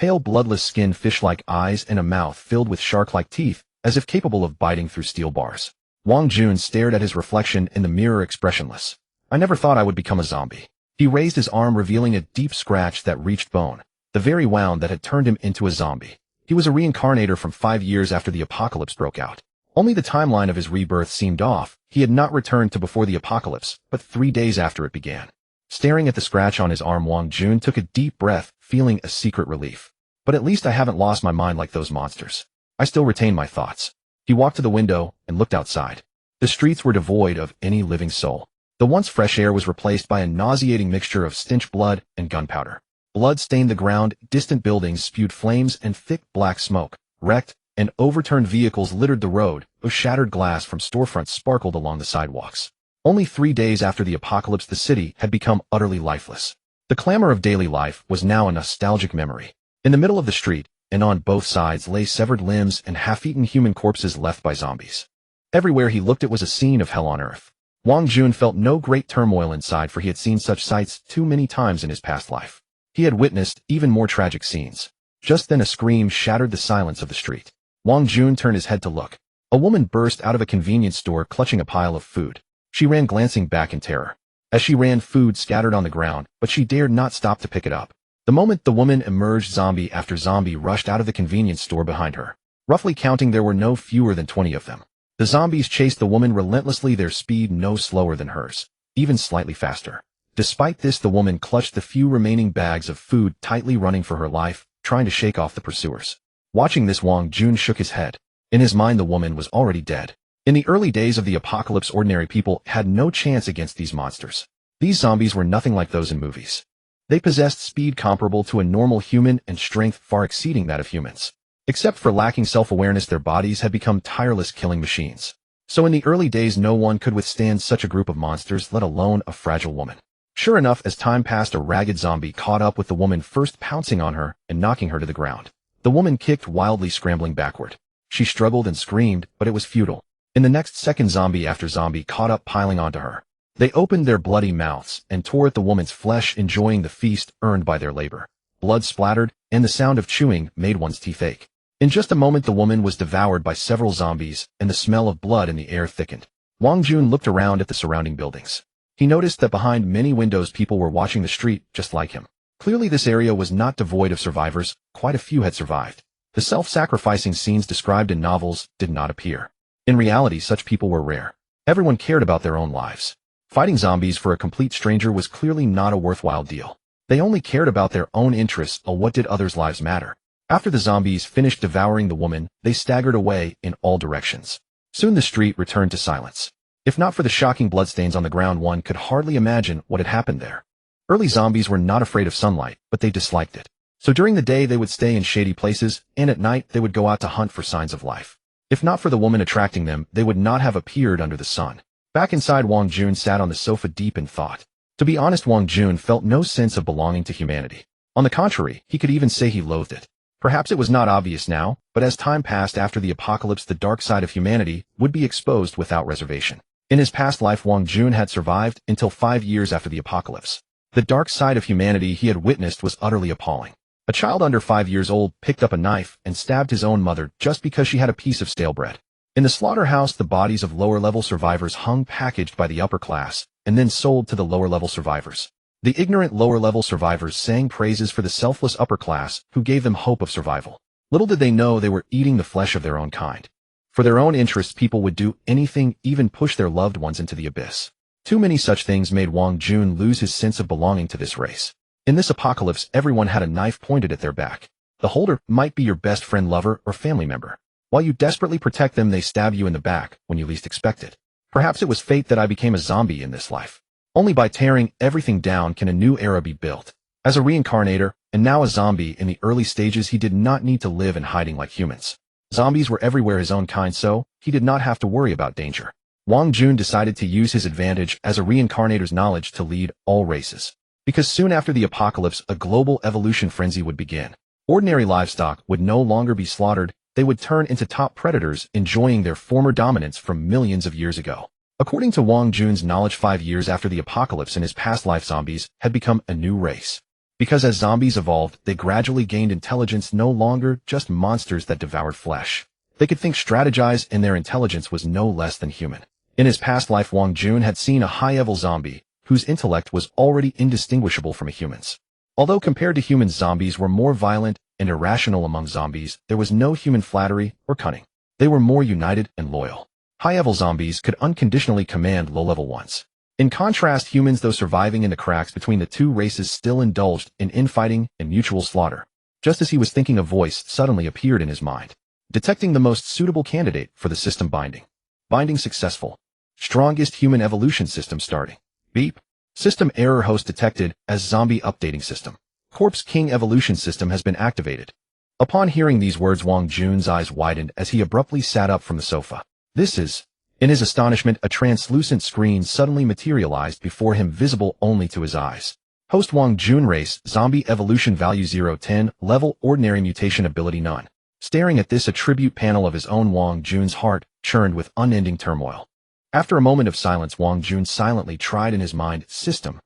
pale bloodless skin, fish-like eyes, and a mouth filled with shark-like teeth, as if capable of biting through steel bars. Wang Jun stared at his reflection in the mirror expressionless. I never thought I would become a zombie. He raised his arm, revealing a deep scratch that reached bone, the very wound that had turned him into a zombie. He was a reincarnator from 5 years after the apocalypse broke out. Only the timeline of his rebirth seemed off. He had not returned to before the apocalypse, but 3 days after it began. Staring at the scratch on his arm, Wang Jun took a deep breath, feeling a secret relief. But at least I haven't lost my mind like those monsters. I still retain my thoughts. He walked to the window and looked outside. The streets were devoid of any living soul. The once fresh air was replaced by a nauseating mixture of stench, blood, and gunpowder. Blood stained the ground, distant buildings spewed flames and thick black smoke. Wrecked and overturned vehicles littered the road, whose shattered glass from storefronts sparkled along the sidewalks. Only 3 days after the apocalypse, the city had become utterly lifeless. The clamor of daily life was now a nostalgic memory. In the middle of the street, and on both sides, lay severed limbs and half-eaten human corpses left by zombies. Everywhere he looked, it was a scene of hell on earth. Wang Jun felt no great turmoil inside, for he had seen such sights too many times in his past life. He had witnessed even more tragic scenes. Just then a scream shattered the silence of the street. Wang Jun turned his head to look. A woman burst out of a convenience store clutching a pile of food. She ran, glancing back in terror. As she ran, food scattered on the ground, but she dared not stop to pick it up. The moment the woman emerged, zombie after zombie rushed out of the convenience store behind her. Roughly counting, there were no fewer than 20 of them. The zombies chased the woman relentlessly, their speed no slower than hers, even slightly faster. Despite this, the woman clutched the few remaining bags of food tightly, running for her life, trying to shake off the pursuers. Watching this, Wang Jun shook his head. In his mind, the woman was already dead. In the early days of the apocalypse, ordinary people had no chance against these monsters. These zombies were nothing like those in movies. They possessed speed comparable to a normal human and strength far exceeding that of humans. Except for lacking self-awareness, their bodies had become tireless killing machines. So in the early days, no one could withstand such a group of monsters, let alone a fragile woman. Sure enough, as time passed, a ragged zombie caught up with the woman, first pouncing on her and knocking her to the ground. The woman kicked wildly, scrambling backward. She struggled and screamed, but it was futile. In the next second, zombie after zombie caught up, piling onto her. They opened their bloody mouths and tore at the woman's flesh, enjoying the feast earned by their labor. Blood splattered, and the sound of chewing made one's teeth ache. In just a moment, the woman was devoured by several zombies, and the smell of blood in the air thickened. Wang Jun looked around at the surrounding buildings. He noticed that behind many windows, people were watching the street just like him. Clearly, this area was not devoid of survivors. Quite a few had survived. The self-sacrificing scenes described in novels did not appear. In reality, such people were rare. Everyone cared about their own lives. Fighting zombies for a complete stranger was clearly not a worthwhile deal. They only cared about their own interests, or what did others' lives matter? After the zombies finished devouring the woman, they staggered away in all directions. Soon the street returned to silence. If not for the shocking bloodstains on the ground, one could hardly imagine what had happened there. Early zombies were not afraid of sunlight, but they disliked it. So during the day they would stay in shady places, and at night they would go out to hunt for signs of life. If not for the woman attracting them, they would not have appeared under the sun. Back inside, Wang Jun sat on the sofa deep in thought. To be honest, Wang Jun felt no sense of belonging to humanity. On the contrary, he could even say he loathed it. Perhaps it was not obvious now, but as time passed after the apocalypse, the dark side of humanity would be exposed without reservation. In his past life, Wang Jun had survived until 5 years after the apocalypse. The dark side of humanity he had witnessed was utterly appalling. A child under 5 years old picked up a knife and stabbed his own mother just because she had a piece of stale bread. In the slaughterhouse, the bodies of lower-level survivors hung packaged by the upper class and then sold to the lower-level survivors. The ignorant lower-level survivors sang praises for the selfless upper class who gave them hope of survival. Little did they know they were eating the flesh of their own kind. For their own interests, people would do anything, even push their loved ones into the abyss. Too many such things made Wang Jun lose his sense of belonging to this race. In this apocalypse, everyone had a knife pointed at their back. The holder might be your best friend, lover, or family member. While you desperately protect them, they stab you in the back when you least expect it. Perhaps it was fate that I became a zombie in this life. Only by tearing everything down can a new era be built. As a reincarnator, and now a zombie in the early stages, he did not need to live in hiding like humans. Zombies were everywhere, his own kind, so he did not have to worry about danger. Wang Jun decided to use his advantage as a reincarnator's knowledge to lead all races. Because soon after the apocalypse, a global evolution frenzy would begin. Ordinary livestock would no longer be slaughtered. They would turn into top predators, enjoying their former dominance from millions of years ago. According to Wang Jun's knowledge, 5 years after the apocalypse, in his past life, zombies had become a new race. Because as zombies evolved, they gradually gained intelligence, no longer just monsters that devoured flesh. They could think, strategize, and their intelligence was no less than human. In his past life, Wang Jun had seen a high-level zombie, whose intellect was already indistinguishable from a human's. Although compared to humans, zombies were more violent and irrational. Among zombies, there was no human flattery or cunning. They were more united and loyal. High-level zombies could unconditionally command low-level ones. In contrast, humans, though surviving in the cracks between the two races, still indulged in infighting and mutual slaughter. Just as he was thinking, a voice suddenly appeared in his mind, detecting the most suitable candidate for the system binding. Binding successful. Strongest human evolution system starting. Beep. System error, host detected as zombie updating system. Corpse King evolution system has been activated. Upon hearing these words, Wang Jun's eyes widened as he abruptly sat up from the sofa. This is... In his astonishment, a translucent screen suddenly materialized before him, visible only to his eyes. Host Wang Jun, race, zombie, evolution value 0-10, level, ordinary, mutation ability none. Staring at this attribute panel of his own, Wang Jun's heart churned with unending turmoil. After a moment of silence, Wang Jun silently tried in his mind, system.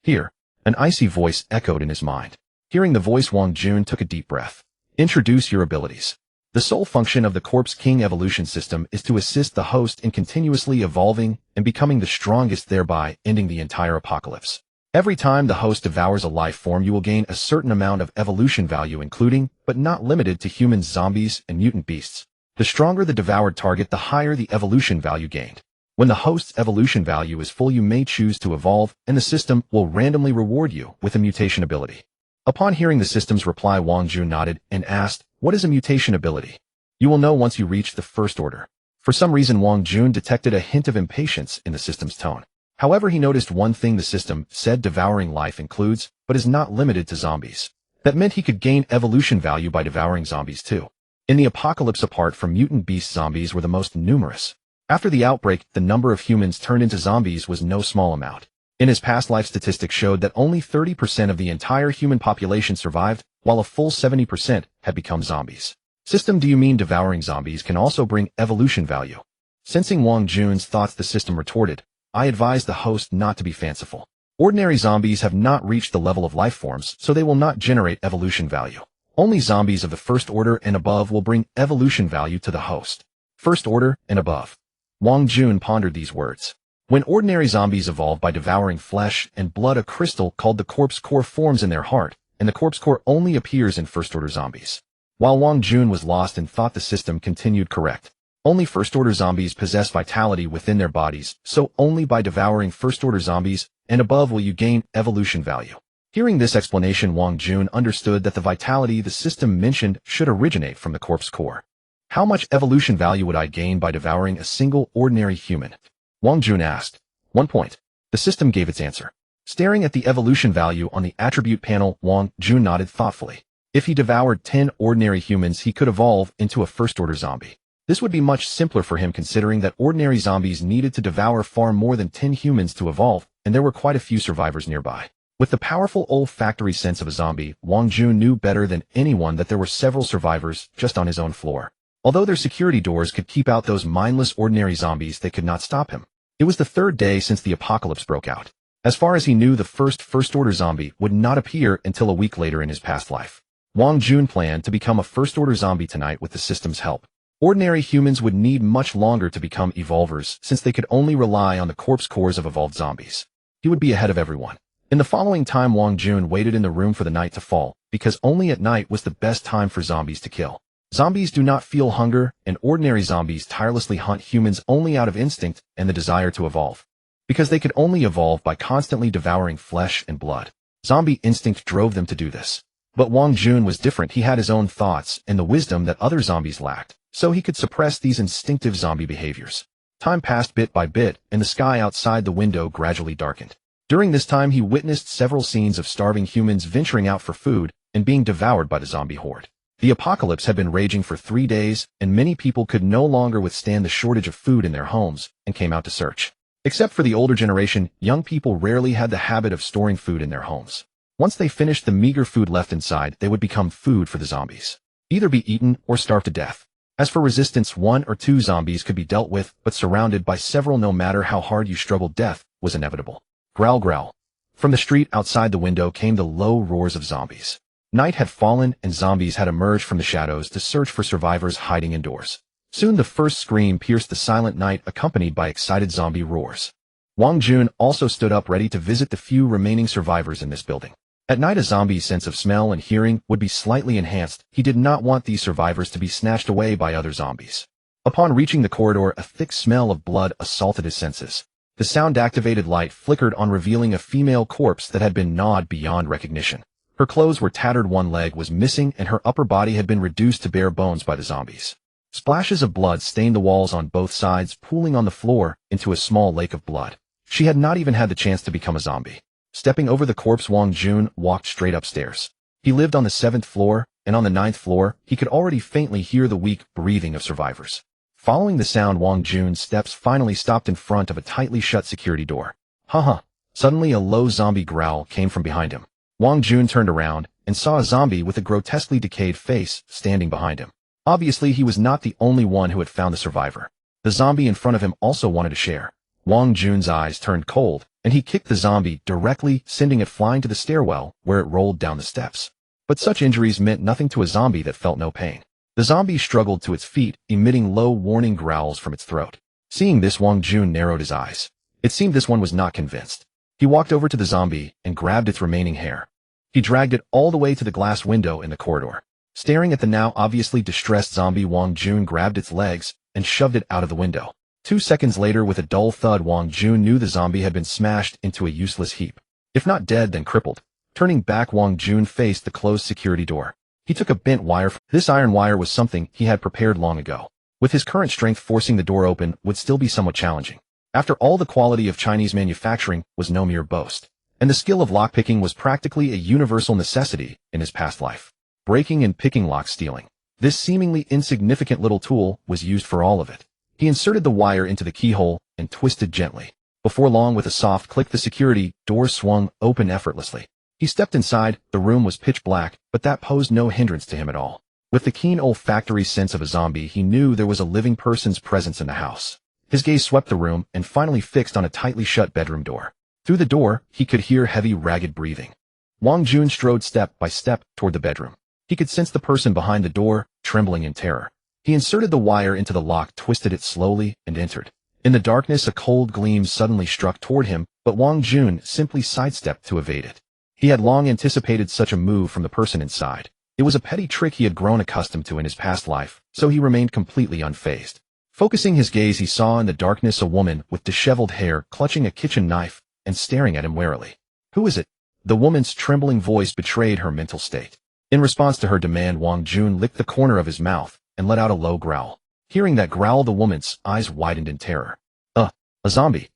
Here, an icy voice echoed in his mind. Hearing the voice, Wang Jun took a deep breath. Introduce your abilities. The sole function of the Corpse King evolution system is to assist the host in continuously evolving and becoming the strongest, thereby ending the entire apocalypse. Every time the host devours a life form, you will gain a certain amount of evolution value, including, but not limited to, humans, zombies, and mutant beasts. The stronger the devoured target, the higher the evolution value gained. When the host's evolution value is full, you may choose to evolve, and the system will randomly reward you with a mutation ability. Upon hearing the system's reply, Wang Jun nodded and asked, what is a mutation ability? You will know once you reach the first order. For some reason, Wang Jun detected a hint of impatience in the system's tone. However, he noticed one thing: the system said devouring life includes, but is not limited to, zombies. That meant he could gain evolution value by devouring zombies too. In the apocalypse, apart from mutant beasts, zombies were the most numerous. After the outbreak, the number of humans turned into zombies was no small amount. In his past life, statistics showed that only 30% of the entire human population survived, while a full 70% had become zombies. System, do you mean devouring zombies can also bring evolution value? Sensing Wang Jun's thoughts, the system retorted, I advise the host not to be fanciful. Ordinary zombies have not reached the level of life forms, so they will not generate evolution value. Only zombies of the first order and above will bring evolution value to the host. First order and above. Wang Jun pondered these words. When ordinary zombies evolve by devouring flesh and blood, a crystal called the corpse core forms in their heart, and the corpse core only appears in first-order zombies. While Wang Jun was lost in thought, the system continued, correct. Only first-order zombies possess vitality within their bodies, so only by devouring first-order zombies and above will you gain evolution value. Hearing this explanation, Wang Jun understood that the vitality the system mentioned should originate from the corpse core. How much evolution value would I gain by devouring a single ordinary human? Wang Jun asked. 1 point. The system gave its answer. Staring at the evolution value on the attribute panel, Wang Jun nodded thoughtfully. If he devoured 10 ordinary humans, he could evolve into a first-order zombie. This would be much simpler for him, considering that ordinary zombies needed to devour far more than 10 humans to evolve, and there were quite a few survivors nearby. With the powerful olfactory sense of a zombie, Wang Jun knew better than anyone that there were several survivors just on his own floor. Although their security doors could keep out those mindless ordinary zombies, they could not stop him. It was the third day since the apocalypse broke out. As far as he knew, the first-order zombie would not appear until a week later in his past life. Wang Jun planned to become a first-order zombie tonight with the system's help. Ordinary humans would need much longer to become evolvers, since they could only rely on the corpse cores of evolved zombies. He would be ahead of everyone. In the following time, Wang Jun waited in the room for the night to fall, because only at night was the best time for zombies to kill. Zombies do not feel hunger, and ordinary zombies tirelessly hunt humans only out of instinct and the desire to evolve. Because they could only evolve by constantly devouring flesh and blood. Zombie instinct drove them to do this. But Wang Jun was different. He had his own thoughts and the wisdom that other zombies lacked, so he could suppress these instinctive zombie behaviors. Time passed bit by bit, and the sky outside the window gradually darkened. During this time, he witnessed several scenes of starving humans venturing out for food and being devoured by the zombie horde. The apocalypse had been raging for 3 days, and many people could no longer withstand the shortage of food in their homes and came out to search. Except for the older generation, young people rarely had the habit of storing food in their homes. Once they finished the meager food left inside, they would become food for the zombies. Either be eaten or starve to death. As for resistance, 1 or 2 zombies could be dealt with, but surrounded by several, no matter how hard you struggled, death was inevitable. Growl, growl. From the street outside the window came the low roars of zombies. Night had fallen and zombies had emerged from the shadows to search for survivors hiding indoors. Soon the first scream pierced the silent night, accompanied by excited zombie roars. Wang Jun also stood up, ready to visit the few remaining survivors in this building. At night, a zombie's sense of smell and hearing would be slightly enhanced. He did not want these survivors to be snatched away by other zombies. Upon reaching the corridor, a thick smell of blood assaulted his senses. The sound-activated light flickered on, revealing a female corpse that had been gnawed beyond recognition. Her clothes were tattered, one leg was missing, and her upper body had been reduced to bare bones by the zombies. Splashes of blood stained the walls on both sides, pooling on the floor into a small lake of blood. She had not even had the chance to become a zombie. Stepping over the corpse, Wang Jun walked straight upstairs. He lived on the 7th floor, and on the 9th floor, he could already faintly hear the weak breathing of survivors. Following the sound, Wang Jun's steps finally stopped in front of a tightly shut security door. Haha! Suddenly a low zombie growl came from behind him. Wang Jun turned around and saw a zombie with a grotesquely decayed face standing behind him. Obviously, he was not the only one who had found the survivor. The zombie in front of him also wanted to share. Wang Jun's eyes turned cold, and he kicked the zombie directly, sending it flying to the stairwell, where it rolled down the steps. But such injuries meant nothing to a zombie that felt no pain. The zombie struggled to its feet, emitting low warning growls from its throat. Seeing this, Wang Jun narrowed his eyes. It seemed this one was not convinced. He walked over to the zombie and grabbed its remaining hair. He dragged it all the way to the glass window in the corridor. Staring at the now obviously distressed zombie, Wang Jun grabbed its legs and shoved it out of the window. 2 seconds later, with a dull thud, Wang Jun knew the zombie had been smashed into a useless heap. If not dead, then crippled. Turning back, Wang Jun faced the closed security door. He took a bent wire. This iron wire was something he had prepared long ago. With his current strength, forcing the door open would still be somewhat challenging. After all, the quality of Chinese manufacturing was no mere boast, and the skill of lockpicking was practically a universal necessity in his past life. Breaking and picking locks, stealing. This seemingly insignificant little tool was used for all of it. He inserted the wire into the keyhole and twisted gently. Before long, with a soft click, the security door swung open effortlessly. He stepped inside. The room was pitch black, but that posed no hindrance to him at all. With the keen olfactory sense of a zombie, he knew there was a living person's presence in the house. His gaze swept the room and finally fixed on a tightly shut bedroom door. Through the door, he could hear heavy, ragged breathing. Wang Jun strode step by step toward the bedroom. He could sense the person behind the door, trembling in terror. He inserted the wire into the lock, twisted it slowly, and entered. In the darkness, a cold gleam suddenly struck toward him, but Wang Jun simply sidestepped to evade it. He had long anticipated such a move from the person inside. It was a petty trick he had grown accustomed to in his past life, so he remained completely unfazed. Focusing his gaze, he saw in the darkness a woman with disheveled hair clutching a kitchen knife and staring at him warily. "Who is it?" The woman's trembling voice betrayed her mental state. In response to her demand, Wang Jun licked the corner of his mouth and let out a low growl. Hearing that growl, the woman's eyes widened in terror. A zombie.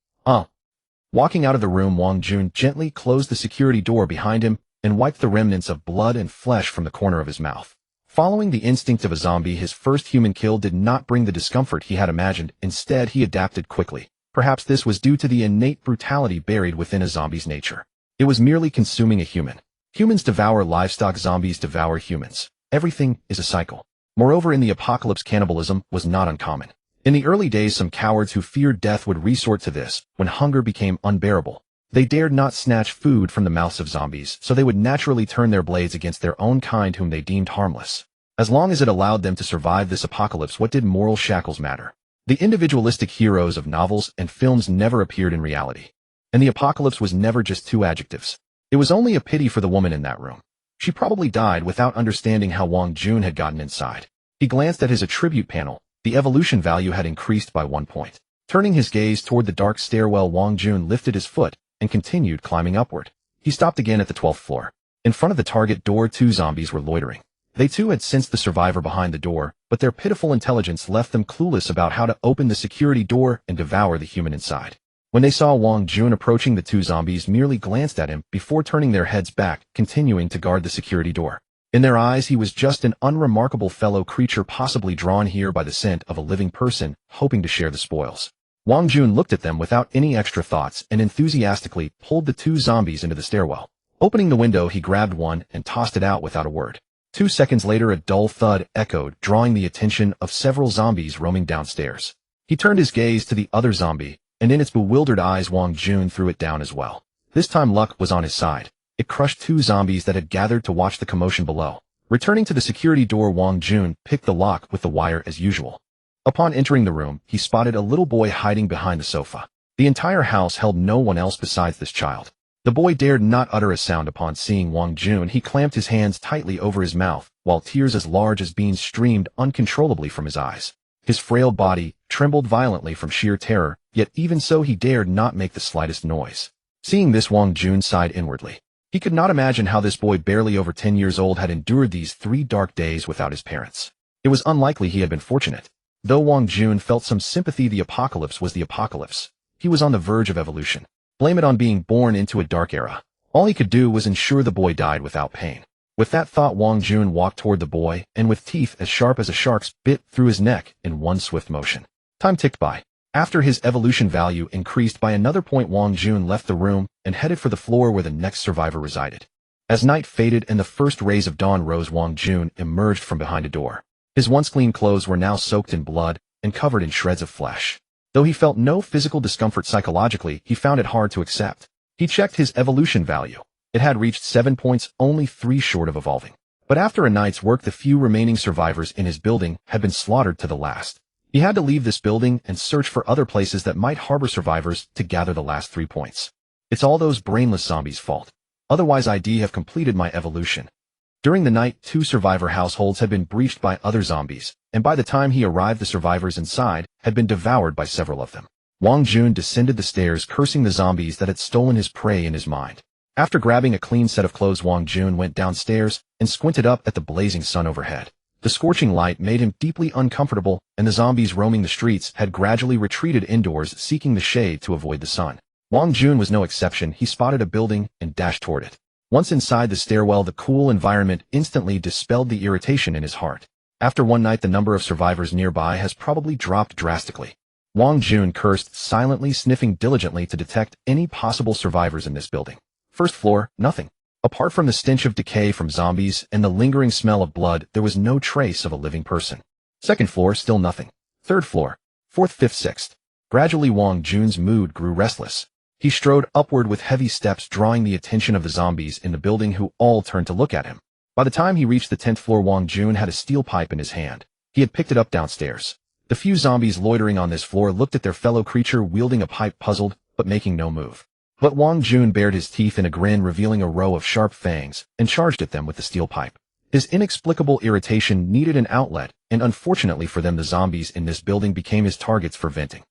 Walking out of the room, Wang Jun gently closed the security door behind him and wiped the remnants of blood and flesh from the corner of his mouth. Following the instinct of a zombie, his first human kill did not bring the discomfort he had imagined. Instead, he adapted quickly. Perhaps this was due to the innate brutality buried within a zombie's nature. It was merely consuming a human. Humans devour livestock, zombies devour humans. Everything is a cycle. Moreover, in the apocalypse, cannibalism was not uncommon. In the early days, some cowards who feared death would resort to this when hunger became unbearable. They dared not snatch food from the mouths of zombies, so they would naturally turn their blades against their own kind whom they deemed harmless. As long as it allowed them to survive this apocalypse, what did moral shackles matter? The individualistic heroes of novels and films never appeared in reality. And the apocalypse was never just two adjectives. It was only a pity for the woman in that room. She probably died without understanding how Wang Jun had gotten inside. He glanced at his attribute panel. The evolution value had increased by 1 point. Turning his gaze toward the dark stairwell, Wang Jun lifted his foot and continued climbing upward. He stopped again at the 12th floor. In front of the target door, 2 zombies were loitering. They too had sensed the survivor behind the door, but their pitiful intelligence left them clueless about how to open the security door and devour the human inside. When they saw Wang Jun approaching, the 2 zombies merely glanced at him before turning their heads back, continuing to guard the security door. In their eyes, he was just an unremarkable fellow creature, possibly drawn here by the scent of a living person, hoping to share the spoils. Wang Jun looked at them without any extra thoughts and enthusiastically pulled the 2 zombies into the stairwell. Opening the window, he grabbed one and tossed it out without a word. 2 seconds later, a dull thud echoed, drawing the attention of several zombies roaming downstairs. He turned his gaze to the other zombie, and in its bewildered eyes, Wang Jun threw it down as well. This time luck was on his side. It crushed 2 zombies that had gathered to watch the commotion below. Returning to the security door, Wang Jun picked the lock with the wire as usual. Upon entering the room, he spotted a little boy hiding behind the sofa. The entire house held no one else besides this child. The boy dared not utter a sound upon seeing Wang Jun. He clamped his hands tightly over his mouth, while tears as large as beans streamed uncontrollably from his eyes. His frail body trembled violently from sheer terror, yet even so he dared not make the slightest noise. Seeing this, Wang Jun sighed inwardly. He could not imagine how this boy barely over 10 years old had endured these 3 dark days without his parents. It was unlikely he had been fortunate. Though Wang Jun felt some sympathy, the apocalypse was the apocalypse. He was on the verge of evolution. Blame it on being born into a dark era. All he could do was ensure the boy died without pain. With that thought, Wang Jun walked toward the boy, and with teeth as sharp as a shark's, bit through his neck in one swift motion. Time ticked by. After his evolution value increased by another point, Wang Jun left the room and headed for the floor where the next survivor resided. As night faded and the first rays of dawn rose, Wang Jun emerged from behind a door. His once clean clothes were now soaked in blood and covered in shreds of flesh. Though he felt no physical discomfort psychologically, he found it hard to accept. He checked his evolution value. It had reached 7 points, only 3 short of evolving. But after a night's work, the few remaining survivors in his building had been slaughtered to the last. He had to leave this building and search for other places that might harbor survivors to gather the last 3 points. It's all those brainless zombies' fault. Otherwise, I'd have completed my evolution. During the night, 2 survivor households had been breached by other zombies, and by the time he arrived, the survivors inside had been devoured by several of them. Wang Jun descended the stairs, cursing the zombies that had stolen his prey in his mind. After grabbing a clean set of clothes, Wang Jun went downstairs and squinted up at the blazing sun overhead. The scorching light made him deeply uncomfortable, and the zombies roaming the streets had gradually retreated indoors, seeking the shade to avoid the sun. Wang Jun was no exception. He spotted a building and dashed toward it. Once inside the stairwell, the cool environment instantly dispelled the irritation in his heart. After one night, the number of survivors nearby has probably dropped drastically. Wang Jun cursed silently, sniffing diligently to detect any possible survivors in this building. First floor, nothing. Apart from the stench of decay from zombies and the lingering smell of blood, there was no trace of a living person. Second floor, still nothing. Third floor, fourth, fifth, sixth. Gradually, Wang Jun's mood grew restless. He strode upward with heavy steps, drawing the attention of the zombies in the building, who all turned to look at him. By the time he reached the 10th floor, Wang Jun had a steel pipe in his hand. He had picked it up downstairs. The few zombies loitering on this floor looked at their fellow creature wielding a pipe, puzzled, but making no move. But Wang Jun bared his teeth in a grin, revealing a row of sharp fangs, and charged at them with the steel pipe. His inexplicable irritation needed an outlet, and unfortunately for them, the zombies in this building became his targets for venting.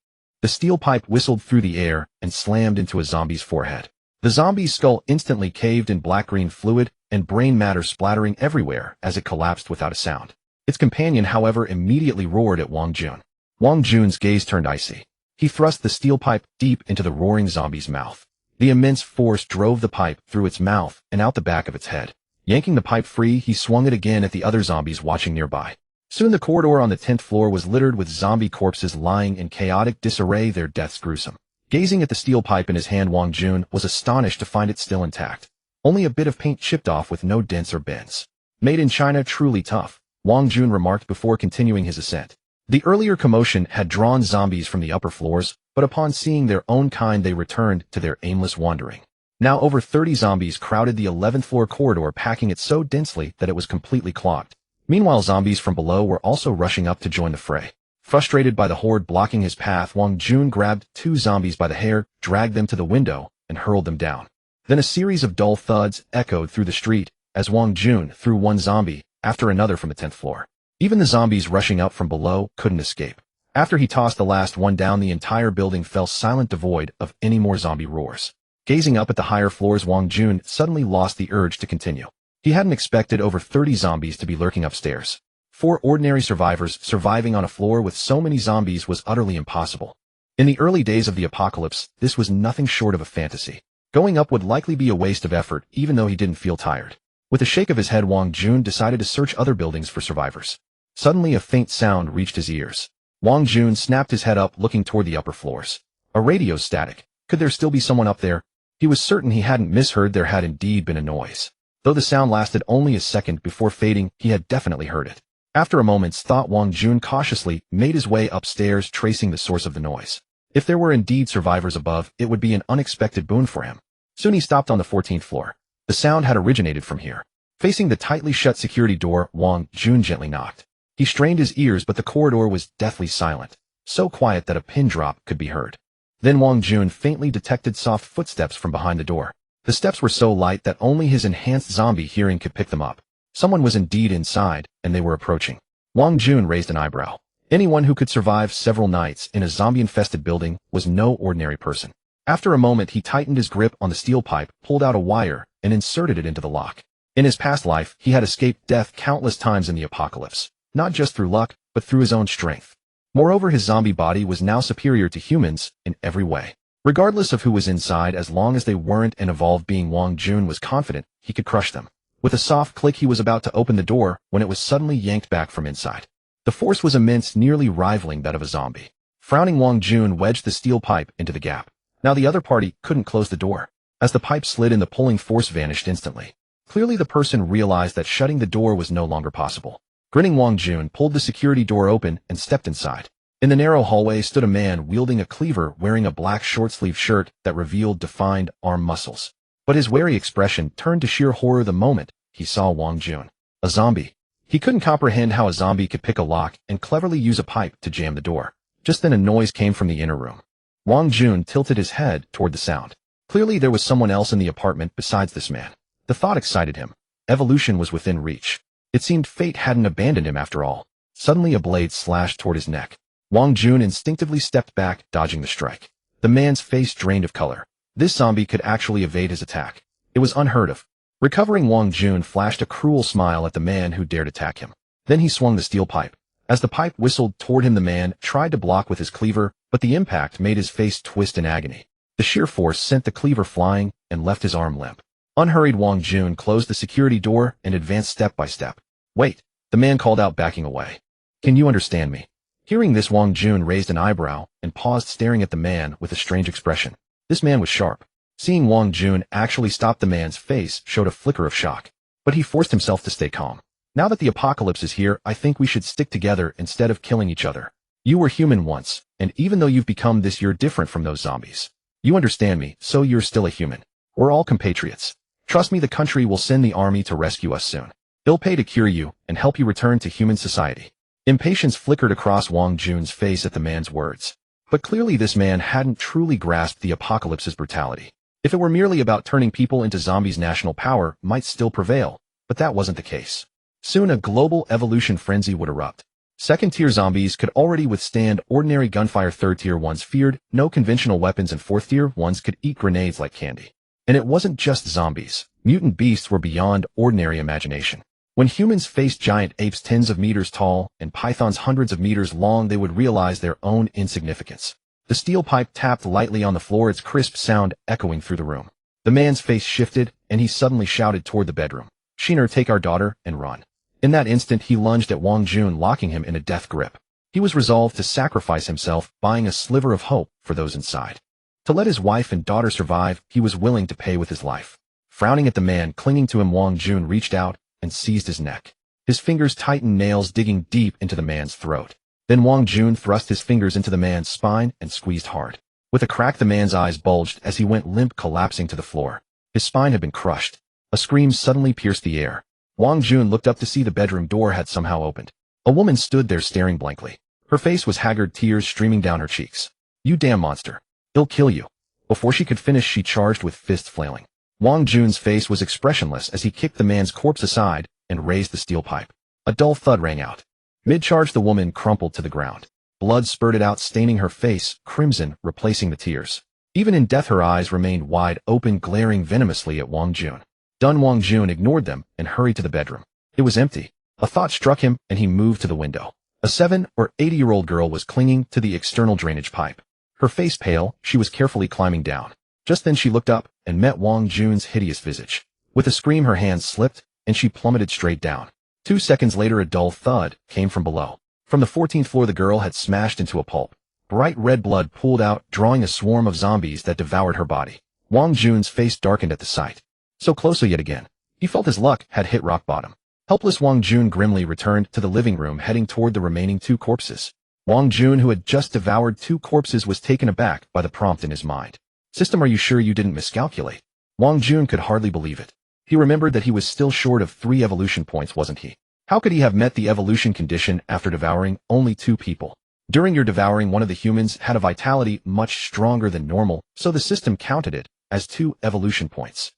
The steel pipe whistled through the air and slammed into a zombie's forehead. The zombie's skull instantly caved in, black-green fluid and brain matter splattering everywhere as it collapsed without a sound. Its companion, however, immediately roared at Wang Jun. Wang Jun's gaze turned icy. He thrust the steel pipe deep into the roaring zombie's mouth. The immense force drove the pipe through its mouth and out the back of its head. Yanking the pipe free, he swung it again at the other zombies watching nearby. Soon the corridor on the 10th floor was littered with zombie corpses lying in chaotic disarray, their deaths gruesome. Gazing at the steel pipe in his hand, Wang Jun was astonished to find it still intact. Only a bit of paint chipped off with no dents or bends. Made in China, truly tough, Wang Jun remarked before continuing his ascent. The earlier commotion had drawn zombies from the upper floors, but upon seeing their own kind, they returned to their aimless wandering. Now over 30 zombies crowded the 11th floor corridor, packing it so densely that it was completely clogged. Meanwhile, zombies from below were also rushing up to join the fray. Frustrated by the horde blocking his path, Wang Jun grabbed 2 zombies by the hair, dragged them to the window, and hurled them down. Then a series of dull thuds echoed through the street as Wang Jun threw one zombie after another from the 10th floor. Even the zombies rushing up from below couldn't escape. After he tossed the last one down, the entire building fell silent, devoid of any more zombie roars. Gazing up at the higher floors, Wang Jun suddenly lost the urge to continue. He hadn't expected over 30 zombies to be lurking upstairs. 4 ordinary survivors surviving on a floor with so many zombies was utterly impossible. In the early days of the apocalypse, this was nothing short of a fantasy. Going up would likely be a waste of effort, even though he didn't feel tired. With a shake of his head, Wang Jun decided to search other buildings for survivors. Suddenly, a faint sound reached his ears. Wang Jun snapped his head up, looking toward the upper floors. A radio static. Could there still be someone up there? He was certain he hadn't misheard. There had indeed been a noise. Though the sound lasted only a second before fading, he had definitely heard it. After a moment's thought, Wang Jun cautiously made his way upstairs, tracing the source of the noise. If there were indeed survivors above, it would be an unexpected boon for him. Soon he stopped on the 14th floor. The sound had originated from here. Facing the tightly shut security door, Wang Jun gently knocked. He strained his ears, but the corridor was deathly silent, so quiet that a pin drop could be heard. Then Wang Jun faintly detected soft footsteps from behind the door. The steps were so light that only his enhanced zombie hearing could pick them up. Someone was indeed inside, and they were approaching. Wang Jun raised an eyebrow. Anyone who could survive several nights in a zombie-infested building was no ordinary person. After a moment, he tightened his grip on the steel pipe, pulled out a wire, and inserted it into the lock. In his past life, he had escaped death countless times in the apocalypse, not just through luck, but through his own strength. Moreover, his zombie body was now superior to humans in every way. Regardless of who was inside, as long as they weren't an evolved being, Wang Jun was confident he could crush them. With a soft click, he was about to open the door when it was suddenly yanked back from inside. The force was immense, nearly rivaling that of a zombie. Frowning, Wang Jun wedged the steel pipe into the gap. Now the other party couldn't close the door. As the pipe slid in, the pulling force vanished instantly. Clearly the person realized that shutting the door was no longer possible. Grinning, Wang Jun pulled the security door open and stepped inside. In the narrow hallway stood a man wielding a cleaver, wearing a black short-sleeved shirt that revealed defined arm muscles. But his wary expression turned to sheer horror the moment he saw Wang Jun. A zombie. He couldn't comprehend how a zombie could pick a lock and cleverly use a pipe to jam the door. Just then a noise came from the inner room. Wang Jun tilted his head toward the sound. Clearly there was someone else in the apartment besides this man. The thought excited him. Evolution was within reach. It seemed fate hadn't abandoned him after all. Suddenly a blade slashed toward his neck. Wang Jun instinctively stepped back, dodging the strike. The man's face drained of color. This zombie could actually evade his attack. It was unheard of. Recovering, Wang Jun flashed a cruel smile at the man who dared attack him. Then he swung the steel pipe. As the pipe whistled toward him, the man tried to block with his cleaver, but the impact made his face twist in agony. The sheer force sent the cleaver flying and left his arm limp. Unhurried, Wang Jun closed the security door and advanced step by step. "Wait," the man called out, backing away. "Can you understand me?" Hearing this, Wang Jun raised an eyebrow and paused, staring at the man with a strange expression. This man was sharp. Seeing Wang Jun actually stop, the man's face showed a flicker of shock. But he forced himself to stay calm. "Now that the apocalypse is here, I think we should stick together instead of killing each other. You were human once, and even though you've become this, you're different from those zombies. You understand me, so you're still a human. We're all compatriots. Trust me, the country will send the army to rescue us soon. They'll pay to cure you and help you return to human society." Impatience flickered across Wang Jun's face at the man's words. But clearly this man hadn't truly grasped the apocalypse's brutality. If it were merely about turning people into zombies, national power might still prevail, but that wasn't the case. Soon a global evolution frenzy would erupt. Second-tier zombies could already withstand ordinary gunfire. Third-tier ones feared no conventional weapons, and fourth-tier ones could eat grenades like candy. And it wasn't just zombies. Mutant beasts were beyond ordinary imagination. When humans faced giant apes tens of meters tall and pythons hundreds of meters long, they would realize their own insignificance. The steel pipe tapped lightly on the floor, its crisp sound echoing through the room. The man's face shifted, and he suddenly shouted toward the bedroom, "Shiner, take our daughter and run." In that instant, he lunged at Wang Jun, locking him in a death grip. He was resolved to sacrifice himself, buying a sliver of hope for those inside. To let his wife and daughter survive, he was willing to pay with his life. Frowning at the man clinging to him, Wang Jun reached out and seized his neck. His fingers tightened, nails digging deep into the man's throat. Then Wang Jun thrust his fingers into the man's spine and squeezed hard. With a crack, the man's eyes bulged as he went limp, collapsing to the floor. His spine had been crushed. A scream suddenly pierced the air. Wang Jun looked up to see the bedroom door had somehow opened. A woman stood there staring blankly. Her face was haggard, tears streaming down her cheeks. "You damn monster. He'll kill you." Before she could finish, she charged with fists flailing. Wang Jun's face was expressionless as he kicked the man's corpse aside and raised the steel pipe. A dull thud rang out. Mid-charge, the woman crumpled to the ground. Blood spurted out, staining her face crimson, replacing the tears. Even in death, her eyes remained wide open, glaring venomously at Wang Jun. Done, Wang Jun ignored them and hurried to the bedroom. It was empty. A thought struck him, and he moved to the window. A 7 or 8-year-old girl was clinging to the external drainage pipe. Her face pale, she was carefully climbing down. Just then she looked up and met Wang Jun's hideous visage. With a scream, her hands slipped, and she plummeted straight down. 2 seconds later, a dull thud came from below. From the 14th floor, the girl had smashed into a pulp. Bright red blood pooled out, drawing a swarm of zombies that devoured her body. Wang Jun's face darkened at the sight. So close yet again. He felt his luck had hit rock bottom. Helpless, Wang Jun grimly returned to the living room, heading toward the remaining 2 corpses. Wang Jun, who had just devoured 2 corpses, was taken aback by the prompt in his mind. "System, are you sure you didn't miscalculate? Wang Jun could hardly believe it. He remembered that he was still short of 3 evolution points, wasn't he? How could he have met the evolution condition after devouring only 2 people? During your devouring, one of the humans had a vitality much stronger than normal, so the system counted it as 2 evolution points.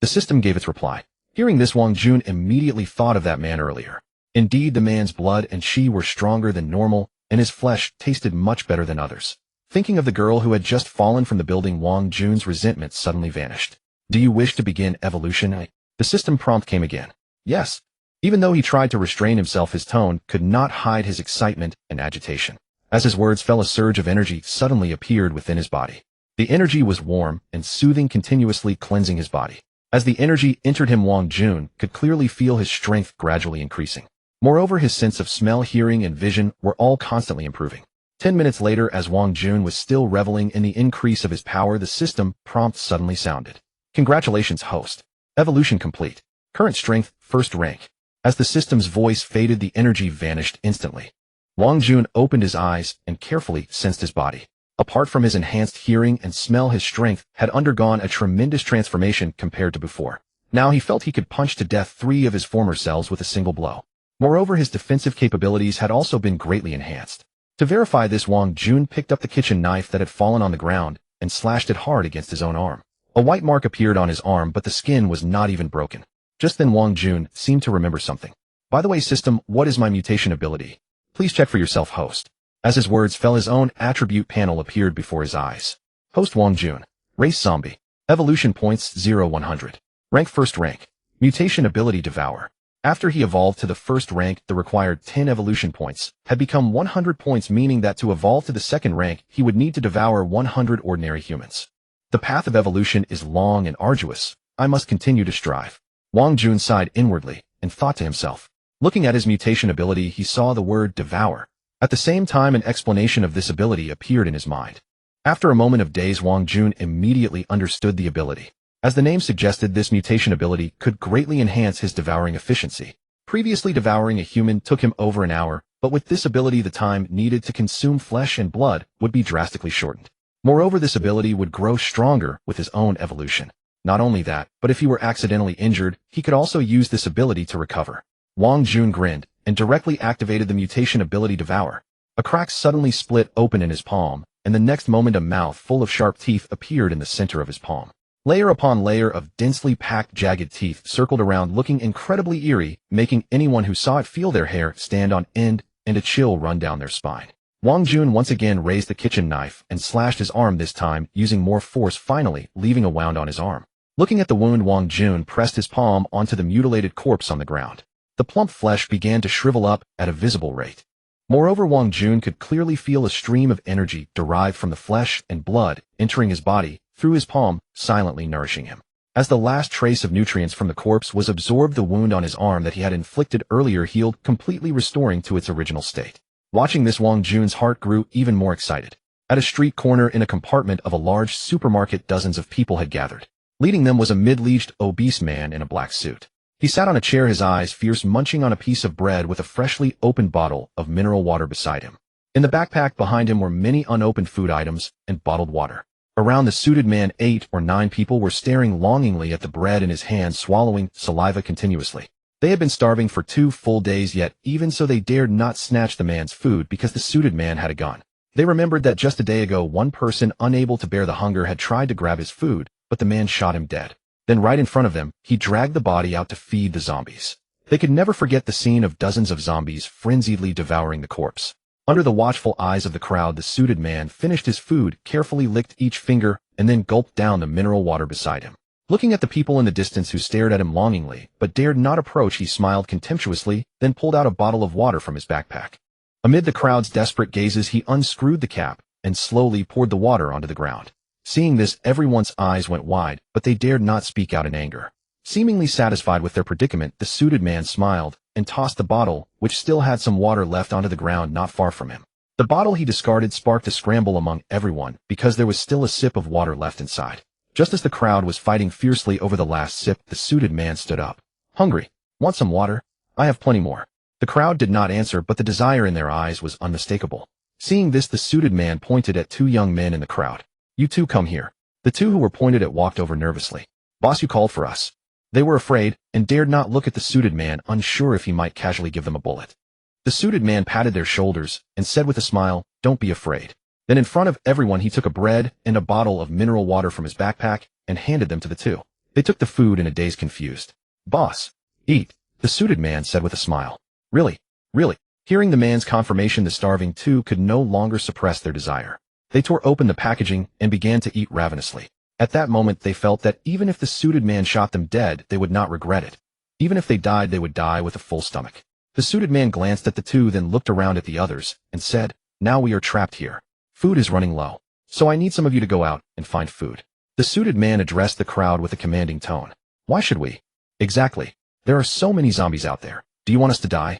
The system gave its reply. Hearing this, Wang Jun immediately thought of that man earlier. Indeed, the man's blood and chi were stronger than normal, and his flesh tasted much better than others. Thinking of the girl who had just fallen from the building, Wang Jun's resentment suddenly vanished. Do you wish to begin evolution? The system prompt came again. Yes. Even though he tried to restrain himself, his tone could not hide his excitement and agitation. As his words fell, a surge of energy suddenly appeared within his body. The energy was warm and soothing, continuously cleansing his body. As the energy entered him, Wang Jun could clearly feel his strength gradually increasing. Moreover, his sense of smell, hearing, and vision were all constantly improving. 10 minutes later, as Wang Jun was still reveling in the increase of his power, the system prompt suddenly sounded. Congratulations, host. Evolution complete. Current strength, 1st rank. As the system's voice faded, the energy vanished instantly. Wang Jun opened his eyes and carefully sensed his body. Apart from his enhanced hearing and smell, his strength had undergone a tremendous transformation compared to before. Now he felt he could punch to death 3 of his former selves with a single blow. Moreover, his defensive capabilities had also been greatly enhanced. To verify this, Wang Jun picked up the kitchen knife that had fallen on the ground and slashed it hard against his own arm. A white mark appeared on his arm, but the skin was not even broken. Just then Wang Jun seemed to remember something. By the way, system, what is my mutation ability? Please check for yourself, host. As his words fell, his own attribute panel appeared before his eyes. Host Wang Jun. Race zombie. Evolution points 0-100. Rank 1st rank. Mutation ability devour. After he evolved to the 1st rank, the required 10 evolution points had become 100 points, meaning that to evolve to the 2nd rank, he would need to devour 100 ordinary humans. The path of evolution is long and arduous. I must continue to strive. Wang Jun sighed inwardly and thought to himself. Looking at his mutation ability, he saw the word devour. At the same time, an explanation of this ability appeared in his mind. After a moment of daze, Wang Jun immediately understood the ability. As the name suggested, this mutation ability could greatly enhance his devouring efficiency. Previously, devouring a human took him over an hour, but with this ability, the time needed to consume flesh and blood would be drastically shortened. Moreover, this ability would grow stronger with his own evolution. Not only that, but if he were accidentally injured, he could also use this ability to recover. Wang Jun grinned and directly activated the mutation ability devour. A crack suddenly split open in his palm, and the next moment a mouth full of sharp teeth appeared in the center of his palm. Layer upon layer of densely packed jagged teeth circled around, looking incredibly eerie, making anyone who saw it feel their hair stand on end and a chill run down their spine. Wang Jun once again raised the kitchen knife and slashed his arm, this time using more force, finally leaving a wound on his arm. Looking at the wound, Wang Jun pressed his palm onto the mutilated corpse on the ground. The plump flesh began to shrivel up at a visible rate. Moreover, Wang Jun could clearly feel a stream of energy derived from the flesh and blood entering his body through his palm, silently nourishing him. As the last trace of nutrients from the corpse was absorbed, the wound on his arm that he had inflicted earlier healed, completely restoring to its original state. Watching this, Wang Jun's heart grew even more excited. At a street corner in a compartment of a large supermarket, dozens of people had gathered. Leading them was a middle-aged, obese man in a black suit. He sat on a chair, his eyes fierce, munching on a piece of bread with a freshly opened bottle of mineral water beside him. In the backpack behind him were many unopened food items and bottled water. Around the suited man, 8 or 9 people were staring longingly at the bread in his hand, swallowing saliva continuously. They had been starving for 2 full days, yet even so they dared not snatch the man's food because the suited man had a gun. They remembered that just a day ago one person unable to bear the hunger had tried to grab his food, but the man shot him dead. Then right in front of them, he dragged the body out to feed the zombies. They could never forget the scene of dozens of zombies frenziedly devouring the corpse. Under the watchful eyes of the crowd, the suited man finished his food, carefully licked each finger, and then gulped down the mineral water beside him. Looking at the people in the distance who stared at him longingly but dared not approach, he smiled contemptuously, then pulled out a bottle of water from his backpack. Amid the crowd's desperate gazes, he unscrewed the cap and slowly poured the water onto the ground. Seeing this, everyone's eyes went wide, but they dared not speak out in anger. Seemingly satisfied with their predicament, the suited man smiled and tossed the bottle, which still had some water left, onto the ground not far from him. The bottle he discarded sparked a scramble among everyone because there was still a sip of water left inside. Just as the crowd was fighting fiercely over the last sip, the suited man stood up. Hungry? Want some water? I have plenty more. The crowd did not answer, but the desire in their eyes was unmistakable. Seeing this, the suited man pointed at 2 young men in the crowd. You two come here. The 2 who were pointed at walked over nervously. Boss, you called for us. They were afraid and dared not look at the suited man, unsure if he might casually give them a bullet. The suited man patted their shoulders and said with a smile, "Don't be afraid." Then in front of everyone he took a bread and a bottle of mineral water from his backpack and handed them to the two. They took the food in a daze, confused. "Boss, eat," the suited man said with a smile. "Really? Really?" Hearing the man's confirmation, the starving two could no longer suppress their desire. They tore open the packaging and began to eat ravenously. At that moment they felt that even if the suited man shot them dead, they would not regret it. Even if they died, they would die with a full stomach. The suited man glanced at the two, then looked around at the others and said, "Now we are trapped here. Food is running low, so I need some of you to go out and find food." The suited man addressed the crowd with a commanding tone. "Why should we?" "Exactly. There are so many zombies out there. Do you want us to die?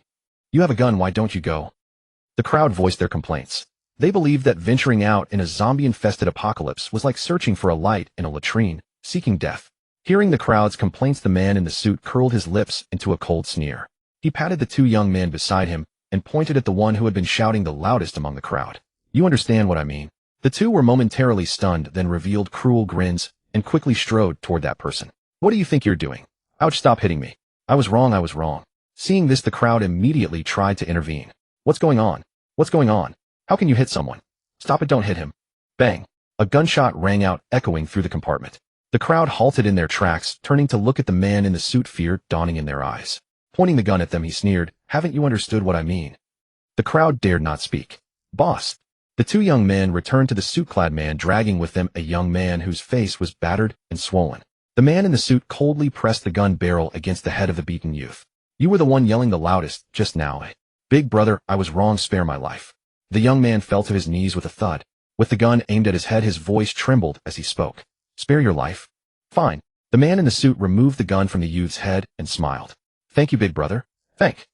You have a gun, why don't you go?" The crowd voiced their complaints. They believed that venturing out in a zombie-infested apocalypse was like searching for a light in a latrine, seeking death. Hearing the crowd's complaints, the man in the suit curled his lips into a cold sneer. He patted the two young men beside him and pointed at the one who had been shouting the loudest among the crowd. "You understand what I mean?" The two were momentarily stunned, then revealed cruel grins and quickly strode toward that person. "What do you think you're doing? Ouch, stop hitting me. I was wrong, I was wrong." Seeing this, the crowd immediately tried to intervene. "What's going on? What's going on? How can you hit someone? Stop it, don't hit him." Bang! A gunshot rang out, echoing through the compartment. The crowd halted in their tracks, turning to look at the man in the suit, fear dawning in their eyes. Pointing the gun at them, he sneered, "Haven't you understood what I mean?" The crowd dared not speak. "Boss." The two young men returned to the suit-clad man, dragging with them a young man whose face was battered and swollen. The man in the suit coldly pressed the gun barrel against the head of the beaten youth. "You were the one yelling the loudest just now, eh? Big brother, I was wrong, spare my life." The young man fell to his knees with a thud. With the gun aimed at his head, his voice trembled as he spoke. "Spare your life? Fine." The man in the suit removed the gun from the youth's head and smiled. "Thank you, big brother. Thank.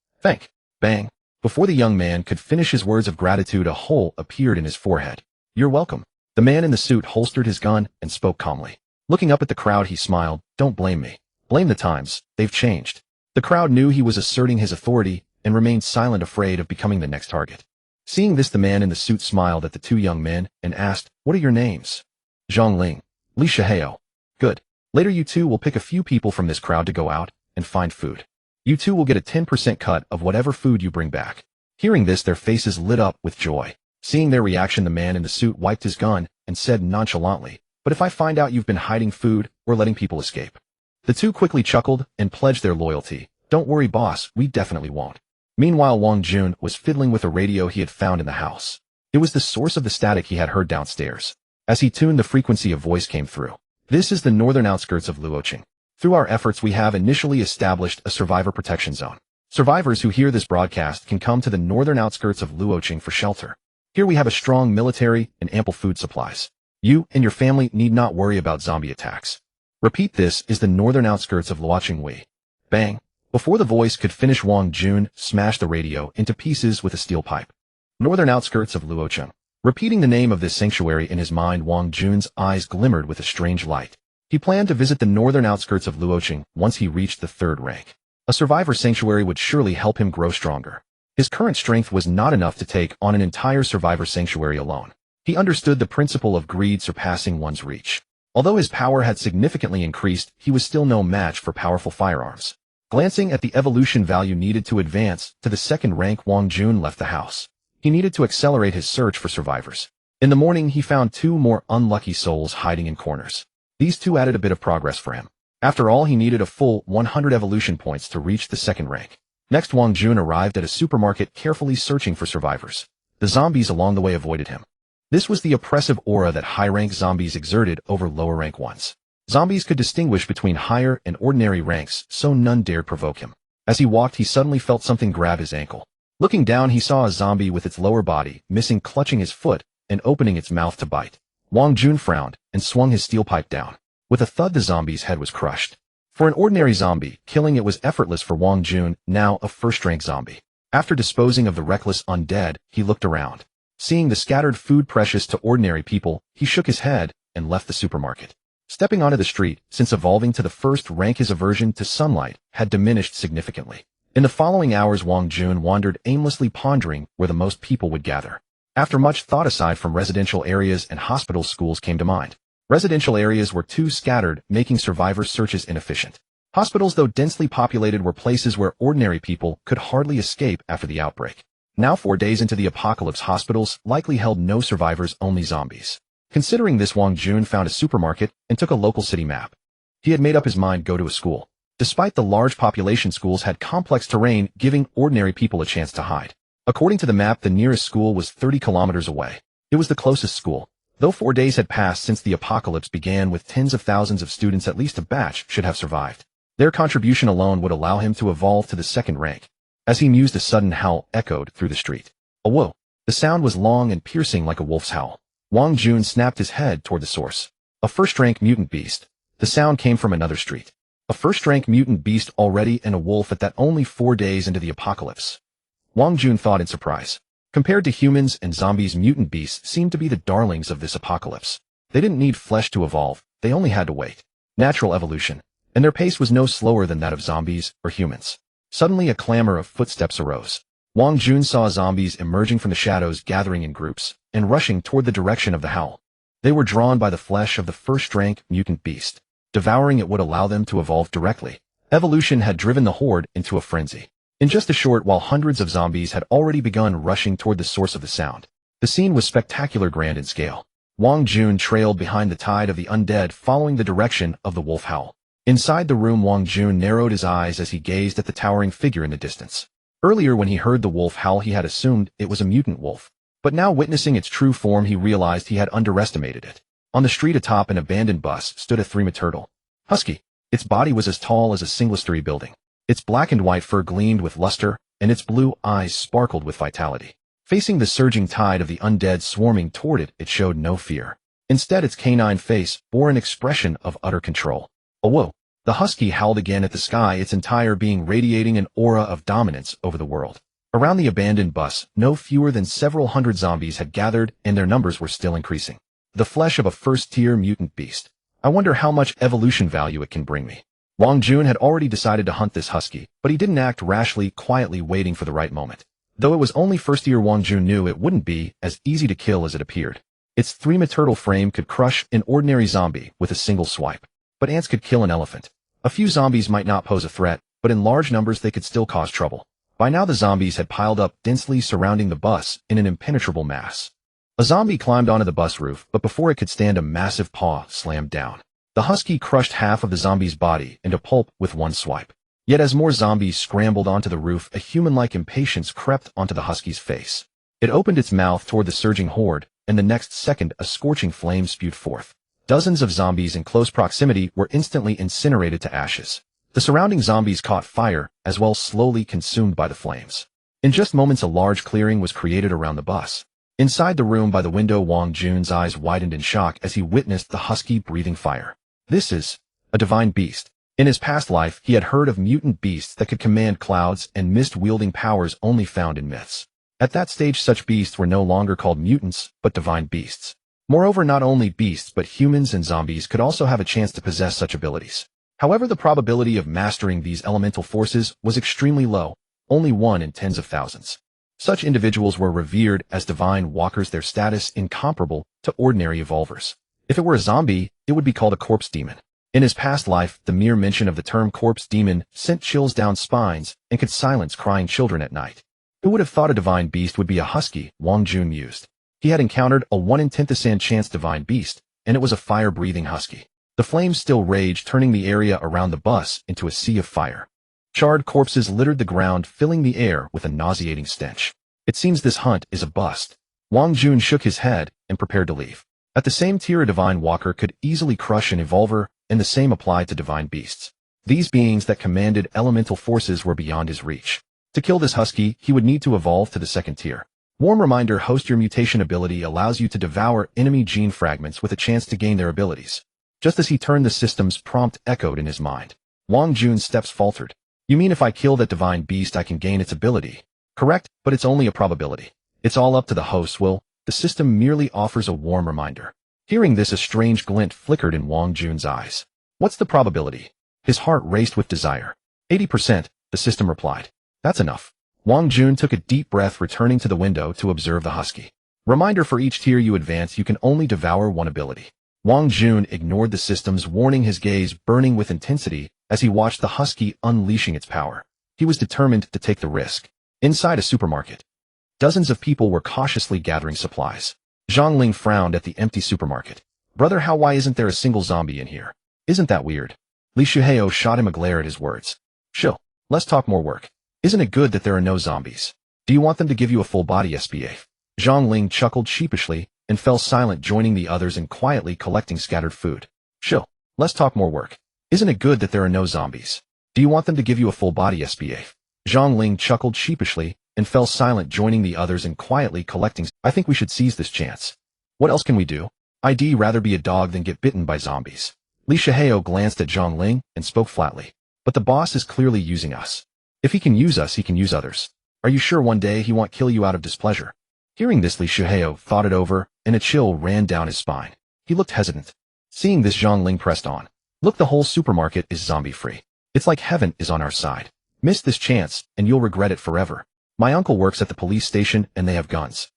Bang. Before the young man could finish his words of gratitude, a hole appeared in his forehead. "You're welcome." The man in the suit holstered his gun and spoke calmly. Looking up at the crowd, he smiled. "Don't blame me. Blame the times. They've changed." The crowd knew he was asserting his authority and remained silent, afraid of becoming the next target. Seeing this, the man in the suit smiled at the two young men and asked, "What are your names?" "Zhongling. Li Shihao." "Good. Later you two will pick a few people from this crowd to go out and find food. You two will get a 10% cut of whatever food you bring back." Hearing this, their faces lit up with joy. Seeing their reaction, the man in the suit wiped his gun and said nonchalantly, "But if I find out you've been hiding food or letting people escape?" The two quickly chuckled and pledged their loyalty. "Don't worry, boss, we definitely won't." Meanwhile, Wang Jun was fiddling with a radio he had found in the house. It was the source of the static he had heard downstairs. As he tuned, the frequency of voice came through. "This is the northern outskirts of Luoqing. Through our efforts, we have initially established a survivor protection zone. Survivors who hear this broadcast can come to the northern outskirts of Luoqing for shelter. Here we have a strong military and ample food supplies. You and your family need not worry about zombie attacks. Repeat, this is the northern outskirts of Luoqing." Bang! Before the voice could finish, Wang Jun smashed the radio into pieces with a steel pipe. Northern outskirts of Luoqing. Repeating the name of this sanctuary in his mind, Wang Jun's eyes glimmered with a strange light. He planned to visit the northern outskirts of Luoqing once he reached the 3rd rank. A survivor sanctuary would surely help him grow stronger. His current strength was not enough to take on an entire survivor sanctuary alone. He understood the principle of greed surpassing one's reach. Although his power had significantly increased, he was still no match for powerful firearms. Glancing at the evolution value needed to advance to the 2nd rank, Wang Jun left the house. He needed to accelerate his search for survivors. In the morning, he found 2 more unlucky souls hiding in corners. These 2 added a bit of progress for him. After all, he needed a full 100 evolution points to reach the 2nd rank. Next, Wang Jun arrived at a supermarket, carefully searching for survivors. The zombies along the way avoided him. This was the oppressive aura that high-rank zombies exerted over lower-rank ones. Zombies could distinguish between higher and ordinary ranks, so none dared provoke him. As he walked, he suddenly felt something grab his ankle. Looking down, he saw a zombie with its lower body missing, clutching his foot and opening its mouth to bite. Wang Jun frowned and swung his steel pipe down. With a thud, the zombie's head was crushed. For an ordinary zombie, killing it was effortless for Wang Jun, now a 1st-rank zombie. After disposing of the reckless undead, he looked around. Seeing the scattered food precious to ordinary people, he shook his head and left the supermarket. Stepping onto the street, since evolving to the 1st rank, his aversion to sunlight had diminished significantly. In the following hours, Wang Jun wandered aimlessly, pondering where the most people would gather. After much thought, aside from residential areas and hospitals, schools came to mind. Residential areas were too scattered, making survivor searches inefficient. Hospitals, though densely populated, were places where ordinary people could hardly escape after the outbreak. Now 4 days into the apocalypse, hospitals likely held no survivors, only zombies. Considering this, Wang Jun found a supermarket and took a local city map. He had made up his mind to go to a school. Despite the large population, schools had complex terrain, giving ordinary people a chance to hide. According to the map, the nearest school was 30 kilometers away. It was the closest school. Though 4 days had passed since the apocalypse began with tens of thousands of students, at least a batch should have survived. Their contribution alone would allow him to evolve to the second rank. As he mused, a sudden howl echoed through the street. A whoa! The sound was long and piercing like a wolf's howl. Wang Jun snapped his head toward the source. A first-rank mutant beast. The sound came from another street. A first-rank mutant beast already, and a wolf at that, only 4 days into the apocalypse. Wang Jun thought in surprise. Compared to humans and zombies, mutant beasts seemed to be the darlings of this apocalypse. They didn't need flesh to evolve, they only had to wait. Natural evolution. And their pace was no slower than that of zombies or humans. Suddenly a clamor of footsteps arose. Wang Jun saw zombies emerging from the shadows, gathering in groups, and rushing toward the direction of the howl. They were drawn by the flesh of the first-rank mutant beast. Devouring it would allow them to evolve directly. Evolution had driven the horde into a frenzy. In just a short while, hundreds of zombies had already begun rushing toward the source of the sound. The scene was spectacular, grand in scale. Wang Jun trailed behind the tide of the undead, following the direction of the wolf howl. Inside the room, Wang Jun narrowed his eyes as he gazed at the towering figure in the distance. Earlier, when he heard the wolf howl, he had assumed it was a mutant wolf. But now, witnessing its true form, he realized he had underestimated it. On the street atop an abandoned bus stood a three-turtle husky. Its body was as tall as a single-story building. Its black and white fur gleamed with luster, and its blue eyes sparkled with vitality. Facing the surging tide of the undead swarming toward it, it showed no fear. Instead, its canine face bore an expression of utter control. A whoa! The husky howled again at the sky, its entire being radiating an aura of dominance over the world. Around the abandoned bus, no fewer than several hundred zombies had gathered, and their numbers were still increasing. The flesh of a first-tier mutant beast. I wonder how much evolution value it can bring me. Wang Jun had already decided to hunt this husky, but he didn't act rashly, quietly waiting for the right moment. Though it was only first year, Wang Jun knew it wouldn't be as easy to kill as it appeared. Its three-turtle frame could crush an ordinary zombie with a single swipe. But ants could kill an elephant. A few zombies might not pose a threat, but in large numbers they could still cause trouble. By now the zombies had piled up densely surrounding the bus in an impenetrable mass. A zombie climbed onto the bus roof, but before it could stand, a massive paw slammed down. The husky crushed half of the zombie's body into pulp with one swipe. Yet as more zombies scrambled onto the roof, a human-like impatience crept onto the husky's face. It opened its mouth toward the surging horde, and the next second a scorching flame spewed forth. Dozens of zombies in close proximity were instantly incinerated to ashes. The surrounding zombies caught fire, as well, slowly consumed by the flames. In just moments, a large clearing was created around the bus. Inside the room by the window, Wang Jun's eyes widened in shock as he witnessed the husky breathing fire. This is a divine beast. In his past life, he had heard of mutant beasts that could command clouds and mist-wielding powers only found in myths. At that stage, such beasts were no longer called mutants, but divine beasts. Moreover, not only beasts but humans and zombies could also have a chance to possess such abilities. However, the probability of mastering these elemental forces was extremely low, only 1 in tens of thousands. Such individuals were revered as divine walkers, their status incomparable to ordinary evolvers. If it were a zombie, it would be called a corpse demon. In his past life, the mere mention of the term corpse demon sent chills down spines and could silence crying children at night. Who would have thought a divine beast would be a husky? Wang Jun mused. He had encountered a 1 in 10,000 chance divine beast, and it was a fire-breathing husky. The flames still raged, turning the area around the bus into a sea of fire. Charred corpses littered the ground, filling the air with a nauseating stench. It seems this hunt is a bust. Wang Jun shook his head and prepared to leave. At the same tier, a divine walker could easily crush an evolver, and the same applied to divine beasts. These beings that commanded elemental forces were beyond his reach. To kill this husky, he would need to evolve to the second tier. Warm reminder: host your mutation ability allows you to devour enemy gene fragments with a chance to gain their abilities. Just as he turned, the system's prompt echoed in his mind. Wang Jun's steps faltered. You mean if I kill that divine beast I can gain its ability? Correct, but it's only a probability. It's all up to the host's will. The system merely offers a warm reminder. Hearing this, a strange glint flickered in Wang Jun's eyes. What's the probability? His heart raced with desire. 80%, the system replied. That's enough. Wang Jun took a deep breath, returning to the window to observe the husky. Reminder: for each tier you advance, you can only devour one ability. Wang Jun ignored the system's warning, his gaze burning with intensity as he watched the husky unleashing its power. He was determined to take the risk. Inside a supermarket, dozens of people were cautiously gathering supplies. Zhang Ling frowned at the empty supermarket. Brother, why isn't there a single zombie in here? Isn't that weird? Li Shuheo shot him a glare at his words. Chill. Let's talk more work. Isn't it good that there are no zombies? Do you want them to give you a full body SPA? Zhang Ling chuckled sheepishly and fell silent, joining the others in quietly collecting scattered food. Chill. Let's talk more work. Isn't it good that there are no zombies? Do you want them to give you a full body SPA? Zhang Ling chuckled sheepishly and fell silent, joining the others in quietly collecting. I think we should seize this chance. What else can we do? I'd rather be a dog than get bitten by zombies. Li Shuheo glanced at Zhang Ling and spoke flatly. But the boss is clearly using us. If he can use us, he can use others. Are you sure one day he won't kill you out of displeasure? Hearing this, Li Shuheo thought it over, and a chill ran down his spine. He looked hesitant. Seeing this, Zhang Ling pressed on. Look, the whole supermarket is zombie-free. It's like heaven is on our side. Miss this chance, and you'll regret it forever. My uncle works at the police station, and they have guns.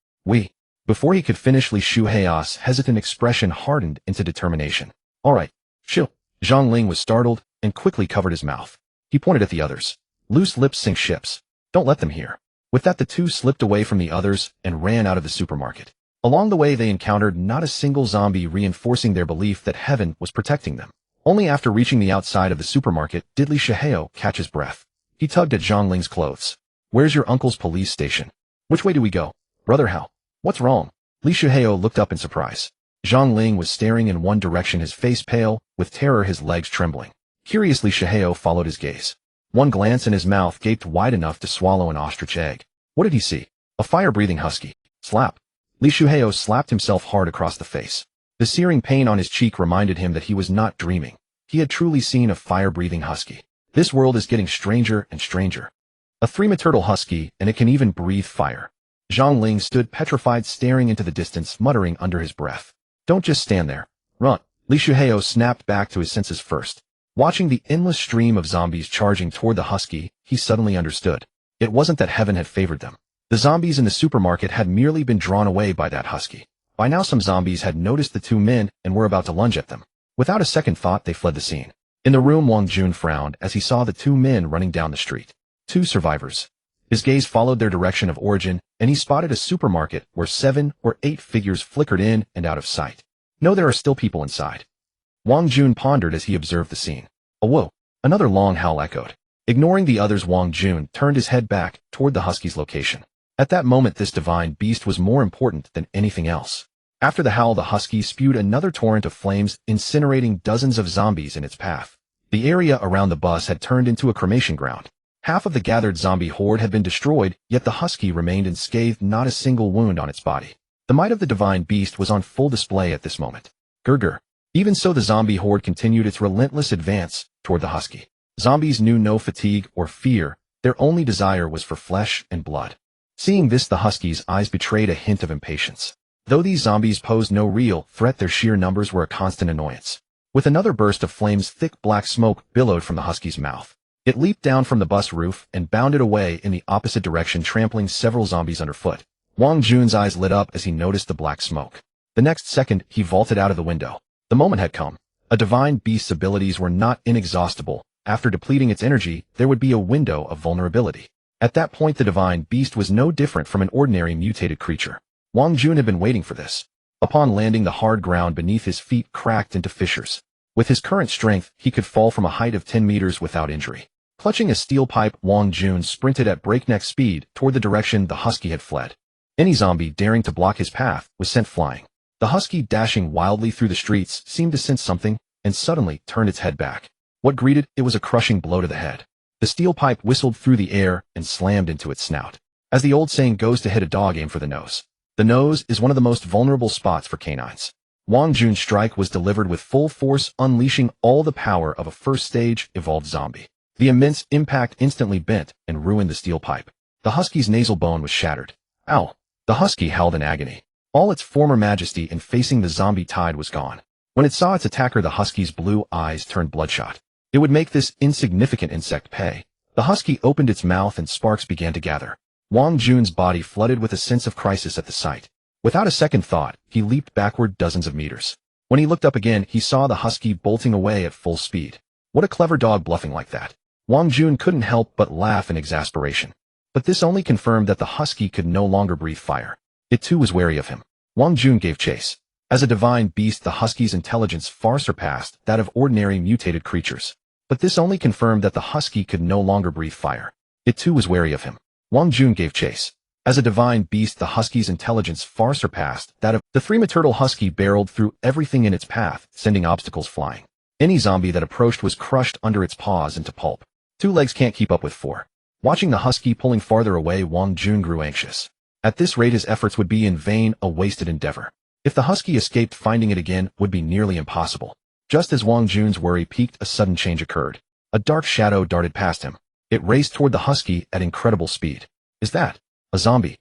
Before he could finish, Li Shuheo's hesitant expression hardened into determination. All right, chill. Zhang Ling was startled and quickly covered his mouth. He pointed at the others. Loose lips sink ships. Don't let them hear. With that, the two slipped away from the others and ran out of the supermarket. Along the way, they encountered not a single zombie, reinforcing their belief that heaven was protecting them. Only after reaching the outside of the supermarket did Li Shuheo catch his breath. He tugged at Zhang Ling's clothes. Where's your uncle's police station? Which way do we go? Brother, how? What's wrong? Li Shuheo looked up in surprise. Zhang Ling was staring in one direction, his face pale, with terror, his legs trembling. Curiously, Shuheo followed his gaze. One glance and his mouth gaped wide enough to swallow an ostrich egg. What did he see? A fire-breathing husky. Slap. Li Shuheo slapped himself hard across the face. The searing pain on his cheek reminded him that he was not dreaming. He had truly seen a fire-breathing husky. This world is getting stranger and stranger. A three-meter husky, and it can even breathe fire. Zhang Ling stood petrified, staring into the distance, muttering under his breath. Don't just stand there. Run. Li Shuheo snapped back to his senses first. Watching the endless stream of zombies charging toward the husky, he suddenly understood. It wasn't that heaven had favored them. The zombies in the supermarket had merely been drawn away by that husky. By now, some zombies had noticed the two men and were about to lunge at them. Without a second thought, they fled the scene. In the room, Wang Jun frowned as he saw the two men running down the street. Two survivors. His gaze followed their direction of origin, and he spotted a supermarket where 7 or 8 figures flickered in and out of sight. No, there are still people inside. Wang Jun pondered as he observed the scene. Oh, whoa! Another long howl echoed. Ignoring the others, Wang Jun turned his head back toward the husky's location. At that moment, this divine beast was more important than anything else. After the howl, the husky spewed another torrent of flames, incinerating dozens of zombies in its path. The area around the bus had turned into a cremation ground. Half of the gathered zombie horde had been destroyed, yet the husky remained unscathed, not a single wound on its body. The might of the divine beast was on full display at this moment. Grr. Even so, the zombie horde continued its relentless advance toward the husky. Zombies knew no fatigue or fear. Their only desire was for flesh and blood. Seeing this, the husky's eyes betrayed a hint of impatience. Though these zombies posed no real threat, their sheer numbers were a constant annoyance. With another burst of flames, thick black smoke billowed from the husky's mouth. It leaped down from the bus roof and bounded away in the opposite direction, trampling several zombies underfoot. Wang Jun's eyes lit up as he noticed the black smoke. The next second, he vaulted out of the window. The moment had come. A divine beast's abilities were not inexhaustible. After depleting its energy, there would be a window of vulnerability. At that point, the divine beast was no different from an ordinary mutated creature. Wang Jun had been waiting for this. Upon landing, the hard ground beneath his feet cracked into fissures. With his current strength, he could fall from a height of 10 meters without injury. Clutching a steel pipe, Wang Jun sprinted at breakneck speed toward the direction the husky had fled. Any zombie daring to block his path was sent flying. The husky, dashing wildly through the streets, seemed to sense something and suddenly turned its head back. What greeted it was a crushing blow to the head. The steel pipe whistled through the air and slammed into its snout. As the old saying goes, to hit a dog, aim for the nose. The nose is one of the most vulnerable spots for canines. Wang Jun's strike was delivered with full force, unleashing all the power of a first-stage evolved zombie. The immense impact instantly bent and ruined the steel pipe. The husky's nasal bone was shattered. Ow! The husky howled in agony. All its former majesty in facing the zombie tide was gone. When it saw its attacker, the husky's blue eyes turned bloodshot. It would make this insignificant insect pay. The husky opened its mouth and sparks began to gather. Wang Jun's body flooded with a sense of crisis at the sight. Without a second thought, he leaped backward dozens of meters. When he looked up again, he saw the husky bolting away at full speed. What a clever dog bluffing like that. Wang Jun couldn't help but laugh in exasperation. But this only confirmed that the husky could no longer breathe fire. It too was wary of him. Wang Jun gave chase. As a divine beast, the husky's intelligence far surpassed that of ordinary mutated creatures. But this only confirmed that the husky could no longer breathe fire. It too was wary of him. Wang Jun gave chase. As a divine beast, the husky's intelligence far surpassed that of the three-turtle husky barreled through everything in its path, sending obstacles flying. Any zombie that approached was crushed under its paws into pulp. 2 legs can't keep up with 4. Watching the husky pulling farther away, Wang Jun grew anxious. At this rate, his efforts would be in vain, a wasted endeavor. If the husky escaped, finding it again would be nearly impossible. Just as Wang Jun's worry peaked, a sudden change occurred. A dark shadow darted past him. It raced toward the husky at incredible speed. Is that a zombie?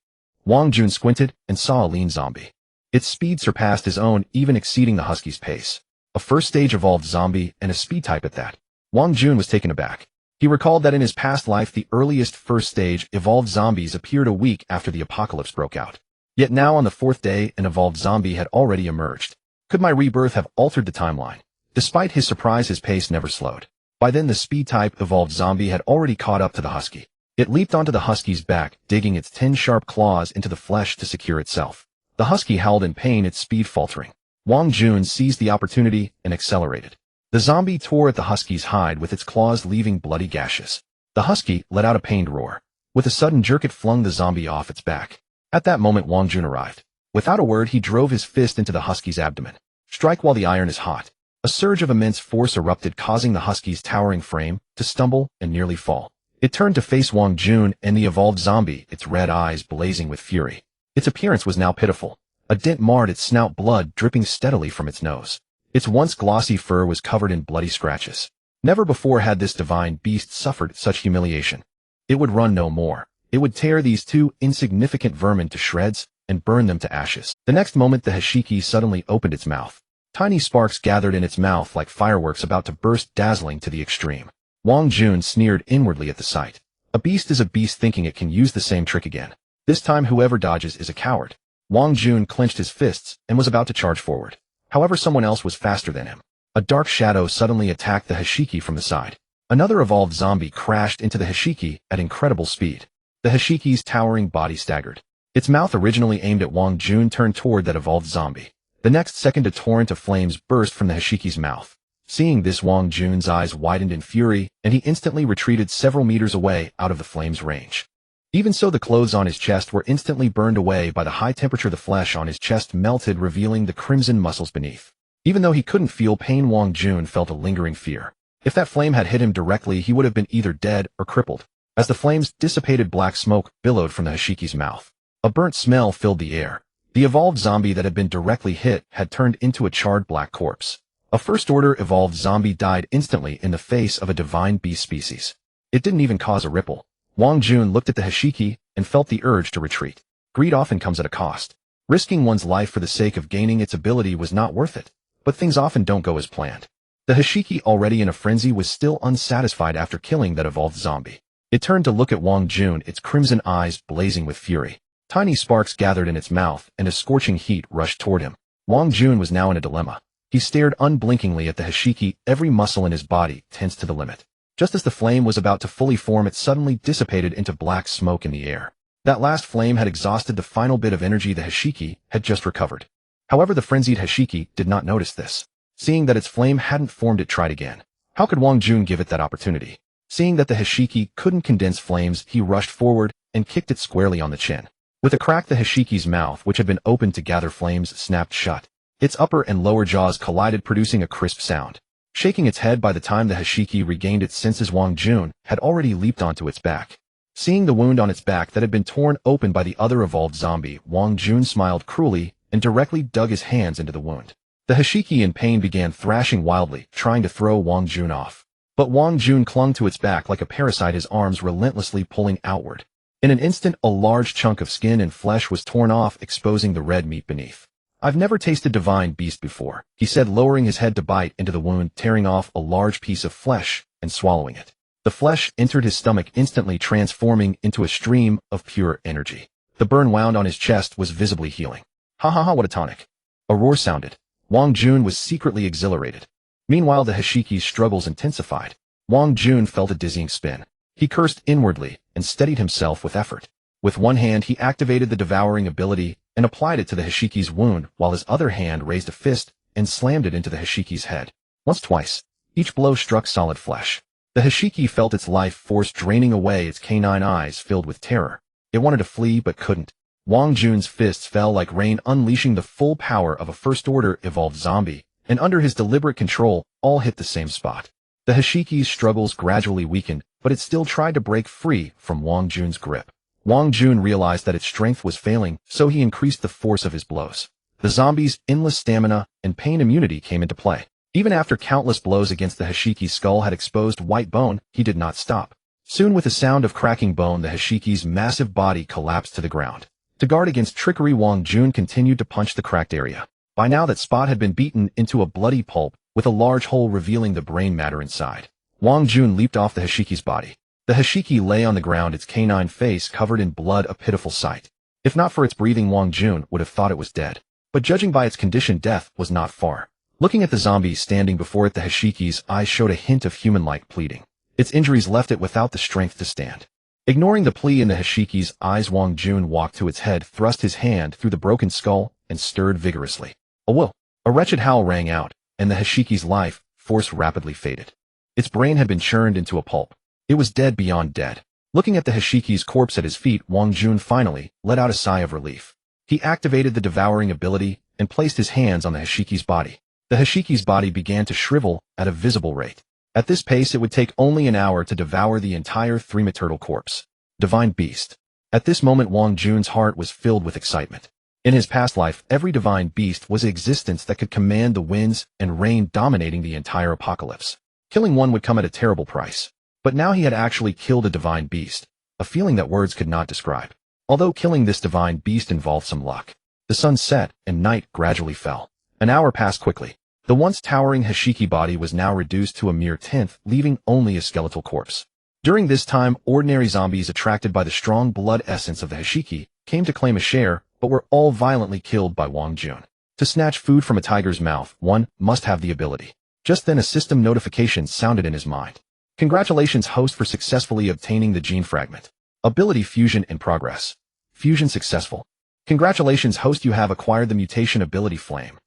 Wang Jun squinted and saw a lean zombie. Its speed surpassed his own, even exceeding the husky's pace. A first-stage evolved zombie, and a speed type at that. Wang Jun was taken aback. He recalled that in his past life, the earliest first-stage evolved zombies appeared a week after the apocalypse broke out. Yet now, on the 4th day, an evolved zombie had already emerged. Could my rebirth have altered the timeline? Despite his surprise, his pace never slowed. By then, the speed-type evolved zombie had already caught up to the husky. It leaped onto the husky's back, digging its 10 sharp claws into the flesh to secure itself. The husky howled in pain, its speed faltering. Wang Jun seized the opportunity and accelerated. The zombie tore at the husky's hide with its claws, leaving bloody gashes. The husky let out a pained roar. With a sudden jerk, it flung the zombie off its back. At that moment, Wang Jun arrived. Without a word, he drove his fist into the husky's abdomen. Strike while the iron is hot. A surge of immense force erupted, causing the husky's towering frame to stumble and nearly fall. It turned to face Wang Jun and the evolved zombie, its red eyes blazing with fury. Its appearance was now pitiful. A dent marred its snout, blood dripping steadily from its nose. Its once glossy fur was covered in bloody scratches. Never before had this divine beast suffered such humiliation. It would run no more. It would tear these 2 insignificant vermin to shreds and burn them to ashes. The next moment, the hashiki suddenly opened its mouth. Tiny sparks gathered in its mouth like fireworks about to burst, dazzling to the extreme. Wang Jun sneered inwardly at the sight. A beast is a beast, thinking it can use the same trick again. This time, whoever dodges is a coward. Wang Jun clenched his fists and was about to charge forward. However, someone else was faster than him. A dark shadow suddenly attacked the hashiki from the side. Another evolved zombie crashed into the hashiki at incredible speed. The hashiki's towering body staggered. Its mouth, originally aimed at Wang Jun, turned toward that evolved zombie. The next second, a torrent of flames burst from the hashiki's mouth. Seeing this, Wang Jun's eyes widened in fury, and he instantly retreated several meters away out of the flames' range. Even so, the clothes on his chest were instantly burned away by the high temperature. The flesh on his chest melted, revealing the crimson muscles beneath. Even though he couldn't feel pain, Wang Jun felt a lingering fear. If that flame had hit him directly, he would have been either dead or crippled. As the flames dissipated, black smoke billowed from the hashiki's mouth. A burnt smell filled the air. The evolved zombie that had been directly hit had turned into a charred black corpse. A first-order evolved zombie died instantly in the face of a divine beast species. It didn't even cause a ripple. Wang Jun looked at the hashiki and felt the urge to retreat. Greed often comes at a cost. Risking one's life for the sake of gaining its ability was not worth it. But things often don't go as planned. The hashiki, already in a frenzy, was still unsatisfied after killing that evolved zombie. It turned to look at Wang Jun, its crimson eyes blazing with fury. Tiny sparks gathered in its mouth, and a scorching heat rushed toward him. Wang Jun was now in a dilemma. He stared unblinkingly at the hashiki, every muscle in his body tense to the limit. Just as the flame was about to fully form, it suddenly dissipated into black smoke in the air. That last flame had exhausted the final bit of energy the hashiki had just recovered. However, the frenzied hashiki did not notice this. Seeing that its flame hadn't formed, it tried again. How could Wang Jun give it that opportunity? Seeing that the hashiki couldn't condense flames, he rushed forward and kicked it squarely on the chin. With a crack, the hashiki's mouth, which had been opened to gather flames, snapped shut. Its upper and lower jaws collided, producing a crisp sound. Shaking its head, by the time the hashiki regained its senses, Wang Jun had already leaped onto its back. Seeing the wound on its back that had been torn open by the other evolved zombie, Wang Jun smiled cruelly and directly dug his hands into the wound. The hashiki, in pain, began thrashing wildly, trying to throw Wang Jun off. But Wang Jun clung to its back like a parasite, his arms relentlessly pulling outward. In an instant, a large chunk of skin and flesh was torn off, exposing the red meat beneath. "I've never tasted divine beast before," he said, lowering his head to bite into the wound, tearing off a large piece of flesh and swallowing it. The flesh entered his stomach, instantly transforming into a stream of pure energy. The burn wound on his chest was visibly healing. "Ha ha ha, what a tonic." A roar sounded. Wang Jun was secretly exhilarated. Meanwhile, the Hashiki's struggles intensified. Wang Jun felt a dizzying spin. He cursed inwardly and steadied himself with effort. With one hand, he activated the devouring ability and applied it to the Hashiki's wound, while his other hand raised a fist and slammed it into the Hashiki's head. Once, twice. Each blow struck solid flesh. The Hashiki felt its life force draining away, its canine eyes filled with terror. It wanted to flee but couldn't. Wang Jun's fists fell like rain, unleashing the full power of a first-order evolved zombie, and under his deliberate control, all hit the same spot. The Hashiki's struggles gradually weakened, but it still tried to break free from Wang Jun's grip. Wang Jun realized that its strength was failing, so he increased the force of his blows. The zombie's endless stamina and pain immunity came into play. Even after countless blows against the Hashiki's skull had exposed white bone, he did not stop. Soon, with a sound of cracking bone, the Hashiki's massive body collapsed to the ground. To guard against trickery, Wang Jun continued to punch the cracked area. By now, that spot had been beaten into a bloody pulp, with a large hole revealing the brain matter inside. Wang Jun leaped off the Hashiki's body. The Hashiki lay on the ground, its canine face covered in blood, a pitiful sight. If not for its breathing, Wang Jun would have thought it was dead. But judging by its condition, death was not far. Looking at the zombie standing before it, the Hashiki's eyes showed a hint of human-like pleading. Its injuries left it without the strength to stand. Ignoring the plea in the Hashiki's eyes, Wang Jun walked to its head, thrust his hand through the broken skull, and stirred vigorously. A whoa! A wretched howl rang out, and the Hashiki's life force rapidly faded. Its brain had been churned into a pulp. It was dead beyond dead. Looking at the Hashiki's corpse at his feet, Wang Jun finally let out a sigh of relief. He activated the devouring ability and placed his hands on the Hashiki's body. The Hashiki's body began to shrivel at a visible rate. At this pace, it would take only an hour to devour the entire three-turtle corpse. Divine beast. At this moment, Wang Jun's heart was filled with excitement. In his past life, every divine beast was an existence that could command the winds and rain, dominating the entire apocalypse. Killing one would come at a terrible price. But now he had actually killed a divine beast, a feeling that words could not describe. Although killing this divine beast involved some luck. The sun set, and night gradually fell. An hour passed quickly. The once towering Hashiki body was now reduced to a mere tenth, leaving only a skeletal corpse. During this time, ordinary zombies attracted by the strong blood essence of the Hashiki came to claim a share, but were all violently killed by Wang Jun. To snatch food from a tiger's mouth, one must have the ability. Just then, a system notification sounded in his mind. Congratulations, host, for successfully obtaining the gene fragment. Ability fusion in progress. Fusion successful. Congratulations, host, you have acquired the mutation ability flame.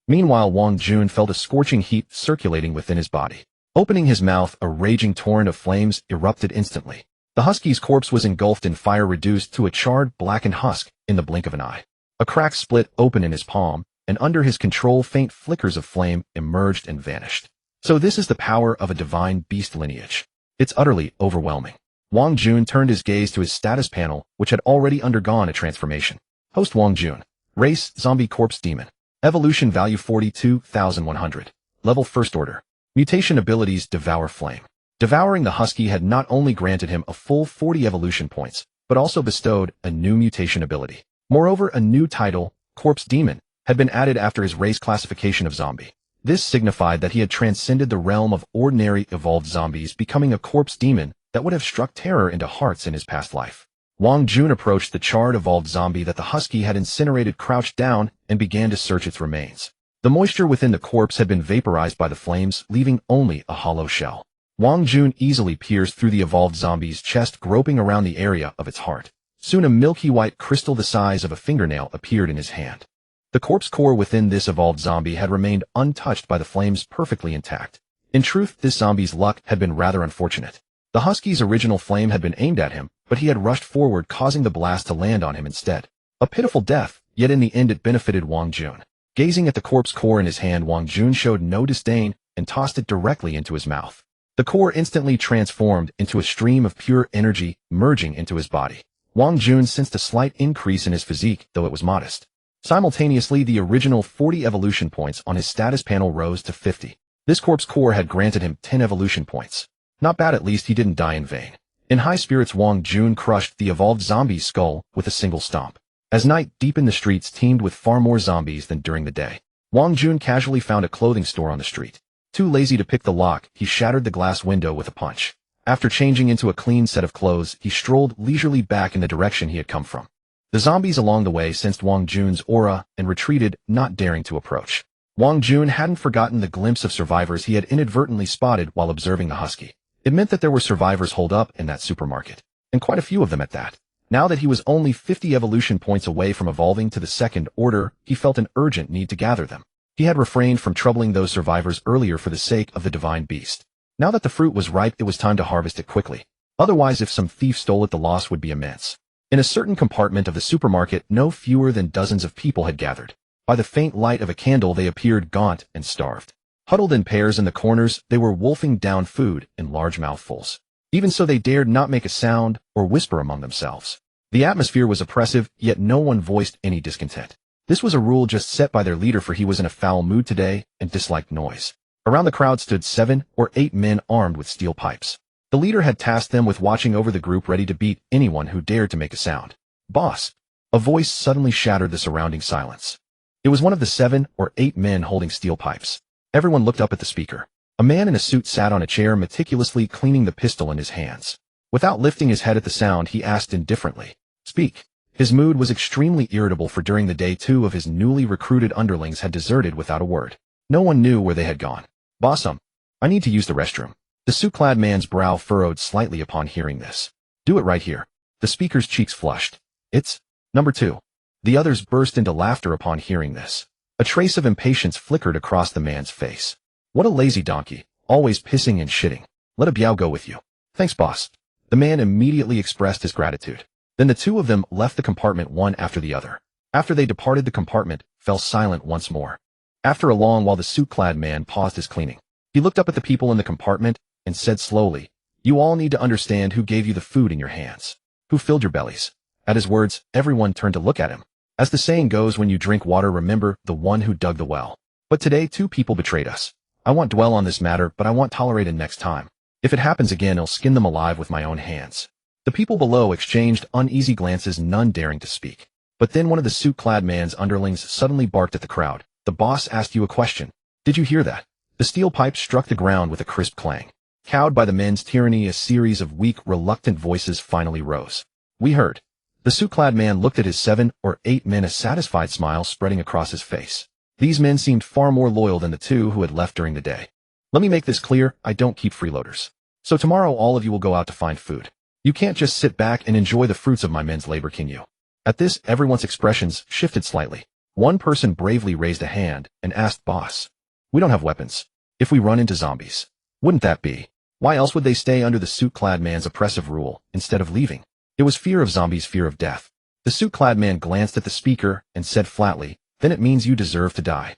Meanwhile, Wang Jun felt a scorching heat circulating within his body. Opening his mouth, a raging torrent of flames erupted instantly. The husky's corpse was engulfed in fire, reduced to a charred, blackened husk in the blink of an eye. A crack split open in his palm, and under his control, faint flickers of flame emerged and vanished. So this is the power of a divine beast lineage. It's utterly overwhelming. Wang Jun turned his gaze to his status panel, which had already undergone a transformation. Host Wang Jun. Race, Zombie Corpse Demon. Evolution value 42,100. Level First Order. Mutation abilities Devour Flame. Devouring the husky had not only granted him a full 40 evolution points, but also bestowed a new mutation ability. Moreover, a new title, Corpse Demon, had been added after his race classification of zombie. This signified that he had transcended the realm of ordinary evolved zombies, becoming a corpse demon that would have struck terror into hearts in his past life. Wang Jun approached the charred evolved zombie that the husky had incinerated, crouched down, and began to search its remains. The moisture within the corpse had been vaporized by the flames, leaving only a hollow shell. Wang Jun easily pierced through the evolved zombie's chest, groping around the area of its heart. Soon a milky white crystal the size of a fingernail appeared in his hand. The corpse core within this evolved zombie had remained untouched by the flames, perfectly intact. In truth, this zombie's luck had been rather unfortunate. The husky's original flame had been aimed at him, but he had rushed forward, causing the blast to land on him instead. A pitiful death, yet in the end it benefited Wang Jun. Gazing at the corpse core in his hand, Wang Jun showed no disdain and tossed it directly into his mouth. The core instantly transformed into a stream of pure energy, merging into his body. Wang Jun sensed a slight increase in his physique, though it was modest. Simultaneously, the original 40 evolution points on his status panel rose to 50. This corpse core had granted him 10 evolution points. Not bad, at least he didn't die in vain. In high spirits, Wang Jun crushed the evolved zombie's skull with a single stomp. As night deepened, the streets teemed with far more zombies than during the day. Wang Jun casually found a clothing store on the street. Too lazy to pick the lock, he shattered the glass window with a punch. After changing into a clean set of clothes, he strolled leisurely back in the direction he had come from. The zombies along the way sensed Wang Jun's aura and retreated, not daring to approach. Wang Jun hadn't forgotten the glimpse of survivors he had inadvertently spotted while observing the husky. It meant that there were survivors holed up in that supermarket, and quite a few of them at that. Now that he was only 50 evolution points away from evolving to the second order, he felt an urgent need to gather them. He had refrained from troubling those survivors earlier for the sake of the divine beast. Now that the fruit was ripe, it was time to harvest it quickly. Otherwise, if some thief stole it, the loss would be immense. In a certain compartment of the supermarket, no fewer than dozens of people had gathered. By the faint light of a candle, they appeared gaunt and starved. Huddled in pairs in the corners, they were wolfing down food in large mouthfuls. Even so, they dared not make a sound or whisper among themselves. The atmosphere was oppressive, yet no one voiced any discontent. This was a rule just set by their leader, for he was in a foul mood today and disliked noise. Around the crowd stood 7 or 8 men armed with steel pipes. The leader had tasked them with watching over the group, ready to beat anyone who dared to make a sound. "Boss!" A voice suddenly shattered the surrounding silence. It was one of the 7 or 8 men holding steel pipes. Everyone looked up at the speaker. A man in a suit sat on a chair, meticulously cleaning the pistol in his hands. Without lifting his head at the sound, he asked indifferently, "Speak." His mood was extremely irritable, for during the day 2 of his newly recruited underlings had deserted without a word. No one knew where they had gone. "Boss, I need to use the restroom." The suit-clad man's brow furrowed slightly upon hearing this. "Do it right here." The speaker's cheeks flushed. "It's number 2. The others burst into laughter upon hearing this. A trace of impatience flickered across the man's face. "What a lazy donkey, always pissing and shitting. Let a biao go with you." "Thanks, boss." The man immediately expressed his gratitude. Then the 2 of them left the compartment one after the other. After they departed, the compartment fell silent once more. After a long while, the suit-clad man paused his cleaning. He looked up at the people in the compartment and said slowly, "You all need to understand who gave you the food in your hands. Who filled your bellies." At his words, everyone turned to look at him. As the saying goes, when you drink water, remember the one who dug the well. But today 2 people betrayed us. I won't dwell on this matter, but I won't tolerate it next time. If it happens again, I'll skin them alive with my own hands. The people below exchanged uneasy glances, none daring to speak. But then one of the suit-clad man's underlings suddenly barked at the crowd. "The boss asked you a question. Did you hear that?" The steel pipe struck the ground with a crisp clang. Cowed by the men's tyranny, a series of weak, reluctant voices finally rose. "We heard." The suit-clad man looked at his 7 or 8 men, a satisfied smile spreading across his face. These men seemed far more loyal than the 2 who had left during the day. "Let me make this clear, I don't keep freeloaders. So tomorrow all of you will go out to find food. You can't just sit back and enjoy the fruits of my men's labor, can you?" At this, everyone's expressions shifted slightly. One person bravely raised a hand and asked, "Boss, we don't have weapons. If we run into zombies, wouldn't that be? Why else would they stay under the suit-clad man's oppressive rule instead of leaving?" It was fear of zombies, fear of death. The suit-clad man glanced at the speaker and said flatly, "Then it means you deserve to die."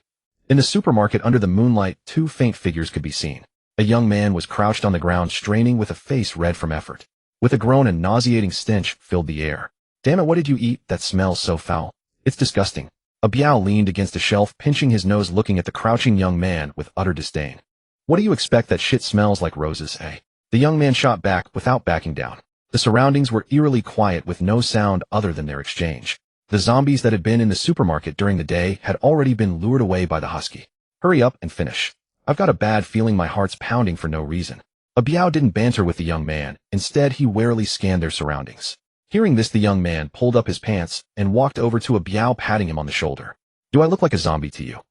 In the supermarket, under the moonlight, 2 faint figures could be seen. A young man was crouched on the ground, straining with a face red from effort. With a groan, a nauseating stench filled the air. "Damn it, what did you eat that smells so foul? It's disgusting." A biao leaned against a shelf, pinching his nose, looking at the crouching young man with utter disdain. "What do you expect? That shit smells like roses, eh?" The young man shot back without backing down. The surroundings were eerily quiet, with no sound other than their exchange. The zombies that had been in the supermarket during the day had already been lured away by the husky. "Hurry up and finish. I've got a bad feeling my heart's pounding for no reason." A biao didn't banter with the young man. Instead, he warily scanned their surroundings. Hearing this, the young man pulled up his pants and walked over to a biao, patting him on the shoulder. "Do I look like a zombie to you?"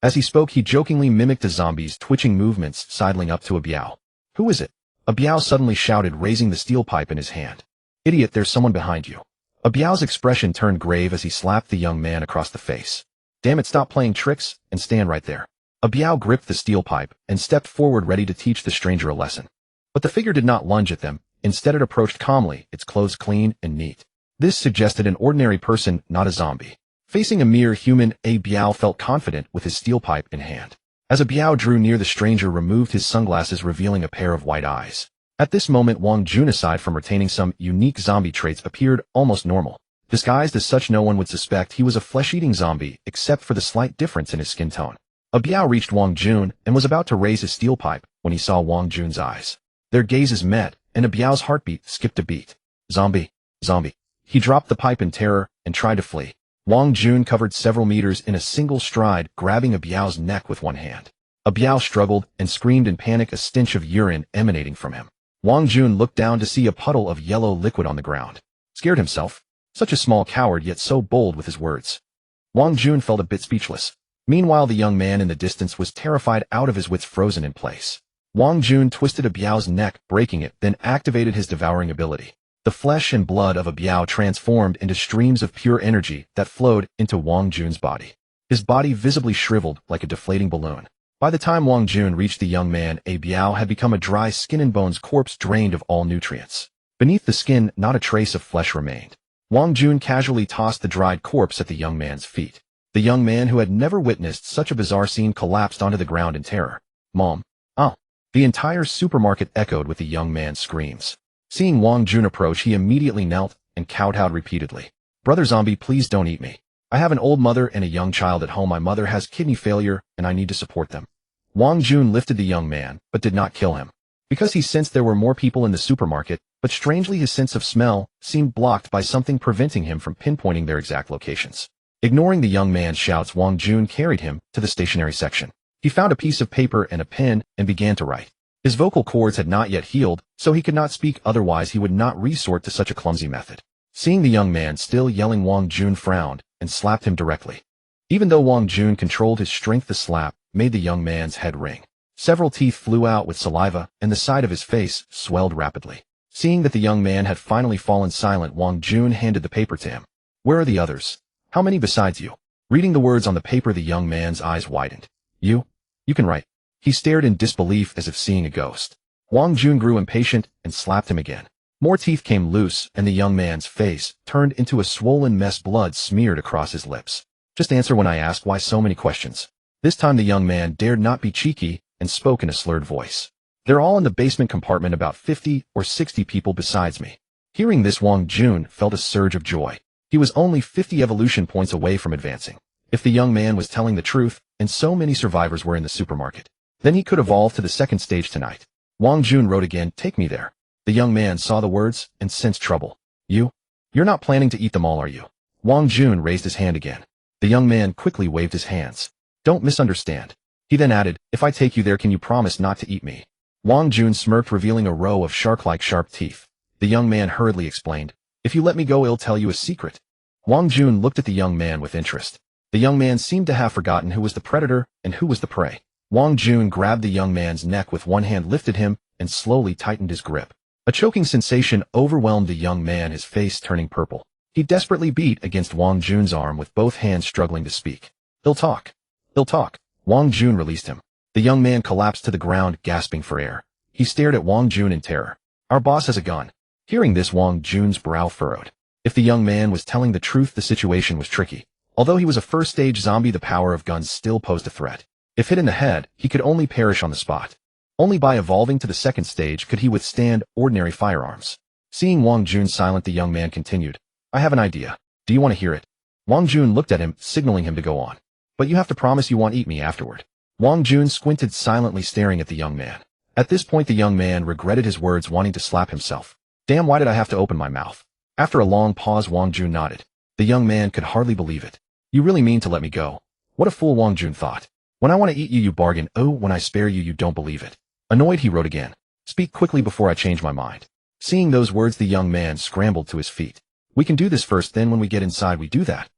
As he spoke, he jokingly mimicked a zombie's twitching movements, sidling up to a biao. "Who is it?" A biao suddenly shouted, raising the steel pipe in his hand. "Idiot, there's someone behind you." A biao's expression turned grave as he slapped the young man across the face. "Damn it, stop playing tricks and stand right there." A biao gripped the steel pipe and stepped forward, ready to teach the stranger a lesson. But the figure did not lunge at them. Instead, it approached calmly, its clothes clean and neat. This suggested an ordinary person, not a zombie. Facing a mere human, a biao felt confident with his steel pipe in hand. As a biao drew near, the stranger removed his sunglasses, revealing a pair of white eyes. At this moment, Wang Jun, aside from retaining some unique zombie traits, appeared almost normal. Disguised as such, no one would suspect he was a flesh-eating zombie, except for the slight difference in his skin tone. A biao reached Wang Jun and was about to raise his steel pipe when he saw Wang Jun's eyes. Their gazes met, and a biao's heartbeat skipped a beat. "Zombie, zombie." He dropped the pipe in terror and tried to flee. Wang Jun covered several meters in a single stride, grabbing a biao's neck with one hand. A biao struggled and screamed in panic, a stench of urine emanating from him. Wang Jun looked down to see a puddle of yellow liquid on the ground. Scared himself? Such a small coward, yet so bold with his words. Wang Jun felt a bit speechless. Meanwhile, the young man in the distance was terrified out of his wits, frozen in place. Wang Jun twisted a Biao's neck, breaking it, then activated his devouring ability. The flesh and blood of a Biao transformed into streams of pure energy that flowed into Wang Jun's body. His body visibly shriveled like a deflating balloon. By the time Wang Jun reached the young man, a Biao had become a dry skin and bones corpse drained of all nutrients. Beneath the skin, not a trace of flesh remained. Wang Jun casually tossed the dried corpse at the young man's feet. The young man, who had never witnessed such a bizarre scene, collapsed onto the ground in terror. Mom. Oh. The entire supermarket echoed with the young man's screams. Seeing Wang Jun approach, he immediately knelt and kowtowed repeatedly. Brother Zombie, please don't eat me. I have an old mother and a young child at home. My mother has kidney failure, and I need to support them. Wang Jun lifted the young man, but did not kill him. Because he sensed there were more people in the supermarket, but strangely his sense of smell seemed blocked by something preventing him from pinpointing their exact locations. Ignoring the young man's shouts, Wang Jun carried him to the stationery section. He found a piece of paper and a pen and began to write. His vocal cords had not yet healed, so he could not speak, otherwise he would not resort to such a clumsy method. Seeing the young man still yelling, Wang Jun frowned and slapped him directly. Even though Wang Jun controlled his strength, the slap made the young man's head ring. Several teeth flew out with saliva, and the side of his face swelled rapidly. Seeing that the young man had finally fallen silent, Wang Jun handed the paper to him. Where are the others? How many besides you? Reading the words on the paper, the young man's eyes widened. You can write. He stared in disbelief as if seeing a ghost. Wang Jun grew impatient and slapped him again. More teeth came loose, and the young man's face turned into a swollen mess, blood smeared across his lips. Just answer when I ask. Why so many questions? This time the young man dared not be cheeky and spoke in a slurred voice. They're all in the basement compartment, about 50 or 60 people besides me. Hearing this, Wang Jun felt a surge of joy. He was only 50 evolution points away from advancing. If the young man was telling the truth, and so many survivors were in the supermarket, then he could evolve to the second stage tonight. Wang Jun wrote again, take me there. The young man saw the words and sensed trouble. You're not planning to eat them all, are you? Wang Jun raised his hand again. The young man quickly waved his hands. Don't misunderstand. He then added, if I take you there, can you promise not to eat me? Wang Jun smirked, revealing a row of shark-like sharp teeth. The young man hurriedly explained, if you let me go, I'll tell you a secret. Wang Jun looked at the young man with interest. The young man seemed to have forgotten who was the predator and who was the prey. Wang Jun grabbed the young man's neck with one hand, lifted him, and slowly tightened his grip. A choking sensation overwhelmed the young man, his face turning purple. He desperately beat against Wang Jun's arm with both hands, struggling to speak. He'll talk. Wang Jun released him. The young man collapsed to the ground, gasping for air. He stared at Wang Jun in terror. Our boss has a gun. Hearing this, Wang Jun's brow furrowed. If the young man was telling the truth, the situation was tricky. Although he was a first-stage zombie, the power of guns still posed a threat. If hit in the head, he could only perish on the spot. Only by evolving to the second stage could he withstand ordinary firearms. Seeing Wang Jun silent, the young man continued, I have an idea. Do you want to hear it? Wang Jun looked at him, signaling him to go on. But you have to promise you won't eat me afterward. Wang Jun squinted, silently staring at the young man. At this point, the young man regretted his words, wanting to slap himself. Damn, why did I have to open my mouth? After a long pause, Wang Jun nodded. The young man could hardly believe it. You really mean to let me go? What a fool, Wang Jun thought. When I want to eat you, you bargain. Oh, when I spare you, you don't believe it. Annoyed, he wrote again. Speak quickly before I change my mind. Seeing those words, the young man scrambled to his feet. We can do this first, then when we get inside we do that.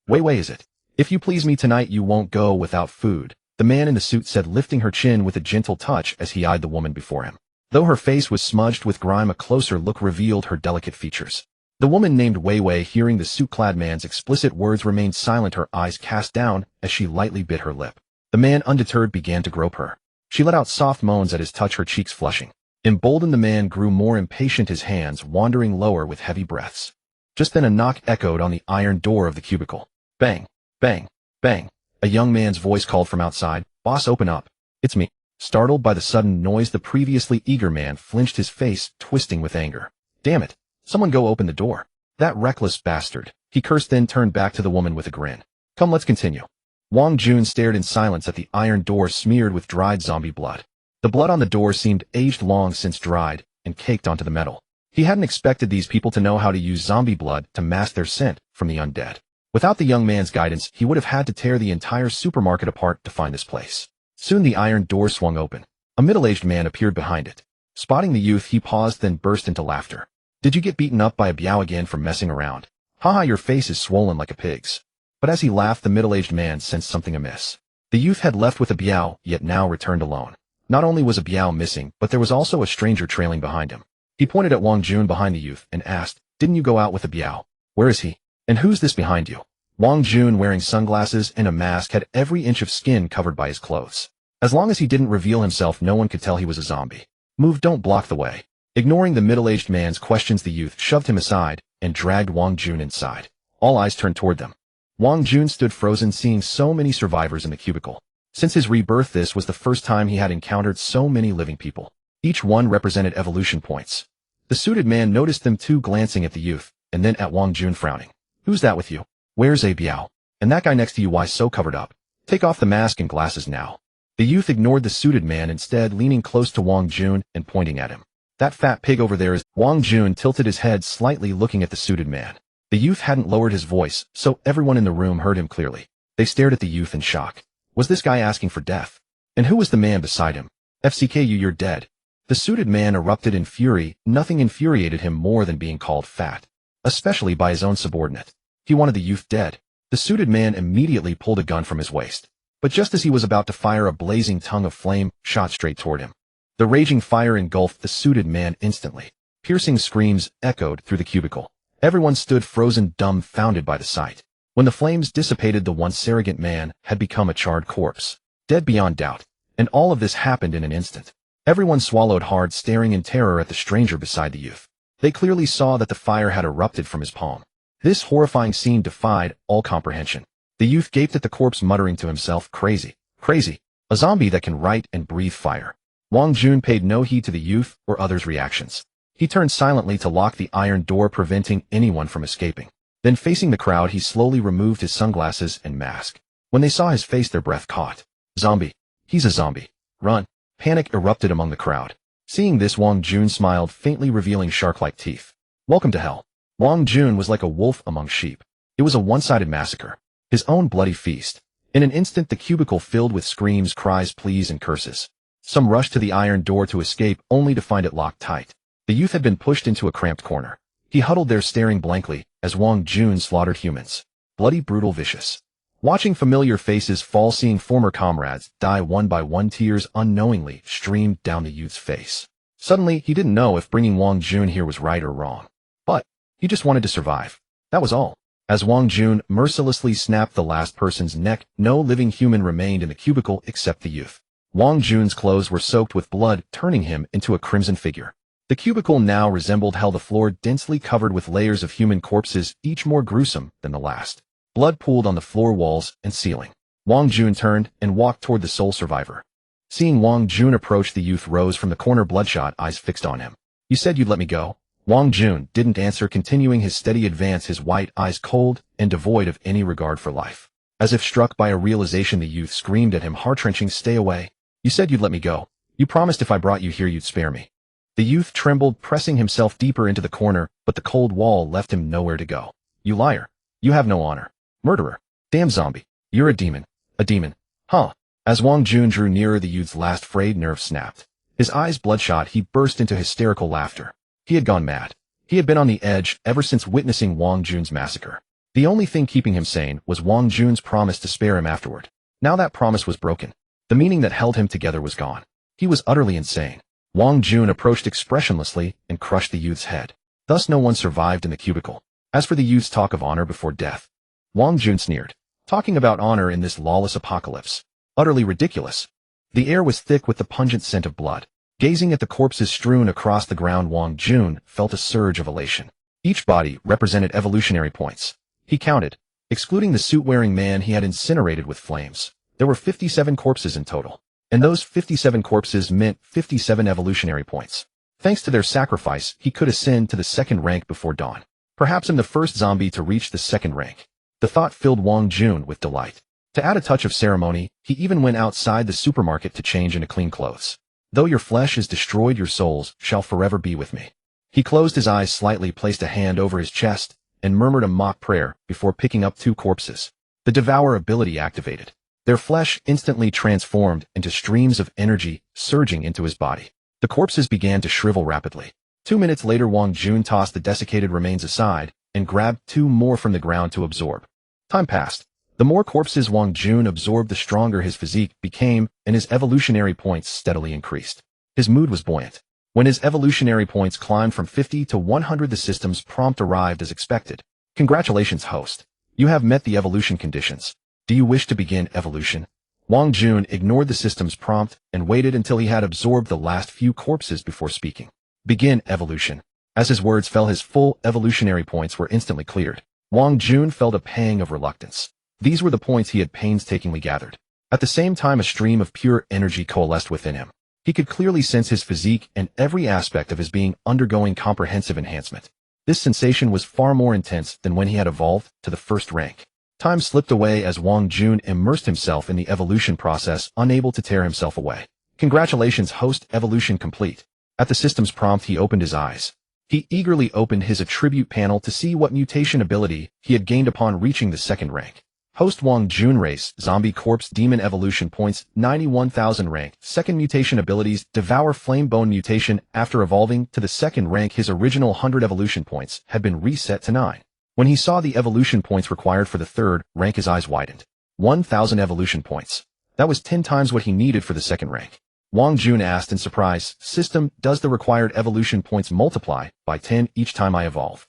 Wei is it? If you please me tonight, you won't go without food, the man in the suit said, lifting her chin with a gentle touch as he eyed the woman before him. Though her face was smudged with grime, a closer look revealed her delicate features. The woman named Wei, hearing the suit-clad man's explicit words, remained silent, her eyes cast down as she lightly bit her lip. The man, undeterred, began to grope her. She let out soft moans at his touch, her cheeks flushing. Emboldened, the man grew more impatient, his hands wandering lower with heavy breaths. Just then a knock echoed on the iron door of the cubicle. Bang, bang, bang. A young man's voice called from outside, Boss, open up. It's me. Startled by the sudden noise, the previously eager man flinched, his face twisting with anger. Damn it. Someone go open the door. That reckless bastard. He cursed, then turned back to the woman with a grin. Come, let's continue. Wang Jun stared in silence at the iron door smeared with dried zombie blood. The blood on the door seemed aged long since, dried and caked onto the metal. He hadn't expected these people to know how to use zombie blood to mask their scent from the undead. Without the young man's guidance, he would have had to tear the entire supermarket apart to find this place. Soon the iron door swung open. A middle-aged man appeared behind it. Spotting the youth, he paused, then burst into laughter. Did you get beaten up by a Biao again for messing around? Haha, your face is swollen like a pig's. But as he laughed, the middle-aged man sensed something amiss. The youth had left with a biao, yet now returned alone. Not only was a biao missing, but there was also a stranger trailing behind him. He pointed at Wang Jun behind the youth and asked, "Didn't you go out with a biao? Where is he? And who's this behind you?" Wang Jun, wearing sunglasses and a mask, had every inch of skin covered by his clothes. As long as he didn't reveal himself, no one could tell he was a zombie. "Move, don't block the way." Ignoring the middle-aged man's questions, the youth shoved him aside and dragged Wang Jun inside. All eyes turned toward them. Wang Jun stood frozen, seeing so many survivors in the cubicle. Since his rebirth, this was the first time he had encountered so many living people. Each one represented evolution points. The suited man noticed them too, glancing at the youth, and then at Wang Jun, frowning. "Who's that with you? Where's a biao? And that guy next to you, why so covered up? Take off the mask and glasses now." The youth ignored the suited man, instead leaning close to Wang Jun and pointing at him. "That fat pig over there is—" Wang Jun tilted his head slightly, looking at the suited man. The youth hadn't lowered his voice, so everyone in the room heard him clearly. They stared at the youth in shock. Was this guy asking for death? And who was the man beside him? "FCKU, you're dead." The suited man erupted in fury. Nothing infuriated him more than being called fat, especially by his own subordinate. He wanted the youth dead. The suited man immediately pulled a gun from his waist. But just as he was about to fire, a blazing tongue of flame shot straight toward him. The raging fire engulfed the suited man instantly. Piercing screams echoed through the cubicle. Everyone stood frozen, dumbfounded by the sight. When the flames dissipated, the once arrogant man had become a charred corpse, dead beyond doubt. And all of this happened in an instant. Everyone swallowed hard, staring in terror at the stranger beside the youth. They clearly saw that the fire had erupted from his palm. This horrifying scene defied all comprehension. The youth gaped at the corpse, muttering to himself, "Crazy, crazy, a zombie that can write and breathe fire." Wang Jun paid no heed to the youth or others' reactions. He turned silently to lock the iron door, preventing anyone from escaping. Then, facing the crowd, he slowly removed his sunglasses and mask. When they saw his face, their breath caught. "Zombie. He's a zombie. Run." Panic erupted among the crowd. Seeing this, Wang Jun smiled faintly, revealing shark-like teeth. "Welcome to hell." Wang Jun was like a wolf among sheep. It was a one-sided massacre. His own bloody feast. In an instant, the cubicle filled with screams, cries, pleas, and curses. Some rushed to the iron door to escape, only to find it locked tight. The youth had been pushed into a cramped corner. He huddled there, staring blankly, as Wang Jun slaughtered humans. Bloody, brutal, vicious. Watching familiar faces fall, seeing former comrades die one by one, tears unknowingly streamed down the youth's face. Suddenly, he didn't know if bringing Wang Jun here was right or wrong. But he just wanted to survive. That was all. As Wang Jun mercilessly snapped the last person's neck, no living human remained in the cubicle except the youth. Wang Jun's clothes were soaked with blood, turning him into a crimson figure. The cubicle now resembled hell, the floor densely covered with layers of human corpses, each more gruesome than the last. Blood pooled on the floor, walls, and ceiling. Wang Jun turned and walked toward the sole survivor. Seeing Wang Jun approach, the youth rose from the corner, bloodshot eyes fixed on him. "You said you'd let me go?" Wang Jun didn't answer, continuing his steady advance, his white eyes cold and devoid of any regard for life. As if struck by a realization, the youth screamed at him, heart-wrenching, "Stay away. You said you'd let me go. You promised if I brought you here you'd spare me." The youth trembled, pressing himself deeper into the corner, but the cold wall left him nowhere to go. "You liar. You have no honor. Murderer. Damn zombie. You're a demon. A demon. Huh?" As Wang Jun drew nearer, the youth's last frayed nerve snapped. His eyes bloodshot, he burst into hysterical laughter. He had gone mad. He had been on the edge ever since witnessing Wang Jun's massacre. The only thing keeping him sane was Wang Jun's promise to spare him afterward. Now that promise was broken. The meaning that held him together was gone. He was utterly insane. Wang Jun approached expressionlessly and crushed the youth's head. Thus no one survived in the cubicle. As for the youth's talk of honor before death, Wang Jun sneered. Talking about honor in this lawless apocalypse. Utterly ridiculous. The air was thick with the pungent scent of blood. Gazing at the corpses strewn across the ground, Wang Jun felt a surge of elation. Each body represented evolutionary points. He counted. Excluding the suit-wearing man he had incinerated with flames, there were 57 corpses in total. And those 57 corpses meant 57 evolutionary points. Thanks to their sacrifice, he could ascend to the second rank before dawn. Perhaps I'm the first zombie to reach the second rank. The thought filled Wang Jun with delight. To add a touch of ceremony, he even went outside the supermarket to change into clean clothes. "Though your flesh is destroyed, your souls shall forever be with me." He closed his eyes slightly, placed a hand over his chest, and murmured a mock prayer before picking up 2 corpses. The Devour ability activated. Their flesh instantly transformed into streams of energy surging into his body. The corpses began to shrivel rapidly. 2 minutes later, Wang Jun tossed the desiccated remains aside and grabbed 2 more from the ground to absorb. Time passed. The more corpses Wang Jun absorbed, the stronger his physique became, and his evolutionary points steadily increased. His mood was buoyant. When his evolutionary points climbed from 50 to 100, the system's prompt arrived as expected. Congratulations, host. You have met the evolution conditions. Do you wish to begin evolution? Wang Jun ignored the system's prompt and waited until he had absorbed the last few corpses before speaking. Begin evolution. As his words fell, his full evolutionary points were instantly cleared. Wang Jun felt a pang of reluctance. These were the points he had painstakingly gathered. At the same time, a stream of pure energy coalesced within him. He could clearly sense his physique and every aspect of his being undergoing comprehensive enhancement. This sensation was far more intense than when he had evolved to the first rank. Time slipped away as Wang Jun immersed himself in the evolution process, unable to tear himself away. Congratulations, host, evolution complete. At the system's prompt, he opened his eyes. He eagerly opened his attribute panel to see what mutation ability he had gained upon reaching the second rank. Host Wang Jun race, Zombie Corpse Demon Evolution Points, 91,000 rank. Second mutation abilities, Devour Flame Bone Mutation. After evolving to the second rank, his original 100 evolution points had been reset to 9. When he saw the evolution points required for the third rank, his eyes widened. 1,000 evolution points. That was 10 times what he needed for the second rank. Wang Jun asked in surprise, System, does the required evolution points multiply by 10 each time I evolve?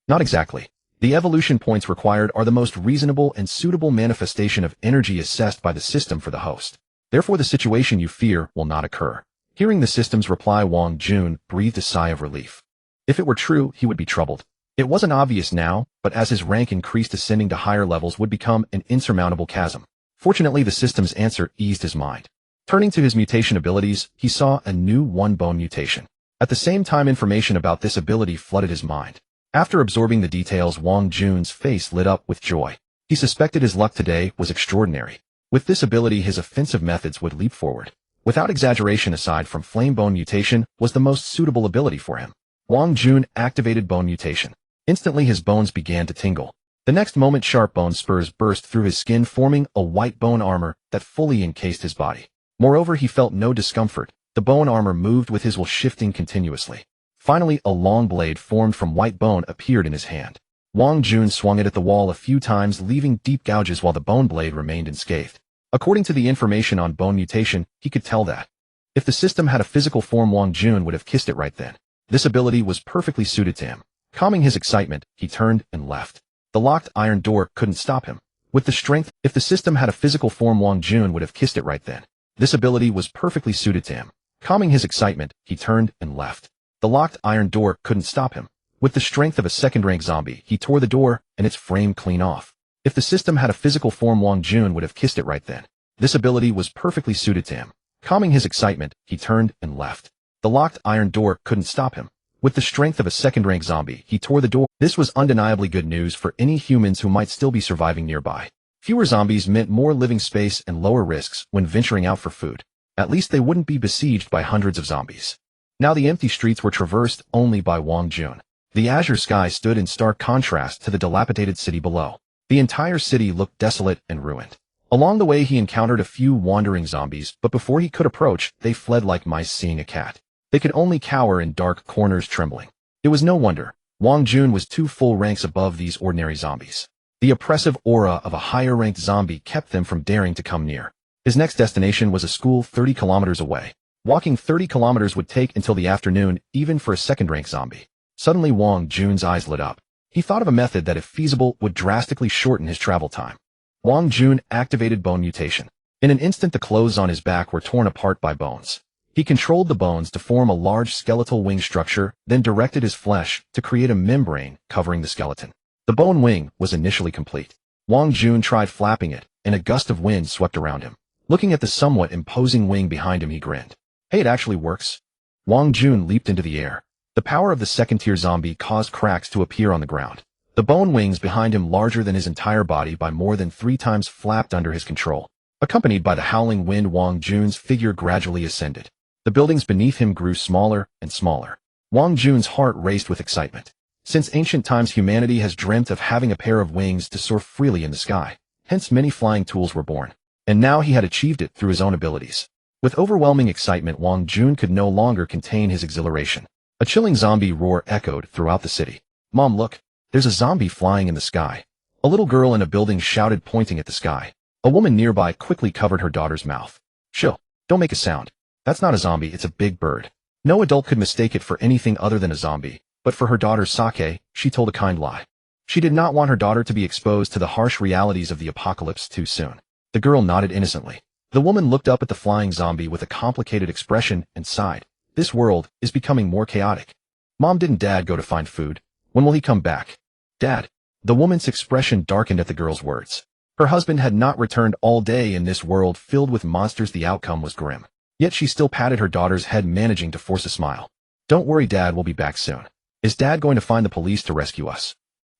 Not exactly. The evolution points required are the most reasonable and suitable manifestation of energy assessed by the system for the host. Therefore, the situation you fear will not occur. Hearing the system's reply, Wang Jun breathed a sigh of relief. If it were true, he would be troubled. It wasn't obvious now, but as his rank increased, ascending to higher levels would become an insurmountable chasm. Fortunately, the system's answer eased his mind. Turning to his mutation abilities, he saw a new one-bone mutation. At the same time, information about this ability flooded his mind. After absorbing the details, Wang Jun's face lit up with joy. He suspected his luck today was extraordinary. With this ability, his offensive methods would leap forward. Without exaggeration, aside from Flame Bone Mutation, was the most suitable ability for him. Wang Jun activated Bone Mutation. Instantly, his bones began to tingle. The next moment, sharp bone spurs burst through his skin, forming a white bone armor that fully encased his body. Moreover, he felt no discomfort. The bone armor moved with his will, shifting continuously. Finally, a long blade formed from white bone appeared in his hand. Wang Jun swung it at the wall a few times, leaving deep gouges while the bone blade remained unscathed. According to the information on bone mutation, he could tell that if the system had a physical form, Wang Jun would have kissed it right then. This ability was perfectly suited to him. Calming his excitement, he turned and left. The locked iron door couldn't stop him. With the strength, if the system had a physical form, Wang Jun would have kissed it right then. This ability was perfectly suited to him. Calming his excitement, he turned and left. The locked iron door couldn't stop him. With the strength of a second-rank zombie, he tore the door and its frame clean off. If the system had a physical form, Wang Jun would have kissed it right then. This ability was perfectly suited to him. Calming his excitement, he turned and left. The locked iron door couldn't stop him. With the strength of a second-rank zombie, he tore the door. This was undeniably good news for any humans who might still be surviving nearby. Fewer zombies meant more living space and lower risks when venturing out for food. At least they wouldn't be besieged by hundreds of zombies. Now the empty streets were traversed only by Wang Jun. The azure sky stood in stark contrast to the dilapidated city below. The entire city looked desolate and ruined. Along the way, he encountered a few wandering zombies, but before he could approach, they fled like mice seeing a cat. They could only cower in dark corners, trembling. It was no wonder. Wang Jun was 2 full ranks above these ordinary zombies. The oppressive aura of a higher-ranked zombie kept them from daring to come near. His next destination was a school 30 kilometers away. Walking 30 kilometers would take until the afternoon, even for a second-rank zombie. Suddenly, Wang Jun's eyes lit up. He thought of a method that, if feasible, would drastically shorten his travel time. Wang Jun activated Bone Mutation. In an instant, the clothes on his back were torn apart by bones. He controlled the bones to form a large skeletal wing structure, then directed his flesh to create a membrane covering the skeleton. The bone wing was initially complete. Wang Jun tried flapping it, and a gust of wind swept around him. Looking at the somewhat imposing wing behind him, he grinned. Hey, it actually works. Wang Jun leaped into the air. The power of the second-tier zombie caused cracks to appear on the ground. The bone wings behind him, larger than his entire body by more than 3 times, flapped under his control. Accompanied by the howling wind, Wang Jun's figure gradually ascended. The buildings beneath him grew smaller and smaller. Wang Jun's heart raced with excitement. Since ancient times, humanity has dreamt of having a pair of wings to soar freely in the sky. Hence, many flying tools were born. And now he had achieved it through his own abilities. With overwhelming excitement, Wang Jun could no longer contain his exhilaration. A chilling zombie roar echoed throughout the city. Mom, look! There's a zombie flying in the sky. A little girl in a building shouted, pointing at the sky. A woman nearby quickly covered her daughter's mouth. Chill. Don't make a sound. That's not a zombie, it's a big bird. No adult could mistake it for anything other than a zombie, but for her daughter's sake, she told a kind lie. She did not want her daughter to be exposed to the harsh realities of the apocalypse too soon. The girl nodded innocently. The woman looked up at the flying zombie with a complicated expression and sighed. This world is becoming more chaotic. Mom, didn't Dad go to find food? When will he come back? Dad. The woman's expression darkened at the girl's words. Her husband had not returned all day in this world filled with monsters. The outcome was grim. Yet she still patted her daughter's head, managing to force a smile. Don't worry, Dad will be back soon. Is Dad going to find the police to rescue us?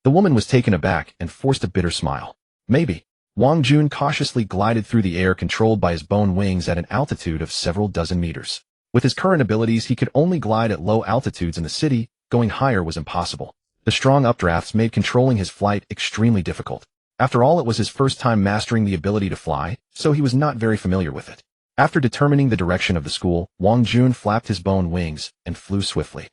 The woman was taken aback and forced a bitter smile. Maybe. Wang Jun cautiously glided through the air, controlled by his bone wings at an altitude of several dozen meters. With his current abilities, he could only glide at low altitudes in the city. Going higher was impossible. The strong updrafts made controlling his flight extremely difficult. After all, it was his first time mastering the ability to fly, so he was not very familiar with it. After determining the direction of the school, Wang Jun flapped his bone wings and flew swiftly.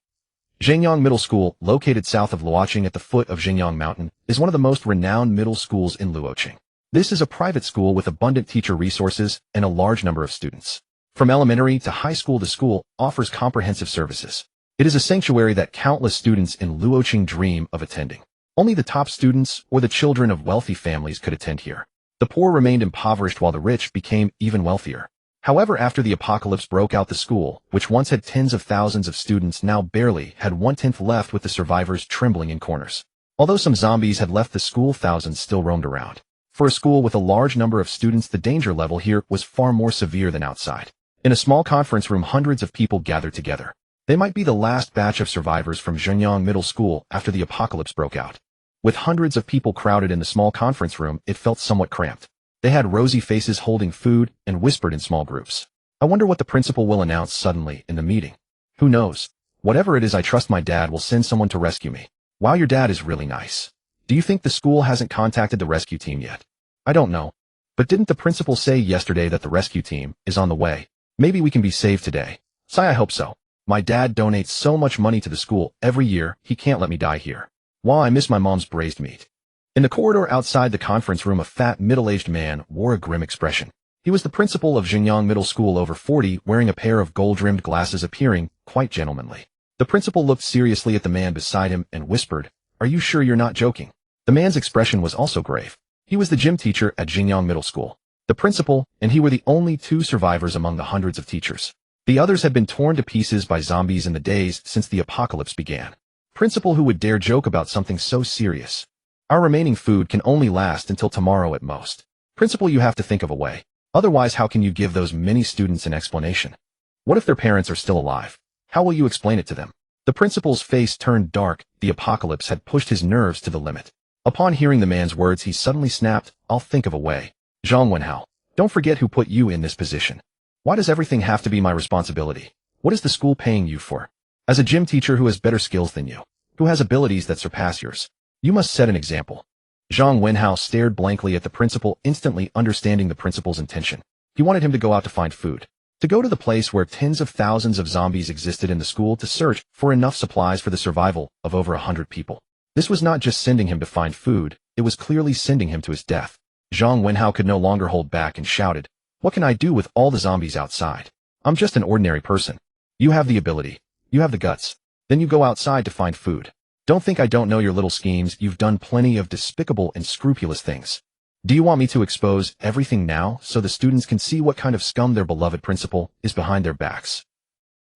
Zhengyang Middle School, located south of Luoqing at the foot of Xingyang Mountain, is one of the most renowned middle schools in Luoqing. This is a private school with abundant teacher resources and a large number of students. From elementary to high school, the school offers comprehensive services. It is a sanctuary that countless students in Luoqing dream of attending. Only the top students or the children of wealthy families could attend here. The poor remained impoverished while the rich became even wealthier. However, after the apocalypse broke out, the school, which once had tens of thousands of students, now barely had 1/10 left, with the survivors trembling in corners. Although some zombies had left the school, thousands still roamed around. For a school with a large number of students, the danger level here was far more severe than outside. In a small conference room, hundreds of people gathered together. They might be the last batch of survivors from Zhengyang Middle School after the apocalypse broke out. With hundreds of people crowded in the small conference room, it felt somewhat cramped. They had rosy faces holding food and whispered in small groups. I wonder what the principal will announce suddenly in the meeting. Who knows? Whatever it is, I trust my dad will send someone to rescue me. Wow, your dad is really nice. Do you think the school hasn't contacted the rescue team yet? I don't know. But didn't the principal say yesterday that the rescue team is on the way? Maybe we can be saved today. Sigh, I hope so. My dad donates so much money to the school every year, he can't let me die here. Wow, I miss my mom's braised meat. In the corridor outside the conference room, a fat, middle-aged man wore a grim expression. He was the principal of Zhengyang Middle School, over 40, wearing a pair of gold-rimmed glasses, appearing quite gentlemanly. The principal looked seriously at the man beside him and whispered, "Are you sure you're not joking?" The man's expression was also grave. He was the gym teacher at Zhengyang Middle School. The principal and he were the only two survivors among the hundreds of teachers. The others had been torn to pieces by zombies in the days since the apocalypse began. Principal, who would dare joke about something so serious? Our remaining food can only last until tomorrow at most. Principal, you have to think of a way. Otherwise, how can you give those many students an explanation? What if their parents are still alive? How will you explain it to them? The principal's face turned dark. The apocalypse had pushed his nerves to the limit. Upon hearing the man's words, he suddenly snapped, "I'll think of a way. Zhang Wenhao, don't forget who put you in this position. Why does everything have to be my responsibility? What is the school paying you for? As a gym teacher who has better skills than you, who has abilities that surpass yours, you must set an example." Zhang Wenhao stared blankly at the principal, instantly understanding the principal's intention. He wanted him to go out to find food, to go to the place where tens of thousands of zombies existed in the school, to search for enough supplies for the survival of over 100 people. This was not just sending him to find food, it was clearly sending him to his death. Zhang Wenhao could no longer hold back and shouted, "What can I do with all the zombies outside? I'm just an ordinary person. You have the ability. You have the guts. Then you go outside to find food. Don't think I don't know your little schemes. You've done plenty of despicable and scrupulous things. Do you want me to expose everything now so the students can see what kind of scum their beloved principal is behind their backs?"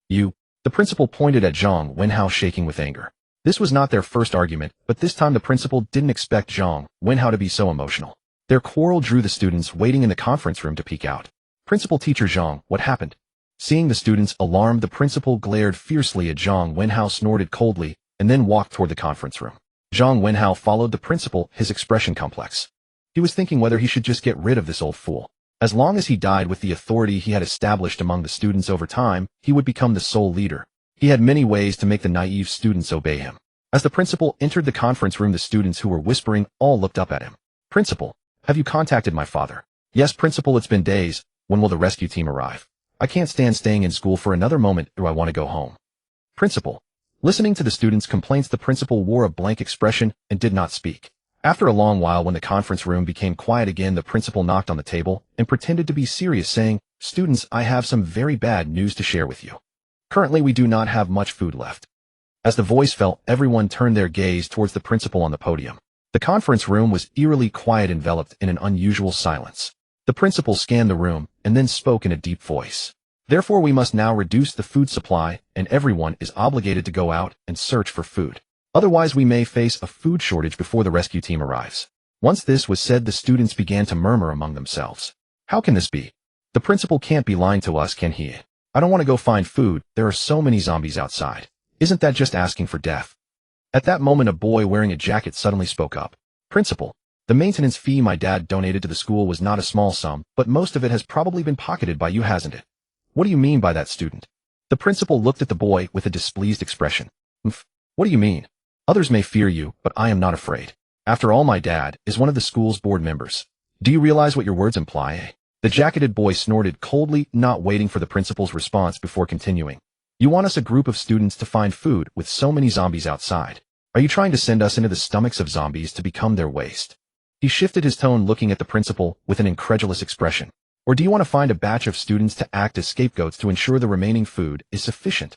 "You." The principal pointed at Zhang Wenhao, shaking with anger. This was not their first argument, but this time the principal didn't expect Zhang Wenhao to be so emotional. Their quarrel drew the students waiting in the conference room to peek out. "Principal, Teacher Zhang, what happened?" Seeing the students alarmed, the principal glared fiercely at Zhang Wenhao, snorted coldly, and then walked toward the conference room. Zhang Wenhao followed the principal, his expression complex. He was thinking whether he should just get rid of this old fool. As long as he died with the authority he had established among the students over time, he would become the sole leader. He had many ways to make the naive students obey him. As the principal entered the conference room, the students who were whispering all looked up at him. "Principal, have you contacted my father?" "Yes, Principal, it's been days. When will the rescue team arrive? I can't stand staying in school for another moment, or I want to go home." "Principal." Listening to the students' complaints, the principal wore a blank expression and did not speak. After a long while, when the conference room became quiet again, the principal knocked on the table and pretended to be serious, saying, "Students, I have some very bad news to share with you. Currently, we do not have much food left." As the voice fell, everyone turned their gaze towards the principal on the podium. The conference room was eerily quiet, enveloped in an unusual silence. The principal scanned the room and then spoke in a deep voice. "Therefore, we must now reduce the food supply, and everyone is obligated to go out and search for food. Otherwise, we may face a food shortage before the rescue team arrives." Once this was said, the students began to murmur among themselves. "How can this be? The principal can't be lying to us, can he? I don't want to go find food. There are so many zombies outside. Isn't that just asking for death?" At that moment, a boy wearing a jacket suddenly spoke up. "Principal, the maintenance fee my dad donated to the school was not a small sum, but most of it has probably been pocketed by you, hasn't it?" "What do you mean by that, student?" The principal looked at the boy with a displeased expression. What do you mean? Others may fear you, but I am not afraid. After all, my dad is one of the school's board members. Do you realize what your words imply?" The jacketed boy snorted coldly, not waiting for the principal's response before continuing. "You want us, a group of students, to find food with so many zombies outside? Are you trying to send us into the stomachs of zombies to become their waste?" He shifted his tone, looking at the principal with an incredulous expression. "Or do you want to find a batch of students to act as scapegoats to ensure the remaining food is sufficient?"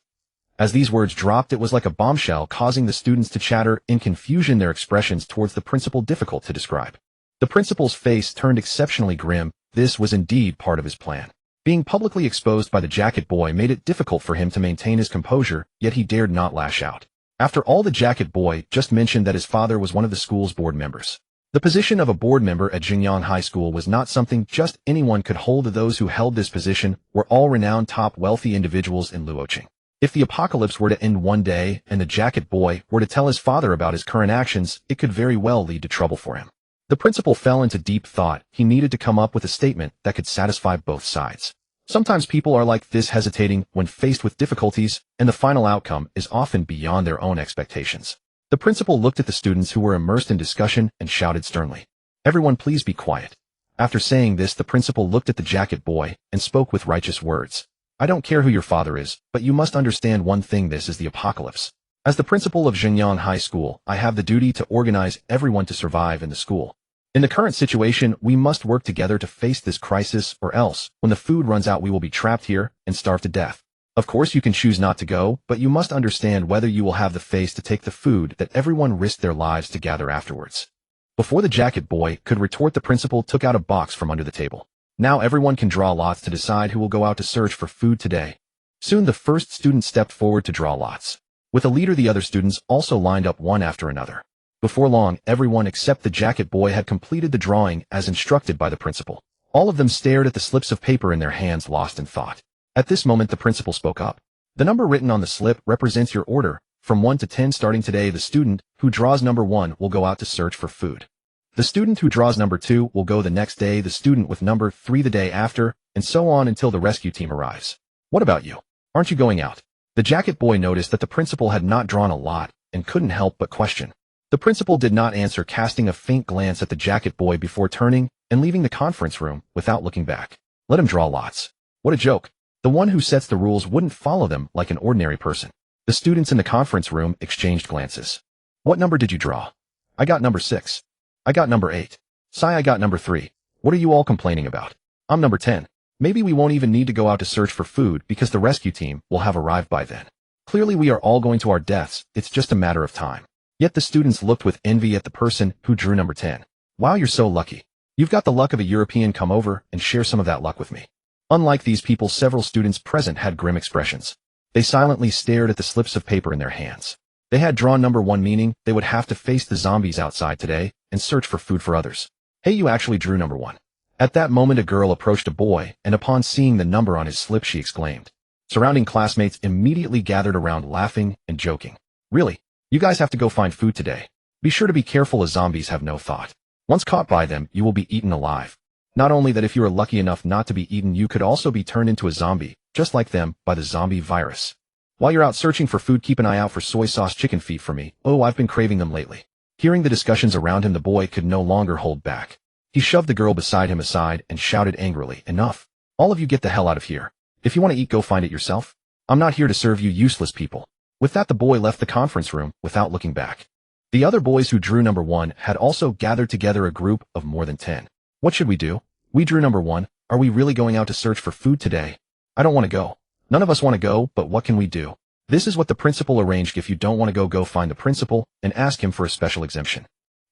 As these words dropped, it was like a bombshell, causing the students to chatter in confusion, their expressions towards the principal difficult to describe. The principal's face turned exceptionally grim. This was indeed part of his plan. Being publicly exposed by the jacket boy made it difficult for him to maintain his composure, yet he dared not lash out. After all, the jacket boy just mentioned that his father was one of the school's board members. The position of a board member at Jingyang High School was not something just anyone could hold. Those who held this position were all renowned, top wealthy individuals in Luoqing. If the apocalypse were to end one day and the jacket boy were to tell his father about his current actions, it could very well lead to trouble for him. The principal fell into deep thought. He needed to come up with a statement that could satisfy both sides. Sometimes people are like this, hesitating when faced with difficulties, and the final outcome is often beyond their own expectations. The principal looked at the students who were immersed in discussion and shouted sternly, "Everyone, please be quiet." After saying this, the principal looked at the jacket boy and spoke with righteous words. "I don't care who your father is, but you must understand one thing: this is the apocalypse. As the principal of Jingyang High School, I have the duty to organize everyone to survive in the school. In the current situation, we must work together to face this crisis, or else, when the food runs out, we will be trapped here and starve to death. Of course, you can choose not to go, but you must understand whether you will have the face to take the food that everyone risked their lives to gather afterwards." Before the jacket boy could retort, the principal took out a box from under the table. "Now everyone can draw lots to decide who will go out to search for food today." Soon the first student stepped forward to draw lots. With a leader, the other students also lined up one after another. Before long, everyone except the jacket boy had completed the drawing as instructed by the principal. All of them stared at the slips of paper in their hands, lost in thought. At this moment, the principal spoke up. "The number written on the slip represents your order, from 1 to 10. Starting today, the student who draws number 1 will go out to search for food. The student who draws number 2 will go the next day, the student with number 3 the day after, and so on until the rescue team arrives. What about you? Aren't you going out?" The jacket boy noticed that the principal had not drawn a lot and couldn't help but question. The principal did not answer, casting a faint glance at the jacket boy before turning and leaving the conference room without looking back. Let him draw lots. What a joke. The one who sets the rules wouldn't follow them like an ordinary person. The students in the conference room exchanged glances. "What number did you draw?" "I got number 6. "I got number 8. "Sai, I got number 3. "What are you all complaining about?" "I'm number 10. "Maybe we won't even need to go out to search for food because the rescue team will have arrived by then. Clearly we are all going to our deaths. It's just a matter of time." Yet the students looked with envy at the person who drew number 10. "Wow, you're so lucky. You've got the luck of a European. Come over and share some of that luck with me." Unlike these people, several students present had grim expressions. They silently stared at the slips of paper in their hands. They had drawn number 1, meaning they would have to face the zombies outside today and search for food for others. "Hey, you actually drew number 1. At that moment, a girl approached a boy, and upon seeing the number on his slip, she exclaimed. Surrounding classmates immediately gathered around, laughing and joking. "Really? You guys have to go find food today. Be sure to be careful, as zombies have no thought. Once caught by them, you will be eaten alive. Not only that, if you are lucky enough not to be eaten, you could also be turned into a zombie, just like them, by the zombie virus. While you're out searching for food, keep an eye out for soy sauce chicken feet for me. Oh, I've been craving them lately." Hearing the discussions around him, the boy could no longer hold back. He shoved the girl beside him aside and shouted angrily, "Enough. All of you get the hell out of here. If you want to eat, go find it yourself. I'm not here to serve you useless people." With that, the boy left the conference room without looking back. The other boys who drew number 1 had also gathered together a group of more than 10. What should we do? We drew number 1. Are we really going out to search for food today? I don't want to go. None of us want to go, but what can we do? This is what the principal arranged. If you don't want to go find the principal and ask him for a special exemption.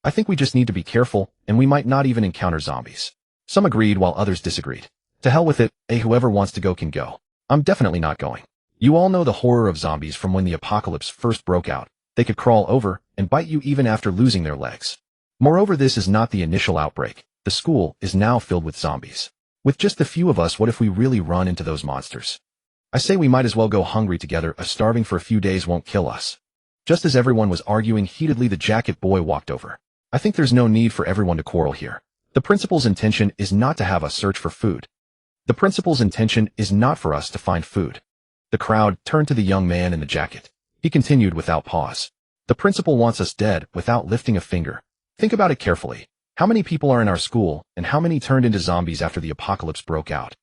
I think we just need to be careful, and we might not even encounter zombies. Some agreed while others disagreed. To hell with it, whoever wants to go can go. I'm definitely not going. You all know the horror of zombies from when the apocalypse first broke out. They could crawl over and bite you even after losing their legs. Moreover, this is not the initial outbreak. The school is now filled with zombies. With just the few of us, what if we really run into those monsters? I say we might as well go hungry together. Starving for a few days won't kill us. Just as everyone was arguing heatedly, the jacket boy walked over. I think there's no need for everyone to quarrel here. The principal's intention is not to have us search for food. The principal's intention is not for us to find food. The crowd turned to the young man in the jacket. He continued without pause. The principal wants us dead without lifting a finger. Think about it carefully. How many people are in our school, and how many turned into zombies after the apocalypse broke out?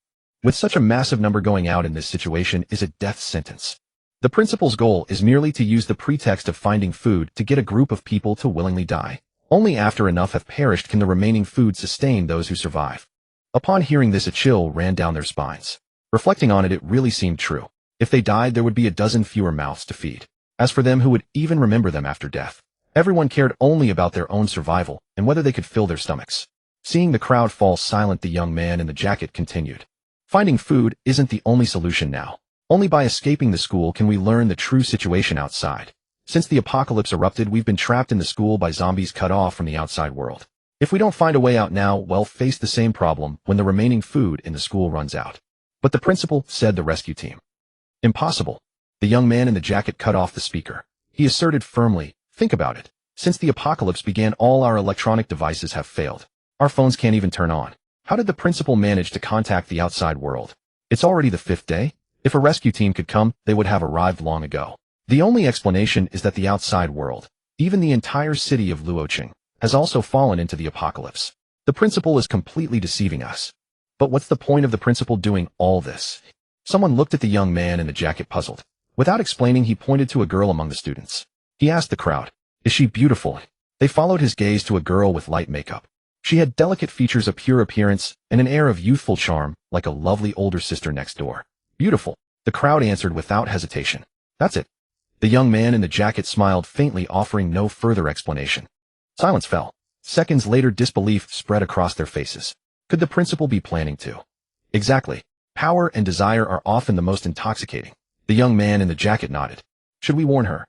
With such a massive number, going out in this situation is a death sentence. The principal's goal is merely to use the pretext of finding food to get a group of people to willingly die. Only after enough have perished can the remaining food sustain those who survive. Upon hearing this, a chill ran down their spines. Reflecting on it, it really seemed true. If they died, there would be a dozen fewer mouths to feed. As for them, who would even remember them after death? Everyone cared only about their own survival and whether they could fill their stomachs. Seeing the crowd fall silent, the young man in the jacket continued. Finding food isn't the only solution now. Only by escaping the school can we learn the true situation outside. Since the apocalypse erupted, we've been trapped in the school by zombies, cut off from the outside world. If we don't find a way out now, we'll face the same problem when the remaining food in the school runs out. But the principal, said the rescue team. Impossible. The young man in the jacket cut off the speaker. He asserted firmly, think about it. Since the apocalypse began, all our electronic devices have failed. Our phones can't even turn on. How did the principal manage to contact the outside world? It's already the 5th day. If a rescue team could come, they would have arrived long ago. The only explanation is that the outside world, even the entire city of Luocheng, has also fallen into the apocalypse. The principal is completely deceiving us. But what's the point of the principal doing all this? Someone looked at the young man in the jacket, puzzled. Without explaining, he pointed to a girl among the students. He asked the crowd, "Is she beautiful?" They followed his gaze to a girl with light makeup. She had delicate features, a pure appearance, and an air of youthful charm, like a lovely older sister next door. Beautiful, the crowd answered without hesitation. That's it. The young man in the jacket smiled faintly, offering no further explanation. Silence fell. Seconds later, disbelief spread across their faces. Could the principal be planning to? Exactly. Power and desire are often the most intoxicating. The young man in the jacket nodded. Should we warn her?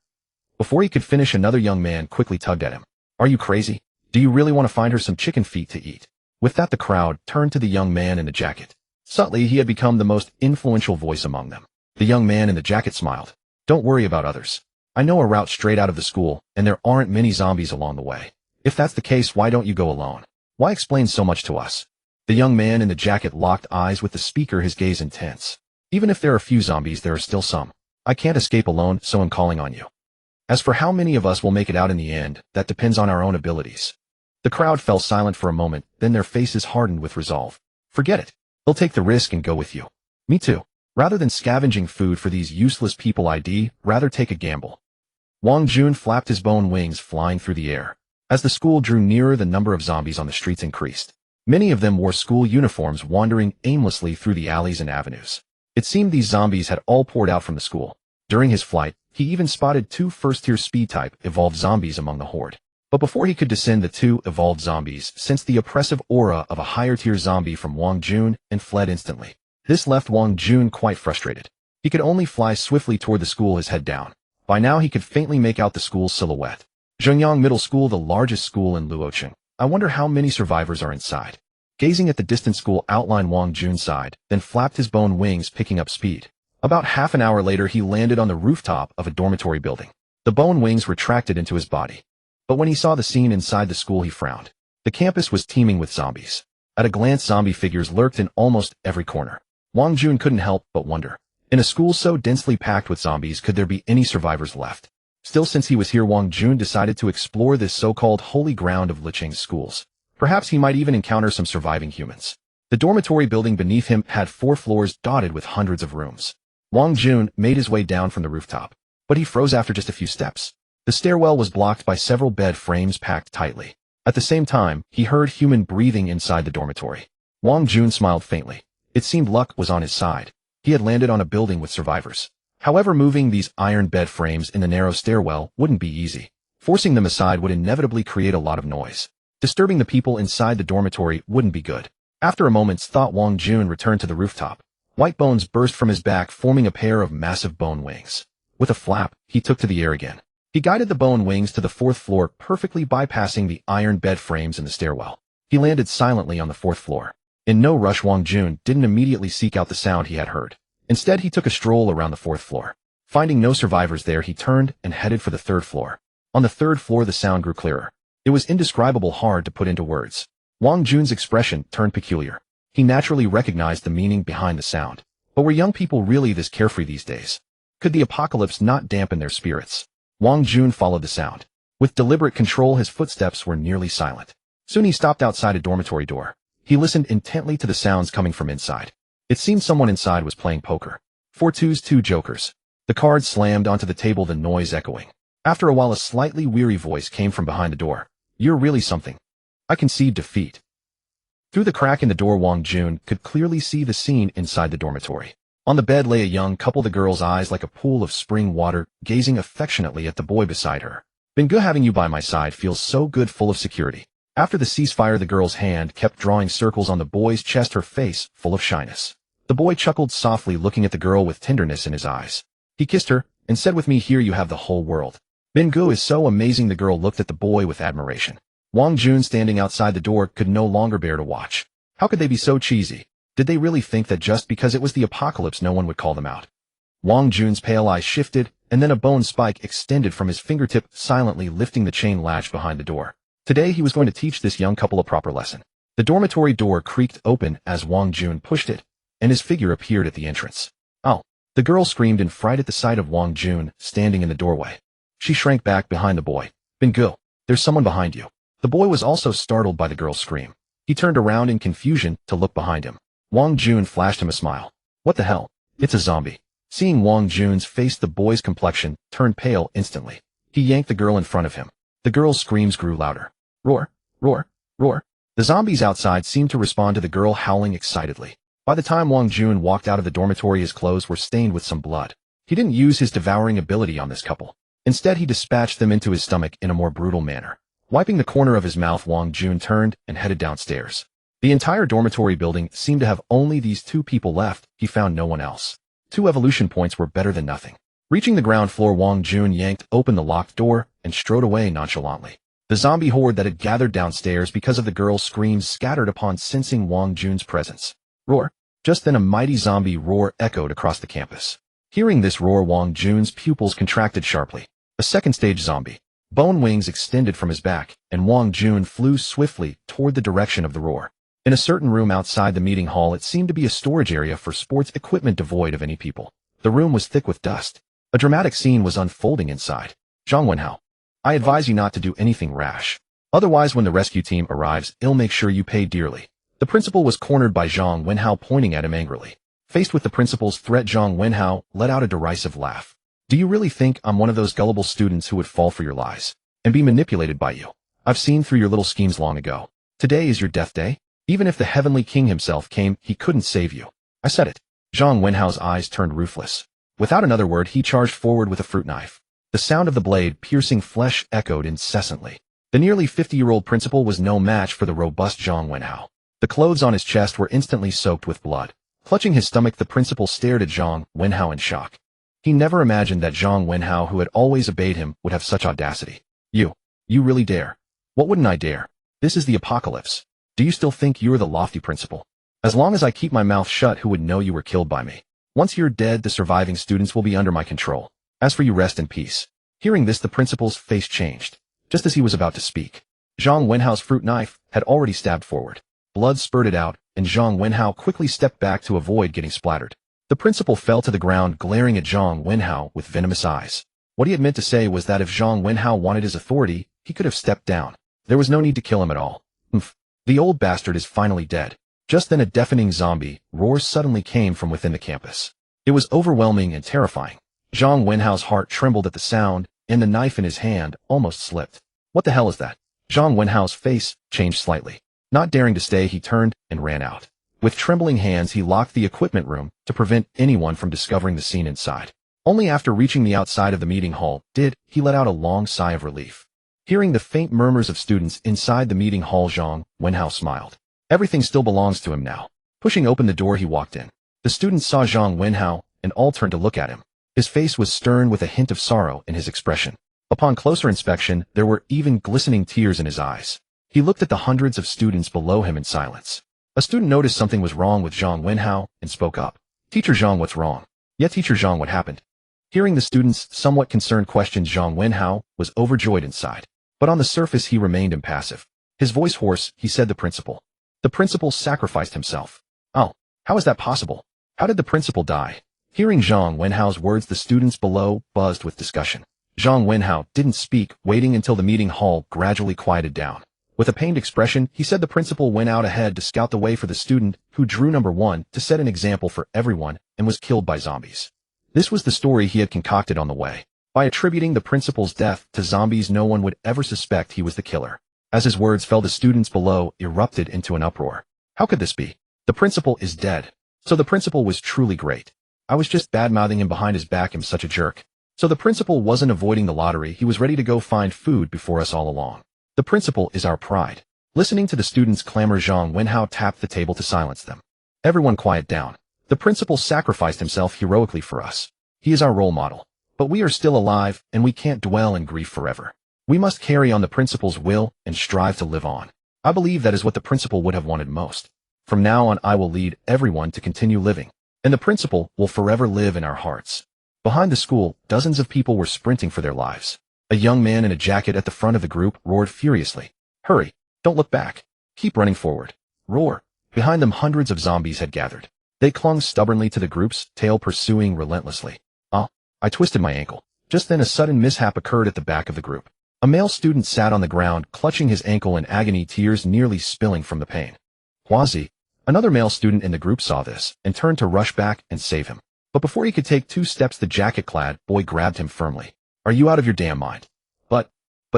Before he could finish, another young man quickly tugged at him. Are you crazy? Do you really want to find her some chicken feet to eat? With that, the crowd turned to the young man in the jacket. Subtly, he had become the most influential voice among them. The young man in the jacket smiled. Don't worry about others. I know a route straight out of the school, and there aren't many zombies along the way. If that's the case, why don't you go alone? Why explain so much to us? The young man in the jacket locked eyes with the speaker, his gaze intense. Even if there are few zombies, there are still some. I can't escape alone, so I'm calling on you. As for how many of us will make it out in the end, that depends on our own abilities. The crowd fell silent for a moment, then their faces hardened with resolve. Forget it. They'll take the risk and go with you. Me too. Rather than scavenging food for these useless people, I'd rather take a gamble. Wang Jun flapped his bone wings, flying through the air. As the school drew nearer, the number of zombies on the streets increased. Many of them wore school uniforms, wandering aimlessly through the alleys and avenues. It seemed these zombies had all poured out from the school. During his flight, he even spotted 2 first-tier speed-type evolved zombies among the horde. But before he could descend, the 2 evolved zombies sensed the oppressive aura of a higher-tier zombie from Wang Jun and fled instantly. This left Wang Jun quite frustrated. He could only fly swiftly toward the school, his head down. By now he could faintly make out the school's silhouette. Zhengyang Middle School, the largest school in Luocheng. I wonder how many survivors are inside. Gazing at the distant school outline, Wang Jun sighed, then flapped his bone wings, picking up speed. About half an hour later, he landed on the rooftop of a dormitory building. The bone wings retracted into his body. But when he saw the scene inside the school, he frowned. The campus was teeming with zombies. At a glance, zombie figures lurked in almost every corner. Wang Jun couldn't help but wonder. In a school so densely packed with zombies, could there be any survivors left? Still, since he was here, Wang Jun decided to explore this so-called holy ground of Luocheng's schools. Perhaps he might even encounter some surviving humans. The dormitory building beneath him had 4 floors dotted with hundreds of rooms. Wang Jun made his way down from the rooftop, but he froze after just a few steps. The stairwell was blocked by several bed frames packed tightly. At the same time, he heard human breathing inside the dormitory. Wang Jun smiled faintly. It seemed luck was on his side. He had landed on a building with survivors. However, moving these iron bed frames in the narrow stairwell wouldn't be easy. Forcing them aside would inevitably create a lot of noise. Disturbing the people inside the dormitory wouldn't be good. After a moment's thought, Wang Jun returned to the rooftop. White bones burst from his back, forming a pair of massive bone wings. With a flap, he took to the air again. He guided the bone wings to the 4th floor, perfectly bypassing the iron bed frames in the stairwell. He landed silently on the 4th floor. In no rush, Wang Jun didn't immediately seek out the sound he had heard. Instead, he took a stroll around the 4th floor. Finding no survivors there, he turned and headed for the 3rd floor. On the 3rd floor, the sound grew clearer. It was indescribable, hard to put into words. Wang Jun's expression turned peculiar. He naturally recognized the meaning behind the sound. But were young people really this carefree these days? Could the apocalypse not dampen their spirits? Wang Jun followed the sound. With deliberate control, his footsteps were nearly silent. Soon he stopped outside a dormitory door. He listened intently to the sounds coming from inside. It seemed someone inside was playing poker. 4 twos, 2 jokers. The cards slammed onto the table, the noise echoing. After a while, a slightly weary voice came from behind the door. You're really something. I concede defeat. Through the crack in the door, Wang Jun could clearly see the scene inside the dormitory. On the bed lay a young couple, the girl's eyes like a pool of spring water, gazing affectionately at the boy beside her. Been good having you by my side, feels so good, full of security. After the ceasefire, the girl's hand kept drawing circles on the boy's chest, her face full of shyness. The boy chuckled softly, looking at the girl with tenderness in his eyes. He kissed her and said, with me here you have the whole world. Bingu is so amazing. The girl looked at the boy with admiration. Wang Jun, standing outside the door, could no longer bear to watch. How could they be so cheesy? Did they really think that just because it was the apocalypse no one would call them out? Wang Jun's pale eyes shifted, and then a bone spike extended from his fingertip, silently lifting the chain latch behind the door. Today he was going to teach this young couple a proper lesson. The dormitory door creaked open as Wang Jun pushed it, and his figure appeared at the entrance. Oh! The girl screamed in fright at the sight of Wang Jun standing in the doorway. She shrank back behind the boy. Bingu, there's someone behind you. The boy was also startled by the girl's scream. He turned around in confusion to look behind him. Wang Jun flashed him a smile. What the hell? It's a zombie. Seeing Wang Jun's face, the boy's complexion turned pale instantly. He yanked the girl in front of him. The girl's screams grew louder. Roar, roar, roar. The zombies outside seemed to respond to the girl howling excitedly. By the time Wang Jun walked out of the dormitory, his clothes were stained with some blood. He didn't use his devouring ability on this couple. Instead, he dispatched them into his stomach in a more brutal manner. Wiping the corner of his mouth, Wang Jun turned and headed downstairs. The entire dormitory building seemed to have only these 2 people left. He found no one else. 2 evolution points were better than nothing. Reaching the ground floor, Wang Jun yanked open the locked door and strode away nonchalantly. The zombie horde that had gathered downstairs because of the girl's screams scattered upon sensing Wang Jun's presence. Roar! Just then a mighty zombie roar echoed across the campus. Hearing this roar, Wang Jun's pupils contracted sharply. A second-stage zombie. Bone wings extended from his back, and Wang Jun flew swiftly toward the direction of the roar. In a certain room outside the meeting hall, it seemed to be a storage area for sports equipment devoid of any people. The room was thick with dust. A dramatic scene was unfolding inside. Zhang Wenhao, I advise you not to do anything rash. Otherwise, when the rescue team arrives, it'll make sure you pay dearly. The principal was cornered by Zhang Wenhao, pointing at him angrily. Faced with the principal's threat, Zhang Wenhao let out a derisive laugh. Do you really think I'm one of those gullible students who would fall for your lies and be manipulated by you? I've seen through your little schemes long ago. Today is your death day. Even if the heavenly king himself came, he couldn't save you. I said it. Zhang Wenhao's eyes turned ruthless. Without another word, he charged forward with a fruit knife. The sound of the blade piercing flesh echoed incessantly. The nearly 50-year-old principal was no match for the robust Zhang Wenhao. The clothes on his chest were instantly soaked with blood. Clutching his stomach, the principal stared at Zhang Wenhao in shock. He never imagined that Zhang Wenhao, who had always obeyed him, would have such audacity. You really dare? What wouldn't I dare? This is the apocalypse. Do you still think you're the lofty principal? As long as I keep my mouth shut, who would know you were killed by me? Once you're dead, the surviving students will be under my control. As for you, rest in peace. Hearing this, the principal's face changed. Just as he was about to speak, Zhang Wenhao's fruit knife had already stabbed forward. Blood spurted out, and Zhang Wenhao quickly stepped back to avoid getting splattered. The principal fell to the ground, glaring at Zhang Wenhao with venomous eyes. What he had meant to say was that if Zhang Wenhao wanted his authority, he could have stepped down. There was no need to kill him at all. Oomph. The old bastard is finally dead. Just then a deafening zombie roar suddenly came from within the campus. It was overwhelming and terrifying. Zhang Wenhao's heart trembled at the sound, and the knife in his hand almost slipped. What the hell is that? Zhang Wenhao's face changed slightly. Not daring to stay, he turned and ran out. With trembling hands, he locked the equipment room to prevent anyone from discovering the scene inside. Only after reaching the outside of the meeting hall did he let out a long sigh of relief. Hearing the faint murmurs of students inside the meeting hall, Zhang Wenhao smiled. Everything still belongs to him now. Pushing open the door, he walked in. The students saw Zhang Wenhao and all turned to look at him. His face was stern with a hint of sorrow in his expression. Upon closer inspection, there were even glistening tears in his eyes. He looked at the hundreds of students below him in silence. A student noticed something was wrong with Zhang Wenhao and spoke up. "Teacher Zhang, what's wrong?" "Yeah, Teacher Zhang, what happened?" Hearing the student's somewhat concerned questions, Zhang Wenhao was overjoyed inside. But on the surface, he remained impassive. His voice hoarse, he said, "The principal. The principal sacrificed himself." "Oh, how is that possible? How did the principal die?" Hearing Zhang Wenhao's words, the students below buzzed with discussion. Zhang Wenhao didn't speak, waiting until the meeting hall gradually quieted down. With a pained expression, he said the principal went out ahead to scout the way for the student who drew number 1 to set an example for everyone and was killed by zombies. This was the story he had concocted on the way. By attributing the principal's death to zombies, no one would ever suspect he was the killer. As his words fell, the students below erupted into an uproar. How could this be? The principal is dead. So the principal was truly great. I was just bad-mouthing him behind his back. I'm such a jerk. So the principal wasn't avoiding the lottery. He was ready to go find food before us all along. The principal is our pride. Listening to the students' clamor, Zhang Wenhao tapped the table to silence them. Everyone quiet down. The principal sacrificed himself heroically for us. He is our role model. But we are still alive, and we can't dwell in grief forever. We must carry on the principal's will and strive to live on. I believe that is what the principal would have wanted most. From now on, I will lead everyone to continue living, and the principal will forever live in our hearts. Behind the school, dozens of people were sprinting for their lives. A young man in a jacket at the front of the group roared furiously. "Hurry! Don't look back! Keep running forward!" Roar! Behind them, hundreds of zombies had gathered. They clung stubbornly to the group's tail, pursuing relentlessly. I twisted my ankle. Just then a sudden mishap occurred at the back of the group. A male student sat on the ground, clutching his ankle in agony, tears nearly spilling from the pain. Huazi, another male student in the group, saw this and turned to rush back and save him. But before he could take 2 steps, the jacket-clad boy grabbed him firmly. "Are you out of your damn mind?" But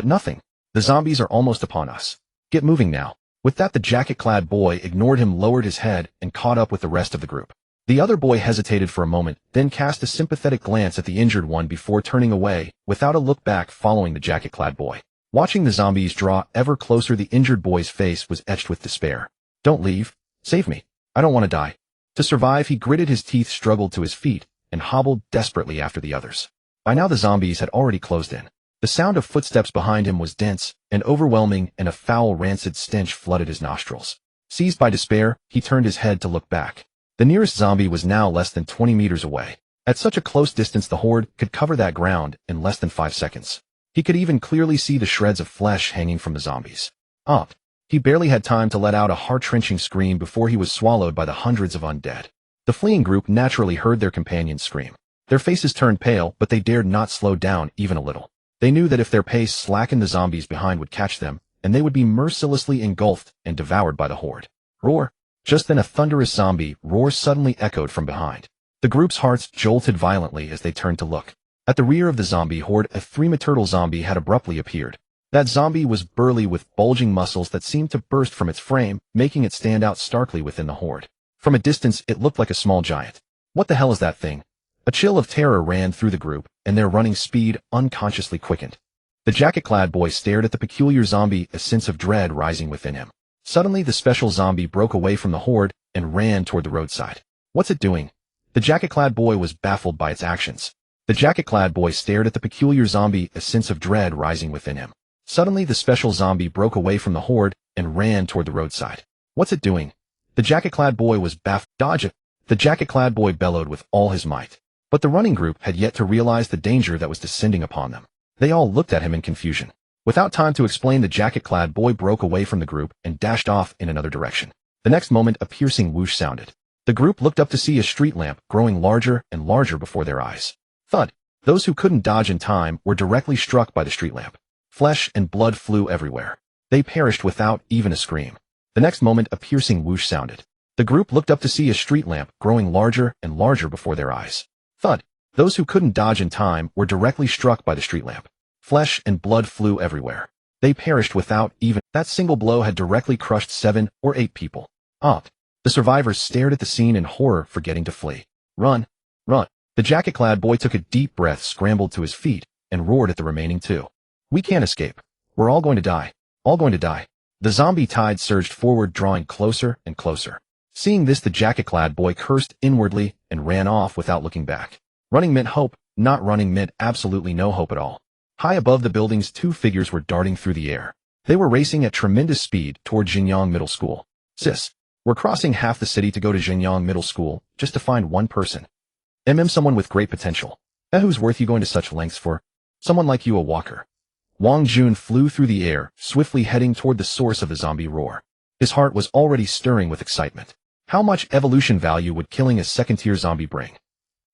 nothing. The zombies are almost upon us. Get moving now." With that, the jacket-clad boy ignored him, lowered his head, and caught up with the rest of the group. The other boy hesitated for a moment, then cast a sympathetic glance at the injured one before turning away, without a look back, following the jacket-clad boy. Watching the zombies draw ever closer, the injured boy's face was etched with despair. "Don't leave. Save me. I don't want to die." To survive, he gritted his teeth, struggled to his feet, and hobbled desperately after the others. By now the zombies had already closed in. The sound of footsteps behind him was dense and overwhelming, and a foul, rancid stench flooded his nostrils. Seized by despair, he turned his head to look back. The nearest zombie was now less than 20 meters away. At such a close distance, the horde could cover that ground in less than 5 seconds. He could even clearly see the shreds of flesh hanging from the zombies. He barely had time to let out a heart-wrenching scream before he was swallowed by the hundreds of undead. The fleeing group naturally heard their companions scream. Their faces turned pale, but they dared not slow down even a little. They knew that if their pace slackened, the zombies behind would catch them, and they would be mercilessly engulfed and devoured by the horde. Roar! Just then a thunderous zombie roar suddenly echoed from behind. The group's hearts jolted violently as they turned to look. At the rear of the zombie horde, a 3-turtle zombie had abruptly appeared. That zombie was burly, with bulging muscles that seemed to burst from its frame, making it stand out starkly within the horde. From a distance, it looked like a small giant. What the hell is that thing? A chill of terror ran through the group, and their running speed unconsciously quickened. The jacket-clad boy stared at the peculiar zombie, a sense of dread rising within him. Suddenly, the special zombie broke away from the horde and ran toward the roadside. What's it doing? The jacket-clad boy was baffled by its actions. The jacket-clad boy stared at the peculiar zombie, a sense of dread rising within him. Suddenly, the special zombie broke away from the horde and ran toward the roadside. What's it doing? The jacket-clad boy was baffled. Dodge it! The jacket-clad boy bellowed with all his might. But the running group had yet to realize the danger that was descending upon them. They all looked at him in confusion. Without time to explain, the jacket-clad boy broke away from the group and dashed off in another direction. The next moment, a piercing whoosh sounded. The group looked up to see a street lamp growing larger and larger before their eyes. Thud! Those who couldn't dodge in time were directly struck by the street lamp. Flesh and blood flew everywhere. They perished without even a scream. The next moment, a piercing whoosh sounded. The group looked up to see a street lamp growing larger and larger before their eyes. Thud! Those who couldn't dodge in time were directly struck by the street lamp. Flesh and blood flew everywhere. They perished without even that single blow had directly crushed 7 or 8 people. The survivors stared at the scene in horror, forgetting to flee. Run! Run! The jacket-clad boy took a deep breath, scrambled to his feet, and roared at the remaining 2. We can't escape. We're all going to die. All going to die. The zombie tide surged forward, drawing closer and closer. Seeing this, the jacket-clad boy cursed inwardly and ran off without looking back. Running meant hope, not running meant absolutely no hope at all. High above the buildings, 2 figures were darting through the air. They were racing at tremendous speed toward Jinyang Middle School. Sis, we're crossing half the city to go to Jinyang Middle School just to find one person. Someone with great potential. Who's worth you going to such lengths for? Someone like you, a walker. Wang Jun flew through the air, swiftly heading toward the source of the zombie roar. His heart was already stirring with excitement. How much evolution value would killing a second-tier zombie bring?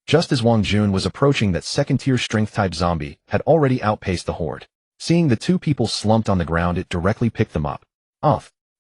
Just as Wang Jun was approaching, that second-tier strength-type zombie had already outpaced the horde. Seeing the 2 people slumped on the ground, it directly picked them up.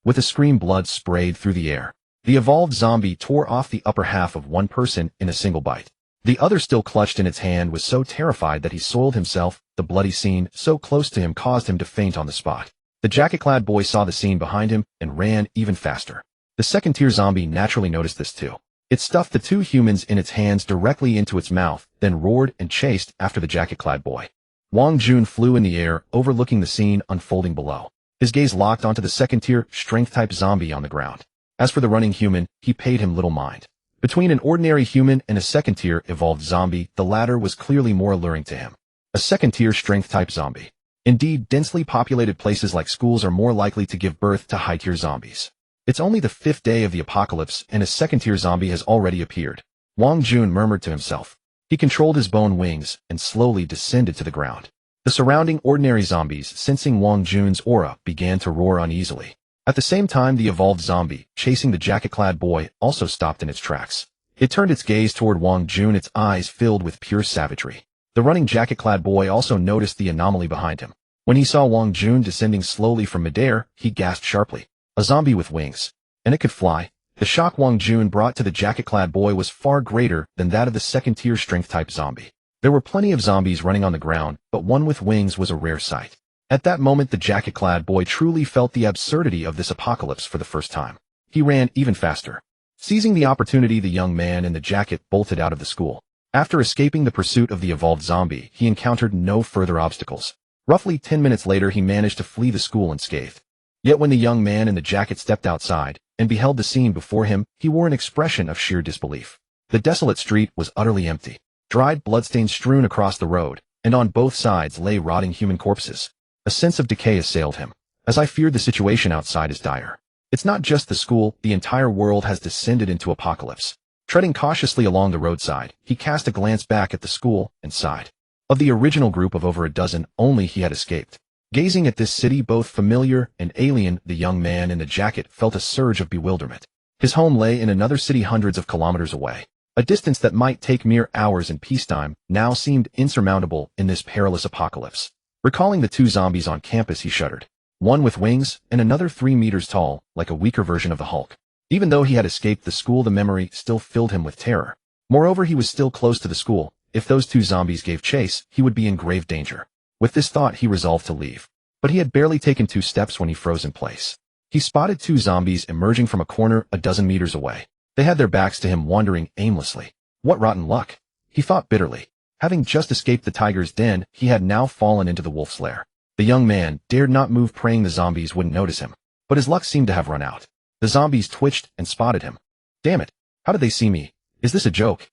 With a scream, blood sprayed through the air. The evolved zombie tore off the upper half of one person in a single bite. The other, still clutched in its hand, was so terrified that he soiled himself. The bloody scene so close to him caused him to faint on the spot. The jacket-clad boy saw the scene behind him and ran even faster. The second-tier zombie naturally noticed this too. It stuffed the 2 humans in its hands directly into its mouth, then roared and chased after the jacket-clad boy. Wang Jun flew in the air, overlooking the scene unfolding below. His gaze locked onto the second-tier strength-type zombie on the ground. As for the running human, he paid him little mind. Between an ordinary human and a second-tier evolved zombie, the latter was clearly more alluring to him. A second-tier strength-type zombie. Indeed, densely populated places like schools are more likely to give birth to high-tier zombies. It's only the 5th day of the apocalypse and a second-tier zombie has already appeared. Wang Jun murmured to himself. He controlled his bone wings and slowly descended to the ground. The surrounding ordinary zombies, sensing Wang Jun's aura, began to roar uneasily. At the same time, the evolved zombie, chasing the jacket-clad boy, also stopped in its tracks. It turned its gaze toward Wang Jun, its eyes filled with pure savagery. The running jacket-clad boy also noticed the anomaly behind him. When he saw Wang Jun descending slowly from midair, he gasped sharply. A zombie with wings. And it could fly. The shock Wang Jun brought to the jacket-clad boy was far greater than that of the second-tier strength-type zombie. There were plenty of zombies running on the ground, but one with wings was a rare sight. At that moment, the jacket-clad boy truly felt the absurdity of this apocalypse for the first time. He ran even faster. Seizing the opportunity, the young man in the jacket bolted out of the school. After escaping the pursuit of the evolved zombie, he encountered no further obstacles. Roughly 10 minutes later, he managed to flee the school unscathed. Yet when the young man in the jacket stepped outside and beheld the scene before him, he wore an expression of sheer disbelief. The desolate street was utterly empty. Dried bloodstains strewn across the road, and on both sides lay rotting human corpses. A sense of decay assailed him. As I feared, the situation outside is dire. It's not just the school, the entire world has descended into apocalypse. Treading cautiously along the roadside, he cast a glance back at the school and sighed. Of the original group of over a dozen, only he had escaped. Gazing at this city, both familiar and alien, the young man in the jacket felt a surge of bewilderment. His home lay in another city hundreds of kilometers away. A distance that might take mere hours in peacetime now seemed insurmountable in this perilous apocalypse. Recalling the 2 zombies on campus, he shuddered. One with wings, and another 3 meters tall, like a weaker version of the Hulk. Even though he had escaped the school, the memory still filled him with terror. Moreover, he was still close to the school. If those 2 zombies gave chase, he would be in grave danger. With this thought, he resolved to leave. But he had barely taken 2 steps when he froze in place. He spotted 2 zombies emerging from a corner a dozen meters away. They had their backs to him, wandering aimlessly. What rotten luck, he thought bitterly. Having just escaped the tiger's den, he had now fallen into the wolf's lair. The young man dared not move, praying the zombies wouldn't notice him. But his luck seemed to have run out. The zombies twitched and spotted him. Damn it, how did they see me? Is this a joke?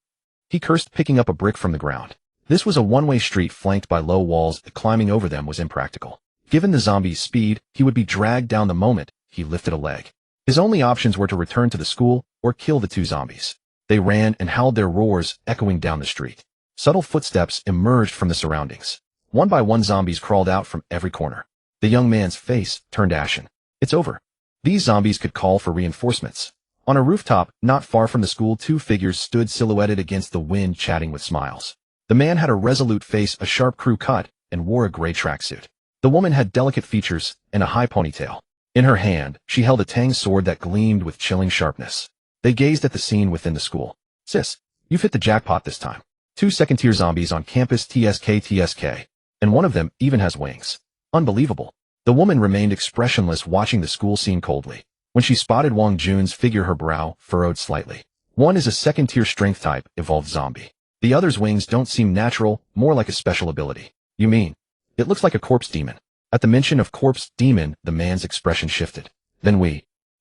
He cursed, picking up a brick from the ground. This was a one-way street flanked by low walls. Climbing over them was impractical. Given the zombie's speed, he would be dragged down the moment he lifted a leg. His only options were to return to the school or kill the 2 zombies. They ran and howled, their roars echoing down the street. Subtle footsteps emerged from the surroundings. One by one, zombies crawled out from every corner. The young man's face turned ashen. It's over. These zombies could call for reinforcements. On a rooftop, not far from the school, 2 figures stood silhouetted against the wind, chatting with smiles. The man had a resolute face, a sharp crew cut, and wore a gray tracksuit. The woman had delicate features and a high ponytail. In her hand, she held a tang sword that gleamed with chilling sharpness. They gazed at the scene within the school. Sis, you've hit the jackpot this time. 2 second-tier zombies on campus. TSK. And one of them even has wings. Unbelievable. The woman remained expressionless, watching the school scene coldly. When she spotted Wang Jun's figure, her brow furrowed slightly. One is a second-tier strength type, evolved zombie. The other's wings don't seem natural, more like a special ability. You mean? It looks like a corpse demon. At the mention of corpse demon, the man's expression shifted. Then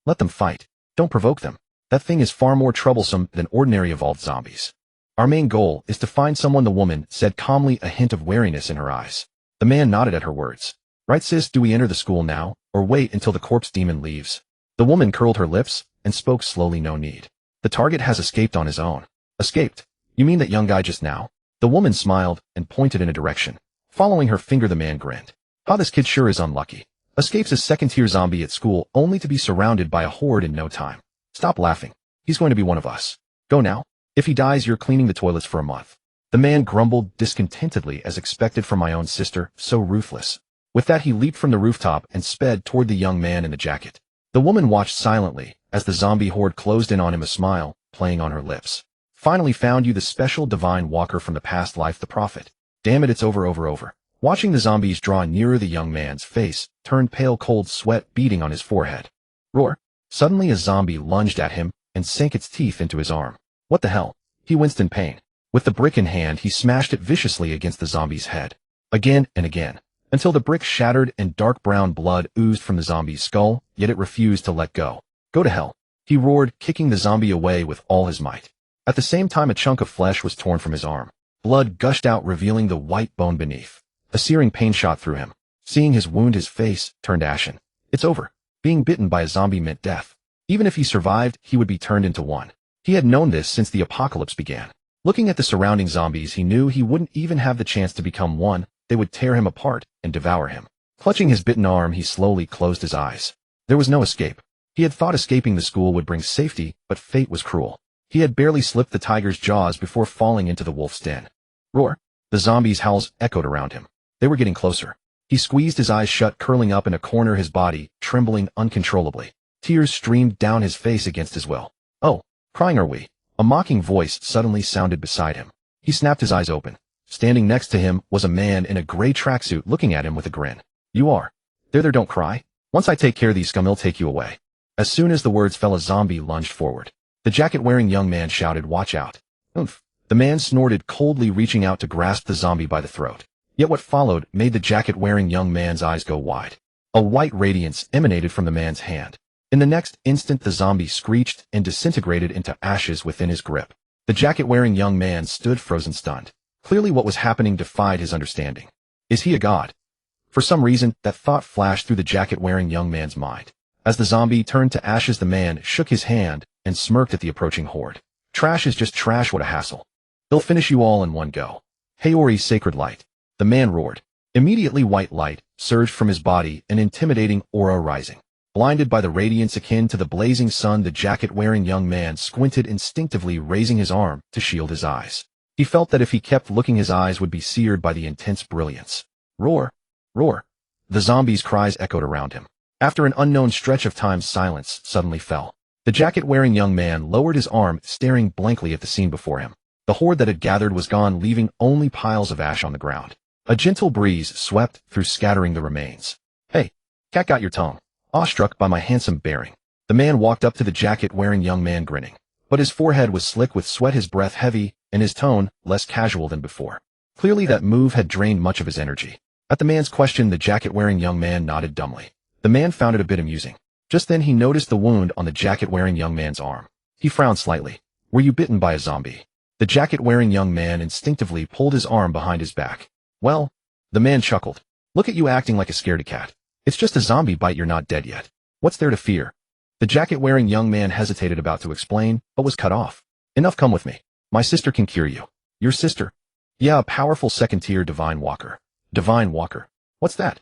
let them fight. Don't provoke them. That thing is far more troublesome than ordinary evolved zombies. Our main goal is to find someone, the woman said calmly, a hint of wariness in her eyes. The man nodded at her words. Right, sis, do we enter the school now, or wait until the corpse demon leaves? The woman curled her lips and spoke slowly. No need. The target has escaped on his own. Escaped? You mean that young guy just now? The woman smiled and pointed in a direction. Following her finger, the man grinned. This kid sure is unlucky. Escapes a second-tier zombie at school only to be surrounded by a horde in no time. Stop laughing. He's going to be one of us. Go now. If he dies, you're cleaning the toilets for a month. The man grumbled discontentedly, as expected from my own sister, so ruthless. With that, he leaped from the rooftop and sped toward the young man in the jacket. The woman watched silently as the zombie horde closed in on him, a smile playing on her lips. Finally found you, the special divine walker from the past life, the prophet. Damn it, it's over. Watching the zombies draw nearer, the young man's face turned pale, cold sweat beading on his forehead. Roar! Suddenly a zombie lunged at him and sank its teeth into his arm. What the hell? He winced in pain. With the brick in hand, he smashed it viciously against the zombie's head. Again and again, until the brick shattered and dark brown blood oozed from the zombie's skull, yet it refused to let go. Go to hell! He roared, kicking the zombie away with all his might. At the same time, a chunk of flesh was torn from his arm. Blood gushed out, revealing the white bone beneath. A searing pain shot through him. Seeing his wound, his face turned ashen. It's over. Being bitten by a zombie meant death. Even if he survived, he would be turned into one. He had known this since the apocalypse began. Looking at the surrounding zombies, he knew he wouldn't even have the chance to become one. They would tear him apart and devour him. Clutching his bitten arm, he slowly closed his eyes. There was no escape. He had thought escaping the school would bring safety, but fate was cruel. He had barely slipped the tiger's jaws before falling into the wolf's den. Roar! The zombies' howls echoed around him. They were getting closer. He squeezed his eyes shut, curling up in a corner, his body trembling uncontrollably. Tears streamed down his face against his will. Oh, crying are we? A mocking voice suddenly sounded beside him. He snapped his eyes open. Standing next to him was a man in a gray tracksuit, looking at him with a grin. You are? There, don't cry. Once I take care of these scum, I'll take you away. As soon as the words fell, a zombie lunged forward. The jacket-wearing young man shouted, watch out. Oomph. The man snorted coldly, reaching out to grasp the zombie by the throat. Yet what followed made the jacket-wearing young man's eyes go wide. A white radiance emanated from the man's hand. In the next instant, the zombie screeched and disintegrated into ashes within his grip. The jacket-wearing young man stood frozen, stunned. Clearly what was happening defied his understanding. Is he a god? For some reason, that thought flashed through the jacket-wearing young man's mind. As the zombie turned to ashes, the man shook his hand and smirked at the approaching horde. Trash is just trash, what a hassle. They'll finish you all in one go. Haori, sacred light. The man roared. Immediately white light surged from his body, an intimidating aura rising. Blinded by the radiance akin to the blazing sun, the jacket-wearing young man squinted instinctively, raising his arm to shield his eyes. He felt that if he kept looking, his eyes would be seared by the intense brilliance. Roar! Roar! The zombies' cries echoed around him. After an unknown stretch of time, silence suddenly fell. The jacket-wearing young man lowered his arm, staring blankly at the scene before him. The horde that had gathered was gone, leaving only piles of ash on the ground. A gentle breeze swept through, scattering the remains. Hey, cat, got your tongue. Awestruck by my handsome bearing. The man walked up to the jacket-wearing young man, grinning. But his forehead was slick with sweat, his breath heavy, and his tone less casual than before. Clearly that move had drained much of his energy. At the man's question, the jacket-wearing young man nodded dumbly. The man found it a bit amusing. Just then he noticed the wound on the jacket-wearing young man's arm. He frowned slightly. Were you bitten by a zombie? The jacket-wearing young man instinctively pulled his arm behind his back. Well, the man chuckled. Look at you acting like a scaredy cat. It's just a zombie bite, you're not dead yet. What's there to fear? The jacket-wearing young man hesitated, about to explain, but was cut off. Enough, come with me. My sister can cure you. Your sister? Yeah, a powerful second-tier divine walker. Divine walker? What's that?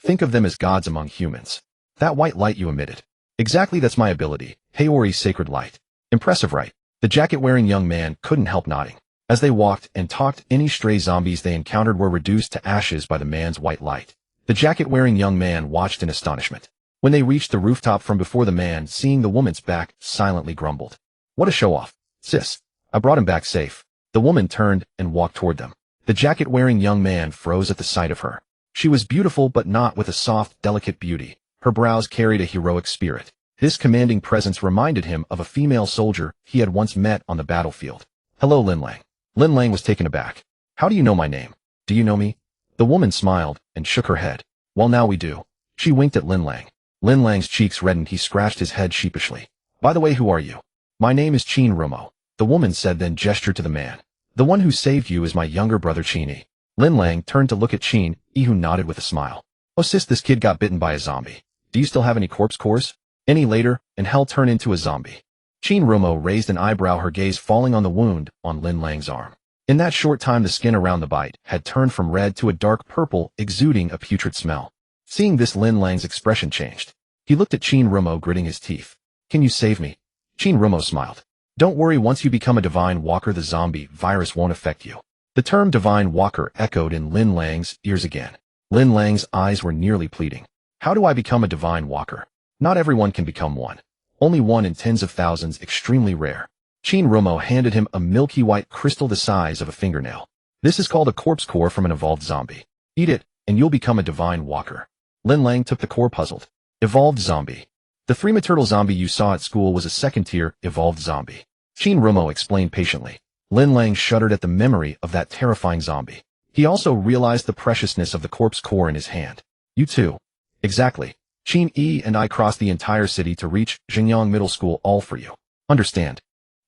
Think of them as gods among humans. That white light you emitted. Exactly, that's my ability. Haori, sacred light. Impressive, right? The jacket-wearing young man couldn't help nodding. As they walked and talked, any stray zombies they encountered were reduced to ashes by the man's white light. The jacket-wearing young man watched in astonishment. When they reached the rooftop from before, the man, seeing the woman's back, silently grumbled. What a show-off. Sis, I brought him back safe. The woman turned and walked toward them. The jacket-wearing young man froze at the sight of her. She was beautiful but not with a soft, delicate beauty. Her brows carried a heroic spirit. This commanding presence reminded him of a female soldier he had once met on the battlefield. Hello, Lin Lang. Lin Lang was taken aback. How do you know my name? Do you know me? The woman smiled and shook her head. Well, now we do. She winked at Lin Lang. Lin Lang's cheeks reddened. He scratched his head sheepishly. By the way, who are you? My name is Qin Rumo. The woman said, then gestured to the man. The one who saved you is my younger brother Qin Yi. Lin Lang turned to look at Qin Yi, who nodded with a smile. Oh sis, this kid got bitten by a zombie. Do you still have any corpse cores? Any later, and hell turn into a zombie. Qin Rumo raised an eyebrow, her gaze falling on the wound on Lin Lang's arm. In that short time, the skin around the bite had turned from red to a dark purple, exuding a putrid smell. Seeing this, Lin Lang's expression changed. He looked at Qin Rumo, gritting his teeth. Can you save me? Qin Rumo smiled. Don't worry, once you become a divine walker, the zombie virus won't affect you. The term divine walker echoed in Lin Lang's ears again. Lin Lang's eyes were nearly pleading. How do I become a divine walker? Not everyone can become one. Only one in tens of thousands, extremely rare. Qin Rumo handed him a milky white crystal the size of a fingernail. This is called a corpse core from an evolved zombie. Eat it, and you'll become a divine walker. Lin Lang took the core, puzzled. Evolved zombie. The three-turtle zombie you saw at school was a second-tier evolved zombie. Qin Rumo explained patiently. Lin Lang shuddered at the memory of that terrifying zombie. He also realized the preciousness of the corpse core in his hand. You too. Exactly. Qin Yi and I crossed the entire city to reach Xingyang Middle School, all for you. Understand?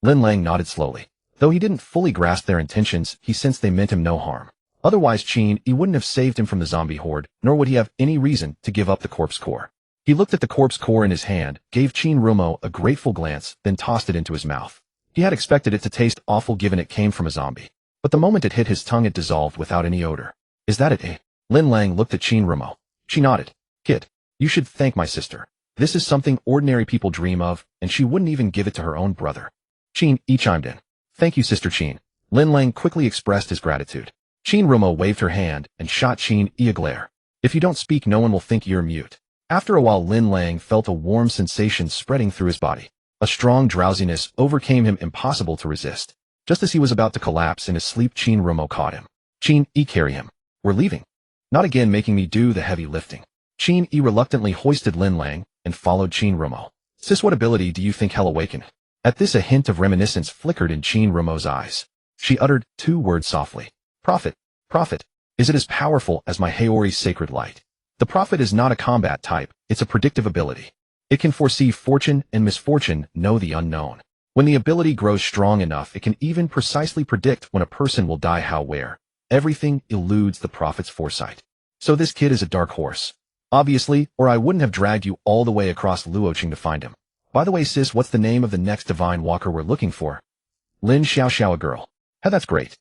Lin Lang nodded slowly. Though he didn't fully grasp their intentions, he sensed they meant him no harm. Otherwise, Qin Yi wouldn't have saved him from the zombie horde, nor would he have any reason to give up the corpse core. He looked at the corpse core in his hand, gave Qin Rumo a grateful glance, then tossed it into his mouth. He had expected it to taste awful given it came from a zombie. But the moment it hit his tongue, it dissolved without any odor. Is that it, eh? Lin Lang looked at Qin Rumo. She nodded. Kid, you should thank my sister. This is something ordinary people dream of, and she wouldn't even give it to her own brother. Qin Yi chimed in. Thank you, Sister Qin. Lin Lang quickly expressed his gratitude. Qin Rumo waved her hand and shot Qin Yi a glare. If you don't speak, no one will think you're mute. After a while, Lin Lang felt a warm sensation spreading through his body. A strong drowsiness overcame him, impossible to resist. Just as he was about to collapse in his sleep, Qin Rumo caught him. Qin Yi, carry him. We're leaving. Not again making me do the heavy lifting. Qin Yi reluctantly hoisted Lin Lang and followed Qin Rumo. Sis, what ability do you think hell awakened? At this, a hint of reminiscence flickered in Qin Rumo's eyes. She uttered two words softly. Prophet. Prophet. Is it as powerful as my Haori's sacred light? The prophet is not a combat type, it's a predictive ability. It can foresee fortune and misfortune, know the unknown. When the ability grows strong enough, it can even precisely predict when a person will die, how, where. Everything eludes the prophet's foresight. So this kid is a dark horse. Obviously, or I wouldn't have dragged you all the way across Luoqing to find him. By the way, sis, what's the name of the next divine walker we're looking for? Lin Xiao, a girl. Hey, that's great.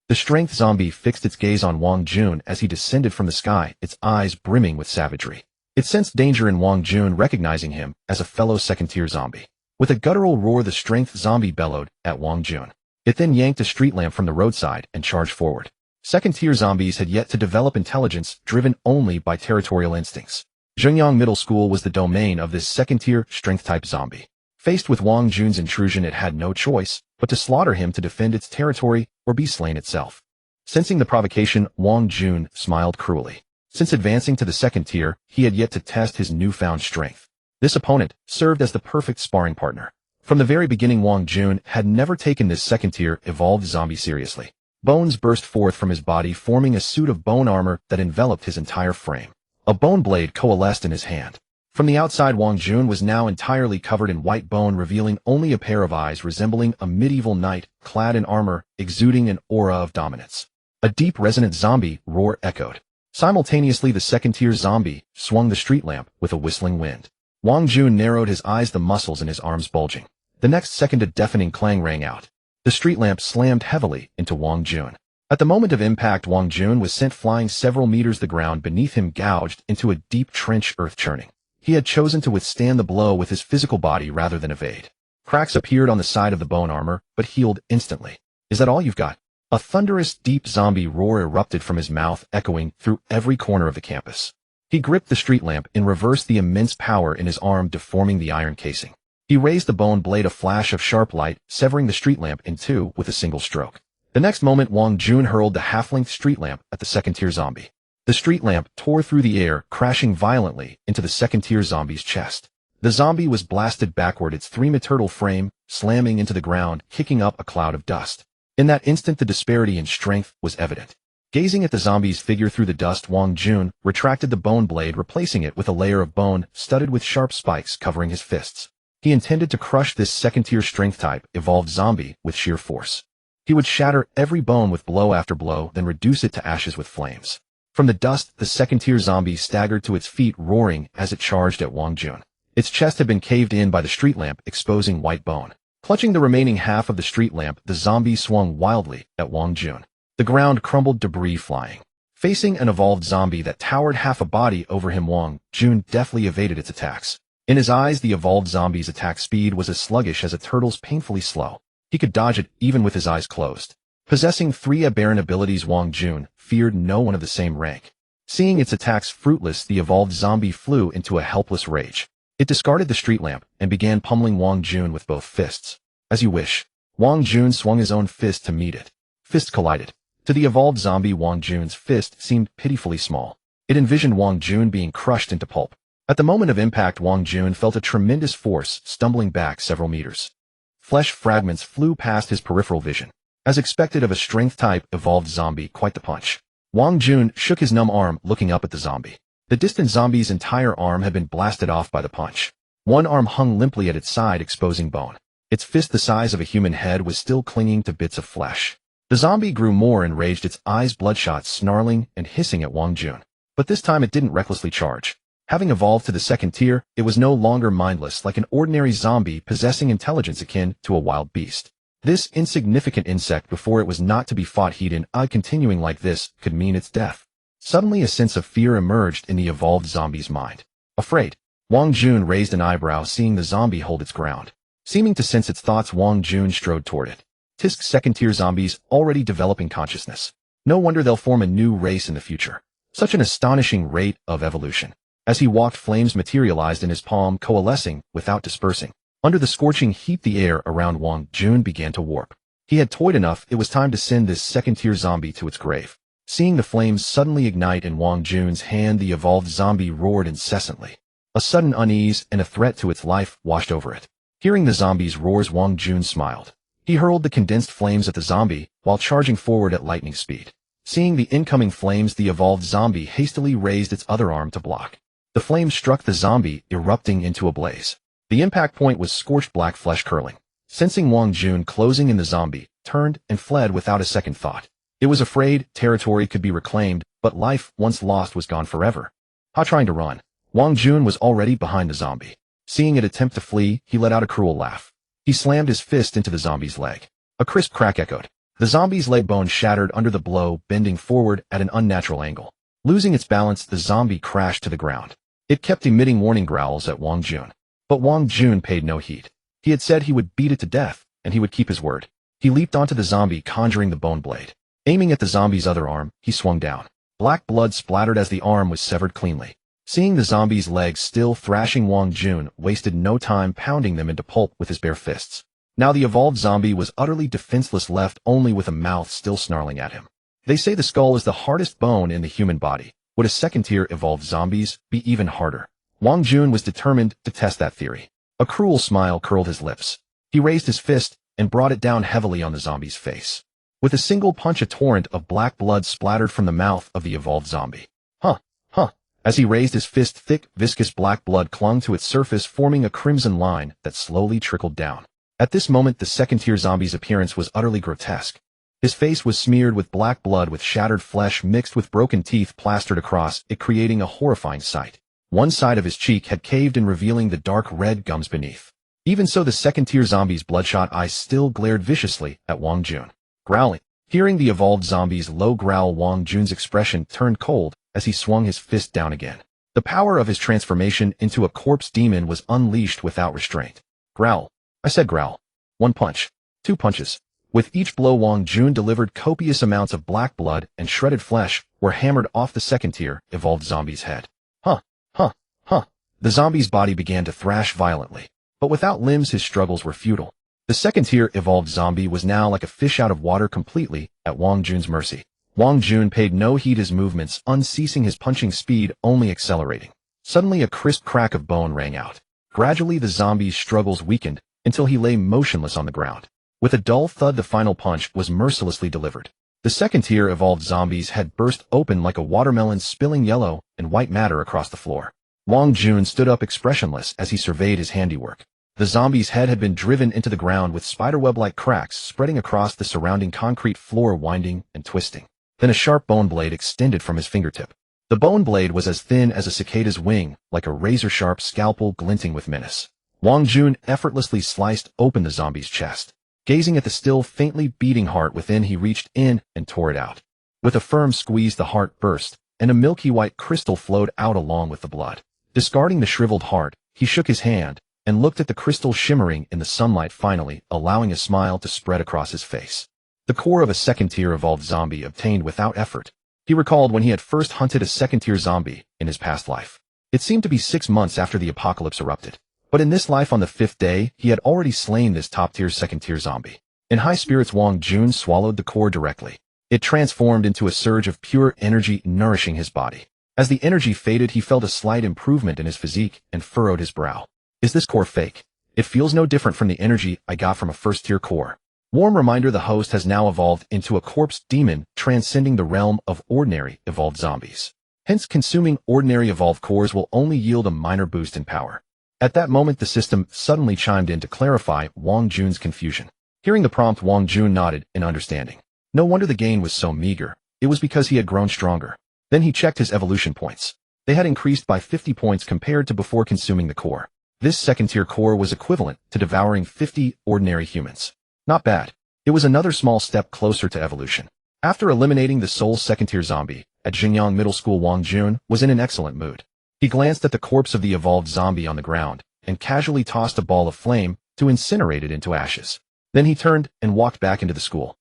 The strength zombie fixed its gaze on Wang Jun as he descended from the sky, its eyes brimming with savagery. It sensed danger in Wang Jun, recognizing him as a fellow second-tier zombie. With a guttural roar, the strength zombie bellowed at Wang Jun. It then yanked a street lamp from the roadside and charged forward. Second-tier zombies had yet to develop intelligence, driven only by territorial instincts. Xingyang Middle School was the domain of this second-tier strength-type zombie. Faced with Wang Jun's intrusion, it had no choice but to slaughter him to defend its territory or be slain itself. Sensing the provocation, Wang Jun smiled cruelly. Since advancing to the second tier, he had yet to test his newfound strength. This opponent served as the perfect sparring partner. From the very beginning, Wang Jun had never taken this second-tier evolved zombie seriously. Bones burst forth from his body, forming a suit of bone armor that enveloped his entire frame. A bone blade coalesced in his hand. From the outside, Wang Jun was now entirely covered in white bone, revealing only a pair of eyes resembling a medieval knight clad in armor, exuding an aura of dominance. A deep, resonant zombie roar echoed. Simultaneously, the second-tier zombie swung the street lamp with a whistling wind. Wang Jun narrowed his eyes, the muscles in his arms bulging. The next second, a deafening clang rang out. The street lamp slammed heavily into Wang Jun. At the moment of impact, Wang Jun was sent flying several meters, the ground beneath him gouged into a deep trench, earth churning. He had chosen to withstand the blow with his physical body rather than evade. Cracks appeared on the side of the bone armor, but healed instantly. Is that all you've got? A thunderous, deep zombie roar erupted from his mouth, echoing through every corner of the campus. He gripped the street lamp in reverse, the immense power in his arm deforming the iron casing. He raised the bone blade, a flash of sharp light, severing the street lamp in two with a single stroke. The next moment, Wang Jun hurled the half-length street lamp at the second-tier zombie. The street lamp tore through the air, crashing violently into the second-tier zombie's chest. The zombie was blasted backward, its three-meter frame slamming into the ground, kicking up a cloud of dust. In that instant, the disparity in strength was evident. Gazing at the zombie's figure through the dust, Wang Jun retracted the bone blade, replacing it with a layer of bone studded with sharp spikes covering his fists. He intended to crush this second-tier strength-type evolved zombie with sheer force. He would shatter every bone with blow after blow, then reduce it to ashes with flames. From the dust, the second-tier zombie staggered to its feet, roaring as it charged at Wang Jun. Its chest had been caved in by the street lamp, exposing white bone. Clutching the remaining half of the street lamp, the zombie swung wildly at Wang Jun. The ground crumbled, debris flying. Facing an evolved zombie that towered half a body over him, Wang Jun deftly evaded its attacks. In his eyes, the evolved zombie's attack speed was as sluggish as a turtle's, painfully slow. He could dodge it even with his eyes closed. Possessing three aberrant abilities, Wang Jun feared no one of the same rank. Seeing its attacks fruitless, the evolved zombie flew into a helpless rage. It discarded the street lamp and began pummeling Wang Jun with both fists. As you wish. Wang Jun swung his own fist to meet it. Fists collided. To the evolved zombie, Wang Jun's fist seemed pitifully small. It envisioned Wang Jun being crushed into pulp. At the moment of impact, Wang Jun felt a tremendous force, stumbling back several meters. Flesh fragments flew past his peripheral vision. As expected of a strength-type evolved zombie, quite the punch. Wang Jun shook his numb arm, looking up at the zombie. The distant zombie's entire arm had been blasted off by the punch. One arm hung limply at its side, exposing bone. Its fist, the size of a human head, was still clinging to bits of flesh. The zombie grew more enraged, its eyes bloodshot, snarling and hissing at Wang Jun. But this time it didn't recklessly charge. Having evolved to the second tier, it was no longer mindless, like an ordinary zombie possessing intelligence akin to a wild beast. This insignificant insect, before it was not to be fought, continuing like this could mean its death. Suddenly a sense of fear emerged in the evolved zombie's mind. Afraid. Wang Jun raised an eyebrow, seeing the zombie hold its ground. Seeming to sense its thoughts, Wang Jun strode toward it. Tisk, second-tier zombies already developing consciousness. No wonder they'll form a new race in the future. Such an astonishing rate of evolution. As he walked, flames materialized in his palm, coalescing without dispersing. Under the scorching heat, the air around Wang Jun began to warp. He had toyed enough. It was time to send this second-tier zombie to its grave. Seeing the flames suddenly ignite in Wang Jun's hand, the evolved zombie roared incessantly. A sudden unease and a threat to its life washed over it. Hearing the zombie's roars, Wang Jun smiled. He hurled the condensed flames at the zombie while charging forward at lightning speed. Seeing the incoming flames, the evolved zombie hastily raised its other arm to block. The flames struck the zombie, erupting into a blaze. The impact point was scorched black flesh curling. Sensing Wang Jun closing in, the zombie turned and fled without a second thought. It was afraid territory could be reclaimed, but life once lost was gone forever. Trying to run. Wang Jun was already behind the zombie. Seeing it attempt to flee, he let out a cruel laugh. He slammed his fist into the zombie's leg. A crisp crack echoed. The zombie's leg bone shattered under the blow, bending forward at an unnatural angle. Losing its balance, the zombie crashed to the ground. It kept emitting warning growls at Wang Jun. But Wang Jun paid no heed. He had said he would beat it to death, and he would keep his word. He leaped onto the zombie, conjuring the bone blade. Aiming at the zombie's other arm, he swung down. Black blood splattered as the arm was severed cleanly. Seeing the zombie's legs still thrashing, Wang Jun wasted no time pounding them into pulp with his bare fists. Now the evolved zombie was utterly defenseless, left only with a mouth still snarling at him. They say the skull is the hardest bone in the human body. Would a second-tier evolved zombies be even harder? Wang Jun was determined to test that theory. A cruel smile curled his lips. He raised his fist and brought it down heavily on the zombie's face. With a single punch, a torrent of black blood splattered from the mouth of the evolved zombie. As he raised his fist, thick, viscous black blood clung to its surface, forming a crimson line that slowly trickled down. At this moment, the second-tier zombie's appearance was utterly grotesque. His face was smeared with black blood, with shattered flesh mixed with broken teeth plastered across it, creating a horrifying sight. One side of his cheek had caved in, revealing the dark red gums beneath. Even so, the second-tier zombie's bloodshot eyes still glared viciously at Wang Jun. Growling. Hearing the evolved zombie's low growl, Wang Jun's expression turned cold as he swung his fist down again. The power of his transformation into a corpse demon was unleashed without restraint. Growl. I said growl. One punch. Two punches. With each blow, Wang Jun delivered copious amounts of black blood, and shredded flesh were hammered off the second-tier evolved zombie's head. The zombie's body began to thrash violently. But without limbs, his struggles were futile. The second-tier evolved zombie was now like a fish out of water, completely at Wang Jun's mercy. Wang Jun paid no heed, his movements unceasing, his punching speed only accelerating. Suddenly a crisp crack of bone rang out. Gradually the zombie's struggles weakened until he lay motionless on the ground. With a dull thud, the final punch was mercilessly delivered. The second-tier evolved zombie's head burst open like a watermelon, spilling yellow and white matter across the floor. Wang Jun stood up expressionless as he surveyed his handiwork. The zombie's head had been driven into the ground with spiderweb-like cracks spreading across the surrounding concrete floor, winding and twisting. Then a sharp bone blade extended from his fingertip. The bone blade was as thin as a cicada's wing, like a razor-sharp scalpel glinting with menace. Wang Jun effortlessly sliced open the zombie's chest. Gazing at the still faintly beating heart within, he reached in and tore it out. With a firm squeeze, the heart burst, and a milky white crystal flowed out along with the blood. Discarding the shriveled heart, he shook his hand and looked at the crystal shimmering in the sunlight, finally allowing a smile to spread across his face. The core of a second-tier evolved zombie obtained without effort. He recalled when he had first hunted a second-tier zombie in his past life. It seemed to be 6 months after the apocalypse erupted. But in this life, on the 5th day, he had already slain this top-tier second-tier zombie. In high spirits, Wang Jun swallowed the core directly. It transformed into a surge of pure energy, nourishing his body. As the energy faded, he felt a slight improvement in his physique and furrowed his brow. Is this core fake? It feels no different from the energy I got from a first-tier core. Warm reminder: the host has now evolved into a corpse demon, transcending the realm of ordinary evolved zombies. Hence, consuming ordinary evolved cores will only yield a minor boost in power. At that moment, the system suddenly chimed in to clarify Wang Jun's confusion. Hearing the prompt, Wang Jun nodded in understanding. No wonder the gain was so meager. It was because he had grown stronger. Then he checked his evolution points. They had increased by 50 points compared to before consuming the core. This second-tier core was equivalent to devouring 50 ordinary humans. Not bad. It was another small step closer to evolution. After eliminating the sole second-tier zombie at Xingyang Middle School, Wang Jun was in an excellent mood. He glanced at the corpse of the evolved zombie on the ground and casually tossed a ball of flame to incinerate it into ashes. Then he turned and walked back into the school.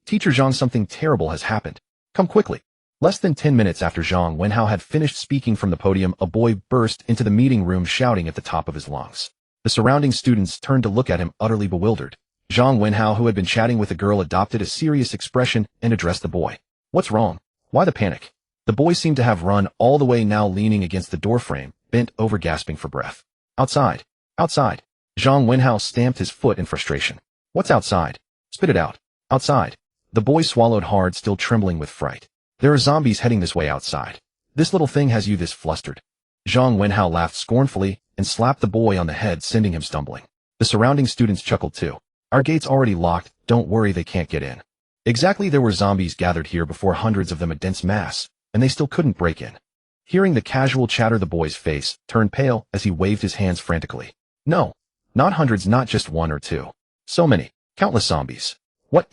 Teacher Zhang, something terrible has happened. Come quickly. Less than 10 minutes after Zhang Wenhao had finished speaking from the podium, a boy burst into the meeting room shouting at the top of his lungs. The surrounding students turned to look at him, utterly bewildered. Zhang Wenhao, who had been chatting with the girl, adopted a serious expression and addressed the boy. What's wrong? Why the panic? The boy seemed to have run all the way, now leaning against the doorframe, bent over, gasping for breath. Outside. Outside. Zhang Wenhao stamped his foot in frustration. What's outside? Spit it out. Outside. The boy swallowed hard, still trembling with fright. There are zombies heading this way outside. This little thing has you this flustered. Zhang Wenhao laughed scornfully and slapped the boy on the head, sending him stumbling. The surrounding students chuckled too. Our gate's already locked, don't worry, they can't get in. Exactly, there were zombies gathered here before, hundreds of them, a dense mass, and they still couldn't break in. Hearing the casual chatter, the boy's face turned pale as he waved his hands frantically. No, not hundreds, not just one or two. So many, countless zombies. What?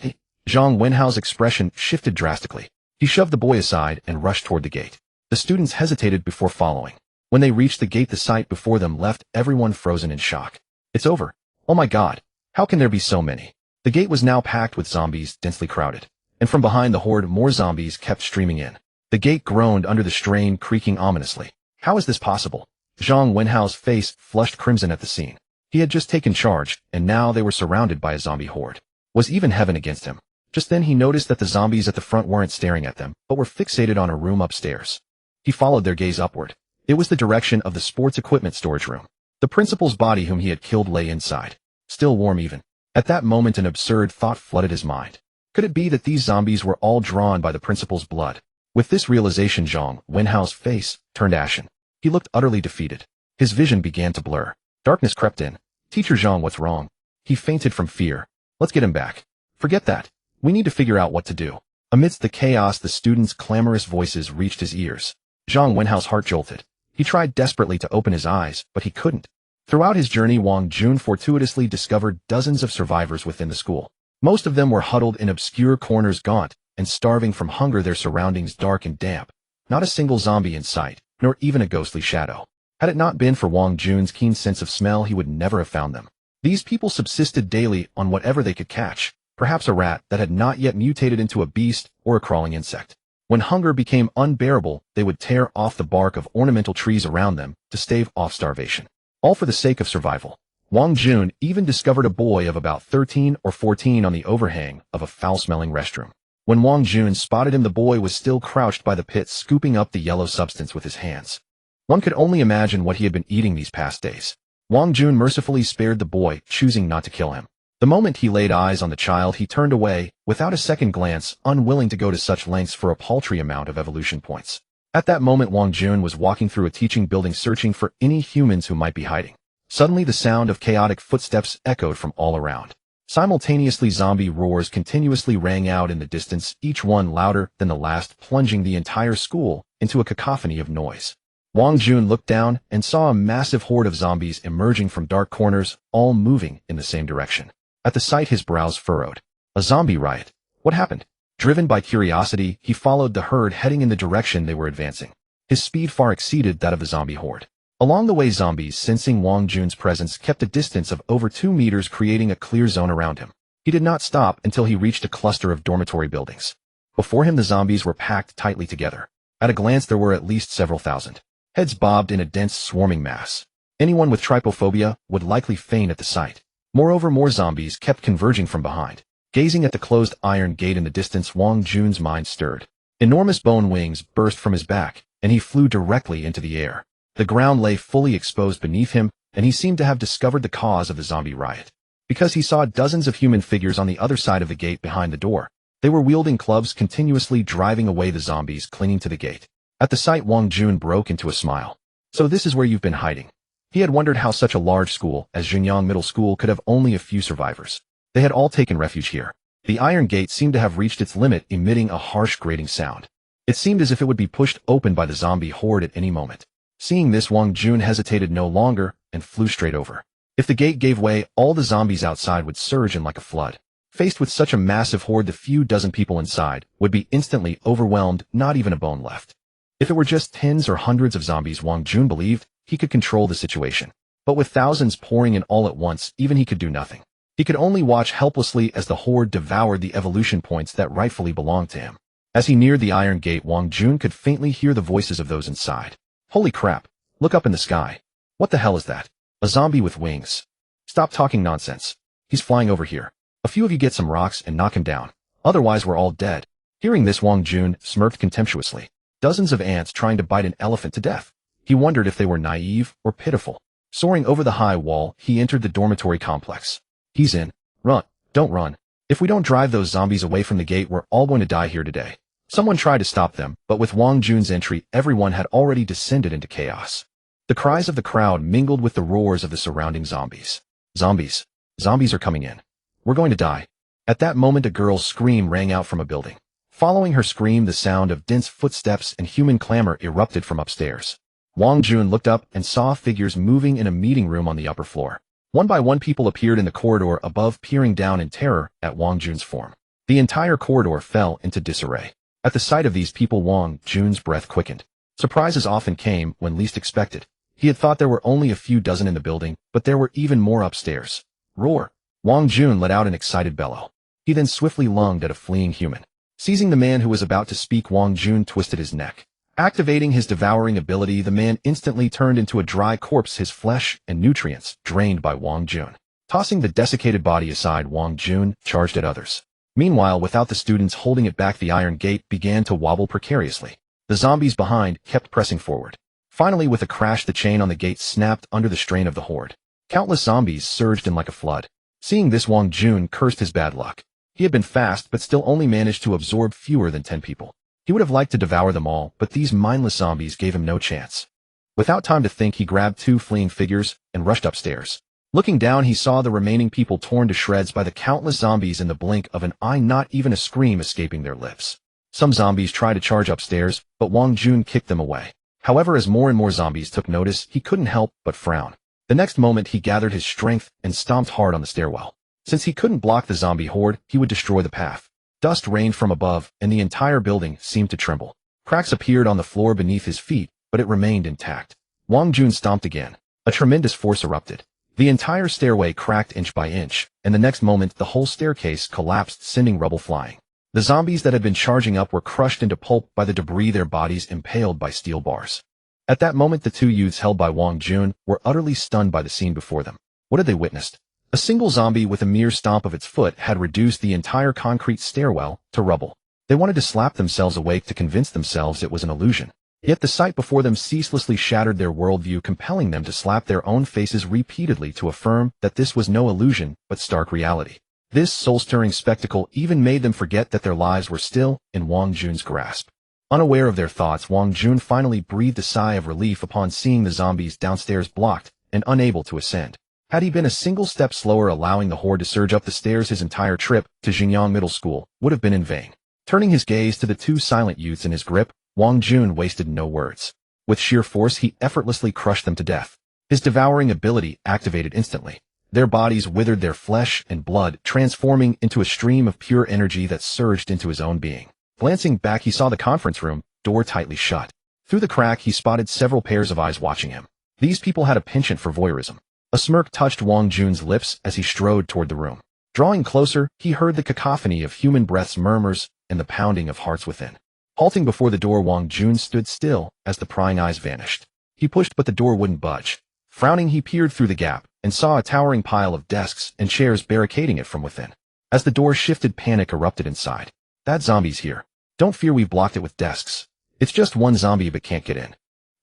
Zhang Wenhao's expression shifted drastically. He shoved the boy aside and rushed toward the gate. The students hesitated before following. When they reached the gate, the sight before them left everyone frozen in shock. It's over. Oh my God. How can there be so many? The gate was now packed with zombies, densely crowded. And from behind the horde, more zombies kept streaming in. The gate groaned under the strain, creaking ominously. How is this possible? Zhang Wenhao's face flushed crimson at the scene. He had just taken charge, and now they were surrounded by a zombie horde. Was even heaven against him? Just then he noticed that the zombies at the front weren't staring at them, but were fixated on a room upstairs. He followed their gaze upward. It was the direction of the sports equipment storage room. The principal's body, whom he had killed, lay inside. Still warm even. At that moment, an absurd thought flooded his mind. Could it be that these zombies were all drawn by the principal's blood? With this realization, Zhang Wenhao's face turned ashen. He looked utterly defeated. His vision began to blur. Darkness crept in. Teacher Zhang, what's wrong? He fainted from fear. Let's get him back. Forget that. We need to figure out what to do. Amidst the chaos, the students' clamorous voices reached his ears. Zhang Wenhao's heart jolted. He tried desperately to open his eyes, but he couldn't. Throughout his journey, Wang Jun fortuitously discovered dozens of survivors within the school. Most of them were huddled in obscure corners, gaunt and starving from hunger, their surroundings dark and damp. Not a single zombie in sight, nor even a ghostly shadow. Had it not been for Wang Jun's keen sense of smell, he would never have found them. These people subsisted daily on whatever they could catch, perhaps a rat that had not yet mutated into a beast or a crawling insect. When hunger became unbearable, they would tear off the bark of ornamental trees around them to stave off starvation. All for the sake of survival. Wang Jun even discovered a boy of about 13 or 14 on the overhang of a foul-smelling restroom. When Wang Jun spotted him, the boy was still crouched by the pit, scooping up the yellow substance with his hands. One could only imagine what he had been eating these past days. Wang Jun mercifully spared the boy, choosing not to kill him. The moment he laid eyes on the child, he turned away, without a second glance, unwilling to go to such lengths for a paltry amount of evolution points. At that moment, Wang Jun was walking through a teaching building, searching for any humans who might be hiding. Suddenly, the sound of chaotic footsteps echoed from all around. Simultaneously, zombie roars continuously rang out in the distance, each one louder than the last, plunging the entire school into a cacophony of noise. Wang Jun looked down and saw a massive horde of zombies emerging from dark corners, all moving in the same direction. At the sight, his brows furrowed. A zombie riot. What happened? Driven by curiosity, he followed the herd, heading in the direction they were advancing. His speed far exceeded that of the zombie horde. Along the way, zombies, sensing Wang Jun's presence, kept a distance of over 2 meters, creating a clear zone around him. He did not stop until he reached a cluster of dormitory buildings. Before him, the zombies were packed tightly together. At a glance, there were at least several thousand. Heads bobbed in a dense, swarming mass. Anyone with trypophobia would likely faint at the sight. Moreover, more zombies kept converging from behind. Gazing at the closed iron gate in the distance, Wang Jun's mind stirred. Enormous bone wings burst from his back, and he flew directly into the air. The ground lay fully exposed beneath him, and he seemed to have discovered the cause of the zombie riot. Because he saw dozens of human figures on the other side of the gate behind the door. They were wielding clubs, continuously driving away the zombies clinging to the gate. At the sight, Wang Jun broke into a smile. So this is where you've been hiding. He had wondered how such a large school as Junyang Middle School could have only a few survivors. They had all taken refuge here. The iron gate seemed to have reached its limit, emitting a harsh grating sound. It seemed as if it would be pushed open by the zombie horde at any moment. Seeing this, Wang Jun hesitated no longer and flew straight over. If the gate gave way, all the zombies outside would surge in like a flood. Faced with such a massive horde, the few dozen people inside would be instantly overwhelmed, not even a bone left. If it were just tens or hundreds of zombies, Wang Jun believed he could control the situation. But with thousands pouring in all at once, even he could do nothing. He could only watch helplessly as the horde devoured the evolution points that rightfully belonged to him. As he neared the iron gate, Wang Jun could faintly hear the voices of those inside. Holy crap! Look up in the sky. What the hell is that? A zombie with wings. Stop talking nonsense. He's flying over here. A few of you get some rocks and knock him down. Otherwise we're all dead. Hearing this, Wang Jun smirked contemptuously. Dozens of ants trying to bite an elephant to death. He wondered if they were naive or pitiful. Soaring over the high wall, he entered the dormitory complex. He's in. Run. Don't run. If we don't drive those zombies away from the gate, we're all going to die here today. Someone tried to stop them, but with Wang Jun's entry, everyone had already descended into chaos. The cries of the crowd mingled with the roars of the surrounding zombies. Zombies. Zombies are coming in. We're going to die. At that moment, a girl's scream rang out from a building. Following her scream, the sound of dense footsteps and human clamor erupted from upstairs. Wang Jun looked up and saw figures moving in a meeting room on the upper floor. One by one, people appeared in the corridor above, peering down in terror at Wang Jun's form. The entire corridor fell into disarray. At the sight of these people, Wang Jun's breath quickened. Surprises often came when least expected. He had thought there were only a few dozen in the building, but there were even more upstairs. Roar! Wang Jun let out an excited bellow. He then swiftly lunged at a fleeing human. Seizing the man who was about to speak, Wang Jun twisted his neck. Activating his devouring ability, the man instantly turned into a dry corpse, his flesh and nutrients drained by Wang Jun. Tossing the desiccated body aside, Wang Jun charged at others. Meanwhile, without the students holding it back, the iron gate began to wobble precariously. The zombies behind kept pressing forward. Finally, with a crash, the chain on the gate snapped under the strain of the horde. Countless zombies surged in like a flood. Seeing this, Wang Jun cursed his bad luck. He had been fast, but still only managed to absorb fewer than 10 people. He would have liked to devour them all, but these mindless zombies gave him no chance. Without time to think, he grabbed 2 fleeing figures and rushed upstairs. Looking down, he saw the remaining people torn to shreds by the countless zombies in the blink of an eye, not even a scream escaping their lips. Some zombies tried to charge upstairs, but Wang Jun kicked them away. However, as more and more zombies took notice, he couldn't help but frown. The next moment, he gathered his strength and stomped hard on the stairwell. Since he couldn't block the zombie horde, he would destroy the path. Dust rained from above, and the entire building seemed to tremble. Cracks appeared on the floor beneath his feet, but it remained intact. Wang Jun stomped again. A tremendous force erupted. The entire stairway cracked inch by inch, and the next moment the whole staircase collapsed, sending rubble flying. The zombies that had been charging up were crushed into pulp by the debris, their bodies impaled by steel bars. At that moment, the 2 youths held by Wang Jun were utterly stunned by the scene before them. What had they witnessed? A single zombie with a mere stomp of its foot had reduced the entire concrete stairwell to rubble. They wanted to slap themselves awake to convince themselves it was an illusion. Yet the sight before them ceaselessly shattered their worldview, compelling them to slap their own faces repeatedly to affirm that this was no illusion but stark reality. This soul-stirring spectacle even made them forget that their lives were still in Wang Jun's grasp. Unaware of their thoughts, Wang Jun finally breathed a sigh of relief upon seeing the zombies downstairs blocked and unable to ascend. Had he been a single step slower, allowing the horde to surge up the stairs, his entire trip to Xingyang Middle School would have been in vain. Turning his gaze to the two silent youths in his grip, Wang Jun wasted no words. With sheer force, he effortlessly crushed them to death. His devouring ability activated instantly. Their bodies withered, their flesh and blood transforming into a stream of pure energy that surged into his own being. Glancing back, he saw the conference room door tightly shut. Through the crack, he spotted several pairs of eyes watching him. These people had a penchant for voyeurism. A smirk touched Wang Jun's lips as he strode toward the room. Drawing closer, he heard the cacophony of human breaths, murmurs, and the pounding of hearts within. Halting before the door, Wang Jun stood still as the prying eyes vanished. He pushed, but the door wouldn't budge. Frowning, he peered through the gap and saw a towering pile of desks and chairs barricading it from within. As the door shifted, panic erupted inside. That zombie's here. Don't fear, we've blocked it with desks. It's just one zombie but can't get in.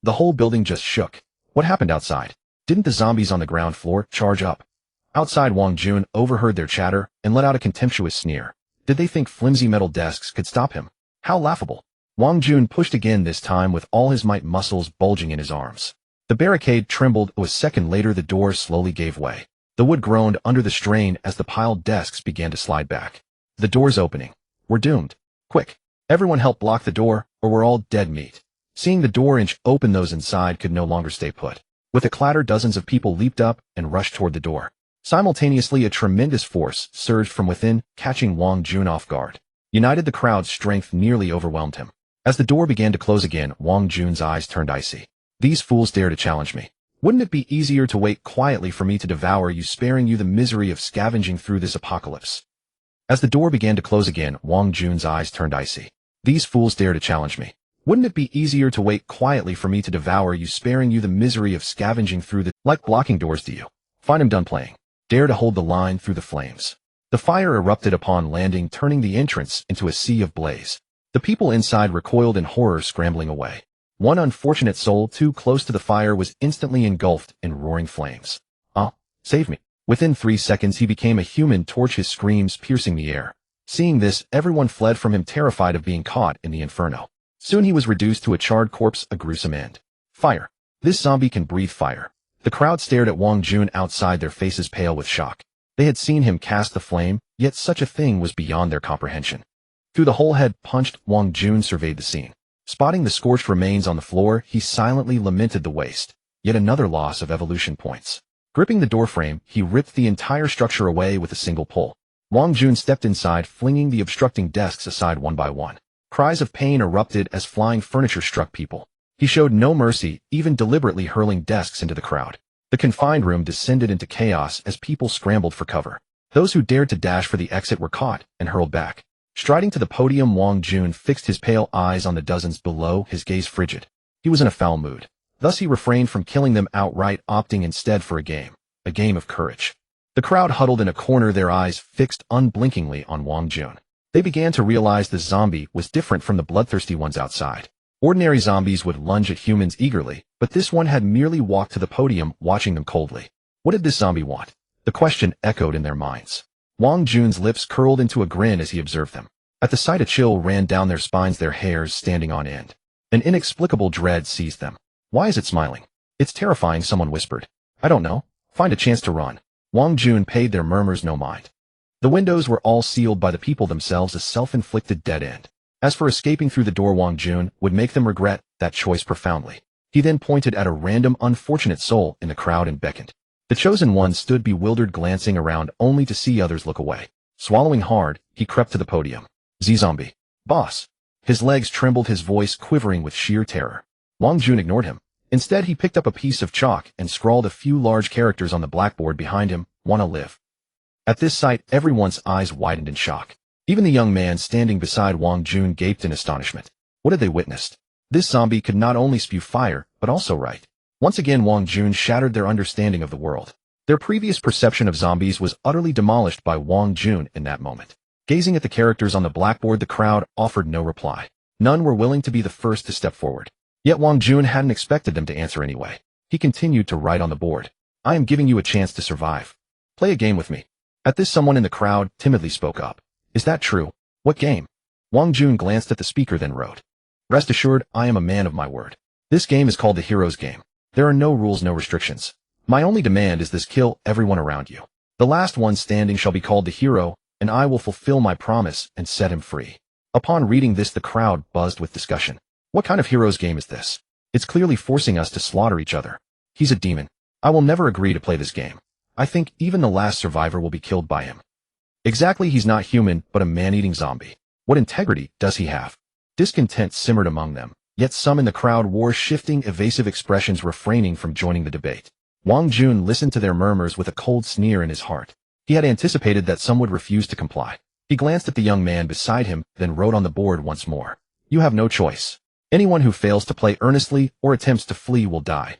The whole building just shook. What happened outside? Didn't the zombies on the ground floor charge up? Outside, Wang Jun overheard their chatter and let out a contemptuous sneer. Did they think flimsy metal desks could stop him? How laughable. Wang Jun pushed again, this time with all his might, muscles bulging in his arms. The barricade trembled. A second later, the door slowly gave way. The wood groaned under the strain as the piled desks began to slide back. The door's opening. We're doomed. Quick. Everyone help block the door, or we're all dead meat. Seeing the door inch open, those inside could no longer stay put. With a clatter, dozens of people leaped up and rushed toward the door. Simultaneously, a tremendous force surged from within, catching Wang Jun off guard. United, the crowd's strength nearly overwhelmed him. As the door began to close again, Wang Jun's eyes turned icy. These fools dare to challenge me. Wouldn't it be easier to wait quietly for me to devour you, sparing you the misery of scavenging through this apocalypse? As the door began to close again, Wang Jun's eyes turned icy. These fools dare to challenge me. Wouldn't it be easier to wait quietly for me to devour you, sparing you the misery of scavenging through the— like blocking doors to you. Find him done playing. Dare to hold the line through the flames. The fire erupted upon landing, turning the entrance into a sea of blaze. The people inside recoiled in horror, scrambling away. One unfortunate soul too close to the fire was instantly engulfed in roaring flames. Save me. Within 3 seconds, he became a human torch, his screams piercing the air. Seeing this, everyone fled from him, terrified of being caught in the inferno. Soon he was reduced to a charred corpse, a gruesome end. Fire. This zombie can breathe fire. The crowd stared at Wang Jun outside, their faces pale with shock. They had seen him cast the flame, yet such a thing was beyond their comprehension. Through the hole head punched, Wang Jun surveyed the scene. Spotting the scorched remains on the floor, he silently lamented the waste. Yet another loss of evolution points. Gripping the doorframe, he ripped the entire structure away with a single pull. Wang Jun stepped inside, flinging the obstructing desks aside one by one. Cries of pain erupted as flying furniture struck people. He showed no mercy, even deliberately hurling desks into the crowd. The confined room descended into chaos as people scrambled for cover. Those who dared to dash for the exit were caught and hurled back. Striding to the podium, Wang Jun fixed his pale eyes on the dozens below, his gaze frigid. He was in a foul mood. Thus he refrained from killing them outright, opting instead for a game of courage. The crowd huddled in a corner, their eyes fixed unblinkingly on Wang Jun. They began to realize the zombie was different from the bloodthirsty ones outside. Ordinary zombies would lunge at humans eagerly, but this one had merely walked to the podium, watching them coldly. What did this zombie want? The question echoed in their minds. Wang Jun's lips curled into a grin as he observed them. At the sight, a chill ran down their spines, their hairs standing on end. An inexplicable dread seized them. Why is it smiling? It's terrifying, someone whispered. I don't know. Find a chance to run. Wang Jun paid their murmurs no mind. The windows were all sealed by the people themselves, a self-inflicted dead end. As for escaping through the door, Wang Jun would make them regret that choice profoundly. He then pointed at a random unfortunate soul in the crowd and beckoned. The chosen one stood bewildered, glancing around only to see others look away. Swallowing hard, he crept to the podium. Z-zombie. Boss. His legs trembled, his voice quivering with sheer terror. Wang Jun ignored him. Instead, he picked up a piece of chalk and scrawled a few large characters on the blackboard behind him. Wanna live. At this sight, everyone's eyes widened in shock. Even the young man standing beside Wang Jun gaped in astonishment. What had they witnessed? This zombie could not only spew fire, but also write. Once again, Wang Jun shattered their understanding of the world. Their previous perception of zombies was utterly demolished by Wang Jun in that moment. Gazing at the characters on the blackboard, the crowd offered no reply. None were willing to be the first to step forward. Yet Wang Jun hadn't expected them to answer anyway. He continued to write on the board. I am giving you a chance to survive. Play a game with me. At this, someone in the crowd timidly spoke up. Is that true? What game? Wang Jun glanced at the speaker, then wrote. Rest assured, I am a man of my word. This game is called the Hero's Game. There are no rules, no restrictions. My only demand is this: kill everyone around you. The last one standing shall be called the hero, and I will fulfill my promise and set him free. Upon reading this, the crowd buzzed with discussion. What kind of hero's game is this? It's clearly forcing us to slaughter each other. He's a demon. I will never agree to play this game. I think even the last survivor will be killed by him. Exactly, he's not human, but a man-eating zombie. What integrity does he have? Discontent simmered among them, yet some in the crowd wore shifting, evasive expressions, refraining from joining the debate. Wang Jun listened to their murmurs with a cold sneer in his heart. He had anticipated that some would refuse to comply. He glanced at the young man beside him, then wrote on the board once more. You have no choice. Anyone who fails to play earnestly or attempts to flee will die.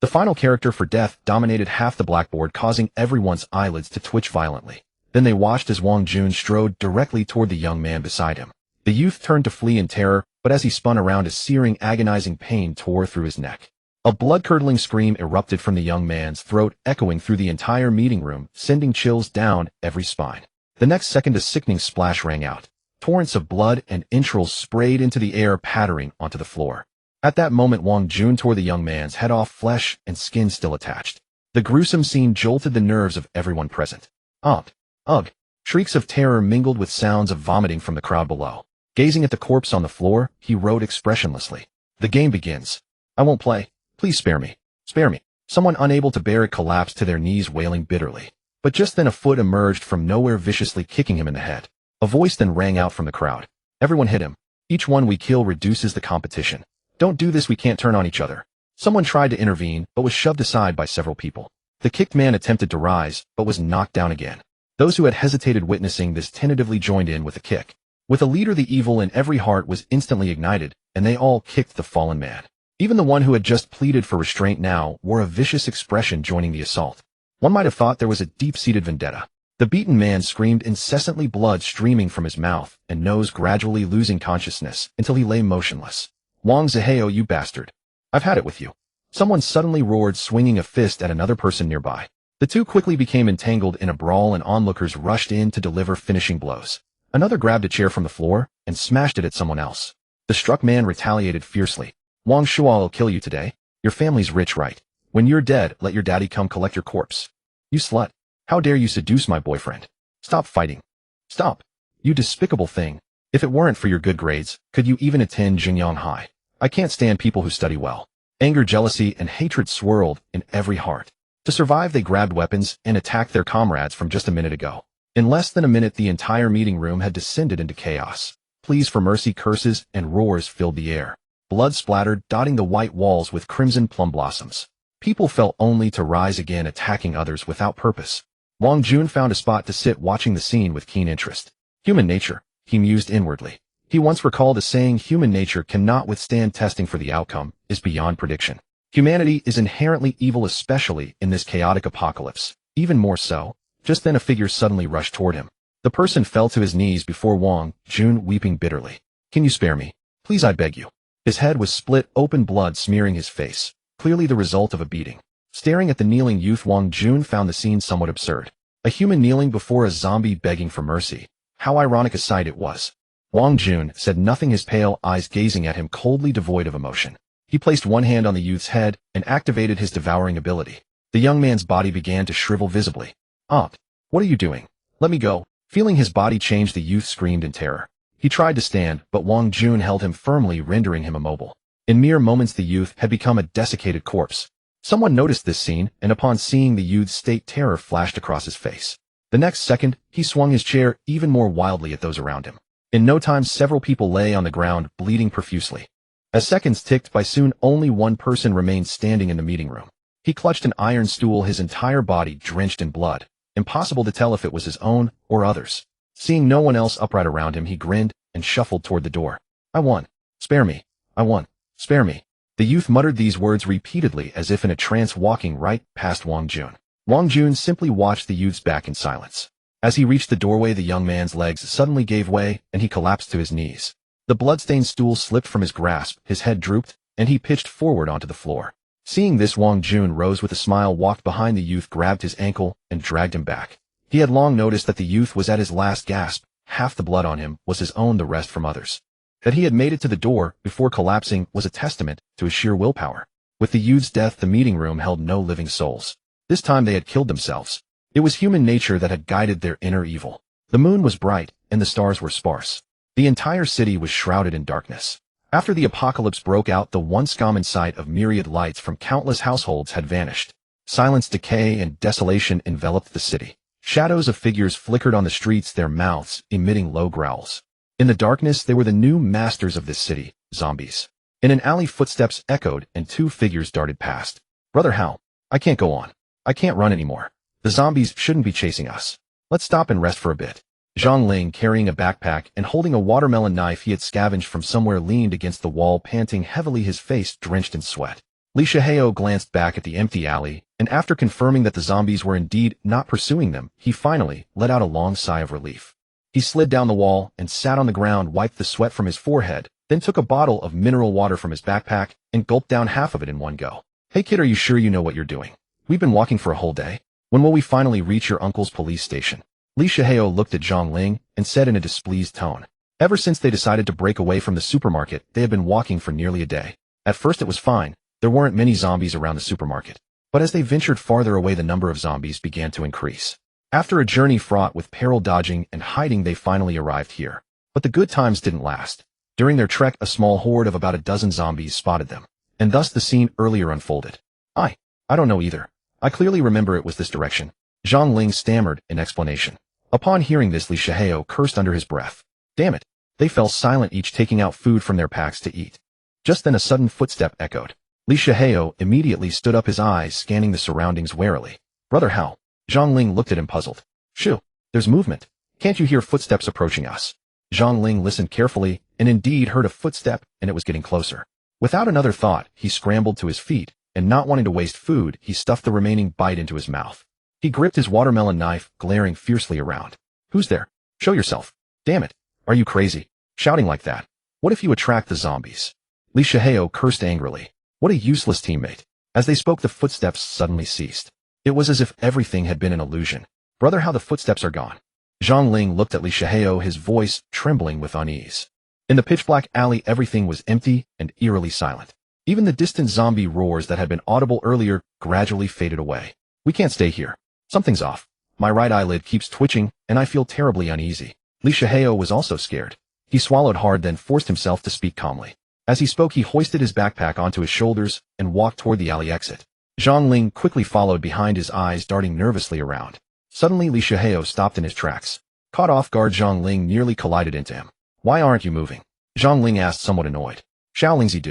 The final character for death dominated half the blackboard, causing everyone's eyelids to twitch violently. Then they watched as Wang Jun strode directly toward the young man beside him. The youth turned to flee in terror, but as he spun around, a searing, agonizing pain tore through his neck. A blood-curdling scream erupted from the young man's throat, echoing through the entire meeting room, sending chills down every spine. The next second, a sickening splash rang out. Torrents of blood and entrails sprayed into the air, pattering onto the floor. At that moment, Wang Jun tore the young man's head off, flesh and skin still attached. The gruesome scene jolted the nerves of everyone present. Ugh! Ugh! Shrieks of terror mingled with sounds of vomiting from the crowd below. Gazing at the corpse on the floor, he wrote expressionlessly. The game begins. I won't play. Please spare me. Spare me. Someone unable to bear it collapsed to their knees, wailing bitterly. But just then a foot emerged from nowhere, viciously kicking him in the head. A voice then rang out from the crowd. Everyone hit him. Each one we kill reduces the competition. Don't do this, we can't turn on each other. Someone tried to intervene, but was shoved aside by several people. The kicked man attempted to rise, but was knocked down again. Those who had hesitated witnessing this tentatively joined in with a kick. With a leader, the evil in every heart was instantly ignited, and they all kicked the fallen man. Even the one who had just pleaded for restraint now wore a vicious expression, joining the assault. One might have thought there was a deep-seated vendetta. The beaten man screamed incessantly, blood streaming from his mouth and nose, gradually losing consciousness until he lay motionless. Wang Zihao, you bastard. I've had it with you. Someone suddenly roared, swinging a fist at another person nearby. The two quickly became entangled in a brawl, and onlookers rushed in to deliver finishing blows. Another grabbed a chair from the floor and smashed it at someone else. The struck man retaliated fiercely. Wang Shuo, I'll kill you today. Your family's rich, right? When you're dead, let your daddy come collect your corpse. You slut. How dare you seduce my boyfriend? Stop fighting. Stop. You despicable thing. If it weren't for your good grades, could you even attend Jingyang High? I can't stand people who study well. Anger, jealousy, and hatred swirled in every heart. To survive, they grabbed weapons and attacked their comrades from just a minute ago. In less than a minute, the entire meeting room had descended into chaos. Pleas for mercy, curses, and roars filled the air. Blood splattered, dotting the white walls with crimson plum blossoms. People fell only to rise again, attacking others without purpose. Wang Jun found a spot to sit, watching the scene with keen interest. Human nature, he mused inwardly. He once recalled a saying: human nature cannot withstand testing, for the outcome is beyond prediction. Humanity is inherently evil, especially in this chaotic apocalypse. Even more so. Just then a figure suddenly rushed toward him. The person fell to his knees before Wang Jun, weeping bitterly. Can you spare me? Please, I beg you. His head was split open, blood smearing his face, clearly the result of a beating. Staring at the kneeling youth, Wang Jun found the scene somewhat absurd. A human kneeling before a zombie begging for mercy. How ironic a sight it was. Wang Jun said nothing, his pale eyes gazing at him, coldly devoid of emotion. He placed one hand on the youth's head and activated his devouring ability. The young man's body began to shrivel visibly. Aunt, what are you doing? Let me go. Feeling his body change, the youth screamed in terror. He tried to stand, but Wang Jun held him firmly, rendering him immobile. In mere moments, the youth had become a desiccated corpse. Someone noticed this scene, and upon seeing the youth's state, terror flashed across his face. The next second, he swung his chair even more wildly at those around him. In no time, several people lay on the ground, bleeding profusely. As seconds ticked by, soon only one person remained standing in the meeting room. He clutched an iron stool, his entire body drenched in blood. Impossible to tell if it was his own or others. Seeing no one else upright around him, he grinned and shuffled toward the door. I won. Spare me. I won. Spare me. The youth muttered these words repeatedly, as if in a trance, walking right past Wang Jun. Wang Jun simply watched the youth's back in silence. As he reached the doorway, the young man's legs suddenly gave way, and he collapsed to his knees. The blood-stained stool slipped from his grasp, his head drooped, and he pitched forward onto the floor. Seeing this, Wang Jun rose with a smile, walked behind the youth, grabbed his ankle, and dragged him back. He had long noticed that the youth was at his last gasp. Half the blood on him was his own, the rest from others. That he had made it to the door before collapsing was a testament to his sheer willpower. With the youth's death, the meeting room held no living souls. This time they had killed themselves. It was human nature that had guided their inner evil. The moon was bright, and the stars were sparse. The entire city was shrouded in darkness. After the apocalypse broke out, the once common sight of myriad lights from countless households had vanished. Silence, decay, and desolation enveloped the city. Shadows of figures flickered on the streets, their mouths emitting low growls. In the darkness, they were the new masters of this city, zombies. In an alley, footsteps echoed, and two figures darted past. "Brother Hal, I can't go on. I can't run anymore. The zombies shouldn't be chasing us. Let's stop and rest for a bit." Zhang Ling, carrying a backpack and holding a watermelon knife he had scavenged from somewhere, leaned against the wall, panting heavily, his face drenched in sweat. Li Shihao glanced back at the empty alley, and after confirming that the zombies were indeed not pursuing them, he finally let out a long sigh of relief. He slid down the wall and sat on the ground, wiped the sweat from his forehead, then took a bottle of mineral water from his backpack and gulped down half of it in one go. "Hey kid, are you sure you know what you're doing? We've been walking for a whole day. When will we finally reach your uncle's police station?" Li Shihao looked at Zhang Ling and said in a displeased tone. Ever since they decided to break away from the supermarket, they had been walking for nearly a day. At first it was fine. There weren't many zombies around the supermarket. But as they ventured farther away, the number of zombies began to increase. After a journey fraught with peril, dodging, and hiding, they finally arrived here. But the good times didn't last. During their trek, a small horde of about a dozen zombies spotted them. And thus the scene earlier unfolded. I don't know either. I clearly remember it was this direction." Zhang Ling stammered in explanation. Upon hearing this, Li Shihao cursed under his breath. Damn it. They fell silent, each taking out food from their packs to eat. Just then a sudden footstep echoed. Li Shihao immediately stood up, his eyes scanning the surroundings warily. "Brother Hal." Zhang Ling looked at him, puzzled. "Shoo, there's movement. Can't you hear footsteps approaching us?" Zhang Ling listened carefully and indeed heard a footstep, and it was getting closer. Without another thought, he scrambled to his feet, and not wanting to waste food, he stuffed the remaining bite into his mouth. He gripped his watermelon knife, glaring fiercely around. "Who's there? Show yourself. Damn it. Are you crazy? Shouting like that. What if you attract the zombies?" Li Shihao cursed angrily. What a useless teammate. As they spoke, the footsteps suddenly ceased. It was as if everything had been an illusion. "Brother, how the footsteps are gone." Zhang Ling looked at Li Shihao, his voice trembling with unease. In the pitch-black alley, everything was empty and eerily silent. Even the distant zombie roars that had been audible earlier gradually faded away. "We can't stay here. Something's off. My right eyelid keeps twitching, and I feel terribly uneasy." Li Shihao was also scared. He swallowed hard, then forced himself to speak calmly. As he spoke, he hoisted his backpack onto his shoulders and walked toward the alley exit. Zhang Ling quickly followed behind, his eyes darting nervously around. Suddenly, Li Shihao stopped in his tracks. Caught off guard, Zhang Ling nearly collided into him. "Why aren't you moving?" Zhang Ling asked, somewhat annoyed. "Xiaolingzi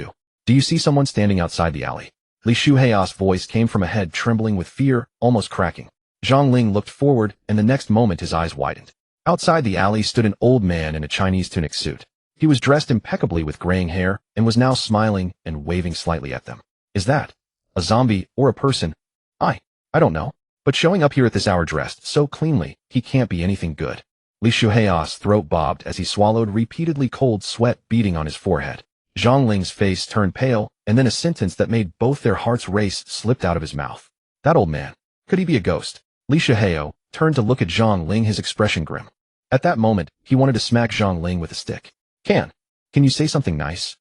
do you see someone standing outside the alley?" Li Shuhei's voice came from ahead, trembling with fear, almost cracking. Zhang Ling looked forward, and the next moment his eyes widened. Outside the alley stood an old man in a Chinese tunic suit. He was dressed impeccably with graying hair, and was now smiling and waving slightly at them. "Is that a zombie or a person? I don't know. But showing up here at this hour dressed so cleanly, he can't be anything good." Li Shuhei's throat bobbed as he swallowed repeatedly, cold sweat beading on his forehead. Zhang Ling's face turned pale, and then a sentence that made both their hearts race slipped out of his mouth. That old man. Could he be a ghost? Li Shihao turned to look at Zhang Ling, his expression grim. At that moment, he wanted to smack Zhang Ling with a stick. Can you say something nice?"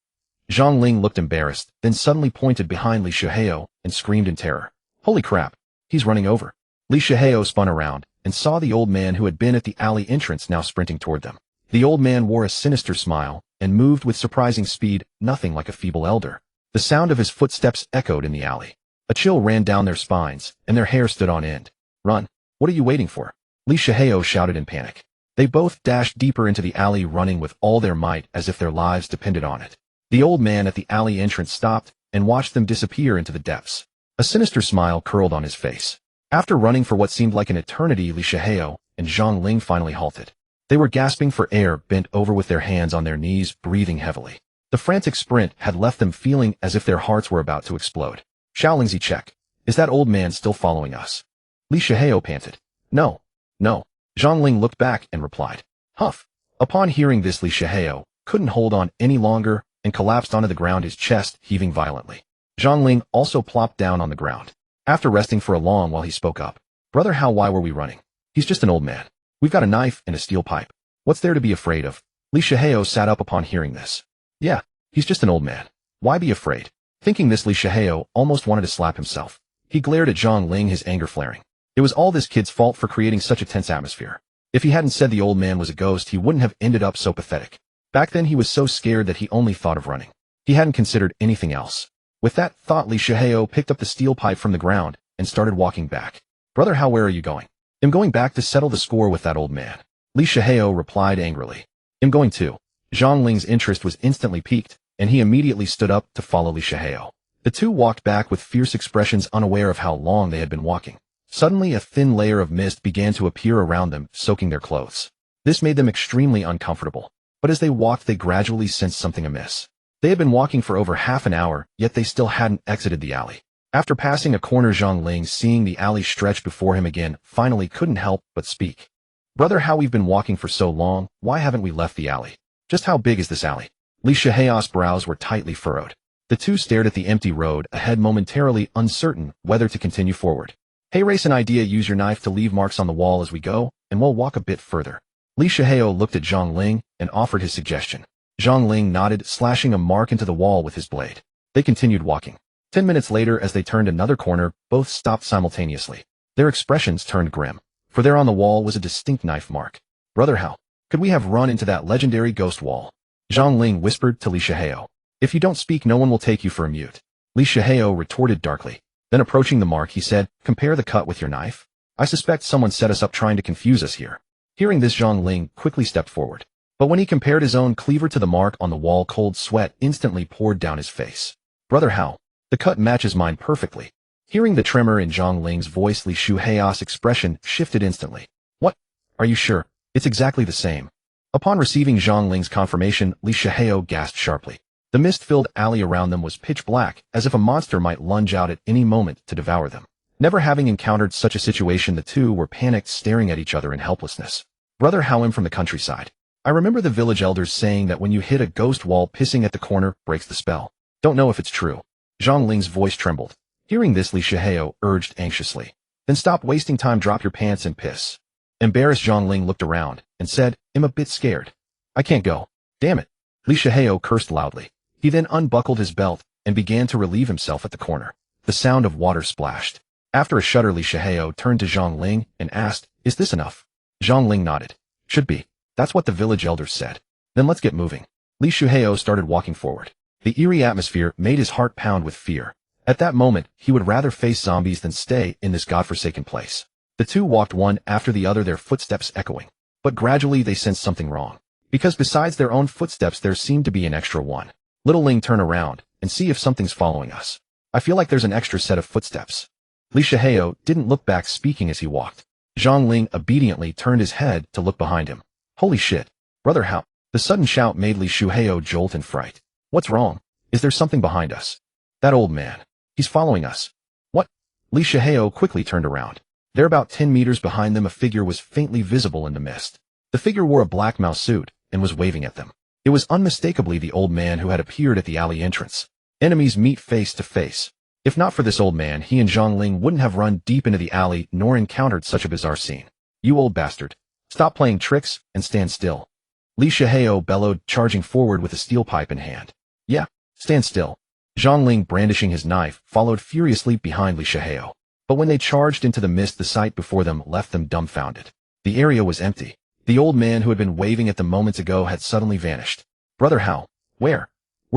Zhang Ling looked embarrassed, then suddenly pointed behind Li Shihao and screamed in terror. "Holy crap, he's running over." Li Shihao spun around and saw the old man who had been at the alley entrance now sprinting toward them. The old man wore a sinister smile and moved with surprising speed, nothing like a feeble elder. The sound of his footsteps echoed in the alley. A chill ran down their spines, and their hair stood on end. "Run! What are you waiting for?" Li Shihao shouted in panic. They both dashed deeper into the alley, running with all their might as if their lives depended on it. The old man at the alley entrance stopped and watched them disappear into the depths. A sinister smile curled on his face. After running for what seemed like an eternity, Li Shihao and Zhang Ling finally halted. They were gasping for air, bent over with their hands on their knees, breathing heavily. The frantic sprint had left them feeling as if their hearts were about to explode. "Xiaolingzi, check. Is that old man still following us?" Li Shihao panted. No. No. Zhang Ling looked back and replied. Huff. Upon hearing this, Li Shihao couldn't hold on any longer and collapsed onto the ground, his chest heaving violently. Zhang Ling also plopped down on the ground. After resting for a long while, he spoke up. Brother Hao, why were we running? He's just an old man. We've got a knife and a steel pipe. What's there to be afraid of? Li Shihao sat up upon hearing this. Yeah, he's just an old man. Why be afraid? Thinking this, Li Shihao almost wanted to slap himself. He glared at Zhang Ling, his anger flaring. It was all this kid's fault for creating such a tense atmosphere. If he hadn't said the old man was a ghost, he wouldn't have ended up so pathetic. Back then he was so scared that he only thought of running. He hadn't considered anything else. With that thought, Li Shihao picked up the steel pipe from the ground and started walking back. Brother Hao, where are you going? I'm going back to settle the score with that old man. Li Shihao replied angrily. I'm going too. Zhang Ling's interest was instantly piqued, and he immediately stood up to follow Li Shihao. The two walked back with fierce expressions, unaware of how long they had been walking. Suddenly a thin layer of mist began to appear around them, soaking their clothes. This made them extremely uncomfortable, but as they walked they gradually sensed something amiss. They had been walking for over half an hour, yet they still hadn't exited the alley. After passing a corner, Zhang Ling, seeing the alley stretch before him again, finally couldn't help but speak. Brother Hao, we've been walking for so long, why haven't we left the alley? Just how big is this alley? Li Shihao's brows were tightly furrowed. The two stared at the empty road ahead, momentarily uncertain whether to continue forward. Hey, race an idea, use your knife to leave marks on the wall as we go, and we'll walk a bit further. Li Shihao looked at Zhang Ling and offered his suggestion. Zhang Ling nodded, slashing a mark into the wall with his blade. They continued walking. 10 minutes later, as they turned another corner, both stopped simultaneously. Their expressions turned grim, for there on the wall was a distinct knife mark. Brother Hao, could we have run into that legendary ghost wall? Zhang Ling whispered to Li Shihao. If you don't speak, no one will take you for a mute. Li Shihao retorted darkly. Then approaching the mark, he said, compare the cut with your knife. I suspect someone set us up trying to confuse us here. Hearing this, Zhang Ling quickly stepped forward. But when he compared his own cleaver to the mark on the wall, cold sweat instantly poured down his face. Brother Hao, the cut matches mine perfectly. Hearing the tremor in Zhang Ling's voice, Li Shihao's expression shifted instantly. What? Are you sure? It's exactly the same. Upon receiving Zhang Ling's confirmation, Li Shihao gasped sharply. The mist-filled alley around them was pitch black, as if a monster might lunge out at any moment to devour them. Never having encountered such a situation, the two were panicked, staring at each other in helplessness. Brother Hao, I'm from the countryside. I remember the village elders saying that when you hit a ghost wall, pissing at the corner breaks the spell. Don't know if it's true. Zhang Ling's voice trembled. Hearing this, Li Shihao urged anxiously. Then stop wasting time, drop your pants and piss. Embarrassed, Zhang Ling looked around and said, I'm a bit scared. I can't go. Damn it. Li Shihao cursed loudly. He then unbuckled his belt and began to relieve himself at the corner. The sound of water splashed. After a shudder, Li Shihao turned to Zhang Ling and asked, is this enough? Zhang Ling nodded. Should be. That's what the village elders said. Then let's get moving. Li Shihao started walking forward. The eerie atmosphere made his heart pound with fear. At that moment, he would rather face zombies than stay in this godforsaken place. The two walked one after the other, their footsteps echoing. But gradually they sensed something wrong. Because besides their own footsteps, there seemed to be an extra one. Little Ling, turn around and see if something's following us. I feel like there's an extra set of footsteps. Li Shihao didn't look back, speaking as he walked. Zhang Ling obediently turned his head to look behind him. Holy shit. Brother Hao. The sudden shout made Li Shihao jolt in fright. What's wrong? Is there something behind us? That old man. He's following us. What? Li Shihao quickly turned around. There, about 10 meters behind them, a figure was faintly visible in the mist. The figure wore a black mouse suit and was waving at them. It was unmistakably the old man who had appeared at the alley entrance. Enemies meet face to face. If not for this old man, he and Zhang Ling wouldn't have run deep into the alley nor encountered such a bizarre scene. You old bastard. Stop playing tricks and stand still. Li Shihao bellowed, charging forward with a steel pipe in hand. Yeah, stand still. Zhang Ling, brandishing his knife, followed furiously behind Li Shihao. But when they charged into the mist, the sight before them left them dumbfounded. The area was empty. The old man who had been waving at them moments ago had suddenly vanished. Brother Hao, where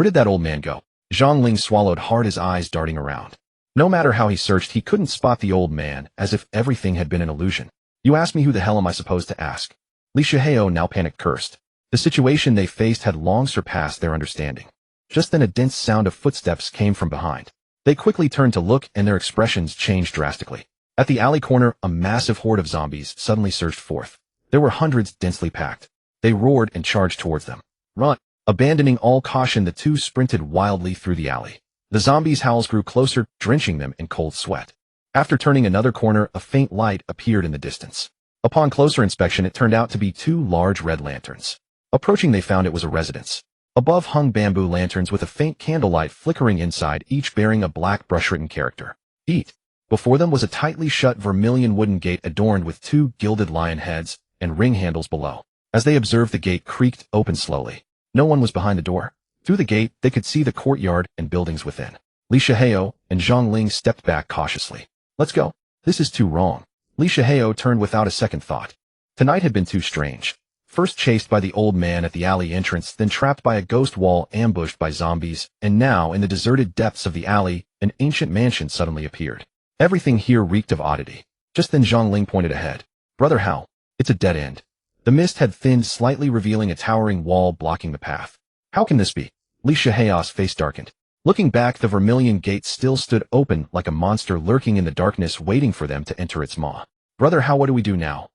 did that old man go? Zhang Ling swallowed hard, his eyes darting around. No matter how he searched, he couldn't spot the old man, as if everything had been an illusion. You ask me, who the hell am I supposed to ask? Li Shihao now panicked, cursed. The situation they faced had long surpassed their understanding. Just then a dense sound of footsteps came from behind. They quickly turned to look, and their expressions changed drastically. At the alley corner, a massive horde of zombies suddenly surged forth. There were hundreds, densely packed. They roared and charged towards them. Run! Abandoning all caution, the two sprinted wildly through the alley. The zombies' howls grew closer, drenching them in cold sweat. After turning another corner, a faint light appeared in the distance. Upon closer inspection, it turned out to be two large red lanterns. Approaching, they found it was a residence. Above hung bamboo lanterns with a faint candlelight flickering inside, each bearing a black brush-written character. Eat. Before them was a tightly shut vermilion wooden gate adorned with two gilded lion heads and ring handles below. As they observed, the gate creaked open slowly. No one was behind the door. Through the gate, they could see the courtyard and buildings within. Li Shihao and Zhang Ling stepped back cautiously. Let's go. This is too wrong. Li Shihao turned without a second thought. Tonight had been too strange. First chased by the old man at the alley entrance, then trapped by a ghost wall ambushed by zombies, and now, in the deserted depths of the alley, an ancient mansion suddenly appeared. Everything here reeked of oddity. Just then Zhang Ling pointed ahead. Brother Hao, it's a dead end. The mist had thinned slightly, revealing a towering wall blocking the path. How can this be? Li Shihao's face darkened. Looking back, the vermilion gate still stood open like a monster lurking in the darkness, waiting for them to enter its maw. Brother Hao, what do we do now?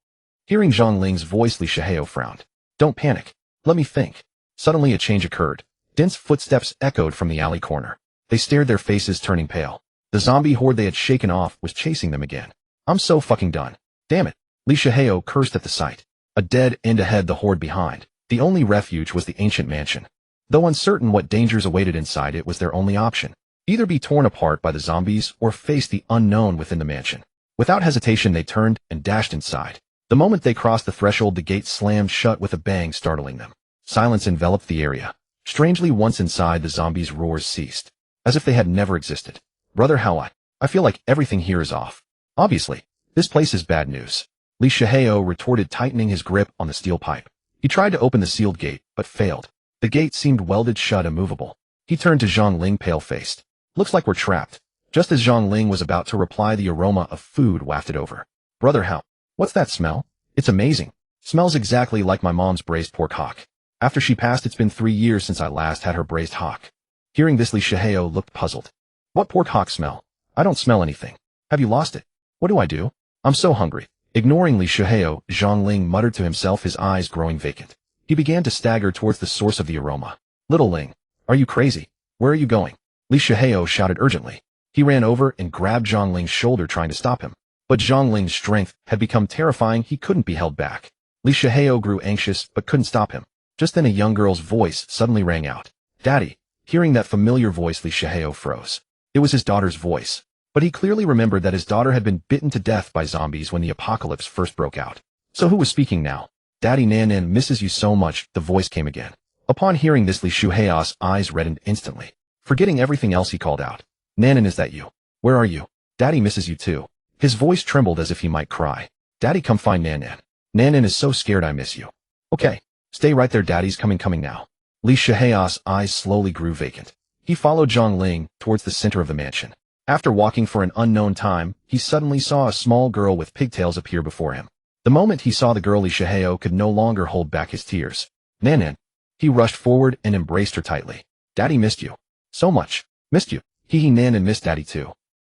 Hearing Zhang Ling's voice, Li Shihao frowned. Don't panic. Let me think. Suddenly a change occurred. Dense footsteps echoed from the alley corner. They stared, their faces turning pale. The zombie horde they had shaken off was chasing them again. I'm so fucking done. Damn it. Li Shihao cursed at the sight. A dead end ahead, the horde behind. The only refuge was the ancient mansion. Though uncertain what dangers awaited inside, it was their only option. Either be torn apart by the zombies or face the unknown within the mansion. Without hesitation, they turned and dashed inside. The moment they crossed the threshold, the gate slammed shut with a bang, startling them. Silence enveloped the area. Strangely, once inside, the zombies' roars ceased, as if they had never existed. Brother Hao, I feel like everything here is off. Obviously, this place is bad news. Li Shihao retorted, tightening his grip on the steel pipe. He tried to open the sealed gate, but failed. The gate seemed welded shut, immovable. He turned to Zhang Ling, pale-faced. Looks like we're trapped. Just as Zhang Ling was about to reply, the aroma of food wafted over. Brother Hao, what's that smell? It's amazing. Smells exactly like my mom's braised pork hock. After she passed, it's been 3 years since I last had her braised hock. Hearing this, Li Shihao looked puzzled. What pork hock smell? I don't smell anything. Have you lost it? What do I do? I'm so hungry. Ignoring Li Shihao, Zhang Ling muttered to himself, his eyes growing vacant. He began to stagger towards the source of the aroma. Little Ling, are you crazy? Where are you going? Li Shihao shouted urgently. He ran over and grabbed Zhang Ling's shoulder, trying to stop him. But Zhang Ling's strength had become terrifying. He couldn't be held back. Li Shihao grew anxious but couldn't stop him. Just then a young girl's voice suddenly rang out. Daddy. Hearing that familiar voice, Li Shihao froze. It was his daughter's voice. But he clearly remembered that his daughter had been bitten to death by zombies when the apocalypse first broke out. So who was speaking now? Daddy, Nan misses you so much, the voice came again. Upon hearing this, Li Shihao's eyes reddened instantly. Forgetting everything else, he called out. Nan, is that you? Where are you? Daddy misses you too. His voice trembled as if he might cry. Daddy, come find Nan. Nan is so scared, I miss you. Okay. Stay right there, Daddy's coming now. Li Shihao's eyes slowly grew vacant. He followed Zhang Ling towards the center of the mansion. After walking for an unknown time, he suddenly saw a small girl with pigtails appear before him. The moment he saw the girl, Li Shihao could no longer hold back his tears. Nan. He rushed forward and embraced her tightly. Daddy missed you. So much. Missed you. Nan missed Daddy too.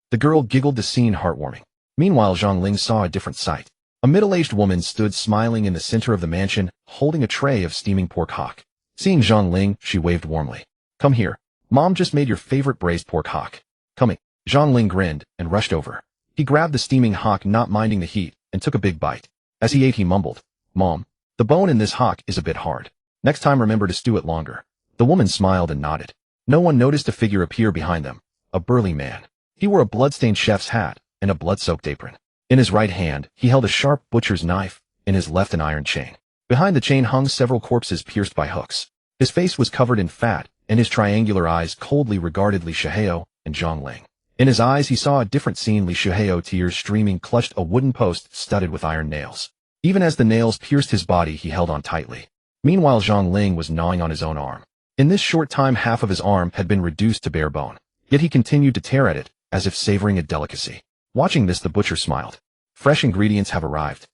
The girl giggled, the scene heartwarming. Meanwhile, Zhang Ling saw a different sight. A middle-aged woman stood smiling in the center of the mansion, holding a tray of steaming pork hock. Seeing Zhang Ling, she waved warmly. Come here. Mom just made your favorite braised pork hock. Coming. Zhang Ling grinned and rushed over. He grabbed the steaming hock, not minding the heat, and took a big bite. As he ate, he mumbled, Mom, the bone in this hock is a bit hard. Next time remember to stew it longer. The woman smiled and nodded. No one noticed a figure appear behind them. A burly man. He wore a blood-stained chef's hat and a blood-soaked apron. In his right hand, he held a sharp butcher's knife, in his left an iron chain. Behind the chain hung several corpses pierced by hooks. His face was covered in fat, and his triangular eyes coldly regarded Li Shihao and Zhang Ling. In his eyes he saw a different scene. Li Shihao, tears streaming, clutched a wooden post studded with iron nails. Even as the nails pierced his body, he held on tightly. Meanwhile, Zhang Ling was gnawing on his own arm. In this short time, half of his arm had been reduced to bare bone. Yet he continued to tear at it, as if savoring a delicacy. Watching this, the butcher smiled. Fresh ingredients have arrived.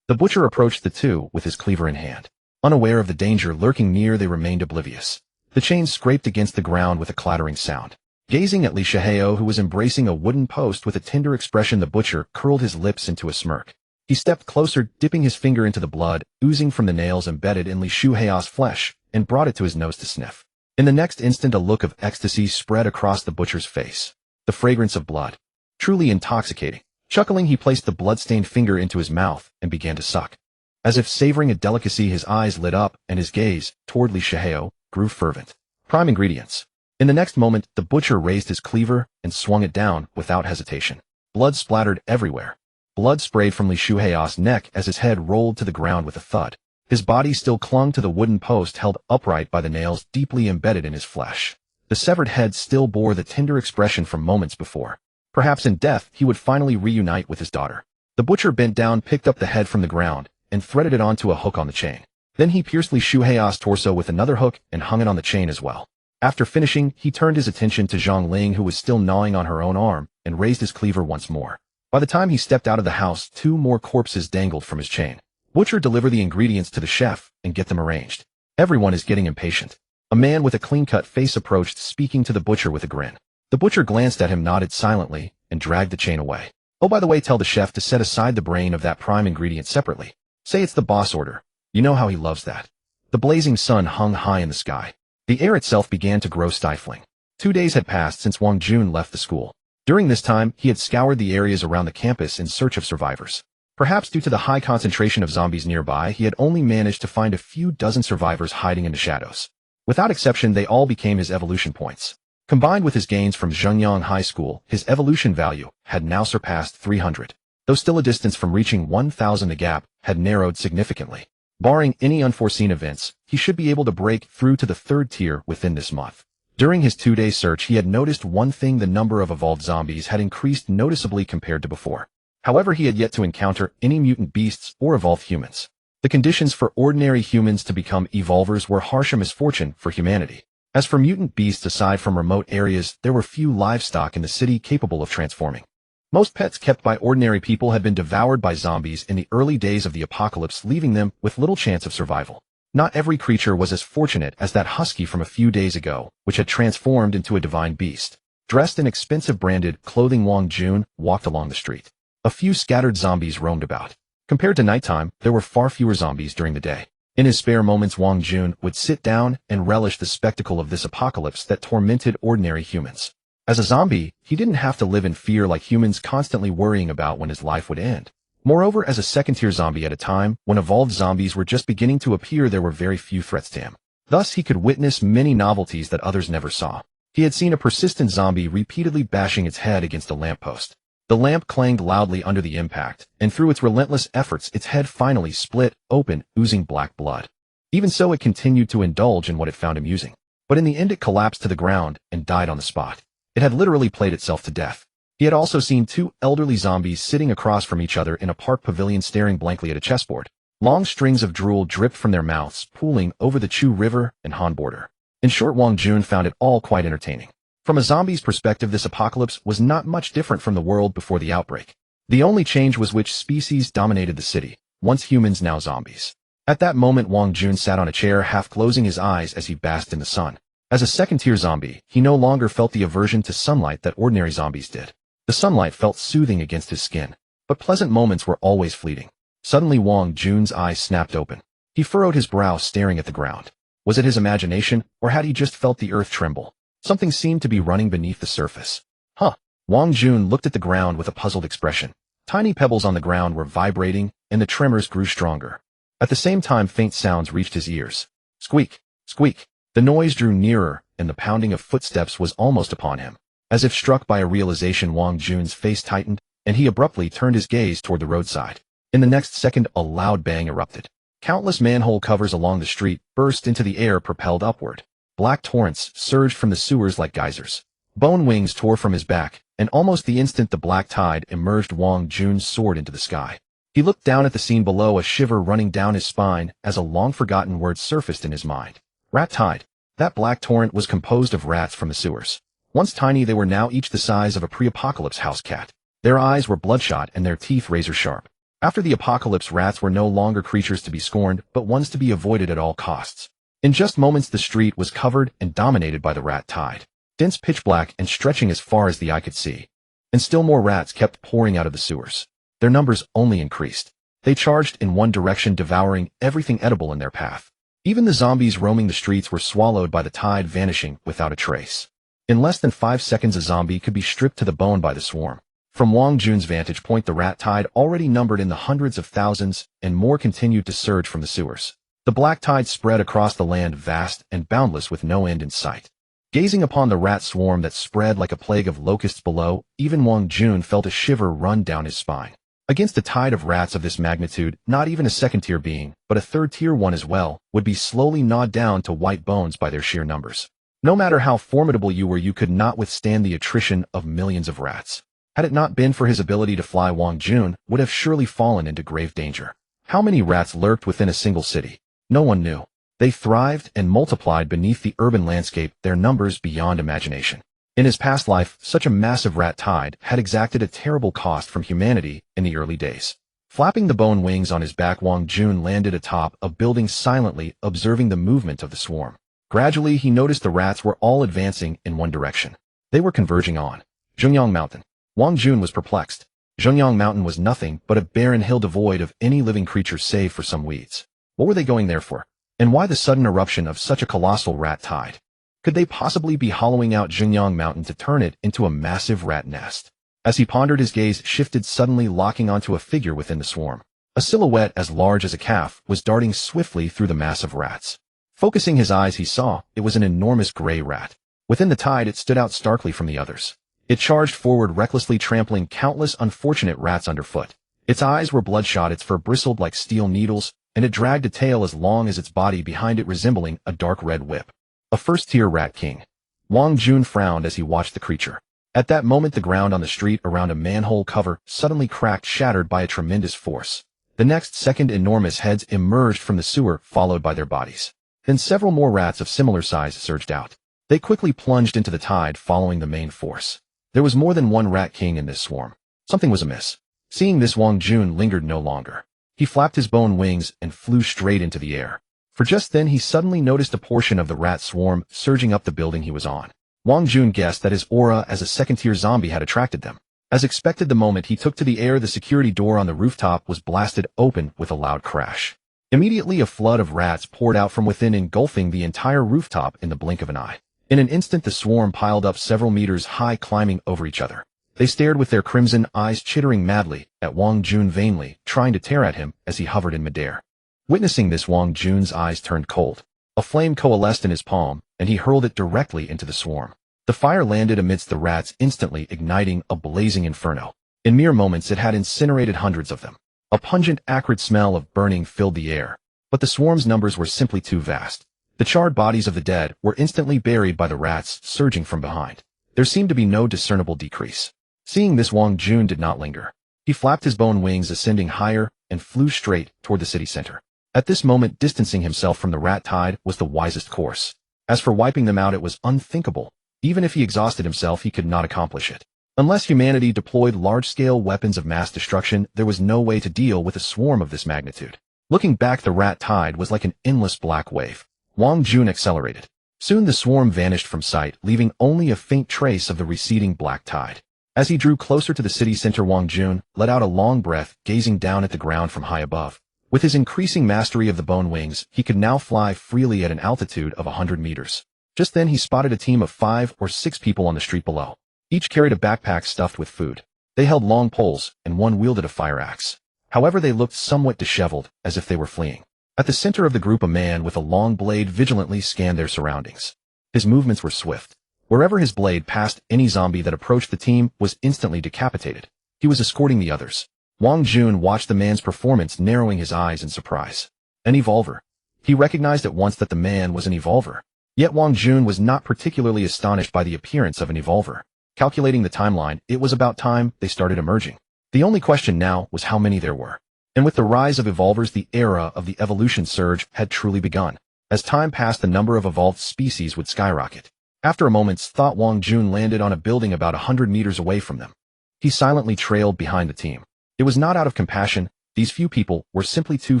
The butcher approached the two with his cleaver in hand. Unaware of the danger lurking near, they remained oblivious. The chain scraped against the ground with a clattering sound. Gazing at Li Shihao, who was embracing a wooden post with a tender expression, the butcher curled his lips into a smirk. He stepped closer, dipping his finger into the blood oozing from the nails embedded in Li Shihao's flesh, and brought it to his nose to sniff. In the next instant, a look of ecstasy spread across the butcher's face. The fragrance of blood. Truly intoxicating. Chuckling, he placed the blood-stained finger into his mouth and began to suck. As if savoring a delicacy, his eyes lit up and his gaze, toward Li Shihao, grew fervent. Prime ingredients. In the next moment, the butcher raised his cleaver and swung it down without hesitation. Blood splattered everywhere. Blood sprayed from Li Shuhei's neck as his head rolled to the ground with a thud. His body still clung to the wooden post held upright by the nails deeply embedded in his flesh. The severed head still bore the tender expression from moments before. Perhaps in death he would finally reunite with his daughter. The butcher bent down, picked up the head from the ground, and threaded it onto a hook on the chain. Then he pierced Li Shuhei's torso with another hook and hung it on the chain as well. After finishing, he turned his attention to Zhang Ling, who was still gnawing on her own arm, and raised his cleaver once more. By the time he stepped out of the house, 2 more corpses dangled from his chain. Butcher, deliver the ingredients to the chef and get them arranged. Everyone is getting impatient. A man with a clean-cut face approached, speaking to the butcher with a grin. The butcher glanced at him, nodded silently, and dragged the chain away. Oh, by the way, tell the chef to set aside the brain of that prime ingredient separately. Say it's the boss order. You know how he loves that. The blazing sun hung high in the sky. The air itself began to grow stifling. 2 days had passed since Wang Jun left the school. During this time, he had scoured the areas around the campus in search of survivors. Perhaps due to the high concentration of zombies nearby, he had only managed to find a few dozen survivors hiding in the shadows. Without exception, they all became his evolution points. Combined with his gains from Zhengyang High School, his evolution value had now surpassed 300. Though still a distance from reaching 1,000, the gap had narrowed significantly. Barring any unforeseen events, he should be able to break through to the 3rd tier within this month. During his 2-day search, he had noticed one thing: the number of evolved zombies had increased noticeably compared to before. However, he had yet to encounter any mutant beasts or evolved humans. The conditions for ordinary humans to become evolvers were harsh, a misfortune for humanity. As for mutant beasts, aside from remote areas, there were few livestock in the city capable of transforming. Most pets kept by ordinary people had been devoured by zombies in the early days of the apocalypse, leaving them with little chance of survival. Not every creature was as fortunate as that husky from a few days ago, which had transformed into a divine beast. Dressed in expensive branded clothing, Wang Jun walked along the street. A few scattered zombies roamed about. Compared to nighttime, there were far fewer zombies during the day. In his spare moments, Wang Jun would sit down and relish the spectacle of this apocalypse that tormented ordinary humans. As a zombie, he didn't have to live in fear like humans, constantly worrying about when his life would end. Moreover, as a second-tier zombie at a time, when evolved zombies were just beginning to appear, there were very few threats to him. Thus, he could witness many novelties that others never saw. He had seen a persistent zombie repeatedly bashing its head against a lamppost. The lamp clanged loudly under the impact, and through its relentless efforts, its head finally split open, oozing black blood. Even so, it continued to indulge in what it found amusing. But in the end, it collapsed to the ground and died on the spot. It had literally played itself to death. He had also seen 2 elderly zombies sitting across from each other in a park pavilion, staring blankly at a chessboard. Long strings of drool dripped from their mouths, pooling over the Chu River and Han border. In short, Wang Jun found it all quite entertaining. From a zombie's perspective, this apocalypse was not much different from the world before the outbreak. The only change was which species dominated the city, once humans, now zombies. At that moment, Wang Jun sat on a chair, half closing his eyes as he basked in the sun. As a second-tier zombie, he no longer felt the aversion to sunlight that ordinary zombies did. The sunlight felt soothing against his skin, but pleasant moments were always fleeting. Suddenly, Wang Jun's eyes snapped open. He furrowed his brow, staring at the ground. Was it his imagination, or had he just felt the earth tremble? Something seemed to be running beneath the surface. Huh? Wang Jun looked at the ground with a puzzled expression. Tiny pebbles on the ground were vibrating, and the tremors grew stronger. At the same time, faint sounds reached his ears. Squeak! Squeak! The noise drew nearer, and the pounding of footsteps was almost upon him. As if struck by a realization, Wang Jun's face tightened, and he abruptly turned his gaze toward the roadside. In the next second, a loud bang erupted. Countless manhole covers along the street burst into the air, propelled upward. Black torrents surged from the sewers like geysers. Bone wings tore from his back, and almost the instant the black tide emerged, Wang Jun soared into the sky. He looked down at the scene below, a shiver running down his spine as a long-forgotten word surfaced in his mind. Rat tide. That black torrent was composed of rats from the sewers. Once tiny, they were now each the size of a pre-apocalypse house cat. Their eyes were bloodshot and their teeth razor-sharp. After the apocalypse, rats were no longer creatures to be scorned, but ones to be avoided at all costs. In just moments, the street was covered and dominated by the rat tide. Dense pitch black and stretching as far as the eye could see. And still more rats kept pouring out of the sewers. Their numbers only increased. They charged in one direction, devouring everything edible in their path. Even the zombies roaming the streets were swallowed by the tide, vanishing without a trace. In less than 5 seconds, a zombie could be stripped to the bone by the swarm. From Wang Jun's vantage point, the rat tide already numbered in the hundreds of thousands, and more continued to surge from the sewers. The black tide spread across the land, vast and boundless, with no end in sight. Gazing upon the rat swarm that spread like a plague of locusts below, even Wang Jun felt a shiver run down his spine. Against a tide of rats of this magnitude, not even a second-tier being, but a third-tier one as well, would be slowly gnawed down to white bones by their sheer numbers. No matter how formidable you were, you could not withstand the attrition of millions of rats. Had it not been for his ability to fly, Wang Jun would have surely fallen into grave danger. How many rats lurked within a single city? No one knew. They thrived and multiplied beneath the urban landscape, their numbers beyond imagination. In his past life, such a massive rat tide had exacted a terrible cost from humanity in the early days. Flapping the bone wings on his back, Wang Jun landed atop a building, silently observing the movement of the swarm. Gradually, he noticed the rats were all advancing in one direction. They were converging on Zhengyang Mountain. Wang Jun was perplexed. Zhengyang Mountain was nothing but a barren hill devoid of any living creature save for some weeds. What were they going there for? And why the sudden eruption of such a colossal rat tide? Could they possibly be hollowing out Zhengyang Mountain to turn it into a massive rat nest? As he pondered, his gaze shifted, suddenly locking onto a figure within the swarm. A silhouette as large as a calf was darting swiftly through the mass of rats. Focusing his eyes, he saw it was an enormous gray rat. Within the tide, it stood out starkly from the others. It charged forward, recklessly trampling countless unfortunate rats underfoot. Its eyes were bloodshot, its fur bristled like steel needles, and it dragged a tail as long as its body behind it, resembling a dark red whip. A first-tier rat king. Wang Jun frowned as he watched the creature. At that moment, the ground on the street around a manhole cover suddenly cracked, shattered by a tremendous force. The next second, enormous heads emerged from the sewer, followed by their bodies. Then several more rats of similar size surged out. They quickly plunged into the tide, following the main force. There was more than one rat king in this swarm. Something was amiss. Seeing this, Wang Jun lingered no longer. He flapped his bone wings and flew straight into the air. For just then, he suddenly noticed a portion of the rat swarm surging up the building he was on. Wang Jun guessed that his aura as a second-tier zombie had attracted them. As expected, the moment he took to the air, the security door on the rooftop was blasted open with a loud crash. Immediately, a flood of rats poured out from within, engulfing the entire rooftop in the blink of an eye. In an instant, the swarm piled up several meters high, climbing over each other. They stared with their crimson eyes, chittering madly at Wang Jun, vainly trying to tear at him as he hovered in midair. Witnessing this, Wang Jun's eyes turned cold. A flame coalesced in his palm, and he hurled it directly into the swarm. The fire landed amidst the rats, instantly igniting a blazing inferno. In mere moments, it had incinerated hundreds of them. A pungent, acrid smell of burning filled the air. But the swarm's numbers were simply too vast. The charred bodies of the dead were instantly buried by the rats surging from behind. There seemed to be no discernible decrease. Seeing this, Wang Jun did not linger. He flapped his bone wings, ascending higher, and flew straight toward the city center. At this moment, distancing himself from the rat tide was the wisest course. As for wiping them out, it was unthinkable. Even if he exhausted himself, he could not accomplish it. Unless humanity deployed large-scale weapons of mass destruction, there was no way to deal with a swarm of this magnitude. Looking back, the rat tide was like an endless black wave. Wang Jun accelerated. Soon the swarm vanished from sight, leaving only a faint trace of the receding black tide. As he drew closer to the city center, Wang Jun let out a long breath, gazing down at the ground from high above. With his increasing mastery of the bone wings, he could now fly freely at an altitude of 100 meters. Just then, he spotted a team of 5 or 6 people on the street below. Each carried a backpack stuffed with food. They held long poles, and one wielded a fire axe. However, they looked somewhat disheveled, as if they were fleeing. At the center of the group, a man with a long blade vigilantly scanned their surroundings. His movements were swift. Wherever his blade passed, any zombie that approached the team was instantly decapitated. He was escorting the others. Wang Jun watched the man's performance, narrowing his eyes in surprise. An evolver. He recognized at once that the man was an evolver. Yet Wang Jun was not particularly astonished by the appearance of an evolver. Calculating the timeline, it was about time they started emerging. The only question now was how many there were. And with the rise of evolvers, the era of the evolution surge had truly begun. As time passed, the number of evolved species would skyrocket. After a moment's thought, Wang Jun landed on a building about 100 meters away from them. He silently trailed behind the team. It was not out of compassion. These few people were simply too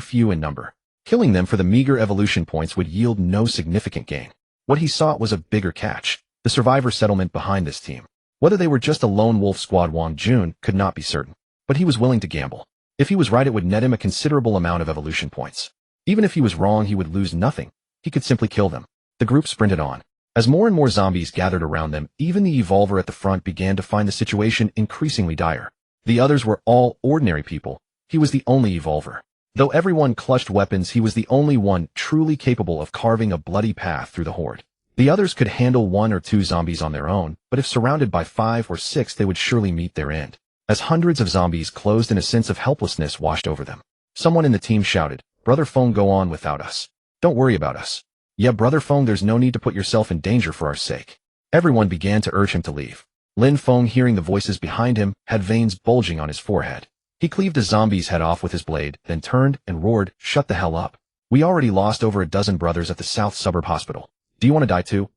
few in number. Killing them for the meager evolution points would yield no significant gain. What he sought was a bigger catch, the survivor settlement behind this team. Whether they were just a lone wolf squad, Wang Jun could not be certain. But he was willing to gamble. If he was right, it would net him a considerable amount of evolution points. Even if he was wrong, he would lose nothing. He could simply kill them. The group sprinted on. As more and more zombies gathered around them, even the evolver at the front began to find the situation increasingly dire. The others were all ordinary people. He was the only evolver. Though everyone clutched weapons, he was the only one truly capable of carving a bloody path through the horde. The others could handle 1 or 2 zombies on their own, but if surrounded by 5 or 6, they would surely meet their end. As hundreds of zombies closed in, a sense of helplessness washed over them. Someone in the team shouted, "Brother Feng, go on without us. Don't worry about us." "Yeah, Brother Feng, there's no need to put yourself in danger for our sake." Everyone began to urge him to leave. Lin Feng, hearing the voices behind him, had veins bulging on his forehead. He cleaved a zombie's head off with his blade, then turned and roared, "Shut the hell up. We already lost over a dozen brothers at the South Suburb Hospital. Do you want to die too?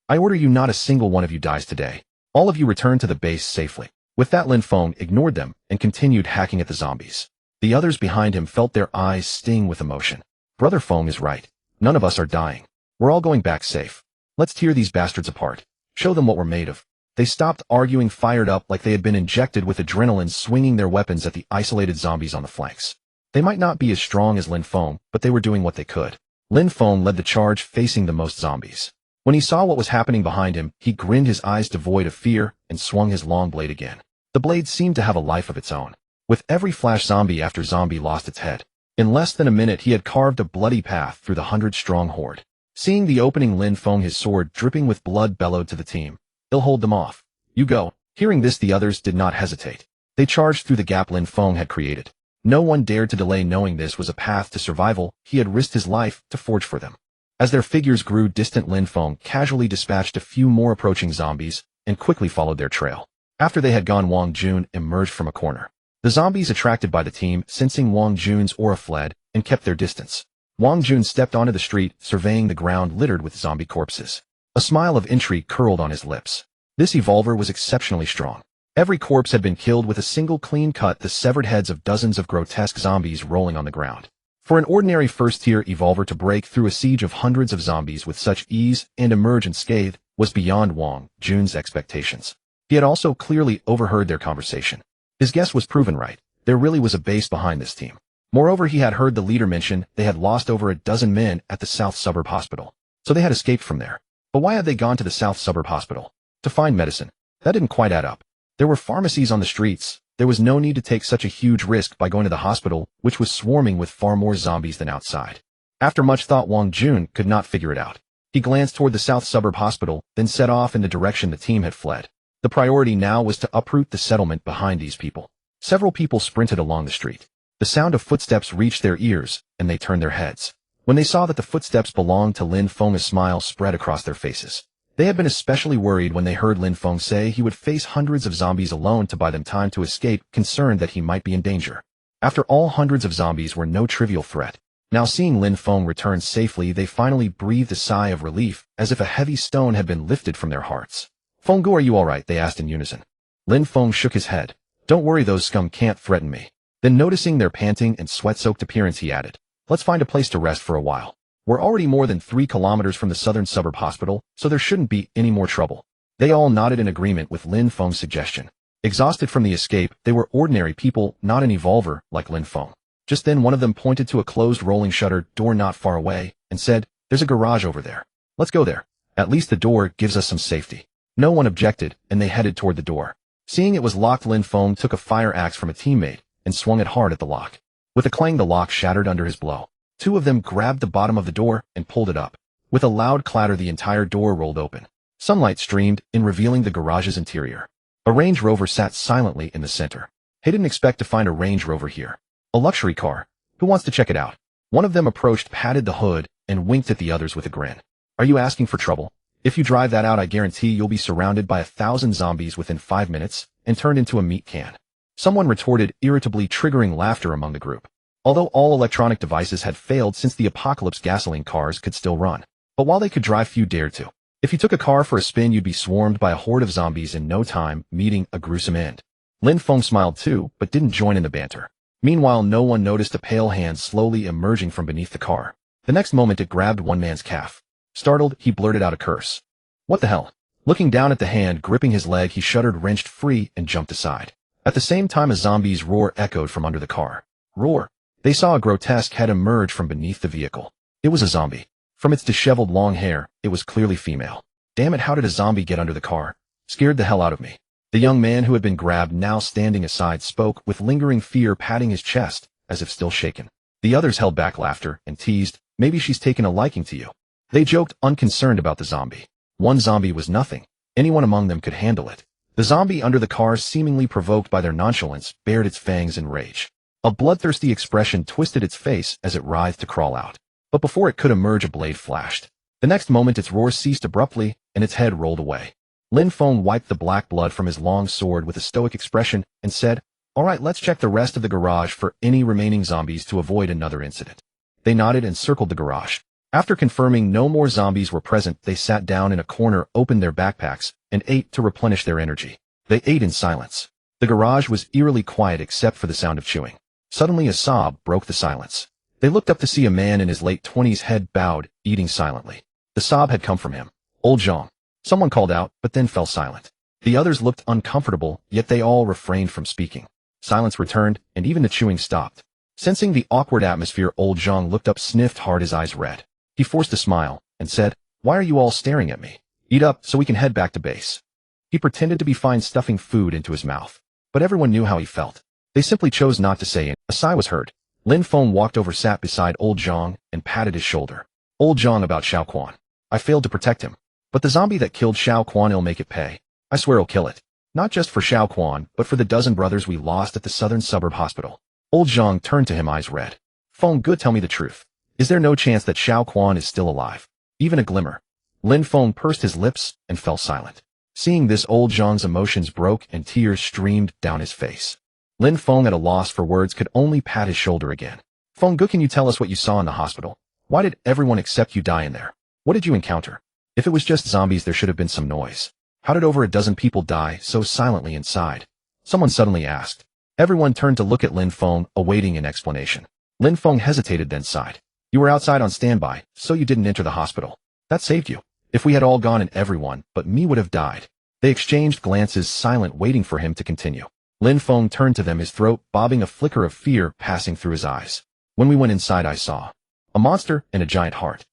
I order you, not a single one of you dies today. All of you return to the base safely." With that, Lin Feng ignored them and continued hacking at the zombies. The others behind him felt their eyes sting with emotion. Brother Feng is right. None of us are dying. We're all going back safe. Let's tear these bastards apart. Show them what we're made of. They stopped arguing, fired up like they had been injected with adrenaline, swinging their weapons at the isolated zombies on the flanks. They might not be as strong as Lin Feng, but they were doing what they could. Lin Feng led the charge, facing the most zombies. When he saw what was happening behind him, he grinned, his eyes devoid of fear, and swung his long blade again. The blade seemed to have a life of its own. With every flash, zombie after zombie lost its head. In less than a minute, he had carved a bloody path through the 100-strong horde. Seeing the opening, Lin Feng, his sword dripping with blood, bellowed to the team, "They'll hold them off. You go." Hearing this, the others did not hesitate. They charged through the gap Lin Feng had created. No one dared to delay, knowing this was a path to survival. He had risked his life to forge for them. As their figures grew distant, Lin Feng casually dispatched a few more approaching zombies and quickly followed their trail. After they had gone, Wang Jun emerged from a corner. The zombies, attracted by the team, sensing Wang Jun's aura, fled and kept their distance. Wang Jun stepped onto the street, surveying the ground littered with zombie corpses. A smile of intrigue curled on his lips. This evolver was exceptionally strong. Every corpse had been killed with a single clean cut, the severed heads of dozens of grotesque zombies rolling on the ground. For an ordinary first-tier evolver to break through a siege of hundreds of zombies with such ease and emerge unscathed was beyond Wang Jun's expectations. He had also clearly overheard their conversation. His guess was proven right. There really was a base behind this team. Moreover, he had heard the leader mention they had lost over a dozen men at the South Suburb Hospital. So they had escaped from there. But why had they gone to the South Suburb Hospital? To find medicine. That didn't quite add up. There were pharmacies on the streets. There was no need to take such a huge risk by going to the hospital, which was swarming with far more zombies than outside. After much thought, Wang Jun could not figure it out. He glanced toward the South Suburb Hospital, then set off in the direction the team had fled. The priority now was to uproot the settlement behind these people. Several people sprinted along the street. The sound of footsteps reached their ears, and they turned their heads. When they saw that the footsteps belonged to Lin Feng, a smile spread across their faces. They had been especially worried when they heard Lin Feng say he would face hundreds of zombies alone to buy them time to escape, concerned that he might be in danger. After all, hundreds of zombies were no trivial threat. Now, seeing Lin Feng return safely, they finally breathed a sigh of relief, as if a heavy stone had been lifted from their hearts. "Feng, are you all right?" they asked in unison. Lin Feng shook his head. "Don't worry, those scum can't threaten me." Then, noticing their panting and sweat-soaked appearance, he added, "Let's find a place to rest for a while. We're already more than 3 kilometers from the Southern Suburb Hospital, so there shouldn't be any more trouble." They all nodded in agreement with Lin Feng's suggestion. Exhausted from the escape, they were ordinary people, not an evolver like Lin Feng. Just then, one of them pointed to a closed rolling shutter door not far away and said, "There's a garage over there. Let's go there. At least the door gives us some safety." No one objected, and they headed toward the door. Seeing it was locked, Lin Feng took a fire axe from a teammate and swung it hard at the lock. With a clang, the lock shattered under his blow. 2 of them grabbed the bottom of the door and pulled it up. With a loud clatter, the entire door rolled open. Sunlight streamed in, revealing the garage's interior. A Range Rover sat silently in the center. They didn't expect to find a Range Rover here. A luxury car. Who wants to check it out? One of them approached, patted the hood, and winked at the others with a grin. "Are you asking for trouble? If you drive that out, I guarantee you'll be surrounded by 1,000 zombies within 5 minutes and turned into a meat can." Someone retorted irritably, triggering laughter among the group. Although all electronic devices had failed since the apocalypse, gasoline cars could still run. But while they could drive, few dared to. If you took a car for a spin, you'd be swarmed by a horde of zombies in no time, meeting a gruesome end. Lin Feng smiled too, but didn't join in the banter. Meanwhile, no one noticed a pale hand slowly emerging from beneath the car. The next moment, it grabbed one man's calf. Startled, he blurted out a curse. "What the hell?" Looking down at the hand gripping his leg, he shuddered, wrenched free, and jumped aside. At the same time, a zombie's roar echoed from under the car. Roar! They saw a grotesque head emerge from beneath the vehicle. It was a zombie. From its disheveled long hair, it was clearly female. Damn it, how did a zombie get under the car? Scared the hell out of me. The young man who had been grabbed, now standing aside, spoke with lingering fear, patting his chest, as if still shaken. The others held back laughter and teased, maybe she's taken a liking to you. They joked, unconcerned about the zombie. One zombie was nothing. Anyone among them could handle it. The zombie under the car, seemingly provoked by their nonchalance, bared its fangs in rage. A bloodthirsty expression twisted its face as it writhed to crawl out. But before it could emerge, a blade flashed. The next moment its roar ceased abruptly, and its head rolled away. Lin Feng wiped the black blood from his long sword with a stoic expression and said, "All right, let's check the rest of the garage for any remaining zombies to avoid another incident." They nodded and circled the garage. After confirming no more zombies were present, they sat down in a corner, opened their backpacks, and ate to replenish their energy. They ate in silence. The garage was eerily quiet except for the sound of chewing. Suddenly a sob broke the silence. They looked up to see a man in his late 20s, head bowed, eating silently. The sob had come from him. "Old Zhang." Someone called out, but then fell silent. The others looked uncomfortable, yet they all refrained from speaking. Silence returned, and even the chewing stopped. Sensing the awkward atmosphere, Old Zhang looked up, sniffed hard, his eyes red. He forced a smile, and said, "Why are you all staring at me? Eat up so we can head back to base." He pretended to be fine, stuffing food into his mouth. But everyone knew how he felt. They simply chose not to say it. A sigh was heard. Lin Feng walked over, sat beside Old Zhang, and patted his shoulder. "Old Zhang, about Xiao Quan. I failed to protect him. But the zombie that killed Xiao Quan, he'll make it pay. I swear he'll kill it. Not just for Xiao Quan, but for the dozen brothers we lost at the southern suburb hospital." Old Zhang turned to him, eyes red. "Feng, good, tell me the truth. Is there no chance that Xiao Quan is still alive? Even a glimmer?" Lin Feng pursed his lips and fell silent. Seeing this, Old Zhang's emotions broke and tears streamed down his face. Lin Feng, at a loss for words, could only pat his shoulder again. "Feng Gu, can you tell us what you saw in the hospital? Why did everyone except you die in there? What did you encounter? If it was just zombies, there should have been some noise. How did over a dozen people die so silently inside?" Someone suddenly asked. Everyone turned to look at Lin Feng, awaiting an explanation. Lin Feng hesitated, then sighed. "You were outside on standby, so you didn't enter the hospital. That saved you. If we had all gone, and everyone but me would have died." They exchanged glances, silent, waiting for him to continue. Lin Feng turned to them, his throat bobbing, a flicker of fear passing through his eyes. "When we went inside, I saw a monster and a giant heart."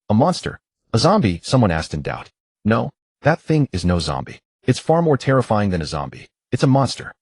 "A monster? A zombie?" someone asked in doubt. "No, that thing is no zombie. It's far more terrifying than a zombie. It's a monster."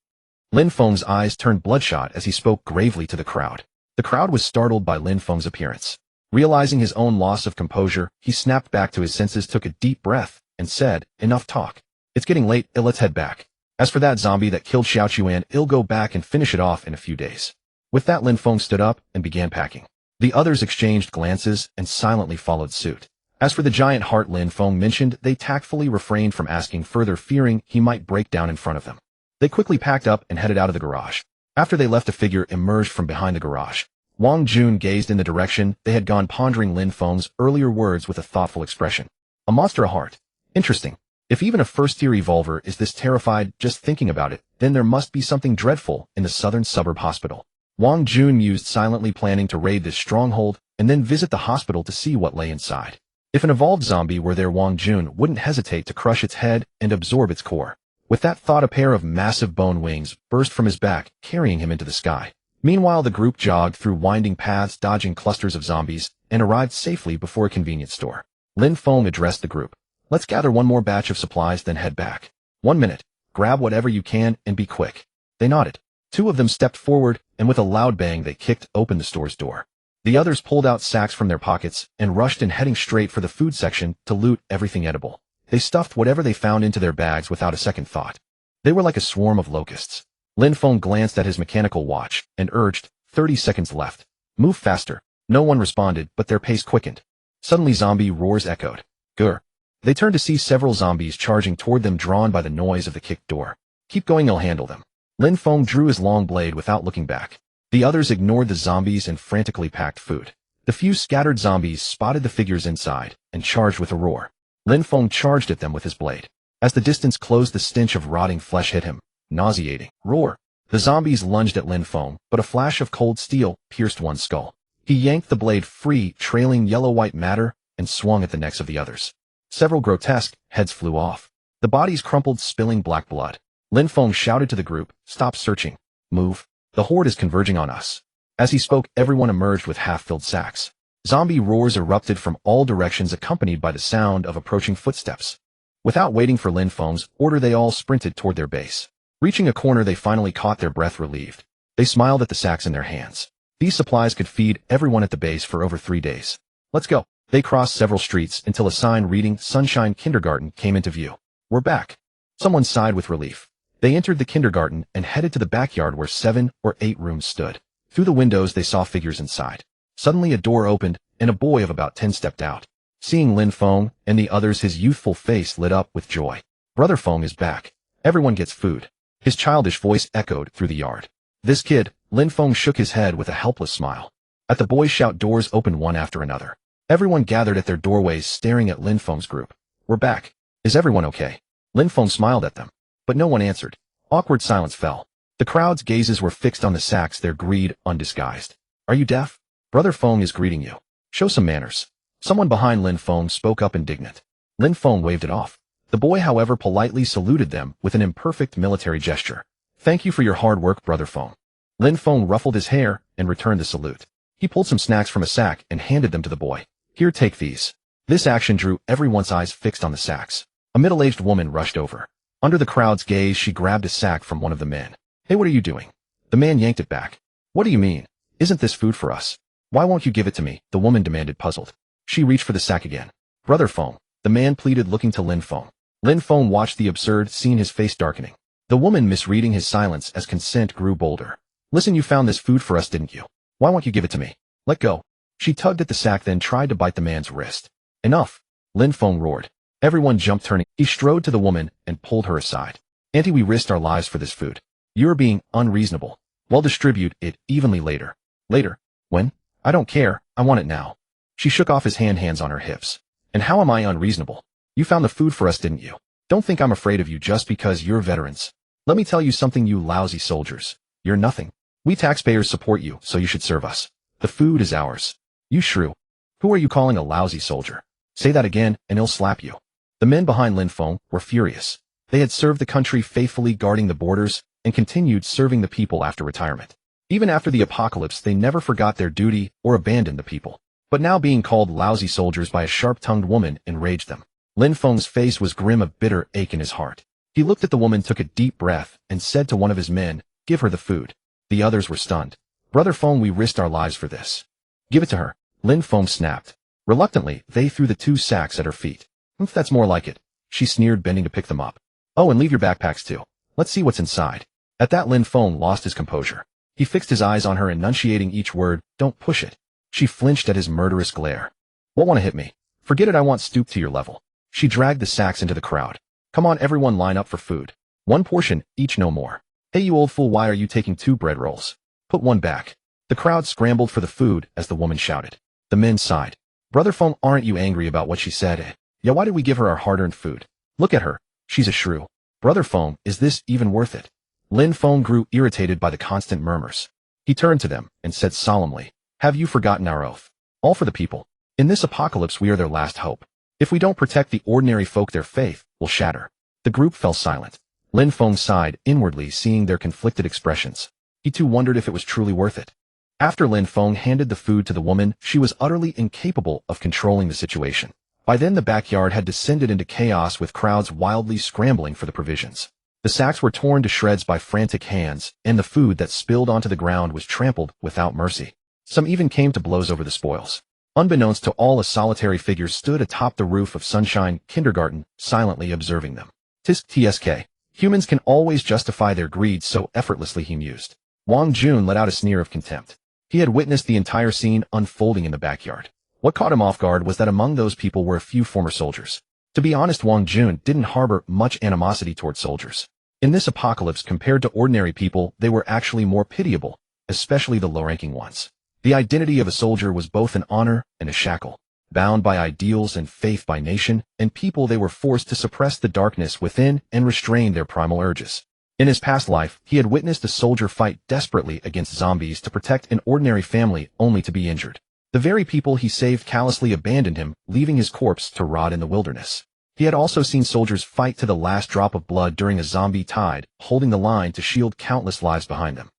Lin Feng's eyes turned bloodshot as he spoke gravely to the crowd. The crowd was startled by Lin Feng's appearance. Realizing his own loss of composure, he snapped back to his senses, took a deep breath, and said, "Enough talk. It's getting late, let's head back. As for that zombie that killed Xiao Chuan, he'll go back and finish it off in a few days." With that, Lin Feng stood up and began packing. The others exchanged glances and silently followed suit. As for the giant heart Lin Feng mentioned, they tactfully refrained from asking further, fearing he might break down in front of them. They quickly packed up and headed out of the garage. After they left, a figure emerged from behind the garage. Wang Jun gazed in the direction they had gone, pondering Lin Feng's earlier words with a thoughtful expression. "A monster, a heart. Interesting. If even a first-tier evolver is this terrified just thinking about it, then there must be something dreadful in the southern suburb hospital." Wang Jun mused silently, planning to raid this stronghold and then visit the hospital to see what lay inside. If an evolved zombie were there, Wang Jun wouldn't hesitate to crush its head and absorb its core. With that thought, a pair of massive bone wings burst from his back, carrying him into the sky. Meanwhile, the group jogged through winding paths, dodging clusters of zombies, and arrived safely before a convenience store. Lin Feng addressed the group. "Let's gather one more batch of supplies, then head back. 1 minute. Grab whatever you can and be quick." They nodded. Two of them stepped forward, and with a loud bang, they kicked open the store's door. The others pulled out sacks from their pockets and rushed in, heading straight for the food section to loot everything edible. They stuffed whatever they found into their bags without a second thought. They were like a swarm of locusts. Lin Feng glanced at his mechanical watch and urged, 30 seconds left. Move faster." No one responded, but their pace quickened. Suddenly zombie roars echoed. Grr. They turned to see several zombies charging toward them, drawn by the noise of the kicked door. "Keep going, I'll handle them." Lin Feng drew his long blade without looking back. The others ignored the zombies and frantically packed food. The few scattered zombies spotted the figures inside and charged with a roar. Lin Feng charged at them with his blade. As the distance closed, the stench of rotting flesh hit him. Nauseating. Roar. The zombies lunged at Lin Feng, but a flash of cold steel pierced one skull. He yanked the blade free, trailing yellow-white matter, and swung at the necks of the others. Several grotesque heads flew off. The bodies crumpled, spilling black blood. Lin Feng shouted to the group, "Stop searching. Move. The horde is converging on us." As he spoke, everyone emerged with half-filled sacks. Zombie roars erupted from all directions, accompanied by the sound of approaching footsteps. Without waiting for Lin Feng's order, they all sprinted toward their base. Reaching a corner, they finally caught their breath, relieved. They smiled at the sacks in their hands. These supplies could feed everyone at the base for over 3 days. Let's go. They crossed several streets until a sign reading Sunshine Kindergarten came into view. We're back. Someone sighed with relief. They entered the kindergarten and headed to the backyard where 7 or 8 rooms stood. Through the windows, they saw figures inside. Suddenly a door opened, and a boy of about 10 stepped out. Seeing Lin Feng and the others, his youthful face lit up with joy. Brother Feng is back. Everyone gets food. His childish voice echoed through the yard. This kid, Lin Feng shook his head with a helpless smile. At the boy's shout, doors opened one after another. Everyone gathered at their doorways, staring at Lin Feng's group. We're back. Is everyone okay? Lin Feng smiled at them, but no one answered. Awkward silence fell. The crowd's gazes were fixed on the sacks, their greed undisguised. Are you deaf? Brother Feng is greeting you. Show some manners. Someone behind Lin Feng spoke up, indignant. Lin Feng waved it off. The boy, however, politely saluted them with an imperfect military gesture. Thank you for your hard work, Brother Feng. Lin Feng ruffled his hair and returned the salute. He pulled some snacks from a sack and handed them to the boy. Here, take these. This action drew everyone's eyes fixed on the sacks. A middle-aged woman rushed over. Under the crowd's gaze, she grabbed a sack from one of the men. Hey, what are you doing? The man yanked it back. What do you mean? Isn't this food for us? Why won't you give it to me? The woman demanded, puzzled. She reached for the sack again. Brother Feng, the man pleaded, looking to Lin Feng. Lin Feng watched the absurd scene, his face darkening. The woman misreading his silence as consent grew bolder. Listen, you found this food for us, didn't you? Why won't you give it to me? Let go. She tugged at the sack, then tried to bite the man's wrist. Enough! Lin Feng roared. Everyone jumped, turning. He strode to the woman and pulled her aside. Auntie, we risked our lives for this food. You're being unreasonable. Well, distribute it evenly later. Later? When? I don't care, I want it now. She shook off his hands on her hips. And how am I unreasonable? You found the food for us, didn't you? Don't think I'm afraid of you just because you're veterans. Let me tell you something, you lousy soldiers. You're nothing. We taxpayers support you, so you should serve us. The food is ours. You shrew. Who are you calling a lousy soldier? Say that again, and he'll slap you. The men behind Lin Feng were furious. They had served the country faithfully, guarding the borders, and continued serving the people after retirement. Even after the apocalypse, they never forgot their duty or abandoned the people. But now being called lousy soldiers by a sharp-tongued woman enraged them. Lin Feng's face was grim, a bitter ache in his heart. He looked at the woman, took a deep breath, and said to one of his men, give her the food. The others were stunned. Brother Feng, we risked our lives for this. Give it to her. Lin Feng snapped. Reluctantly, they threw the 2 sacks at her feet. That's more like it. She sneered, bending to pick them up. Oh, and leave your backpacks too. Let's see what's inside. At that, Lin Feng lost his composure. He fixed his eyes on her, enunciating each word. Don't push it. She flinched at his murderous glare. Won't want to hit me. Forget it, I won't stoop to your level. She dragged the sacks into the crowd. Come on, everyone, line up for food. 1 portion, each, no more. Hey, you old fool, why are you taking 2 bread rolls? Put 1 back. The crowd scrambled for the food as the woman shouted. The men sighed. Brother Feng, aren't you angry about what she said? Yeah, why did we give her our hard-earned food? Look at her. She's a shrew. Brother Feng, is this even worth it? Lin Feng grew irritated by the constant murmurs. He turned to them and said solemnly, have you forgotten our oath? All for the people. In this apocalypse, we are their last hope. If we don't protect the ordinary folk, their faith will shatter. The group fell silent. Lin Feng sighed inwardly, seeing their conflicted expressions. He too wondered if it was truly worth it. After Lin Feng handed the food to the woman, she was utterly incapable of controlling the situation. By then, the backyard had descended into chaos, with crowds wildly scrambling for the provisions. The sacks were torn to shreds by frantic hands, and the food that spilled onto the ground was trampled without mercy. Some even came to blows over the spoils. Unbeknownst to all, a solitary figure stood atop the roof of Sunshine Kindergarten, silently observing them. Tsk. Humans can always justify their greed so effortlessly, he mused. Wang Jun let out a sneer of contempt. He had witnessed the entire scene unfolding in the backyard. What caught him off guard was that among those people were a few former soldiers. To be honest, Wang Jun didn't harbor much animosity toward soldiers. In this apocalypse, compared to ordinary people, they were actually more pitiable, especially the low-ranking ones. The identity of a soldier was both an honor and a shackle. Bound by ideals and faith by nation and people, they were forced to suppress the darkness within and restrain their primal urges. In his past life, he had witnessed a soldier fight desperately against zombies to protect an ordinary family, only to be injured. The very people he saved callously abandoned him, leaving his corpse to rot in the wilderness. He had also seen soldiers fight to the last drop of blood during a zombie tide, holding the line to shield countless lives behind them.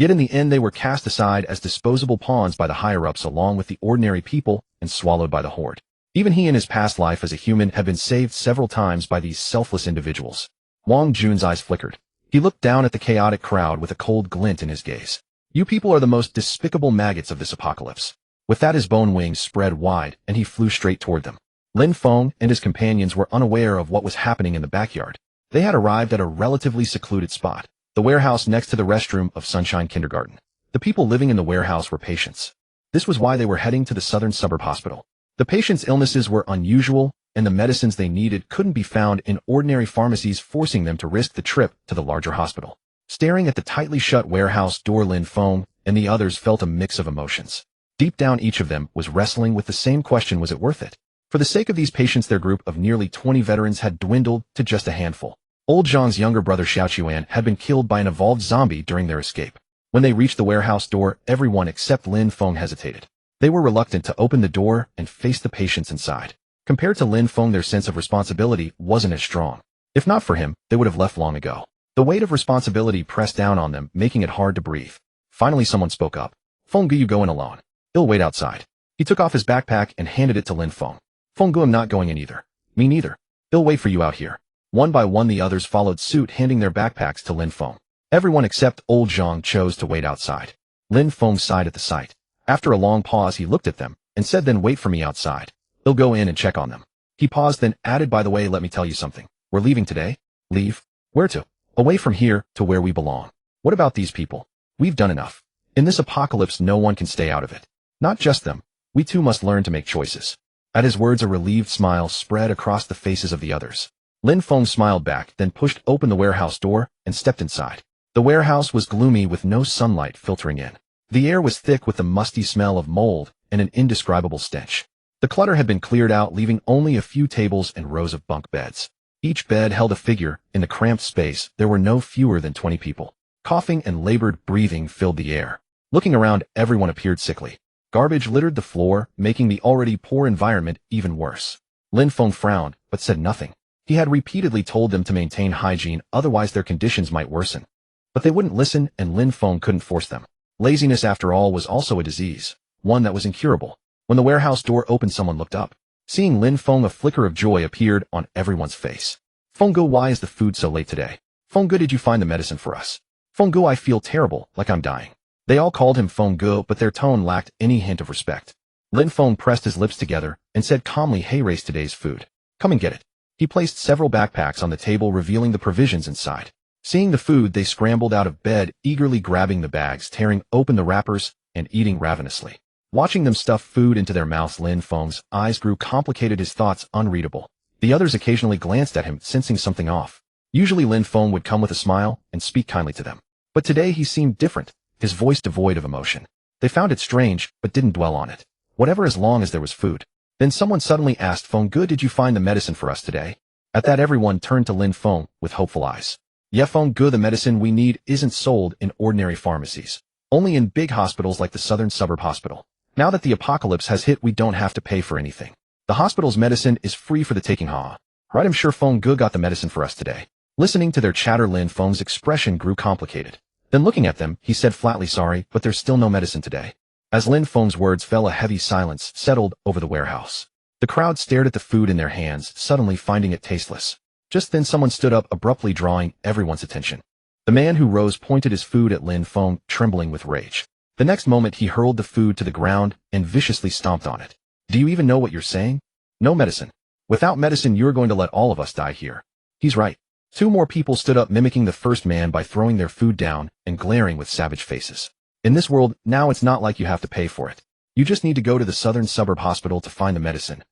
Yet in the end they were cast aside as disposable pawns by the higher-ups along with the ordinary people and swallowed by the horde. Even he in his past life as a human had been saved several times by these selfless individuals. Wang Jun's eyes flickered. He looked down at the chaotic crowd with a cold glint in his gaze. You people are the most despicable maggots of this apocalypse. With that his bone wings spread wide and he flew straight toward them. Lin Feng and his companions were unaware of what was happening in the backyard. They had arrived at a relatively secluded spot, the warehouse next to the restroom of Sunshine Kindergarten. The people living in the warehouse were patients. This was why they were heading to the southern suburb hospital. The patients' illnesses were unusual, and the medicines they needed couldn't be found in ordinary pharmacies, forcing them to risk the trip to the larger hospital. Staring at the tightly shut warehouse door, Lin Feng and the others felt a mix of emotions. Deep down each of them was wrestling with the same question: was it worth it? For the sake of these patients, their group of nearly 20 veterans had dwindled to just a handful. Old Zhang's younger brother Xiaochuan had been killed by an evolved zombie during their escape. When they reached the warehouse door, everyone except Lin Feng hesitated. They were reluctant to open the door and face the patients inside. Compared to Lin Feng, their sense of responsibility wasn't as strong. If not for him, they would have left long ago. The weight of responsibility pressed down on them, making it hard to breathe. Finally someone spoke up. Feng, you go in alone. I'll wait outside. He took off his backpack and handed it to Lin Feng. Feng, I'm not going in either. Me neither. I'll wait for you out here. One by one the others followed suit, handing their backpacks to Lin Feng. Everyone except old Zhang chose to wait outside. Lin Feng sighed at the sight. After a long pause he looked at them and said, then wait for me outside. I'll go in and check on them. He paused, then added, by the way, let me tell you something. We're leaving today. Leave? Where to? Away from here, to where we belong. What about these people? We've done enough. In this apocalypse no one can stay out of it. Not just them. We too must learn to make choices. At his words a relieved smile spread across the faces of the others. Lin Feng smiled back, then pushed open the warehouse door and stepped inside. The warehouse was gloomy with no sunlight filtering in. The air was thick with the musty smell of mold and an indescribable stench. The clutter had been cleared out, leaving only a few tables and rows of bunk beds. Each bed held a figure. In the cramped space, there were no fewer than 20 people. Coughing and labored breathing filled the air. Looking around, everyone appeared sickly. Garbage littered the floor, making the already poor environment even worse. Lin Feng frowned, but said nothing. He had repeatedly told them to maintain hygiene, otherwise their conditions might worsen. But they wouldn't listen, and Lin Feng couldn't force them. Laziness, after all, was also a disease, one that was incurable. When the warehouse door opened, someone looked up. Seeing Lin Feng, a flicker of joy appeared on everyone's face. Fenggu, why is the food so late today? Fenggu, did you find the medicine for us? Fenggu, I feel terrible, like I'm dying. They all called him Fenggu, but their tone lacked any hint of respect. Lin Feng pressed his lips together and said calmly, hey, race today's food. Come and get it. He placed several backpacks on the table, revealing the provisions inside. Seeing the food, they scrambled out of bed, eagerly grabbing the bags, tearing open the wrappers, and eating ravenously. Watching them stuff food into their mouths, Lin Feng's eyes grew complicated, his thoughts unreadable. The others occasionally glanced at him, sensing something off. Usually Lin Feng would come with a smile and speak kindly to them. But today he seemed different, his voice devoid of emotion. They found it strange, but didn't dwell on it. Whatever, as long as there was food. Then someone suddenly asked, Fenggu, did you find the medicine for us today? At that everyone turned to Lin Feng with hopeful eyes. Yeah, Fenggu, the medicine we need isn't sold in ordinary pharmacies. Only in big hospitals like the Southern Suburb Hospital. Now that the apocalypse has hit, we don't have to pay for anything. The hospital's medicine is free for the taking. Right, I'm sure Fenggu got the medicine for us today. Listening to their chatter, Lin Feng's expression grew complicated. Then looking at them, he said flatly, sorry, but there's still no medicine today. As Lin Feng's words fell, a heavy silence settled over the warehouse. The crowd stared at the food in their hands, suddenly finding it tasteless. Just then someone stood up, abruptly drawing everyone's attention. The man who rose pointed his food at Lin Feng, trembling with rage. The next moment he hurled the food to the ground and viciously stomped on it. Do you even know what you're saying? No medicine. Without medicine you're going to let all of us die here. He's right. Two more people stood up, mimicking the first man by throwing their food down and glaring with savage faces. In this world, now it's not like you have to pay for it. You just need to go to the Southern Suburb Hospital to find the medicine.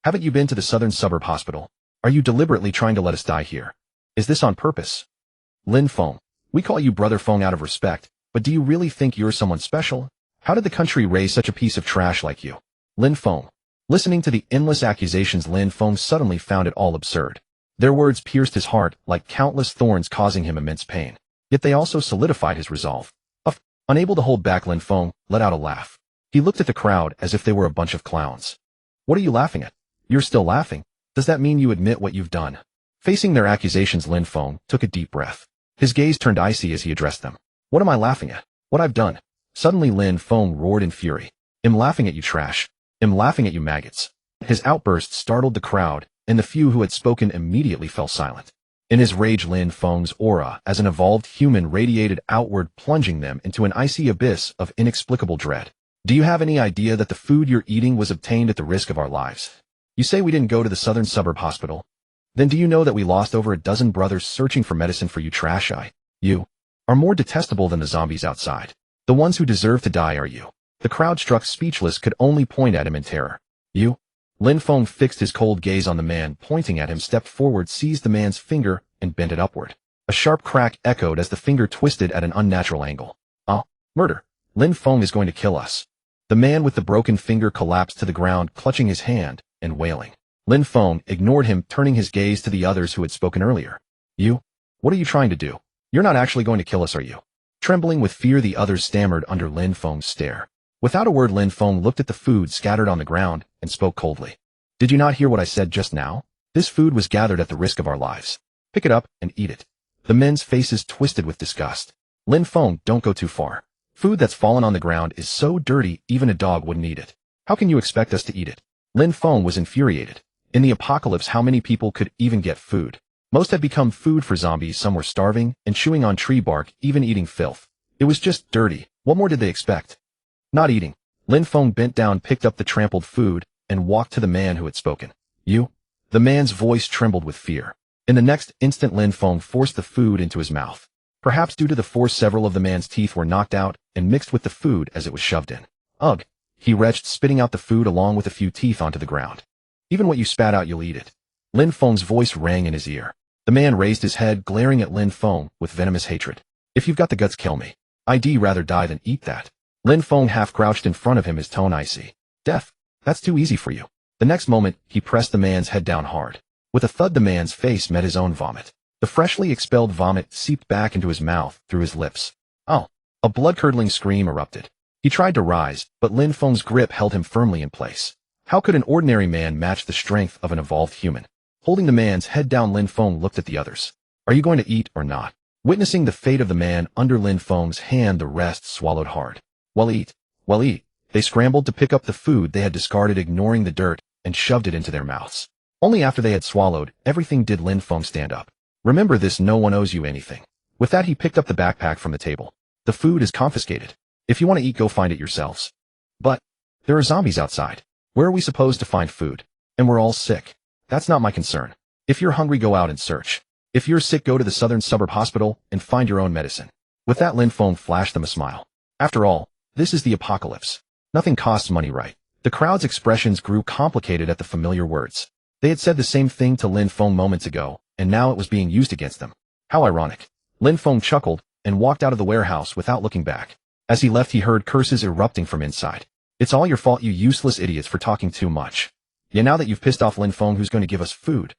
Haven't you been to the Southern Suburb Hospital? Are you deliberately trying to let us die here? Is this on purpose? Lin Feng, we call you Brother Feng out of respect, but do you really think you're someone special? How did the country raise such a piece of trash like you? Lin Feng. Listening to the endless accusations, Lin Feng suddenly found it all absurd. Their words pierced his heart like countless thorns, causing him immense pain. Yet they also solidified his resolve. Unable to hold back, Lin Feng let out a laugh. He looked at the crowd as if they were a bunch of clowns. What are you laughing at? You're still laughing? Does that mean you admit what you've done? Facing their accusations, Lin Feng took a deep breath. His gaze turned icy as he addressed them. What am I laughing at? What I've done. Suddenly Lin Feng roared in fury. I'm laughing at you, trash. I'm laughing at you, maggots. His outburst startled the crowd, and the few who had spoken immediately fell silent. In his rage, Lin Feng's aura as an evolved human radiated outward, plunging them into an icy abyss of inexplicable dread. Do you have any idea that the food you're eating was obtained at the risk of our lives? You say we didn't go to the southern suburb hospital? Then do you know that we lost over a dozen brothers searching for medicine for you, trash? You are more detestable than the zombies outside. The ones who deserve to die are you. The crowd, struck speechless, could only point at him in terror. You? Lin Feng fixed his cold gaze on the man pointing at him, stepped forward, seized the man's finger, and bent it upward. A sharp crack echoed as the finger twisted at an unnatural angle. Oh, murder. Lin Feng is going to kill us. The man with the broken finger collapsed to the ground, clutching his hand and wailing. Lin Feng ignored him, turning his gaze to the others who had spoken earlier. You? What are you trying to do? You're not actually going to kill us, are you? Trembling with fear, the others stammered under Lin Feng's stare. Without a word, Lin Feng looked at the food scattered on the ground and spoke coldly. Did you not hear what I said just now? This food was gathered at the risk of our lives. Pick it up and eat it. The men's faces twisted with disgust. Lin Feng, don't go too far. Food that's fallen on the ground is so dirty even a dog wouldn't eat it. How can you expect us to eat it? Lin Feng was infuriated. In the apocalypse, how many people could even get food? Most had become food for zombies. Some were starving and chewing on tree bark, even eating filth. It was just dirty. What more did they expect? Not eating. Lin Feng bent down, picked up the trampled food, and walked to the man who had spoken. You? The man's voice trembled with fear. In the next instant, Lin Feng forced the food into his mouth. Perhaps due to the force, several of the man's teeth were knocked out and mixed with the food as it was shoved in. Ugh! He retched, spitting out the food along with a few teeth onto the ground. Even what you spat out, you'll eat it. Lin Feng's voice rang in his ear. The man raised his head, glaring at Lin Feng with venomous hatred. If you've got the guts, kill me. I'd rather die than eat that. Lin Feng half crouched in front of him, his tone icy. Death? That's too easy for you. The next moment, he pressed the man's head down hard. With a thud, the man's face met his own vomit. The freshly expelled vomit seeped back into his mouth through his lips. Oh! A blood-curdling scream erupted. He tried to rise, but Lin Feng's grip held him firmly in place. How could an ordinary man match the strength of an evolved human? Holding the man's head down, Lin Feng looked at the others. Are you going to eat or not? Witnessing the fate of the man under Lin Feng's hand, the rest swallowed hard. Well, eat. Well, eat. They scrambled to pick up the food they had discarded, ignoring the dirt, and shoved it into their mouths. Only after they had swallowed everything did Lin Feng stand up. Remember this, no one owes you anything. With that, he picked up the backpack from the table. The food is confiscated. If you want to eat, go find it yourselves. But there are zombies outside. Where are we supposed to find food? And we're all sick. That's not my concern. If you're hungry, go out and search. If you're sick, go to the southern suburb hospital and find your own medicine. With that, Lin Feng flashed them a smile. After all, this is the apocalypse. Nothing costs money, right? The crowd's expressions grew complicated at the familiar words. They had said the same thing to Lin Feng moments ago, and now it was being used against them. How ironic. Lin Feng chuckled and walked out of the warehouse without looking back. As he left, he heard curses erupting from inside. It's all your fault, you useless idiots, for talking too much. Yeah, now that you've pissed off Lin Feng, who's going to give us food?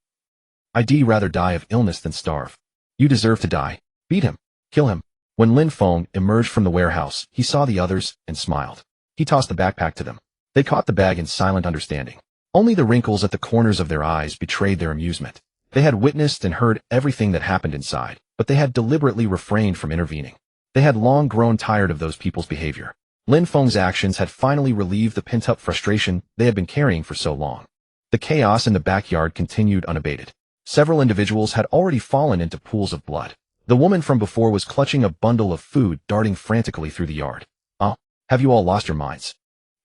I'd rather die of illness than starve. You deserve to die. Beat him. Kill him. When Lin Feng emerged from the warehouse, he saw the others and smiled. He tossed the backpack to them. They caught the bag in silent understanding. Only the wrinkles at the corners of their eyes betrayed their amusement. They had witnessed and heard everything that happened inside, but they had deliberately refrained from intervening. They had long grown tired of those people's behavior. Lin Feng's actions had finally relieved the pent-up frustration they had been carrying for so long. The chaos in the backyard continued unabated. Several individuals had already fallen into pools of blood. The woman from before was clutching a bundle of food, darting frantically through the yard. Oh, have you all lost your minds?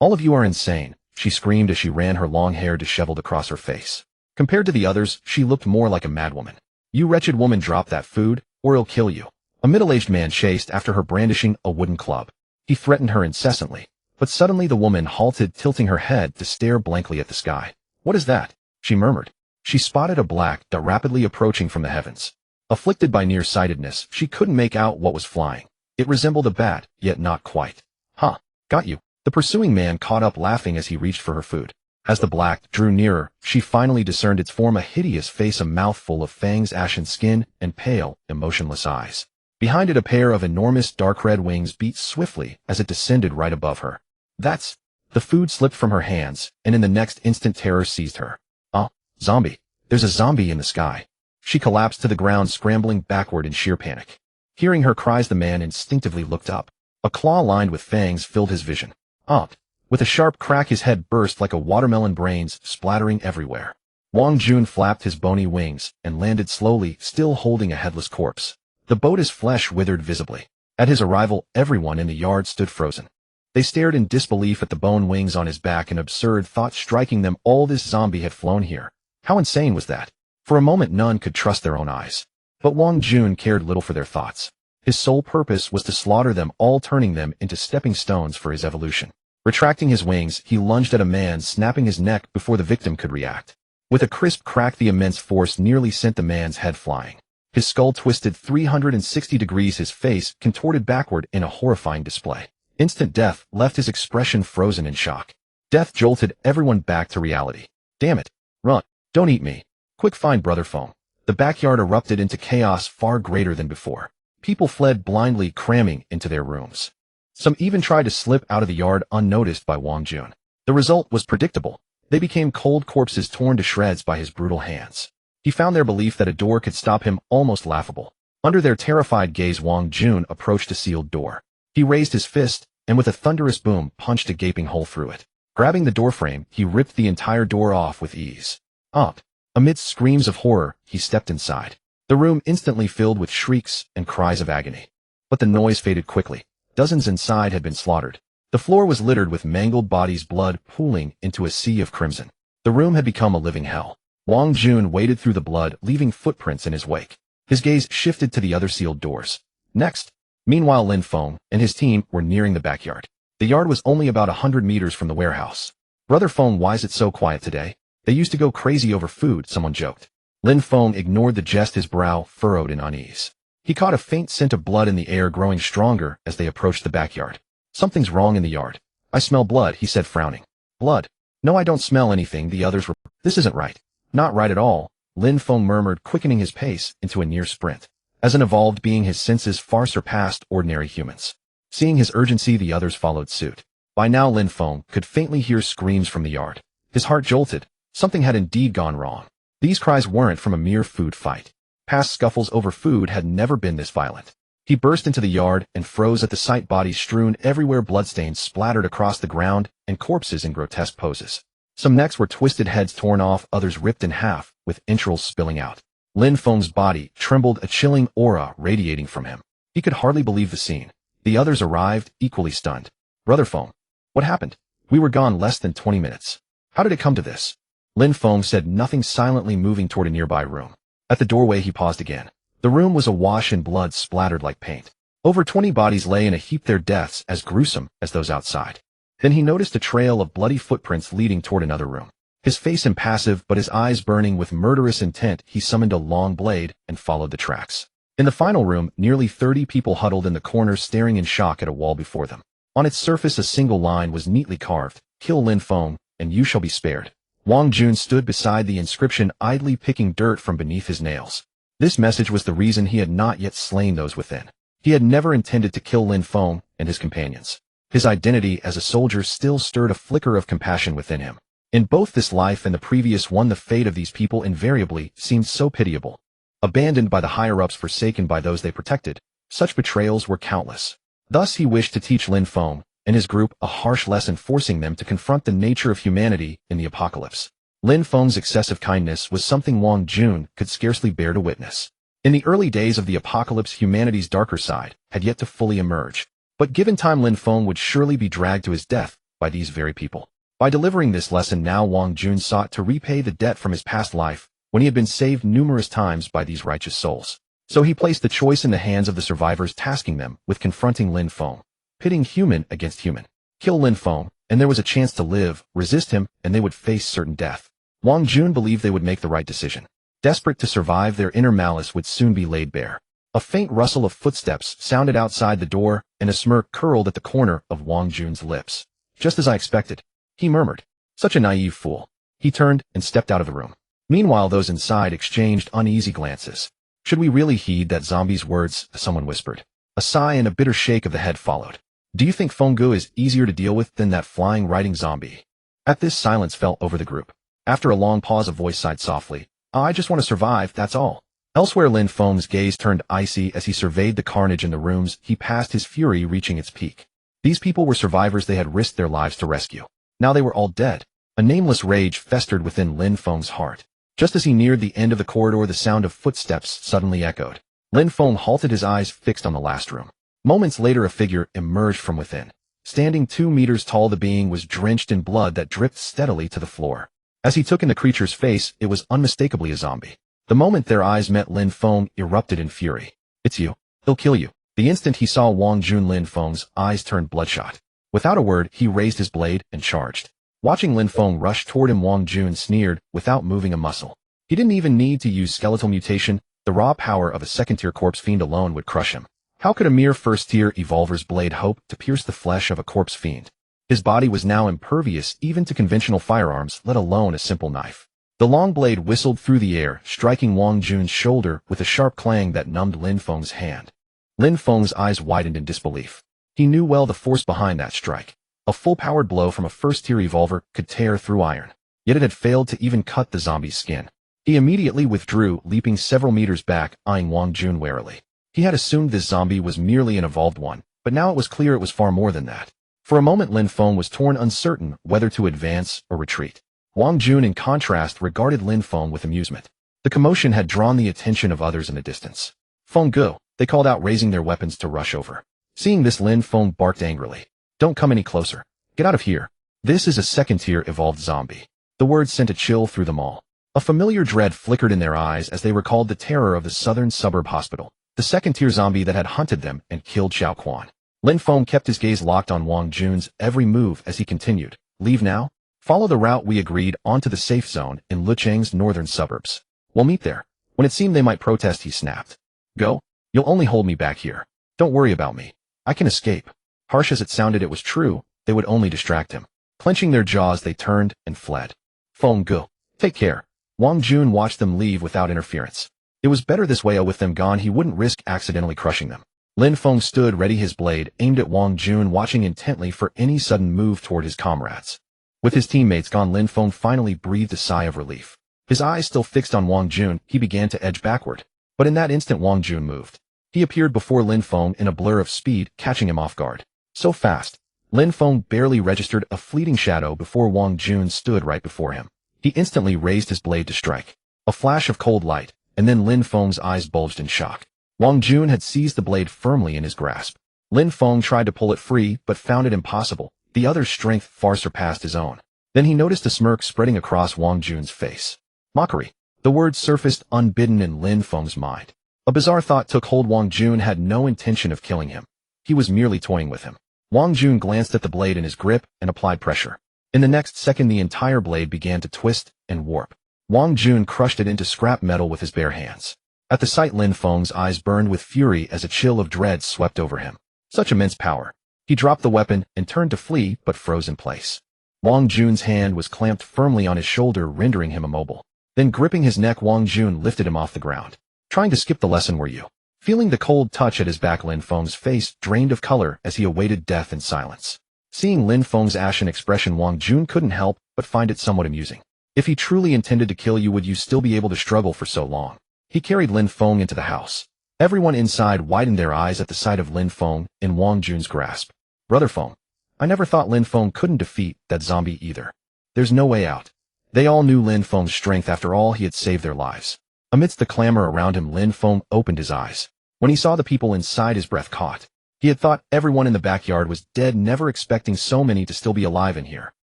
All of you are insane, she screamed as she ran her long hair disheveled across her face. Compared to the others, she looked more like a madwoman. You wretched woman, drop that food, or I'll kill you. A middle-aged man chased after her, brandishing a wooden club. He threatened her incessantly, but suddenly the woman halted, tilting her head to stare blankly at the sky. What is that? She murmured. She spotted a black dot rapidly approaching from the heavens. Afflicted by nearsightedness, she couldn't make out what was flying. It resembled a bat, yet not quite. Huh, got you. The pursuing man caught up, laughing as he reached for her food. As the black drew nearer, she finally discerned its form, a hideous face, a mouth full of fangs, ashen skin, and pale, emotionless eyes. Behind it, a pair of enormous dark red wings beat swiftly as it descended right above her. That's... The food slipped from her hands, and in the next instant terror seized her. Oh, zombie. There's a zombie in the sky. She collapsed to the ground, scrambling backward in sheer panic. Hearing her cries, the man instinctively looked up. A claw lined with fangs filled his vision. Opt. With a sharp crack his head burst like a watermelon, brains splattering everywhere. Wang Jun flapped his bony wings and landed slowly, still holding a headless corpse. The boat's flesh withered visibly. At his arrival, everyone in the yard stood frozen. They stared in disbelief at the bone wings on his back, an absurd thought striking them: all this zombie had flown here. How insane was that? For a moment none could trust their own eyes. But Wang Jun cared little for their thoughts. His sole purpose was to slaughter them all, turning them into stepping stones for his evolution. Retracting his wings, he lunged at a man, snapping his neck before the victim could react. With a crisp crack, the immense force nearly sent the man's head flying. His skull twisted 360 degrees, his face contorted backward in a horrifying display. Instant death left his expression frozen in shock. Death jolted everyone back to reality. Damn it. Run. Don't eat me. Quick, find Brother Foam. The backyard erupted into chaos far greater than before. People fled blindly, cramming into their rooms. Some even tried to slip out of the yard unnoticed by Wang Jun. The result was predictable. They became cold corpses torn to shreds by his brutal hands. He found their belief that a door could stop him almost laughable. Under their terrified gaze, Wang Jun approached a sealed door. He raised his fist, and with a thunderous boom, punched a gaping hole through it. Grabbing the doorframe, he ripped the entire door off with ease. Up. Amidst screams of horror, he stepped inside. The room instantly filled with shrieks and cries of agony. But the noise faded quickly. Dozens inside had been slaughtered. The floor was littered with mangled bodies, blood pooling into a sea of crimson. The room had become a living hell. Wang Jun waded through the blood, leaving footprints in his wake. His gaze shifted to the other sealed doors. Next. Meanwhile, Lin Feng and his team were nearing the backyard. The yard was only about 100 meters from the warehouse. Brother Feng, why is it so quiet today? They used to go crazy over food, someone joked. Lin Feng ignored the jest, his brow furrowed in unease. He caught a faint scent of blood in the air, growing stronger as they approached the backyard. Something's wrong in the yard. I smell blood, he said, frowning. Blood? No, I don't smell anything, the others were. This isn't right. Not right at all, Lin Feng murmured, quickening his pace into a near sprint. As an evolved being, his senses far surpassed ordinary humans. Seeing his urgency, the others followed suit. By now, Lin Feng could faintly hear screams from the yard. His heart jolted. Something had indeed gone wrong. These cries weren't from a mere food fight. Past scuffles over food had never been this violent. He burst into the yard and froze at the sight, bodies strewn everywhere, bloodstains splattered across the ground, and corpses in grotesque poses. Some necks were twisted, heads torn off, others ripped in half, with entrails spilling out. Lin Feng's body trembled, a chilling aura radiating from him. He could hardly believe the scene. The others arrived, equally stunned. Brother Feng, what happened? We were gone less than 20 minutes. How did it come to this? Lin Feng said nothing, silently moving toward a nearby room. At the doorway he paused again. The room was awash in blood, splattered like paint. Over 20 bodies lay in a heap, their deaths as gruesome as those outside. Then he noticed a trail of bloody footprints leading toward another room. His face impassive but his eyes burning with murderous intent, he summoned a long blade and followed the tracks. In the final room, nearly 30 people huddled in the corner, staring in shock at a wall before them. On its surface a single line was neatly carved: "Kill Lin Feng, and you shall be spared." Wang Jun stood beside the inscription, idly picking dirt from beneath his nails. This message was the reason he had not yet slain those within. He had never intended to kill Lin Feng and his companions. His identity as a soldier still stirred a flicker of compassion within him. In both this life and the previous one, the fate of these people invariably seemed so pitiable. Abandoned by the higher-ups, forsaken by those they protected, such betrayals were countless. Thus he wished to teach Lin Feng and his group a harsh lesson, forcing them to confront the nature of humanity in the apocalypse. Lin Feng's excessive kindness was something Wang Jun could scarcely bear to witness. In the early days of the apocalypse, humanity's darker side had yet to fully emerge. But given time, Lin Feng would surely be dragged to his death by these very people. By delivering this lesson now, Wang Jun sought to repay the debt from his past life, when he had been saved numerous times by these righteous souls. So he placed the choice in the hands of the survivors, tasking them with confronting Lin Feng, pitting human against human. Kill Lin Feng, and there was a chance to live; resist him, and they would face certain death. Wang Jun believed they would make the right decision. Desperate to survive, their inner malice would soon be laid bare. A faint rustle of footsteps sounded outside the door, and a smirk curled at the corner of Wang Jun's lips. Just as I expected, he murmured. Such a naive fool. He turned and stepped out of the room. Meanwhile, those inside exchanged uneasy glances. Should we really heed that zombie's words? Someone whispered. A sigh and a bitter shake of the head followed. Do you think Fenggu is easier to deal with than that flying, riding zombie? At this, silence fell over the group. After a long pause, a voice sighed softly. I just want to survive, that's all. Elsewhere, Lin Feng's gaze turned icy as he surveyed the carnage in the rooms he passed, his fury reaching its peak. These people were survivors they had risked their lives to rescue. Now they were all dead. A nameless rage festered within Lin Feng's heart. Just as he neared the end of the corridor, the sound of footsteps suddenly echoed. Lin Feng halted, his eyes fixed on the last room. Moments later, a figure emerged from within. Standing 2 meters tall, the being was drenched in blood that dripped steadily to the floor. As he took in the creature's face, it was unmistakably a zombie. The moment their eyes met, Lin Feng erupted in fury. "It's you. He'll kill you." The instant he saw Wang Jun, Lin Feng's eyes turned bloodshot. Without a word, he raised his blade and charged. Watching Lin Feng rush toward him, Wang Jun sneered without moving a muscle. He didn't even need to use skeletal mutation. The raw power of a second-tier corpse fiend alone would crush him. How could a mere first-tier evolver's blade hope to pierce the flesh of a corpse fiend? His body was now impervious even to conventional firearms, let alone a simple knife. The long blade whistled through the air, striking Wang Jun's shoulder with a sharp clang that numbed Lin Feng's hand. Lin Feng's eyes widened in disbelief. He knew well the force behind that strike. A full-powered blow from a first-tier evolver could tear through iron. Yet it had failed to even cut the zombie's skin. He immediately withdrew, leaping several meters back, eyeing Wang Jun warily. He had assumed this zombie was merely an evolved one, but now it was clear it was far more than that. For a moment, Lin Feng was torn, uncertain whether to advance or retreat. Wang Jun, in contrast, regarded Lin Feng with amusement. The commotion had drawn the attention of others in the distance. "Feng Gu," they called out, raising their weapons to rush over. Seeing this, Lin Feng barked angrily. "Don't come any closer. Get out of here. This is a second-tier evolved zombie." The words sent a chill through them all. A familiar dread flickered in their eyes as they recalled the terror of the southern suburb hospital, the second-tier zombie that had hunted them and killed Xiao Quan. Lin Feng kept his gaze locked on Wang Jun's every move as he continued. "Leave now? Follow the route we agreed on to the safe zone in Lucheng's northern suburbs. We'll meet there." When it seemed they might protest, he snapped. "Go? You'll only hold me back here. Don't worry about me. I can escape." Harsh as it sounded, it was true. They would only distract him. Clenching their jaws, they turned and fled. "Feng Gu, take care." Wang Jun watched them leave without interference. It was better this way. With them gone, he wouldn't risk accidentally crushing them. Lin Feng stood ready, his blade aimed at Wang Jun, watching intently for any sudden move toward his comrades. With his teammates gone, Lin Feng finally breathed a sigh of relief. His eyes still fixed on Wang Jun, he began to edge backward. But in that instant, Wang Jun moved. He appeared before Lin Feng in a blur of speed, catching him off guard. So fast, Lin Feng barely registered a fleeting shadow before Wang Jun stood right before him. He instantly raised his blade to strike. A flash of cold light, and then Lin Feng's eyes bulged in shock. Wang Jun had seized the blade firmly in his grasp. Lin Feng tried to pull it free, but found it impossible. The other's strength far surpassed his own. Then he noticed a smirk spreading across Wang Jun's face. Mockery. The word surfaced unbidden in Lin Feng's mind. A bizarre thought took hold. Wang Jun had no intention of killing him. He was merely toying with him. Wang Jun glanced at the blade in his grip and applied pressure. In the next second, the entire blade began to twist and warp. Wang Jun crushed it into scrap metal with his bare hands. At the sight, Lin Feng's eyes burned with fury as a chill of dread swept over him. Such immense power. He dropped the weapon and turned to flee, but froze in place. Wang Jun's hand was clamped firmly on his shoulder, rendering him immobile. Then, gripping his neck, Wang Jun lifted him off the ground. "Trying to skip the lesson, were you?" Feeling the cold touch at his back, Lin Feng's face drained of color as he awaited death in silence. Seeing Lin Feng's ashen expression, Wang Jun couldn't help but find it somewhat amusing. "If he truly intended to kill you, would you still be able to struggle for so long?" He carried Lin Feng into the house. Everyone inside widened their eyes at the sight of Lin Feng in Wang Jun's grasp. "Brother Feng, I never thought Lin Feng couldn't defeat that zombie either. There's no way out." They all knew Lin Feng's strength. After all, he had saved their lives. Amidst the clamor around him, Lin Feng opened his eyes. When he saw the people inside, his breath caught. He had thought everyone in the backyard was dead, never expecting so many to still be alive in here.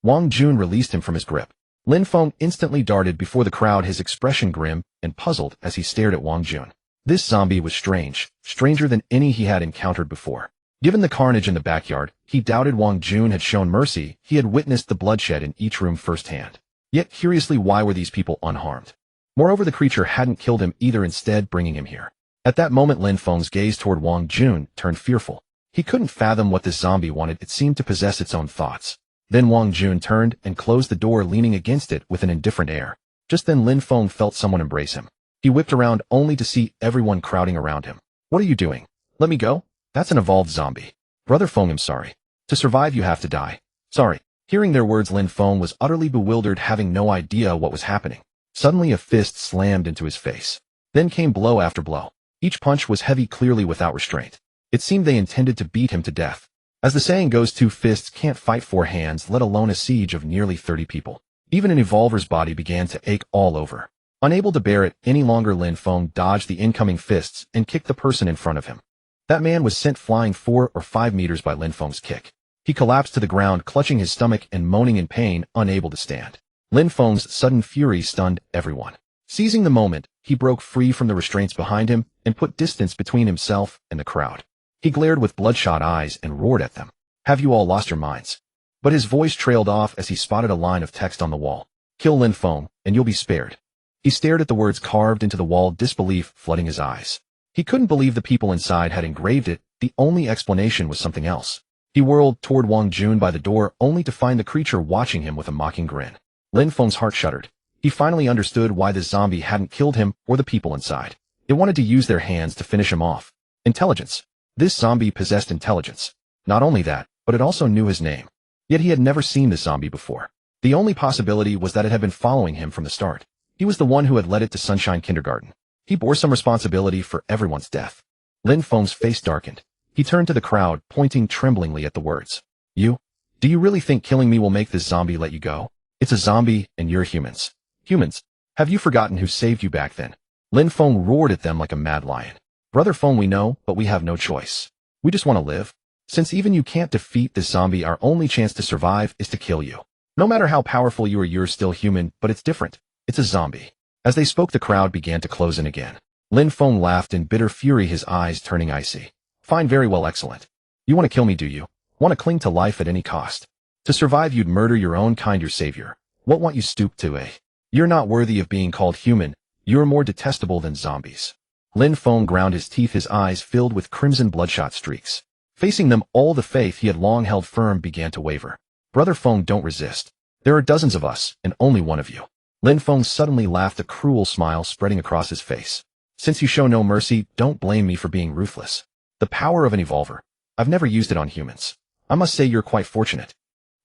Wang Jun released him from his grip. Lin Feng instantly darted before the crowd, his expression grim and puzzled as he stared at Wang Jun. This zombie was strange, stranger than any he had encountered before. Given the carnage in the backyard, he doubted Wang Jun had shown mercy. He had witnessed the bloodshed in each room firsthand. Yet, curiously, why were these people unharmed? Moreover, the creature hadn't killed him either, instead bringing him here. At that moment, Lin Feng's gaze toward Wang Jun turned fearful. He couldn't fathom what this zombie wanted. It seemed to possess its own thoughts. Then Wang Jun turned and closed the door, leaning against it with an indifferent air. Just then, Lin Feng felt someone embrace him. He whipped around only to see everyone crowding around him. "What are you doing? Let me go? That's an evolved zombie." "Brother Feng, I'm sorry. To survive, you have to die." "Sorry." Hearing their words, Lin Feng was utterly bewildered, having no idea what was happening. Suddenly, a fist slammed into his face. Then came blow after blow. Each punch was heavy, clearly without restraint. It seemed they intended to beat him to death. As the saying goes, 2 fists can't fight 4 hands, let alone a siege of nearly 30 people. Even an evolver's body began to ache all over. Unable to bear it any longer, Lin Feng dodged the incoming fists and kicked the person in front of him. That man was sent flying 4 or 5 meters by Lin Feng's kick. He collapsed to the ground, clutching his stomach and moaning in pain, unable to stand. Lin Feng's sudden fury stunned everyone. Seizing the moment, he broke free from the restraints behind him and put distance between himself and the crowd. He glared with bloodshot eyes and roared at them. "Have you all lost your minds?" But his voice trailed off as he spotted a line of text on the wall. "Kill Lin Feng, and you'll be spared." He stared at the words carved into the wall, disbelief flooding his eyes. He couldn't believe the people inside had engraved it. The only explanation was something else. He whirled toward Wang Jun by the door, only to find the creature watching him with a mocking grin. Lin Feng's heart shuddered. He finally understood why the zombie hadn't killed him or the people inside. It wanted to use their hands to finish him off. Intelligence. This zombie possessed intelligence. Not only that, but it also knew his name. Yet he had never seen this zombie before. The only possibility was that it had been following him from the start. He was the one who had led it to Sunshine Kindergarten. He bore some responsibility for everyone's death. Lin Feng's face darkened. He turned to the crowd, pointing tremblingly at the words. "You? Do you really think killing me will make this zombie let you go? It's a zombie, and you're humans. Humans, have you forgotten who saved you back then?" Lin Feng roared at them like a mad lion. "Brother Feng, we know, but we have no choice. We just want to live. Since even you can't defeat this zombie, our only chance to survive is to kill you. No matter how powerful you are, you're still human, but it's different. It's a zombie." As they spoke, the crowd began to close in again. Lin Feng laughed in bitter fury, his eyes turning icy. "Fine, very well, excellent. You want to kill me, do you? Want to cling to life at any cost? To survive, you'd murder your own kind, your savior. What want you stoop to, eh? You're not worthy of being called human. You're more detestable than zombies." Lin Feng ground his teeth, his eyes filled with crimson bloodshot streaks. Facing them, all the faith he had long held firm began to waver. "Brother Feng, don't resist. There are dozens of us, and only one of you." Lin Feng suddenly laughed, a cruel smile spreading across his face. "Since you show no mercy, don't blame me for being ruthless. The power of an evolver. I've never used it on humans. I must say you're quite fortunate."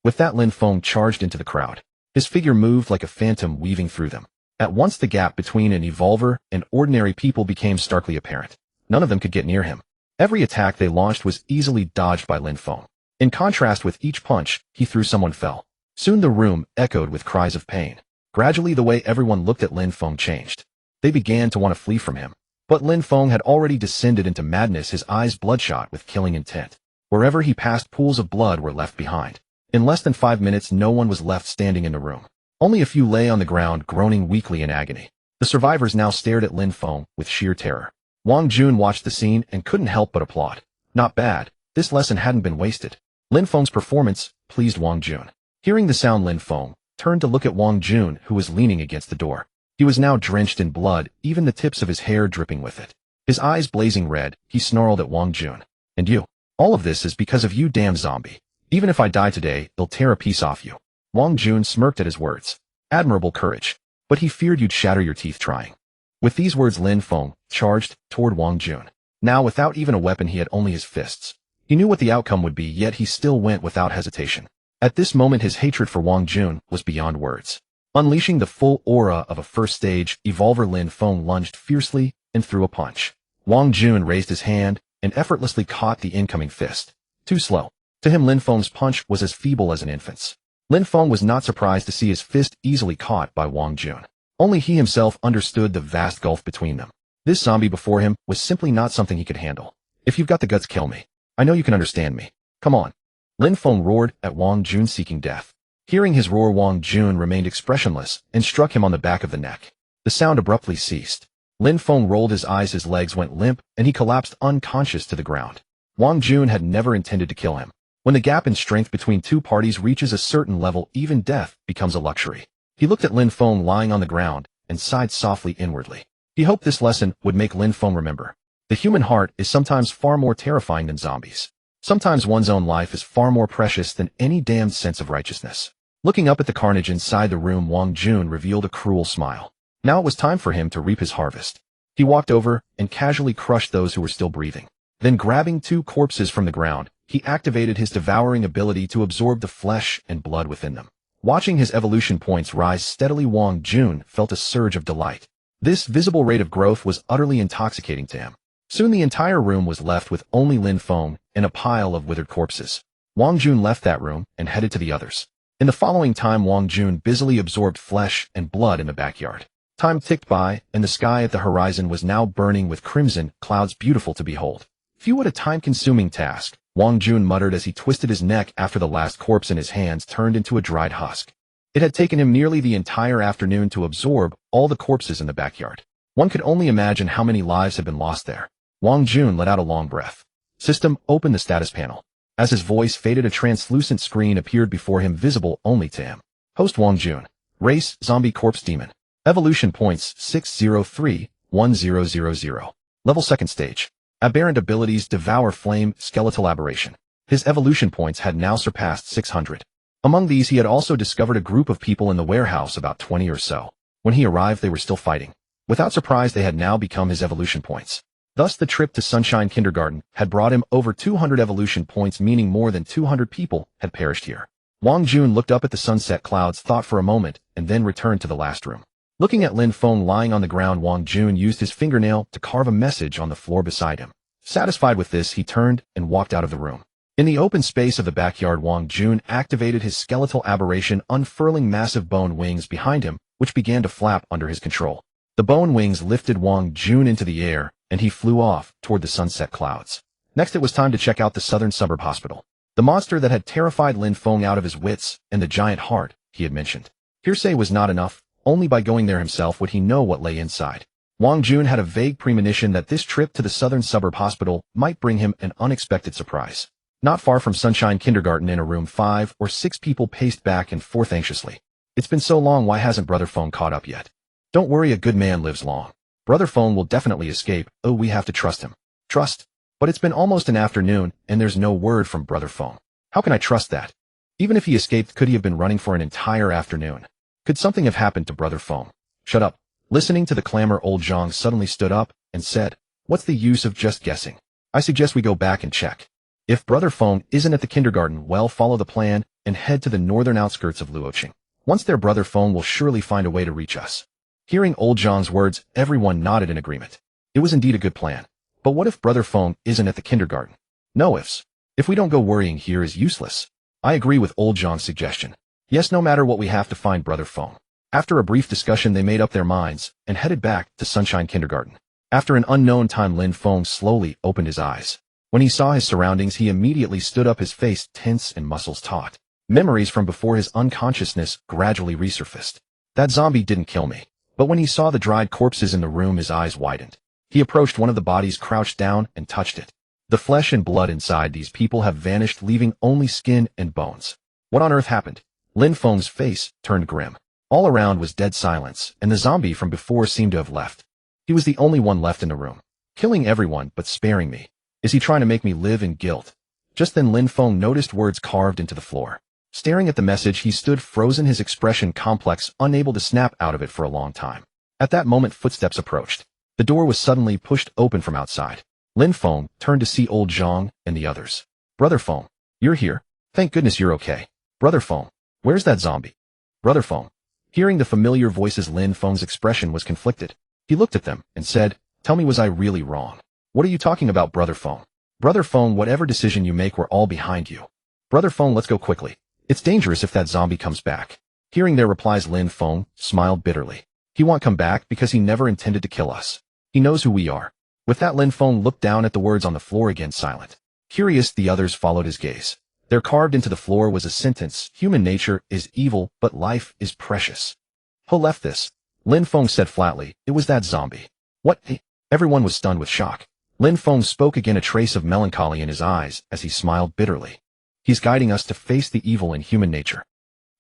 With that, Lin Feng charged into the crowd. His figure moved like a phantom, weaving through them. At once, the gap between an evolver and ordinary people became starkly apparent. None of them could get near him. Every attack they launched was easily dodged by Lin Feng. In contrast, with each punch he threw, someone fell. Soon the room echoed with cries of pain. Gradually, the way everyone looked at Lin Feng changed. They began to want to flee from him. But Lin Feng had already descended into madness, his eyes bloodshot with killing intent. Wherever he passed, pools of blood were left behind. In less than 5 minutes, no one was left standing in the room. Only a few lay on the ground, groaning weakly in agony. The survivors now stared at Lin Feng with sheer terror. Wang Jun watched the scene and couldn't help but applaud. Not bad. This lesson hadn't been wasted. Lin Feng's performance pleased Wang Jun. Hearing the sound, Lin Feng turned to look at Wang Jun, who was leaning against the door. He was now drenched in blood, even the tips of his hair dripping with it. His eyes blazing red, he snarled at Wang Jun. "And you? All of this is because of you, damn zombie. Even if I die today, they'll tear a piece off you." Wang Jun smirked at his words. Admirable courage. But he feared you'd shatter your teeth trying. With these words, Lin Feng charged toward Wang Jun. Now, without even a weapon, he had only his fists. He knew what the outcome would be, yet he still went without hesitation. At this moment, his hatred for Wang Jun was beyond words. Unleashing the full aura of a first-stage evolver, Lin Feng lunged fiercely and threw a punch. Wang Jun raised his hand and effortlessly caught the incoming fist. Too slow. To him, Lin Feng's punch was as feeble as an infant's. Lin Feng was not surprised to see his fist easily caught by Wang Jun. Only he himself understood the vast gulf between them. This zombie before him was simply not something he could handle. "If you've got the guts, kill me. I know you can understand me. Come on." Lin Feng roared at Wang Jun, seeking death. Hearing his roar, Wang Jun remained expressionless and struck him on the back of the neck. The sound abruptly ceased. Lin Feng rolled his eyes, his legs went limp, and he collapsed unconscious to the ground. Wang Jun had never intended to kill him. When the gap in strength between two parties reaches a certain level, even death becomes a luxury. He looked at Lin Feng lying on the ground and sighed softly inwardly. He hoped this lesson would make Lin Feng remember. The human heart is sometimes far more terrifying than zombies. Sometimes one's own life is far more precious than any damned sense of righteousness. Looking up at the carnage inside the room, Wang Jun revealed a cruel smile. Now it was time for him to reap his harvest. He walked over and casually crushed those who were still breathing. Then, grabbing 2 corpses from the ground, he activated his devouring ability to absorb the flesh and blood within them. Watching his evolution points rise steadily, Wang Jun felt a surge of delight. This visible rate of growth was utterly intoxicating to him. Soon the entire room was left with only Lin Feng and a pile of withered corpses. Wang Jun left that room and headed to the others. In the following time, Wang Jun busily absorbed flesh and blood in the backyard. Time ticked by, and the sky at the horizon was now burning with crimson clouds beautiful to behold. Few what a time-consuming task, Wang Jun muttered as he twisted his neck after the last corpse in his hands turned into a dried husk. It had taken him nearly the entire afternoon to absorb all the corpses in the backyard. One could only imagine how many lives had been lost there. Wang Jun let out a long breath. System, open the status panel. As his voice faded, a translucent screen appeared before him, visible only to him. Host Wang Jun. Race, zombie corpse demon. Evolution points, 603-1000. Level 2nd stage. Aberrant abilities, devour flame, skeletal aberration. His evolution points had now surpassed 600. Among these, he had also discovered a group of people in the warehouse, about 20 or so. When he arrived, they were still fighting. Without surprise, they had now become his evolution points. Thus, the trip to Sunshine Kindergarten had brought him over 200 evolution points, meaning more than 200 people had perished here. Wang Jun looked up at the sunset clouds, thought for a moment, and then returned to the last room. Looking at Lin Feng lying on the ground, Wang Jun used his fingernail to carve a message on the floor beside him. Satisfied with this, he turned and walked out of the room. In the open space of the backyard, Wang Jun activated his skeletal aberration, unfurling massive bone wings behind him, which began to flap under his control. The bone wings lifted Wang Jun into the air, and he flew off toward the sunset clouds. Next, it was time to check out the southern suburb hospital. The monster that had terrified Lin Feng out of his wits, and the giant heart he had mentioned. Hearsay was not enough. Only by going there himself would he know what lay inside. Wang Jun had a vague premonition that this trip to the southern suburb hospital might bring him an unexpected surprise. Not far from Sunshine Kindergarten, in a room, 5 or 6 people paced back and forth anxiously. It's been so long, why hasn't Brother Feng caught up yet? Don't worry, a good man lives long. Brother Feng will definitely escape. Oh, we have to trust him. Trust? But it's been almost an afternoon, and there's no word from Brother Feng. How can I trust that? Even if he escaped, could he have been running for an entire afternoon? Could something have happened to Brother Feng? Shut up. Listening to the clamor, old Zhang suddenly stood up and said, "What's the use of just guessing? I suggest we go back and check. If Brother Feng isn't at the kindergarten, well, follow the plan and head to the northern outskirts of Luoqing. Once there, Brother Feng will surely find a way to reach us." Hearing old Zhang's words, everyone nodded in agreement. It was indeed a good plan. But what if Brother Feng isn't at the kindergarten? No ifs. If we don't go, worrying here is useless. I agree with old Zhang's suggestion. Yes, no matter what, we have to find Brother Feng. After a brief discussion, they made up their minds and headed back to Sunshine Kindergarten. After an unknown time, Lin Feng slowly opened his eyes. When he saw his surroundings, he immediately stood up, his face tense and muscles taut. Memories from before his unconsciousness gradually resurfaced. That zombie didn't kill me. But when he saw the dried corpses in the room, his eyes widened. He approached one of the bodies, crouched down, and touched it. The flesh and blood inside these people have vanished, leaving only skin and bones. What on earth happened? Lin Feng's face turned grim. All around was dead silence, and the zombie from before seemed to have left. He was the only one left in the room, killing everyone but sparing me. Is he trying to make me live in guilt? Just then Lin Feng noticed words carved into the floor. Staring at the message, he stood frozen, his expression complex, unable to snap out of it for a long time. At that moment, footsteps approached. The door was suddenly pushed open from outside. Lin Feng turned to see old Zhang and the others. "Brother Feng, you're here. Thank goodness you're okay. Brother Feng, where's that zombie?" "Brother Feng." Hearing the familiar voices, Lin Feng's expression was conflicted. He looked at them and said, "Tell me, was I really wrong? What are you talking about, Brother Feng?" "Brother Feng, whatever decision you make, we're all behind you. Brother Feng, let's go quickly. It's dangerous if that zombie comes back." Hearing their replies, Lin Feng smiled bitterly. He won't come back because he never intended to kill us. He knows who we are. With that, Lin Feng looked down at the words on the floor, again silent. Curious, the others followed his gaze. There, carved into the floor, was a sentence: "Human nature is evil, but life is precious." "Who left this?" Lin Feng said flatly. "It was that zombie." "What?" Everyone was stunned with shock. Lin Feng spoke again, a trace of melancholy in his eyes as he smiled bitterly. "He's guiding us to face the evil in human nature."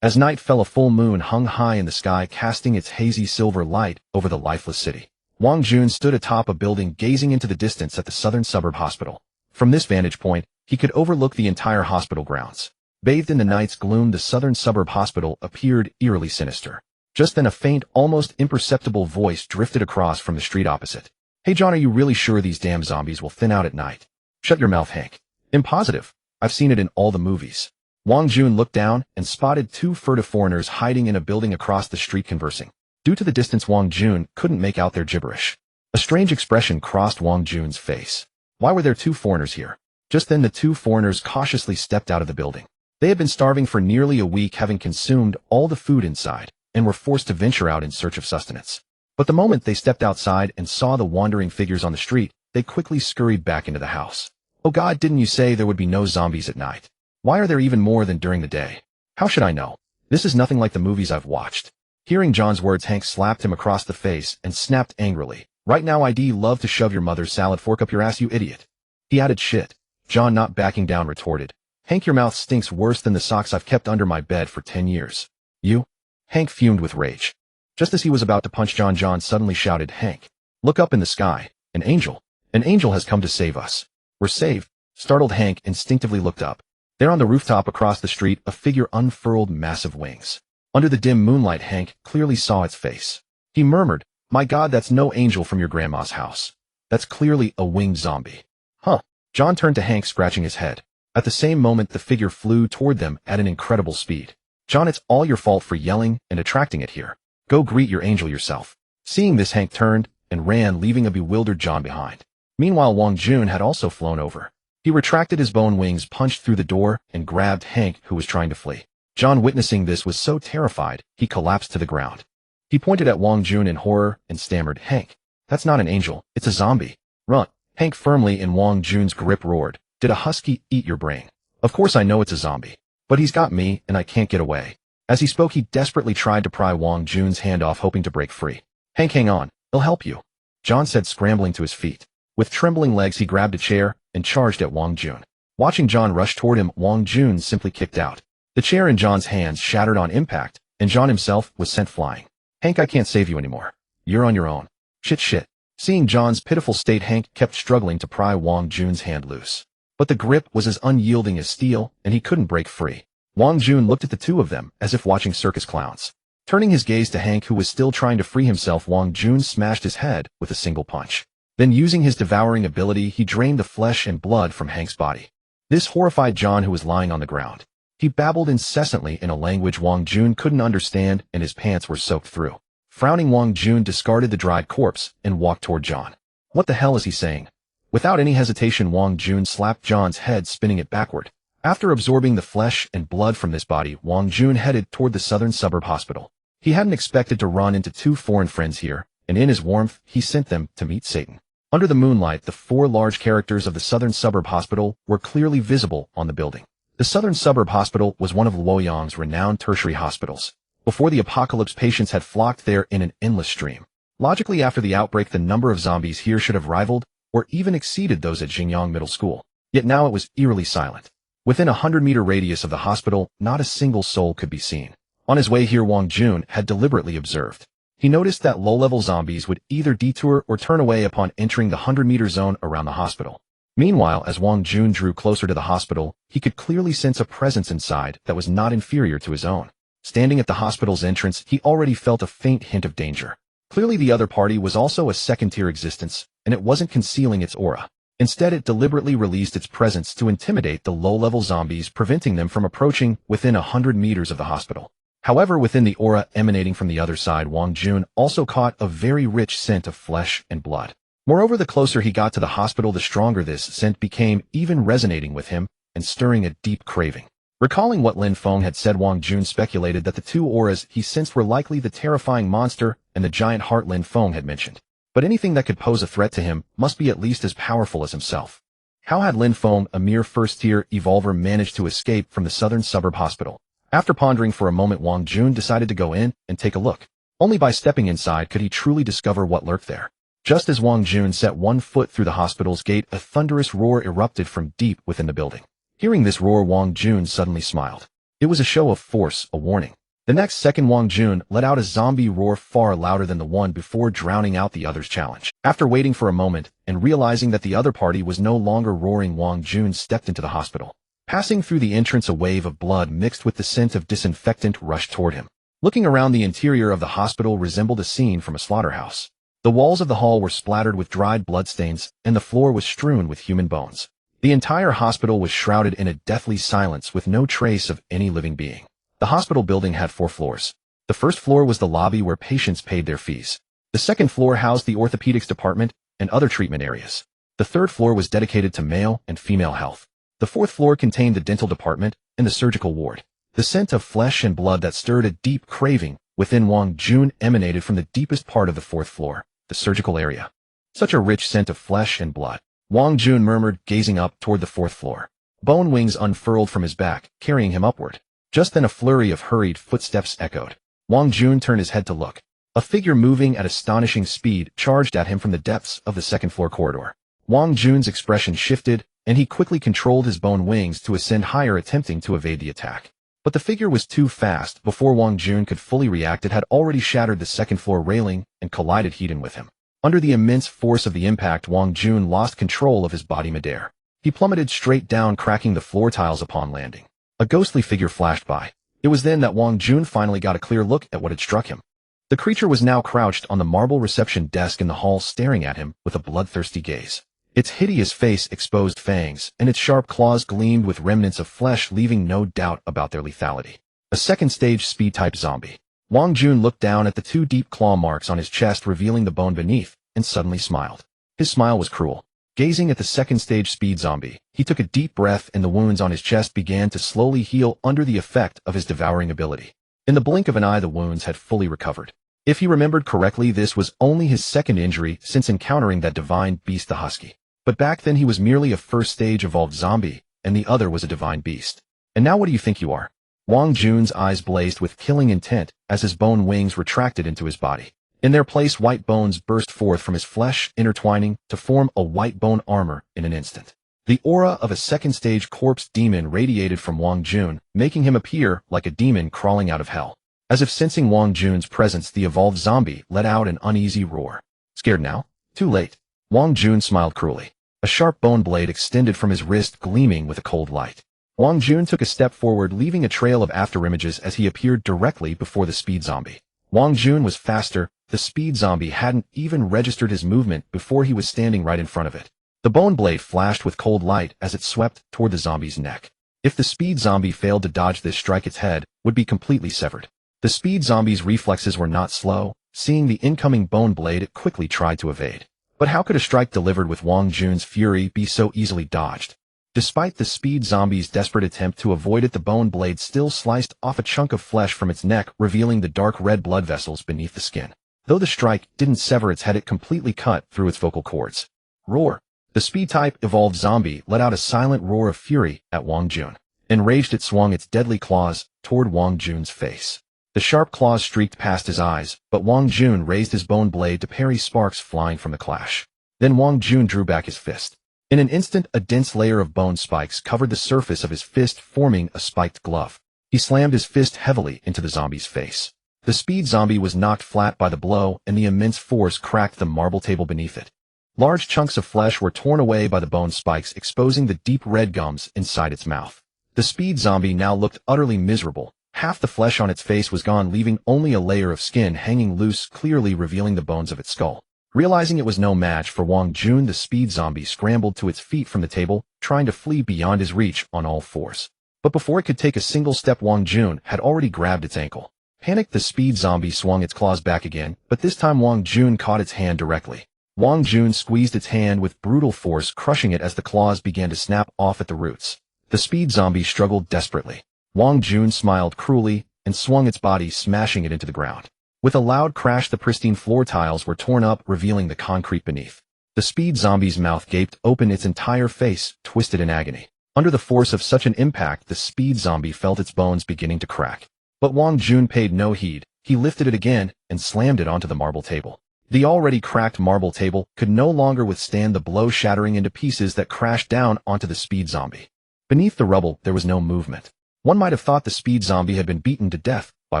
As night fell, a full moon hung high in the sky, casting its hazy silver light over the lifeless city. Wang Jun stood atop a building, gazing into the distance at the southern suburb hospital. From this vantage point, he could overlook the entire hospital grounds. Bathed in the night's gloom, the southern suburb hospital appeared eerily sinister. Just then, a faint, almost imperceptible voice drifted across from the street opposite. "Hey John, are you really sure these damn zombies will thin out at night?" "Shut your mouth, Hank. Impositive. I've seen it in all the movies." Wang Jun looked down and spotted 2 furtive foreigners hiding in a building across the street, conversing. Due to the distance, Wang Jun couldn't make out their gibberish. A strange expression crossed Wang Jun's face. Why were there 2 foreigners here? Just then the 2 foreigners cautiously stepped out of the building. They had been starving for nearly a week, having consumed all the food inside, and were forced to venture out in search of sustenance. But the moment they stepped outside and saw the wandering figures on the street, they quickly scurried back into the house. Oh God, didn't you say there would be no zombies at night? Why are there even more than during the day? How should I know? This is nothing like the movies I've watched. Hearing John's words, Hank slapped him across the face and snapped angrily. Right now I'd love to shove your mother's salad fork up your ass, you idiot. He added. Shit. John, not backing down, retorted. Hank, your mouth stinks worse than the socks I've kept under my bed for 10 years. You? Hank fumed with rage. Just as he was about to punch John, John suddenly shouted, Hank, look up in the sky. An angel. An angel has come to save us. We're saved. Startled Hank instinctively looked up. There on the rooftop across the street, a figure unfurled massive wings. Under the dim moonlight, Hank clearly saw its face. He murmured, my God, that's no angel from your grandma's house. That's clearly a winged zombie. Huh. John turned to Hank, scratching his head. At the same moment, the figure flew toward them at an incredible speed. John, it's all your fault for yelling and attracting it here. Go greet your angel yourself. Seeing this, Hank turned and ran, leaving a bewildered John behind. Meanwhile, Wang Jun had also flown over. He retracted his bone wings, punched through the door, and grabbed Hank, who was trying to flee. John, witnessing this, was so terrified, he collapsed to the ground. He pointed at Wang Jun in horror and stammered, Hank, that's not an angel, it's a zombie. Run. Hank, firmly in Wang Jun's grip, roared, did a husky eat your brain? Of course I know it's a zombie. But he's got me, and I can't get away. As he spoke, he desperately tried to pry Wang Jun's hand off, hoping to break free. Hank, hang on, I'll help you, John said, scrambling to his feet. With trembling legs, he grabbed a chair and charged at Wang Jun. Watching John rush toward him, Wang Jun simply kicked out. The chair in John's hands shattered on impact, and John himself was sent flying. Hank, I can't save you anymore. You're on your own. Shit. Seeing John's pitiful state, Hank kept struggling to pry Wang Jun's hand loose. But the grip was as unyielding as steel, and he couldn't break free. Wang Jun looked at the 2 of them as if watching circus clowns. Turning his gaze to Hank, who was still trying to free himself, Wang Jun smashed his head with a single punch. Then, using his devouring ability, he drained the flesh and blood from Hank's body. This horrified John, who was lying on the ground. He babbled incessantly in a language Wang Jun couldn't understand, and his pants were soaked through. Frowning, Wang Jun discarded the dried corpse and walked toward John. What the hell is he saying? Without any hesitation, Wang Jun slapped John's head, spinning it backward. After absorbing the flesh and blood from this body, Wang Jun headed toward the southern suburb hospital. He hadn't expected to run into 2 foreign friends here, and in his warmth, he sent them to meet Satan. Under the moonlight, the 4 large characters of the southern suburb hospital were clearly visible on the building. The southern suburb hospital was one of Luoyang's renowned tertiary hospitals. Before the apocalypse, patients had flocked there in an endless stream. Logically, after the outbreak, the number of zombies here should have rivaled or even exceeded those at Xingyang Middle School. Yet now it was eerily silent. Within a 100-meter radius of the hospital, not a single soul could be seen. On his way here, Wang Jun had deliberately observed. He noticed that low-level zombies would either detour or turn away upon entering the 100-meter zone around the hospital. Meanwhile, as Wang Jun drew closer to the hospital, he could clearly sense a presence inside that was not inferior to his own. Standing at the hospital's entrance, he already felt a faint hint of danger. Clearly the other party was also a second-tier existence, and it wasn't concealing its aura. Instead, it deliberately released its presence to intimidate the low-level zombies, preventing them from approaching within 100 meters of the hospital. However, within the aura emanating from the other side, Wang Jun also caught a very rich scent of flesh and blood. Moreover, the closer he got to the hospital, the stronger this scent became, even resonating with him and stirring a deep craving. Recalling what Lin Feng had said, Wang Jun speculated that the 2 auras he sensed were likely the terrifying monster and the giant heart Lin Feng had mentioned. But anything that could pose a threat to him must be at least as powerful as himself. How had Lin Feng, a mere first-tier evolver, managed to escape from the southern suburb hospital? After pondering for a moment, Wang Jun decided to go in and take a look. Only by stepping inside could he truly discover what lurked there. Just as Wang Jun set one foot through the hospital's gate, a thunderous roar erupted from deep within the building. Hearing this roar, Wang Jun suddenly smiled. It was a show of force, a warning. The next second, Wang Jun let out a zombie roar far louder than the one before, drowning out the other's challenge. After waiting for a moment and realizing that the other party was no longer roaring, Wang Jun stepped into the hospital. Passing through the entrance, a wave of blood mixed with the scent of disinfectant rushed toward him. Looking around, the interior of the hospital resembled a scene from a slaughterhouse. The walls of the hall were splattered with dried bloodstains, and the floor was strewn with human bones. The entire hospital was shrouded in a deathly silence with no trace of any living being. The hospital building had 4 floors. The first floor was the lobby where patients paid their fees. The second floor housed the orthopedics department and other treatment areas. The third floor was dedicated to male and female health. The fourth floor contained the dental department and the surgical ward. The scent of flesh and blood that stirred a deep craving within Wang Jun emanated from the deepest part of the fourth floor, the surgical area. Such a rich scent of flesh and blood. Wang Jun murmured, gazing up toward the fourth floor. Bone wings unfurled from his back, carrying him upward. Just then a flurry of hurried footsteps echoed. Wang Jun turned his head to look. A figure moving at astonishing speed charged at him from the depths of the second-floor corridor. Wang Jun's expression shifted, and he quickly controlled his bone wings to ascend higher, attempting to evade the attack. But the figure was too fast. Before Wang Jun could fully react, it had already shattered the second-floor railing and collided head-on with him. Under the immense force of the impact, Wang Jun lost control of his body midair. He plummeted straight down, cracking the floor tiles upon landing. A ghostly figure flashed by. It was then that Wang Jun finally got a clear look at what had struck him. The creature was now crouched on the marble reception desk in the hall, staring at him with a bloodthirsty gaze. Its hideous face exposed fangs, and its sharp claws gleamed with remnants of flesh, leaving no doubt about their lethality. A second-stage speed-type zombie. Wang Jun looked down at the two deep claw marks on his chest, revealing the bone beneath, and suddenly smiled. His smile was cruel. Gazing at the second-stage speed zombie, he took a deep breath, and the wounds on his chest began to slowly heal under the effect of his devouring ability. In the blink of an eye, the wounds had fully recovered. If he remembered correctly, this was only his second injury since encountering that divine beast, the husky. But back then he was merely a first-stage evolved zombie, and the other was a divine beast. And now what do you think you are? Wang Jun's eyes blazed with killing intent as his bone wings retracted into his body. In their place, white bones burst forth from his flesh, intertwining to form a white bone armor in an instant. The aura of a second-stage corpse demon radiated from Wang Jun, making him appear like a demon crawling out of hell. As if sensing Wang Jun's presence, the evolved zombie let out an uneasy roar. Scared now? Too late. Wang Jun smiled cruelly. A sharp bone blade extended from his wrist, gleaming with a cold light. Wang Jun took a step forward, leaving a trail of afterimages as he appeared directly before the speed zombie. Wang Jun was faster. The speed zombie hadn't even registered his movement before he was standing right in front of it. The bone blade flashed with cold light as it swept toward the zombie's neck. If the speed zombie failed to dodge this strike, its head would be completely severed. The speed zombie's reflexes were not slow. Seeing the incoming bone blade, it quickly tried to evade. But how could a strike delivered with Wang Jun's fury be so easily dodged? Despite the speed zombie's desperate attempt to avoid it, the bone blade still sliced off a chunk of flesh from its neck, revealing the dark red blood vessels beneath the skin. Though the strike didn't sever its head, it completely cut through its vocal cords. Roar! The speed-type evolved zombie let out a silent roar of fury at Wang Jun. Enraged, it swung its deadly claws toward Wang Jun's face. The sharp claws streaked past his eyes, but Wang Jun raised his bone blade to parry sparks flying from the clash. Then Wang Jun drew back his fist. In an instant, a dense layer of bone spikes covered the surface of his fist, forming a spiked glove. He slammed his fist heavily into the zombie's face. The speed zombie was knocked flat by the blow, and the immense force cracked the marble table beneath it. Large chunks of flesh were torn away by the bone spikes, exposing the deep red gums inside its mouth. The speed zombie now looked utterly miserable. Half the flesh on its face was gone, leaving only a layer of skin hanging loose, clearly revealing the bones of its skull. Realizing it was no match for Wang Jun, the speed zombie scrambled to its feet from the table, trying to flee beyond his reach on all fours. But before it could take a single step, Wang Jun had already grabbed its ankle. Panicked, the speed zombie swung its claws back again, but this time Wang Jun caught its hand directly. Wang Jun squeezed its hand with brutal force, crushing it as the claws began to snap off at the roots. The speed zombie struggled desperately. Wang Jun smiled cruelly and swung its body, smashing it into the ground. With a loud crash, the pristine floor tiles were torn up, revealing the concrete beneath. The speed zombie's mouth gaped open, its entire face twisted in agony. Under the force of such an impact, the speed zombie felt its bones beginning to crack. But Wang Jun paid no heed. He lifted it again and slammed it onto the marble table. The already cracked marble table could no longer withstand the blow, shattering into pieces that crashed down onto the speed zombie. Beneath the rubble, there was no movement. One might have thought the speed zombie had been beaten to death by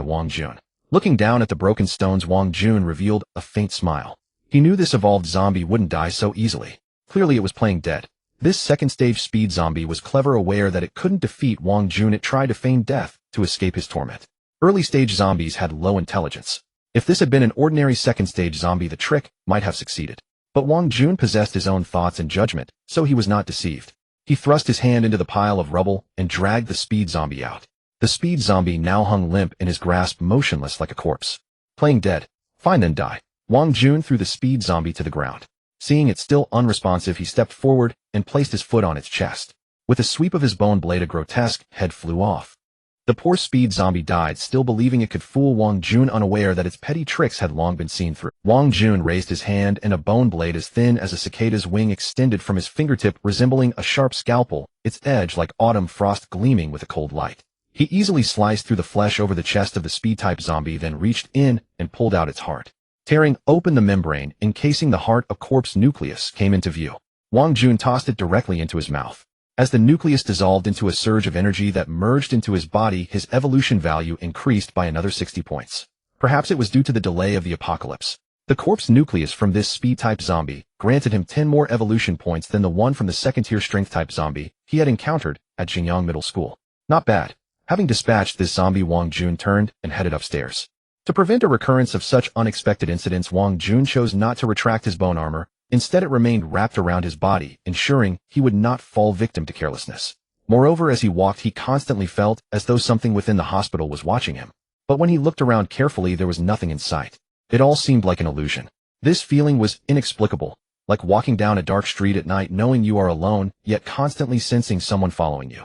Wang Jun. Looking down at the broken stones, Wang Jun revealed a faint smile. He knew this evolved zombie wouldn't die so easily. Clearly it was playing dead. This second-stage speed zombie was clever, aware that it couldn't defeat Wang Jun. It tried to feign death to escape his torment. Early-stage zombies had low intelligence. If this had been an ordinary second-stage zombie, the trick might have succeeded. But Wang Jun possessed his own thoughts and judgment, so he was not deceived. He thrust his hand into the pile of rubble and dragged the speed zombie out. The The speed zombie now hung limp in his grasp, motionless like a corpse. Playing dead. Fine then, die. Wang Jun threw the speed zombie to the ground. Seeing it still unresponsive, he stepped forward and placed his foot on its chest. With a sweep of his bone blade, a grotesque head flew off. The poor speed zombie died, still believing it could fool Wang Jun, unaware that its petty tricks had long been seen through. Wang Jun raised his hand, and a bone blade as thin as a cicada's wing extended from his fingertip, resembling a sharp scalpel, its edge like autumn frost gleaming with a cold light. He easily sliced through the flesh over the chest of the speed-type zombie, then reached in and pulled out its heart. Tearing open the membrane, encasing the heart, a corpse nucleus came into view. Wang Jun tossed it directly into his mouth. As the nucleus dissolved into a surge of energy that merged into his body, his evolution value increased by another 60 points. Perhaps it was due to the delay of the apocalypse. The corpse nucleus from this speed-type zombie granted him 10 more evolution points than the one from the second-tier strength-type zombie he had encountered at Xinjiang Middle School. Not bad. Having dispatched this zombie, Wang Jun turned and headed upstairs. To prevent a recurrence of such unexpected incidents, Wang Jun chose not to retract his bone armor. Instead, it remained wrapped around his body, ensuring he would not fall victim to carelessness. Moreover, as he walked, he constantly felt as though something within the hospital was watching him. But when he looked around carefully, there was nothing in sight. It all seemed like an illusion. This feeling was inexplicable, like walking down a dark street at night knowing you are alone, yet constantly sensing someone following you.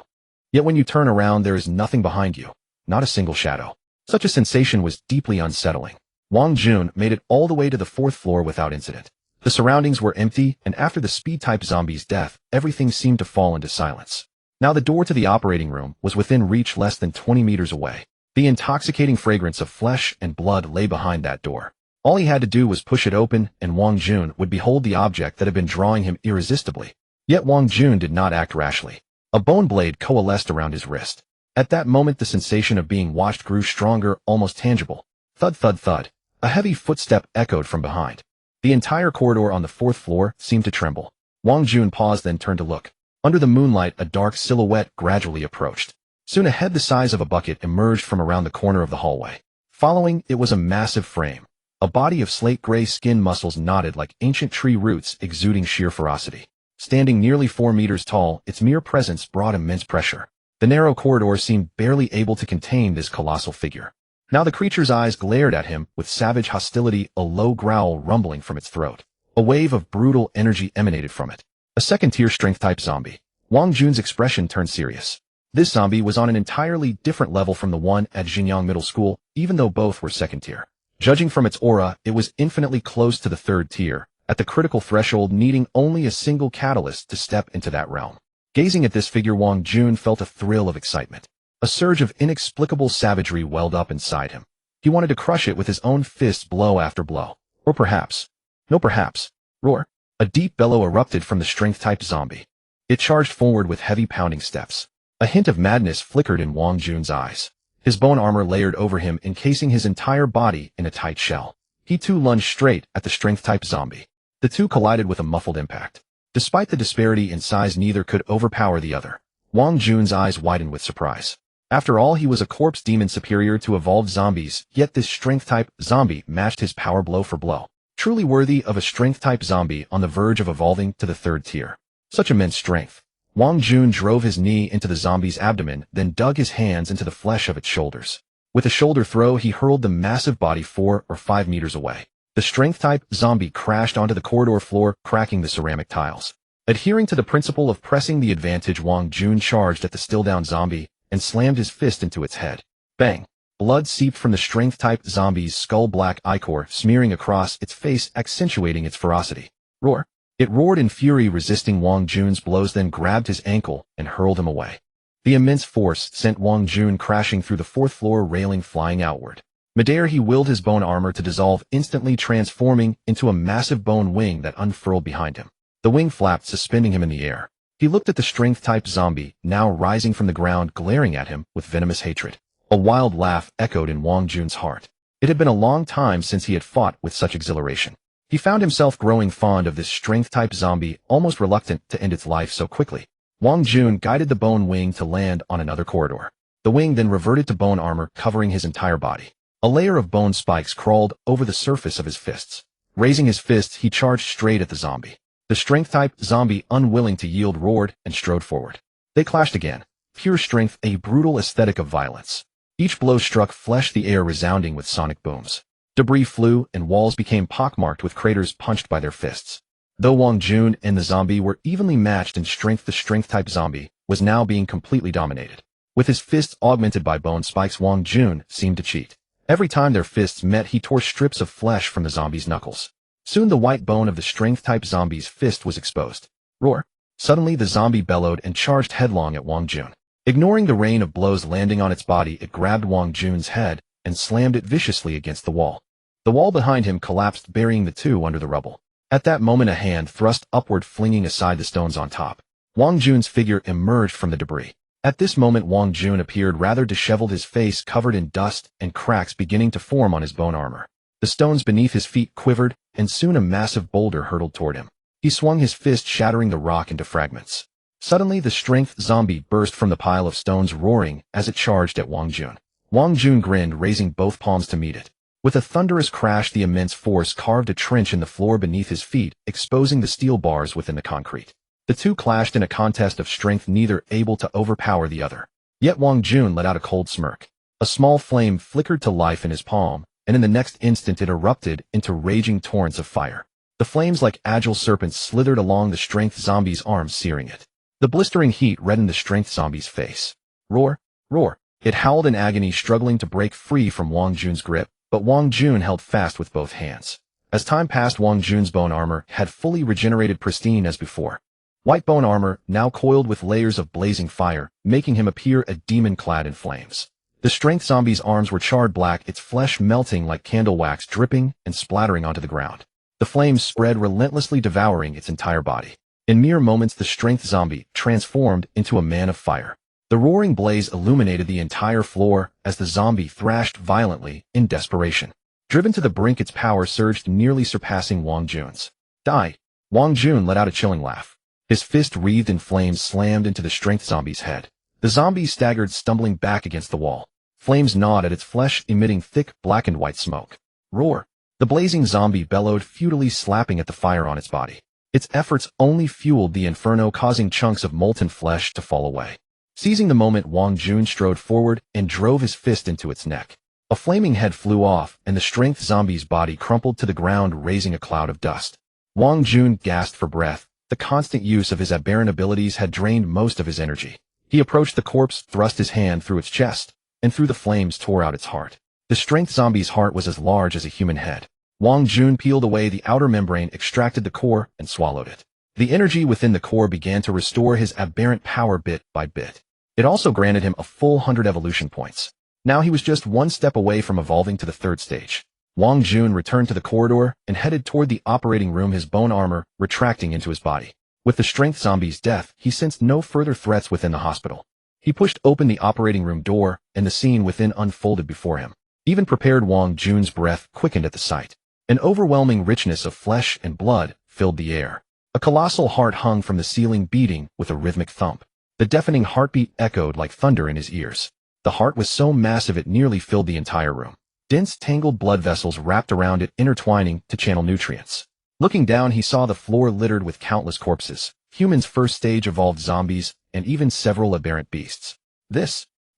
Yet when you turn around, there is nothing behind you, not a single shadow. Such a sensation was deeply unsettling. Wang Jun made it all the way to the 4th floor without incident. The surroundings were empty, and after the speed-type zombie's death, everything seemed to fall into silence. Now the door to the operating room was within reach, less than 20 meters away. The intoxicating fragrance of flesh and blood lay behind that door. All he had to do was push it open, and Wang Jun would behold the object that had been drawing him irresistibly. Yet Wang Jun did not act rashly. A bone blade coalesced around his wrist. At that moment, the sensation of being watched grew stronger, almost tangible. Thud, thud, thud. A heavy footstep echoed from behind. The entire corridor on the 4th floor seemed to tremble. Wang Jun paused, then turned to look. Under the moonlight, a dark silhouette gradually approached. Soon a head the size of a bucket emerged from around the corner of the hallway. Following it was a massive frame. A body of slate-gray skin, muscles knotted like ancient tree roots, exuding sheer ferocity. Standing nearly 4 meters tall, its mere presence brought immense pressure. The narrow corridor seemed barely able to contain this colossal figure. Now the creature's eyes glared at him with savage hostility, a low growl rumbling from its throat. A wave of brutal energy emanated from it. A second-tier strength-type zombie. Wang Jun's expression turned serious. This zombie was on an entirely different level from the one at Xinjiang Middle School, even though both were second-tier. Judging from its aura, it was infinitely close to the 3rd tier, at the critical threshold, needing only a single catalyst to step into that realm. Gazing at this figure, Wang Jun felt a thrill of excitement. A surge of inexplicable savagery welled up inside him. He wanted to crush it with his own fists, blow after blow. Or perhaps. No, perhaps. Roar. A deep bellow erupted from the strength-type zombie. It charged forward with heavy pounding steps. A hint of madness flickered in Wang Jun's eyes. His bone armor layered over him, encasing his entire body in a tight shell. He too lunged straight at the strength-type zombie. The two collided with a muffled impact. Despite the disparity in size, neither could overpower the other. Wang Jun's eyes widened with surprise. After all, he was a corpse demon superior to evolved zombies, yet this strength-type zombie matched his power blow for blow. Truly worthy of a strength-type zombie on the verge of evolving to the 3rd tier. Such immense strength. Wang Jun drove his knee into the zombie's abdomen, then dug his hands into the flesh of its shoulders. With a shoulder throw, he hurled the massive body 4 or 5 meters away. The strength-type zombie crashed onto the corridor floor, cracking the ceramic tiles. Adhering to the principle of pressing the advantage, Wang Jun charged at the still-down zombie and slammed his fist into its head. Bang! Blood seeped from the strength-type zombie's skull-black ichor, smearing across its face, accentuating its ferocity. Roar! It roared in fury, resisting Wang Jun's blows, then grabbed his ankle and hurled him away. The immense force sent Wang Jun crashing through the 4th floor railing, flying outward. Midair, he willed his bone armor to dissolve, instantly transforming into a massive bone wing that unfurled behind him. The wing flapped, suspending him in the air. He looked at the strength-type zombie, now rising from the ground, glaring at him with venomous hatred. A wild laugh echoed in Wang Jun's heart. It had been a long time since he had fought with such exhilaration. He found himself growing fond of this strength-type zombie, almost reluctant to end its life so quickly. Wang Jun guided the bone wing to land on another corridor. The wing then reverted to bone armor, covering his entire body. A layer of bone spikes crawled over the surface of his fists. Raising his fists, he charged straight at the zombie. The strength-type zombie, unwilling to yield, roared and strode forward. They clashed again. pure strength, a brutal aesthetic of violence. Each blow struck flesh, the air resounding with sonic booms. Debris flew, and walls became pockmarked with craters punched by their fists. Though Wang Jun and the zombie were evenly matched in strength, the strength-type zombie was now being completely dominated. With his fists augmented by bone spikes, Wang Jun seemed to cheat. Every time their fists met, he tore strips of flesh from the zombie's knuckles. Soon the white bone of the strength-type zombie's fist was exposed. Roar! Suddenly the zombie bellowed and charged headlong at Wang Jun. Ignoring the rain of blows landing on its body, it grabbed Wang Jun's head and slammed it viciously against the wall. The wall behind him collapsed, burying the two under the rubble. At that moment, a hand thrust upward, flinging aside the stones on top. Wang Jun's figure emerged from the debris. At this moment, Wang Jun appeared rather disheveled, his face covered in dust and cracks beginning to form on his bone armor. The stones beneath his feet quivered, and soon a massive boulder hurtled toward him. He swung his fist, shattering the rock into fragments. Suddenly, the strength zombie burst from the pile of stones, roaring as it charged at Wang Jun. Wang Jun grinned, raising both palms to meet it. With a thunderous crash, the immense force carved a trench in the floor beneath his feet, exposing the steel bars within the concrete. The two clashed in a contest of strength, neither able to overpower the other. Yet Wang Jun let out a cold smirk. A small flame flickered to life in his palm, and in the next instant it erupted into raging torrents of fire. The flames, like agile serpents, slithered along the strength zombie's arms, searing it. The blistering heat reddened the strength zombie's face. Roar! Roar! It howled in agony, struggling to break free from Wang Jun's grip, but Wang Jun held fast with both hands. As time passed, Wang Jun's bone armor had fully regenerated, pristine as before. White bone armor, now coiled with layers of blazing fire, making him appear a demon clad in flames. The strength zombie's arms were charred black, its flesh melting like candle wax, dripping and splattering onto the ground. The flames spread, relentlessly devouring its entire body. In mere moments, the strength zombie transformed into a man of fire. The roaring blaze illuminated the entire floor as the zombie thrashed violently in desperation. Driven to the brink, its power surged, nearly surpassing Wang Jun's. Die! Wang Jun let out a chilling laugh. His fist, wreathed in flames, slammed into the strength zombie's head. The zombie staggered, stumbling back against the wall. Flames gnawed at its flesh, emitting thick, blackened white smoke. Roar! The blazing zombie bellowed, futilely slapping at the fire on its body. Its efforts only fueled the inferno, causing chunks of molten flesh to fall away. Seizing the moment, Wang Jun strode forward and drove his fist into its neck. A flaming head flew off, and the strength zombie's body crumpled to the ground, raising a cloud of dust. Wang Jun gasped for breath. The constant use of his aberrant abilities had drained most of his energy. He approached the corpse, thrust his hand through its chest, and through the flames tore out its heart. The strength zombie's heart was as large as a human head. Wang Jun peeled away the outer membrane, extracted the core, and swallowed it. The energy within the core began to restore his aberrant power bit by bit. It also granted him a full 100 evolution points. Now he was just one step away from evolving to the third stage. Wang Jun returned to the corridor and headed toward the operating room, his bone armor retracting into his body. With the strength zombie's death, he sensed no further threats within the hospital. He pushed open the operating room door, and the scene within unfolded before him. Even prepared, Wang Jun's breath quickened at the sight. An overwhelming richness of flesh and blood filled the air. A colossal heart hung from the ceiling, beating with a rhythmic thump. The deafening heartbeat echoed like thunder in his ears. The heart was so massive it nearly filled the entire room. Dense, tangled blood vessels wrapped around it, intertwining to channel nutrients. Looking down, he saw the floor littered with countless corpses, humans, first-stage evolved zombies, and even several aberrant beasts.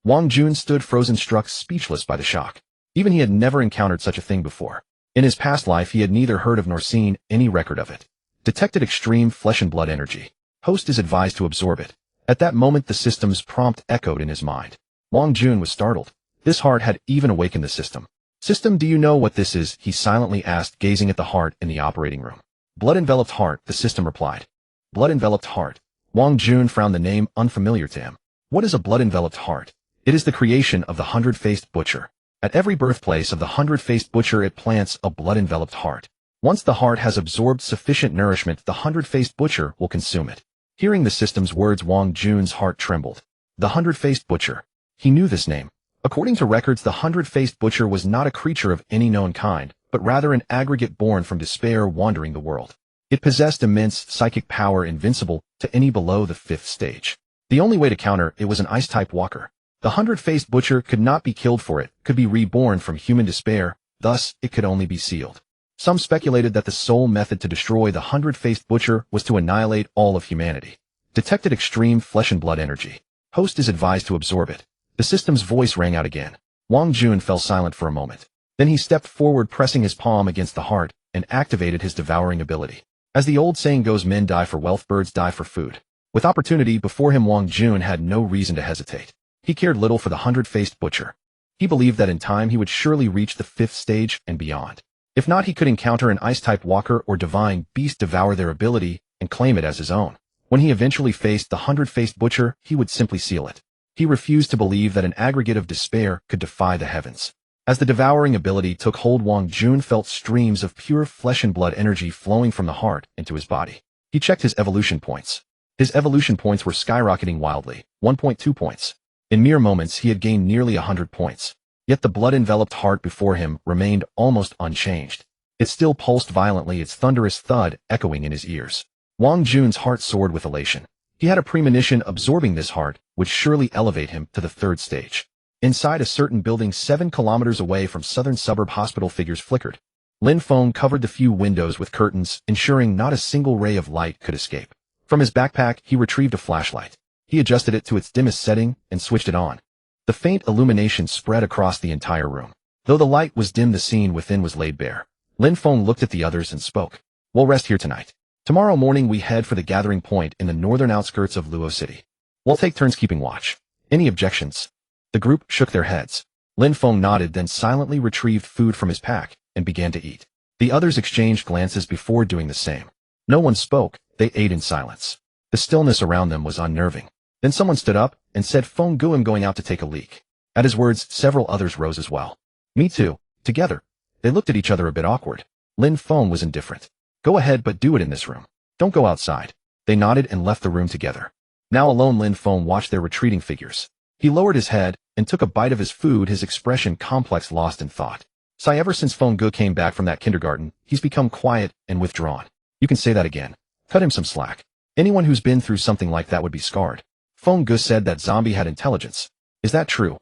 Wang Jun stood frozen, struck speechless by the shock. Even he had never encountered such a thing before. In his past life, he had neither heard of nor seen any record of it. Detected extreme flesh and blood energy. Host is advised to absorb it. At that moment, the system's prompt echoed in his mind. Wang Jun was startled. This heart had even awakened the system. System, do you know what this is? He silently asked, gazing at the heart in the operating room. Blood-enveloped heart, the system replied. Blood-enveloped heart. Wang Jun frowned, the name unfamiliar to him. What is a blood-enveloped heart? It is the creation of the 100-faced butcher. At every birthplace of the 100-faced butcher, it plants a blood-enveloped heart. Once the heart has absorbed sufficient nourishment, the 100-faced butcher will consume it. Hearing the system's words, Wang Jun's heart trembled. The 100-faced butcher. He knew this name. According to records, the 100-faced butcher was not a creature of any known kind, but rather an aggregate born from despair, wandering the world. It possessed immense psychic power, invincible to any below the 5th stage. The only way to counter it was an ice-type walker. The 100-faced butcher could not be killed, for it could be reborn from human despair, thus it could only be sealed. Some speculated that the sole method to destroy the 100-faced butcher was to annihilate all of humanity. Detected extreme flesh and blood energy. Host is advised to absorb it. The system's voice rang out again. Wang Jun fell silent for a moment. Then he stepped forward, pressing his palm against the heart, and activated his devouring ability. As the old saying goes, men die for wealth, birds die for food. With opportunity before him, Wang Jun had no reason to hesitate. He cared little for the 100-faced butcher. He believed that in time he would surely reach the 5th stage and beyond. If not, he could encounter an ice-type walker or divine beast, devour their ability, and claim it as his own. When he eventually faced the 100-faced butcher, he would simply seal it. He refused to believe that an aggregate of despair could defy the heavens. As the devouring ability took hold, Wang Jun felt streams of pure flesh and blood energy flowing from the heart into his body. He checked his evolution points. His evolution points were skyrocketing wildly, 1.2 points. In mere moments, he had gained nearly 100 points. Yet the blood-enveloped heart before him remained almost unchanged. It still pulsed violently, its thunderous thud echoing in his ears. Wang Jun's heart soared with elation. He had a premonition absorbing this heart would surely elevate him to the 3rd stage. Inside a certain building 7 kilometers away from southern suburb hospital, figures flickered. Lin Feng covered the few windows with curtains, ensuring not a single ray of light could escape. From his backpack, he retrieved a flashlight. He adjusted it to its dimmest setting and switched it on. The faint illumination spread across the entire room. Though the light was dim, the scene within was laid bare. Lin Feng looked at the others and spoke. We'll rest here tonight. Tomorrow morning we head for the gathering point in the northern outskirts of Luo City. We'll take turns keeping watch. Any objections? The group shook their heads. Lin Feng nodded, then silently retrieved food from his pack and began to eat. The others exchanged glances before doing the same. No one spoke, they ate in silence. The stillness around them was unnerving. Then someone stood up and said, Feng Gu, I'm going out to take a leak. At his words, several others rose as well. Me too. Together. They looked at each other a bit awkward. Lin Feng was indifferent. Go ahead, but do it in this room. Don't go outside. They nodded and left the room together. Now alone, Lin Feng watched their retreating figures. He lowered his head and took a bite of his food, his expression complex, lost in thought. Sai, ever since Feng Gu came back from that kindergarten, he's become quiet and withdrawn. You can say that again. Cut him some slack. Anyone who's been through something like that would be scarred. Feng Gu said that zombie had intelligence. Is that true?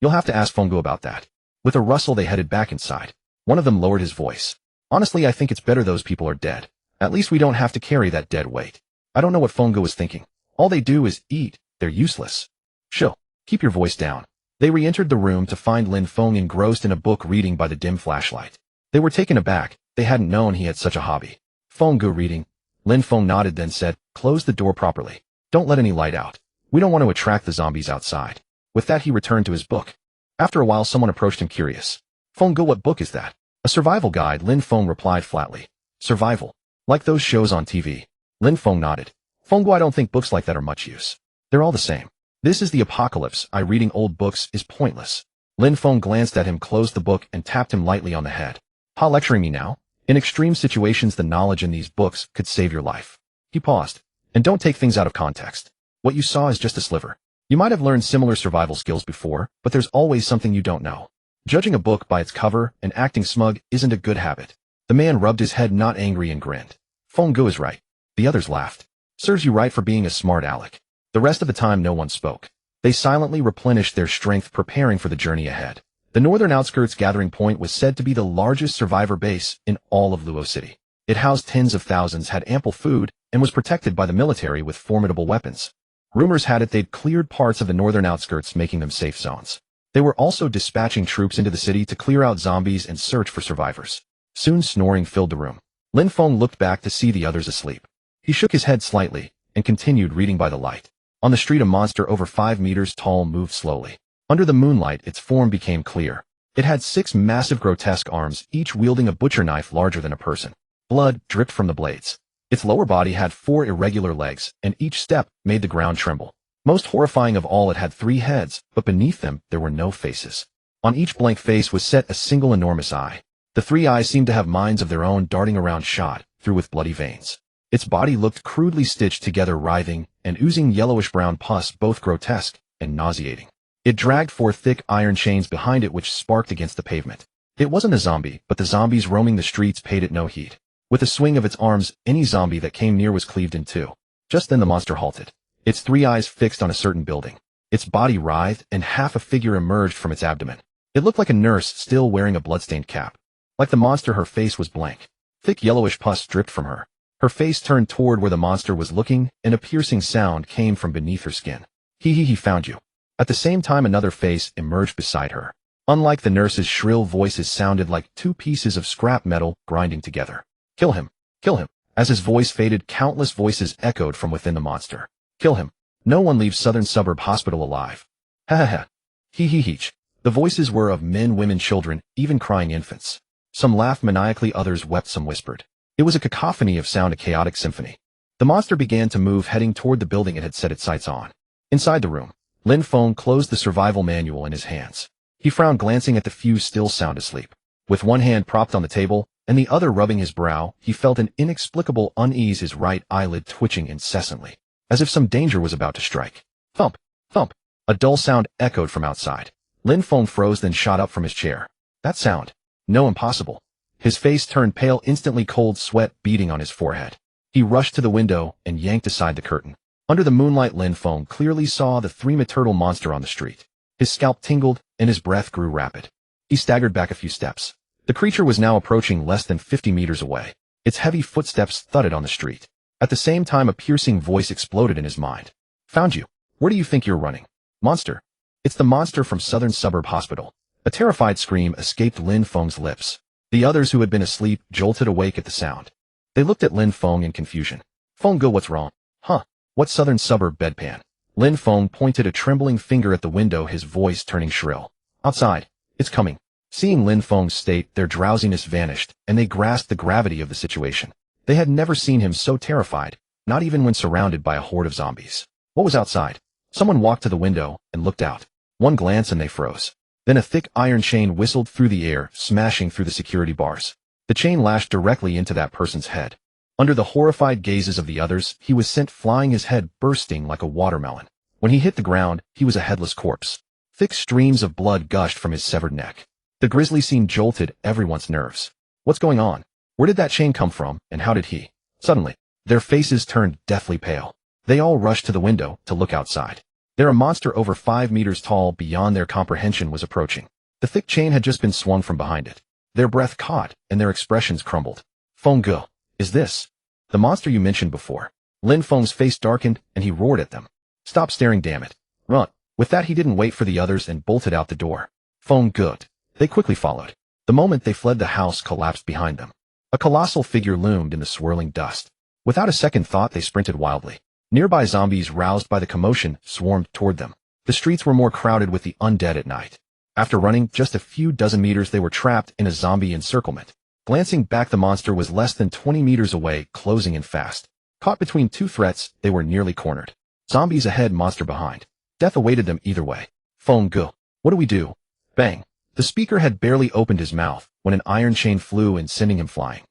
You'll have to ask Feng Gu about that. With a rustle, they headed back inside. One of them lowered his voice. Honestly, I think it's better those people are dead. At least we don't have to carry that dead weight. I don't know what Feng Gu was thinking. All they do is eat. They're useless. Chill. Keep your voice down. They re-entered the room to find Lin Feng engrossed in a book, reading by the dim flashlight. They were taken aback. They hadn't known he had such a hobby. Feng Gu reading. Lin Feng nodded, then said, close the door properly. Don't let any light out. We don't want to attract the zombies outside. With that, he returned to his book. After a while, someone approached him, curious. Feng Gu, what book is that? A survival guide, Lin Feng replied flatly. Survival? Like those shows on TV? Lin Feng nodded. Feng Gu, I don't think books like that are much use. They're all the same. This is the apocalypse. Reading old books is pointless. Lin Feng glanced at him, closed the book, and tapped him lightly on the head. Ha, lecturing me now? In extreme situations, the knowledge in these books could save your life. He paused. And don't take things out of context. What you saw is just a sliver. You might have learned similar survival skills before, but there's always something you don't know. Judging a book by its cover and acting smug isn't a good habit. The man rubbed his head, not angry, and grinned. Feng Gu is right. The others laughed. Serves you right for being a smart aleck. The rest of the time, no one spoke. They silently replenished their strength, preparing for the journey ahead. The northern outskirts gathering point was said to be the largest survivor base in all of Luo City. It housed tens of thousands, had ample food, and was protected by the military with formidable weapons. Rumors had it they'd cleared parts of the northern outskirts, making them safe zones. They were also dispatching troops into the city to clear out zombies and search for survivors. Soon snoring filled the room. Lin Feng looked back to see the others asleep. He shook his head slightly and continued reading by the light. On the street, a monster over 5 meters tall moved slowly. Under the moonlight, its form became clear. It had 6 massive grotesque arms, each wielding a butcher knife larger than a person. Blood dripped from the blades. Its lower body had 4 irregular legs, and each step made the ground tremble. Most horrifying of all, it had 3 heads, but beneath them there were no faces. On each blank face was set a single enormous eye. The 3 eyes seemed to have minds of their own, darting around, shot through with bloody veins. Its body looked crudely stitched together, writhing and oozing yellowish-brown pus, both grotesque and nauseating. It dragged 4 thick iron chains behind it, which sparked against the pavement. It wasn't a zombie, but the zombies roaming the streets paid it no heed. With a swing of its arms, any zombie that came near was cleaved in 2. Just then the monster halted, its 3 eyes fixed on a certain building. Its body writhed, and half a figure emerged from its abdomen. It looked like a nurse, still wearing a bloodstained cap. Like the monster, her face was blank. Thick yellowish pus dripped from her. Her face turned toward where the monster was looking, and a piercing sound came from beneath her skin. He found you. At the same time, another face emerged beside her. Unlike the nurse's shrill voices sounded like two pieces of scrap metal grinding together. Kill him. Kill him. As his voice faded, countless voices echoed from within the monster. Kill him. No one leaves Southern Suburb Hospital alive. Ha ha ha. He. The voices were of men, women, children, even crying infants. Some laughed maniacally, others wept, some whispered. It was a cacophony of sound, a chaotic symphony. The monster began to move, heading toward the building it had set its sights on. Inside the room, Lin Feng closed the survival manual in his hands. He frowned, glancing at the few still sound asleep. With one hand propped on the table, and the other rubbing his brow, he felt an inexplicable unease, his right eyelid twitching incessantly, as if some danger was about to strike. Thump! Thump! A dull sound echoed from outside. Lin Feng froze, then shot up from his chair. That sound. No, impossible. His face turned pale instantly, cold sweat beading on his forehead. He rushed to the window and yanked aside the curtain. Under the moonlight, Lin Feng clearly saw the three-turtle monster on the street. His scalp tingled, and his breath grew rapid. He staggered back a few steps. The creature was now approaching less than 50 meters away. Its heavy footsteps thudded on the street. At the same time, a piercing voice exploded in his mind. Found you. Where do you think you're running? Monster. It's the monster from Southern Suburb Hospital. A terrified scream escaped Lin Feng's lips. The others, who had been asleep, jolted awake at the sound. They looked at Lin Feng in confusion. Feng Ge, what's wrong? Huh? What Southern Suburb bedpan? Lin Feng pointed a trembling finger at the window, his voice turning shrill. Outside. It's coming. Seeing Lin Feng's state, their drowsiness vanished, and they grasped the gravity of the situation. They had never seen him so terrified, not even when surrounded by a horde of zombies. What was outside? Someone walked to the window and looked out. One glance and they froze. Then a thick iron chain whistled through the air, smashing through the security bars. The chain lashed directly into that person's head. Under the horrified gazes of the others, he was sent flying, his head bursting like a watermelon. When he hit the ground, he was a headless corpse. Thick streams of blood gushed from his severed neck. The grisly scene jolted everyone's nerves. What's going on? Where did that chain come from, and how did he? Suddenly, their faces turned deathly pale. They all rushed to the window to look outside. There, a monster over 5 meters tall, beyond their comprehension, was approaching. The thick chain had just been swung from behind it. Their breath caught, and their expressions crumbled. Feng Ge, is this the monster you mentioned before? Lin Feng's face darkened, and he roared at them. Stop staring, damn it. Run. With that, he didn't wait for the others and bolted out the door. Feng Ge. They quickly followed. The moment they fled, the house collapsed behind them. A colossal figure loomed in the swirling dust. Without a second thought, they sprinted wildly. Nearby zombies, roused by the commotion, swarmed toward them. The streets were more crowded with the undead at night. After running just a few dozen meters, they were trapped in a zombie encirclement. Glancing back, the monster was less than 20 meters away, closing in fast. Caught between two threats, they were nearly cornered. Zombies ahead, monster behind. Death awaited them either way. Feng Ge, what do we do? Bang. The speaker had barely opened his mouth when an iron chain flew in, sending him flying.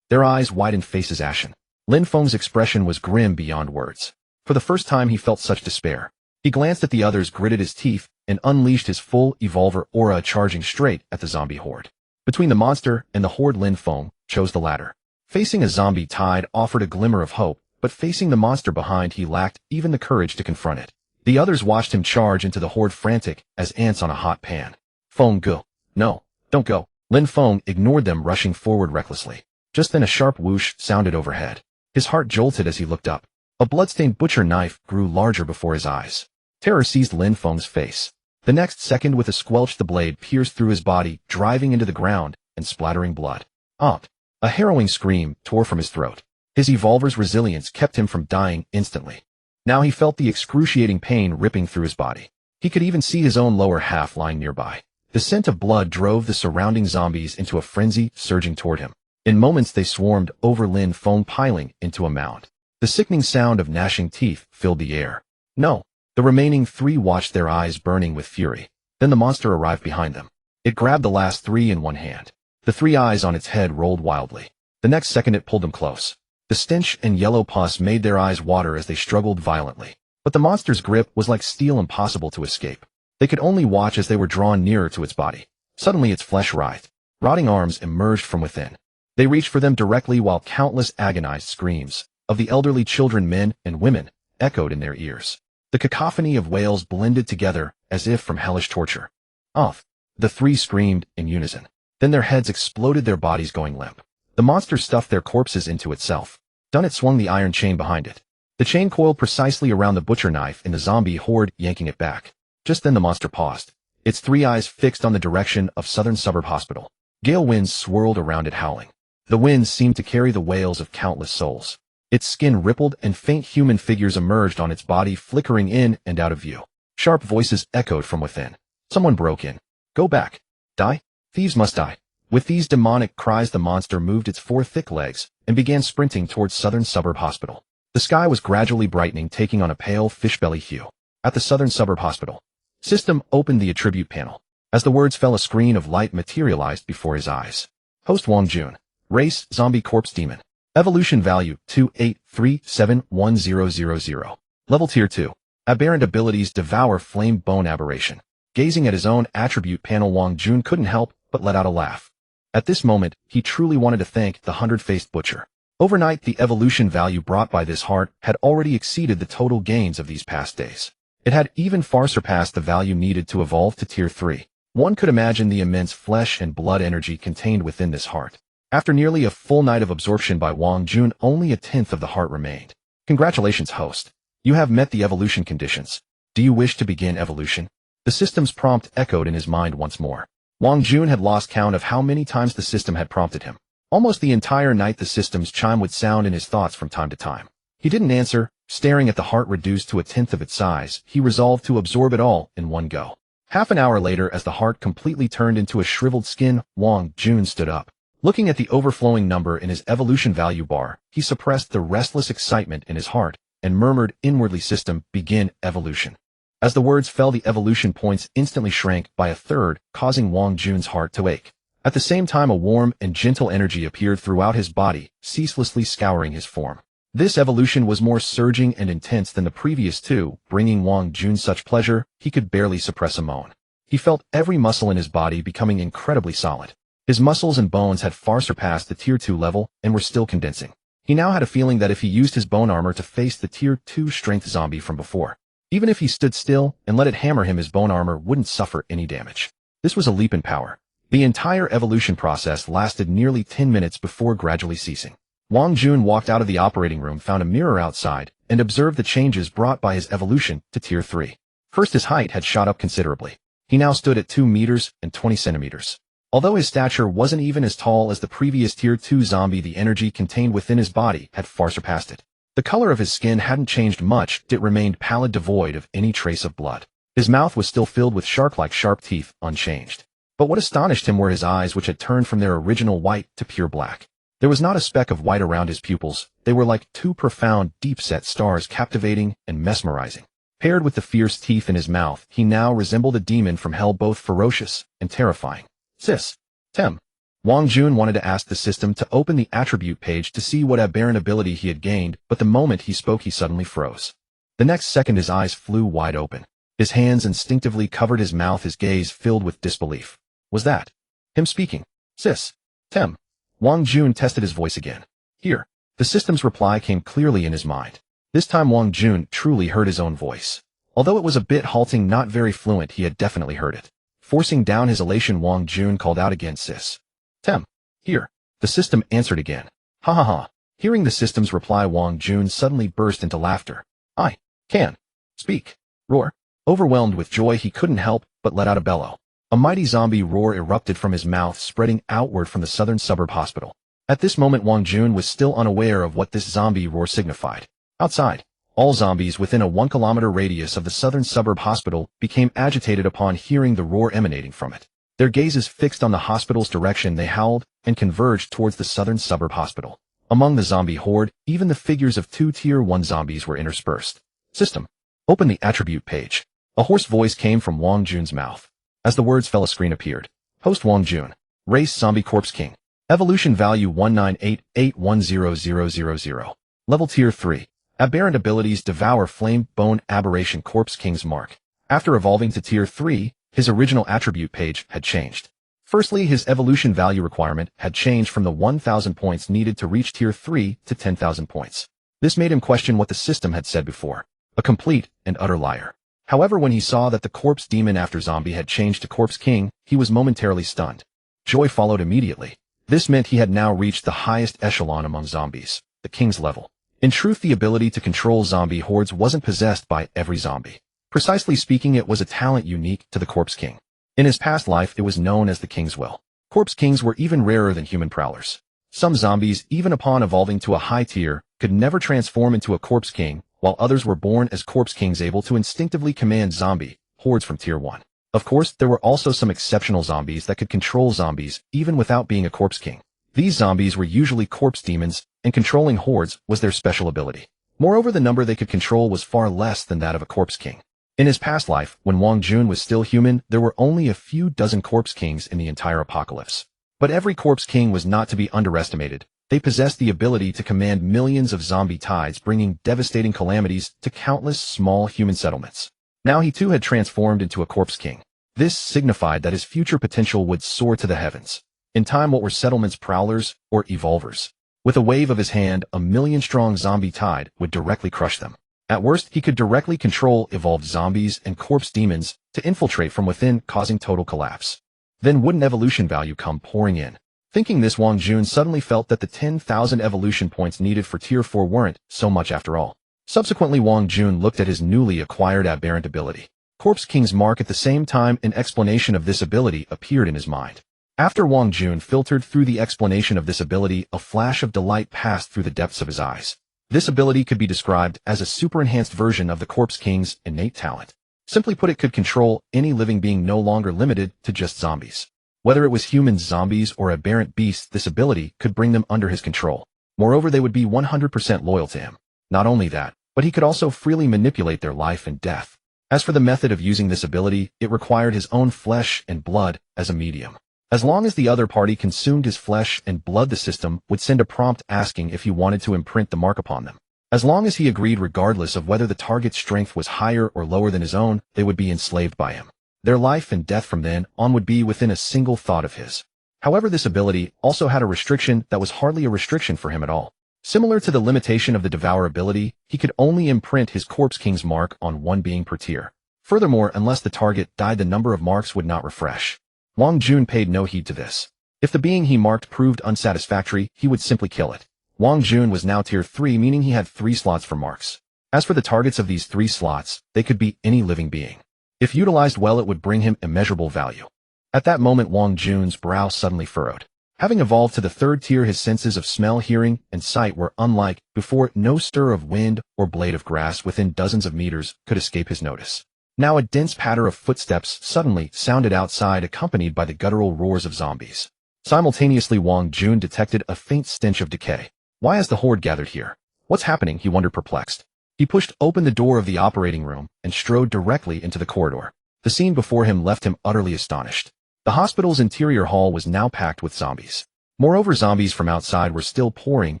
Their eyes widened, faces ashen. Lin Feng's expression was grim beyond words. For the first time, he felt such despair. He glanced at the others, gritted his teeth, and unleashed his full evolver aura, charging straight at the zombie horde. Between the monster and the horde, Lin Feng chose the latter. Facing a zombie tide offered a glimmer of hope, but facing the monster behind, he lacked even the courage to confront it. The others watched him charge into the horde, frantic as ants on a hot pan. Feng Ge, no, don't go. Lin Feng ignored them, rushing forward recklessly. Just then, a sharp whoosh sounded overhead. His heart jolted as he looked up. A bloodstained butcher knife grew larger before his eyes. Terror seized Lin Feng's face. The next second, with a squelch, the blade pierced through his body, driving into the ground and splattering blood. A harrowing scream tore from his throat. His evolver's resilience kept him from dying instantly. Now he felt the excruciating pain ripping through his body. He could even see his own lower half lying nearby. The scent of blood drove the surrounding zombies into a frenzy, surging toward him. In moments, they swarmed over Lin Feng, piling into a mound. The sickening sound of gnashing teeth filled the air. No. The remaining three watched, their eyes burning with fury. Then the monster arrived behind them. It grabbed the last three in one hand. The three eyes on its head rolled wildly. The next second, it pulled them close. The stench and yellow pus made their eyes water as they struggled violently. But the monster's grip was like steel, impossible to escape. They could only watch as they were drawn nearer to its body. Suddenly, its flesh writhed. Rotting arms emerged from within. They reached for them directly, while countless agonized screams of the elderly, children, men, and women echoed in their ears. The cacophony of wails blended together as if from hellish torture. The three screamed in unison. Then their heads exploded, their bodies going limp. The monster stuffed their corpses into itself. Done, it swung the iron chain behind it. The chain coiled precisely around the butcher knife in the zombie horde, yanking it back. Just then the monster paused, its 3 eyes fixed on the direction of Southern Suburb Hospital. Gale winds swirled around it, howling. The winds seemed to carry the wails of countless souls. Its skin rippled and faint human figures emerged on its body, flickering in and out of view. Sharp voices echoed from within. Someone broke in. Go back. Die. Thieves must die. With these demonic cries, the monster moved its 4 thick legs and began sprinting towards Southern Suburb Hospital. The sky was gradually brightening, taking on a pale fishbelly hue. At the Southern Suburb Hospital, System opened the attribute panel. As the words fell, a screen of light materialized before his eyes. Host Wang Jun. Race, Zombie Corpse Demon. Evolution value, 28371000. Level Tier 2. Aberrant abilities, Devour Flame Bone Aberration. Gazing at his own attribute panel, Wang Jun couldn't help but let out a laugh. At this moment, he truly wanted to thank the 100-faced butcher. Overnight, the evolution value brought by this heart had already exceeded the total gains of these past days. It had even far surpassed the value needed to evolve to Tier 3. One could imagine the immense flesh and blood energy contained within this heart. After nearly a full night of absorption by Wang Jun, only 1/10 of the heart remained. Congratulations, host. You have met the evolution conditions. Do you wish to begin evolution? The system's prompt echoed in his mind once more. Wang Jun had lost count of how many times the system had prompted him. Almost the entire night the system's chime would sound in his thoughts from time to time. He didn't answer. Staring at the heart reduced to 1/10 of its size, he resolved to absorb it all in one go. Half an hour later, as the heart completely turned into a shriveled skin, Wang Jun stood up. Looking at the overflowing number in his evolution value bar, he suppressed the restless excitement in his heart and murmured inwardly, System, begin evolution. As the words fell, the evolution points instantly shrank by 1/3, causing Wang Jun's heart to ache. At the same time, a warm and gentle energy appeared throughout his body, ceaselessly scouring his form. This evolution was more surging and intense than the previous 2, bringing Wang Jun such pleasure, he could barely suppress a moan. He felt every muscle in his body becoming incredibly solid. His muscles and bones had far surpassed the Tier 2 level and were still condensing. He now had a feeling that if he used his bone armor to face the Tier 2 strength zombie from before, even if he stood still and let it hammer him, his bone armor wouldn't suffer any damage. This was a leap in power. The entire evolution process lasted nearly 10 minutes before gradually ceasing. Wang Jun walked out of the operating room, found a mirror outside, and observed the changes brought by his evolution to Tier 3. First, his height had shot up considerably. He now stood at 2 meters and 20 centimeters. Although his stature wasn't even as tall as the previous Tier 2 zombie, the energy contained within his body had far surpassed it. The color of his skin hadn't changed much, it remained pallid, devoid of any trace of blood. His mouth was still filled with shark-like sharp teeth, unchanged. But what astonished him were his eyes, which had turned from their original white to pure black. There was not a speck of white around his pupils. They were like 2 profound, deep-set stars, captivating and mesmerizing. Paired with the fierce teeth in his mouth, he now resembled a demon from hell, both ferocious and terrifying. System. Wang Jun wanted to ask the system to open the attribute page to see what aberrant ability he had gained, but the moment he spoke, he suddenly froze. The next second, his eyes flew wide open. His hands instinctively covered his mouth, his gaze filled with disbelief. Was that him speaking? System. Wang Jun tested his voice again. Here. The system's reply came clearly in his mind. This time Wang Jun truly heard his own voice. Although it was a bit halting, not very fluent, he had definitely heard it. Forcing down his elation, Wang Jun called out again, System. Here. The system answered again. Ha ha ha. Hearing the system's reply, Wang Jun suddenly burst into laughter. I can speak. Roar. Overwhelmed with joy, he couldn't help but let out a bellow. A mighty zombie roar erupted from his mouth, spreading outward from the Southern Suburb Hospital. At this moment, Wang Jun was still unaware of what this zombie roar signified. Outside, all zombies within a 1-kilometer radius of the Southern Suburb Hospital became agitated upon hearing the roar emanating from it. Their gazes fixed on the hospital's direction, they howled and converged towards the Southern Suburb Hospital. Among the zombie horde, even the figures of 2 Tier 1 zombies were interspersed. System. Open the attribute page. A hoarse voice came from Wang Jun's mouth. As the words fell, a screen appeared. Host Wang Jun. Race, Zombie Corpse King. Evolution value, 198810000. Level Tier 3. Aberrant abilities, Devour Flame Bone Aberration, Corpse King's Mark. After evolving to Tier 3, his original attribute page had changed. Firstly, his evolution value requirement had changed from the 1,000 points needed to reach Tier 3 to 10,000 points. This made him question what the system had said before. A complete and utter liar. However, when he saw that the Corpse Demon after Zombie had changed to Corpse King, he was momentarily stunned. Joy followed immediately. This meant he had now reached the highest echelon among zombies, the King's level. In truth, the ability to control zombie hordes wasn't possessed by every zombie. Precisely speaking, it was a talent unique to the Corpse King. In his past life, it was known as the King's Will. Corpse Kings were even rarer than human prowlers. Some zombies, even upon evolving to a high tier, could never transform into a Corpse King, while others were born as Corpse Kings able to instinctively command zombie hordes from Tier 1. Of course, there were also some exceptional zombies that could control zombies even without being a Corpse King. These zombies were usually corpse demons, and controlling hordes was their special ability. Moreover, the number they could control was far less than that of a Corpse King. In his past life, when Wang Jun was still human, there were only a few dozen Corpse Kings in the entire apocalypse. But every Corpse King was not to be underestimated. They possessed the ability to command millions of zombie tides, bringing devastating calamities to countless small human settlements. Now he too had transformed into a Corpse King. This signified that his future potential would soar to the heavens. In time, what were settlements prowlers or evolvers? With a wave of his hand, a million-strong zombie tide would directly crush them. At worst, he could directly control evolved zombies and corpse demons to infiltrate from within, causing total collapse. Then wouldn't evolution value come pouring in? Thinking this, Wang Jun suddenly felt that the 10,000 evolution points needed for Tier 4 weren't so much after all. Subsequently, Wang Jun looked at his newly acquired aberrant ability. Corpse King's mark. At the same time, an explanation of this ability appeared in his mind. After Wang Jun filtered through the explanation of this ability, a flash of delight passed through the depths of his eyes. This ability could be described as a super-enhanced version of the Corpse King's innate talent. Simply put, it could control any living being, no longer limited to just zombies. Whether it was humans, zombies, or aberrant beasts, this ability could bring them under his control. Moreover, they would be 100% loyal to him. Not only that, but he could also freely manipulate their life and death. As for the method of using this ability, it required his own flesh and blood as a medium. As long as the other party consumed his flesh and blood, the system would send a prompt asking if he wanted to imprint the mark upon them. As long as he agreed, regardless of whether the target's strength was higher or lower than his own, they would be enslaved by him. Their life and death from then on would be within a single thought of his. However, this ability also had a restriction that was hardly a restriction for him at all. Similar to the limitation of the Devour ability, he could only imprint his Corpse King's mark on one being per tier. Furthermore, unless the target died, the number of marks would not refresh. Wang Jun paid no heed to this. If the being he marked proved unsatisfactory, he would simply kill it. Wang Jun was now Tier 3, meaning he had 3 slots for marks. As for the targets of these 3 slots, they could be any living being. If utilized well, it would bring him immeasurable value. At that moment, Wang Jun's brow suddenly furrowed. Having evolved to the 3rd tier, his senses of smell, hearing, and sight were unlike before. No stir of wind or blade of grass within dozens of meters could escape his notice. Now a dense patter of footsteps suddenly sounded outside, accompanied by the guttural roars of zombies. Simultaneously, Wang Jun detected a faint stench of decay. Why has the horde gathered here? What's happening? He wondered, perplexed. He pushed open the door of the operating room and strode directly into the corridor. The scene before him left him utterly astonished. The hospital's interior hall was now packed with zombies. Moreover, zombies from outside were still pouring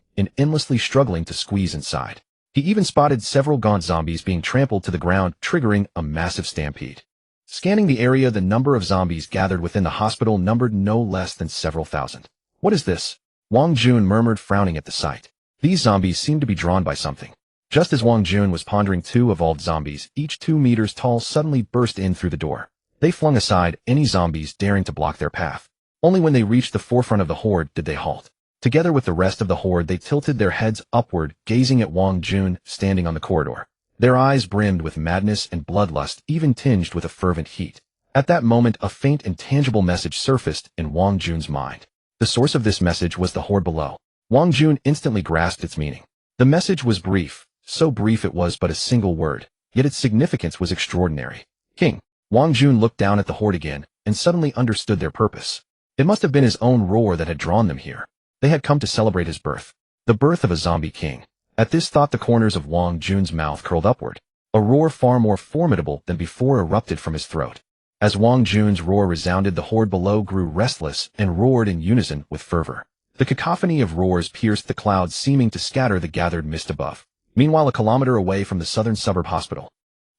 in, endlessly struggling to squeeze inside. He even spotted several gaunt zombies being trampled to the ground, triggering a massive stampede. Scanning the area, the number of zombies gathered within the hospital numbered no less than several thousand. What is this? Wang Jun murmured, frowning at the sight. These zombies seemed to be drawn by something. Just as Wang Jun was pondering, 2 evolved zombies, each 2 meters tall, suddenly burst in through the door. They flung aside any zombies daring to block their path. Only when they reached the forefront of the horde did they halt. Together with the rest of the horde, they tilted their heads upward, gazing at Wang Jun standing on the corridor. Their eyes brimmed with madness and bloodlust, even tinged with a fervent heat. At that moment, a faint, intangible message surfaced in Wang Jun's mind. The source of this message was the horde below. Wang Jun instantly grasped its meaning. The message was brief, so brief it was but a single word, yet its significance was extraordinary. King. Wang Jun looked down at the horde again, and suddenly understood their purpose. It must have been his own roar that had drawn them here. They had come to celebrate his birth. The birth of a zombie king. At this thought, the corners of Wang Jun's mouth curled upward. A roar far more formidable than before erupted from his throat. As Wang Jun's roar resounded, the horde below grew restless and roared in unison with fervor. The cacophony of roars pierced the clouds, seeming to scatter the gathered mist above. Meanwhile, a kilometer away from the southern suburb hospital,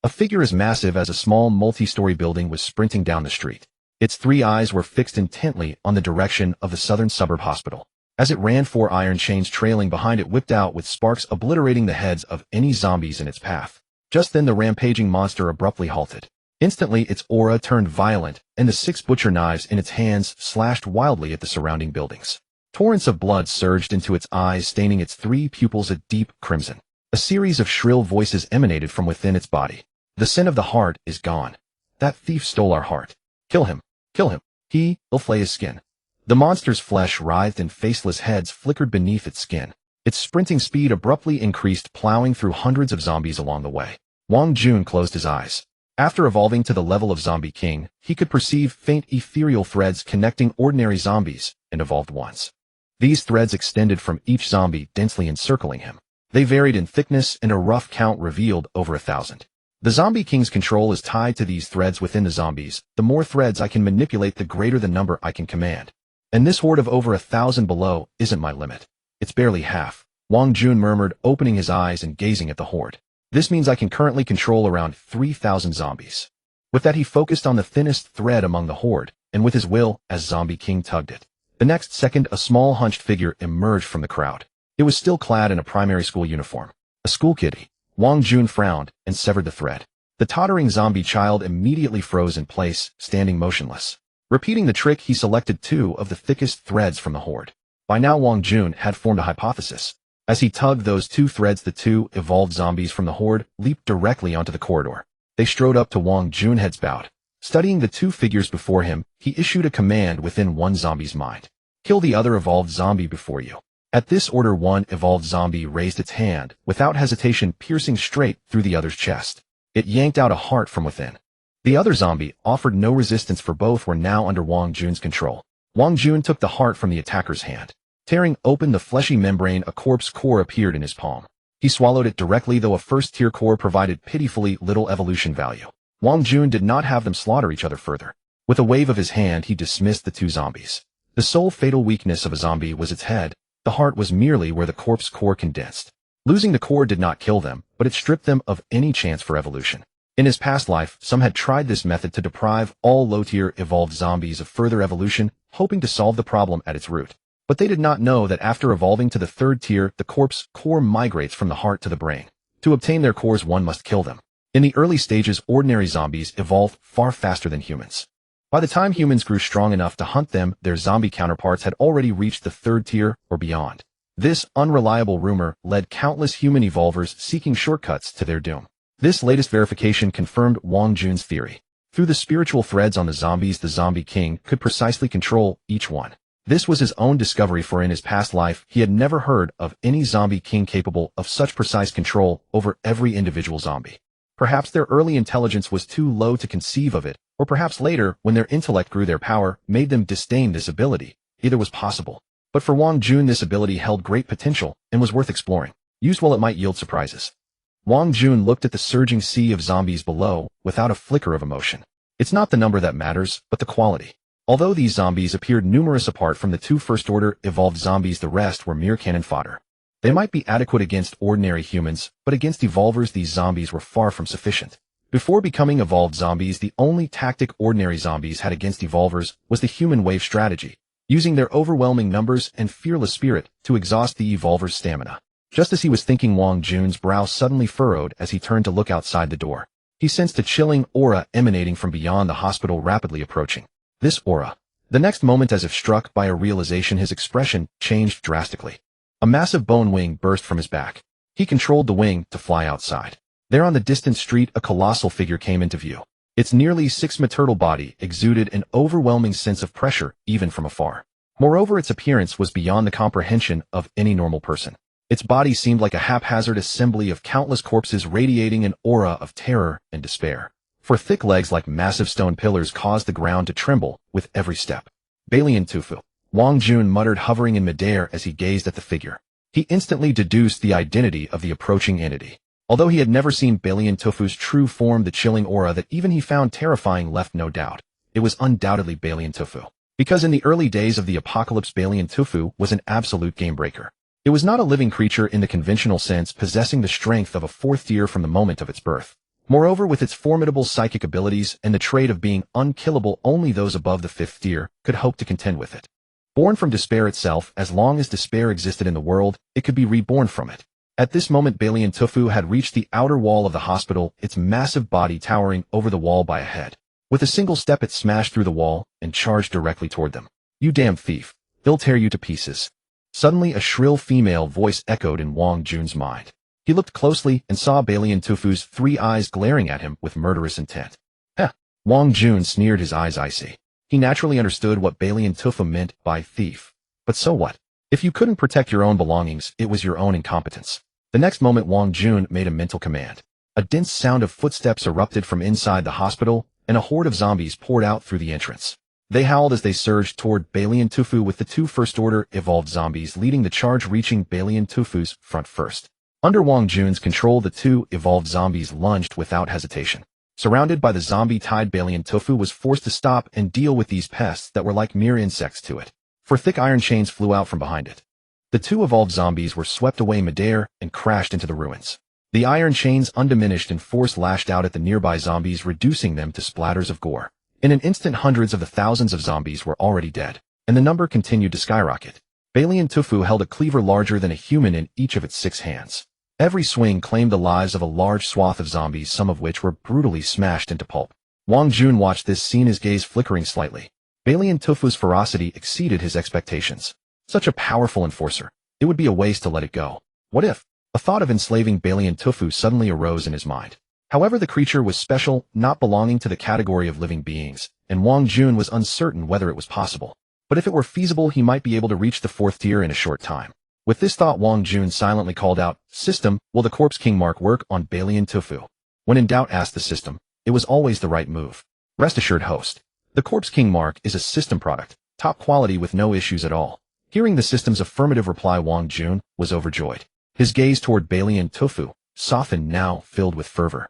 a figure as massive as a small multi-story building was sprinting down the street. Its 3 eyes were fixed intently on the direction of the southern suburb hospital. As it ran, 4 iron chains trailing behind it whipped out with sparks, obliterating the heads of any zombies in its path. Just then the rampaging monster abruptly halted. Instantly its aura turned violent, and the 6 butcher knives in its hands slashed wildly at the surrounding buildings. Torrents of blood surged into its eyes, staining its 3 pupils a deep crimson. A series of shrill voices emanated from within its body. The sin of the heart is gone. That thief stole our heart. Kill him. Kill him. He'll flay his skin. The monster's flesh writhed and faceless heads flickered beneath its skin. Its sprinting speed abruptly increased, plowing through hundreds of zombies along the way. Wang Jun closed his eyes. After evolving to the level of Zombie King, he could perceive faint ethereal threads connecting ordinary zombies and evolved ones. These threads extended from each zombie, densely encircling him. They varied in thickness, and a rough count revealed over 1,000. The Zombie King's control is tied to these threads within the zombies. The more threads I can manipulate, the greater the number I can command. And this horde of over 1,000 below isn't my limit. It's barely half. Wang Jun murmured, opening his eyes and gazing at the horde. This means I can currently control around 3,000 zombies. With that, he focused on the thinnest thread among the horde, and with his will, as Zombie King tugged it. The next second, a small hunched figure emerged from the crowd. It was still clad in a primary school uniform. A school kiddie. Wang Jun frowned and severed the thread. The tottering zombie child immediately froze in place, standing motionless. Repeating the trick, he selected 2 of the thickest threads from the horde. By now, Wang Jun had formed a hypothesis. As he tugged those 2 threads, the 2 evolved zombies from the horde leaped directly onto the corridor. They strode up to Wang Jun, heads bowed. Studying the 2 figures before him, he issued a command within one zombie's mind. Kill the other evolved zombie before you. At this order, one evolved zombie raised its hand, without hesitation, piercing straight through the other's chest. It yanked out a heart from within. The other zombie offered no resistance, for both were now under Wang Jun's control. Wang Jun took the heart from the attacker's hand. Tearing open the fleshy membrane, a corpse core appeared in his palm. He swallowed it directly, though a first-tier core provided pitifully little evolution value. Wang Jun did not have them slaughter each other further. With a wave of his hand, he dismissed the 2 zombies. The sole fatal weakness of a zombie was its head. The heart was merely where the corpse core condensed. Losing the core did not kill them, but it stripped them of any chance for evolution. In his past life, some had tried this method to deprive all low-tier evolved zombies of further evolution, hoping to solve the problem at its root. But they did not know that after evolving to the 3rd tier, the corpse core migrates from the heart to the brain. To obtain their cores, one must kill them. In the early stages, ordinary zombies evolved far faster than humans. By the time humans grew strong enough to hunt them, their zombie counterparts had already reached the 3rd tier or beyond. This unreliable rumor led countless human evolvers seeking shortcuts to their doom. This latest verification confirmed Wang Jun's theory. Through the spiritual threads on the zombies, the Zombie King could precisely control each one. This was his own discovery, for in his past life, he had never heard of any Zombie King capable of such precise control over every individual zombie. Perhaps their early intelligence was too low to conceive of it, or perhaps later, when their intellect grew, their power made them disdain this ability. Either was possible. But for Wang Jun, this ability held great potential and was worth exploring. Used well, it might yield surprises. Wang Jun looked at the surging sea of zombies below without a flicker of emotion. It's not the number that matters, but the quality. Although these zombies appeared numerous apart from the 2 first-order evolved zombies, the rest were mere cannon fodder. They might be adequate against ordinary humans, but against evolvers, these zombies were far from sufficient. Before becoming evolved zombies, the only tactic ordinary zombies had against evolvers was the human wave strategy, using their overwhelming numbers and fearless spirit to exhaust the evolver's stamina. Just as he was thinking, Wang Jun's brow suddenly furrowed as he turned to look outside the door. He sensed a chilling aura emanating from beyond the hospital, rapidly approaching. This aura. The next moment, as if struck by a realization, his expression changed drastically. A massive bone wing burst from his back. He controlled the wing to fly outside. There on the distant street, a colossal figure came into view. Its nearly 6-meter body exuded an overwhelming sense of pressure, even from afar. Moreover, its appearance was beyond the comprehension of any normal person. Its body seemed like a haphazard assembly of countless corpses, radiating an aura of terror and despair. For thick legs like massive stone pillars caused the ground to tremble with every step. Balian Tufu. Wang Jun muttered, hovering in midair as he gazed at the figure. He instantly deduced the identity of the approaching entity. Although he had never seen Balian Tufu's true form, the chilling aura that even he found terrifying left no doubt. It was undoubtedly Balian Tufu. Because in the early days of the apocalypse, Balian Tufu was an absolute game-breaker. It was not a living creature in the conventional sense, possessing the strength of a 4th tier from the moment of its birth. Moreover, with its formidable psychic abilities and the trait of being unkillable, only those above the 5th tier could hope to contend with it. Born from despair itself, as long as despair existed in the world, it could be reborn from it. At this moment, Balian Tufu had reached the outer wall of the hospital, its massive body towering over the wall by a head. With a single step, it smashed through the wall and charged directly toward them. "You damn thief!" They'll tear you to pieces. Suddenly, a shrill female voice echoed in Wang Jun's mind. He looked closely and saw Balian Tufu's 3 eyes glaring at him with murderous intent. Heh! Wang Jun sneered, his eyes icy. He naturally understood what Balian Tufu meant by thief. But so what? If you couldn't protect your own belongings, it was your own incompetence. The next moment, Wang Jun made a mental command. A dense sound of footsteps erupted from inside the hospital, and a horde of zombies poured out through the entrance. They howled as they surged toward Balian Tufu, with the 2 first-order evolved zombies leading the charge, reaching Balian Tufu's front first. Under Wang Jun's control, the 2 evolved zombies lunged without hesitation. Surrounded by the zombie tide, Balian Tufu was forced to stop and deal with these pests that were like mere insects to it, for thick iron chains flew out from behind it. The 2 evolved zombies were swept away midair and crashed into the ruins. The iron chains, undiminished in force, lashed out at the nearby zombies, reducing them to splatters of gore. In an instant, hundreds of the thousands of zombies were already dead, and the number continued to skyrocket. Balian Tufu held a cleaver larger than a human in each of its 6 hands. Every swing claimed the lives of a large swath of zombies, some of which were brutally smashed into pulp. Wang Jun watched this scene, his gaze flickering slightly. Balian Tufu's ferocity exceeded his expectations. Such a powerful enforcer. It would be a waste to let it go. What if? A thought of enslaving Balian Tufu suddenly arose in his mind. However, the creature was special, not belonging to the category of living beings, and Wang Jun was uncertain whether it was possible. But if it were feasible, he might be able to reach the 4th tier in a short time. With this thought, Wang Jun silently called out, "System, will the Corpse King mark work on Balian Tufu?" When in doubt, ask the system. It was always the right move. Rest assured, host. The Corpse King mark is a system product, top quality with no issues at all. Hearing the system's affirmative reply, Wang Jun was overjoyed. His gaze toward Balian Tufu softened, now filled with fervor.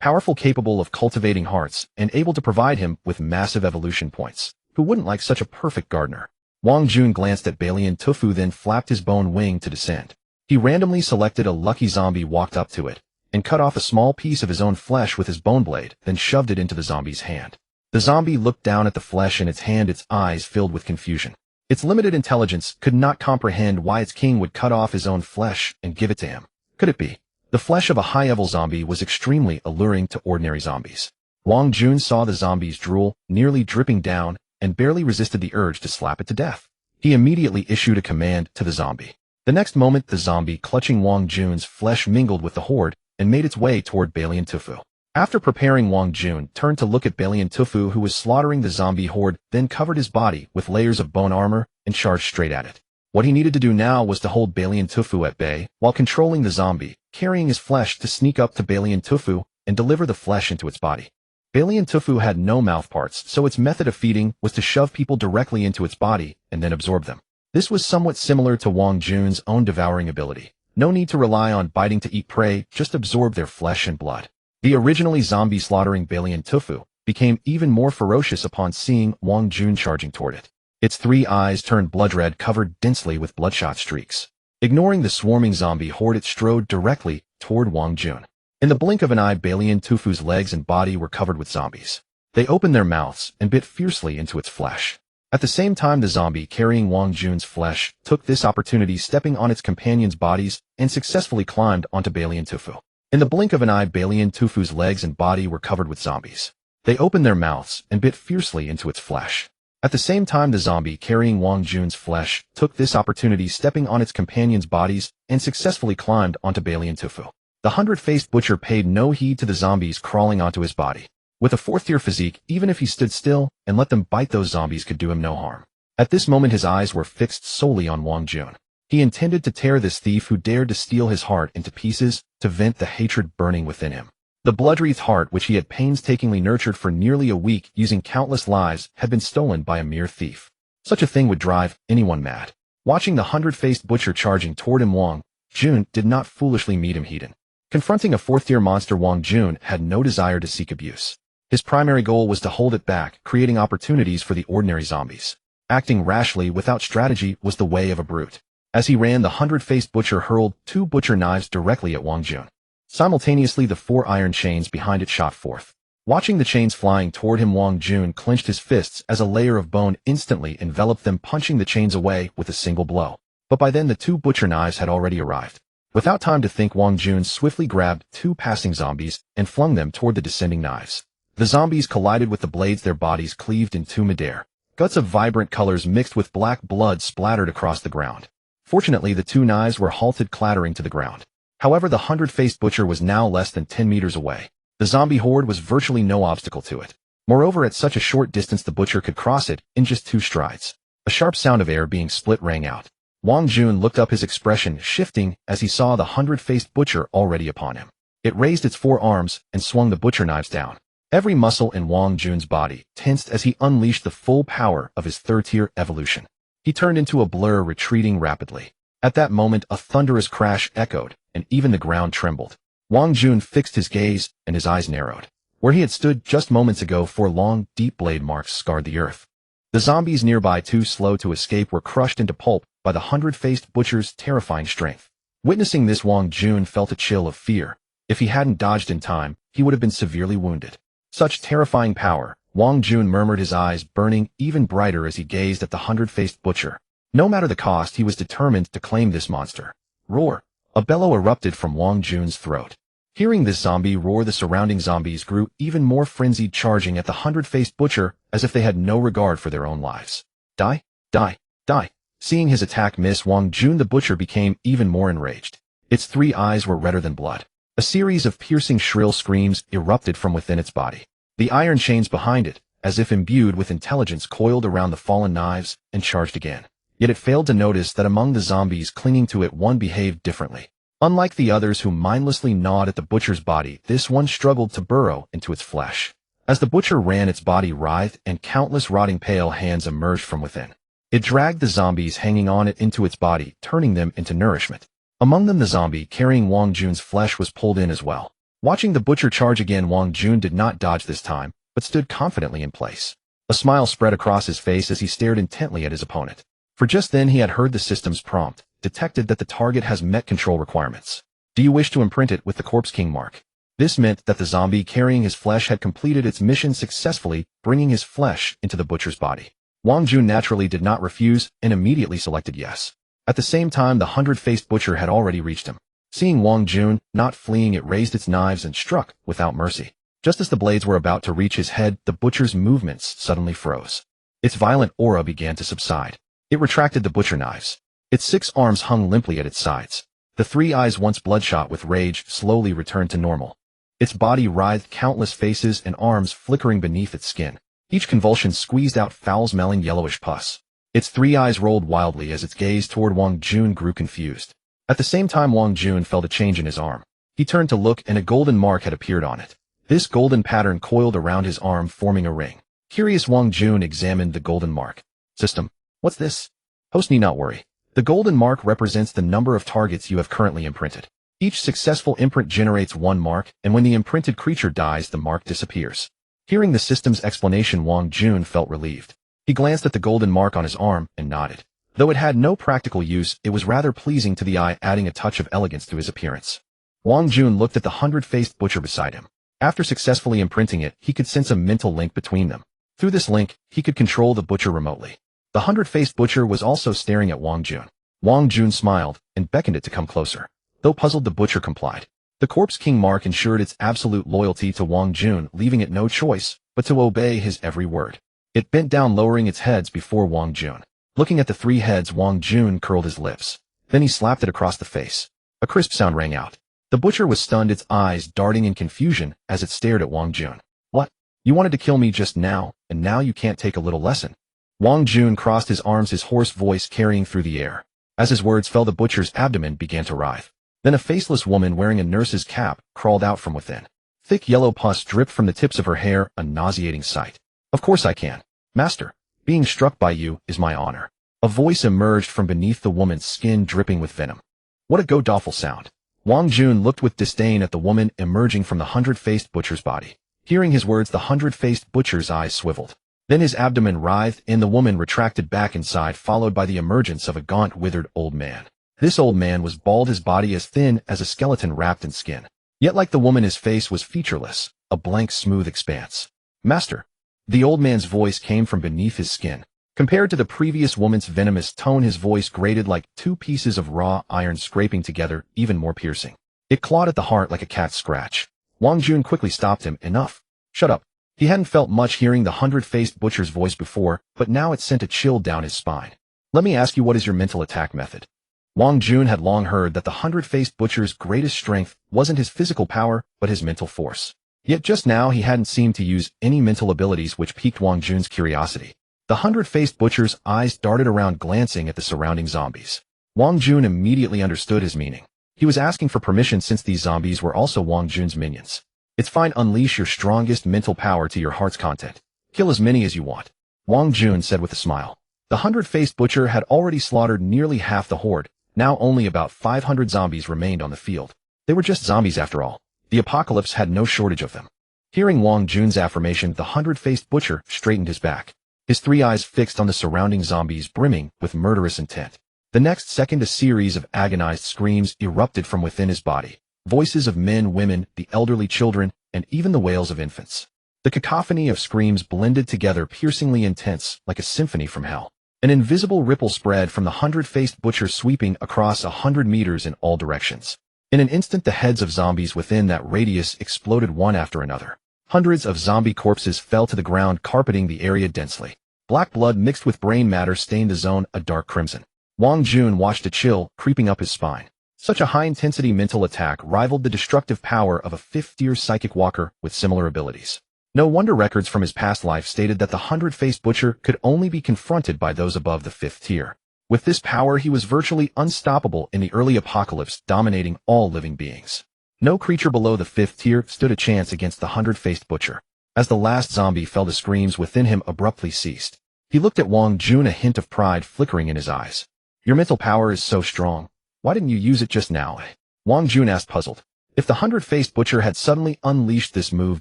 Powerful, capable of cultivating hearts, and able to provide him with massive evolution points. Who wouldn't like such a perfect gardener? Wang Jun glanced at Balian Tufu, then flapped his bone wing to descend. He randomly selected a lucky zombie, walked up to it, and cut off a small piece of his own flesh with his bone blade, then shoved it into the zombie's hand. The zombie looked down at the flesh in its hand, its eyes filled with confusion. Its limited intelligence could not comprehend why its king would cut off his own flesh and give it to him. Could it be? The flesh of a high-level zombie was extremely alluring to ordinary zombies. Wang Jun saw the zombie's drool, nearly dripping down, and barely resisted the urge to slap it to death. He immediately issued a command to the zombie. The next moment, the zombie, clutching Wang Jun's flesh, mingled with the horde and made its way toward Balian Tufu. After preparing, Wang Jun turned to look at Balian Tufu, who was slaughtering the zombie horde, then covered his body with layers of bone armor and charged straight at it. What he needed to do now was to hold Balian Tufu at bay while controlling the zombie, carrying his flesh to sneak up to Balian Tufu and deliver the flesh into its body. Balian Tufu had no mouthparts, so its method of feeding was to shove people directly into its body and then absorb them. This was somewhat similar to Wang Jun's own devouring ability. No need to rely on biting to eat prey, just absorb their flesh and blood. The originally zombie slaughtering Balian Tufu became even more ferocious upon seeing Wang Jun charging toward it. Its 3 eyes turned blood red, covered densely with bloodshot streaks. Ignoring the swarming zombie horde, it strode directly toward Wang Jun. In the blink of an eye, Balian Tufu's legs and body were covered with zombies. They opened their mouths and bit fiercely into its flesh. At the same time, the zombie carrying Wang Jun's flesh took this opportunity, stepping on its companions' bodies, and successfully climbed onto Balian Tufu. In the blink of an eye, Balian Tufu's legs and body were covered with zombies. They opened their mouths and bit fiercely into its flesh. At the same time, the zombie carrying Wang Jun's flesh took this opportunity, stepping on its companions' bodies, and successfully climbed onto Balian Tufu. The 100-faced butcher paid no heed to the zombies crawling onto his body. With a 4th-tier physique, even if he stood still and let them bite, those zombies could do him no harm. At this moment, his eyes were fixed solely on Wang Jun. He intended to tear this thief who dared to steal his heart into pieces to vent the hatred burning within him. The blood-wreathed heart, which he had painstakingly nurtured for nearly a week using countless lives, had been stolen by a mere thief. Such a thing would drive anyone mad. Watching the 100-faced butcher charging toward him, Wang Jun did not foolishly meet him heated. Confronting a 4th-tier monster, Wang Jun had no desire to seek abuse. His primary goal was to hold it back, creating opportunities for the ordinary zombies. Acting rashly without strategy was the way of a brute. As he ran, the 100-faced butcher hurled 2 butcher knives directly at Wang Jun. Simultaneously, the 4 iron chains behind it shot forth. Watching the chains flying toward him, Wang Jun clenched his fists as a layer of bone instantly enveloped them, punching the chains away with a single blow. But by then, the 2 butcher knives had already arrived. Without time to think, Wang Jun swiftly grabbed 2 passing zombies and flung them toward the descending knives. The zombies collided with the blades, their bodies cleaved in 2 midair. Guts of vibrant colors mixed with black blood splattered across the ground. Fortunately, the two knives were halted clattering to the ground. However, the 100-faced butcher was now less than 10 meters away. The zombie horde was virtually no obstacle to it. Moreover, at such a short distance the butcher could cross it in just 2 strides. A sharp sound of air being split rang out. Wang Jun looked up, his expression shifting as he saw the 100-faced butcher already upon him. It raised its 4 arms and swung the butcher knives down. Every muscle in Wang Jun's body tensed as he unleashed the full power of his third-tier evolution. He turned into a blur, retreating rapidly. At that moment, a thunderous crash echoed, and even the ground trembled. Wang Jun fixed his gaze, and his eyes narrowed. Where he had stood just moments ago, 4 long, deep blade marks scarred the earth. The zombies nearby, too slow to escape, were crushed into pulp by the 100-faced butcher's terrifying strength. Witnessing this, Wang Jun felt a chill of fear. If he hadn't dodged in time, he would have been severely wounded. Such terrifying power, Wang Jun murmured, his eyes burning even brighter as he gazed at the 100-faced butcher. No matter the cost, he was determined to claim this monster. Roar! A bellow erupted from Wang Jun's throat. Hearing this zombie roar, the surrounding zombies grew even more frenzied, charging at the 100-faced butcher as if they had no regard for their own lives. Die! Die! Die! Seeing his attack miss, Wang Jun the butcher became even more enraged. Its 3 eyes were redder than blood. A series of piercing shrill screams erupted from within its body. The iron chains behind it, as if imbued with intelligence, coiled around the fallen knives and charged again. Yet it failed to notice that among the zombies clinging to it, one behaved differently. Unlike the others who mindlessly gnawed at the butcher's body, this one struggled to burrow into its flesh. As the butcher ran, its body writhed and countless rotting pale hands emerged from within. It dragged the zombies hanging on it into its body, turning them into nourishment. Among them, the zombie carrying Wang Jun's flesh was pulled in as well. Watching the butcher charge again, Wang Jun did not dodge this time, but stood confidently in place. A smile spread across his face as he stared intently at his opponent. For just then he had heard the system's prompt, detected that the target has met control requirements. Do you wish to imprint it with the Corpse King mark? This meant that the zombie carrying his flesh had completed its mission successfully, bringing his flesh into the butcher's body. Wang Jun naturally did not refuse and immediately selected yes. At the same time, the 100-faced butcher had already reached him. Seeing Wang Jun not fleeing, it raised its knives and struck without mercy. Just as the blades were about to reach his head, the butcher's movements suddenly froze. Its violent aura began to subside. It retracted the butcher knives. Its 6 arms hung limply at its sides. The 3 eyes, once bloodshot with rage, slowly returned to normal. Its body writhed, countless faces and arms flickering beneath its skin. Each convulsion squeezed out foul-smelling yellowish pus. Its 3 eyes rolled wildly as its gaze toward Wang Jun grew confused. At the same time, Wang Jun felt a change in his arm. He turned to look, and a golden mark had appeared on it. This golden pattern coiled around his arm, forming a ring. Curious, Wang Jun examined the golden mark. System, what's this? Host need not worry. The golden mark represents the number of targets you have currently imprinted. Each successful imprint generates 1 mark, and when the imprinted creature dies, the mark disappears. Hearing the system's explanation, Wang Jun felt relieved. He glanced at the golden mark on his arm and nodded. Though it had no practical use, it was rather pleasing to the eye, adding a touch of elegance to his appearance. Wang Jun looked at the 100-faced butcher beside him. After successfully imprinting it, he could sense a mental link between them. Through this link, he could control the butcher remotely. The 100-faced butcher was also staring at Wang Jun. Wang Jun smiled and beckoned it to come closer. Though puzzled, the butcher complied. The Corpse King mark ensured its absolute loyalty to Wang Jun, leaving it no choice but to obey his every word. It bent down, lowering its heads before Wang Jun. Looking at the 3 heads, Wang Jun curled his lips. Then he slapped it across the face. A crisp sound rang out. The butcher was stunned, its eyes darting in confusion as it stared at Wang Jun. What? You wanted to kill me just now, and now you can't take a little lesson? Wang Jun crossed his arms, his hoarse voice carrying through the air. As his words fell, the butcher's abdomen began to writhe. Then a faceless woman wearing a nurse's cap crawled out from within. Thick yellow pus dripped from the tips of her hair, a nauseating sight. Of course I can. Master, being struck by you is my honor. A voice emerged from beneath the woman's skin, dripping with venom. What a god-awful sound. Wang Jun looked with disdain at the woman emerging from the 100-faced butcher's body. Hearing his words, the 100-faced butcher's eyes swiveled. Then his abdomen writhed and the woman retracted back inside, followed by the emergence of a gaunt, withered old man. This old man was bald, his body as thin as a skeleton wrapped in skin. Yet like the woman, his face was featureless, a blank, smooth expanse. Master. The old man's voice came from beneath his skin. Compared to the previous woman's venomous tone, his voice grated like 2 pieces of raw iron scraping together, even more piercing. It clawed at the heart like a cat's scratch. Wang Jun quickly stopped him. Enough. Shut up. He hadn't felt much hearing the hundred-faced butcher's voice before, but now it sent a chill down his spine. Let me ask you, what is your mental attack method? Wang Jun had long heard that the hundred-faced butcher's greatest strength wasn't his physical power, but his mental force. Yet just now he hadn't seemed to use any mental abilities, which piqued Wang Jun's curiosity. The hundred-faced butcher's eyes darted around, glancing at the surrounding zombies. Wang Jun immediately understood his meaning. He was asking for permission since these zombies were also Wang Jun's minions. It's fine, unleash your strongest mental power to your heart's content. Kill as many as you want, Wang Jun said with a smile. The hundred-faced butcher had already slaughtered nearly half the horde. Now only about 500 zombies remained on the field. They were just zombies after all. The apocalypse had no shortage of them. Hearing Wang Jun's affirmation, the hundred-faced butcher straightened his back, his three eyes fixed on the surrounding zombies, brimming with murderous intent. The next second, a series of agonized screams erupted from within his body. Voices of men, women, the elderly, children, and even the wails of infants. The cacophony of screams blended together, piercingly intense, like a symphony from hell. An invisible ripple spread from the hundred-faced butcher, sweeping across 100 meters in all directions. In an instant, the heads of zombies within that radius exploded one after another. Hundreds of zombie corpses fell to the ground, carpeting the area densely. Black blood mixed with brain matter stained the zone a dark crimson. Wang Jun watched a chill creeping up his spine. Such a high-intensity mental attack rivaled the destructive power of a fifth-tier psychic walker with similar abilities. No wonder records from his past life stated that the hundred-faced butcher could only be confronted by those above the fifth tier. With this power, he was virtually unstoppable in the early apocalypse, dominating all living beings. No creature below the fifth tier stood a chance against the hundred-faced butcher. As the last zombie fell, the screams within him abruptly ceased. He looked at Wang Jun, a hint of pride flickering in his eyes. Your mental power is so strong. Why didn't you use it just now? Wang Jun asked, puzzled. If the hundred-faced butcher had suddenly unleashed this move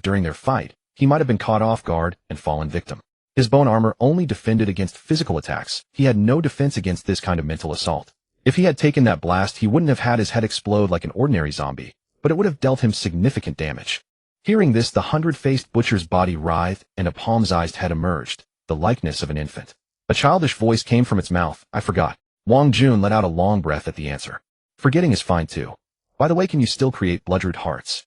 during their fight, he might have been caught off guard and fallen victim. His bone armor only defended against physical attacks. He had no defense against this kind of mental assault. If he had taken that blast, he wouldn't have had his head explode like an ordinary zombie, but it would have dealt him significant damage. Hearing this, the hundred-faced butcher's body writhed, and a palm-sized head emerged, the likeness of an infant. A childish voice came from its mouth. I forgot. Wang Jun let out a long breath at the answer. Forgetting is fine too. By the way, can you still create bloodroot hearts?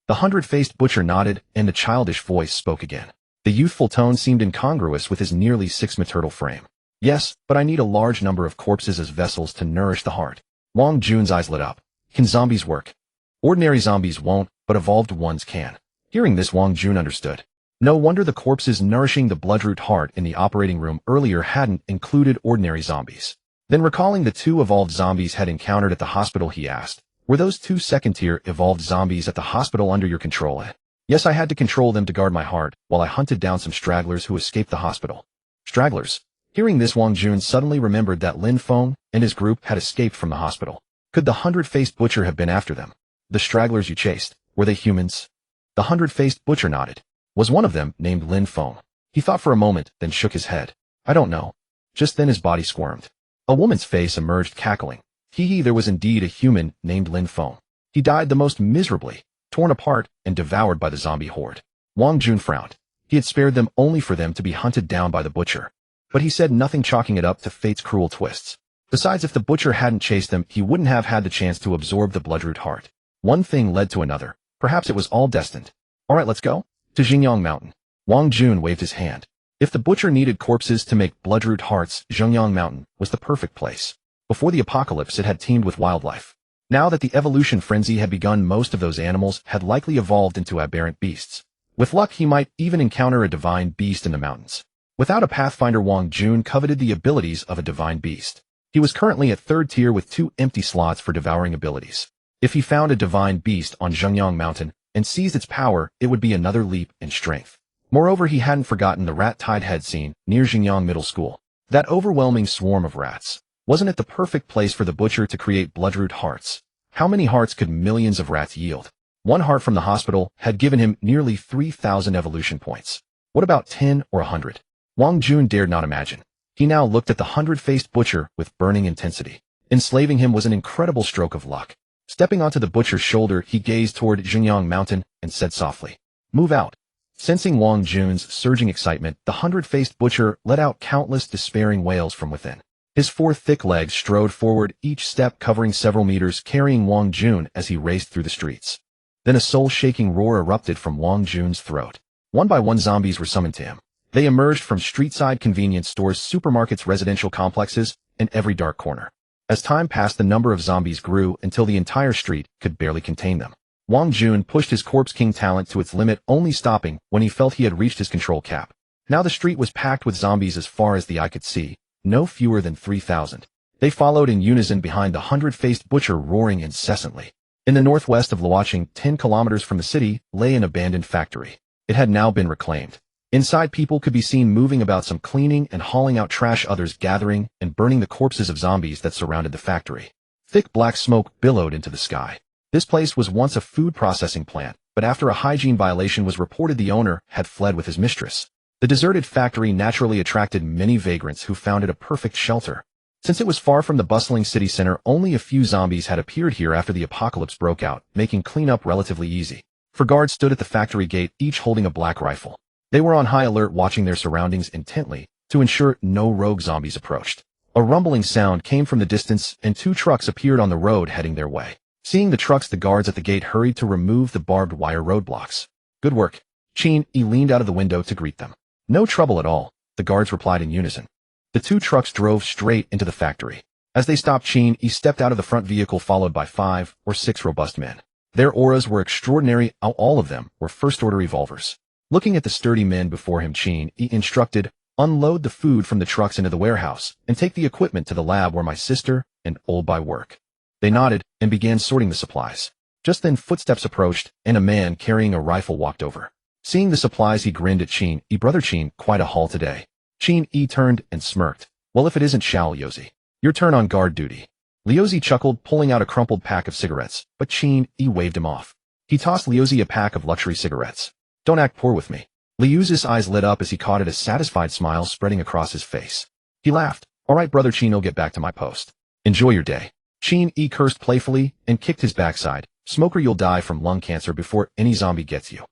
The hundred-faced butcher nodded, and the childish voice spoke again. The youthful tone seemed incongruous with his nearly 6-meter frame. Yes, but I need a large number of corpses as vessels to nourish the heart. Wang Jun's eyes lit up. Can zombies work? Ordinary zombies won't, but evolved ones can. Hearing this, Wang Jun understood. No wonder the corpses nourishing the bloodroot heart in the operating room earlier hadn't included ordinary zombies. Then, recalling the 2 evolved zombies had encountered at the hospital, he asked, were those 2 second-tier evolved zombies at the hospital under your control? Yes, I had to control them to guard my heart, while I hunted down some stragglers who escaped the hospital. Stragglers? Hearing this, Wang Jun suddenly remembered that Lin Feng and his group had escaped from the hospital. Could the hundred-faced butcher have been after them? The stragglers you chased, were they humans? The hundred-faced butcher nodded. Was one of them named Lin Feng? He thought for a moment, then shook his head. I don't know. Just then his body squirmed. A woman's face emerged, cackling. There was indeed a human named Lin Feng. He died the most miserably, torn apart and devoured by the zombie horde. Wang Jun frowned. He had spared them only for them to be hunted down by the butcher. But he said nothing, chalking it up to fate's cruel twists. Besides, if the butcher hadn't chased them, he wouldn't have had the chance to absorb the bloodroot heart. One thing led to another. Perhaps it was all destined. All right, let's go. To Xingyang Mountain. Wang Jun waved his hand. If the butcher needed corpses to make bloodroot hearts, Xingyang Mountain was the perfect place. Before the apocalypse, it had teemed with wildlife. Now that the evolution frenzy had begun, most of those animals had likely evolved into aberrant beasts. With luck, he might even encounter a divine beast in the mountains. Without a pathfinder, Wang Jun coveted the abilities of a divine beast. He was currently at 3rd tier with 2 empty slots for devouring abilities. If he found a divine beast on Xingyang Mountain and seized its power, it would be another leap in strength. Moreover, he hadn't forgotten the rat tide head scene near Xingyang Middle School. That overwhelming swarm of rats. Wasn't it the perfect place for the butcher to create bloodroot hearts? How many hearts could millions of rats yield? 1 heart from the hospital had given him nearly 3,000 evolution points. What about 10 or 100? Wang Jun dared not imagine. He now looked at the hundred-faced butcher with burning intensity. Enslaving him was an incredible stroke of luck. Stepping onto the butcher's shoulder, he gazed toward Xingyang Mountain and said softly, "Move out." Sensing Wang Jun's surging excitement, the hundred-faced butcher let out countless despairing wails from within. His 4 thick legs strode forward, each step covering several meters, carrying Wang Jun as he raced through the streets. Then a soul-shaking roar erupted from Wang Jun's throat. One by one zombies were summoned to him. They emerged from street-side convenience stores, supermarkets, residential complexes, and every dark corner. As time passed, the number of zombies grew until the entire street could barely contain them. Wang Jun pushed his Corpse King talent to its limit, only stopping when he felt he had reached his control cap. Now the street was packed with zombies as far as the eye could see, no fewer than 3,000. They followed in unison behind the 100-faced butcher, roaring incessantly. In the northwest of Luocheng, 10 kilometers from the city, lay an abandoned factory. It had now been reclaimed. Inside, people could be seen moving about, some cleaning and hauling out trash, others gathering and burning the corpses of zombies that surrounded the factory. Thick black smoke billowed into the sky. This place was once a food processing plant, but after a hygiene violation was reported, the owner had fled with his mistress. The deserted factory naturally attracted many vagrants who found it a perfect shelter. Since it was far from the bustling city center, only a few zombies had appeared here after the apocalypse broke out, making cleanup relatively easy. 4 guards stood at the factory gate, each holding a black rifle. They were on high alert, watching their surroundings intently to ensure no rogue zombies approached. A rumbling sound came from the distance, and 2 trucks appeared on the road heading their way. Seeing the trucks, the guards at the gate hurried to remove the barbed wire roadblocks. Good work. Qin Yi leaned out of the window to greet them. No trouble at all, the guards replied in unison. The 2 trucks drove straight into the factory. As they stopped, Qin Yi stepped out of the front vehicle, followed by 5 or 6 robust men. Their auras were extraordinary. All of them were first-order revolvers. Looking at the sturdy men before him, Qin Yi instructed, "Unload the food from the trucks into the warehouse and take the equipment to the lab where my sister and old Bai work." They nodded and began sorting the supplies. Just then, footsteps approached, and a man carrying a rifle walked over. Seeing the supplies, he grinned at Qin Yi. "Brother Qin, quite a haul today." Qin Yi turned and smirked. "Well, if it isn't Xiao Liuzi. Your turn on guard duty." Liuzi chuckled, pulling out a crumpled pack of cigarettes, but Qin Yi waved him off. He tossed Liuzi a pack of luxury cigarettes. "Don't act poor with me." Liuzi's eyes lit up as he caught it, a satisfied smile spreading across his face. He laughed. "All right, Brother Qin, I'll get back to my post. Enjoy your day." Qin Yi cursed playfully and kicked his backside. "Smoker, you'll die from lung cancer before any zombie gets you."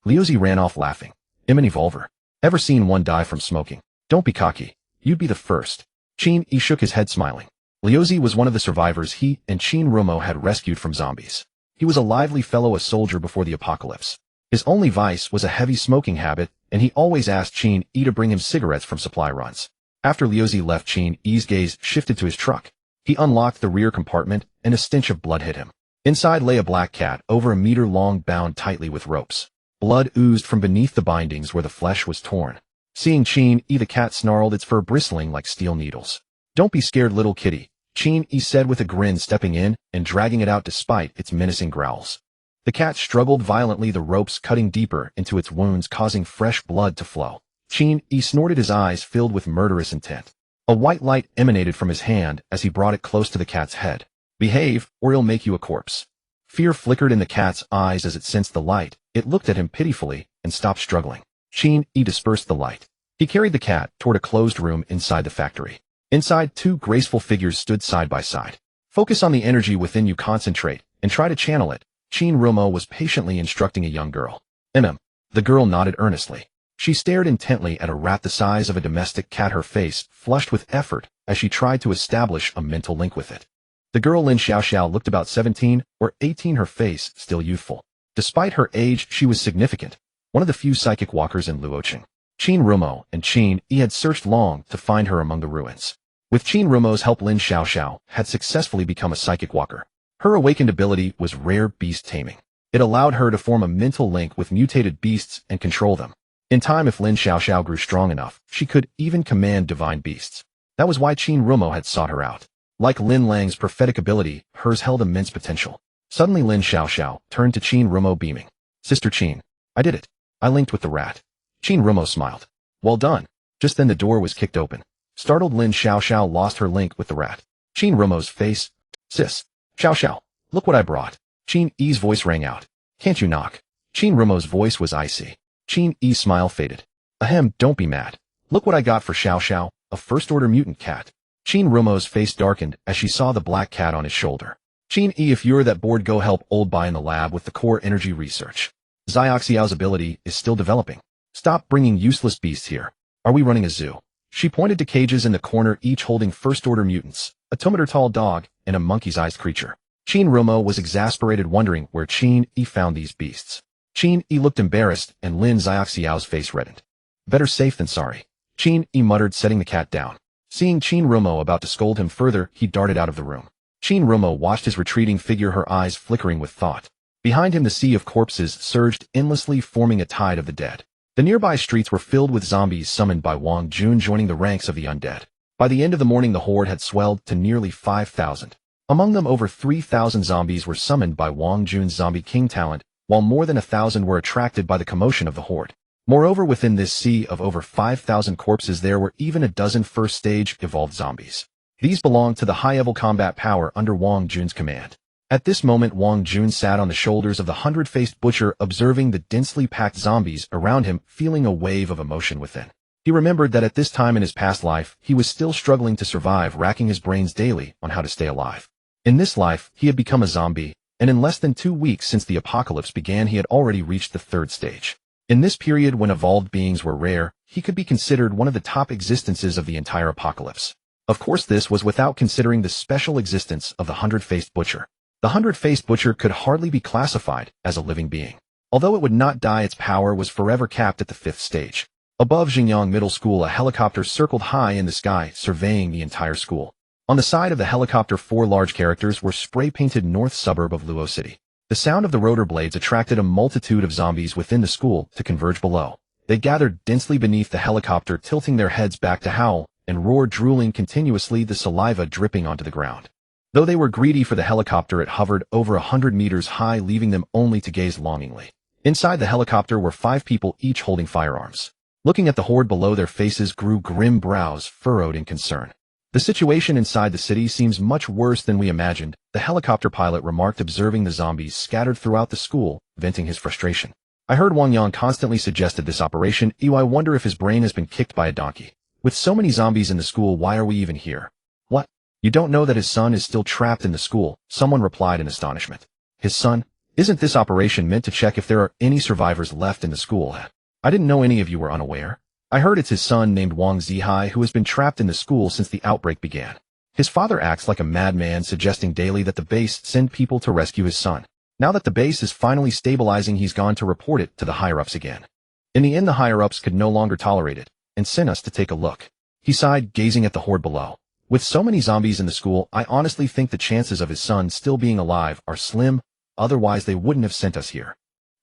Liuzi ran off laughing. "Im revolver. Ever seen one die from smoking? Don't be cocky. You'd be the first." Qin Yi shook his head, smiling. Liuzi was one of the survivors he and Qin Rumo had rescued from zombies. He was a lively fellow, a soldier before the apocalypse. His only vice was a heavy smoking habit, and he always asked Qin Yi to bring him cigarettes from supply runs. After Liuzi left, Qin Yi's gaze shifted to his truck. He unlocked the rear compartment, and a stench of blood hit him. Inside lay a black cat, over a meter long, bound tightly with ropes. Blood oozed from beneath the bindings where the flesh was torn. Seeing Qin Yi, the cat snarled, its fur bristling like steel needles. "Don't be scared, little kitty," Qin Yi said with a grin, stepping in and dragging it out despite its menacing growls. The cat struggled violently, the ropes cutting deeper into its wounds, causing fresh blood to flow. Qin Yi snorted, his eyes filled with murderous intent. A white light emanated from his hand as he brought it close to the cat's head. "Behave, or he'll make you a corpse." Fear flickered in the cat's eyes as it sensed the light. It looked at him pitifully and stopped struggling. Qin Yi dispersed the light. He carried the cat toward a closed room inside the factory. Inside, 2 graceful figures stood side by side. "Focus on the energy within you, concentrate, and try to channel it," Qin Rumo was patiently instructing a young girl. The girl nodded earnestly. She stared intently at a rat the size of a domestic cat, her face flushed with effort as she tried to establish a mental link with it. The girl, Lin Xiaoxiao, looked about 17 or 18, her face still youthful. Despite her age, she was significant, one of the few psychic walkers in Luocheng. Qin Rumo and Qin Yi had searched long to find her among the ruins. With Qin Rumo's help, Lin Xiaoxiao had successfully become a psychic walker. Her awakened ability was rare beast taming. It allowed her to form a mental link with mutated beasts and control them. In time, if Lin Xiaoxiao grew strong enough, she could even command divine beasts. That was why Qin Rumo had sought her out. Like Lin Lang's prophetic ability, hers held immense potential. Suddenly, Lin Xiaoxiao turned to Qin Rumo, beaming. "Sister Qin, I did it. I linked with the rat." Qin Rumo smiled. "Well done." Just then the door was kicked open. Startled, Lin Xiaoxiao lost her link with the rat. Qin Rumo's face. "Sis. Xiaoxiao, look what I brought." Qin Yi's voice rang out. "Can't you knock?" Qin Rumo's voice was icy. Qin Yi's smile faded. "Ahem, don't be mad. Look what I got for Xiaoxiao, a first-order mutant cat." Qin Rumo's face darkened as she saw the black cat on his shoulder. "Qin Yi, if you're that bored, go help old Bai in the lab with the core energy research. Xiaoxiao's ability is still developing. Stop bringing useless beasts here. Are we running a zoo?" She pointed to cages in the corner, each holding first-order mutants, a 2-meter-tall dog, and a monkey-sized creature. Qin Rumo was exasperated, wondering where Qin Yi found these beasts. Qin Yi looked embarrassed, and Lin Xiaoxiao's face reddened. Better safe than sorry. Qin Yi muttered, setting the cat down. Seeing Qin Rumo about to scold him further, he darted out of the room. Qin Rumo watched his retreating figure, her eyes flickering with thought. Behind him the sea of corpses surged endlessly, forming a tide of the dead. The nearby streets were filled with zombies summoned by Wang Jun, joining the ranks of the undead. By the end of the morning the horde had swelled to nearly 5,000. Among them over 3,000 zombies were summoned by Wang Jun's Zombie King talent, while more than 1,000 were attracted by the commotion of the horde. Moreover, within this sea of over 5,000 corpses there were even a dozen first-stage evolved zombies. These belonged to the high-level combat power under Wang Jun's command. At this moment Wang Jun sat on the shoulders of the hundred-faced butcher, observing the densely packed zombies around him, feeling a wave of emotion within. He remembered that at this time in his past life, he was still struggling to survive, racking his brains daily on how to stay alive. In this life, he had become a zombie, and in less than 2 weeks since the apocalypse began he had already reached the 3rd stage. In this period when evolved beings were rare, he could be considered one of the top existences of the entire apocalypse. Of course this was without considering the special existence of the hundred-faced butcher. The hundred-faced butcher could hardly be classified as a living being. Although it would not die, its power was forever capped at the 5th stage. Above Xinjiang Middle School a helicopter circled high in the sky, surveying the entire school. On the side of the helicopter 4 large characters were spray-painted north suburb of Luo City. The sound of the rotor blades attracted a multitude of zombies within the school to converge below. They gathered densely beneath the helicopter, tilting their heads back to howl and roar, drooling continuously, the saliva dripping onto the ground. Though they were greedy for the helicopter, it hovered over 100 meters high, leaving them only to gaze longingly. Inside the helicopter were 5 people, each holding firearms. Looking at the horde below, their faces grew grim, brows furrowed in concern. The situation inside the city seems much worse than we imagined, the helicopter pilot remarked, observing the zombies scattered throughout the school, venting his frustration. I heard Wang Yang constantly suggested this operation. I wonder if his brain has been kicked by a donkey. With so many zombies in the school, why are we even here? What? You don't know that his son is still trapped in the school? Someone replied in astonishment. His son? Isn't this operation meant to check if there are any survivors left in the school? I didn't know any of you were unaware. I heard it's his son named Wang Zihai who has been trapped in the school since the outbreak began. His father acts like a madman, suggesting daily that the base send people to rescue his son. Now that the base is finally stabilizing, he's gone to report it to the higher-ups again. In the end, the higher-ups could no longer tolerate it and sent us to take a look. He sighed, gazing at the horde below. With so many zombies in the school, I honestly think the chances of his son still being alive are slim, otherwise they wouldn't have sent us here.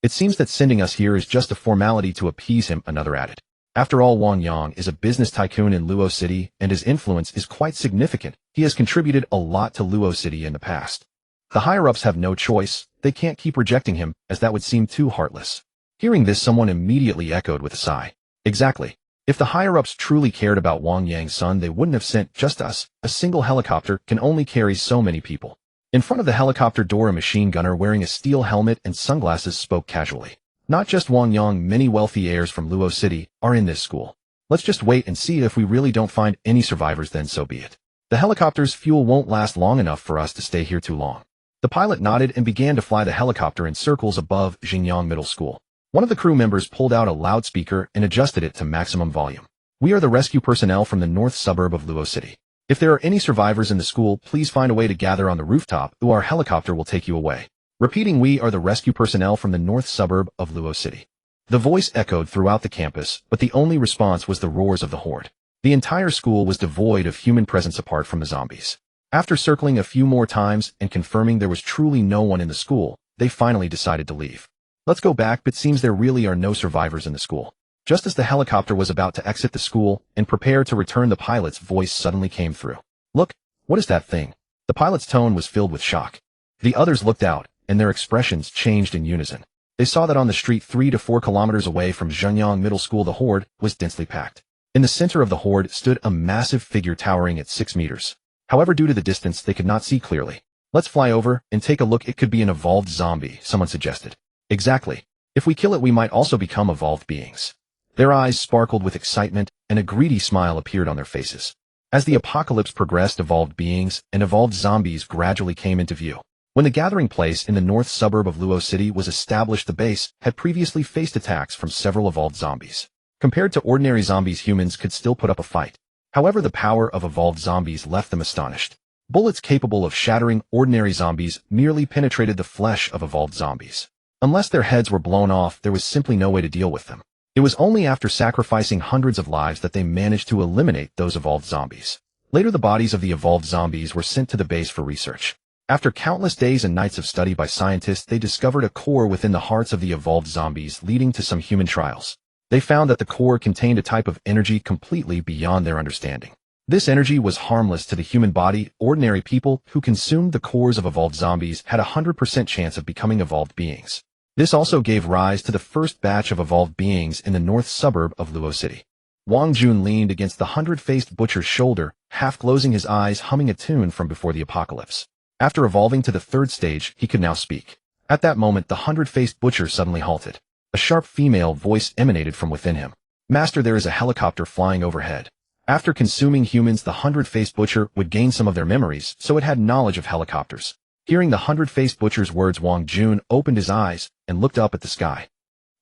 It seems that sending us here is just a formality to appease him, another added. After all, Wang Yang is a business tycoon in Luo City, and his influence is quite significant. He has contributed a lot to Luo City in the past. The higher-ups have no choice. They can't keep rejecting him, as that would seem too heartless. Hearing this, someone immediately echoed with a sigh. Exactly. If the higher-ups truly cared about Wang Yang's son, they wouldn't have sent just us. A single helicopter can only carry so many people. In front of the helicopter door, a machine gunner wearing a steel helmet and sunglasses spoke casually. Not just Wang Yang, many wealthy heirs from Luo City are in this school. Let's just wait and see. If we really don't find any survivors, then so be it. The helicopter's fuel won't last long enough for us to stay here too long. The pilot nodded and began to fly the helicopter in circles above Xinjiang Middle School. One of the crew members pulled out a loudspeaker and adjusted it to maximum volume. We are the rescue personnel from the north suburb of Luo City. If there are any survivors in the school, please find a way to gather on the rooftop, or our helicopter will take you away. Repeating, we are the rescue personnel from the north suburb of Luo City. The voice echoed throughout the campus, but the only response was the roars of the horde. The entire school was devoid of human presence apart from the zombies. After circling a few more times and confirming there was truly no one in the school, they finally decided to leave. Let's go back, but seems there really are no survivors in the school. Just as the helicopter was about to exit the school and prepare to return, the pilot's voice suddenly came through. Look, what is that thing? The pilot's tone was filled with shock. The others looked out, and their expressions changed in unison. They saw that on the street 3 to 4 kilometers away from Zhenyang Middle School, the horde was densely packed. In the center of the horde stood a massive figure towering at 6 meters. However, due to the distance, they could not see clearly. Let's fly over and take a look. It could be an evolved zombie, someone suggested. Exactly. If we kill it, we might also become evolved beings. Their eyes sparkled with excitement, and a greedy smile appeared on their faces. As the apocalypse progressed, evolved beings and evolved zombies gradually came into view. When the gathering place in the north suburb of Luo City was established, the base had previously faced attacks from several evolved zombies. Compared to ordinary zombies, humans could still put up a fight. However, the power of evolved zombies left them astonished. Bullets capable of shattering ordinary zombies merely penetrated the flesh of evolved zombies. Unless their heads were blown off, there was simply no way to deal with them. It was only after sacrificing hundreds of lives that they managed to eliminate those evolved zombies. Later, the bodies of the evolved zombies were sent to the base for research. After countless days and nights of study by scientists, they discovered a core within the hearts of the evolved zombies, leading to some human trials. They found that the core contained a type of energy completely beyond their understanding. This energy was harmless to the human body. Ordinary people who consumed the cores of evolved zombies had a 100% chance of becoming evolved beings. This also gave rise to the first batch of evolved beings in the north suburb of Luo City. Wang Jun leaned against the hundred-faced butcher's shoulder, half closing his eyes, humming a tune from before the apocalypse. After evolving to the third stage, he could now speak. At that moment, the hundred-faced butcher suddenly halted. A sharp female voice emanated from within him. Master, there is a helicopter flying overhead. After consuming humans, the hundred-faced butcher would gain some of their memories, so it had knowledge of helicopters. Hearing the hundred-faced butcher's words, Wang Jun opened his eyes and looked up at the sky.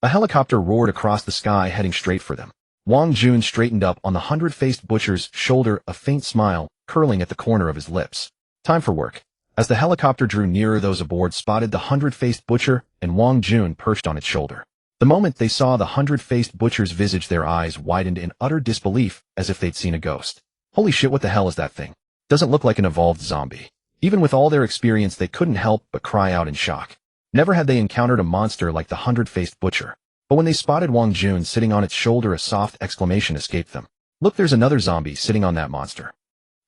A helicopter roared across the sky, heading straight for them. Wang Jun straightened up on the hundred-faced butcher's shoulder, a faint smile curling at the corner of his lips. Time for work. As the helicopter drew nearer, those aboard spotted the hundred-faced butcher and Wang Jun perched on its shoulder. The moment they saw the hundred-faced butcher's visage, their eyes widened in utter disbelief, as if they'd seen a ghost. Holy shit, what the hell is that thing? Doesn't look like an evolved zombie. Even with all their experience, they couldn't help but cry out in shock. Never had they encountered a monster like the hundred-faced butcher. But when they spotted Wang Jun sitting on its shoulder, a soft exclamation escaped them. Look, there's another zombie sitting on that monster.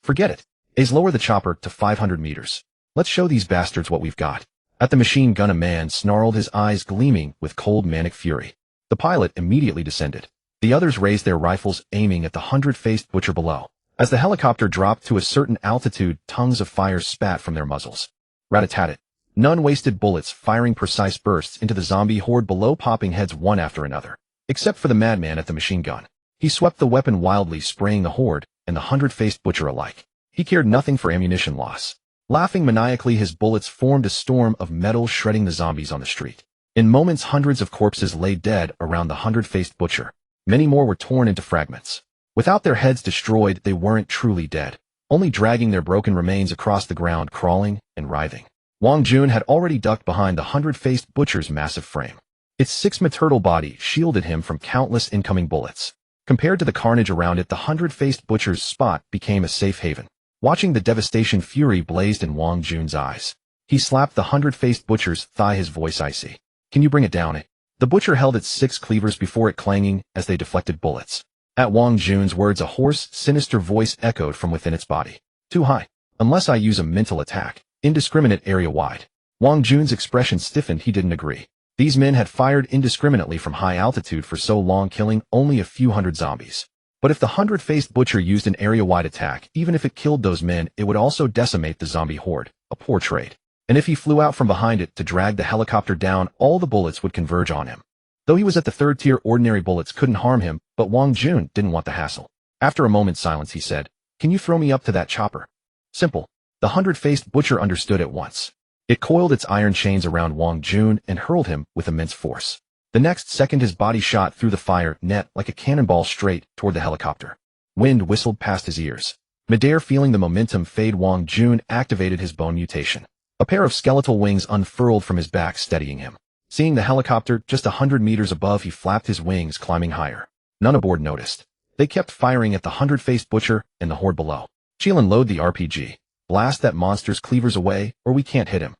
Forget it. Ace, lower the chopper to 500 meters. Let's show these bastards what we've got. At the machine gun, a man snarled, his eyes gleaming with cold, manic fury. The pilot immediately descended. The others raised their rifles, aiming at the hundred-faced butcher below. As the helicopter dropped to a certain altitude, tongues of fire spat from their muzzles. Rat-a-tat-tat. None wasted bullets, firing precise bursts into the zombie horde below, popping heads one after another. Except for the madman at the machine gun. He swept the weapon wildly, spraying the horde and the hundred-faced butcher alike. He cared nothing for ammunition loss. Laughing maniacally, his bullets formed a storm of metal, shredding the zombies on the street. In moments, hundreds of corpses lay dead around the hundred-faced butcher. Many more were torn into fragments. Without their heads destroyed, they weren't truly dead, only dragging their broken remains across the ground, crawling and writhing. Wang Jun had already ducked behind the hundred-faced butcher's massive frame. Its 6-meter body shielded him from countless incoming bullets. Compared to the carnage around it, the hundred-faced butcher's spot became a safe haven. Watching the devastation, fury blazed in Wang Jun's eyes. He slapped the hundred-faced butcher's thigh, his voice icy. Can you bring it down? The butcher held its 6 cleavers before it, clanging as they deflected bullets. At Wang Jun's words, a hoarse, sinister voice echoed from within its body. Too high. Unless I use a mental attack. Indiscriminate, area-wide. Wang Jun's expression stiffened. He didn't agree. These men had fired indiscriminately from high altitude for so long, killing only a few hundred zombies. But if the hundred-faced butcher used an area-wide attack, even if it killed those men, it would also decimate the zombie horde. A poor trade. And if he flew out from behind it to drag the helicopter down, all the bullets would converge on him. Though he was at the third tier, ordinary bullets couldn't harm him, but Wang Jun didn't want the hassle. After a moment's silence, he said, "Can you throw me up to that chopper?" Simple. The hundred-faced butcher understood at once. It coiled its iron chains around Wang Jun and hurled him with immense force. The next second, his body shot through the fire net like a cannonball straight toward the helicopter. Wind whistled past his ears. Midair, feeling the momentum fade, Wang Jun activated his bone mutation. A pair of skeletal wings unfurled from his back, steadying him. Seeing the helicopter just 100 meters above, he flapped his wings, climbing higher. None aboard noticed. They kept firing at the hundred-faced butcher and the horde below. Chelan, load the RPG. Blast that monster's cleavers away, or we can't hit him.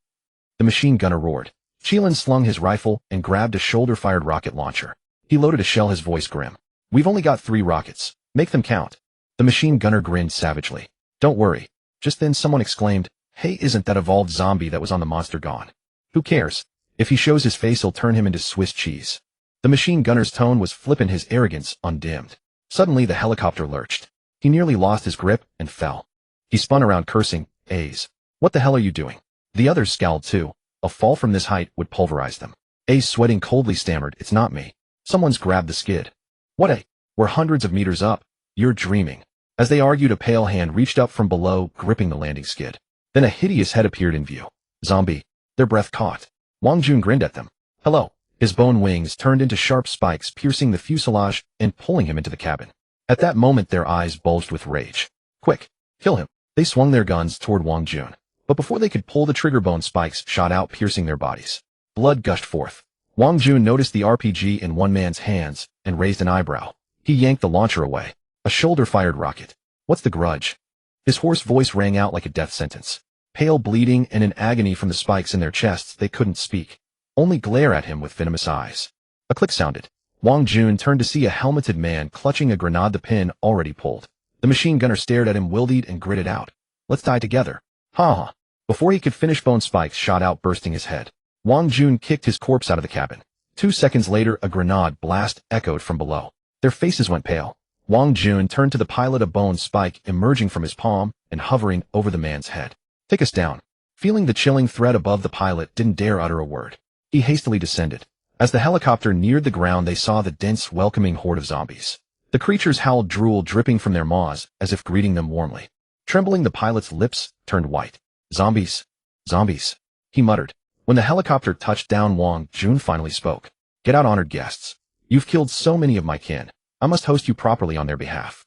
The machine gunner roared. Chelan slung his rifle and grabbed a shoulder-fired rocket launcher. He loaded a shell, his voice grim. We've only got 3 rockets. Make them count. The machine gunner grinned savagely. Don't worry. Just then someone exclaimed, "Hey, isn't that evolved zombie that was on the monster gone? Who cares? If he shows his face, he'll turn him into Swiss cheese." The machine gunner's tone was flippant, his arrogance undimmed. Suddenly the helicopter lurched. He nearly lost his grip and fell. He spun around, cursing, "Ace, what the hell are you doing?" The others scowled too. A fall from this height would pulverize them. Ace, sweating coldly, stammered, "It's not me. Someone's grabbed the skid." "What? We're hundreds of meters up. You're dreaming." As they argued, a pale hand reached up from below, gripping the landing skid. Then a hideous head appeared in view. "Zombie." Their breath caught. Wang Jun grinned at them. "Hello." His bone wings turned into sharp spikes, piercing the fuselage and pulling him into the cabin. At that moment, their eyes bulged with rage. "Quick, kill him." They swung their guns toward Wang Jun. But before they could pull the trigger, bone spikes shot out, piercing their bodies. Blood gushed forth. Wang Jun noticed the RPG in one man's hands and raised an eyebrow. He yanked the launcher away. A shoulder-fired rocket. What's the grudge? His hoarse voice rang out like a death sentence. Pale, bleeding, and in agony from the spikes in their chests, they couldn't speak. Only glare at him with venomous eyes. A click sounded. Wang Jun turned to see a helmeted man clutching a grenade, the pin already pulled. The machine gunner stared at him, wildeed, and gritted out. Let's die together. Ha ha. Before he could finish, bone spikes shot out, bursting his head. Wang Jun kicked his corpse out of the cabin. 2 seconds later, a grenade blast echoed from below. Their faces went pale. Wang Jun turned to the pilot, a bone spike emerging from his palm and hovering over the man's head. Take us down. Feeling the chilling threat above, the pilot didn't dare utter a word. He hastily descended. As the helicopter neared the ground, they saw the dense, welcoming horde of zombies. The creatures howled, drool dripping from their maws, as if greeting them warmly. Trembling, the pilot's lips turned white. Zombies. Zombies. He muttered. When the helicopter touched down, Wang Jun finally spoke. Get out, honored guests. You've killed so many of my kin. I must host you properly on their behalf.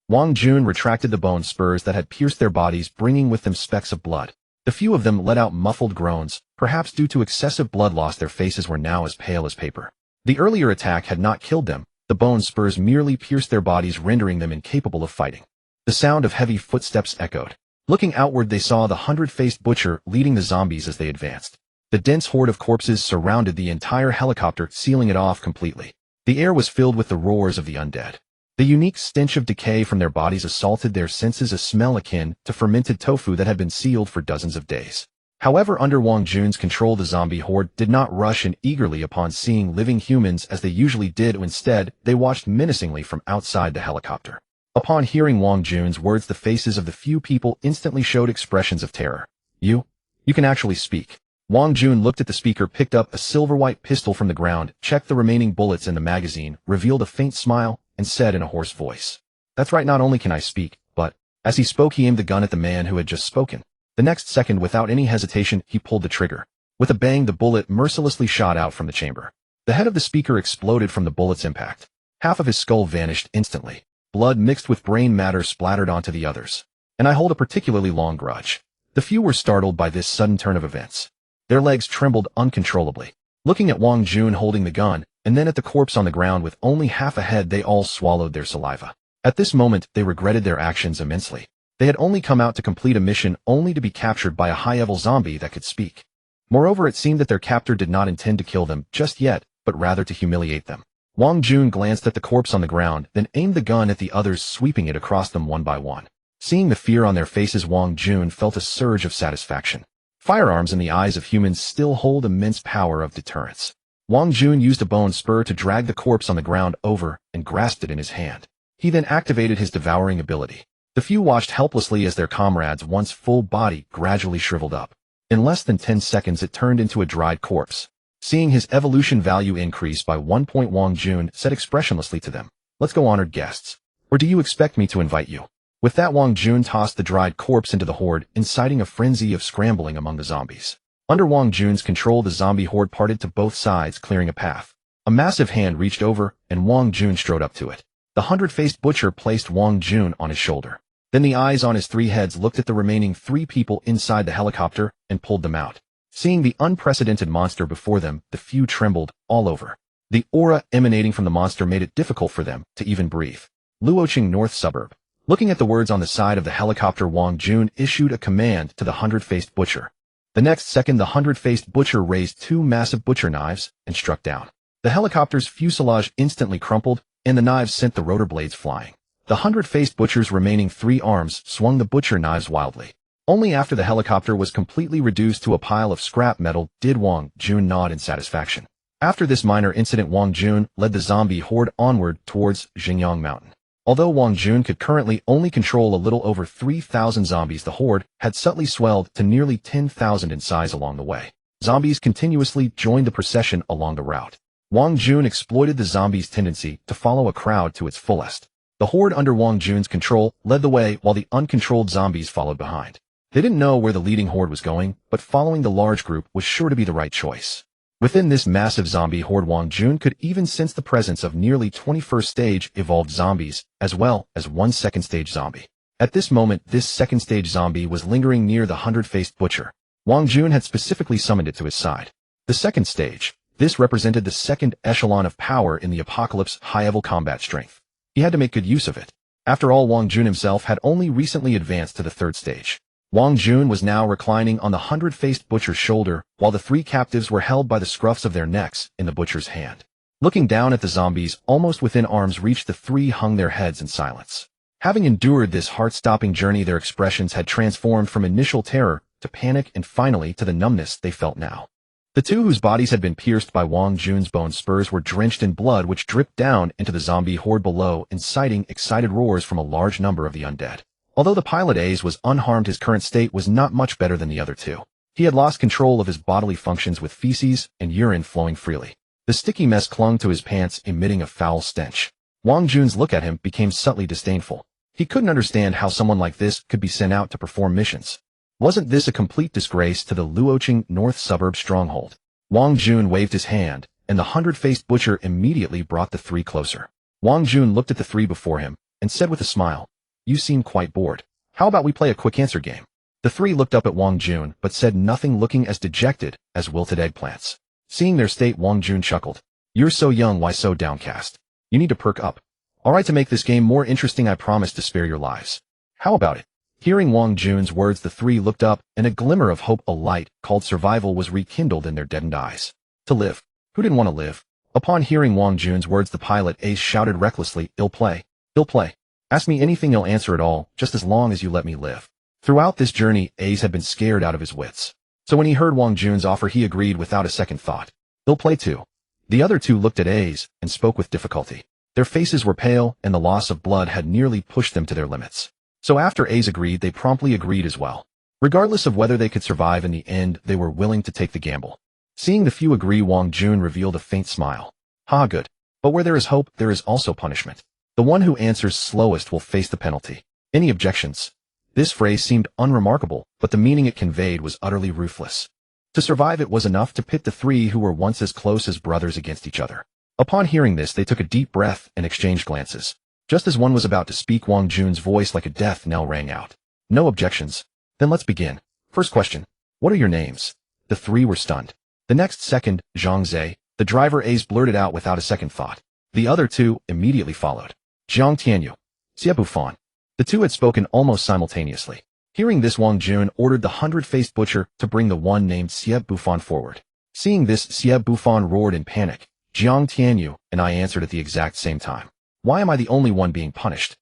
Wang Jun retracted the bone spurs that had pierced their bodies, bringing with them specks of blood. The few of them let out muffled groans, perhaps due to excessive blood loss. Their faces were now as pale as paper. The earlier attack had not killed them. The bone spurs merely pierced their bodies, rendering them incapable of fighting. The sound of heavy footsteps echoed. Looking outward, they saw the 100-faced butcher leading the zombies as they advanced. The dense horde of corpses surrounded the entire helicopter, sealing it off completely. The air was filled with the roars of the undead. The unique stench of decay from their bodies assaulted their senses, a smell akin to fermented tofu that had been sealed for dozens of days. However, under Wang Jun's control, the zombie horde did not rush in eagerly upon seeing living humans as they usually did. Instead, they watched menacingly from outside the helicopter. Upon hearing Wang Jun's words, the faces of the few people instantly showed expressions of terror. You can actually speak. Wang Jun looked at the speaker, picked up a silver-white pistol from the ground, checked the remaining bullets in the magazine, revealed a faint smile, and said in a hoarse voice, "That's right, not only can I speak, but..." As he spoke, he aimed the gun at the man who had just spoken. The next second, without any hesitation, he pulled the trigger. With a bang, the bullet mercilessly shot out from the chamber. The head of the speaker exploded from the bullet's impact. Half of his skull vanished instantly. Blood mixed with brain matter splattered onto the others. And I hold a particularly long grudge. The few were startled by this sudden turn of events. Their legs trembled uncontrollably. Looking at Wang Jun holding the gun, and then at the corpse on the ground with only half a head, they all swallowed their saliva. At this moment, they regretted their actions immensely. They had only come out to complete a mission, only to be captured by a high-level zombie that could speak. Moreover, it seemed that their captor did not intend to kill them just yet, but rather to humiliate them. Wang Jun glanced at the corpse on the ground, then aimed the gun at the others, sweeping it across them one by one. Seeing the fear on their faces, Wang Jun felt a surge of satisfaction. Firearms in the eyes of humans still hold immense power of deterrence. Wang Jun used a bone spur to drag the corpse on the ground over and grasped it in his hand. He then activated his devouring ability. The few watched helplessly as their comrade's once full body gradually shriveled up. In less than 10 seconds, it turned into a dried corpse. Seeing his evolution value increase by 1 point, Wang Jun said expressionlessly to them, "Let's go, honored guests. Or do you expect me to invite you?" With that, Wang Jun tossed the dried corpse into the horde, inciting a frenzy of scrambling among the zombies. Under Wang Jun's control, the zombie horde parted to both sides, clearing a path. A massive hand reached over, and Wang Jun strode up to it. The 100-faced butcher placed Wang Jun on his shoulder. Then the eyes on his 3 heads looked at the remaining 3 people inside the helicopter and pulled them out. Seeing the unprecedented monster before them, the few trembled all over. The aura emanating from the monster made it difficult for them to even breathe. Luoqing North Suburb. Looking at the words on the side of the helicopter, Wang Jun issued a command to the 100-faced butcher. The next second, the 100-faced butcher raised 2 massive butcher knives and struck down. The helicopter's fuselage instantly crumpled, and the knives sent the rotor blades flying. The 100-faced butcher's remaining 3 arms swung the butcher knives wildly. Only after the helicopter was completely reduced to a pile of scrap metal did Wang Jun nod in satisfaction. After this minor incident, Wang Jun led the zombie horde onward towards Xingyang Mountain. Although Wang Jun could currently only control a little over 3,000 zombies, the horde had subtly swelled to nearly 10,000 in size along the way. Zombies continuously joined the procession along the route. Wang Jun exploited the zombies' tendency to follow a crowd to its fullest. The horde under Wang Jun's control led the way while the uncontrolled zombies followed behind. They didn't know where the leading horde was going, but following the large group was sure to be the right choice. Within this massive zombie horde, Wang Jun could even sense the presence of nearly 21st stage evolved zombies, as well as 1 second stage zombie. At this moment, this second stage zombie was lingering near the 100-faced butcher. Wang Jun had specifically summoned it to his side. The second stage. This represented the second echelon of power in the Apocalypse high-level combat strength. He had to make good use of it. After all, Wang Jun himself had only recently advanced to the third stage. Wang Jun was now reclining on the hundred-faced butcher's shoulder, while the three captives were held by the scruffs of their necks in the butcher's hand. Looking down at the zombies, almost within arm's reach, the three hung their heads in silence. Having endured this heart-stopping journey, their expressions had transformed from initial terror to panic and finally to the numbness they felt now. The two whose bodies had been pierced by Wang Jun's bone spurs were drenched in blood which dripped down into the zombie horde below, inciting excited roars from a large number of the undead. Although the pilot Ace was unharmed, his current state was not much better than the other two. He had lost control of his bodily functions, with feces and urine flowing freely. The sticky mess clung to his pants, emitting a foul stench. Wang Jun's look at him became subtly disdainful. He couldn't understand how someone like this could be sent out to perform missions. Wasn't this a complete disgrace to the Luoqing North Suburb stronghold? Wang Jun waved his hand, and the hundred-faced butcher immediately brought the three closer. Wang Jun looked at the three before him and said with a smile, "You seem quite bored. How about we play a quick answer game?" The three looked up at Wang Jun but said nothing, looking as dejected as wilted eggplants. Seeing their state, Wang Jun chuckled. "You're so young, why so downcast? You need to perk up. All right, to make this game more interesting, I promise to spare your lives. How about it?" Hearing Wang Jun's words, the three looked up, and a glimmer of hope, a light called survival, was rekindled in their deadened eyes. To live. Who didn't want to live? Upon hearing Wang Jun's words, the pilot Ace shouted recklessly, "Ill play. Ill play. Ask me anything, I'll answer it all, just as long as you let me live." Throughout this journey, Ace had been scared out of his wits. So when he heard Wang Jun's offer, he agreed without a second thought. "Ill play too." The other two looked at Ace and spoke with difficulty. Their faces were pale, and the loss of blood had nearly pushed them to their limits. So after Ace agreed, they promptly agreed as well. Regardless of whether they could survive in the end, they were willing to take the gamble. Seeing the few agree, Wang Jun revealed a faint smile. "Ha, good. But where there is hope, there is also punishment. The one who answers slowest will face the penalty. Any objections?" This phrase seemed unremarkable, but the meaning it conveyed was utterly ruthless. To survive, it was enough to pit the three who were once as close as brothers against each other. Upon hearing this, they took a deep breath and exchanged glances. Just as one was about to speak, Wang Jun's voice like a death knell rang out. "No objections? Then let's begin. First question. What are your names?" The three were stunned. The next second, Zhang Zhe, the driver Ace, blurted out without a second thought. The other two immediately followed. "Jiang Tianyu. Xie Bufan." The two had spoken almost simultaneously. Hearing this, Wang Jun ordered the hundred-faced butcher to bring the one named Xie Bufan forward. Seeing this, Xie Bufan roared in panic. "Jiang Tianyu," and I answered at the exact same time. "Why am I the only one being punished?"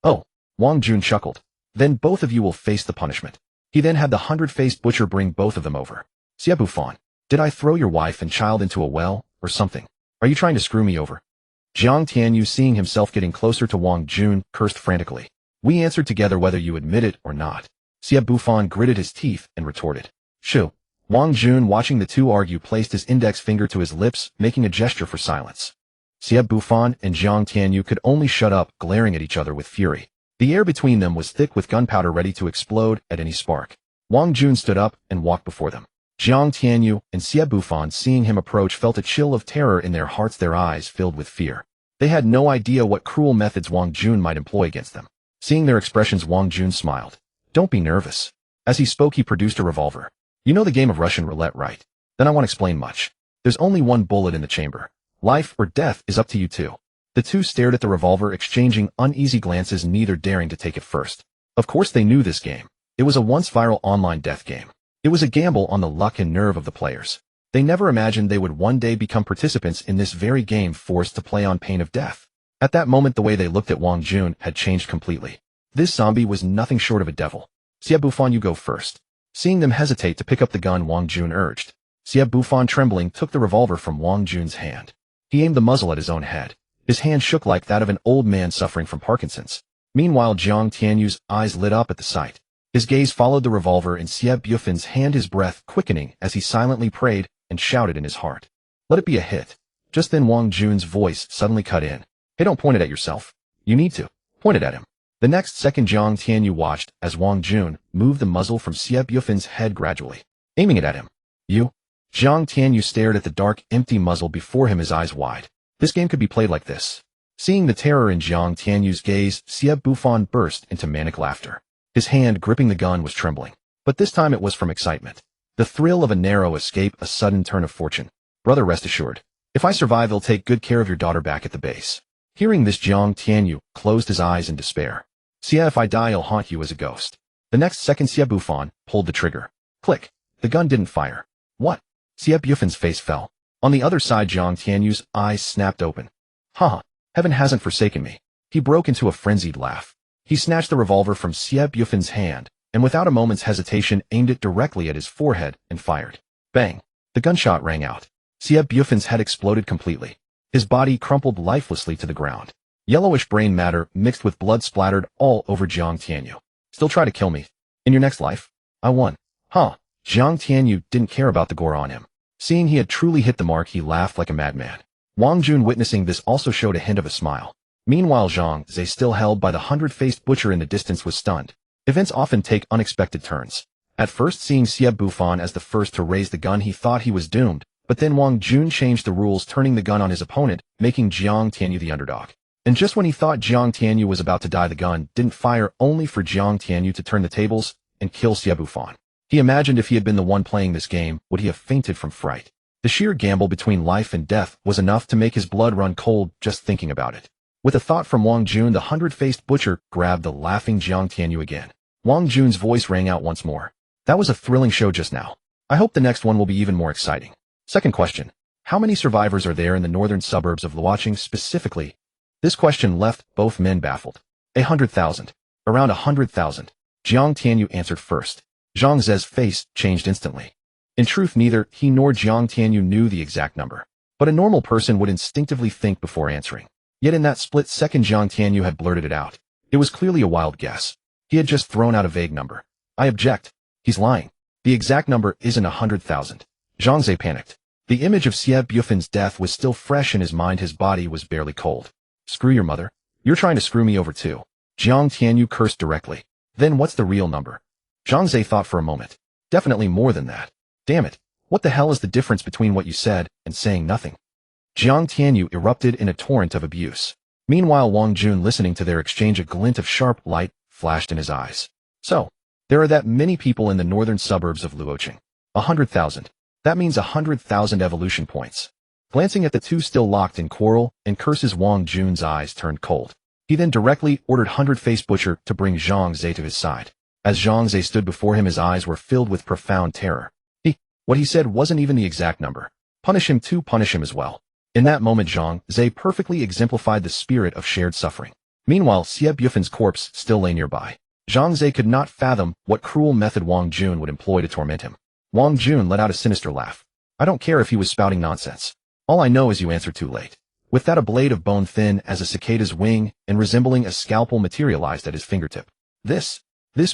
"Oh," Wang Jun chuckled. "Then both of you will face the punishment." He then had the hundred-faced butcher bring both of them over. "Xie Bufan, did I throw your wife and child into a well, or something? Are you trying to screw me over?" Jiang Tianyu, seeing himself getting closer to Wang Jun, cursed frantically. "We answered together whether you admit it or not." Xie Bufan gritted his teeth and retorted. "Shoo." Wang Jun, watching the two argue, placed his index finger to his lips, making a gesture for silence. Xie Bufan and Jiang Tianyu could only shut up, glaring at each other with fury. The air between them was thick with gunpowder ready to explode at any spark. Wang Jun stood up and walked before them. Jiang Tianyu and Xie Bufan, seeing him approach, felt a chill of terror in their hearts, their eyes filled with fear. They had no idea what cruel methods Wang Jun might employ against them. Seeing their expressions, Wang Jun smiled. "Don't be nervous." As he spoke, he produced a revolver. "You know the game of Russian roulette, right? Then I won't explain much. There's only one bullet in the chamber. Life or death is up to you two." The two stared at the revolver, exchanging uneasy glances, neither daring to take it first. Of course they knew this game. It was a once viral online death game. It was a gamble on the luck and nerve of the players. They never imagined they would one day become participants in this very game, forced to play on pain of death. At that moment, the way they looked at Wang Jun had changed completely. This zombie was nothing short of a devil. "Xie Bufan, you go first." Seeing them hesitate to pick up the gun, Wang Jun urged. Xie Bufan, trembling, took the revolver from Wang Jun's hand. He aimed the muzzle at his own head. His hand shook like that of an old man suffering from Parkinson's. Meanwhile, Jiang Tianyu's eyes lit up at the sight. His gaze followed the revolver in Xie Bufan's hand, his breath quickening as he silently prayed and shouted in his heart, "Let it be a hit." Just then Wang Jun's voice suddenly cut in. "Hey, don't point it at yourself. You need to. Point it at him." The next second, Jiang Tianyu watched as Wang Jun moved the muzzle from Xie Bufan's head gradually, aiming it at him. "You?" Jiang Tianyu stared at the dark, empty muzzle before him, his eyes wide. This game could be played like this. Seeing the terror in Jiang Tianyu's gaze, Xie Bufan burst into manic laughter. His hand gripping the gun was trembling, but this time it was from excitement. The thrill of a narrow escape, a sudden turn of fortune. Brother, rest assured. If I survive, I'll take good care of your daughter back at the base. Hearing this, Jiang Tianyu closed his eyes in despair. Xia, if I die, I'll haunt you as a ghost. The next second, Xia Bufan pulled the trigger. Click. The gun didn't fire. What? Xia Bufan's face fell. On the other side, Jiang Tianyu's eyes snapped open. Haha, heaven hasn't forsaken me. He broke into a frenzied laugh. He snatched the revolver from Xia Bufan's hand, and without a moment's hesitation aimed it directly at his forehead and fired. Bang! The gunshot rang out. Xia Bufan's head exploded completely. His body crumpled lifelessly to the ground. Yellowish brain matter mixed with blood splattered all over Jiang Tianyu. Still try to kill me? In your next life? I won. Huh. Jiang Tianyu didn't care about the gore on him. Seeing he had truly hit the mark, he laughed like a madman. Wang Jun, witnessing this, also showed a hint of a smile. Meanwhile, Zhang Zhe, still held by the 100-faced butcher in the distance, was stunned. Events often take unexpected turns. At first, seeing Xia Bufan as the first to raise the gun, he thought he was doomed, but then Wang Jun changed the rules, turning the gun on his opponent, making Jiang Tianyu the underdog. And just when he thought Jiang Tianyu was about to die, the gun didn't fire, only for Jiang Tianyu to turn the tables and kill Xia Bufan. He imagined if he had been the one playing this game, would he have fainted from fright. The sheer gamble between life and death was enough to make his blood run cold just thinking about it. With a thought from Wang Jun, the 100-faced butcher grabbed the laughing Jiang Tianyu again. Wang Jun's voice rang out once more. That was a thrilling show just now. I hope the next one will be even more exciting. Second question. How many survivors are there in the northern suburbs of Luocheng specifically? This question left both men baffled. 100,000. Around 100,000. Jiang Tianyu answered first. Zhang Ze's face changed instantly. In truth, neither he nor Jiang Tianyu knew the exact number. But a normal person would instinctively think before answering. Yet in that split second, Jiang Tianyu had blurted it out. It was clearly a wild guess. He had just thrown out a vague number. I object. He's lying. The exact number isn't 100,000. Zhang Ze panicked. The image of Xia Bufan's death was still fresh in his mind. His body was barely cold. Screw your mother. You're trying to screw me over too. Jiang Tianyu cursed directly. Then what's the real number? Zhang Ze thought for a moment. Definitely more than that. Damn it. What the hell is the difference between what you said and saying nothing? Jiang Tianyu erupted in a torrent of abuse. Meanwhile, Wang Jun, listening to their exchange, a glint of sharp light flashed in his eyes. So, there are that many people in the northern suburbs of Luocheng. 100,000. That means 100,000 evolution points. Glancing at the two still locked in quarrel and curses, Wang Jun's eyes turned cold. He then directly ordered 100-faced butcher to bring Zhang Ze to his side. As Zhang Ze stood before him, his eyes were filled with profound terror. What he said wasn't even the exact number. Punish him too, punish him as well. In that moment, Zhang Ze perfectly exemplified the spirit of shared suffering. Meanwhile, Xia Bufan's corpse still lay nearby. Zhang Ze could not fathom what cruel method Wang Jun would employ to torment him. Wang Jun let out a sinister laugh. I don't care if he was spouting nonsense. All I know is you answered too late. With that, a blade of bone thin as a cicada's wing and resembling a scalpel materialized at his fingertip. This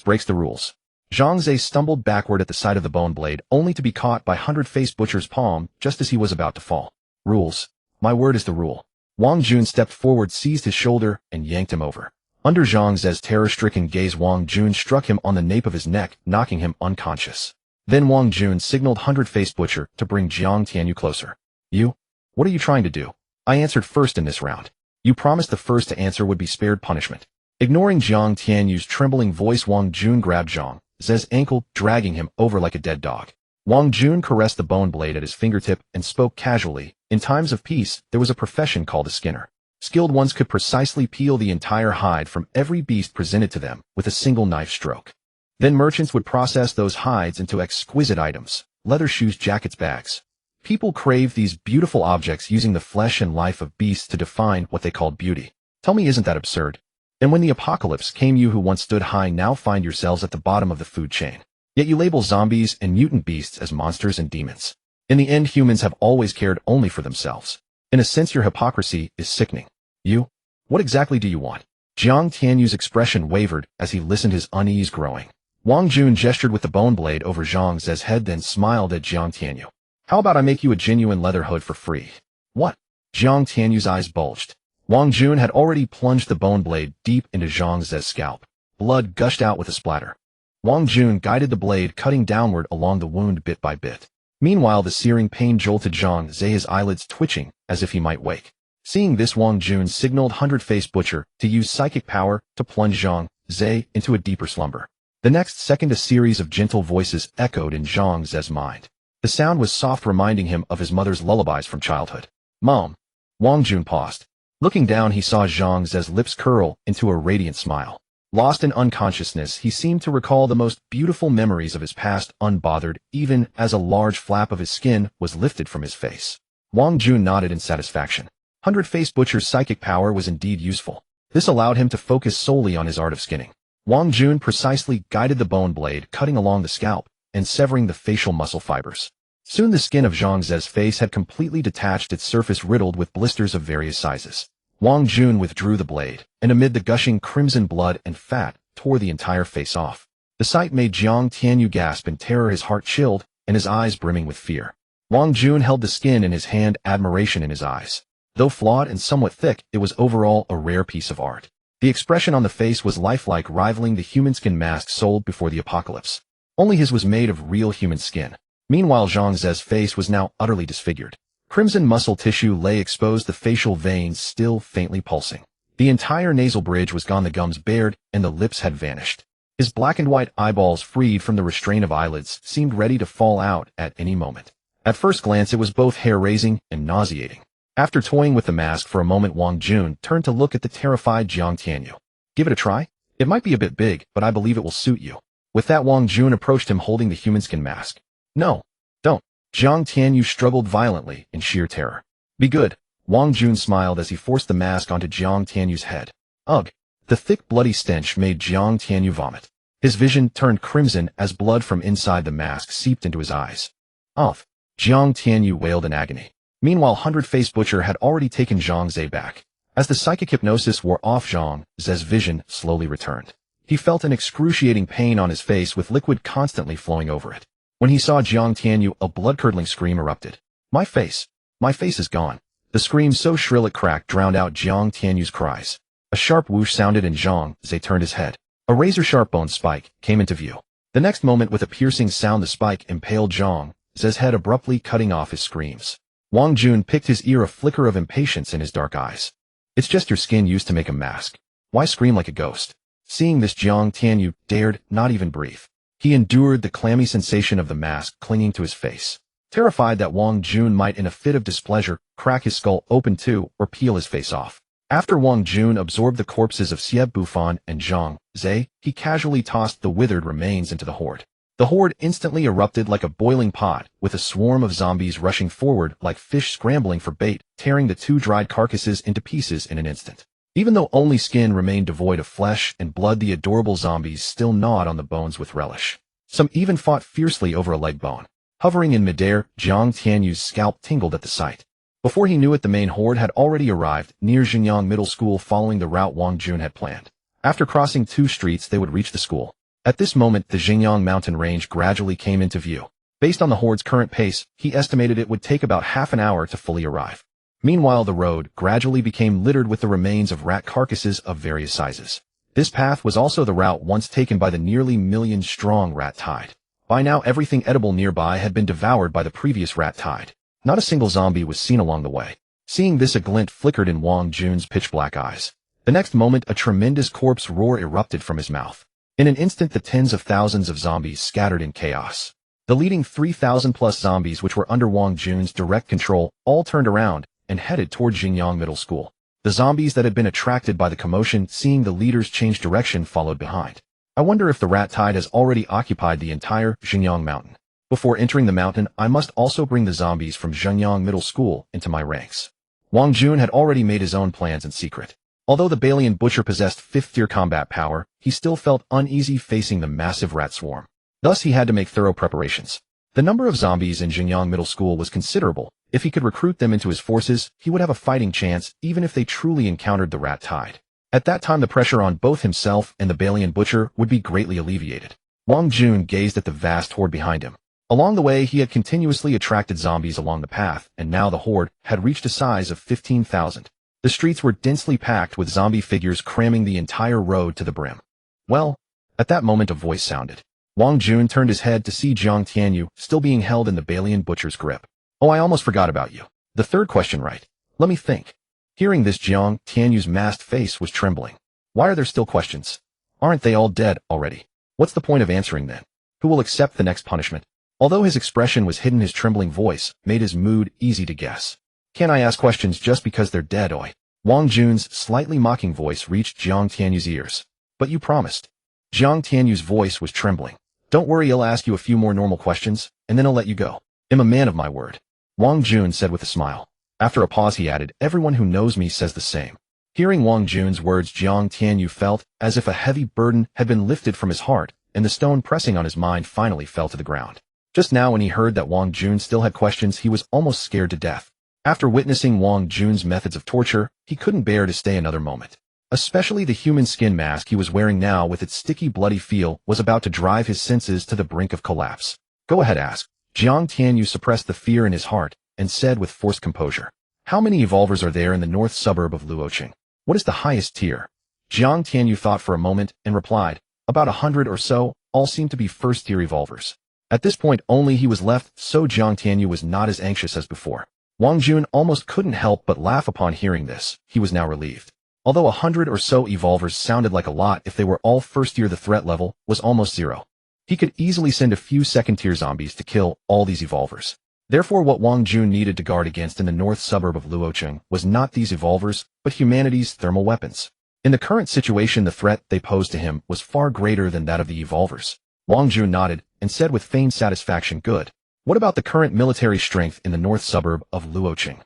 breaks the rules. Zhang Ze stumbled backward at the sight of the bone blade, only to be caught by 100-faced butcher's palm just as he was about to fall. Rules. My word is the rule. Wang Jun stepped forward, seized his shoulder, and yanked him over. Under Zhang Ze's terror-stricken gaze, Wang Jun struck him on the nape of his neck, knocking him unconscious. Then Wang Jun signaled 100-faced butcher to bring Jiang Tianyu closer. You? What are you trying to do? I answered first in this round. You promised the first to answer would be spared punishment. Ignoring Jiang Tianyu's trembling voice, Wang Jun grabbed Zhang Ze's ankle, dragging him over like a dead dog. Wang Jun caressed the bone blade at his fingertip and spoke casually. In times of peace, there was a profession called a skinner. Skilled ones could precisely peel the entire hide from every beast presented to them with a single knife stroke. Then merchants would process those hides into exquisite items: leather shoes, jackets, bags. People craved these beautiful objects, using the flesh and life of beasts to define what they called beauty. Tell me, isn't that absurd? And when the apocalypse came, you who once stood high now find yourselves at the bottom of the food chain. Yet you label zombies and mutant beasts as monsters and demons. In the end, humans have always cared only for themselves. In a sense, your hypocrisy is sickening. You? What exactly do you want? Jiang Tianyu's expression wavered as he listened, his unease growing. Wang Jun gestured with the bone blade over Zhang Ze's head, then smiled at Jiang Tianyu. How about I make you a genuine leather hood for free? What? Jiang Tianyu's eyes bulged. Wang Jun had already plunged the bone blade deep into Zhang Ze's scalp. Blood gushed out with a splatter. Wang Jun guided the blade, cutting downward along the wound bit by bit. Meanwhile, the searing pain jolted Zhang Ze, his eyelids twitching as if he might wake. Seeing this, Wang Jun signaled 100-faced butcher to use psychic power to plunge Zhang Ze into a deeper slumber. The next second a series of gentle voices echoed in Zhang Ze's mind. The sound was soft, reminding him of his mother's lullabies from childhood. Mom. Wang Jun paused. Looking down, he saw Zhang Ze's lips curl into a radiant smile. Lost in unconsciousness, he seemed to recall the most beautiful memories of his past, unbothered, even as a large flap of his skin was lifted from his face. Wang Jun nodded in satisfaction. Hundred-Faced Butcher's psychic power was indeed useful. This allowed him to focus solely on his art of skinning. Wang Jun precisely guided the bone blade, cutting along the scalp and severing the facial muscle fibers. Soon the skin of Zhang Ze's face had completely detached, its surface riddled with blisters of various sizes. Wang Jun withdrew the blade, and amid the gushing crimson blood and fat, tore the entire face off. The sight made Jiang Tianyu gasp in terror, his heart chilled, and his eyes brimming with fear. Wang Jun held the skin in his hand, admiration in his eyes. Though flawed and somewhat thick, it was overall a rare piece of art. The expression on the face was lifelike, rivaling the human skin mask sold before the apocalypse. Only his was made of real human skin. Meanwhile, Zhang Ze's face was now utterly disfigured. Crimson muscle tissue lay exposed, the facial veins still faintly pulsing. The entire nasal bridge was gone, the gums bared, and the lips had vanished. His blackened white eyeballs, freed from the restraint of eyelids, seemed ready to fall out at any moment. At first glance, it was both hair-raising and nauseating. After toying with the mask for a moment, Wang Jun turned to look at the terrified Jiang Tianyu. Give it a try? It might be a bit big, but I believe it will suit you. With that, Wang Jun approached him holding the human skin mask. No, don't. Jiang Tianyu struggled violently in sheer terror. Be good. Wang Jun smiled as he forced the mask onto Jiang Tianyu's head. Ugh. The thick, bloody stench made Jiang Tianyu vomit. His vision turned crimson as blood from inside the mask seeped into his eyes. Off. Jiang Tianyu wailed in agony. Meanwhile, Hundred-Faced Butcher had already taken Zhang Ze back. As the psychic hypnosis wore off, Zhang Ze's vision slowly returned. He felt an excruciating pain on his face with liquid constantly flowing over it. When he saw Jiang Tianyu, a blood-curdling scream erupted. My face is gone. The scream, so shrill it cracked, drowned out Jiang Tianyu's cries. A sharp whoosh sounded and Zhang Ze turned his head. A razor-sharp bone spike came into view. The next moment, with a piercing sound, the spike impaled Zhang Ze's head, abruptly cutting off his screams. Wang Jun picked his ear, a flicker of impatience in his dark eyes. It's just your skin used to make a mask. Why scream like a ghost? Seeing this, Jiang Tianyu dared not even breathe. He endured the clammy sensation of the mask clinging to his face, terrified that Wang Jun might, in a fit of displeasure, crack his skull open too, or peel his face off. After Wang Jun absorbed the corpses of Xie Bufan and Zhang Ze, he casually tossed the withered remains into the horde. The horde instantly erupted like a boiling pot, with a swarm of zombies rushing forward like fish scrambling for bait, tearing the two dried carcasses into pieces in an instant. Even though only skin remained devoid of flesh and blood, the adorable zombies still gnawed on the bones with relish. Some even fought fiercely over a leg bone. Hovering in midair, Jiang Tianyu's scalp tingled at the sight. Before he knew it, the main horde had already arrived near Xinjiang Middle School, following the route Wang Jun had planned. After crossing 2 streets, they would reach the school. At this moment, the Xinjiang mountain range gradually came into view. Based on the horde's current pace, he estimated it would take about half an hour to fully arrive. Meanwhile, the road gradually became littered with the remains of rat carcasses of various sizes. This path was also the route once taken by the nearly million-strong rat tide. By now, everything edible nearby had been devoured by the previous rat tide. Not a single zombie was seen along the way. Seeing this, a glint flickered in Wang Jun's pitch-black eyes. The next moment, a tremendous corpse roar erupted from his mouth. In an instant, the tens of thousands of zombies scattered in chaos. The leading 3,000-plus zombies, which were under Wang Jun's direct control, all turned around and headed toward Xinjiang Middle School. The zombies that had been attracted by the commotion, seeing the leaders change direction, followed behind. I wonder if the rat tide has already occupied the entire Xinjiang mountain. Before entering the mountain, I must also bring the zombies from Xinjiang Middle School into my ranks. Wang Jun had already made his own plans in secret. Although the Balian Butcher possessed 5th-tier combat power, he still felt uneasy facing the massive rat swarm. Thus, he had to make thorough preparations. The number of zombies in Xinjiang Middle School was considerable. If he could recruit them into his forces, he would have a fighting chance, even if they truly encountered the rat tide. At that time, the pressure on both himself and the Balian Butcher would be greatly alleviated. Wang Jun gazed at the vast horde behind him. Along the way, he had continuously attracted zombies along the path, and now the horde had reached a size of 15,000. The streets were densely packed with zombie figures, cramming the entire road to the brim. Well, at that moment, a voice sounded. Wang Jun turned his head to see Jiang Tianyu still being held in the Balian Butcher's grip. Oh, I almost forgot about you. The third question right. Let me think. Hearing this, Jiang Tianyu's masked face was trembling. Why are there still questions? Aren't they all dead already? What's the point of answering then? Who will accept the next punishment? Although his expression was hidden, his trembling voice made his mood easy to guess. Can I ask questions just because they're dead, oi? Wang Jun's slightly mocking voice reached Jiang Tianyu's ears. But you promised. Jiang Tianyu's voice was trembling. Don't worry, I'll ask you a few more normal questions, and then I'll let you go. I'm a man of my word. Wang Jun said with a smile. After a pause he added, everyone who knows me says the same. Hearing Wang Jun's words, Jiang Tianyu felt as if a heavy burden had been lifted from his heart, and the stone pressing on his mind finally fell to the ground. Just now when he heard that Wang Jun still had questions, he was almost scared to death. After witnessing Wang Jun's methods of torture, he couldn't bear to stay another moment. Especially the human skin mask he was wearing now with its sticky bloody feel was about to drive his senses to the brink of collapse. Go ahead, ask. Jiang Tianyu suppressed the fear in his heart and said with forced composure. How many evolvers are there in the north suburb of Luoqing? What is the highest tier? Jiang Tianyu thought for a moment and replied, about 100 or so, all seem to be first-tier evolvers. At this point only he was left, so Jiang Tianyu was not as anxious as before. Wang Jun almost couldn't help but laugh upon hearing this. He was now relieved. Although 100 or so evolvers sounded like a lot, if they were all first-tier, the threat level was almost zero. He could easily send a few second-tier zombies to kill all these evolvers. Therefore, what Wang Jun needed to guard against in the north suburb of Luoqing was not these evolvers, but humanity's thermal weapons. In the current situation, the threat they posed to him was far greater than that of the evolvers. Wang Jun nodded and said with feigned satisfaction, good. What about the current military strength in the north suburb of Luoqing?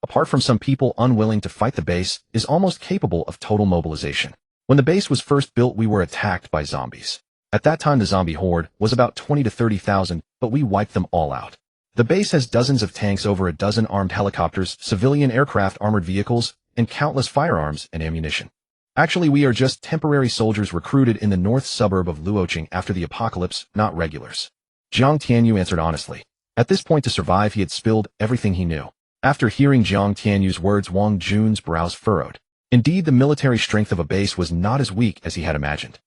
Apart from some people unwilling to fight, the base is almost capable of total mobilization. When the base was first built, we were attacked by zombies. At that time, the zombie horde was about 20 to 30,000, but we wiped them all out. The base has dozens of tanks, over a dozen armed helicopters, civilian aircraft, armored vehicles, and countless firearms and ammunition. Actually, we are just temporary soldiers recruited in the north suburb of Luoqing after the apocalypse, not regulars. Jiang Tianyu answered honestly. At this point, to survive, he had spilled everything he knew. After hearing Jiang Tianyu's words, Wang Jun's brows furrowed. Indeed, the military strength of a base was not as weak as he had imagined.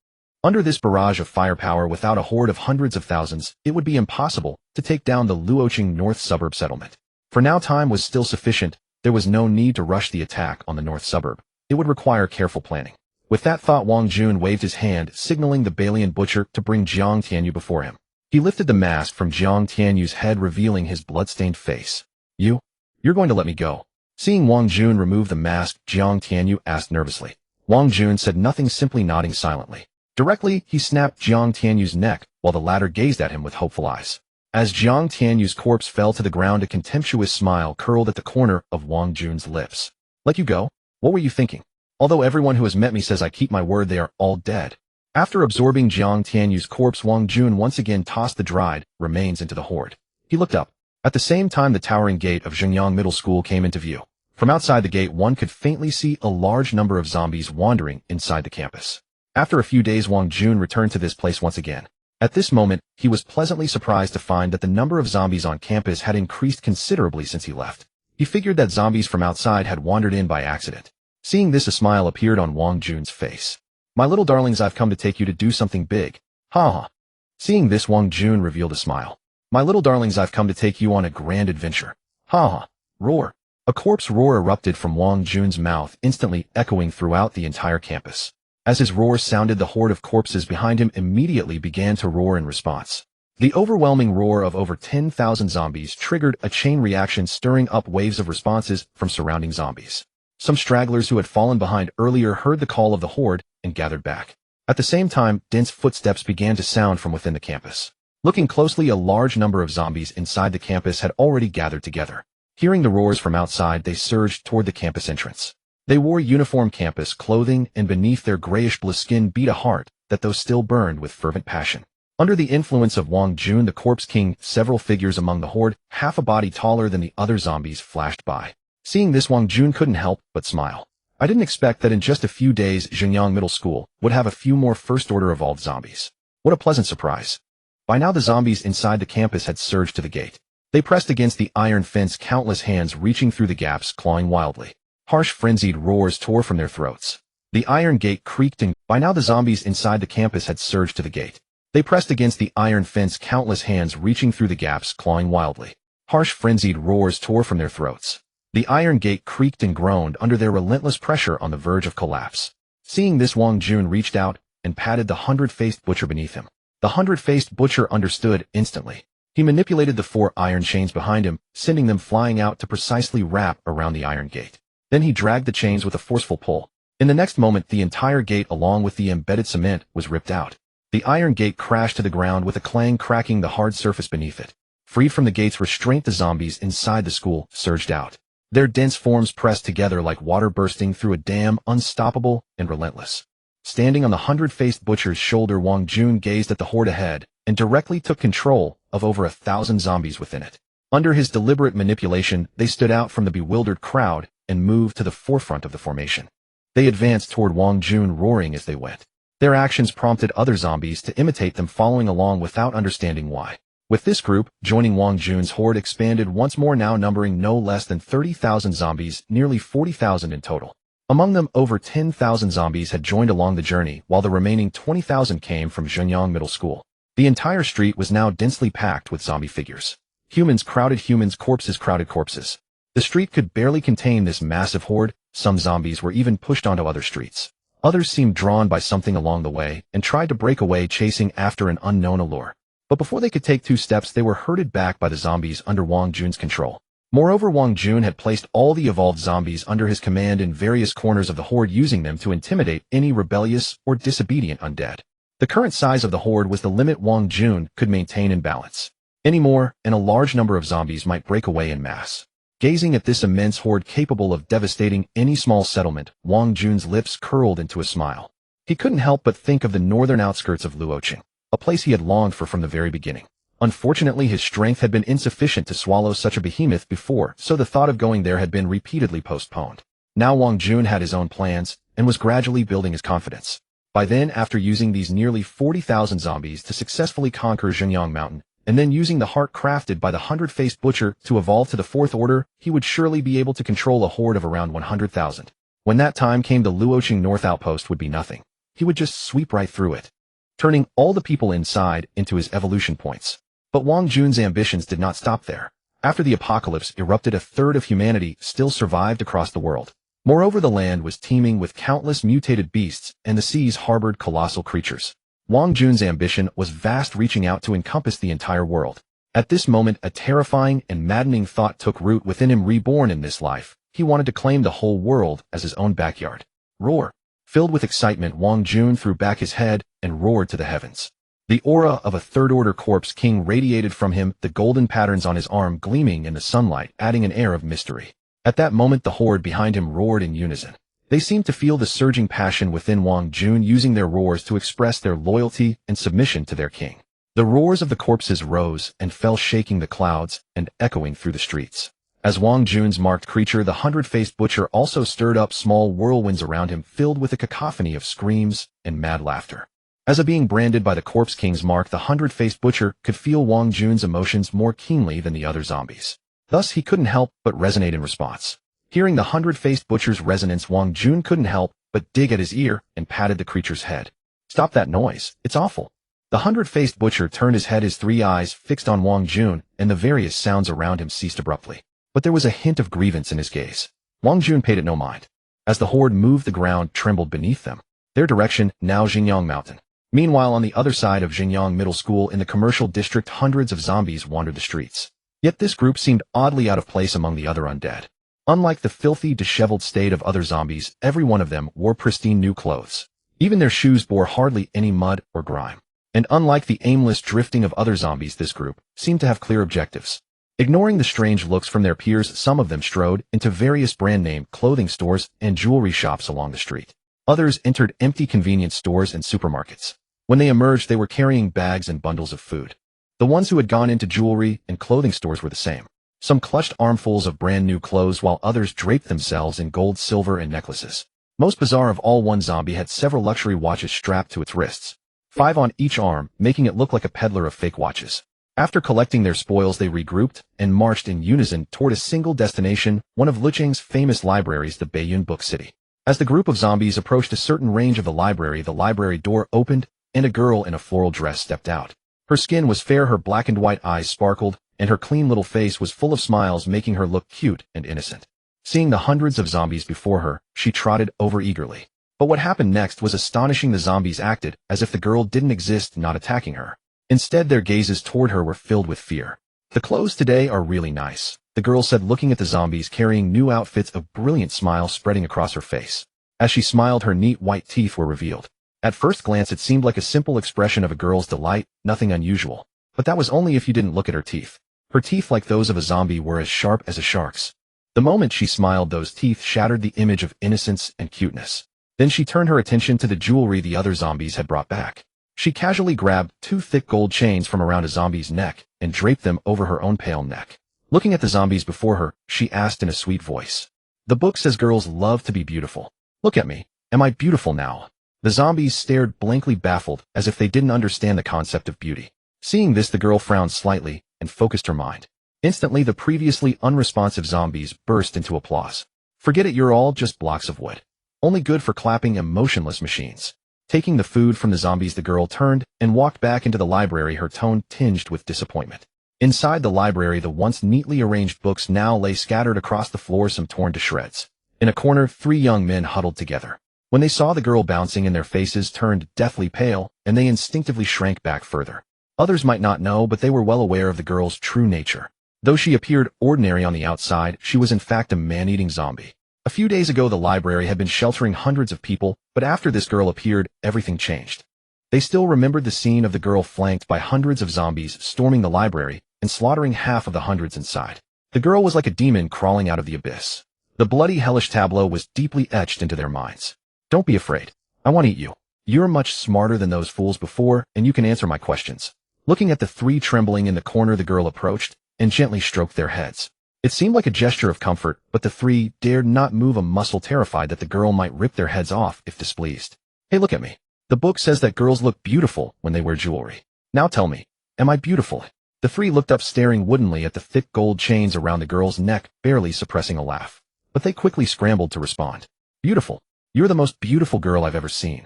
Under this barrage of firepower, without a horde of hundreds of thousands, it would be impossible to take down the Luoqing north suburb settlement. For now, time was still sufficient. There was no need to rush the attack on the north suburb. It would require careful planning. With that thought, Wang Jun waved his hand, signaling the Balian butcher to bring Jiang Tianyu before him. He lifted the mask from Jiang Tianyu's head, revealing his blood-stained face. You're going to let me go? Seeing Wang Jun remove the mask, Jiang Tianyu asked nervously. Wang Jun said nothing, simply nodding silently. Directly, he snapped Jiang Tianyu's neck, while the latter gazed at him with hopeful eyes. As Jiang Tianyu's corpse fell to the ground, a contemptuous smile curled at the corner of Wang Jun's lips. Let you go? What were you thinking? Although everyone who has met me says I keep my word, they are all dead. After absorbing Jiang Tianyu's corpse, Wang Jun once again tossed the dried remains into the horde. He looked up. At the same time, the towering gate of Zhengyang Middle School came into view. From outside the gate, one could faintly see a large number of zombies wandering inside the campus. After a few days, Wang Jun returned to this place once again. At this moment, he was pleasantly surprised to find that the number of zombies on campus had increased considerably since he left. He figured that zombies from outside had wandered in by accident. Seeing this, a smile appeared on Wang Jun's face. My little darlings, I've come to take you to do something big. Ha ha. Seeing this, Wang Jun revealed a smile. My little darlings, I've come to take you on a grand adventure. Ha ha. Roar. A corpse roar erupted from Wang Jun's mouth, instantly echoing throughout the entire campus. As his roar sounded, the horde of corpses behind him immediately began to roar in response. The overwhelming roar of over 10,000 zombies triggered a chain reaction, stirring up waves of responses from surrounding zombies. Some stragglers who had fallen behind earlier heard the call of the horde and gathered back. At the same time, dense footsteps began to sound from within the campus. Looking closely, a large number of zombies inside the campus had already gathered together. Hearing the roars from outside, they surged toward the campus entrance. They wore uniform campus clothing, and beneath their grayish-blue skin beat a heart that though still burned with fervent passion. Under the influence of Wang Jun, the Corpse King, several figures among the horde, half a body taller than the other zombies, flashed by. Seeing this, Wang Jun couldn't help but smile. I didn't expect that in just a few days Zhengyang Middle School would have a few more first-order evolved zombies. What a pleasant surprise. By now the zombies inside the campus had surged to the gate. They pressed against the iron fence, countless hands reaching through the gaps, clawing wildly. Harsh, frenzied roars tore from their throats. The iron gate creaked, and by now the zombies inside the campus had surged to the gate. They pressed against the iron fence, countless hands reaching through the gaps, clawing wildly. Harsh, frenzied roars tore from their throats. The iron gate creaked and groaned under their relentless pressure on the verge of collapse. Seeing this, Wang Jun reached out and patted the hundred-faced butcher beneath him. The hundred-faced butcher understood instantly. He manipulated the 4 iron chains behind him, sending them flying out to precisely wrap around the iron gate. Then he dragged the chains with a forceful pull. In the next moment, the entire gate along with the embedded cement was ripped out. The iron gate crashed to the ground with a clang, cracking the hard surface beneath it. Freed from the gate's restraint, the zombies inside the school surged out. Their dense forms pressed together like water bursting through a dam, unstoppable and relentless. Standing on the hundred-faced butcher's shoulder, Wang Jun gazed at the horde ahead and directly took control of over 1,000 zombies within it. Under his deliberate manipulation, they stood out from the bewildered crowd and moved to the forefront of the formation. They advanced toward Wang Jun, roaring as they went. Their actions prompted other zombies to imitate them, following along without understanding why. With this group joining, Wang Jun's horde expanded once more, now numbering no less than 30,000 zombies, nearly 40,000 in total. Among them, over 10,000 zombies had joined along the journey, while the remaining 20,000 came from Zhenyang Middle School. The entire street was now densely packed with zombie figures. Humans crowded humans, corpses crowded corpses. The street could barely contain this massive horde. Some zombies were even pushed onto other streets. Others seemed drawn by something along the way and tried to break away, chasing after an unknown allure. But before they could take 2 steps, they were herded back by the zombies under Wang Jun's control. Moreover, Wang Jun had placed all the evolved zombies under his command in various corners of the horde, using them to intimidate any rebellious or disobedient undead. The current size of the horde was the limit Wang Jun could maintain in balance. Any more, and a large number of zombies might break away in mass. Gazing at this immense horde capable of devastating any small settlement, Wang Jun's lips curled into a smile. He couldn't help but think of the northern outskirts of Luoqing, a place he had longed for from the very beginning. Unfortunately, his strength had been insufficient to swallow such a behemoth before, so the thought of going there had been repeatedly postponed. Now Wang Jun had his own plans, and was gradually building his confidence. By then, after using these nearly 40,000 zombies to successfully conquer Zhenyang Mountain, and then using the heart crafted by the hundred-faced butcher to evolve to the 4th order, he would surely be able to control a horde of around 100,000. When that time came, the Luoqing North outpost would be nothing. He would just sweep right through it, turning all the people inside into his evolution points. But Wang Jun's ambitions did not stop there. After the apocalypse erupted, 1/3 of humanity still survived across the world. Moreover, the land was teeming with countless mutated beasts, and the seas harbored colossal creatures. Wang Jun's ambition was vast, reaching out to encompass the entire world. At this moment, a terrifying and maddening thought took root within him. Reborn in this life, he wanted to claim the whole world as his own backyard. Roar! Filled with excitement, Wang Jun threw back his head and roared to the heavens. The aura of a 3rd order corpse king radiated from him, the golden patterns on his arm gleaming in the sunlight, adding an air of mystery. At that moment, the horde behind him roared in unison. They seemed to feel the surging passion within Wang Jun, using their roars to express their loyalty and submission to their king. The roars of the corpses rose and fell, shaking the clouds and echoing through the streets. As Wang Jun's marked creature, the hundred-faced butcher, also stirred up small whirlwinds around him, filled with a cacophony of screams and mad laughter. As a being branded by the Corpse King's mark, the hundred-faced butcher could feel Wang Jun's emotions more keenly than the other zombies. Thus, he couldn't help but resonate in response. Hearing the hundred-faced butcher's resonance, Wang Jun couldn't help but dig at his ear and patted the creature's head. "Stop that noise. It's awful." The hundred-faced butcher turned his head, his 3 eyes fixed on Wang Jun, and the various sounds around him ceased abruptly. But there was a hint of grievance in his gaze. Wang Jun paid it no mind. As the horde moved, the ground trembled beneath them. Their direction, now Zhenyang Mountain. Meanwhile, on the other side of Zhenyang Middle School in the commercial district, hundreds of zombies wandered the streets. Yet this group seemed oddly out of place among the other undead. Unlike the filthy, disheveled state of other zombies, every one of them wore pristine new clothes. Even their shoes bore hardly any mud or grime. And unlike the aimless drifting of other zombies, this group seemed to have clear objectives. Ignoring the strange looks from their peers, some of them strode into various brand-name clothing stores and jewelry shops along the street. Others entered empty convenience stores and supermarkets. When they emerged, they were carrying bags and bundles of food. The ones who had gone into jewelry and clothing stores were the same. Some clutched armfuls of brand-new clothes, while others draped themselves in gold, silver, and necklaces. Most bizarre of all, one zombie had several luxury watches strapped to its wrists, 5 on each arm, making it look like a peddler of fake watches. After collecting their spoils, they regrouped and marched in unison toward a single destination, one of Luoqing's famous libraries, the Baiyun Book City. As the group of zombies approached a certain range of the library door opened, and a girl in a floral dress stepped out. Her skin was fair, her black and white eyes sparkled, and her clean little face was full of smiles, making her look cute and innocent. Seeing the hundreds of zombies before her, she trotted over eagerly. But what happened next was astonishing. The zombies acted as if the girl didn't exist, not attacking her. Instead, their gazes toward her were filled with fear. The clothes today are really nice, the girl said, looking at the zombies carrying new outfits, a brilliant smile spreading across her face. As she smiled, her neat white teeth were revealed. At first glance, it seemed like a simple expression of a girl's delight, nothing unusual. But that was only if you didn't look at her teeth. Her teeth, like those of a zombie, were as sharp as a shark's. The moment she smiled, those teeth shattered the image of innocence and cuteness. Then she turned her attention to the jewelry the other zombies had brought back. She casually grabbed 2 thick gold chains from around a zombie's neck and draped them over her own pale neck. Looking at the zombies before her, she asked in a sweet voice, "The book says girls love to be beautiful. Look at me. Am I beautiful now?" The zombies stared blankly, baffled, as if they didn't understand the concept of beauty. Seeing this, the girl frowned slightly and focused her mind. Instantly, the previously unresponsive zombies burst into applause. "Forget it, you're all just blocks of wood. Only good for clapping and motionless machines." Taking the food from the zombies, the girl turned and walked back into the library, her tone tinged with disappointment. Inside the library, the once neatly arranged books now lay scattered across the floor, some torn to shreds. In a corner, 3 young men huddled together. When they saw the girl bouncing in, their faces turned deathly pale, and they instinctively shrank back further. Others might not know, but they were well aware of the girl's true nature. Though she appeared ordinary on the outside, she was in fact a man-eating zombie. A few days ago, the library had been sheltering hundreds of people, but after this girl appeared, everything changed. They still remembered the scene of the girl flanked by hundreds of zombies storming the library and slaughtering half of the hundreds inside. The girl was like a demon crawling out of the abyss. The bloody, hellish tableau was deeply etched into their minds. "Don't be afraid. I want to eat you. You're much smarter than those fools before, and you can answer my questions." Looking at the 3 trembling in the corner, the girl approached and gently stroked their heads. It seemed like a gesture of comfort, but the 3 dared not move a muscle, terrified that the girl might rip their heads off if displeased. "Hey, look at me. The book says that girls look beautiful when they wear jewelry. Now tell me, am I beautiful?" The 3 looked up, staring woodenly at the thick gold chains around the girl's neck, barely suppressing a laugh. But they quickly scrambled to respond. "Beautiful. You're the most beautiful girl I've ever seen.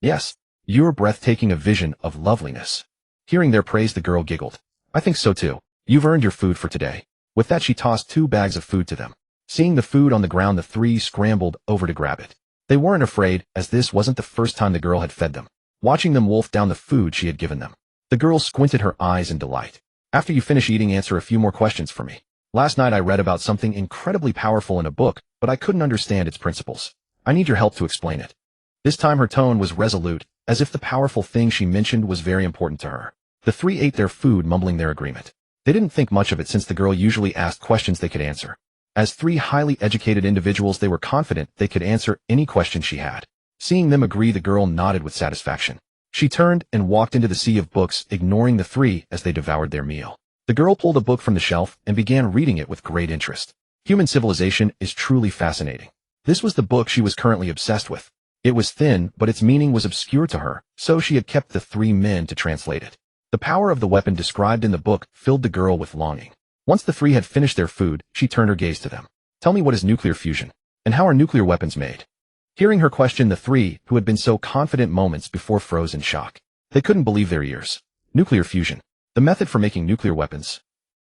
Yes, you're breathtaking, a vision of loveliness." Hearing their praise, the girl giggled. "I think so too. You've earned your food for today." With that, she tossed 2 bags of food to them. Seeing the food on the ground, the 3 scrambled over to grab it. They weren't afraid, as this wasn't the first time the girl had fed them. Watching them wolf down the food she had given them, the girl squinted her eyes in delight. "After you finish eating, answer a few more questions for me. Last night I read about something incredibly powerful in a book, but I couldn't understand its principles. I need your help to explain it." This time her tone was resolute, as if the powerful thing she mentioned was very important to her. The 3 ate their food, mumbling their agreement. They didn't think much of it, since the girl usually asked questions they could answer. As 3 highly educated individuals, they were confident they could answer any question she had. Seeing them agree, the girl nodded with satisfaction. She turned and walked into the sea of books, ignoring the 3 as they devoured their meal. The girl pulled a book from the shelf and began reading it with great interest. Human civilization is truly fascinating. This was the book she was currently obsessed with. It was thin, but its meaning was obscure to her, so she had kept the 3 men to translate it. The power of the weapon described in the book filled the girl with longing. Once the 3 had finished their food, she turned her gaze to them. "Tell me, what is nuclear fusion? And how are nuclear weapons made?" Hearing her question, the 3, who had been so confident moments before, froze in shock. They couldn't believe their ears. Nuclear fusion. The method for making nuclear weapons.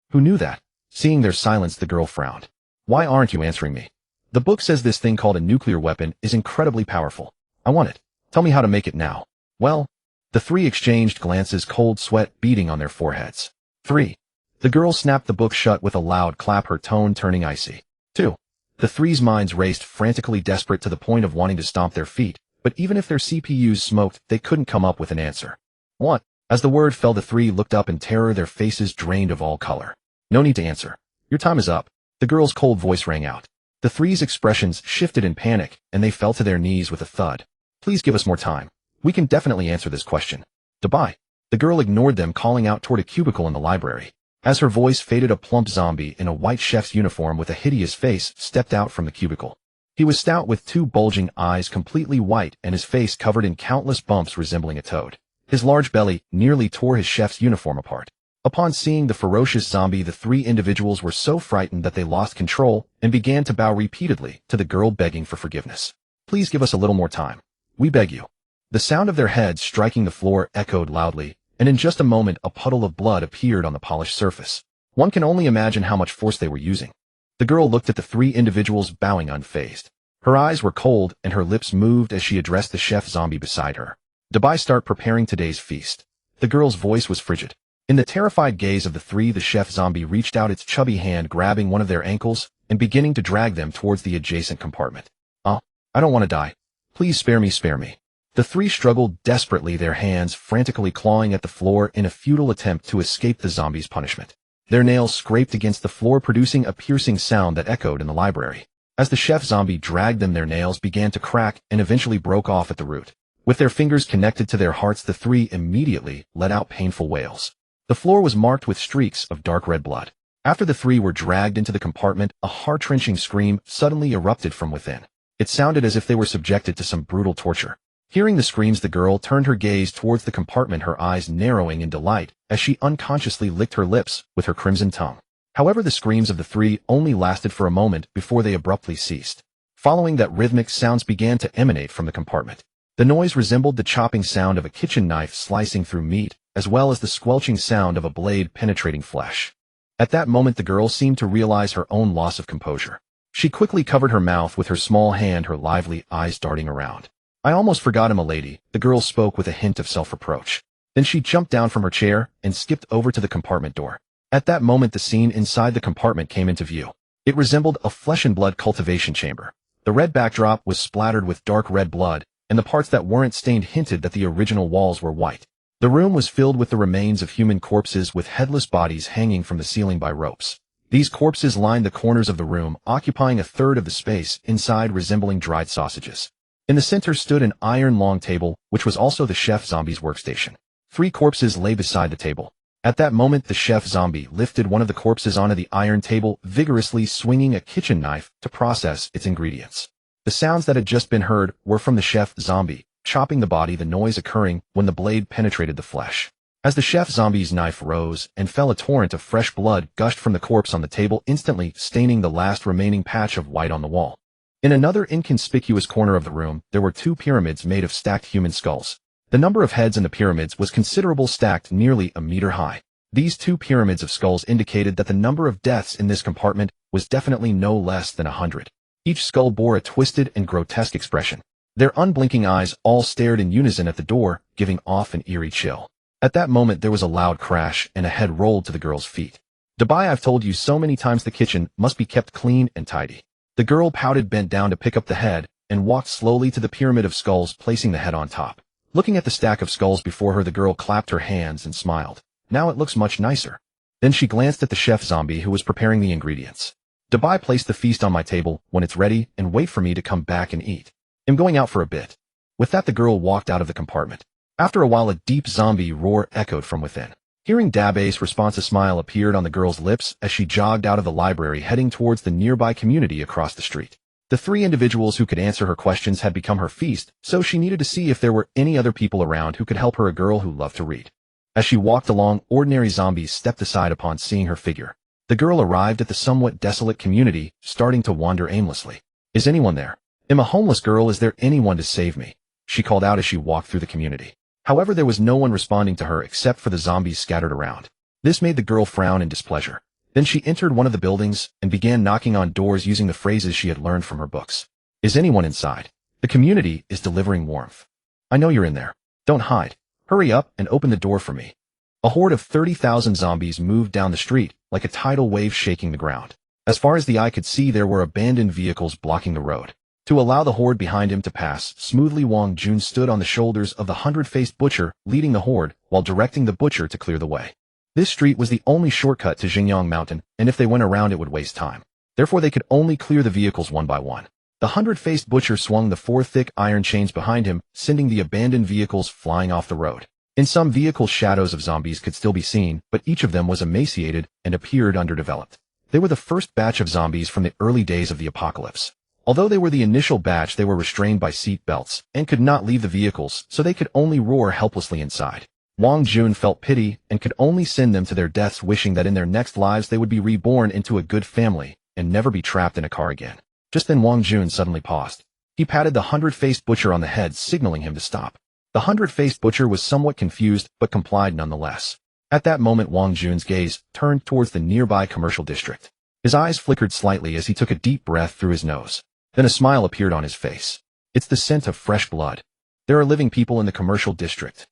Who knew that? Seeing their silence, the girl frowned. "Why aren't you answering me? The book says this thing called a nuclear weapon is incredibly powerful. I want it. Tell me how to make it now." "Well..." The 3 exchanged glances, cold sweat beading on their foreheads. 3. The girl snapped the book shut with a loud clap, her tone turning icy. 2. The 3's minds raced frantically, desperate to the point of wanting to stomp their feet, but even if their CPUs smoked, they couldn't come up with an answer. "What?" As the word fell, the 3 looked up in terror, their faces drained of all color. "No need to answer. Your time is up." The girl's cold voice rang out. The 3's expressions shifted in panic, and they fell to their knees with a thud. "Please give us more time. We can definitely answer this question. Goodbye." The girl ignored them, calling out toward a cubicle in the library. As her voice faded, a plump zombie in a white chef's uniform with a hideous face stepped out from the cubicle. He was stout, with 2 bulging eyes, completely white, and his face covered in countless bumps resembling a toad. His large belly nearly tore his chef's uniform apart. Upon seeing the ferocious zombie, the 3 individuals were so frightened that they lost control and began to bow repeatedly to the girl, begging for forgiveness. "Please give us a little more time. We beg you." The sound of their heads striking the floor echoed loudly, and in just a moment a puddle of blood appeared on the polished surface. One can only imagine how much force they were using. The girl looked at the 3 individuals, bowing unfazed. Her eyes were cold and her lips moved as she addressed the chef zombie beside her. "Dubai, start preparing today's feast." The girl's voice was frigid. In the terrified gaze of the three, the chef zombie reached out its chubby hand, grabbing one of their ankles and beginning to drag them towards the adjacent compartment. "Oh, I don't want to die. Please spare me, spare me." The three struggled desperately, their hands frantically clawing at the floor in a futile attempt to escape the zombie's punishment. Their nails scraped against the floor, producing a piercing sound that echoed in the library. As the chef zombie dragged them, their nails began to crack and eventually broke off at the root. With their fingers connected to their hearts, the three immediately let out painful wails. The floor was marked with streaks of dark red blood. After the three were dragged into the compartment, a heart-wrenching scream suddenly erupted from within. It sounded as if they were subjected to some brutal torture. Hearing the screams, the girl turned her gaze towards the compartment, her eyes narrowing in delight as she unconsciously licked her lips with her crimson tongue. However, the screams of the three only lasted for a moment before they abruptly ceased. Following that, rhythmic sounds began to emanate from the compartment. The noise resembled the chopping sound of a kitchen knife slicing through meat, as well as the squelching sound of a blade penetrating flesh. At that moment, the girl seemed to realize her own loss of composure. She quickly covered her mouth with her small hand, her lively eyes darting around. "I almost forgot him, milady," the girl spoke with a hint of self-reproach. Then she jumped down from her chair and skipped over to the compartment door. At that moment, the scene inside the compartment came into view. It resembled a flesh and blood cultivation chamber. The red backdrop was splattered with dark red blood, and the parts that weren't stained hinted that the original walls were white. The room was filled with the remains of human corpses, with headless bodies hanging from the ceiling by ropes. These corpses lined the corners of the room, occupying a third of the space inside, resembling dried sausages. In the center stood an iron long table, which was also the chef zombie's workstation. 3 corpses lay beside the table. At that moment, the chef zombie lifted one of the corpses onto the iron table, vigorously swinging a kitchen knife to process its ingredients. The sounds that had just been heard were from the chef zombie chopping the body, the noise occurring when the blade penetrated the flesh. As the chef zombie's knife rose and fell, a torrent of fresh blood gushed from the corpse on the table, instantly staining the last remaining patch of white on the wall. In another inconspicuous corner of the room, there were 2 pyramids made of stacked human skulls. The number of heads in the pyramids was considerable, stacked nearly a meter high. These 2 pyramids of skulls indicated that the number of deaths in this compartment was definitely no less than 100. Each skull bore a twisted and grotesque expression. Their unblinking eyes all stared in unison at the door, giving off an eerie chill. At that moment, there was a loud crash and a head rolled to the girl's feet. "Dubai, I've told you so many times the kitchen must be kept clean and tidy." The girl pouted, bent down to pick up the head, and walked slowly to the pyramid of skulls, placing the head on top. Looking at the stack of skulls before her, the girl clapped her hands and smiled. "Now it looks much nicer." Then she glanced at the chef zombie who was preparing the ingredients. "Dubai, place the feast on my table when it's ready and wait for me to come back and eat. I'm going out for a bit." With that, the girl walked out of the compartment. After a while, a deep zombie roar echoed from within. Hearing Dabe's response, a smile appeared on the girl's lips as she jogged out of the library, heading towards the nearby community across the street. The 3 individuals who could answer her questions had become her feast, so she needed to see if there were any other people around who could help her, a girl who loved to read. As she walked along, ordinary zombies stepped aside upon seeing her figure. The girl arrived at the somewhat desolate community, starting to wander aimlessly. "Is anyone there? I'm a homeless girl. Is there anyone to save me?" she called out as she walked through the community. However, there was no one responding to her except for the zombies scattered around. This made the girl frown in displeasure. Then she entered one of the buildings and began knocking on doors using the phrases she had learned from her books. "Is anyone inside? The community is delivering warmth. I know you're in there. Don't hide. Hurry up and open the door for me." A horde of 30,000 zombies moved down the street, like a tidal wave shaking the ground. As far as the eye could see, there were abandoned vehicles blocking the road. To allow the horde behind him to pass smoothly, Wang Jun stood on the shoulders of the 100-faced butcher, leading the horde while directing the butcher to clear the way. This street was the only shortcut to Xingyang Mountain, and if they went around it would waste time. Therefore, they could only clear the vehicles one by one. The 100-faced butcher swung the 4 thick iron chains behind him, sending the abandoned vehicles flying off the road. In some vehicles, shadows of zombies could still be seen, but each of them was emaciated and appeared underdeveloped. They were the first batch of zombies from the early days of the apocalypse. Although they were the initial batch, they were restrained by seat belts and could not leave the vehicles, so they could only roar helplessly inside. Wang Jun felt pity and could only send them to their deaths, wishing that in their next lives they would be reborn into a good family and never be trapped in a car again. Just then, Wang Jun suddenly paused. He patted the 100-faced butcher on the head, signaling him to stop. The 100-faced butcher was somewhat confused, but complied nonetheless. At that moment, Wang Jun's gaze turned towards the nearby commercial district. His eyes flickered slightly as he took a deep breath through his nose. Then a smile appeared on his face. It's the scent of fresh blood. There are living people in the commercial district.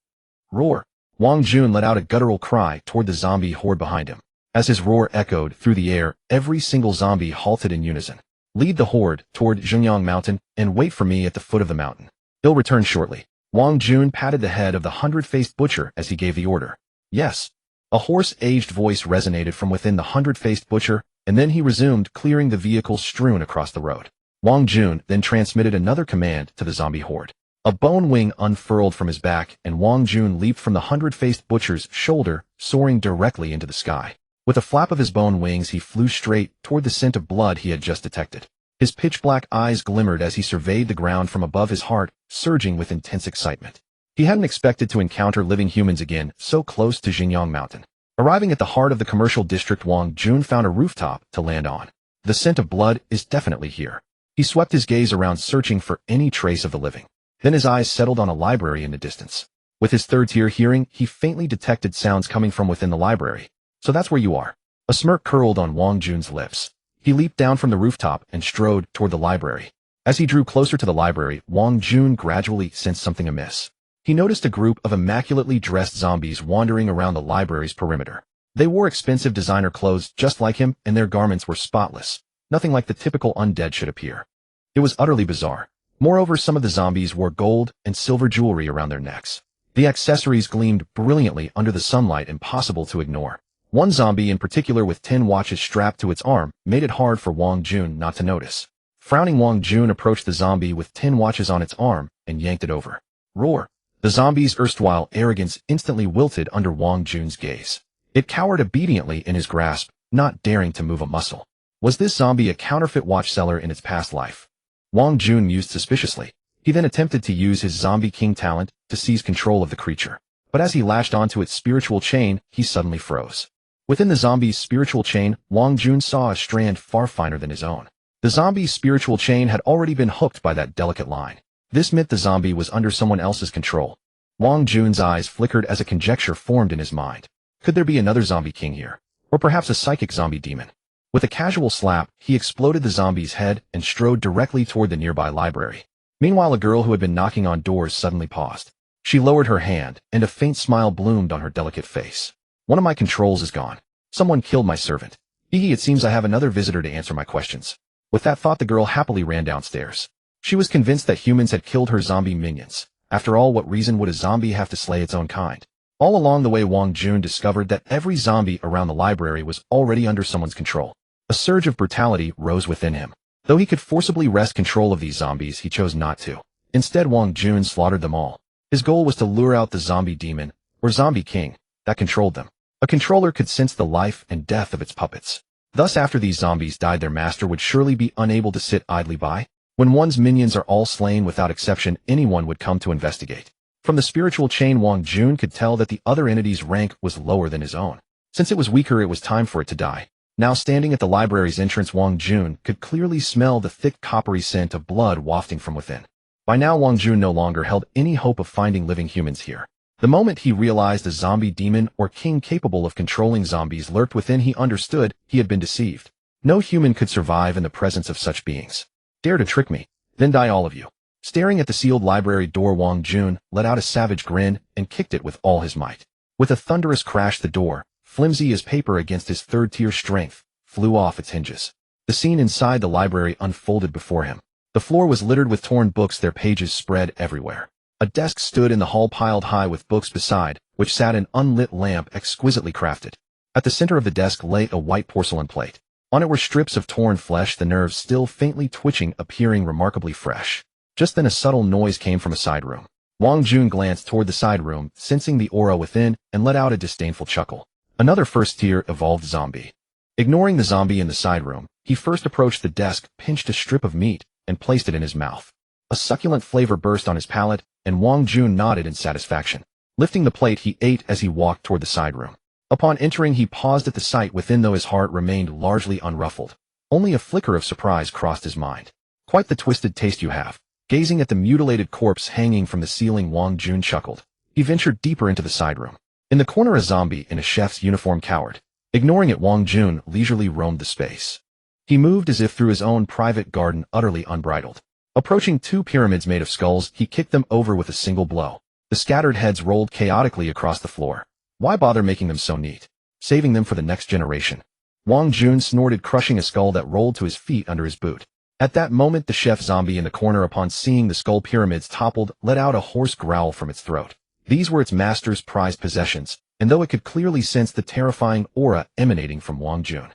Roar. Wang Jun let out a guttural cry toward the zombie horde behind him. As his roar echoed through the air, every single zombie halted in unison. Lead the horde toward Zhengyang Mountain and wait for me at the foot of the mountain. He'll return shortly. Wang Jun patted the head of the hundred-faced butcher as he gave the order. Yes. A hoarse, aged voice resonated from within the hundred-faced butcher, and then he resumed clearing the vehicles strewn across the road. Wang Jun then transmitted another command to the zombie horde. A bone wing unfurled from his back, and Wang Jun leaped from the hundred-faced butcher's shoulder, soaring directly into the sky. With a flap of his bone wings, he flew straight toward the scent of blood he had just detected. His pitch-black eyes glimmered as he surveyed the ground from above, his heart surging with intense excitement. He hadn't expected to encounter living humans again, so close to Xinjiang Mountain. Arriving at the heart of the commercial district, Wang Jun found a rooftop to land on. The scent of blood is definitely here. He swept his gaze around, searching for any trace of the living. Then his eyes settled on a library in the distance. With his third-tier hearing, he faintly detected sounds coming from within the library. So that's where you are. A smirk curled on Wang Jun's lips. He leaped down from the rooftop and strode toward the library. As he drew closer to the library, Wang Jun gradually sensed something amiss. He noticed a group of immaculately dressed zombies wandering around the library's perimeter. They wore expensive designer clothes just like him, and their garments were spotless. Nothing like the typical undead should appear. It was utterly bizarre. Moreover, some of the zombies wore gold and silver jewelry around their necks. The accessories gleamed brilliantly under the sunlight, impossible to ignore. One zombie in particular, with 10 watches strapped to its arm, made it hard for Wang Jun not to notice. Frowning, Wang Jun approached the zombie with 10 watches on its arm and yanked it over. Roar. The zombie's erstwhile arrogance instantly wilted under Wang Jun's gaze. It cowered obediently in his grasp, not daring to move a muscle. Was this zombie a counterfeit watch seller in its past life? Wang Jun mused suspiciously. He then attempted to use his zombie king talent to seize control of the creature. But as he latched onto its spiritual chain, he suddenly froze. Within the zombie's spiritual chain, Wang Jun saw a strand far finer than his own. The zombie's spiritual chain had already been hooked by that delicate line. This meant the zombie was under someone else's control. Wang Jun's eyes flickered as a conjecture formed in his mind. Could there be another zombie king here? Or perhaps a psychic zombie demon? With a casual slap, he exploded the zombie's head and strode directly toward the nearby library. Meanwhile, a girl who had been knocking on doors suddenly paused. She lowered her hand, and a faint smile bloomed on her delicate face. One of my controls is gone. Someone killed my servant. It seems I have another visitor to answer my questions. With that thought, the girl happily ran downstairs. She was convinced that humans had killed her zombie minions. After all, what reason would a zombie have to slay its own kind? All along the way, Wang Jun discovered that every zombie around the library was already under someone's control. A surge of brutality rose within him. Though he could forcibly wrest control of these zombies, he chose not to. Instead, Wang Jun slaughtered them all. His goal was to lure out the zombie demon, or zombie king, that controlled them. A controller could sense the life and death of its puppets. Thus, after these zombies died, their master would surely be unable to sit idly by. When one's minions are all slain without exception, anyone would come to investigate. From the spiritual chain, Wang Jun could tell that the other entity's rank was lower than his own. Since it was weaker, it was time for it to die. Now, standing at the library's entrance, Wang Jun could clearly smell the thick coppery scent of blood wafting from within. By now, Wang Jun no longer held any hope of finding living humans here. The moment he realized a zombie demon or king capable of controlling zombies lurked within, he understood he had been deceived. No human could survive in the presence of such beings. Dare to trick me, then die all of you. Staring at the sealed library door, Wang Jun let out a savage grin and kicked it with all his might. With a thunderous crash, the door, flimsy as paper against his third-tier strength, flew off its hinges. The scene inside the library unfolded before him. The floor was littered with torn books, their pages spread everywhere. A desk stood in the hall, piled high with books, beside which sat an unlit lamp exquisitely crafted. At the center of the desk lay a white porcelain plate. On it were strips of torn flesh, the nerves still faintly twitching, appearing remarkably fresh. Just then a subtle noise came from a side room. Wang Jun glanced toward the side room, sensing the aura within, and let out a disdainful chuckle. Another first-tier evolved zombie. Ignoring the zombie in the side room, he first approached the desk, pinched a strip of meat, and placed it in his mouth. A succulent flavor burst on his palate, and Wang Jun nodded in satisfaction. Lifting the plate, he ate as he walked toward the side room. Upon entering, he paused at the sight within, though his heart remained largely unruffled. Only a flicker of surprise crossed his mind. Quite the twisted taste you have. Gazing at the mutilated corpse hanging from the ceiling, Wang Jun chuckled. He ventured deeper into the side room. In the corner, a zombie in a chef's uniform cowered. Ignoring it, Wang Jun leisurely roamed the space. He moved as if through his own private garden, utterly unbridled. Approaching two pyramids made of skulls, he kicked them over with a single blow. The scattered heads rolled chaotically across the floor. Why bother making them so neat? Saving them for the next generation. Wang Jun snorted, crushing a skull that rolled to his feet under his boot. At that moment, the chef zombie in the corner, upon seeing the skull pyramids toppled, let out a hoarse growl from its throat. These were its master's prized possessions, and though it could clearly sense the terrifying aura emanating from Wang Jun,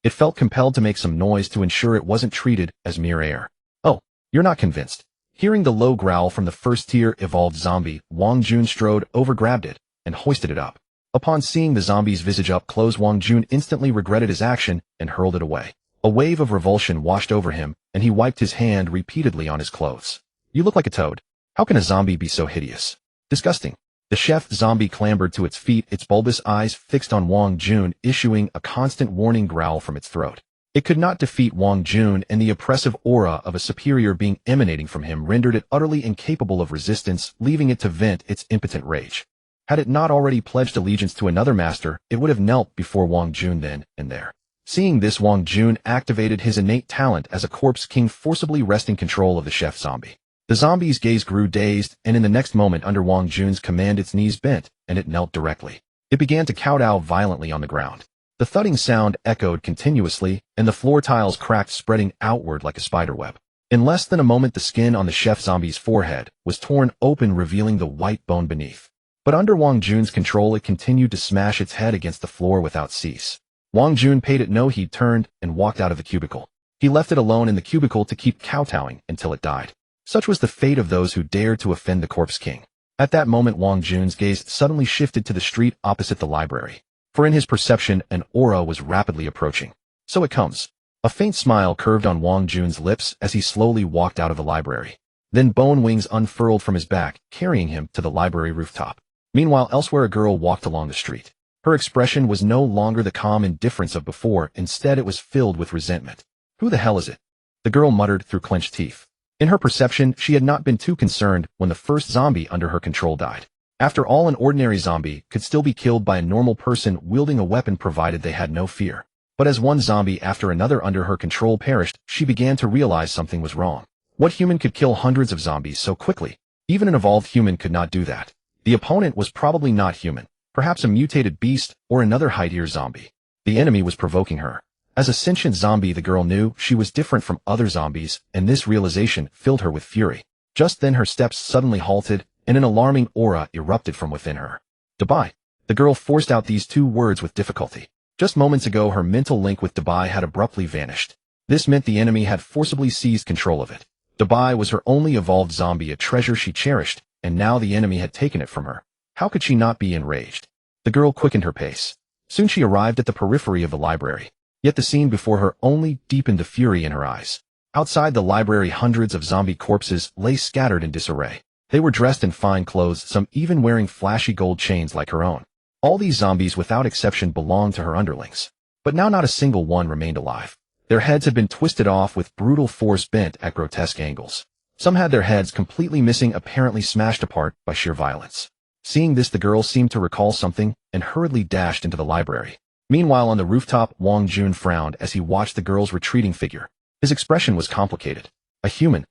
it felt compelled to make some noise to ensure it wasn't treated as mere air. Oh, you're not convinced. Hearing the low growl from the first-tier evolved zombie, Wang Jun strode over, grabbed it, and hoisted it up. Upon seeing the zombie's visage up close, Wang Jun instantly regretted his action and hurled it away. A wave of revulsion washed over him, and he wiped his hand repeatedly on his clothes. You look like a toad. How can a zombie be so hideous? Disgusting. The chef zombie clambered to its feet, its bulbous eyes fixed on Wang Jun, issuing a constant warning growl from its throat. It could not defeat Wang Jun, and the oppressive aura of a superior being emanating from him rendered it utterly incapable of resistance, leaving it to vent its impotent rage. Had it not already pledged allegiance to another master, it would have knelt before Wang Jun then and there. Seeing this, Wang Jun activated his innate talent as a corpse king, forcibly wresting control of the chef zombie. The zombie's gaze grew dazed, and in the next moment, under Wang Jun's command, its knees bent, and it knelt directly. It began to kowtow violently on the ground. The thudding sound echoed continuously, and the floor tiles cracked, spreading outward like a spiderweb. In less than a moment, the skin on the chef zombie's forehead was torn open, revealing the white bone beneath. But under Wang Jun's control, it continued to smash its head against the floor without cease. Wang Jun paid it no heed, turned, and walked out of the cubicle. He left it alone in the cubicle to keep kowtowing until it died. Such was the fate of those who dared to offend the corpse king. At that moment, Wang Jun's gaze suddenly shifted to the street opposite the library. For in his perception, an aura was rapidly approaching. So it comes. A faint smile curved on Wang Jun's lips as he slowly walked out of the library. Then bone wings unfurled from his back, carrying him to the library rooftop. Meanwhile, elsewhere, a girl walked along the street. Her expression was no longer the calm indifference of before. Instead, it was filled with resentment. Who the hell is it? The girl muttered through clenched teeth. In her perception, she had not been too concerned when the first zombie under her control died. After all, an ordinary zombie could still be killed by a normal person wielding a weapon, provided they had no fear. But as one zombie after another under her control perished, she began to realize something was wrong. What human could kill hundreds of zombies so quickly? Even an evolved human could not do that. The opponent was probably not human, perhaps a mutated beast or another high-tier zombie. The enemy was provoking her. As a sentient zombie, the girl knew she was different from other zombies, and this realization filled her with fury. Just then her steps suddenly halted, and an alarming aura erupted from within her. Dubai. The girl forced out these two words with difficulty. Just moments ago, her mental link with Dubai had abruptly vanished. This meant the enemy had forcibly seized control of it. Dubai was her only evolved zombie, a treasure she cherished, and now the enemy had taken it from her. How could she not be enraged? The girl quickened her pace. Soon she arrived at the periphery of the library. Yet the scene before her only deepened the fury in her eyes. Outside the library, hundreds of zombie corpses lay scattered in disarray. They were dressed in fine clothes, some even wearing flashy gold chains like her own. All these zombies, without exception, belonged to her underlings. But now not a single one remained alive. Their heads had been twisted off with brutal force, bent at grotesque angles. Some had their heads completely missing, apparently smashed apart by sheer violence. Seeing this, the girl seemed to recall something and hurriedly dashed into the library. Meanwhile, on the rooftop, Wang Jun frowned as he watched the girl's retreating figure. His expression was complicated. A human?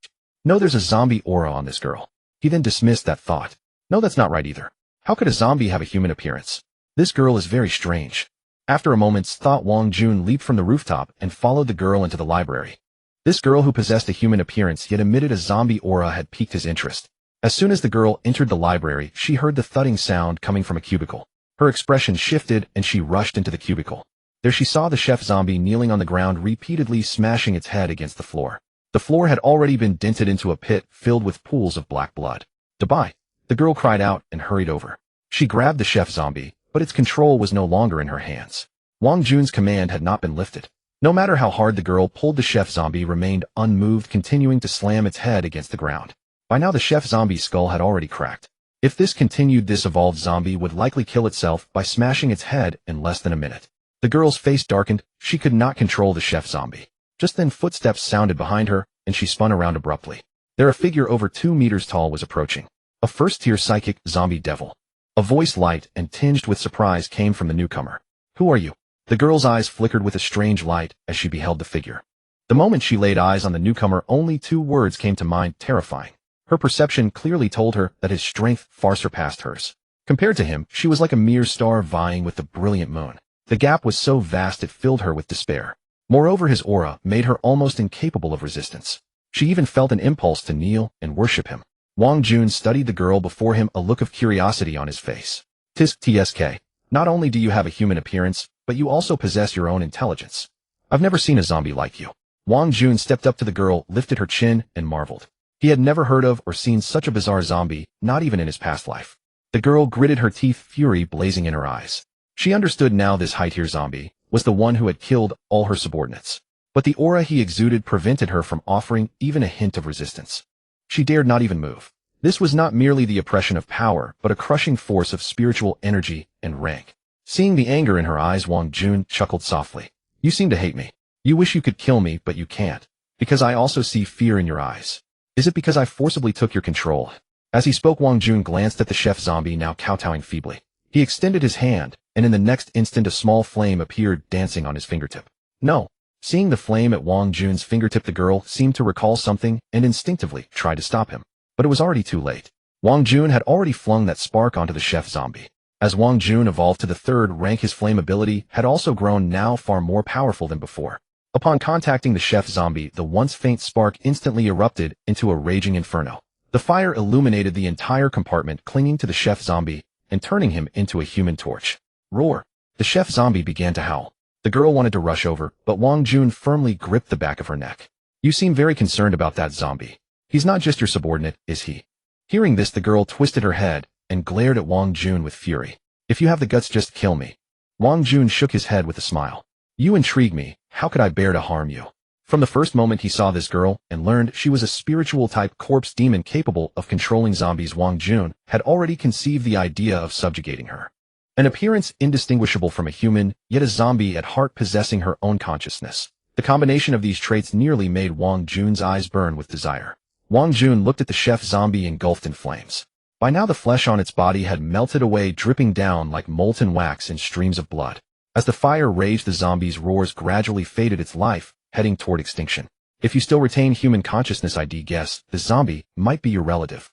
No, there's a zombie aura on this girl. He then dismissed that thought. No, that's not right either. How could a zombie have a human appearance? This girl is very strange. After a moment's thought, Wang Jun leaped from the rooftop and followed the girl into the library. This girl, who possessed a human appearance yet emitted a zombie aura, had piqued his interest. As soon as the girl entered the library, she heard the thudding sound coming from a cubicle. Her expression shifted, and she rushed into the cubicle. There she saw the chef zombie kneeling on the ground, repeatedly smashing its head against the floor. The floor had already been dented into a pit filled with pools of black blood. Dubai. The girl cried out and hurried over. She grabbed the chef zombie, but its control was no longer in her hands. Wang Jun's command had not been lifted. No matter how hard the girl pulled, the chef zombie remained unmoved, continuing to slam its head against the ground. By now the chef zombie's skull had already cracked. If this continued, this evolved zombie would likely kill itself by smashing its head in less than a minute. The girl's face darkened. She could not control the chef zombie. Just then footsteps sounded behind her, and she spun around abruptly. There, a figure over 2 meters tall was approaching. A first-tier psychic zombie devil. A voice light and tinged with surprise came from the newcomer. Who are you? The girl's eyes flickered with a strange light as she beheld the figure. The moment she laid eyes on the newcomer, only two words came to mind: terrifying. Her perception clearly told her that his strength far surpassed hers. Compared to him, she was like a mere star vying with the brilliant moon. The gap was so vast it filled her with despair. Moreover, his aura made her almost incapable of resistance. She even felt an impulse to kneel and worship him. Wang Jun studied the girl before him, a look of curiosity on his face. "Tsk, not only do you have a human appearance, but you also possess your own intelligence. I've never seen a zombie like you." Wang Jun stepped up to the girl, lifted her chin, and marveled. He had never heard of or seen such a bizarre zombie, not even in his past life. The girl gritted her teeth, fury blazing in her eyes. She understood now this high-tier zombie was the one who had killed all her subordinates. But the aura he exuded prevented her from offering even a hint of resistance. She dared not even move. This was not merely the oppression of power, but a crushing force of spiritual energy and rank. Seeing the anger in her eyes, Wang Jun chuckled softly. "You seem to hate me. You wish you could kill me, but you can't. Because I also see fear in your eyes. Is it because I forcibly took your control?" As he spoke, Wang Jun glanced at the chef zombie, now kowtowing feebly. He extended his hand, and in the next instant a small flame appeared, dancing on his fingertip. "No." Seeing the flame at Wang Jun's fingertip, the girl seemed to recall something and instinctively tried to stop him. But it was already too late. Wang Jun had already flung that spark onto the chef zombie. As Wang Jun evolved to the third rank, his flame ability had also grown, now far more powerful than before. Upon contacting the chef zombie, the once faint spark instantly erupted into a raging inferno. The fire illuminated the entire compartment, clinging to the chef zombie and turning him into a human torch. Roar! The chef zombie began to howl. The girl wanted to rush over, but Wang Jun firmly gripped the back of her neck. "You seem very concerned about that zombie. He's not just your subordinate, is he?" Hearing this, the girl twisted her head and glared at Wang Jun with fury. "If you have the guts, just kill me." Wang Jun shook his head with a smile. "You intrigue me. How could I bear to harm you?" From the first moment he saw this girl and learned she was a spiritual-type corpse demon capable of controlling zombies, Wang Jun had already conceived the idea of subjugating her. An appearance indistinguishable from a human, yet a zombie at heart, possessing her own consciousness. The combination of these traits nearly made Wang Jun's eyes burn with desire. Wang Jun looked at the chef zombie, engulfed in flames. By now the flesh on its body had melted away, dripping down like molten wax in streams of blood. As the fire raged, the zombie's roars gradually faded, its life heading toward extinction. "If you still retain human consciousness, I'd guess the zombie might be your relative."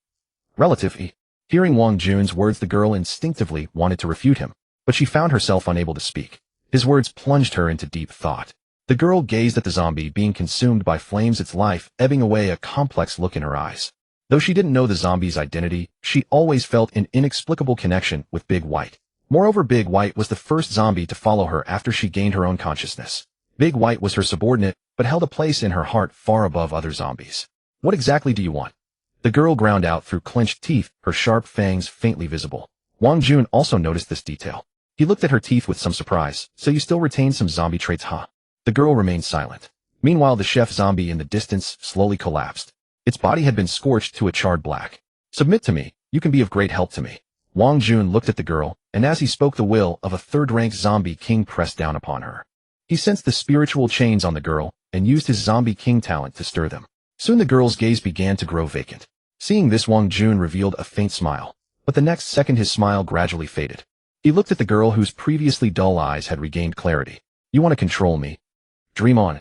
"Relative?" Hearing Wang Jun's words, the girl instinctively wanted to refute him, but she found herself unable to speak. His words plunged her into deep thought. The girl gazed at the zombie being consumed by flames, its life ebbing away, a complex look in her eyes. Though she didn't know the zombie's identity, she always felt an inexplicable connection with Big White. Moreover, Big White was the first zombie to follow her after she gained her own consciousness. Big White was her subordinate, but held a place in her heart far above other zombies. "What exactly do you want?" The girl ground out through clenched teeth, her sharp fangs faintly visible. Wang Jun also noticed this detail. He looked at her teeth with some surprise. "So you still retain some zombie traits, huh?" The girl remained silent. Meanwhile, the chef zombie in the distance slowly collapsed. Its body had been scorched to a charred black. "Submit to me. You can be of great help to me." Wang Jun looked at the girl, and as he spoke, the will of a third-rank zombie king pressed down upon her. He sensed the spiritual chains on the girl and used his zombie king talent to stir them. Soon the girl's gaze began to grow vacant. Seeing this, Wang Jun revealed a faint smile, but the next second his smile gradually faded. He looked at the girl, whose previously dull eyes had regained clarity. "You want to control me? Dream on."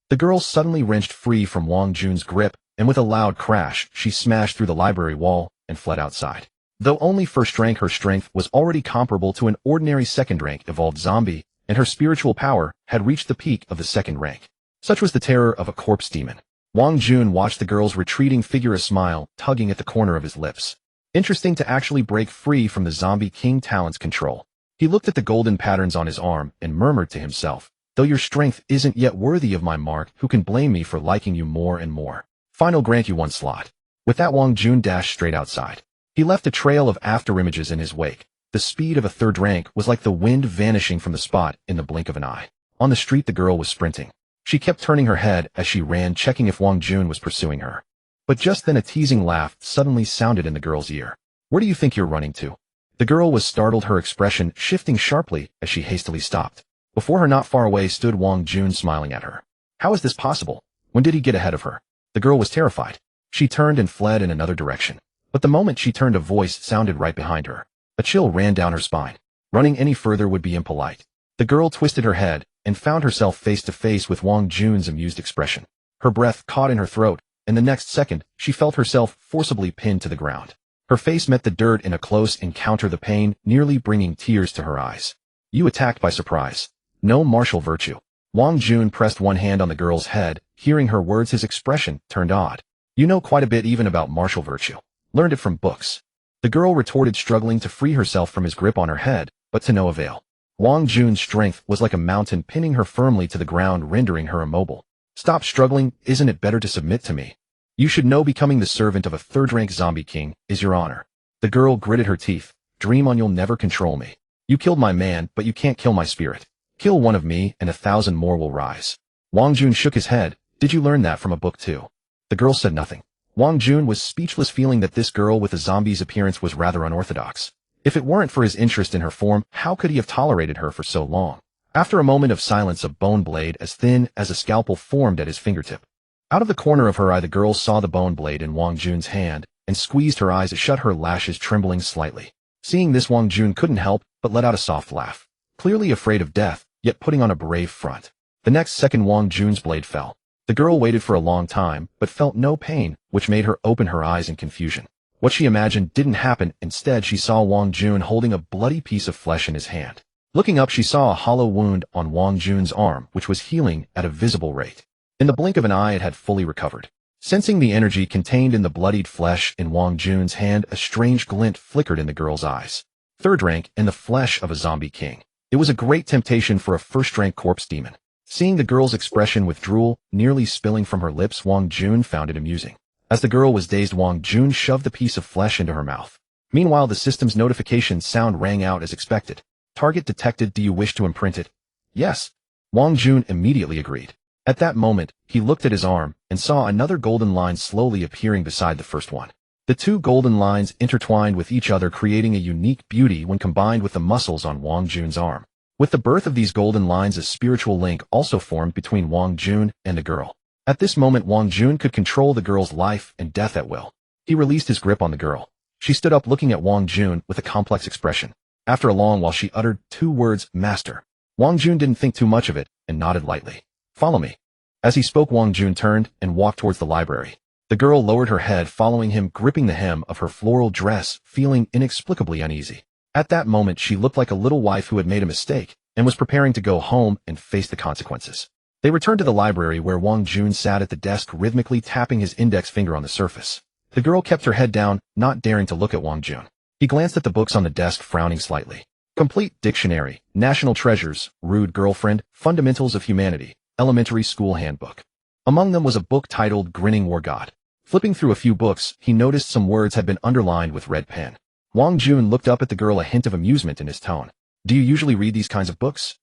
The girl suddenly wrenched free from Wang Jun's grip, and with a loud crash, she smashed through the library wall and fled outside. Though only first rank, her strength was already comparable to an ordinary second-rank evolved zombie, and her spiritual power had reached the peak of the second rank. Such was the terror of a corpse demon. Wang Jun watched the girl's retreating figure, a smile tugging at the corner of his lips. Interesting to actually break free from the zombie king talent's control. He looked at the golden patterns on his arm and murmured to himself, "Though your strength isn't yet worthy of my mark, who can blame me for liking you more and more? Final grant you one slot." With that, Wang Jun dashed straight outside. He left a trail of afterimages in his wake. The speed of a third rank was like the wind vanishing from the spot in the blink of an eye. On the street, the girl was sprinting. She kept turning her head as she ran, checking if Wang Jun was pursuing her. But just then a teasing laugh suddenly sounded in the girl's ear. "Where do you think you're running to?" The girl was startled, her expression shifting sharply as she hastily stopped. Before her, not far away, stood Wang Jun, smiling at her. How is this possible? When did he get ahead of her? The girl was terrified. She turned and fled in another direction. But the moment she turned, a voice sounded right behind her. A chill ran down her spine. Running any further would be impolite. The girl twisted her head and found herself face to face with Wang Jun's amused expression. Her breath caught in her throat, and the next second, she felt herself forcibly pinned to the ground. Her face met the dirt in a close encounter, the pain nearly bringing tears to her eyes. You attacked by surprise. No martial virtue. Wang Jun pressed one hand on the girl's head. Hearing her words, his expression turned odd. You know quite a bit even about martial virtue. Learned it from books. The girl retorted, struggling to free herself from his grip on her head, but to no avail. Wang Jun's strength was like a mountain, pinning her firmly to the ground, rendering her immobile. Stop struggling, isn't it better to submit to me? You should know becoming the servant of a third-rank zombie king is your honor. The girl gritted her teeth. Dream on, you'll never control me. You killed my man, but you can't kill my spirit. Kill one of me, and 1,000 more will rise. Wang Jun shook his head. Did you learn that from a book too? The girl said nothing. Wang Jun was speechless, feeling that this girl with a zombie's appearance was rather unorthodox. If it weren't for his interest in her form, how could he have tolerated her for so long? After a moment of silence, a bone blade as thin as a scalpel formed at his fingertip. Out of the corner of her eye, the girl saw the bone blade in Wang Jun's hand and squeezed her eyes shut, her lashes trembling slightly. Seeing this, Wang Jun couldn't help but let out a soft laugh. Clearly afraid of death, yet putting on a brave front. The next second, Wang Jun's blade fell. The girl waited for a long time, but felt no pain, which made her open her eyes in confusion. What she imagined didn't happen. Instead, she saw Wang Jun holding a bloody piece of flesh in his hand. Looking up, she saw a hollow wound on Wang Jun's arm, which was healing at a visible rate. In the blink of an eye, it had fully recovered. Sensing the energy contained in the bloodied flesh in Wang Jun's hand, a strange glint flickered in the girl's eyes. Third rank in the flesh of a zombie king. It was a great temptation for a first-rank corpse demon. Seeing the girl's expression with drool nearly spilling from her lips, Wang Jun found it amusing. As the girl was dazed, Wang Jun shoved the piece of flesh into her mouth. Meanwhile, the system's notification sound rang out as expected. Target detected. Do you wish to imprint it? Yes. Wang Jun immediately agreed. At that moment, he looked at his arm and saw another golden line slowly appearing beside the first one. The two golden lines intertwined with each other, creating a unique beauty when combined with the muscles on Wang Jun's arm. With the birth of these golden lines, a spiritual link also formed between Wang Jun and the girl. At this moment, Wang Jun could control the girl's life and death at will. He released his grip on the girl. She stood up, looking at Wang Jun with a complex expression. After a long while, she uttered 2 words, master. Wang Jun didn't think too much of it and nodded lightly. Follow me. As he spoke, Wang Jun turned and walked towards the library. The girl lowered her head, following him, gripping the hem of her floral dress, feeling inexplicably uneasy. At that moment, she looked like a little wife who had made a mistake and was preparing to go home and face the consequences. They returned to the library, where Wang Jun sat at the desk, rhythmically tapping his index finger on the surface. The girl kept her head down, not daring to look at Wang Jun. He glanced at the books on the desk, frowning slightly. Complete Dictionary, National Treasures, Rude Girlfriend, Fundamentals of Humanity, Elementary School Handbook. Among them was a book titled Grinning War God. Flipping through a few books, he noticed some words had been underlined with red pen. Wang Jun looked up at the girl, a hint of amusement in his tone. Do you usually read these kinds of books?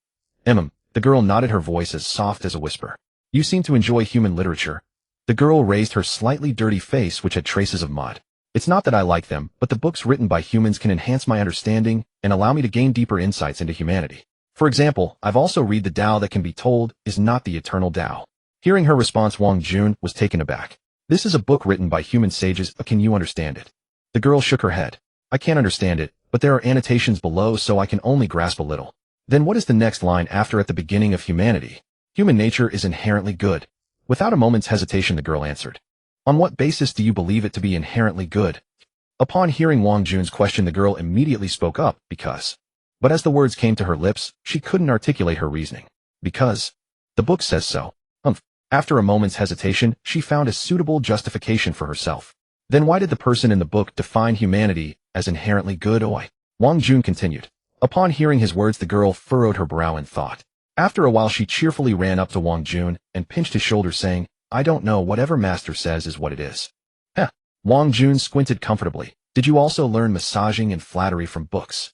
The girl nodded, her voice as soft as a whisper. You seem to enjoy human literature. The girl raised her slightly dirty face, which had traces of mud. It's not that I like them, but the books written by humans can enhance my understanding and allow me to gain deeper insights into humanity. For example, I've also read the Tao that can be told is not the eternal Tao. Hearing her response, Wang Jun was taken aback. This is a book written by human sages, but can you understand it? The girl shook her head. I can't understand it, but there are annotations below, so I can only grasp a little. Then what is the next line after at the beginning of humanity? Human nature is inherently good. Without a moment's hesitation, the girl answered. On what basis do you believe it to be inherently good? Upon hearing Wang Jun's question, the girl immediately spoke up, because. But as the words came to her lips, she couldn't articulate her reasoning. Because. The book says so. After a moment's hesitation, she found a suitable justification for herself. Then why did the person in the book define humanity as inherently good? Wang Jun continued. Upon hearing his words, the girl furrowed her brow in thought. After a while, she cheerfully ran up to Wang Jun and pinched his shoulder, saying, I don't know, whatever master says is what it is. Wang Jun squinted comfortably. Did you also learn massaging and flattery from books?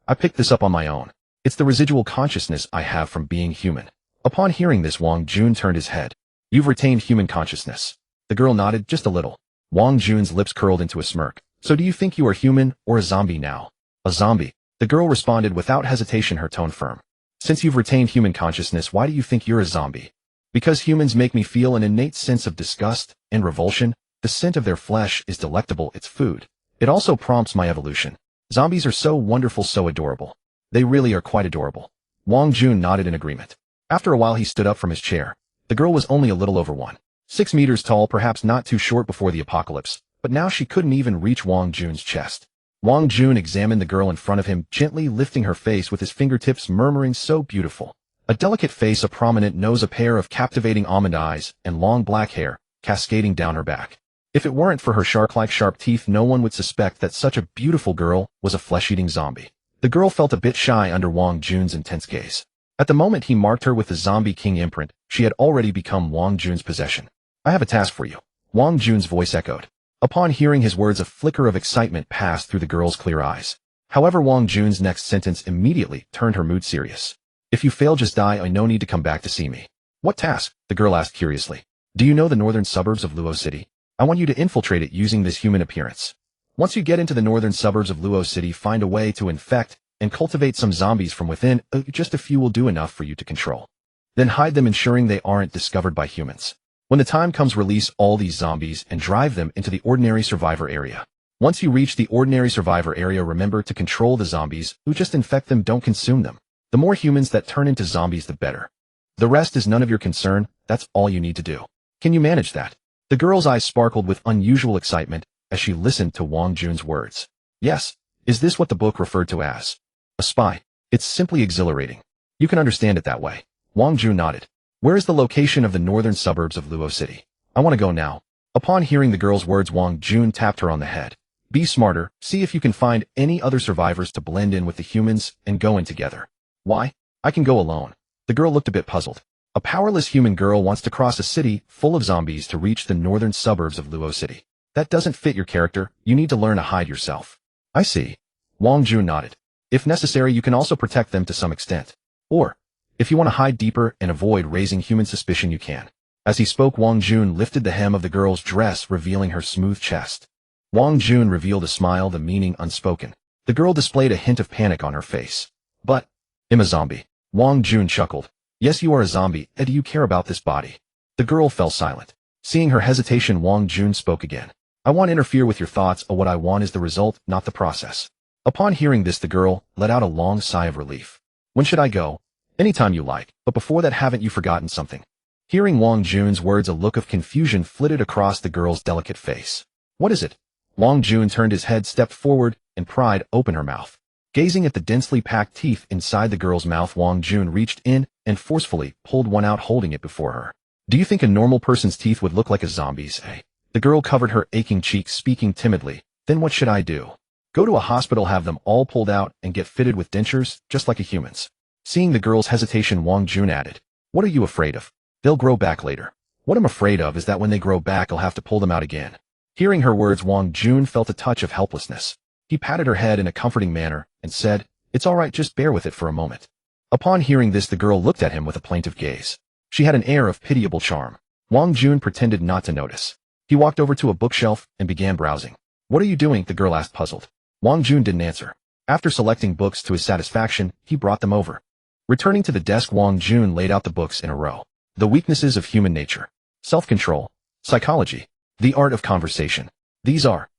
I picked this up on my own. It's the residual consciousness I have from being human. Upon hearing this, Wang Jun turned his head. You've retained human consciousness. The girl nodded, just a little. Wang Jun's lips curled into a smirk. So do you think you are human or a zombie now? A zombie. The girl responded without hesitation, her tone firm. Since you've retained human consciousness, why do you think you're a zombie? Because humans make me feel an innate sense of disgust and revulsion. The scent of their flesh is delectable, it's food. It also prompts my evolution. Zombies are so wonderful, so adorable. They really are quite adorable. Wang Jun nodded in agreement. After a while he stood up from his chair. The girl was only a little over 1.6 meters tall, perhaps not too short before the apocalypse, but now she couldn't even reach Wang Jun's chest. Wang Jun examined the girl in front of him, gently lifting her face with his fingertips, murmuring, "So beautiful." A delicate face, a prominent nose, a pair of captivating almond eyes, and long black hair, cascading down her back. If it weren't for her shark-like sharp teeth, no one would suspect that such a beautiful girl was a flesh-eating zombie. The girl felt a bit shy under Wang Jun's intense gaze. At the moment he marked her with the Zombie King imprint, she had already become Wang Jun's possession. "I have a task for you," Wang Jun's voice echoed. Upon hearing his words, a flicker of excitement passed through the girl's clear eyes. However, Wang Jun's next sentence immediately turned her mood serious. "If you fail, just die. I no need to come back to see me." "What task?" the girl asked curiously. "Do you know the northern suburbs of Luo City? I want you to infiltrate it using this human appearance. Once you get into the northern suburbs of Luo City, find a way to infect and cultivate some zombies from within. Just a few will do enough for you to control. Then hide them, ensuring they aren't discovered by humans. When the time comes, release all these zombies and drive them into the ordinary survivor area. Once you reach the ordinary survivor area, remember to control the zombies. Just infect them, don't consume them. The more humans that turn into zombies, the better. The rest is none of your concern. That's all you need to do. Can you manage that?" The girl's eyes sparkled with unusual excitement as she listened to Wang Jun's words. "Yes. Is this what the book referred to as a spy? It's simply exhilarating. You can understand it that way." Wang Jun nodded. "Where is the location of the northern suburbs of Luo City? I want to go now." Upon hearing the girl's words, Wang Jun tapped her on the head. "Be smarter. See if you can find any other survivors to blend in with the humans and go in together." "Why? I can go alone." The girl looked a bit puzzled. A powerless human girl wants to cross a city full of zombies to reach the northern suburbs of Luo City. That doesn't fit your character. You need to learn to hide yourself. "I see." Wang Jun nodded. "If necessary, you can also protect them to some extent. Or, if you want to hide deeper and avoid raising human suspicion, you can." As he spoke, Wang Jun lifted the hem of the girl's dress, revealing her smooth chest. Wang Jun revealed a smile, the meaning unspoken. The girl displayed a hint of panic on her face. "But, I'm a zombie." Wang Jun chuckled. "Yes, you are a zombie, and do you care about this body?" The girl fell silent. Seeing her hesitation, Wang Jun spoke again. "I won't interfere with your thoughts. What I want is the result, not the process." Upon hearing this, the girl let out a long sigh of relief. "When should I go?" "Anytime you like, but before that, haven't you forgotten something?" Hearing Wang Jun's words, a look of confusion flitted across the girl's delicate face. "What is it?" Wang Jun turned his head, stepped forward, and pried open her mouth. Gazing at the densely packed teeth inside the girl's mouth, Wang Jun reached in and forcefully pulled one out, holding it before her. "Do you think a normal person's teeth would look like a zombie's, eh?" The girl covered her aching cheeks, speaking timidly. "Then what should I do?" "Go to a hospital, have them all pulled out, and get fitted with dentures, just like a human's." Seeing the girl's hesitation, Wang Jun added, "What are you afraid of? They'll grow back later." "What I'm afraid of is that when they grow back, I'll have to pull them out again." Hearing her words, Wang Jun felt a touch of helplessness. He patted her head in a comforting manner and said, "It's all right, just bear with it for a moment." Upon hearing this, the girl looked at him with a plaintive gaze. She had an air of pitiable charm. Wang Jun pretended not to notice. He walked over to a bookshelf and began browsing. "What are you doing?" the girl asked, puzzled. Wang Jun didn't answer. After selecting books to his satisfaction, he brought them over. Returning to the desk, Wang Jun laid out the books in a row. The weaknesses of human nature. Self-control. Psychology. The art of conversation. These are.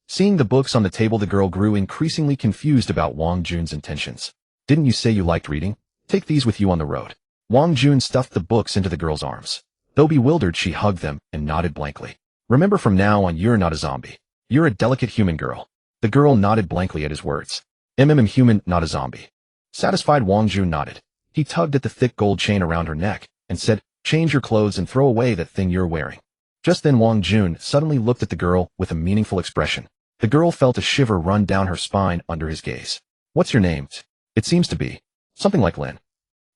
Seeing the books on the table, the girl grew increasingly confused about Wang Jun's intentions. "Didn't you say you liked reading? Take these with you on the road." Wang Jun stuffed the books into the girl's arms. Though bewildered, she hugged them and nodded blankly. "Remember, from now on, you're not a zombie. You're a delicate human girl." The girl nodded blankly at his words. "I'm human, not a zombie." Satisfied, Wang Jun nodded. He tugged at the thick gold chain around her neck and said, "Change your clothes and throw away that thing you're wearing." Just then, Wang Jun suddenly looked at the girl with a meaningful expression. The girl felt a shiver run down her spine under his gaze. "What's your name?" "It seems to be something like Lin."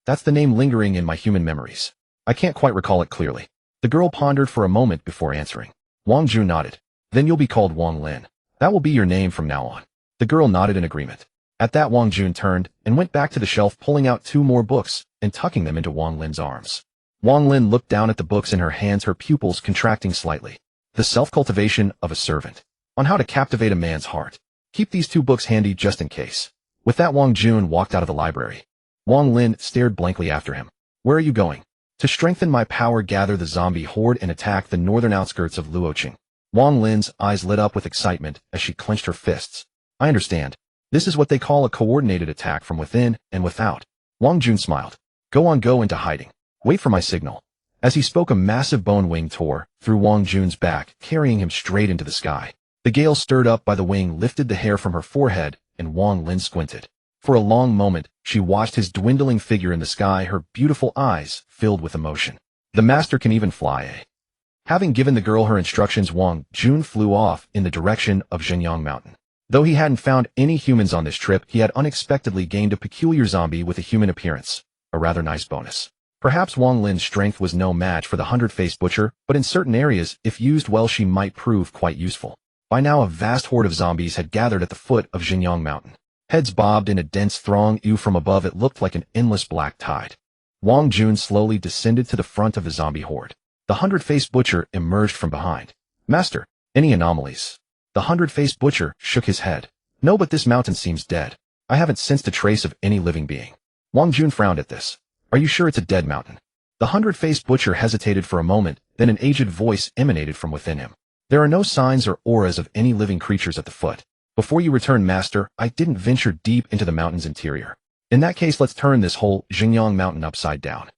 "That's the name lingering in my human memories. I can't quite recall it clearly." The girl pondered for a moment before answering. Wang Jun nodded. "Then you'll be called Wang Lin. That will be your name from now on." The girl nodded in agreement. At that, Wang Jun turned and went back to the shelf, pulling out 2 more books and tucking them into Wang Lin's arms. Wang Lin looked down at the books in her hands, her pupils contracting slightly. The Self-Cultivation of a Servant. On how to captivate a man's heart. Keep these 2 books handy just in case. With that, Wang Jun walked out of the library. Wang Lin stared blankly after him. "Where are you going?" "To strengthen my power, gather the zombie horde and attack the northern outskirts of Luoqing." Wang Lin's eyes lit up with excitement as she clenched her fists. "I understand. This is what they call a coordinated attack from within and without. Wang Jun smiled. Go into hiding. Wait for my signal. As he spoke, a massive bone wing tore through Wang Jun's back, carrying him straight into the sky. The gale stirred up by the wing lifted the hair from her forehead, and Wang Lin squinted. For a long moment, she watched his dwindling figure in the sky, her beautiful eyes filled with emotion. The master can even fly, eh? Having given the girl her instructions, Wang Jun flew off in the direction of Zhenyang Mountain. Though he hadn't found any humans on this trip, he had unexpectedly gained a peculiar zombie with a human appearance, a rather nice bonus. Perhaps Wang Lin's strength was no match for the 100-faced butcher, but in certain areas, if used well, she might prove quite useful. By now, a vast horde of zombies had gathered at the foot of Zhenyang Mountain. Heads bobbed in a dense throng. From above, it looked like an endless black tide. Wang Jun slowly descended to the front of the zombie horde. The 100-faced butcher emerged from behind. Master, any anomalies? The 100-faced butcher shook his head. No, but this mountain seems dead. I haven't sensed a trace of any living being. Wang Jun frowned at this. Are you sure it's a dead mountain? The 100-faced butcher hesitated for a moment, then an aged voice emanated from within him. There are no signs or auras of any living creatures at the foot. Before you return, Master, I didn't venture deep into the mountain's interior. In that case, let's turn this whole Zhenyang Mountain upside down.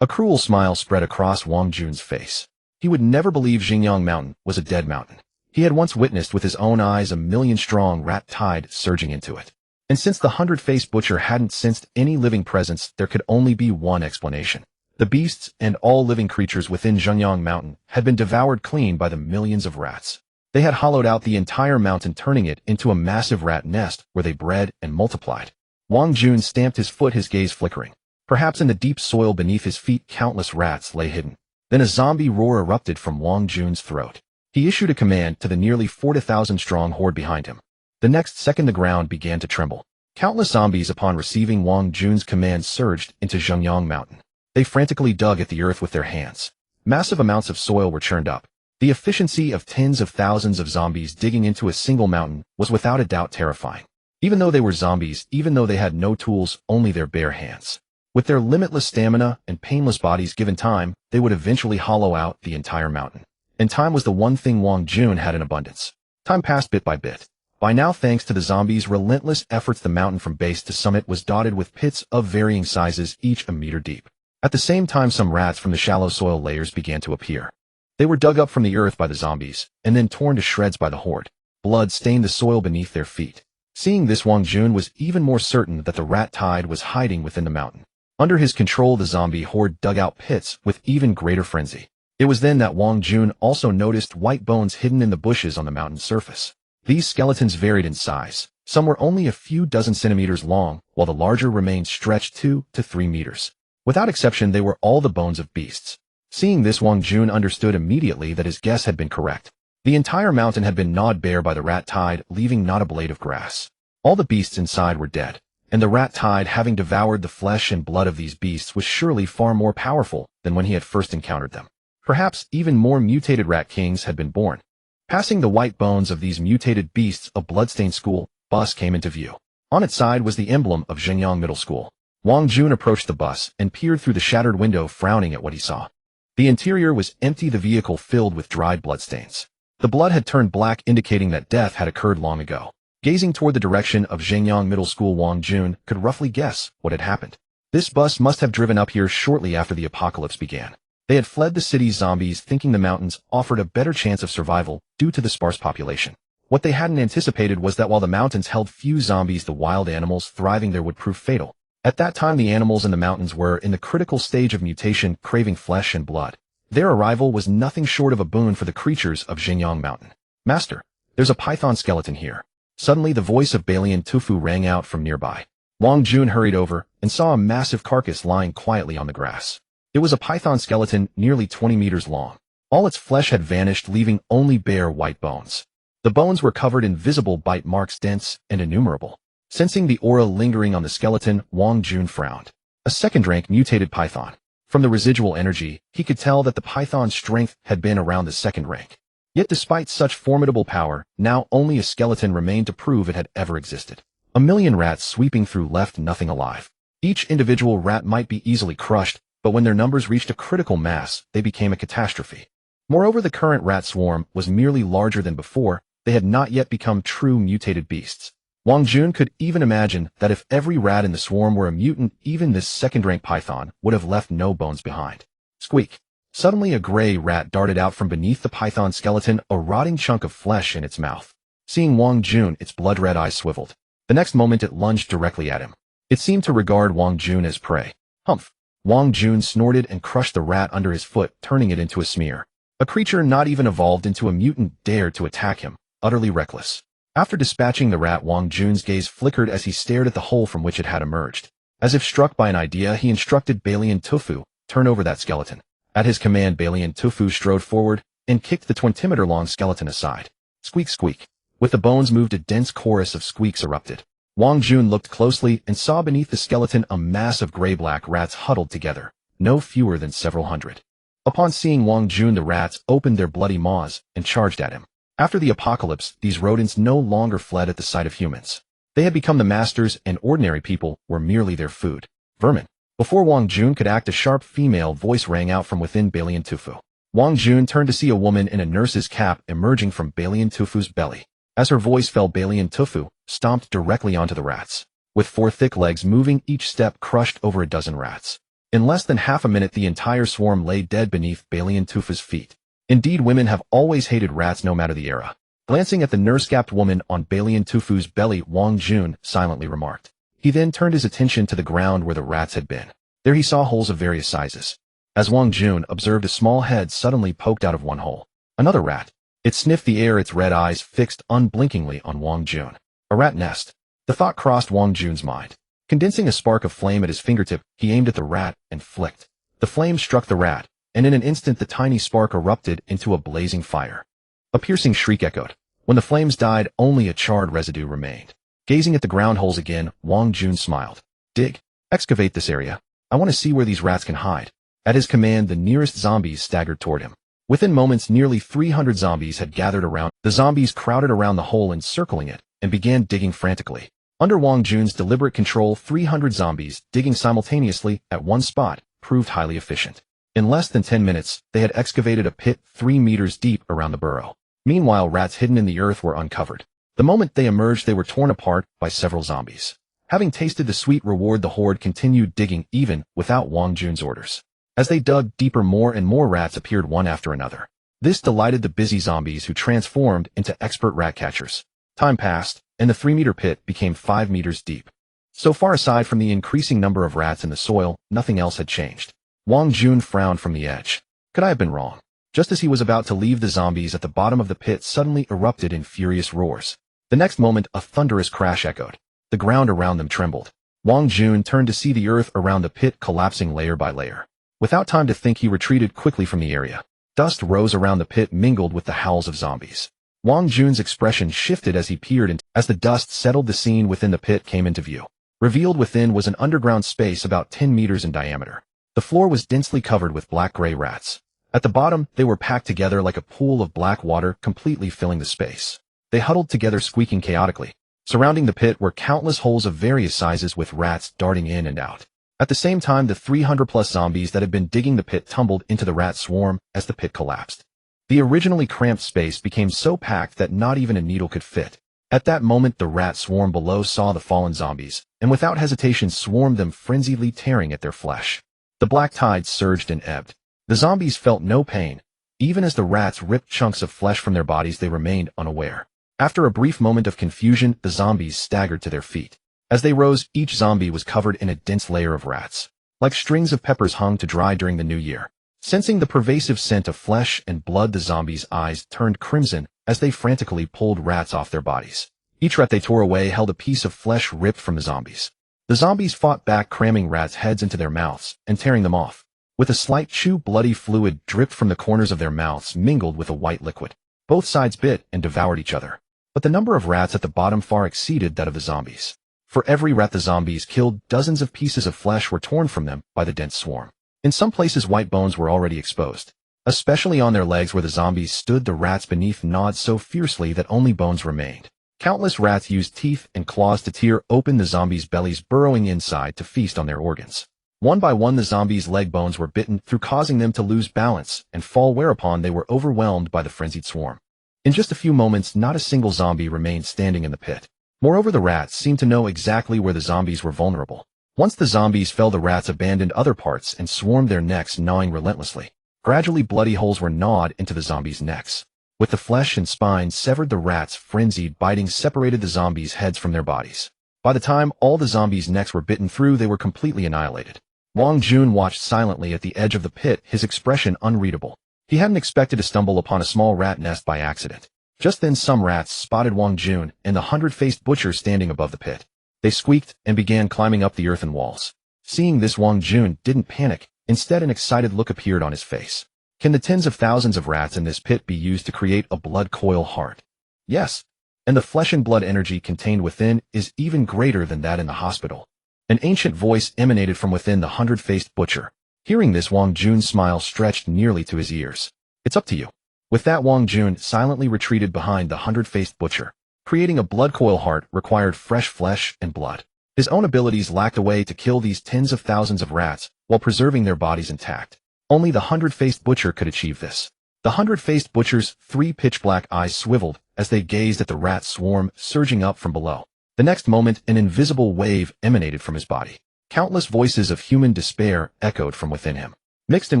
A cruel smile spread across Wang Jun's face. He would never believe Zhenyang Mountain was a dead mountain. He had once witnessed with his own eyes a million-strong rat tide surging into it. And since the 100-faced butcher hadn't sensed any living presence, there could only be one explanation. The beasts and all living creatures within Zhenyang Mountain had been devoured clean by the millions of rats. They had hollowed out the entire mountain, turning it into a massive rat nest where they bred and multiplied. Wang Jun stamped his foot, his gaze flickering. Perhaps in the deep soil beneath his feet, countless rats lay hidden. Then a zombie roar erupted from Wang Jun's throat. He issued a command to the nearly 40,000-strong horde behind him. The next second, the ground began to tremble. Countless zombies, upon receiving Wang Jun's command, surged into Zhenyang Mountain. They frantically dug at the earth with their hands. Massive amounts of soil were churned up. The efficiency of tens of thousands of zombies digging into a single mountain was without a doubt terrifying. Even though they were zombies, even though they had no tools, only their bare hands. With their limitless stamina and painless bodies, given time, they would eventually hollow out the entire mountain. And time was the one thing Wang Jun had in abundance. Time passed bit by bit. By now, thanks to the zombies' relentless efforts, the mountain from base to summit was dotted with pits of varying sizes, each a meter deep. At the same time, some rats from the shallow soil layers began to appear. They were dug up from the earth by the zombies, and then torn to shreds by the horde. Blood stained the soil beneath their feet. Seeing this, Wang Jun was even more certain that the rat tide was hiding within the mountain. Under his control, the zombie horde dug out pits with even greater frenzy. It was then that Wang Jun also noticed white bones hidden in the bushes on the mountain's surface. These skeletons varied in size. Some were only a few dozen centimeters long, while the larger remained stretched 2 to 3 meters. Without exception, they were all the bones of beasts. Seeing this, Wang Jun understood immediately that his guess had been correct. The entire mountain had been gnawed bare by the rat tide, leaving not a blade of grass. All the beasts inside were dead, and the rat tide, having devoured the flesh and blood of these beasts, was surely far more powerful than when he had first encountered them. Perhaps even more mutated rat kings had been born. Passing the white bones of these mutated beasts, a bloodstained school bus came into view. On its side was the emblem of Zhenyang Middle School. Wang Jun approached the bus and peered through the shattered window, frowning at what he saw. The interior was empty, the vehicle filled with dried bloodstains. The blood had turned black, indicating that death had occurred long ago. Gazing toward the direction of Zhenyang Middle School, Wang Jun could roughly guess what had happened. This bus must have driven up here shortly after the apocalypse began. They had fled the city's zombies, thinking the mountains offered a better chance of survival due to the sparse population. What they hadn't anticipated was that while the mountains held few zombies, the wild animals thriving there would prove fatal. At that time, the animals in the mountains were in the critical stage of mutation, craving flesh and blood. Their arrival was nothing short of a boon for the creatures of Zhenyang Mountain. Master, there's a python skeleton here. Suddenly, the voice of Balian Tufu rang out from nearby. Wang Jun hurried over and saw a massive carcass lying quietly on the grass. It was a python skeleton nearly 20 meters long. All its flesh had vanished, leaving only bare white bones. The bones were covered in visible bite marks, dense and innumerable. Sensing the aura lingering on the skeleton, Wang Jun frowned. A second-rank mutated python. From the residual energy, he could tell that the python's strength had been around the second rank. Yet despite such formidable power, now only a skeleton remained to prove it had ever existed. A million rats sweeping through left nothing alive. Each individual rat might be easily crushed, but when their numbers reached a critical mass, they became a catastrophe. Moreover, the current rat swarm was merely larger than before. They had not yet become true mutated beasts. Wang Jun could even imagine that if every rat in the swarm were a mutant, even this second-rank python would have left no bones behind. Squeak. Suddenly a gray rat darted out from beneath the python skeleton, a rotting chunk of flesh in its mouth. Seeing Wang Jun, its blood-red eyes swiveled. The next moment it lunged directly at him. It seemed to regard Wang Jun as prey. Humph! Wang Jun snorted and crushed the rat under his foot, turning it into a smear. A creature not even evolved into a mutant dared to attack him, utterly reckless. After dispatching the rat, Wang Jun's gaze flickered as he stared at the hole from which it had emerged. As if struck by an idea, he instructed Balian Tufu, turn over that skeleton. At his command, Balian Tufu strode forward and kicked the 20-meter-long skeleton aside. Squeak, squeak. With the bones moved, a dense chorus of squeaks erupted. Wang Jun looked closely and saw beneath the skeleton a mass of gray-black rats huddled together, no fewer than several hundred. Upon seeing Wang Jun, the rats opened their bloody maws and charged at him. After the apocalypse, these rodents no longer fled at the sight of humans. They had become the masters, and ordinary people were merely their food. Vermin. Before Wang Jun could act, a sharp female voice rang out from within Balian Tufu. Wang Jun turned to see a woman in a nurse's cap emerging from Balian Tufu's belly. As her voice fell, Balian Tufu stomped directly onto the rats. With 4 thick legs moving, each step crushed over a dozen rats. In less than half a minute, the entire swarm lay dead beneath Balian Tufu's feet. Indeed, women have always hated rats no matter the era. Glancing at the nurse-capped woman on Balian Tufu's belly, Wang Jun silently remarked. He then turned his attention to the ground where the rats had been. There he saw holes of various sizes. As Wang Jun observed, a small head suddenly poked out of one hole. Another rat. It sniffed the air, its red eyes fixed unblinkingly on Wang Jun. A rat nest. The thought crossed Wang Jun's mind. Condensing a spark of flame at his fingertip, he aimed at the rat and flicked. The flame struck the rat, and in an instant the tiny spark erupted into a blazing fire. A piercing shriek echoed. When the flames died, only a charred residue remained. Gazing at the ground holes again, Wang Jun smiled. Dig. Excavate this area. I want to see where these rats can hide. At his command, the nearest zombies staggered toward him. Within moments, nearly 300 zombies had gathered around. The zombies crowded around the hole, encircling it, and began digging frantically. Under Wang Jun's deliberate control, 300 zombies digging simultaneously at one spot proved highly efficient. In less than 10 minutes, they had excavated a pit 3 meters deep around the burrow. Meanwhile, rats hidden in the earth were uncovered. The moment they emerged, they were torn apart by several zombies. Having tasted the sweet reward, the horde continued digging even without Wang Jun's orders. As they dug deeper, more and more rats appeared one after another. This delighted the busy zombies, who transformed into expert rat catchers. Time passed, and the 3-meter pit became 5 meters deep. So far, aside from the increasing number of rats in the soil, nothing else had changed. Wang Jun frowned from the edge. Could I have been wrong? Just as he was about to leave, the zombies at the bottom of the pit suddenly erupted in furious roars. The next moment, a thunderous crash echoed. The ground around them trembled. Wang Jun turned to see the earth around the pit collapsing layer by layer. Without time to think, he retreated quickly from the area. Dust rose around the pit, mingled with the howls of zombies. Wang Jun's expression shifted as he peered in. As the dust settled, the scene within the pit came into view. Revealed within was an underground space about 10 meters in diameter. The floor was densely covered with black-gray rats. At the bottom, they were packed together like a pool of black water, completely filling the space. They huddled together, squeaking chaotically. Surrounding the pit were countless holes of various sizes, with rats darting in and out. At the same time, the 300-plus zombies that had been digging the pit tumbled into the rat swarm as the pit collapsed. The originally cramped space became so packed that not even a needle could fit. At that moment, the rat swarm below saw the fallen zombies, and without hesitation swarmed them, frenziedly tearing at their flesh. The black tide surged and ebbed. The zombies felt no pain. Even as the rats ripped chunks of flesh from their bodies, they remained unaware. After a brief moment of confusion, the zombies staggered to their feet. As they rose, each zombie was covered in a dense layer of rats. Like strings of peppers hung to dry during the new year. Sensing the pervasive scent of flesh and blood, the zombies' eyes turned crimson as they frantically pulled rats off their bodies. Each rat they tore away held a piece of flesh ripped from the zombies. The zombies fought back, cramming rats' heads into their mouths and tearing them off. With a slight chew, bloody fluid dripped from the corners of their mouths, mingled with a white liquid. Both sides bit and devoured each other. But the number of rats at the bottom far exceeded that of the zombies. For every rat the zombies killed, dozens of pieces of flesh were torn from them by the dense swarm. In some places, white bones were already exposed. Especially on their legs where the zombies stood, the rats beneath gnawed so fiercely that only bones remained. Countless rats used teeth and claws to tear open the zombies' bellies, burrowing inside to feast on their organs. One by one, the zombies' leg bones were bitten through, causing them to lose balance and fall, whereupon they were overwhelmed by the frenzied swarm. In just a few moments, not a single zombie remained standing in the pit. Moreover, the rats seemed to know exactly where the zombies were vulnerable. Once the zombies fell, the rats abandoned other parts and swarmed their necks, gnawing relentlessly. Gradually, bloody holes were gnawed into the zombies' necks. With the flesh and spines severed, the rats' frenzied biting separated the zombies' heads from their bodies. By the time all the zombies' necks were bitten through, they were completely annihilated. Wang Jun watched silently at the edge of the pit, his expression unreadable. He hadn't expected to stumble upon a small rat nest by accident. Just then some rats spotted Wang Jun and the 100-faced butcher standing above the pit. They squeaked and began climbing up the earthen walls. Seeing this, Wang Jun didn't panic. Instead, an excited look appeared on his face. Can the tens of thousands of rats in this pit be used to create a blood coil heart? Yes. And the flesh and blood energy contained within is even greater than that in the hospital. An ancient voice emanated from within the 100-faced butcher. Hearing this, Wang Jun's smile stretched nearly to his ears. It's up to you. With that, Wang Jun silently retreated behind the 100-faced butcher. Creating a blood coil heart required fresh flesh and blood. His own abilities lacked a way to kill these tens of thousands of rats while preserving their bodies intact. Only the 100-faced butcher could achieve this. The 100-faced butcher's 3 pitch-black eyes swiveled as they gazed at the rat swarm surging up from below. The next moment, an invisible wave emanated from his body. Countless voices of human despair echoed from within him. Mixed in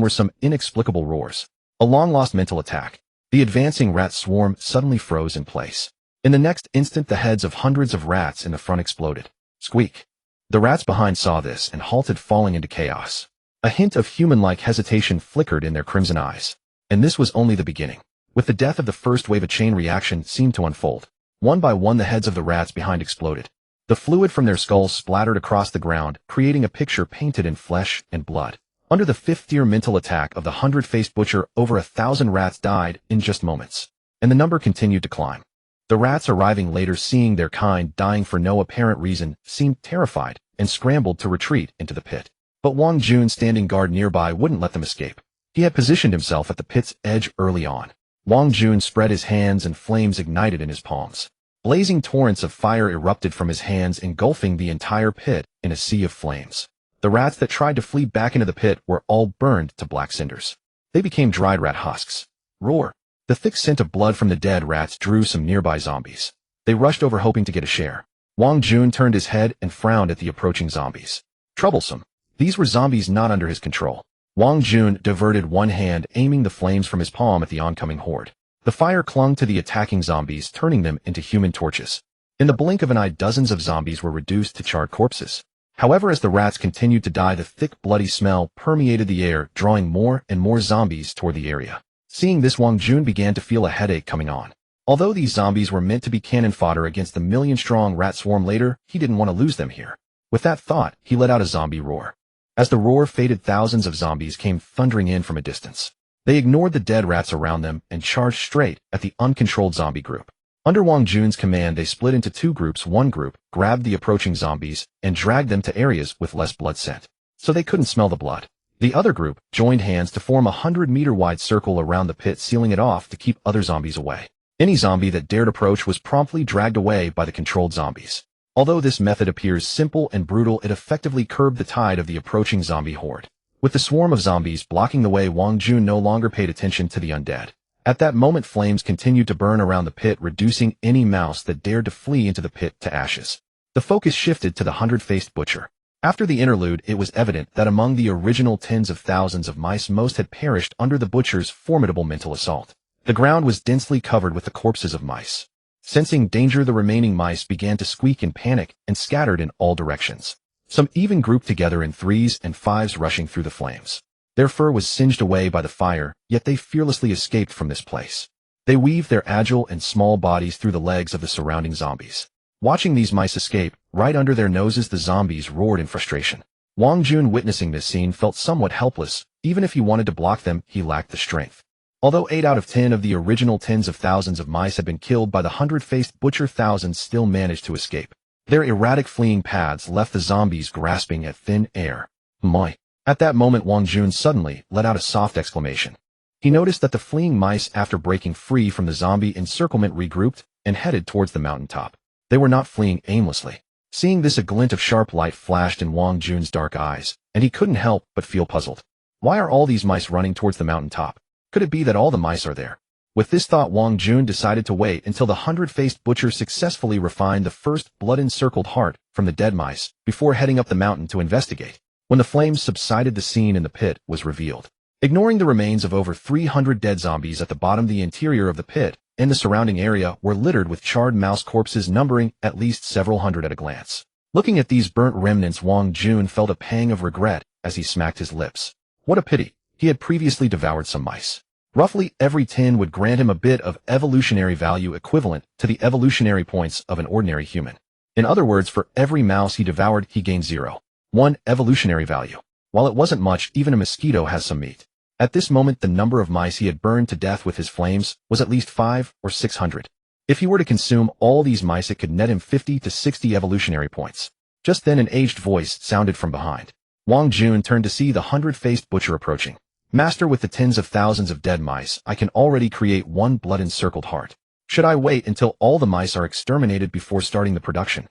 were some inexplicable roars. A long-lost mental attack. The advancing rat swarm suddenly froze in place. In the next instant, the heads of hundreds of rats in the front exploded. Squeak. The rats behind saw this and halted, falling into chaos. A hint of human-like hesitation flickered in their crimson eyes. And this was only the beginning. With the death of the first wave, a chain reaction seemed to unfold. One by one, the heads of the rats behind exploded. The fluid from their skulls splattered across the ground, creating a picture painted in flesh and blood. Under the 5th-tier mental attack of the 100-faced butcher, over 1,000 rats died in just moments. And the number continued to climb. The rats arriving later, seeing their kind dying for no apparent reason, seemed terrified and scrambled to retreat into the pit. But Wang Jun, standing guard nearby, wouldn't let them escape. He had positioned himself at the pit's edge early on. Wang Jun spread his hands and flames ignited in his palms. Blazing torrents of fire erupted from his hands, engulfing the entire pit in a sea of flames. The rats that tried to flee back into the pit were all burned to black cinders. They became dried rat husks. Roar! The thick scent of blood from the dead rats drew some nearby zombies. They rushed over, hoping to get a share. Wang Jun turned his head and frowned at the approaching zombies. Troublesome. These were zombies not under his control. Wang Jun diverted one hand, aiming the flames from his palm at the oncoming horde. The fire clung to the attacking zombies, turning them into human torches. In the blink of an eye, dozens of zombies were reduced to charred corpses. However, as the rats continued to die, the thick, bloody smell permeated the air, drawing more and more zombies toward the area. Seeing this, Wang Jun began to feel a headache coming on. Although these zombies were meant to be cannon fodder against the million-strong rat swarm later, he didn't want to lose them here. With that thought, he let out a zombie roar. As the roar faded, thousands of zombies came thundering in from a distance. They ignored the dead rats around them and charged straight at the uncontrolled zombie group. Under Wang Jun's command, they split into 2 groups. One group grabbed the approaching zombies and dragged them to areas with less blood scent, so they couldn't smell the blood. The other group joined hands to form a 100-meter-wide circle around the pit, sealing it off to keep other zombies away. Any zombie that dared approach was promptly dragged away by the controlled zombies. Although this method appears simple and brutal, it effectively curbed the tide of the approaching zombie horde. With the swarm of zombies blocking the way, Wang Jun no longer paid attention to the undead. At that moment, flames continued to burn around the pit, reducing any mouse that dared to flee into the pit to ashes. The focus shifted to the 100-faced butcher. After the interlude, it was evident that among the original tens of thousands of mice, most had perished under the butcher's formidable mental assault. The ground was densely covered with the corpses of mice. Sensing danger, the remaining mice began to squeak in panic and scattered in all directions. Some even grouped together in 3s and 5s, rushing through the flames. Their fur was singed away by the fire, yet they fearlessly escaped from this place. They weaved their agile and small bodies through the legs of the surrounding zombies. Watching these mice escape, right under their noses, the zombies roared in frustration. Wang Jun, witnessing this scene, felt somewhat helpless. Even if he wanted to block them, he lacked the strength. Although 8 out of 10 of the original tens of thousands of mice had been killed by the 100-faced butcher, thousands still managed to escape. Their erratic fleeing paths left the zombies grasping at thin air. My! At that moment, Wang Jun suddenly let out a soft exclamation. He noticed that the fleeing mice, after breaking free from the zombie encirclement, regrouped and headed towards the mountaintop. They were not fleeing aimlessly. Seeing this, a glint of sharp light flashed in Wang Jun's dark eyes, and he couldn't help but feel puzzled. Why are all these mice running towards the mountaintop? Could it be that all the mice are there? With this thought, Wang Jun decided to wait until the 100-faced butcher successfully refined the first blood-encircled heart from the dead mice before heading up the mountain to investigate. When the flames subsided, the scene in the pit was revealed. Ignoring the remains of over 300 dead zombies at the bottom, the interior of the pit and the surrounding area were littered with charred mouse corpses numbering at least several hundred at a glance. Looking at these burnt remnants, Wang Jun felt a pang of regret as he smacked his lips. What a pity. He had previously devoured some mice. Roughly every 10 would grant him a bit of evolutionary value equivalent to the evolutionary points of an ordinary human. In other words, for every mouse he devoured, he gained 0.1 evolutionary value. While it wasn't much, even a mosquito has some meat. At this moment, the number of mice he had burned to death with his flames was at least 500 or 600. If he were to consume all these mice, it could net him 50 to 60 evolutionary points. Just then, an aged voice sounded from behind. Wang Jun turned to see the 100-faced butcher approaching. Master, with the tens of thousands of dead mice, I can already create one blood-encircled heart. Should I wait until all the mice are exterminated before starting the production?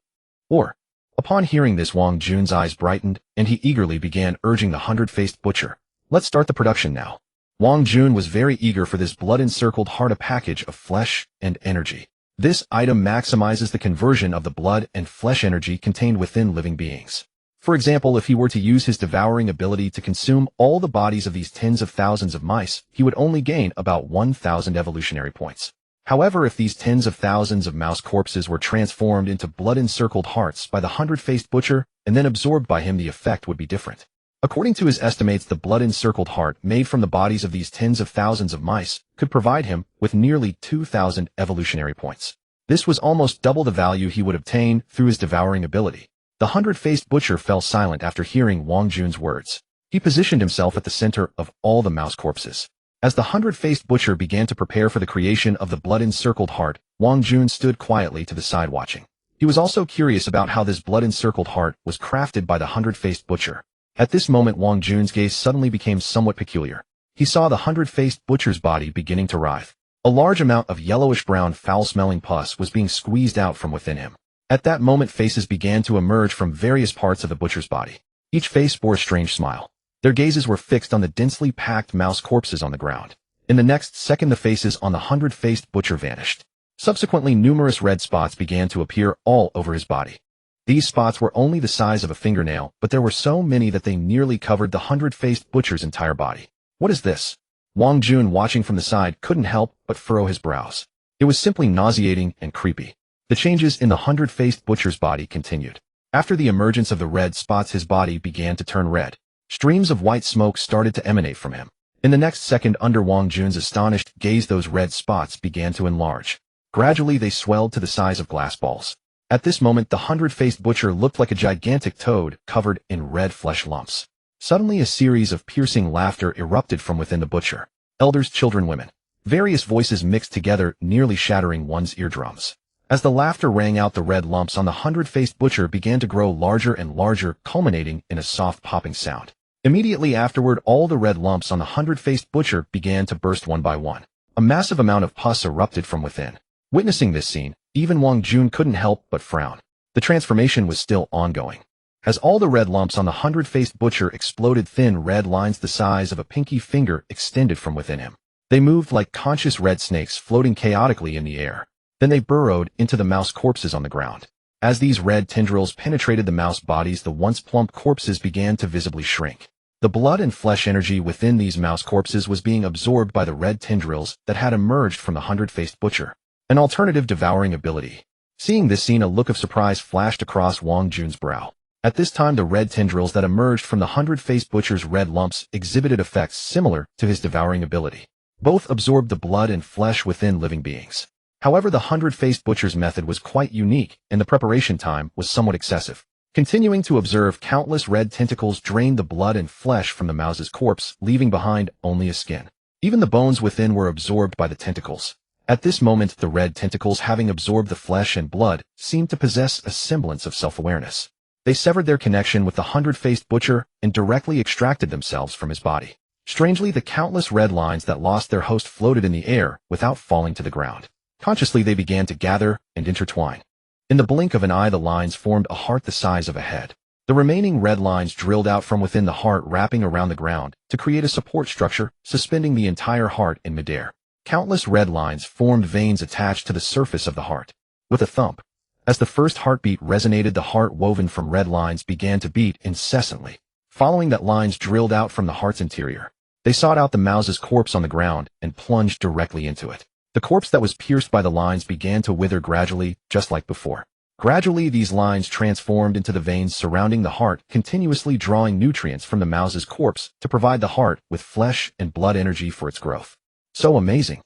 Or, upon hearing this, Wang Jun's eyes brightened, and he eagerly began urging the 100-faced butcher. Let's start the production now. Wang Jun was very eager for this blood-encircled heart, a package of flesh and energy. This item maximizes the conversion of the blood and flesh energy contained within living beings. For example, if he were to use his devouring ability to consume all the bodies of these tens of thousands of mice, he would only gain about 1,000 evolutionary points. However, if these tens of thousands of mouse corpses were transformed into blood-encircled hearts by the 100-faced butcher and then absorbed by him, the effect would be different. According to his estimates, the blood-encircled heart made from the bodies of these tens of thousands of mice could provide him with nearly 2,000 evolutionary points. This was almost double the value he would obtain through his devouring ability. The 100-faced butcher fell silent after hearing Wang Jun's words. He positioned himself at the center of all the mouse corpses. As the 100-faced butcher began to prepare for the creation of the blood-encircled heart, Wang Jun stood quietly to the side watching. He was also curious about how this blood-encircled heart was crafted by the 100-faced butcher. At this moment, Wang Jun's gaze suddenly became somewhat peculiar. He saw the 100-faced butcher's body beginning to writhe. A large amount of yellowish-brown, foul-smelling pus was being squeezed out from within him. At that moment, faces began to emerge from various parts of the butcher's body. Each face bore a strange smile. Their gazes were fixed on the densely packed mouse corpses on the ground. In the next second, the faces on the 100-faced butcher vanished. Subsequently, numerous red spots began to appear all over his body. These spots were only the size of a fingernail, but there were so many that they nearly covered the 100-faced butcher's entire body. What is this? Wang Jun, watching from the side, couldn't help but furrow his brows. It was simply nauseating and creepy. The changes in the 100-faced butcher's body continued. After the emergence of the red spots, his body began to turn red. Streams of white smoke started to emanate from him. In the next second, under Wang Jun's astonished gaze, those red spots began to enlarge. Gradually, they swelled to the size of glass balls. At this moment, the 100-faced butcher looked like a gigantic toad covered in red flesh lumps. Suddenly, a series of piercing laughter erupted from within the butcher. Elders, children, women. Various voices mixed together, nearly shattering one's eardrums. As the laughter rang out, the red lumps on the 100-faced butcher began to grow larger and larger, culminating in a soft popping sound. Immediately afterward, all the red lumps on the 100-faced butcher began to burst one by one. A massive amount of pus erupted from within. Witnessing this scene, even Wang Jun couldn't help but frown. The transformation was still ongoing. As all the red lumps on the 100-faced butcher exploded, thin red lines the size of a pinky finger extended from within him. They moved like conscious red snakes floating chaotically in the air. Then they burrowed into the mouse corpses on the ground. As these red tendrils penetrated the mouse bodies, the once plump corpses began to visibly shrink. The blood and flesh energy within these mouse corpses was being absorbed by the red tendrils that had emerged from the 100-faced butcher. An alternative devouring ability. Seeing this scene, a look of surprise flashed across Wang Jun's brow. At this time, the red tendrils that emerged from the 100-faced butcher's red lumps exhibited effects similar to his devouring ability. Both absorbed the blood and flesh within living beings. However, the 100-faced butcher's method was quite unique, and the preparation time was somewhat excessive. Continuing to observe, countless red tentacles drained the blood and flesh from the mouse's corpse, leaving behind only a skin. Even the bones within were absorbed by the tentacles. At this moment, the red tentacles, having absorbed the flesh and blood, seemed to possess a semblance of self-awareness. They severed their connection with the 100-faced butcher and directly extracted themselves from his body. Strangely, the countless red lines that lost their host floated in the air without falling to the ground. Consciously, they began to gather and intertwine. In the blink of an eye, the lines formed a heart the size of a head. The remaining red lines drilled out from within the heart, wrapping around the ground to create a support structure, suspending the entire heart in midair. Countless red lines formed veins attached to the surface of the heart. With a thump, as the first heartbeat resonated, the heart woven from red lines began to beat incessantly. Following that, lines drilled out from the heart's interior. They sought out the mouse's corpse on the ground and plunged directly into it. The corpse that was pierced by the lines began to wither gradually, just like before. Gradually, these lines transformed into the veins surrounding the heart, continuously drawing nutrients from the mouse's corpse to provide the heart with flesh and blood energy for its growth. So amazing.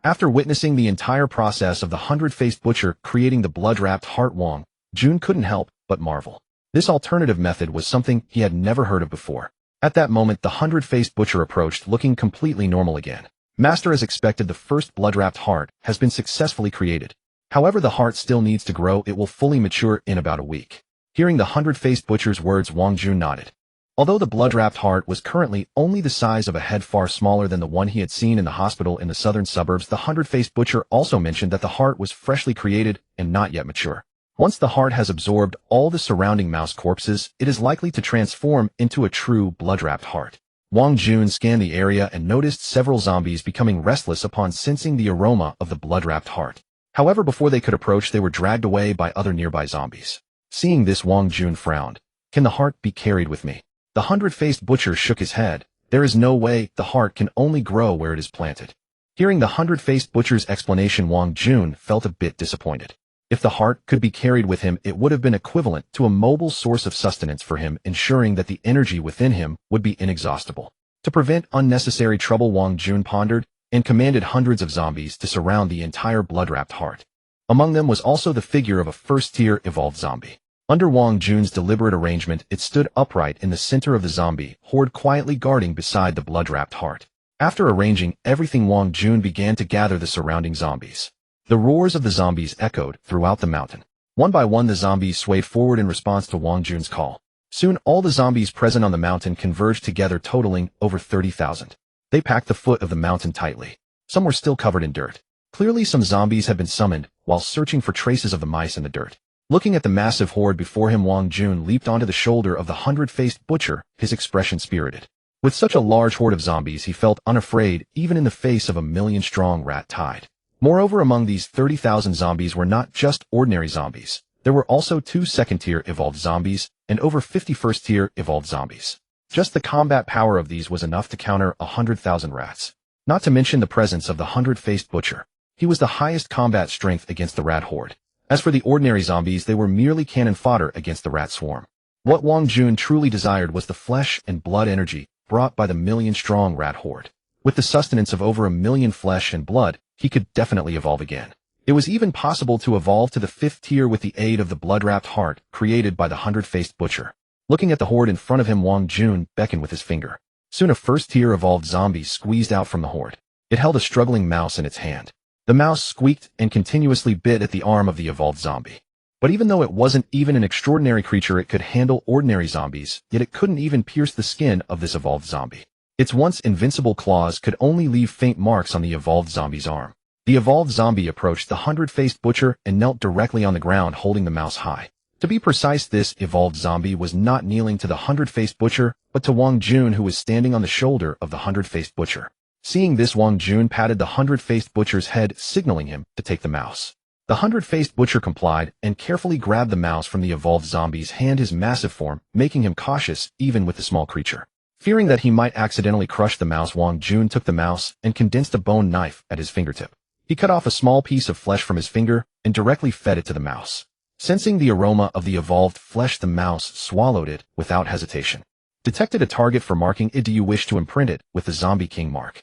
After witnessing the entire process of the 100-faced butcher creating the blood-wrapped heart, Wang Jun couldn't help but marvel. This alternative method was something he had never heard of before. At that moment, the 100-faced butcher approached, looking completely normal again. Master, as expected, the first blood-wrapped heart has been successfully created. However, the heart still needs to grow. It will fully mature in about a week. Hearing the 100-faced butcher's words, Wang Jun nodded. Although the blood-wrapped heart was currently only the size of a head, far smaller than the one he had seen in the hospital in the southern suburbs, the 100-faced butcher also mentioned that the heart was freshly created and not yet mature. Once the heart has absorbed all the surrounding mouse corpses, it is likely to transform into a true blood-wrapped heart. Wang Jun scanned the area and noticed several zombies becoming restless upon sensing the aroma of the blood-wrapped heart. However, before they could approach, they were dragged away by other nearby zombies. Seeing this, Wang Jun frowned. Can the heart be carried with me? The 100-faced butcher shook his head. There is no way. The heart can only grow where it is planted. Hearing the 100-faced butcher's explanation, Wang Jun felt a bit disappointed. If the heart could be carried with him, it would have been equivalent to a mobile source of sustenance for him, ensuring that the energy within him would be inexhaustible. To prevent unnecessary trouble, Wang Jun pondered and commanded hundreds of zombies to surround the entire blood-wrapped heart. Among them was also the figure of a first-tier evolved zombie. Under Wang Jun's deliberate arrangement, it stood upright in the center of the zombie horde, quietly guarding beside the blood-wrapped heart. After arranging everything, Wang Jun began to gather the surrounding zombies. The roars of the zombies echoed throughout the mountain. One by one, the zombies swayed forward in response to Wang Jun's call. Soon, all the zombies present on the mountain converged together, totaling over 30,000. They packed the foot of the mountain tightly. Some were still covered in dirt. Clearly, some zombies had been summoned while searching for traces of the mice in the dirt. Looking at the massive horde before him, Wang Jun leaped onto the shoulder of the 100-faced butcher, his expression spirited. With such a large horde of zombies, he felt unafraid even in the face of a million-strong rat tide. Moreover, among these 30,000 zombies were not just ordinary zombies. There were also 2 second-tier evolved zombies and over 50 first-tier evolved zombies. Just the combat power of these was enough to counter 100,000 rats. Not to mention the presence of the 100-faced butcher. He was the highest combat strength against the rat horde. As for the ordinary zombies, they were merely cannon fodder against the rat swarm. What Wang Jun truly desired was the flesh and blood energy brought by the million-strong rat horde. With the sustenance of over 1 million flesh and blood, he could definitely evolve again. It was even possible to evolve to the 5th tier with the aid of the blood-wrapped heart created by the 100-faced butcher. Looking at the horde in front of him, Wang Jun beckoned with his finger. Soon a first-tier evolved zombie squeezed out from the horde. It held a struggling mouse in its hand. The mouse squeaked and continuously bit at the arm of the evolved zombie. But even though it wasn't even an extraordinary creature, it could handle ordinary zombies, yet it couldn't even pierce the skin of this evolved zombie. Its once invincible claws could only leave faint marks on the evolved zombie's arm. The evolved zombie approached the 100-faced butcher and knelt directly on the ground, holding the mouse high. To be precise, this evolved zombie was not kneeling to the 100-faced butcher, but to Wang Jun, who was standing on the shoulder of the 100-faced butcher. Seeing this, Wang Jun patted the 100-faced butcher's head, signaling him to take the mouse. The 100-faced butcher complied and carefully grabbed the mouse from the evolved zombie's hand, his massive form making him cautious even with the small creature. Fearing that he might accidentally crush the mouse, Wang Jun took the mouse and condensed a bone knife at his fingertip. He cut off a small piece of flesh from his finger and directly fed it to the mouse. Sensing the aroma of the evolved flesh, the mouse swallowed it without hesitation. Detected a target for marking it. Do you wish to imprint it with the Zombie King mark?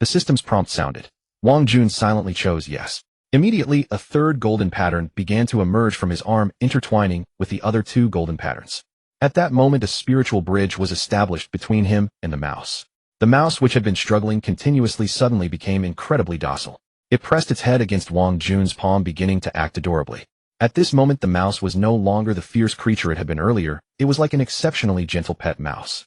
The system's prompt sounded. Wang Jun silently chose yes. Immediately, a third golden pattern began to emerge from his arm, intertwining with the other 2 golden patterns. At that moment, a spiritual bridge was established between him and the mouse. The mouse, which had been struggling continuously, suddenly became incredibly docile. It pressed its head against Wang Jun's palm, beginning to act adorably. At this moment, the mouse was no longer the fierce creature it had been earlier. It was like an exceptionally gentle pet mouse.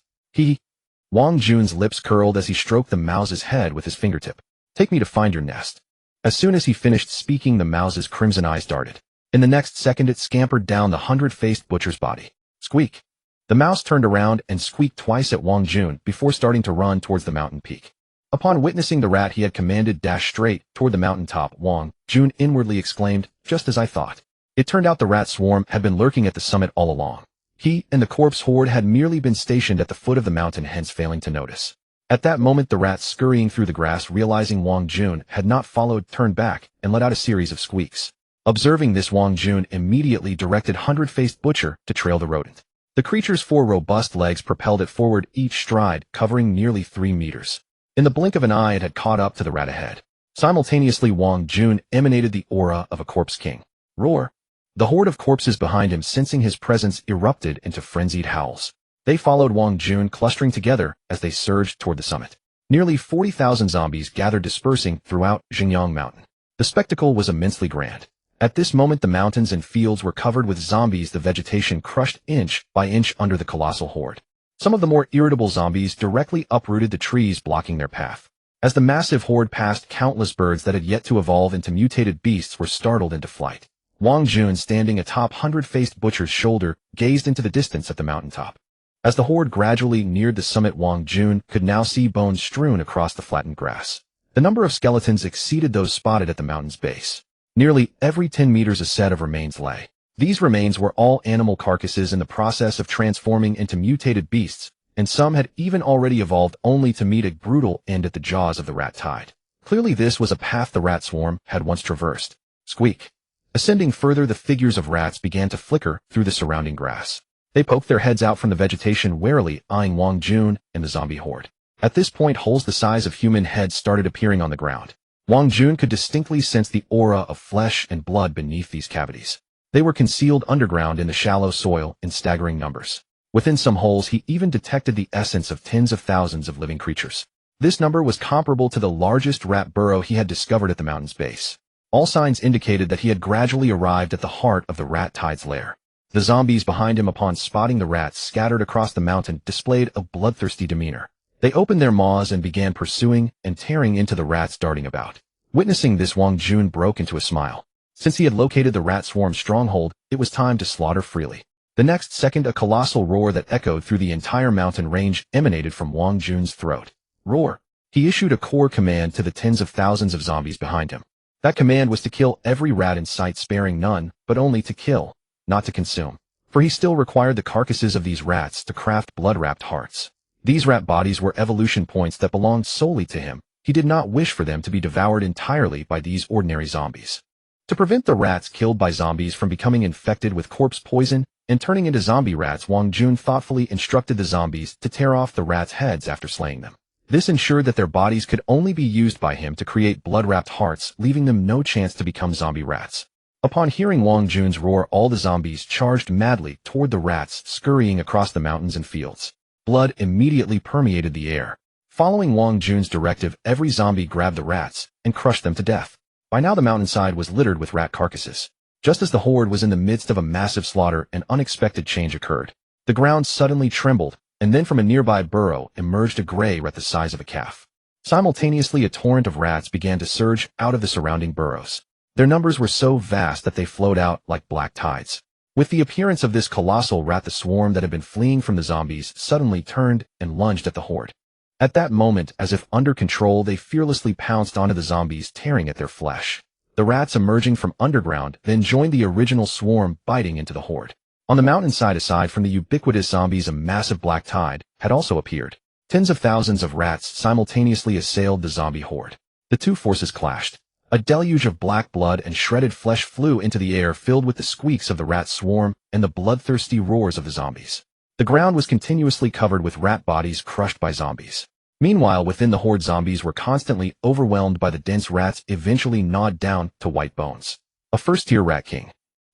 Wang Jun's lips curled as he stroked the mouse's head with his fingertip. Take me to find your nest. As soon as he finished speaking, the mouse's crimson eyes darted. In the next second, it scampered down the 100-faced butcher's body. Squeak! The mouse turned around and squeaked twice at Wang Jun before starting to run towards the mountain peak. Upon witnessing the rat he had commanded dash straight toward the mountaintop, Wang Jun inwardly exclaimed, "Just as I thought." It turned out the rat swarm had been lurking at the summit all along. He and the corpse horde had merely been stationed at the foot of the mountain, hence failing to notice. At that moment, the rat scurrying through the grass, realizing Wang Jun had not followed, turned back and let out a series of squeaks. Observing this, Wang Jun immediately directed Hundred-Faced Butcher to trail the rodent. The creature's 4 robust legs propelled it forward, each stride covering nearly 3 meters. In the blink of an eye, it had caught up to the rat ahead. Simultaneously, Wang Jun emanated the aura of a corpse king. Roar! The horde of corpses behind him, sensing his presence, erupted into frenzied howls. They followed Wang Jun, clustering together as they surged toward the summit. Nearly 40,000 zombies gathered, dispersing throughout Xinjiang Mountain. The spectacle was immensely grand. At this moment, the mountains and fields were covered with zombies, the vegetation crushed inch by inch under the colossal horde. Some of the more irritable zombies directly uprooted the trees blocking their path. As the massive horde passed, countless birds that had yet to evolve into mutated beasts were startled into flight. Wang Jun, standing atop Hundred-Faced Butcher's shoulder, gazed into the distance at the mountaintop. As the horde gradually neared the summit, Wang Jun could now see bones strewn across the flattened grass. The number of skeletons exceeded those spotted at the mountain's base. Nearly every 10 meters a set of remains lay. These remains were all animal carcasses in the process of transforming into mutated beasts, and some had even already evolved, only to meet a brutal end at the jaws of the rat tide. Clearly this was a path the rat swarm had once traversed. Squeak! Ascending further, the figures of rats began to flicker through the surrounding grass. They poked their heads out from the vegetation, warily eyeing Wang Jun and the zombie horde. At this point, holes the size of human heads started appearing on the ground. Wang Jun could distinctly sense the aura of flesh and blood beneath these cavities. They were concealed underground in the shallow soil in staggering numbers. Within some holes, he even detected the essence of tens of thousands of living creatures. This number was comparable to the largest rat burrow he had discovered at the mountain's base. All signs indicated that he had gradually arrived at the heart of the rat tide's lair. The zombies behind him, upon spotting the rats scattered across the mountain, displayed a bloodthirsty demeanor. They opened their maws and began pursuing and tearing into the rats darting about. Witnessing this, Wang Jun broke into a smile. Since he had located the rat swarm's stronghold, it was time to slaughter freely. The next second, a colossal roar that echoed through the entire mountain range emanated from Wang Jun's throat. Roar! He issued a core command to the tens of thousands of zombies behind him. That command was to kill every rat in sight, sparing none, but only to kill, not to consume. For he still required the carcasses of these rats to craft blood-wrapped hearts. These rat bodies were evolution points that belonged solely to him. He did not wish for them to be devoured entirely by these ordinary zombies. To prevent the rats killed by zombies from becoming infected with corpse poison and turning into zombie rats, Wang Jun thoughtfully instructed the zombies to tear off the rats' heads after slaying them. This ensured that their bodies could only be used by him to create blood-wrapped hearts, leaving them no chance to become zombie rats. Upon hearing Wang Jun's roar, all the zombies charged madly toward the rats scurrying across the mountains and fields. Blood immediately permeated the air. Following Wang Jun's directive, every zombie grabbed the rats and crushed them to death. By now the mountainside was littered with rat carcasses. Just as the horde was in the midst of a massive slaughter, an unexpected change occurred. The ground suddenly trembled, and then from a nearby burrow emerged a gray rat the size of a calf. Simultaneously, a torrent of rats began to surge out of the surrounding burrows. Their numbers were so vast that they flowed out like black tides. With the appearance of this colossal rat, the swarm that had been fleeing from the zombies suddenly turned and lunged at the horde. At that moment, as if under control, they fearlessly pounced onto the zombies, tearing at their flesh. The rats, emerging from underground, then joined the original swarm, biting into the horde. On the mountainside, aside from the ubiquitous zombies, a massive black tide had also appeared. Tens of thousands of rats simultaneously assailed the zombie horde. The two forces clashed. A deluge of black blood and shredded flesh flew into the air, filled with the squeaks of the rat swarm and the bloodthirsty roars of the zombies. The ground was continuously covered with rat bodies crushed by zombies. Meanwhile, within the horde, zombies were constantly overwhelmed by the dense rats, eventually gnawed down to white bones. A first-tier rat king.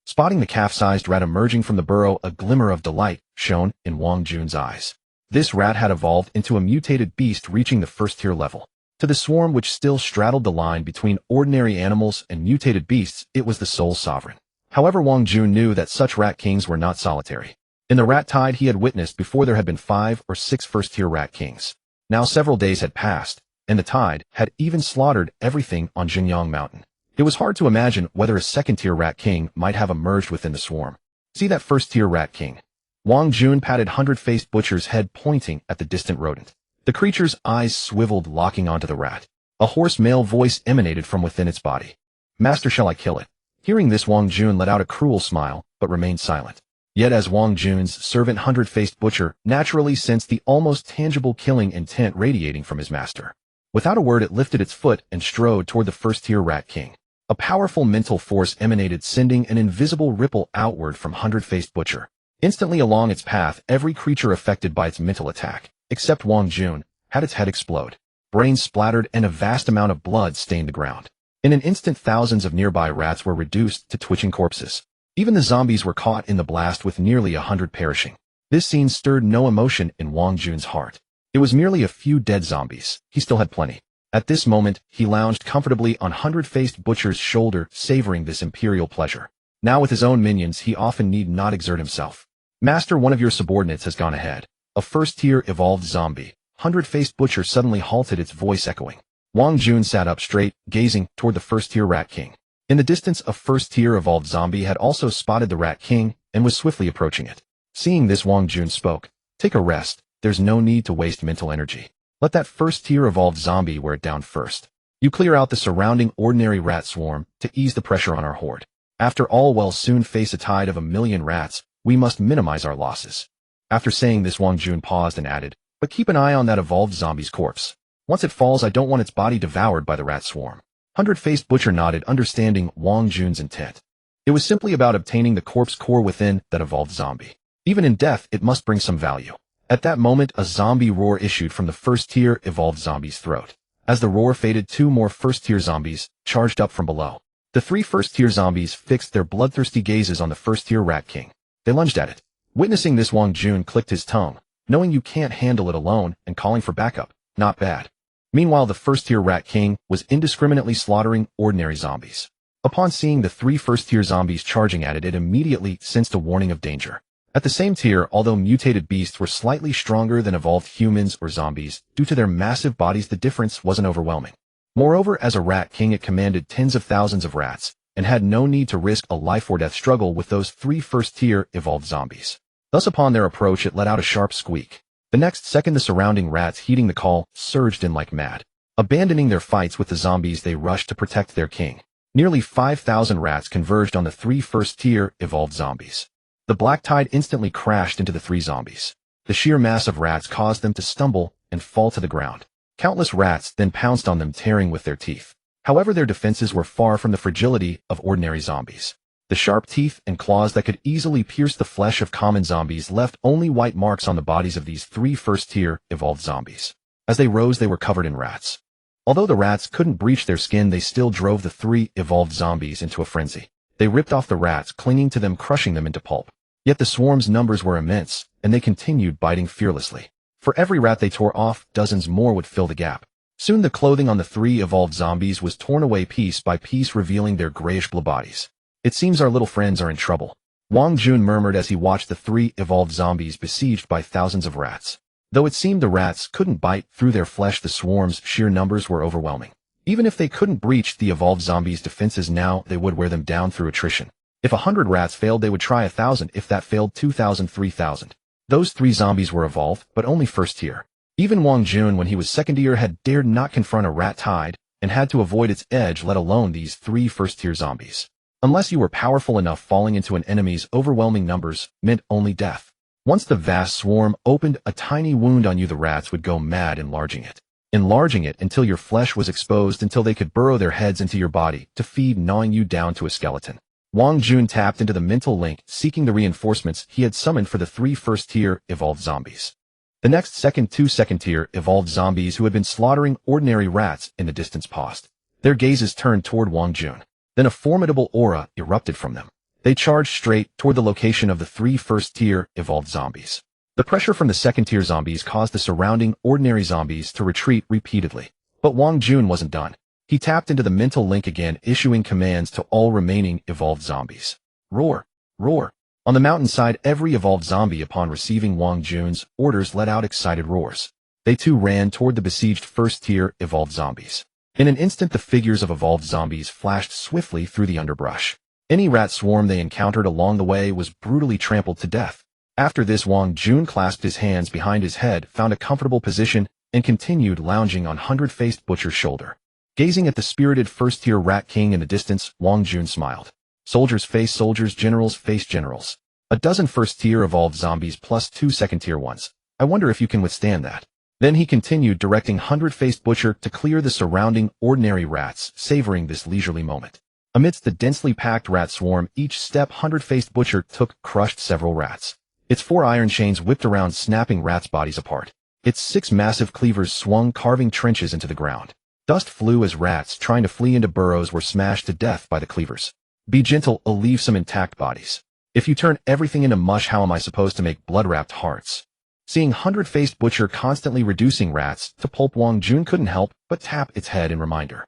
Spotting the calf-sized rat emerging from the burrow, a glimmer of delight shone in Wang Jun's eyes. This rat had evolved into a mutated beast, reaching the first-tier level. To the swarm, which still straddled the line between ordinary animals and mutated beasts, it was the sole sovereign. However, Wang Jun knew that such rat kings were not solitary. In the rat tide he had witnessed before, there had been 5 or 6 first-tier rat kings. Now several days had passed, and the tide had even slaughtered everything on Xinjiang Mountain. It was hard to imagine whether a second-tier rat king might have emerged within the swarm. See that first-tier rat king? Wang Jun patted Hundred-Faced Butcher's head, pointing at the distant rodent. The creature's eyes swiveled, locking onto the rat. A hoarse male voice emanated from within its body. Master, shall I kill it? Hearing this, Wang Jun let out a cruel smile, but remained silent. Yet as Wang Jun's servant hundred-faced butcher naturally sensed the almost tangible killing intent radiating from his master. Without a word, it lifted its foot and strode toward the first-tier rat king. A powerful mental force emanated, sending an invisible ripple outward from hundred-faced butcher. Instantly along its path, every creature affected by its mental attack, except Wang Jun, had its head explode. Brains splattered and a vast amount of blood stained the ground. In an instant, thousands of nearby rats were reduced to twitching corpses. Even the zombies were caught in the blast, with nearly 100 perishing. This scene stirred no emotion in Wang Jun's heart. It was merely a few dead zombies. He still had plenty. At this moment, he lounged comfortably on hundred-faced butcher's shoulder, savoring this imperial pleasure. Now with his own minions, he often need not exert himself. Master, one of your subordinates has gone ahead. A first-tier evolved zombie. Hundred-faced butcher suddenly halted, its voice echoing. Wang Jun sat up straight, gazing toward the first-tier rat king. In the distance, a first-tier evolved zombie had also spotted the rat king and was swiftly approaching it. Seeing this, Wang Jun spoke. Take a rest. There's no need to waste mental energy. Let that first-tier evolved zombie wear it down first. You clear out the surrounding ordinary rat swarm to ease the pressure on our horde. After all, we'll soon face a tide of 1,000,000 rats. We must minimize our losses. After saying this, Wang Jun paused and added, but keep an eye on that evolved zombie's corpse. Once it falls, I don't want its body devoured by the rat swarm. Hundred-faced butcher nodded, understanding Wang Jun's intent. It was simply about obtaining the corpse core within that evolved zombie. Even in death, it must bring some value. At that moment, a zombie roar issued from the first-tier evolved zombie's throat. As the roar faded, 2 more first-tier zombies charged up from below. The 3 first-tier zombies fixed their bloodthirsty gazes on the first-tier rat king. They lunged at it. Witnessing this, Wang Jun clicked his tongue, knowing you can't handle it alone and calling for backup. Not bad. Meanwhile, the first-tier rat king was indiscriminately slaughtering ordinary zombies. Upon seeing the 3 first-tier zombies charging at it, it immediately sensed a warning of danger. At the same tier, although mutated beasts were slightly stronger than evolved humans or zombies, due to their massive bodies, the difference wasn't overwhelming. Moreover, as a rat king, it commanded tens of thousands of rats, and had no need to risk a life-or-death struggle with those 3 first-tier evolved zombies. Thus, upon their approach, it let out a sharp squeak. The next second, the surrounding rats, heeding the call, surged in like mad. Abandoning their fights with the zombies, they rushed to protect their king. Nearly 5,000 rats converged on the 3 first-tier evolved zombies. The black tide instantly crashed into the 3 zombies. The sheer mass of rats caused them to stumble and fall to the ground. Countless rats then pounced on them, tearing with their teeth. However, their defenses were far from the fragility of ordinary zombies. The sharp teeth and claws that could easily pierce the flesh of common zombies left only white marks on the bodies of these 3 first-tier evolved zombies. As they rose, they were covered in rats. Although the rats couldn't breach their skin, they still drove the 3 evolved zombies into a frenzy. They ripped off the rats, clinging to them, crushing them into pulp. Yet the swarm's numbers were immense, and they continued biting fearlessly. For every rat they tore off, dozens more would fill the gap. Soon the clothing on the 3 evolved zombies was torn away piece by piece, revealing their grayish blue bodies. It seems our little friends are in trouble, Wang Jun murmured as he watched the 3 evolved zombies besieged by thousands of rats. Though it seemed the rats couldn't bite through their flesh, the swarm's sheer numbers were overwhelming. Even if they couldn't breach the evolved zombies' defenses now, they would wear them down through attrition. If 100 rats failed, they would try 1,000. If that failed, 2,000, 3,000. Those 3 zombies were evolved, but only first tier. Even Wang Jun, when he was second tier, had dared not confront a rat tide, and had to avoid its edge, let alone these 3 first-tier zombies. Unless you were powerful enough, falling into an enemy's overwhelming numbers meant only death. Once the vast swarm opened a tiny wound on you, the rats would go mad, enlarging it until your flesh was exposed, until they could burrow their heads into your body to feed, gnawing you down to a skeleton. Wang Jun tapped into the mental link, seeking the reinforcements he had summoned for the 3 first-tier evolved zombies. The next second, 2 second-tier evolved zombies who had been slaughtering ordinary rats in the distance paused. Their gazes turned toward Wang Jun. Then a formidable aura erupted from them. They charged straight toward the location of the 3 first-tier evolved zombies. The pressure from the second-tier zombies caused the surrounding ordinary zombies to retreat repeatedly. But Wang Jun wasn't done. He tapped into the mental link again, issuing commands to all remaining evolved zombies. Roar! Roar! On the mountainside, every evolved zombie, upon receiving Wang Jun's orders, let out excited roars. They too ran toward the besieged first-tier evolved zombies. In an instant, the figures of evolved zombies flashed swiftly through the underbrush. Any rat swarm they encountered along the way was brutally trampled to death. After this, Wang Jun clasped his hands behind his head, found a comfortable position, and continued lounging on hundred-faced butcher's shoulder. Gazing at the spirited first-tier rat king in the distance, Wang Jun smiled. Soldiers face soldiers, generals face generals. A dozen first-tier evolved zombies plus 2 second-tier ones. I wonder if you can withstand that. Then he continued, directing hundred-faced butcher to clear the surrounding ordinary rats, savoring this leisurely moment. Amidst the densely packed rat swarm, each step hundred-faced butcher took crushed several rats. Its 4 iron chains whipped around, snapping rats' bodies apart. Its 6 massive cleavers swung, carving trenches into the ground. Dust flew as rats trying to flee into burrows were smashed to death by the cleavers. Be gentle, I'll leave some intact bodies. If you turn everything into mush, how am I supposed to make blood-wrapped hearts? Seeing hundred-faced butcher constantly reducing rats to pulp, Wang Jun couldn't help but tap its head in reminder.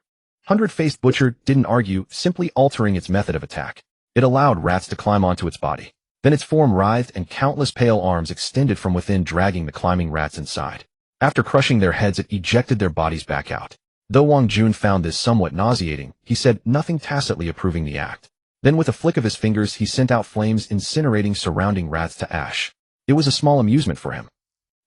Hundred-faced butcher didn't argue, simply altering its method of attack. It allowed rats to climb onto its body. Then its form writhed and countless pale arms extended from within, dragging the climbing rats inside. After crushing their heads, it ejected their bodies back out. Though Wang Jun found this somewhat nauseating, he said nothing, tacitly approving the act. Then with a flick of his fingers, he sent out flames, incinerating surrounding rats to ash. It was a small amusement for him.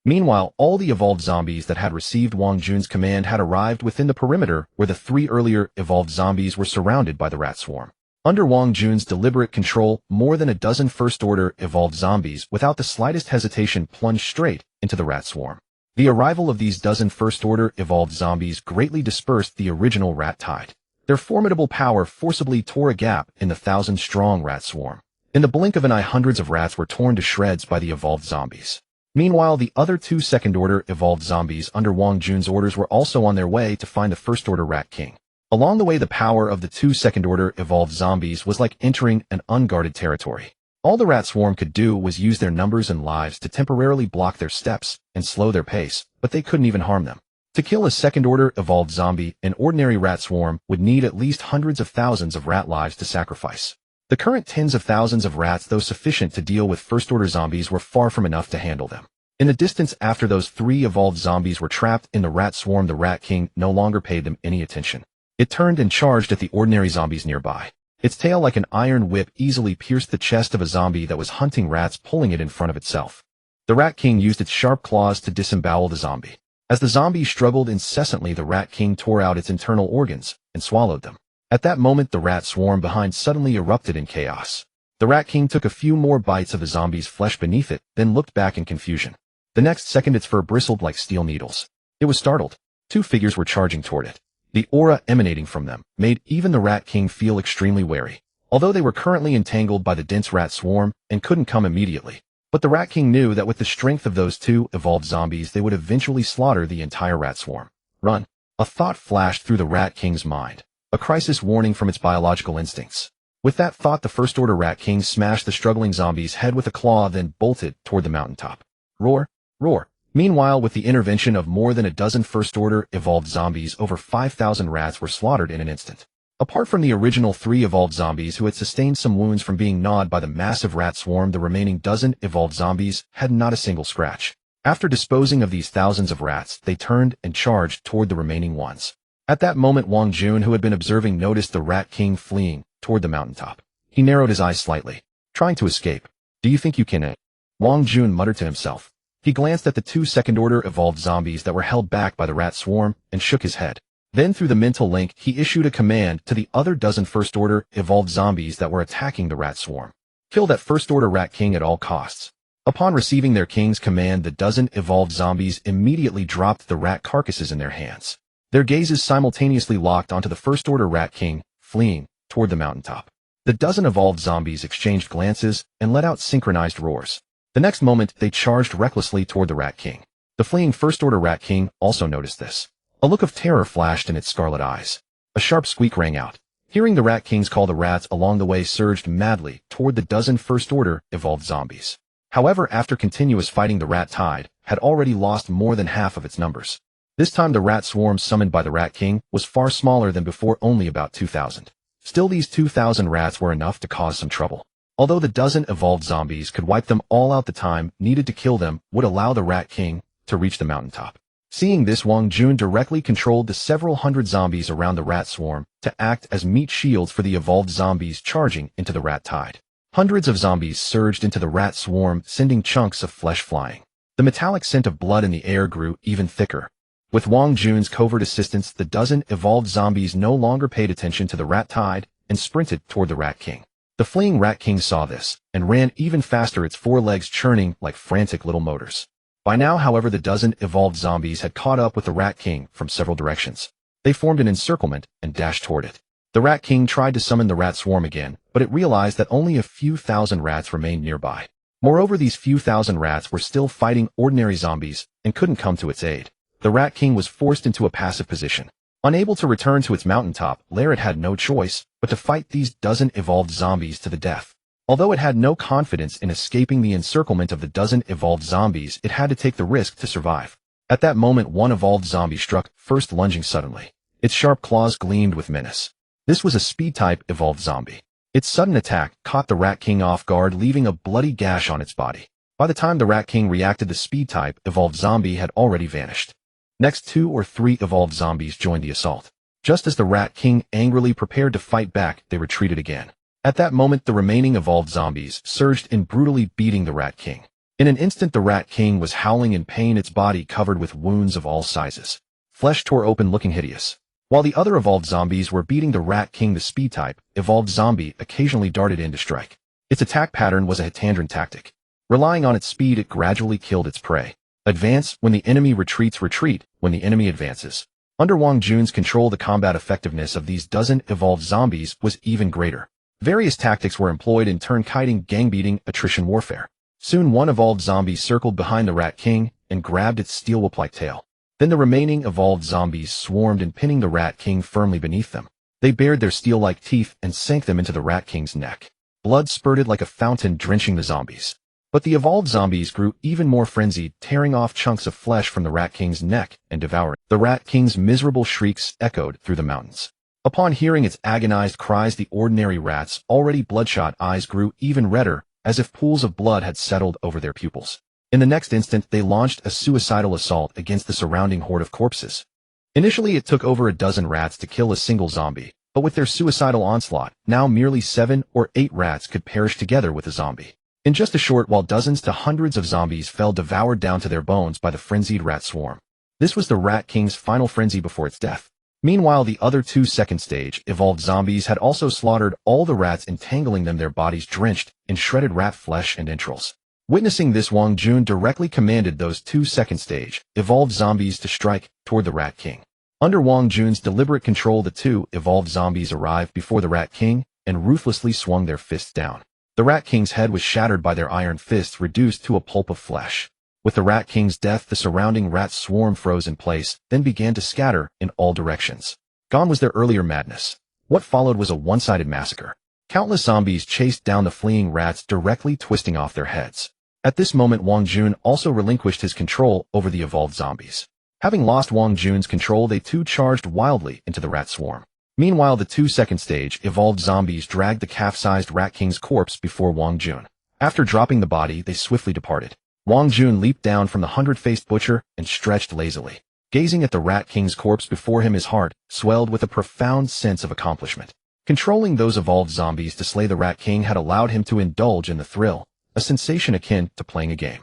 Meanwhile, all the evolved zombies that had received Wang Jun's command had arrived within the perimeter where the 3 earlier evolved zombies were surrounded by the rat swarm. Under Wang Jun's deliberate control, more than a dozen first-order evolved zombies, without the slightest hesitation, plunged straight into the rat swarm. The arrival of these dozen first-order evolved zombies greatly dispersed the original rat tide. Their formidable power forcibly tore a gap in the 1,000-strong rat swarm. In the blink of an eye, hundreds of rats were torn to shreds by the evolved zombies. Meanwhile, the other 2 second-order evolved zombies under Wang Jun's orders were also on their way to find the first-order rat king. Along the way, the power of the 2 second-order evolved zombies was like entering an unguarded territory. All the rat swarm could do was use their numbers and lives to temporarily block their steps and slow their pace, but they couldn't even harm them. To kill a second-order evolved zombie, an ordinary rat swarm would need at least hundreds of thousands of rat lives to sacrifice. The current tens of thousands of rats, though sufficient to deal with first-order zombies, were far from enough to handle them. In the distance, after those 3 evolved zombies were trapped in the rat swarm, the rat king no longer paid them any attention. It turned and charged at the ordinary zombies nearby. Its tail, like an iron whip, easily pierced the chest of a zombie that was hunting rats, pulling it in front of itself. The rat king used its sharp claws to disembowel the zombie. As the zombie struggled incessantly, the rat king tore out its internal organs and swallowed them. At that moment, the rat swarm behind suddenly erupted in chaos. The rat king took a few more bites of the zombie's flesh beneath it, then looked back in confusion. The next second, its fur bristled like steel needles. It was startled. 2 figures were charging toward it. The aura emanating from them made even the rat king feel extremely wary. Although they were currently entangled by the dense rat swarm and couldn't come immediately. But the rat king knew that with the strength of those 2 evolved zombies, they would eventually slaughter the entire rat swarm. Run. A thought flashed through the rat king's mind. A crisis warning from its biological instincts. With that thought, the first-order rat king smashed the struggling zombie's head with a claw, then bolted toward the mountaintop. Roar, roar. Meanwhile, with the intervention of more than a dozen first-order evolved zombies, over 5,000 rats were slaughtered in an instant. Apart from the original 3 evolved zombies who had sustained some wounds from being gnawed by the massive rat swarm, the remaining dozen evolved zombies had not a single scratch. After disposing of these thousands of rats, they turned and charged toward the remaining ones. At that moment, Wang Jun, who had been observing, noticed the rat king fleeing toward the mountaintop. He narrowed his eyes slightly, trying to escape. Do you think you can? Wang Jun muttered to himself. He glanced at the 2 second-order evolved zombies that were held back by the rat swarm and shook his head. Then through the mental link, he issued a command to the other dozen first-order evolved zombies that were attacking the rat swarm. Kill that first-order rat king at all costs. Upon receiving their king's command, the dozen evolved zombies immediately dropped the rat carcasses in their hands. Their gazes simultaneously locked onto the first-order rat king, fleeing toward the mountaintop. The dozen evolved zombies exchanged glances and let out synchronized roars. The next moment, they charged recklessly toward the rat king. The fleeing first-order rat king also noticed this. A look of terror flashed in its scarlet eyes. A sharp squeak rang out. Hearing the rat king's call, the rats along the way surged madly toward the dozen first-order evolved zombies. However, after continuous fighting, the rat tide had already lost more than half of its numbers. This time, the rat swarm summoned by the rat king was far smaller than before, only about 2,000. Still, these 2,000 rats were enough to cause some trouble. Although the dozen evolved zombies could wipe them all out, the time needed to kill them would allow the rat king to reach the mountaintop. Seeing this, Wang Jun directly controlled the several hundred zombies around the rat swarm to act as meat shields for the evolved zombies charging into the rat tide. Hundreds of zombies surged into the rat swarm, sending chunks of flesh flying. The metallic scent of blood in the air grew even thicker. With Wang Jun's covert assistance, the dozen evolved zombies no longer paid attention to the rat tide and sprinted toward the Rat King. The fleeing Rat King saw this and ran even faster, its four legs churning like frantic little motors. By now, however, the dozen evolved zombies had caught up with the Rat King from several directions. They formed an encirclement and dashed toward it. The Rat King tried to summon the rat swarm again, but it realized that only a few thousand rats remained nearby. Moreover, these few thousand rats were still fighting ordinary zombies and couldn't come to its aid. The Rat King was forced into a passive position. Unable to return to its mountaintop, it had no choice but to fight these dozen evolved zombies to the death. Although it had no confidence in escaping the encirclement of the dozen evolved zombies, it had to take the risk to survive. At that moment, one evolved zombie struck, first lunging suddenly. Its sharp claws gleamed with menace. This was a speed-type evolved zombie. Its sudden attack caught the Rat King off guard, leaving a bloody gash on its body. By the time the Rat King reacted, the speed-type evolved zombie had already vanished. Next, 2 or 3 evolved zombies joined the assault. Just as the Rat King angrily prepared to fight back, they retreated again. At that moment, the remaining evolved zombies surged in, brutally beating the Rat King. In an instant, the Rat King was howling in pain, its body covered with wounds of all sizes. Flesh tore open, looking hideous. While the other evolved zombies were beating the Rat King, the speed-type evolved zombie occasionally darted in to strike. Its attack pattern was a Hitandran tactic. Relying on its speed, it gradually killed its prey. Advance when the enemy retreats, retreat when the enemy advances. Under Wang Jun's control, the combat effectiveness of these dozen evolved zombies was even greater. Various tactics were employed in turn-kiting, gang-beating, attrition warfare. Soon one evolved zombie circled behind the Rat King and grabbed its steel whip-like tail. Then the remaining evolved zombies swarmed in, pinning the Rat King firmly beneath them. They bared their steel-like teeth and sank them into the Rat King's neck. Blood spurted like a fountain, drenching the zombies. But the evolved zombies grew even more frenzied, tearing off chunks of flesh from the Rat King's neck and devouring. The Rat King's miserable shrieks echoed through the mountains. Upon hearing its agonized cries, the ordinary rats' already bloodshot eyes grew even redder, as if pools of blood had settled over their pupils. In the next instant, they launched a suicidal assault against the surrounding horde of corpses. Initially, it took over a dozen rats to kill a single zombie, but with their suicidal onslaught, now merely 7 or 8 rats could perish together with a zombie. In just a short while, dozens to hundreds of zombies fell, devoured down to their bones by the frenzied rat swarm. This was the Rat King's final frenzy before its death. Meanwhile, the other 2 second-stage evolved zombies had also slaughtered all the rats, entangling them, their bodies drenched in shredded rat flesh and entrails. Witnessing this, Wang Jun directly commanded those 2 second-stage evolved zombies to strike toward the Rat King. Under Wang Jun's deliberate control, the 2 evolved zombies arrived before the Rat King and ruthlessly swung their fists down. The Rat King's head was shattered by their iron fists, reduced to a pulp of flesh. With the Rat King's death, the surrounding rat swarm froze in place, then began to scatter in all directions. Gone was their earlier madness. What followed was a one-sided massacre. Countless zombies chased down the fleeing rats, directly twisting off their heads. At this moment, Wang Jun also relinquished his control over the evolved zombies. Having lost Wang Jun's control, they too charged wildly into the rat swarm. Meanwhile, the 2 second-stage evolved zombies dragged the calf-sized Rat King's corpse before Wang Jun. After dropping the body, they swiftly departed. Wang Jun leaped down from the 100-faced butcher and stretched lazily. Gazing at the Rat King's corpse before him, his heart swelled with a profound sense of accomplishment. Controlling those evolved zombies to slay the Rat King had allowed him to indulge in the thrill, a sensation akin to playing a game.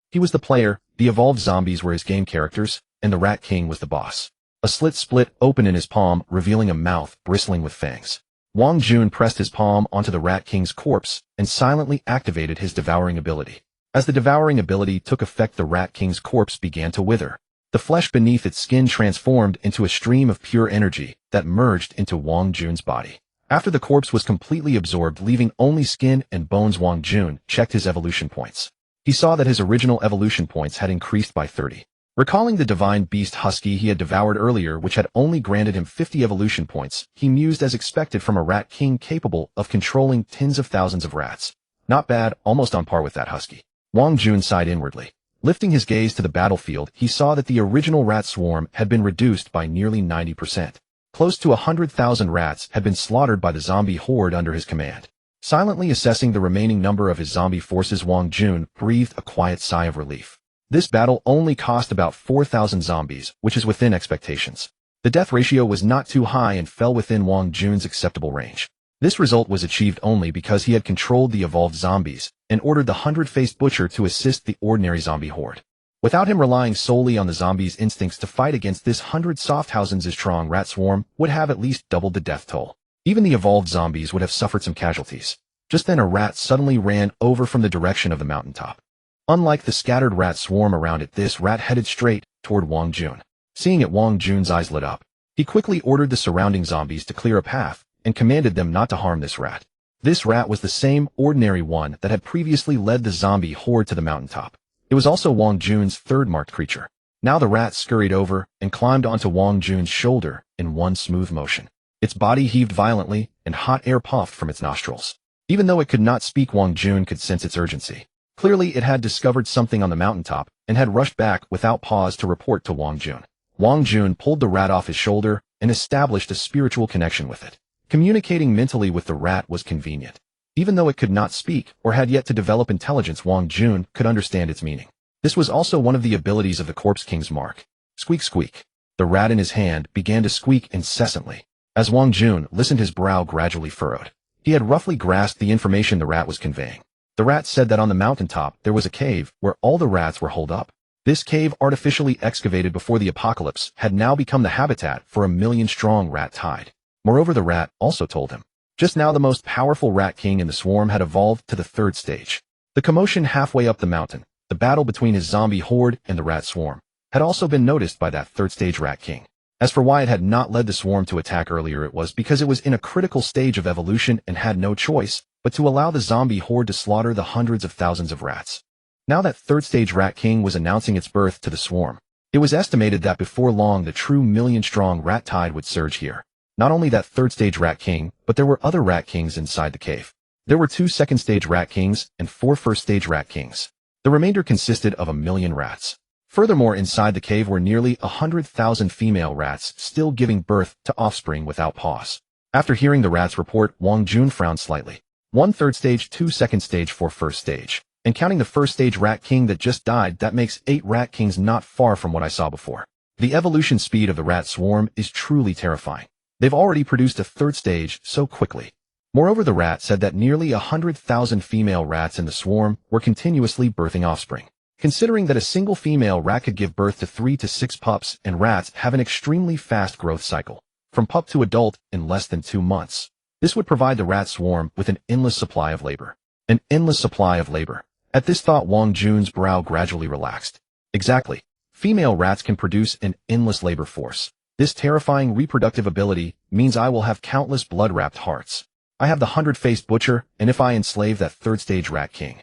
He was the player, the evolved zombies were his game characters, and the Rat King was the boss. A slit split open in his palm, revealing a mouth bristling with fangs. Wang Jun pressed his palm onto the Rat King's corpse and silently activated his devouring ability. As the devouring ability took effect, the Rat King's corpse began to wither. The flesh beneath its skin transformed into a stream of pure energy that merged into Wang Jun's body. After the corpse was completely absorbed, leaving only skin and bones, Wang Jun checked his evolution points. He saw that his original evolution points had increased by 30. Recalling the divine beast husky he had devoured earlier, which had only granted him 50 evolution points, he mused, as expected from a Rat King capable of controlling tens of thousands of rats. Not bad, almost on par with that husky. Wang Jun sighed inwardly. Lifting his gaze to the battlefield, he saw that the original rat swarm had been reduced by nearly 90%. Close to 100,000 rats had been slaughtered by the zombie horde under his command. Silently assessing the remaining number of his zombie forces, Wang Jun breathed a quiet sigh of relief. This battle only cost about 4,000 zombies, which is within expectations. The death ratio was not too high and fell within Wang Jun's acceptable range. This result was achieved only because he had controlled the evolved zombies and ordered the 100-faced butcher to assist the ordinary zombie horde. Without him relying solely on the zombie's instincts to fight against this 100 Softhausen-strong rat swarm would have at least doubled the death toll. Even the evolved zombies would have suffered some casualties. Just then a rat suddenly ran over from the direction of the mountaintop. Unlike the scattered rat swarm around it, this rat headed straight toward Wang Jun. Seeing it, Wang Jun's eyes lit up. He quickly ordered the surrounding zombies to clear a path and commanded them not to harm this rat. This rat was the same ordinary one that had previously led the zombie horde to the mountaintop. It was also Wang Jun's third marked creature. Now the rat scurried over and climbed onto Wang Jun's shoulder in one smooth motion. Its body heaved violently and hot air puffed from its nostrils. Even though it could not speak, Wang Jun could sense its urgency. Clearly it had discovered something on the mountaintop and had rushed back without pause to report to Wang Jun. Wang Jun pulled the rat off his shoulder and established a spiritual connection with it. Communicating mentally with the rat was convenient. Even though it could not speak or had yet to develop intelligence, Wang Jun could understand its meaning. This was also one of the abilities of the Corpse King's mark. Squeak, squeak. The rat in his hand began to squeak incessantly. As Wang Jun listened, his brow gradually furrowed. He had roughly grasped the information the rat was conveying. The rat said that on the mountaintop there was a cave where all the rats were holed up. This cave, artificially excavated before the apocalypse, had now become the habitat for 1,000,000-strong rat tide. Moreover, the rat also told him. Just now the most powerful rat king in the swarm had evolved to the third stage. The commotion halfway up the mountain, the battle between his zombie horde and the rat swarm, had also been noticed by that third stage rat king. As for why it had not led the swarm to attack earlier, it was because it was in a critical stage of evolution and had no choice but to allow the zombie horde to slaughter the hundreds of thousands of rats. Now that third stage rat king was announcing its birth to the swarm, it was estimated that before long the true 1,000,000-strong rat tide would surge here. Not only that third stage rat king, but there were other rat kings inside the cave. There were 2 second stage rat kings and 4 first stage rat kings. The remainder consisted of 1,000,000 rats. Furthermore, inside the cave were nearly 100,000 female rats still giving birth to offspring without pause. After hearing the rat's report, Wang Jun frowned slightly. 1 third stage, 2 second stage, 4 first stage. And counting the first stage rat king that just died, that makes 8 rat kings, not far from what I saw before. The evolution speed of the rat swarm is truly terrifying. They've already produced a third stage so quickly. Moreover, the rat said that nearly 100,000 female rats in the swarm were continuously birthing offspring. Considering that a single female rat could give birth to 3 to 6 pups, and rats have an extremely fast growth cycle, from pup to adult in less than 2 months, this would provide the rat swarm with an endless supply of labor. An endless supply of labor. At this thought, Wang Jun's brow gradually relaxed. Exactly. Female rats can produce an endless labor force. This terrifying reproductive ability means I will have countless blood-wrapped hearts. I have the 100-faced butcher, and if I enslave that third-stage rat king.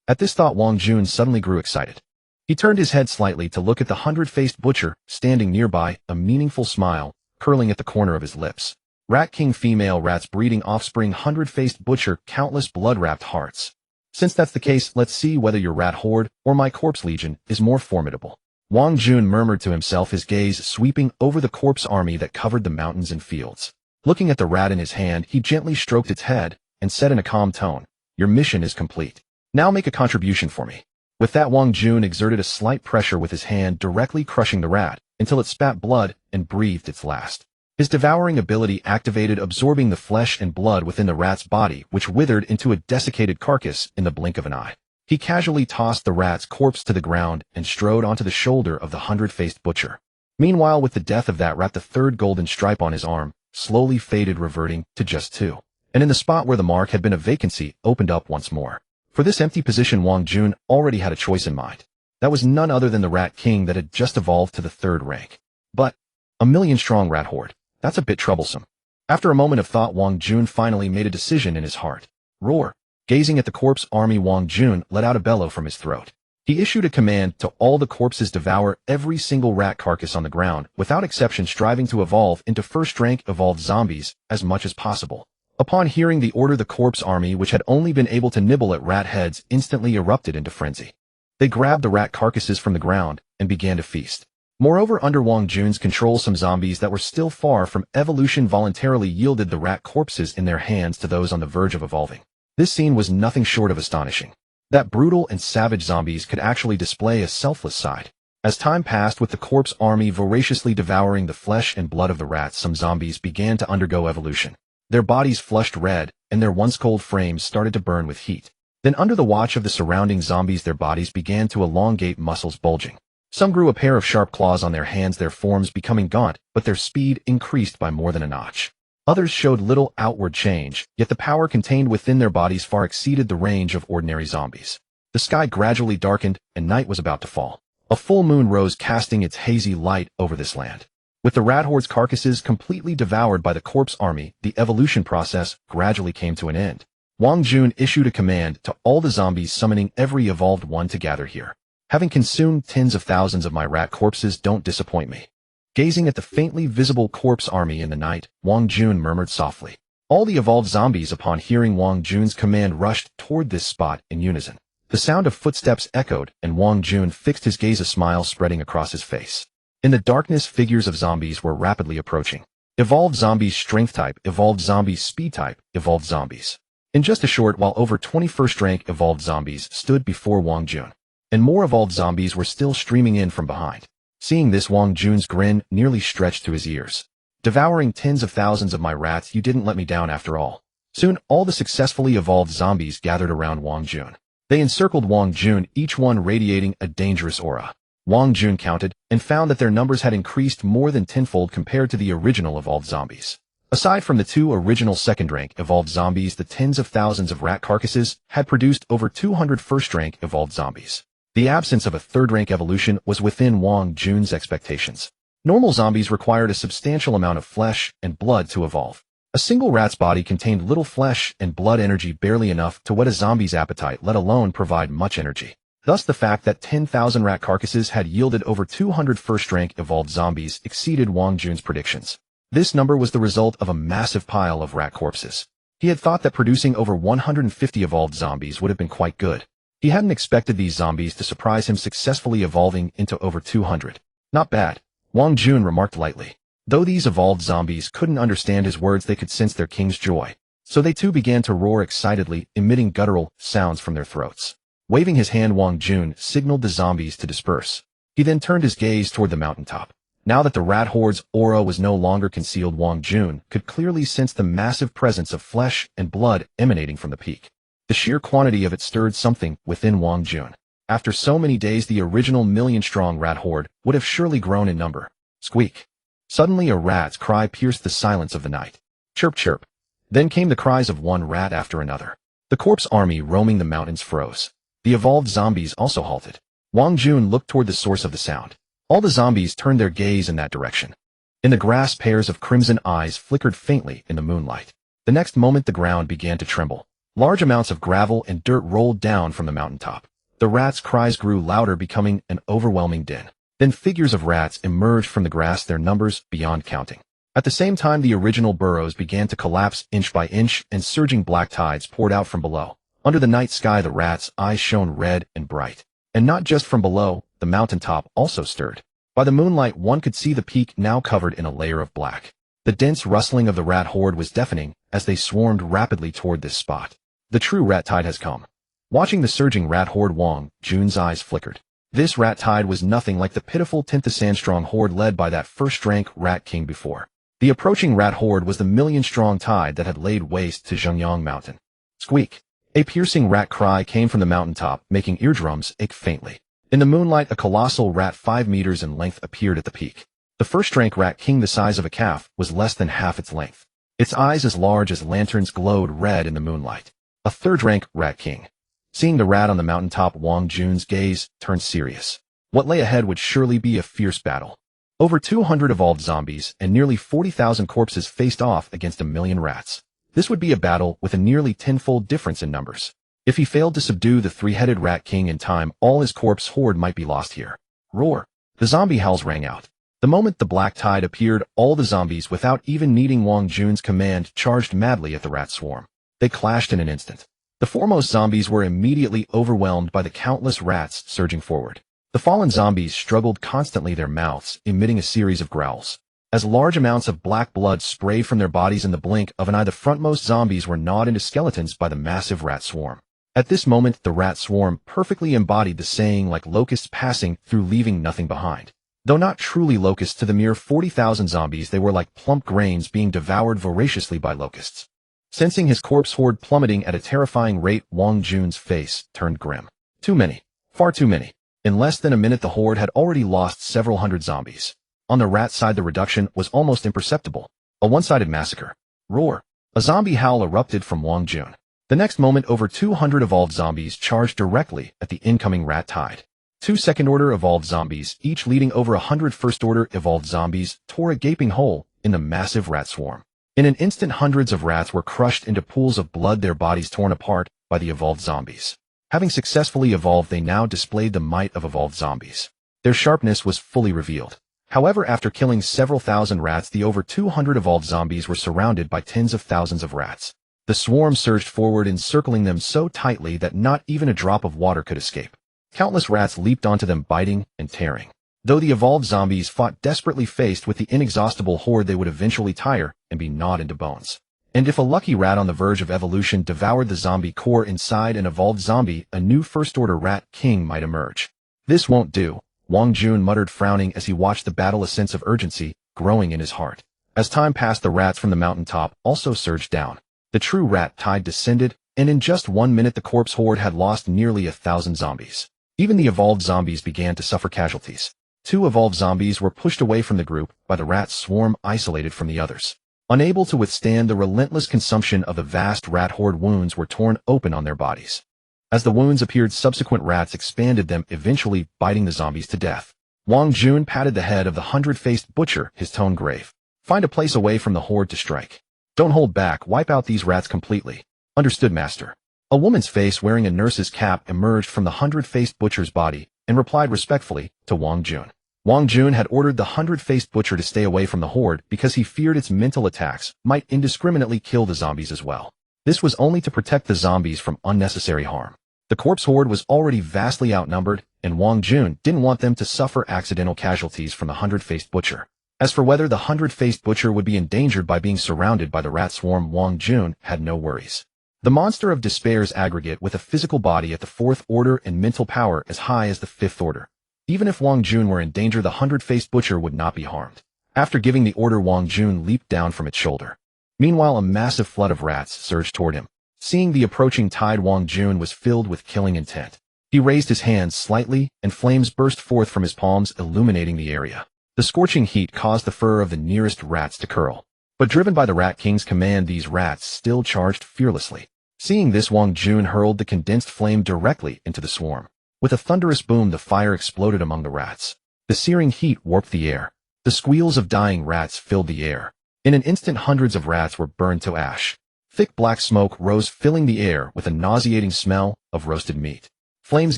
At this thought, Wang Jun suddenly grew excited. He turned his head slightly to look at the 100-faced butcher standing nearby, a meaningful smile curling at the corner of his lips. Rat king, female rats breeding offspring, 100-faced butcher, countless blood-wrapped hearts. Since that's the case, let's see whether your rat horde or my corpse legion is more formidable. Wang Jun murmured to himself, his gaze sweeping over the corpse army that covered the mountains and fields. Looking at the rat in his hand, he gently stroked its head and said in a calm tone, "Your mission is complete. Now make a contribution for me." With that, Wang Jun exerted a slight pressure with his hand, directly crushing the rat until it spat blood and breathed its last. His devouring ability activated, absorbing the flesh and blood within the rat's body, which withered into a desiccated carcass in the blink of an eye. He casually tossed the rat's corpse to the ground and strode onto the shoulder of the 100-faced butcher. Meanwhile, with the death of that rat, the third golden stripe on his arm slowly faded, reverting to just 2. And in the spot where the mark had been, a vacancy opened up once more. For this empty position, Wang Jun already had a choice in mind. That was none other than the rat king that had just evolved to the 3rd rank. But 1,000,000-strong rat horde. That's a bit troublesome. After a moment of thought, Wang Jun finally made a decision in his heart. Roar. Gazing at the corpse army, Wang Jun let out a bellow from his throat. He issued a command to all the corpses: devour every single rat carcass on the ground, without exception, striving to evolve into first-rank evolved zombies as much as possible. Upon hearing the order, the corpse army, which had only been able to nibble at rat heads, instantly erupted into frenzy. They grabbed the rat carcasses from the ground and began to feast. Moreover, under Wang Jun's control, some zombies that were still far from evolution voluntarily yielded the rat corpses in their hands to those on the verge of evolving. This scene was nothing short of astonishing. That brutal and savage zombies could actually display a selfless side. As time passed, with the corpse army voraciously devouring the flesh and blood of the rats, some zombies began to undergo evolution. Their bodies flushed red, and their once cold frames started to burn with heat. Then, under the watch of the surrounding zombies, their bodies began to elongate, muscles bulging. Some grew a pair of sharp claws on their hands, their forms becoming gaunt, but their speed increased by more than a notch. Others showed little outward change, yet the power contained within their bodies far exceeded the range of ordinary zombies. The sky gradually darkened, and night was about to fall. A full moon rose, casting its hazy light over this land. With the rat horde's carcasses completely devoured by the corpse army, the evolution process gradually came to an end. Wang Jun issued a command to all the zombies, summoning every evolved one to gather here. Having consumed tens of thousands of my rat corpses, don't disappoint me. Gazing at the faintly visible corpse army in the night, Wang Jun murmured softly. All the evolved zombies, upon hearing Wang Jun's command, rushed toward this spot in unison. The sound of footsteps echoed, and Wang Jun fixed his gaze, a smile spreading across his face. In the darkness, figures of zombies were rapidly approaching. Evolved zombies strength type, evolved zombies speed type, evolved zombies. In just a short while, over 21st rank evolved zombies stood before Wang Jun. And more evolved zombies were still streaming in from behind. Seeing this, Wang Jun's grin nearly stretched to his ears. Devouring tens of thousands of my rats, you didn't let me down after all. Soon, all the successfully evolved zombies gathered around Wang Jun. They encircled Wang Jun, each one radiating a dangerous aura. Wang Jun counted, and found that their numbers had increased more than tenfold compared to the original evolved zombies. Aside from the two original second-rank evolved zombies, the tens of thousands of rat carcasses had produced over 200 first-rank evolved zombies. The absence of a third-rank evolution was within Wang Jun's expectations. Normal zombies required a substantial amount of flesh and blood to evolve. A single rat's body contained little flesh and blood energy, barely enough to whet a zombie's appetite, let alone provide much energy. Thus, the fact that 10,000 rat carcasses had yielded over 200 first-rank evolved zombies exceeded Wang Jun's predictions. This number was the result of a massive pile of rat corpses. He had thought that producing over 150 evolved zombies would have been quite good. He hadn't expected these zombies to surprise him, successfully evolving into over 200. Not bad, Wang Jun remarked lightly. Though these evolved zombies couldn't understand his words, they could sense their king's joy. So they too began to roar excitedly, emitting guttural sounds from their throats. Waving his hand, Wang Jun signaled the zombies to disperse. He then turned his gaze toward the mountaintop. Now that the rat horde's aura was no longer concealed, Wang Jun could clearly sense the massive presence of flesh and blood emanating from the peak. The sheer quantity of it stirred something within Wang Jun. After so many days, the original million-strong rat horde would have surely grown in number. Squeak. Suddenly, a rat's cry pierced the silence of the night. Chirp, chirp. Then came the cries of one rat after another. The corpse army roaming the mountains froze. The evolved zombies also halted. Wang Jun looked toward the source of the sound. All the zombies turned their gaze in that direction. In the grass, pairs of crimson eyes flickered faintly in the moonlight. The next moment, the ground began to tremble. Large amounts of gravel and dirt rolled down from the mountaintop. The rats' cries grew louder, becoming an overwhelming din. Then figures of rats emerged from the grass, their numbers beyond counting. At the same time, the original burrows began to collapse inch by inch, and surging black tides poured out from below. Under the night sky, the rats' eyes shone red and bright. And not just from below, the mountaintop also stirred. By the moonlight, one could see the peak now covered in a layer of black. The dense rustling of the rat horde was deafening as they swarmed rapidly toward this spot. The true rat tide has come. Watching the surging rat horde, Wang Jun's eyes flickered. This rat tide was nothing like the pitiful 10,000-strong horde led by that first-rank rat king before. The approaching rat horde was the million-strong tide that had laid waste to Zhengyang Mountain. Squeak! A piercing rat cry came from the mountaintop, making eardrums ache faintly. In the moonlight, a colossal rat 5 meters in length appeared at the peak. The first-rank rat king, the size of a calf, was less than half its length. Its eyes, as large as lanterns, glowed red in the moonlight. A third-rank rat king. Seeing the rat on the mountaintop, Wang Jun's gaze turned serious. What lay ahead would surely be a fierce battle. Over 200 evolved zombies and nearly 40,000 corpses faced off against 1,000,000 rats. This would be a battle with a nearly tenfold difference in numbers. If he failed to subdue the three-headed rat king in time, all his corpse horde might be lost here. Roar! The zombie howls rang out. The moment the black tide appeared, all the zombies, without even needing Wang Jun's command, charged madly at the rat swarm. They clashed in an instant. The foremost zombies were immediately overwhelmed by the countless rats surging forward. The fallen zombies struggled constantly, their mouths emitting a series of growls. As large amounts of black blood sprayed from their bodies in the blink of an eye, the frontmost zombies were gnawed into skeletons by the massive rat swarm. At this moment, the rat swarm perfectly embodied the saying, like locusts passing through, leaving nothing behind. Though not truly locusts to the mere 40,000 zombies, they were like plump grains being devoured voraciously by locusts. Sensing his corpse horde plummeting at a terrifying rate, Wang Jun's face turned grim. Too many. Far too many. In less than a minute the horde had already lost several hundred zombies. On the rat side the reduction was almost imperceptible. A one-sided massacre. Roar. A zombie howl erupted from Wang Jun. The next moment over 200 evolved zombies charged directly at the incoming rat tide. 2 second-order evolved zombies, each leading over 100 first-order evolved zombies, tore a gaping hole in the massive rat swarm. In an instant hundreds of rats were crushed into pools of blood, their bodies torn apart by the evolved zombies. Having successfully evolved, they now displayed the might of evolved zombies. Their sharpness was fully revealed. However, after killing several thousand rats, the over 200 evolved zombies were surrounded by tens of thousands of rats. The swarm surged forward, encircling them so tightly that not even a drop of water could escape. Countless rats leaped onto them, biting and tearing. Though the evolved zombies fought desperately, faced with the inexhaustible horde, they would eventually tire and be gnawed into bones. And if a lucky rat on the verge of evolution devoured the zombie core inside an evolved zombie, a new first-order rat king might emerge. This won't do, Wang Jun muttered, frowning as he watched the battle, a sense of urgency growing in his heart. As time passed, the rats from the mountaintop also surged down. The true rat tide descended, and in just 1 minute the corpse horde had lost nearly 1,000 zombies. Even the evolved zombies began to suffer casualties. 2 evolved zombies were pushed away from the group by the rat swarm, isolated from the others. Unable to withstand the relentless consumption of the vast rat horde, wounds were torn open on their bodies. As the wounds appeared, subsequent rats expanded them, eventually biting the zombies to death. Wang Jun patted the head of the 100-faced butcher, his tone grave. Find a place away from the horde to strike. Don't hold back, wipe out these rats completely. Understood, master. A woman's face wearing a nurse's cap emerged from the 100-faced butcher's body and replied respectfully to Wang Jun. Wang Jun had ordered the 100-faced butcher to stay away from the horde because he feared its mental attacks might indiscriminately kill the zombies as well. This was only to protect the zombies from unnecessary harm. The corpse horde was already vastly outnumbered, and Wang Jun didn't want them to suffer accidental casualties from the 100-faced butcher. As for whether the 100-faced butcher would be endangered by being surrounded by the rat swarm, Wang Jun had no worries. The monster of despair's aggregate, with a physical body at the 4th order and mental power as high as the 5th order. Even if Wang Jun were in danger, the 100-faced butcher would not be harmed. After giving the order, Wang Jun leaped down from its shoulder. Meanwhile, a massive flood of rats surged toward him. Seeing the approaching tide, Wang Jun was filled with killing intent. He raised his hands slightly, and flames burst forth from his palms, illuminating the area. The scorching heat caused the fur of the nearest rats to curl. But driven by the Rat King's command, these rats still charged fearlessly. Seeing this, Wang Jun hurled the condensed flame directly into the swarm. With a thunderous boom, the fire exploded among the rats. The searing heat warped the air. The squeals of dying rats filled the air. In an instant, hundreds of rats were burned to ash. Thick black smoke rose, filling the air with a nauseating smell of roasted meat. Flames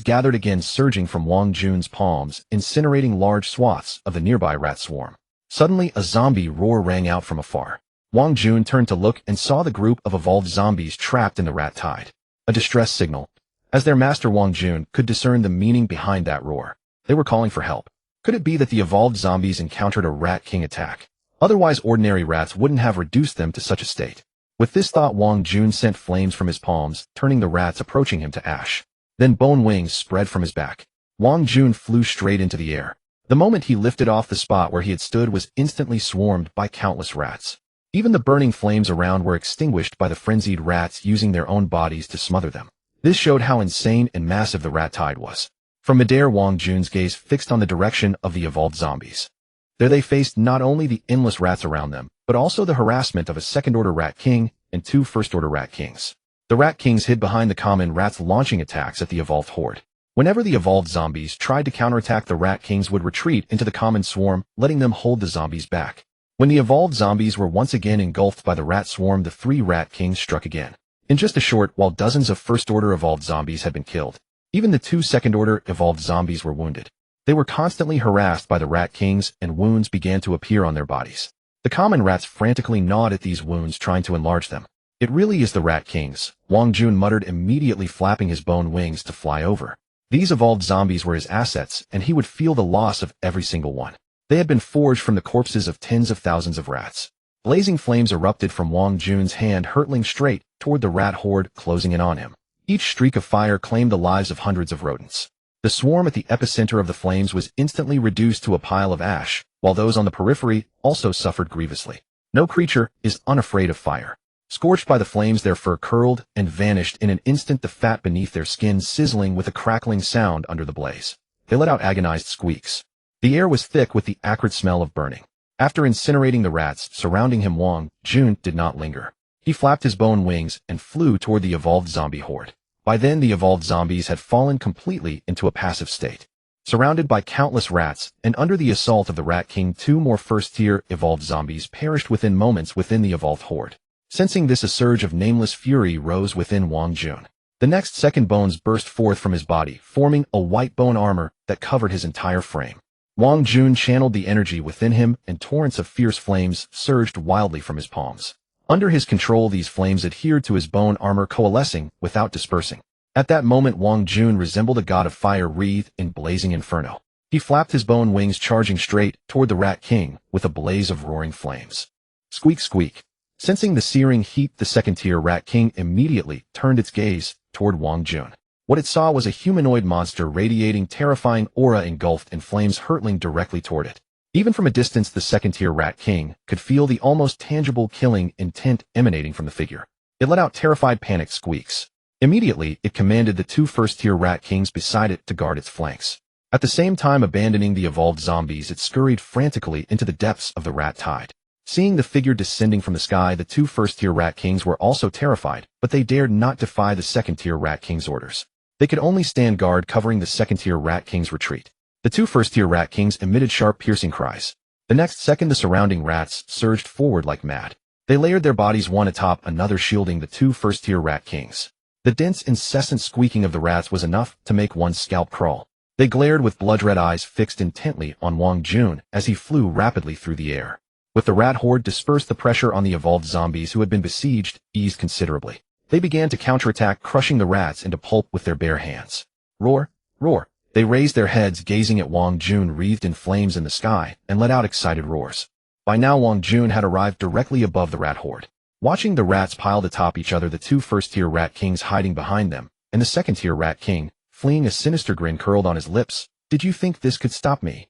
gathered again, surging from Wang Jun's palms, incinerating large swaths of the nearby rat swarm. Suddenly, a zombie roar rang out from afar. Wang Jun turned to look and saw the group of evolved zombies trapped in the rat tide. A distress signal. As their master, Wang Jun could discern the meaning behind that roar. They were calling for help. Could it be that the evolved zombies encountered a Rat King attack? Otherwise, ordinary rats wouldn't have reduced them to such a state. With this thought, Wang Jun sent flames from his palms, turning the rats approaching him to ash. Then bone wings spread from his back. Wang Jun flew straight into the air. The moment he lifted off, the spot where he had stood was instantly swarmed by countless rats. Even the burning flames around were extinguished by the frenzied rats using their own bodies to smother them. This showed how insane and massive the rat tide was. From midair, Wang Jun's gaze fixed on the direction of the evolved zombies. There they faced not only the endless rats around them, but also the harassment of a second-order Rat King and 2 first-order Rat Kings. The Rat Kings hid behind the common rats, launching attacks at the evolved horde. Whenever the evolved zombies tried to counterattack, the Rat Kings would retreat into the common swarm, letting them hold the zombies back. When the evolved zombies were once again engulfed by the rat swarm, the 3 Rat Kings struck again. In just a short while, dozens of first-order evolved zombies had been killed. Even the 2 second-order evolved zombies were wounded. They were constantly harassed by the Rat Kings, and wounds began to appear on their bodies. The common rats frantically gnawed at these wounds, trying to enlarge them. It really is the Rat Kings, Wang Jun muttered, immediately flapping his bone wings to fly over. These evolved zombies were his assets, and he would feel the loss of every single one. They had been forged from the corpses of tens of thousands of rats. Blazing flames erupted from Wang Jun's hand, hurtling straight toward the rat horde closing in on him. Each streak of fire claimed the lives of hundreds of rodents. The swarm at the epicenter of the flames was instantly reduced to a pile of ash, while those on the periphery also suffered grievously. No creature is unafraid of fire. Scorched by the flames, their fur curled and vanished in an instant, the fat beneath their skin sizzling with a crackling sound under the blaze. they let out agonized squeaks. The air was thick with the acrid smell of burning. After incinerating the rats surrounding him, Wang Jun did not linger. He flapped his bone wings and flew toward the evolved zombie horde. By then, the evolved zombies had fallen completely into a passive state. Surrounded by countless rats, and under the assault of the Rat King, 2 more first-tier evolved zombies perished within moments within the evolved horde. Sensing this, a surge of nameless fury rose within Wang Jun. The next second, bones burst forth from his body, forming a white bone armor that covered his entire frame. Wang Jun channeled the energy within him, and torrents of fierce flames surged wildly from his palms. Under his control, these flames adhered to his bone armor, coalescing without dispersing. At that moment, Wang Jun resembled a god of fire wreathed in blazing inferno. He flapped his bone wings, charging straight toward the Rat King with a blaze of roaring flames. Squeak, squeak. Sensing the searing heat, the second-tier Rat King immediately turned its gaze toward Wang Jun. What it saw was a humanoid monster radiating terrifying aura engulfed in flames hurtling directly toward it. Even from a distance, the second-tier Rat King could feel the almost tangible killing intent emanating from the figure. It let out terrified, panicked squeaks. Immediately, it commanded the 2 first-tier Rat Kings beside it to guard its flanks. At the same time, abandoning the evolved zombies, it scurried frantically into the depths of the rat tide. Seeing the figure descending from the sky, the 2 first-tier Rat Kings were also terrified, but they dared not defy the second-tier Rat King's orders. They could only stand guard, covering the second-tier Rat King's retreat. The 2 first-tier Rat Kings emitted sharp, piercing cries. The next second, the surrounding rats surged forward like mad. They layered their bodies one atop another, shielding the 2 first-tier Rat Kings. The dense, incessant squeaking of the rats was enough to make one's scalp crawl. They glared with blood-red eyes fixed intently on Wang Jun as he flew rapidly through the air. With the rat horde dispersed, the pressure on the evolved zombies who had been besieged eased considerably. They began to counterattack, crushing the rats into pulp with their bare hands. Roar, roar. They raised their heads, gazing at Wang Jun wreathed in flames in the sky, and let out excited roars. By now, Wang Jun had arrived directly above the rat horde. Watching the rats piled atop each other, the 2 first-tier Rat Kings hiding behind them, and the second-tier Rat King, fleeing, a sinister grin curled on his lips. Did you think this could stop me?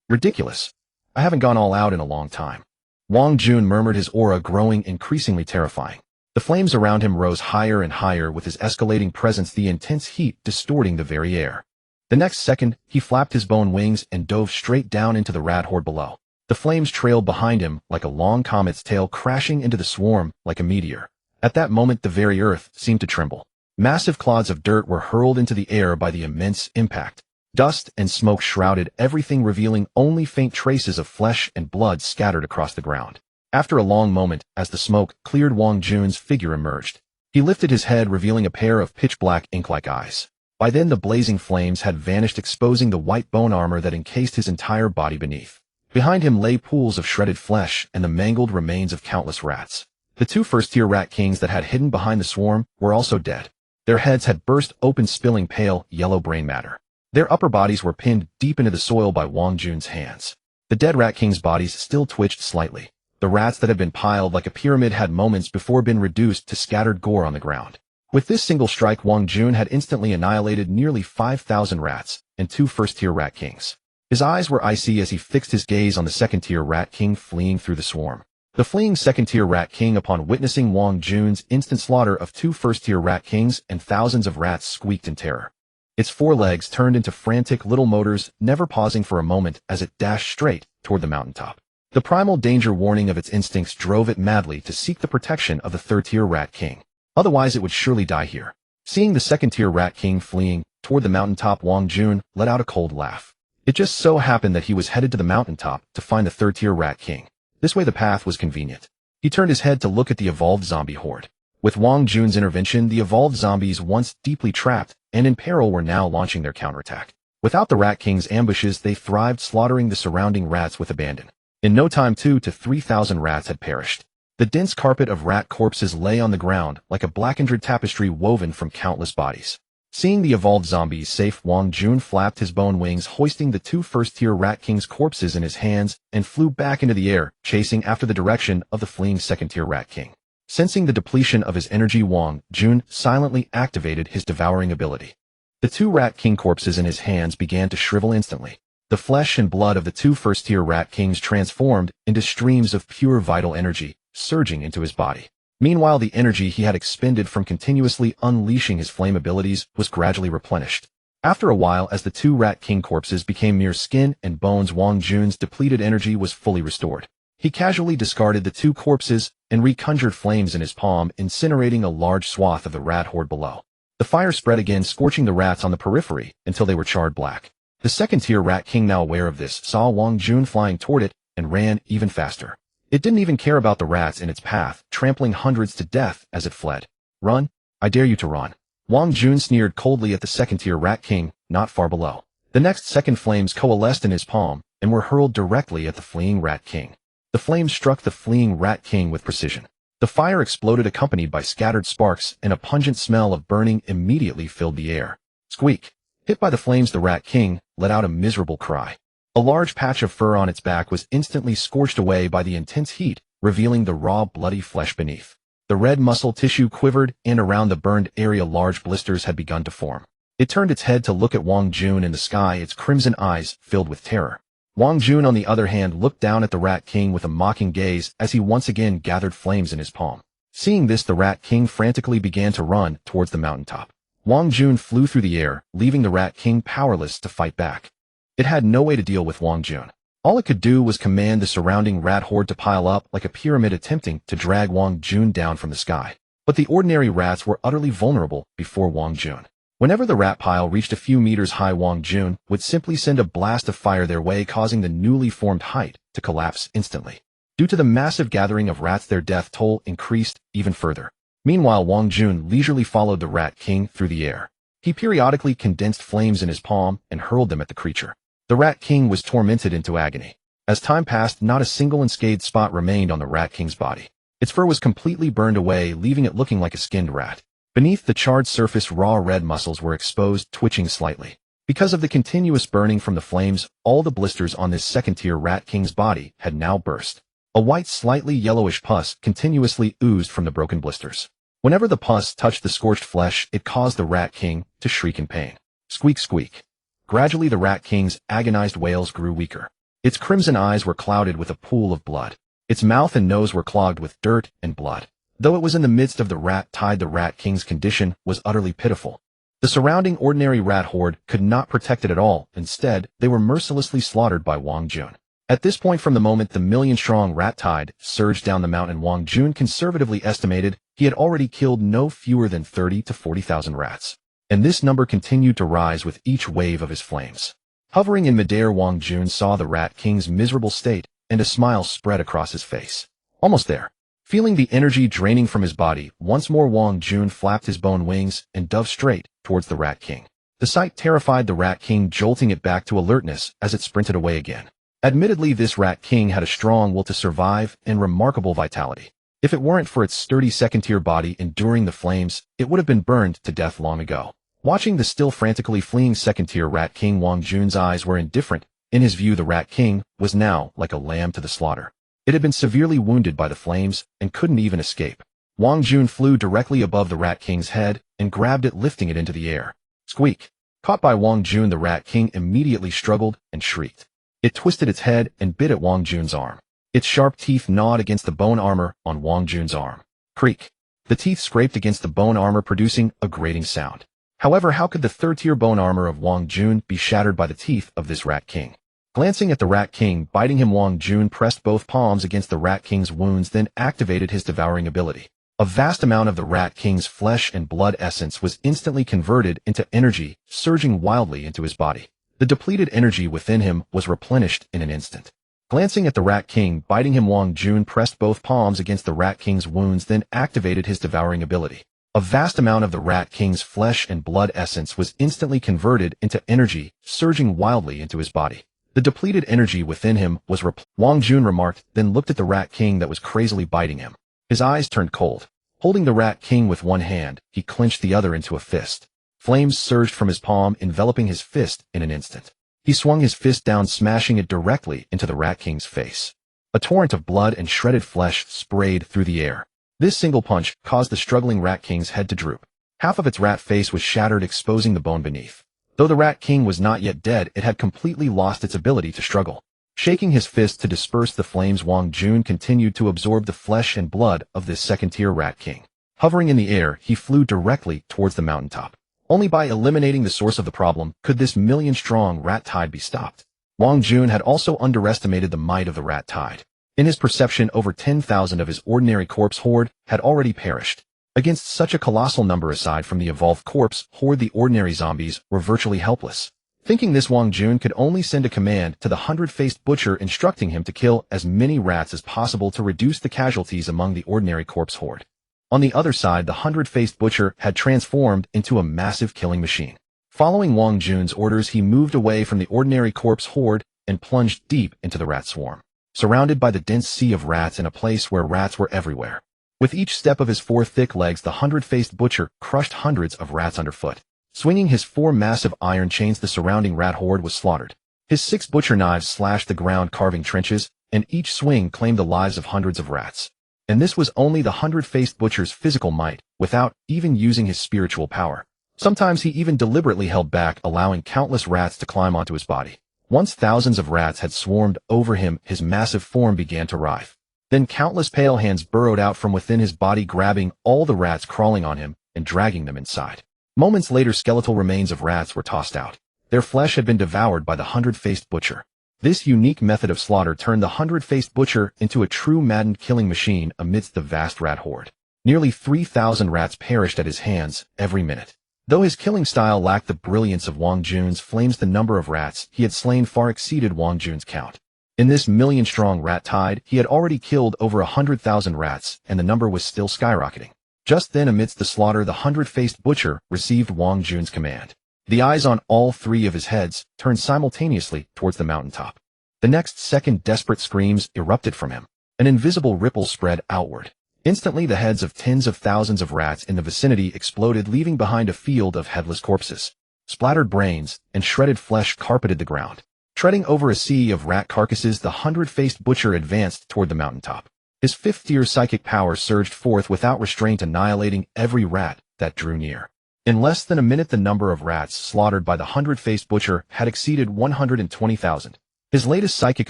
Ridiculous. I haven't gone all out in a long time. Wang Jun murmured, his aura growing increasingly terrifying. The flames around him rose higher and higher with his escalating presence, the intense heat distorting the very air. The next second, he flapped his bone wings and dove straight down into the rat horde below. The flames trailed behind him like a long comet's tail, crashing into the swarm like a meteor. At that moment, the very earth seemed to tremble. Massive clods of dirt were hurled into the air by the immense impact. Dust and smoke shrouded everything, revealing only faint traces of flesh and blood scattered across the ground. After a long moment, as the smoke cleared, Wang Jun's figure emerged. He lifted his head, revealing a pair of pitch-black ink-like eyes. By then, the blazing flames had vanished, exposing the white bone armor that encased his entire body beneath. Behind him lay pools of shredded flesh and the mangled remains of countless rats. The 2 first-tier Rat Kings that had hidden behind the swarm were also dead. Their heads had burst open, spilling pale, yellow brain matter. Their upper bodies were pinned deep into the soil by Wang Jun's hands. The dead Rat Kings' bodies still twitched slightly. The rats that had been piled like a pyramid had moments before been reduced to scattered gore on the ground. With this single strike, Wang Jun had instantly annihilated nearly 5,000 rats and 2 first-tier Rat Kings. His eyes were icy as he fixed his gaze on the second-tier Rat King fleeing through the swarm. The fleeing second-tier Rat King, upon witnessing Wang Jun's instant slaughter of 2 first-tier Rat Kings and thousands of rats, squeaked in terror. Its 4 legs turned into frantic little motors, never pausing for a moment as it dashed straight toward the mountaintop. The primal danger warning of its instincts drove it madly to seek the protection of the third-tier Rat King. Otherwise, it would surely die here. Seeing the second-tier Rat King fleeing toward the mountaintop, Wang Jun let out a cold laugh. It just so happened that he was headed to the mountaintop to find the third-tier Rat King. This way the path was convenient. He turned his head to look at the evolved zombie horde. With Wang Jun's intervention, the evolved zombies, once deeply trapped and in peril, were now launching their counterattack. Without the Rat King's ambushes, they thrived, slaughtering the surrounding rats with abandon. In no time, 2,000 to 3,000 rats had perished. The dense carpet of rat corpses lay on the ground like a blackened tapestry woven from countless bodies. Seeing the evolved zombies safe, Wang Jun flapped his bone wings, hoisting the 2 first-tier Rat King's corpses in his hands, and flew back into the air, chasing after the direction of the fleeing second-tier Rat King. Sensing the depletion of his energy, Wang Jun silently activated his devouring ability. The 2 Rat King corpses in his hands began to shrivel instantly. The flesh and blood of the 2 first-tier Rat Kings transformed into streams of pure vital energy, surging into his body. Meanwhile, the energy he had expended from continuously unleashing his flame abilities was gradually replenished. After a while, as the two Rat King corpses became mere skin and bones, Wang Jun's depleted energy was fully restored. He casually discarded the two corpses and reconjured flames in his palm, incinerating a large swath of the rat horde below. The fire spread again, scorching the rats on the periphery until they were charred black. The second-tier Rat King, now aware of this, saw Wang Jun flying toward it and ran even faster. It didn't even care about the rats in its path, trampling hundreds to death as it fled. "Run! I dare you to run." Wang Jun sneered coldly at the second-tier Rat King, not far below. The next second, flames coalesced in his palm and were hurled directly at the fleeing Rat King. The flames struck the fleeing Rat King with precision. The fire exploded, accompanied by scattered sparks, and a pungent smell of burning immediately filled the air. Squeak! Hit by the flames, the Rat King let out a miserable cry. A large patch of fur on its back was instantly scorched away by the intense heat, revealing the raw, bloody flesh beneath. The red muscle tissue quivered, and around the burned area large blisters had begun to form. It turned its head to look at Wang Jun in the sky, its crimson eyes filled with terror. Wang Jun, on the other hand, looked down at the Rat King with a mocking gaze as he once again gathered flames in his palm. Seeing this, the Rat King frantically began to run towards the mountaintop. Wang Jun flew through the air, leaving the Rat King powerless to fight back. It had no way to deal with Wang Jun. All it could do was command the surrounding rat horde to pile up like a pyramid, attempting to drag Wang Jun down from the sky. But the ordinary rats were utterly vulnerable before Wang Jun. Whenever the rat pile reached a few meters high, Wang Jun would simply send a blast of fire their way, causing the newly formed height to collapse instantly. Due to the massive gathering of rats, their death toll increased even further. Meanwhile, Wang Jun leisurely followed the Rat King through the air. He periodically condensed flames in his palm and hurled them at the creature. The Rat King was tormented into agony. As time passed, not a single unscathed spot remained on the Rat King's body. Its fur was completely burned away, leaving it looking like a skinned rat. Beneath the charred surface, raw red muscles were exposed, twitching slightly. Because of the continuous burning from the flames, all the blisters on this second-tier Rat King's body had now burst. A white, slightly yellowish pus continuously oozed from the broken blisters. Whenever the pus touched the scorched flesh, it caused the Rat King to shriek in pain. Squeak, squeak. Gradually, the Rat King's agonized wails grew weaker. Its crimson eyes were clouded with a pool of blood. Its mouth and nose were clogged with dirt and blood. Though it was in the midst of the rat tide, the Rat King's condition was utterly pitiful. The surrounding ordinary rat horde could not protect it at all. Instead, they were mercilessly slaughtered by Wang Jun. At this point, from the moment the million-strong rat tide surged down the mountain, Wang Jun conservatively estimated he had already killed no fewer than 30 to 40,000 rats. And this number continued to rise with each wave of his flames. Hovering in midair, Wang Jun saw the Rat King's miserable state, and a smile spread across his face. Almost there. Feeling the energy draining from his body, once more Wang Jun flapped his bone wings and dove straight towards the Rat King. The sight terrified the Rat King, jolting it back to alertness as it sprinted away again. Admittedly, this Rat King had a strong will to survive and remarkable vitality. If it weren't for its sturdy second-tier body enduring the flames, it would have been burned to death long ago. Watching the still frantically fleeing second-tier Rat King, Wang Jun's eyes were indifferent. In his view, the Rat King was now like a lamb to the slaughter. It had been severely wounded by the flames and couldn't even escape. Wang Jun flew directly above the Rat King's head and grabbed it, lifting it into the air. Squeak! Caught by Wang Jun, the Rat King immediately struggled and shrieked. It twisted its head and bit at Wang Jun's arm. Its sharp teeth gnawed against the bone armor on Wang Jun's arm. Creak! The teeth scraped against the bone armor, producing a grating sound. However, how could the third-tier bone armor of Wang Jun be shattered by the teeth of this Rat King? Glancing at the Rat King biting him, Wang Jun pressed both palms against the Rat King's wounds, then activated his devouring ability. A vast amount of the Rat King's flesh and blood essence was instantly converted into energy, surging wildly into his body. The depleted energy within him was replenished in an instant. Glancing at the Rat King biting him, Wang Jun pressed both palms against the Rat King's wounds, then activated his devouring ability. A vast amount of the Rat King's flesh and blood essence was instantly converted into energy, surging wildly into his body. The depleted energy within him was Wang Jun remarked, then looked at the Rat King that was crazily biting him. His eyes turned cold. Holding the Rat King with one hand, he clenched the other into a fist. Flames surged from his palm, enveloping his fist in an instant. He swung his fist down, smashing it directly into the Rat King's face. A torrent of blood and shredded flesh sprayed through the air. This single punch caused the struggling Rat King's head to droop. Half of its rat face was shattered, exposing the bone beneath. Though the Rat King was not yet dead, it had completely lost its ability to struggle. Shaking his fist to disperse the flames, Wang Jun continued to absorb the flesh and blood of this second-tier Rat King. Hovering in the air, he flew directly towards the mountaintop. Only by eliminating the source of the problem could this million-strong rat tide be stopped. Wang Jun had also underestimated the might of the rat tide. In his perception, over 10,000 of his ordinary corpse horde had already perished. Against such a colossal number, aside from the evolved corpse horde, the ordinary zombies were virtually helpless. Thinking this, Wang Jun could only send a command to the hundred-faced butcher instructing him to kill as many rats as possible to reduce the casualties among the ordinary corpse horde. On the other side, the hundred-faced butcher had transformed into a massive killing machine. Following Wang Jun's orders, he moved away from the ordinary corpse horde and plunged deep into the rat swarm, surrounded by the dense sea of rats in a place where rats were everywhere. With each step of his 4 thick legs, the hundred-faced butcher crushed hundreds of rats underfoot. Swinging his 4 massive iron chains, the surrounding rat horde was slaughtered. His 6 butcher knives slashed the ground, carving trenches, and each swing claimed the lives of hundreds of rats. And this was only the hundred-faced butcher's physical might, without even using his spiritual power. Sometimes he even deliberately held back, allowing countless rats to climb onto his body. Once thousands of rats had swarmed over him, his massive form began to writhe. Then countless pale hands burrowed out from within his body, grabbing all the rats crawling on him and dragging them inside. Moments later, skeletal remains of rats were tossed out. Their flesh had been devoured by the hundred-faced butcher. This unique method of slaughter turned the hundred-faced butcher into a true maddened killing machine amidst the vast rat horde. Nearly 3,000 rats perished at his hands every minute. Though his killing style lacked the brilliance of Wang Jun's flames, the number of rats he had slain far exceeded Wang Jun's count. In this million-strong rat tide, he had already killed over 100,000 rats, and the number was still skyrocketing. Just then, amidst the slaughter, the hundred-faced butcher received Wang Jun's command. The eyes on all 3 of his heads turned simultaneously towards the mountaintop. The next second, desperate screams erupted from him. An invisible ripple spread outward. Instantly, the heads of tens of thousands of rats in the vicinity exploded, leaving behind a field of headless corpses. Splattered brains and shredded flesh carpeted the ground. Treading over a sea of rat carcasses, the hundred-faced butcher advanced toward the mountaintop. His 5th-tier psychic power surged forth without restraint, annihilating every rat that drew near. In less than a minute, the number of rats slaughtered by the hundred-faced butcher had exceeded 120,000. His latest psychic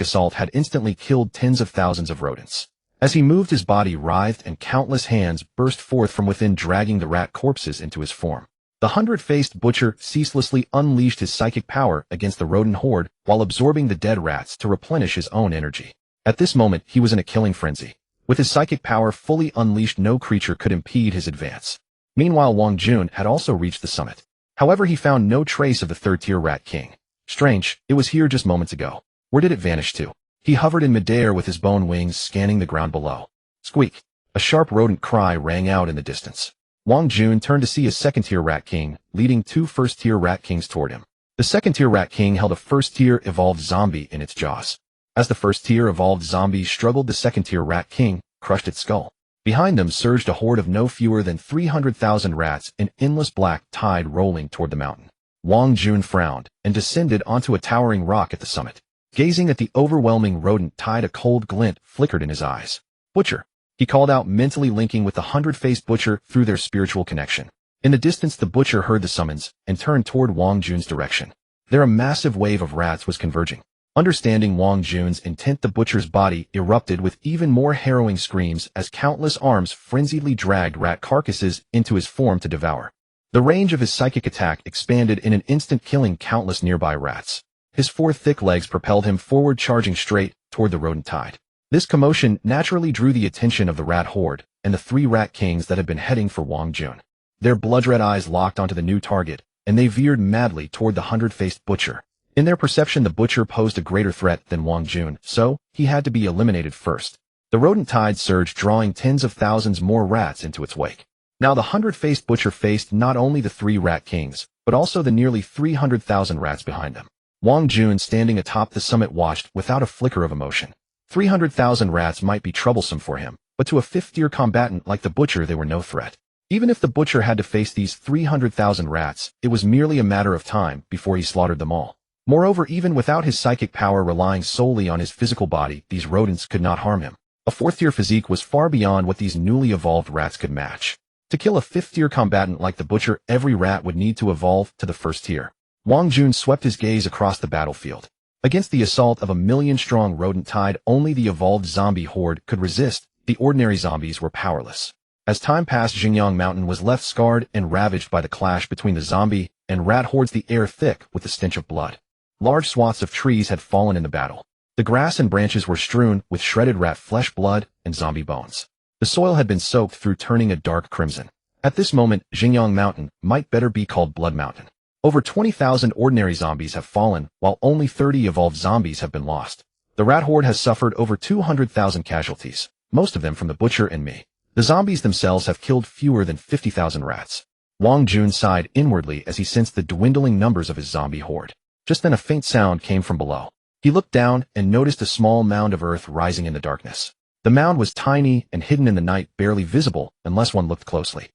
assault had instantly killed tens of thousands of rodents. As he moved, his body writhed and countless hands burst forth from within, dragging the rat corpses into his form. The hundred-faced butcher ceaselessly unleashed his psychic power against the rodent horde while absorbing the dead rats to replenish his own energy. At this moment, he was in a killing frenzy. With his psychic power fully unleashed, no creature could impede his advance. Meanwhile, Wang Jun had also reached the summit. However, he found no trace of the 3rd-tier rat king. Strange, it was here just moments ago. Where did it vanish to? He hovered in midair with his bone wings, scanning the ground below. Squeak! A sharp rodent cry rang out in the distance. Wang Jun turned to see a 2nd-tier rat king, leading 2 1st-tier rat kings toward him. The 2nd-tier rat king held a 1st-tier evolved zombie in its jaws. As the 1st-tier evolved zombie struggled, the 2nd-tier rat king crushed its skull. Behind them surged a horde of no fewer than 300,000 rats, an endless black tide rolling toward the mountain. Wang Jun frowned and descended onto a towering rock at the summit. Gazing at the overwhelming rodent tide, a cold glint flickered in his eyes. Butcher! He called out, mentally linking with the hundred-faced butcher through their spiritual connection. In the distance, the butcher heard the summons and turned toward Wang Jun's direction. There, a massive wave of rats was converging. Understanding Wang Jun's intent, the butcher's body erupted with even more harrowing screams as countless arms frenziedly dragged rat carcasses into his form to devour. The range of his psychic attack expanded in an instant, killing countless nearby rats. His 4 thick legs propelled him forward, charging straight toward the rodent tide. This commotion naturally drew the attention of the rat horde and the 3 rat kings that had been heading for Wang Jun. Their blood-red eyes locked onto the new target, and they veered madly toward the hundred-faced butcher. In their perception, the butcher posed a greater threat than Wang Jun, so he had to be eliminated first. The rodent tide surged, drawing tens of thousands more rats into its wake. Now the hundred-faced butcher faced not only the 3 rat kings, but also the nearly 300,000 rats behind them. Wang Jun, standing atop the summit, watched without a flicker of emotion. 300,000 rats might be troublesome for him, but to a 5th-tier combatant like the butcher, they were no threat. Even if the butcher had to face these 300,000 rats, it was merely a matter of time before he slaughtered them all. Moreover, even without his psychic power, relying solely on his physical body, these rodents could not harm him. A 4th-tier physique was far beyond what these newly evolved rats could match. To kill a 5th-tier combatant like the butcher, every rat would need to evolve to the 1st tier. Wang Jun swept his gaze across the battlefield. Against the assault of a million-strong rodent tide, only the evolved zombie horde could resist. The ordinary zombies were powerless. As time passed, Xinjiang Mountain was left scarred and ravaged by the clash between the zombie and rat hordes, the air thick with the stench of blood. Large swaths of trees had fallen in the battle. The grass and branches were strewn with shredded rat flesh, blood, and zombie bones. The soil had been soaked through, turning a dark crimson. At this moment, Xinjiang Mountain might better be called Blood Mountain. Over 20,000 ordinary zombies have fallen, while only 30 evolved zombies have been lost. The rat horde has suffered over 200,000 casualties, most of them from the butcher and me. The zombies themselves have killed fewer than 50,000 rats. Wang Jun sighed inwardly as he sensed the dwindling numbers of his zombie horde. Just then a faint sound came from below. He looked down and noticed a small mound of earth rising in the darkness. The mound was tiny and hidden in the night, barely visible unless one looked closely.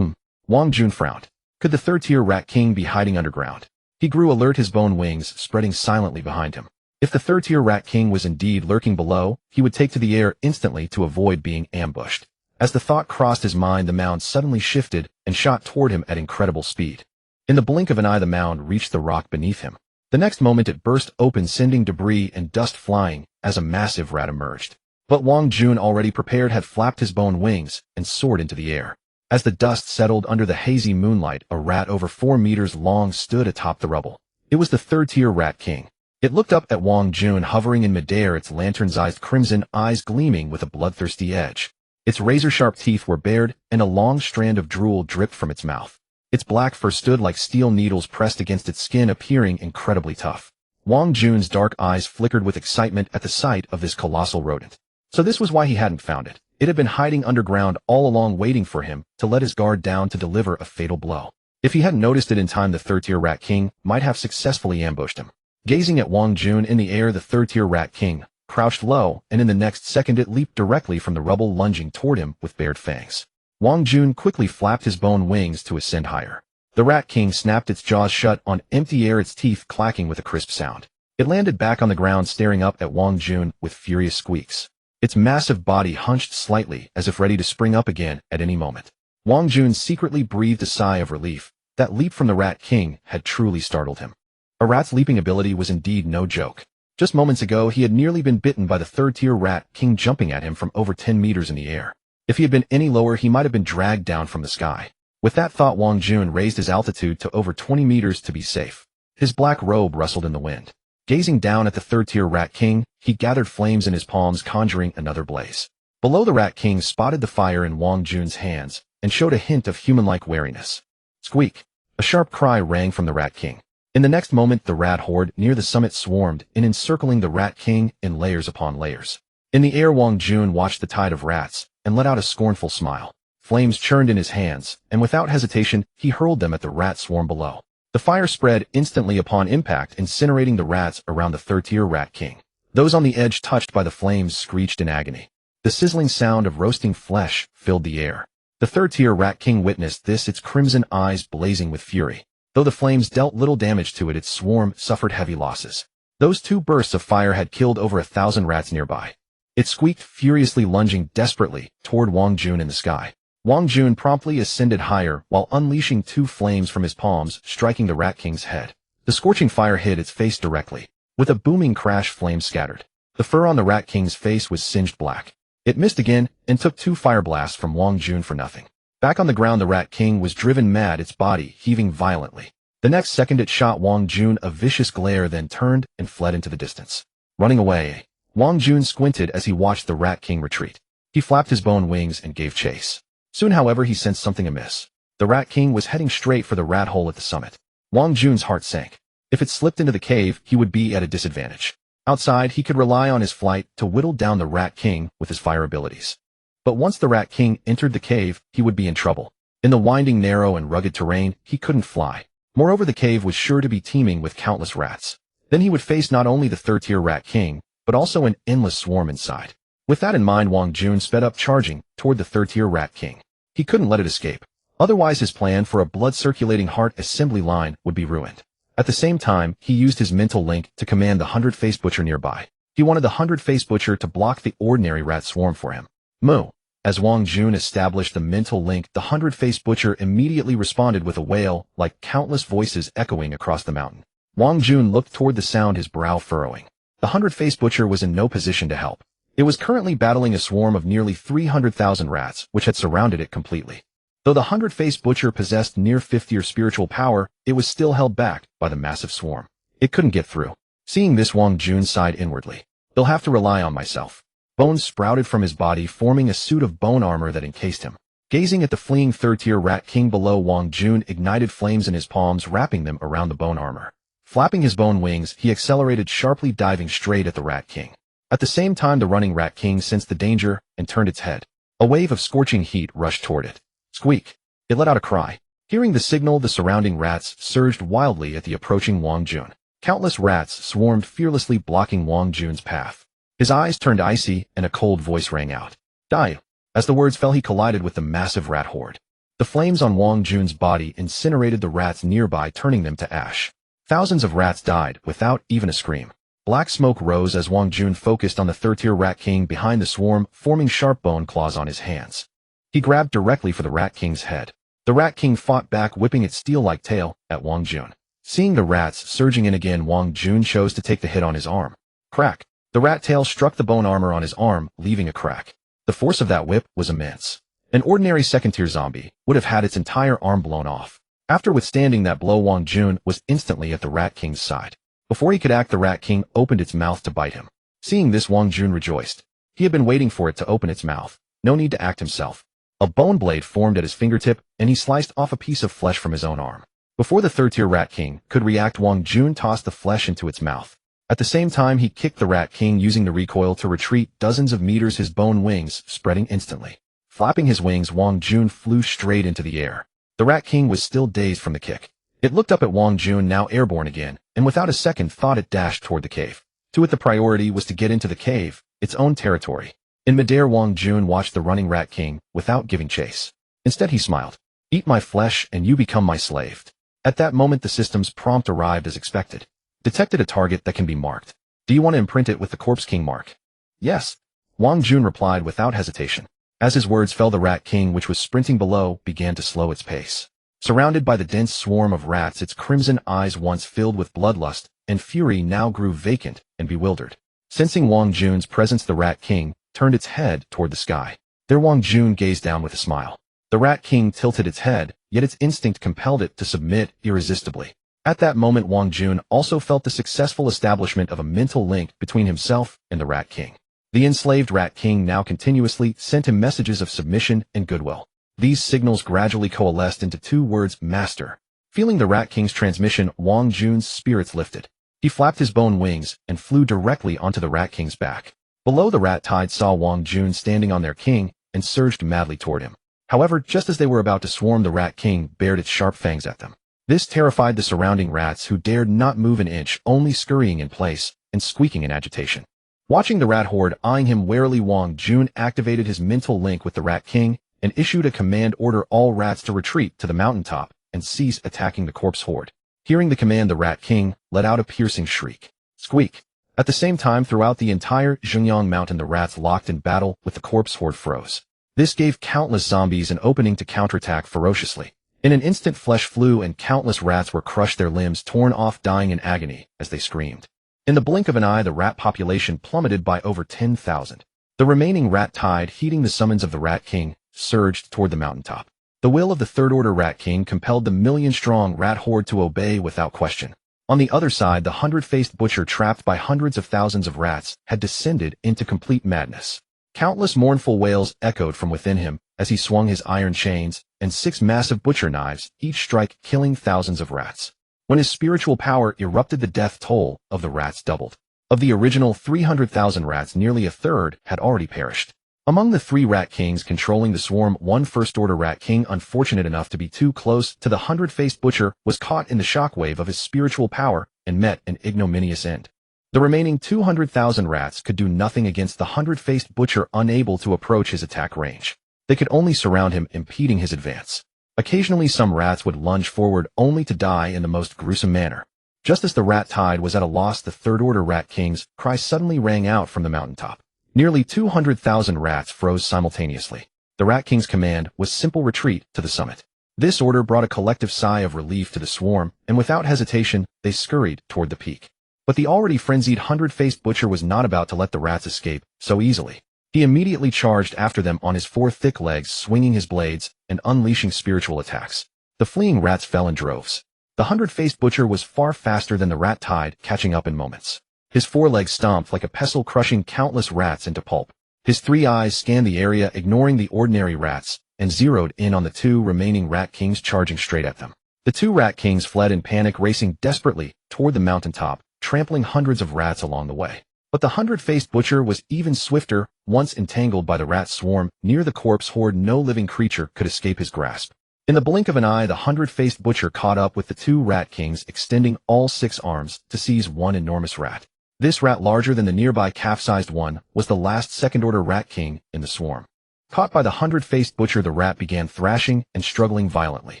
Wang Jun frowned. Could the third-tier rat king be hiding underground? He grew alert, his bone wings spreading silently behind him. If the third-tier rat king was indeed lurking below, he would take to the air instantly to avoid being ambushed. As the thought crossed his mind, the mound suddenly shifted and shot toward him at incredible speed. In the blink of an eye, the mound reached the rock beneath him. The next moment it burst open, sending debris and dust flying as a massive rat emerged. But Wang Jun, already prepared, had flapped his bone wings and soared into the air. As the dust settled under the hazy moonlight, a rat over 4 meters long stood atop the rubble. It was the third-tier rat king. It looked up at Wang Jun, hovering in midair, its lantern-sized crimson eyes gleaming with a bloodthirsty edge. Its razor-sharp teeth were bared, and a long strand of drool dripped from its mouth. Its black fur stood like steel needles pressed against its skin, appearing incredibly tough. Wang Jun's dark eyes flickered with excitement at the sight of this colossal rodent. So this was why he hadn't found it. It had been hiding underground all along, waiting for him to let his guard down to deliver a fatal blow. If he hadn't noticed it in time, the third-tier rat king might have successfully ambushed him. Gazing at Wang Jun in the air, the third-tier rat king crouched low, and in the next second it leaped directly from the rubble, lunging toward him with bared fangs. Wang Jun quickly flapped his bone wings to ascend higher. The rat king snapped its jaws shut on empty air, its teeth clacking with a crisp sound. It landed back on the ground, staring up at Wang Jun with furious squeaks. Its massive body hunched slightly, as if ready to spring up again at any moment. Wang Jun secretly breathed a sigh of relief. That leap from the rat king had truly startled him. A rat's leaping ability was indeed no joke. Just moments ago, he had nearly been bitten by the third-tier rat king jumping at him from over 10 meters in the air. If he had been any lower, he might have been dragged down from the sky. With that thought, Wang Jun raised his altitude to over 20 meters to be safe. His black robe rustled in the wind. Gazing down at the third-tier rat king, he gathered flames in his palms, conjuring another blaze. Below, the rat king spotted the fire in Wang Jun's hands and showed a hint of human-like wariness. Squeak! A sharp cry rang from the rat king. In the next moment, the rat horde near the summit swarmed in, encircling the rat king in layers upon layers. In the air, Wang Jun watched the tide of rats and let out a scornful smile. Flames churned in his hands, and without hesitation, he hurled them at the rat swarm below. The fire spread instantly upon impact, incinerating the rats around the third-tier rat king. Those on the edge, touched by the flames, screeched in agony. The sizzling sound of roasting flesh filled the air. The third-tier rat king witnessed this, its crimson eyes blazing with fury. Though the flames dealt little damage to it, its swarm suffered heavy losses. Those 2 bursts of fire had killed over 1,000 rats nearby. It squeaked, furiously lunging desperately toward Wang Jun in the sky. Wang Jun promptly ascended higher while unleashing 2 flames from his palms, striking the rat king's head. The scorching fire hit its face directly. With a booming crash, flames scattered. The fur on the rat king's face was singed black. It missed again and took 2 fire blasts from Wang Jun for nothing. Back on the ground, the rat king was driven mad, its body heaving violently. The next second, it shot Wang Jun a vicious glare, then turned and fled into the distance. Running away, Wang Jun squinted as he watched the rat king retreat. He flapped his bone wings and gave chase. Soon, however, he sensed something amiss. The rat king was heading straight for the rat hole at the summit. Wang Jun's heart sank. If it slipped into the cave, he would be at a disadvantage. Outside, he could rely on his flight to whittle down the rat king with his fire abilities. But once the rat king entered the cave, he would be in trouble. In the winding, narrow, and rugged terrain, he couldn't fly. Moreover, the cave was sure to be teeming with countless rats. Then he would face not only the third-tier rat king, but also an endless swarm inside. With that in mind, Wang Jun sped up, charging toward the third-tier rat king. He couldn't let it escape. Otherwise, his plan for a blood-circulating heart assembly line would be ruined. At the same time, he used his mental link to command the 100-faced butcher nearby. He wanted the 100-faced butcher to block the ordinary rat swarm for him. Moo! As Wang Jun established the mental link, the 100-faced butcher immediately responded with a wail, like countless voices echoing across the mountain. Wang Jun looked toward the sound, his brow furrowing. The 100-faced butcher was in no position to help. It was currently battling a swarm of nearly 300,000 rats, which had surrounded it completely. Though the 100-faced butcher possessed near 50 spiritual power, it was still held back by the massive swarm. It couldn't get through. Seeing this, Wang Jun sighed inwardly. They'll have to rely on myself. Bones sprouted from his body, forming a suit of bone armor that encased him. Gazing at the fleeing third-tier rat king below, Wang Jun ignited flames in his palms, wrapping them around the bone armor. Flapping his bone wings, he accelerated sharply, diving straight at the rat king. At the same time, the running rat king sensed the danger and turned its head. A wave of scorching heat rushed toward it. Squeak! It let out a cry. Hearing the signal, the surrounding rats surged wildly at the approaching Wang Jun. Countless rats swarmed fearlessly, blocking Wang Jun's path. His eyes turned icy, and a cold voice rang out. Die! As the words fell, he collided with the massive rat horde. The flames on Wang Jun's body incinerated the rats nearby, turning them to ash. Thousands of rats died without even a scream. Black smoke rose as Wang Jun focused on the third-tier rat king behind the swarm, forming sharp bone claws on his hands. He grabbed directly for the rat king's head. The rat king fought back, whipping its steel-like tail at Wang Jun. Seeing the rats surging in again, Wang Jun chose to take the hit on his arm. Crack! The rat tail struck the bone armor on his arm, leaving a crack. The force of that whip was immense. An ordinary second-tier zombie would have had its entire arm blown off. After withstanding that blow, Wang Jun was instantly at the rat king's side. Before he could act, the rat king opened its mouth to bite him. Seeing this, Wang Jun rejoiced. He had been waiting for it to open its mouth. No need to act himself. A bone blade formed at his fingertip, and he sliced off a piece of flesh from his own arm. Before the third-tier rat king could react, Wang Jun tossed the flesh into its mouth. At the same time, he kicked the rat king, using the recoil to retreat dozens of meters, his bone wings spreading instantly. Flapping his wings, Wang Jun flew straight into the air. The rat king was still dazed from the kick. It looked up at Wang Jun, now airborne again, and without a second thought it dashed toward the cave. To it, the priority was to get into the cave, its own territory. In midair, Wang Jun watched the running rat king without giving chase. Instead, he smiled. Eat my flesh and you become my slave. At that moment, the system's prompt arrived as expected. Detected a target that can be marked. Do you want to imprint it with the Corpse King mark? Yes. Wang Jun replied without hesitation. As his words fell, the rat king, which was sprinting below, began to slow its pace. Surrounded by the dense swarm of rats, its crimson eyes, once filled with bloodlust and fury, now grew vacant and bewildered. Sensing Wang Jun's presence, the rat king turned its head toward the sky. There, Wang Jun gazed down with a smile. The rat king tilted its head, yet its instinct compelled it to submit irresistibly. At that moment, Wang Jun also felt the successful establishment of a mental link between himself and the rat king. The enslaved rat king now continuously sent him messages of submission and goodwill. These signals gradually coalesced into two words: master. Feeling the rat king's transmission, Wang Jun's spirits lifted. He flapped his bone wings and flew directly onto the rat king's back. Below, the rat tide saw Wang Jun standing on their king and surged madly toward him. However, just as they were about to swarm, the rat king bared its sharp fangs at them. This terrified the surrounding rats, who dared not move an inch, only scurrying in place and squeaking in agitation. Watching the rat horde eyeing him warily, Wang Jun activated his mental link with the rat king and issued a command: order all rats to retreat to the mountaintop and cease attacking the corpse horde. Hearing the command, the rat king let out a piercing shriek. Squeak! At the same time, throughout the entire Zhengyang mountain, the rats locked in battle with the corpse horde froze. This gave countless zombies an opening to counterattack ferociously. In an instant, flesh flew and countless rats were crushed, their limbs torn off, dying in agony as they screamed. In the blink of an eye, the rat population plummeted by over 10,000. The remaining rat tide, heeding the summons of the rat king, surged toward the mountaintop. The will of the third-order rat king compelled the million-strong rat horde to obey without question. On the other side, the 100-faced butcher, trapped by hundreds of thousands of rats, had descended into complete madness. Countless mournful wails echoed from within him as he swung his iron chains and 6 massive butcher knives, each strike killing thousands of rats. When his spiritual power erupted, the death toll of the rats doubled. Of the original 300,000 rats, nearly a third had already perished. Among the 3 rat kings controlling the swarm, one first-order rat king, unfortunate enough to be too close to the 100-faced butcher, was caught in the shockwave of his spiritual power and met an ignominious end. The remaining 200,000 rats could do nothing against the 100-faced butcher, unable to approach his attack range. They could only surround him, impeding his advance. Occasionally, some rats would lunge forward only to die in the most gruesome manner. Just as the rat tide was at a loss, the third-order rat king's cry suddenly rang out from the mountaintop. Nearly 200,000 rats froze simultaneously. The rat king's command was simple: retreat to the summit. This order brought a collective sigh of relief to the swarm, and without hesitation, they scurried toward the peak. But the already frenzied hundred-faced butcher was not about to let the rats escape so easily. He immediately charged after them on his four thick legs, swinging his blades and unleashing spiritual attacks. The fleeing rats fell in droves. The hundred-faced butcher was far faster than the rat tide, catching up in moments. His forelegs stomped like a pestle, crushing countless rats into pulp. His three eyes scanned the area, ignoring the ordinary rats, and zeroed in on the two remaining rat kings charging straight at them. The two rat kings fled in panic, racing desperately toward the mountaintop, trampling hundreds of rats along the way. But the hundred-faced butcher was even swifter. Once entangled by the rat swarm near the corpse horde, no living creature could escape his grasp. In the blink of an eye, the hundred-faced butcher caught up with the two rat kings, extending all 6 arms to seize one enormous rat. This rat, larger than the nearby calf-sized one, was the last second-order rat king in the swarm. Caught by the hundred-faced butcher, the rat began thrashing and struggling violently.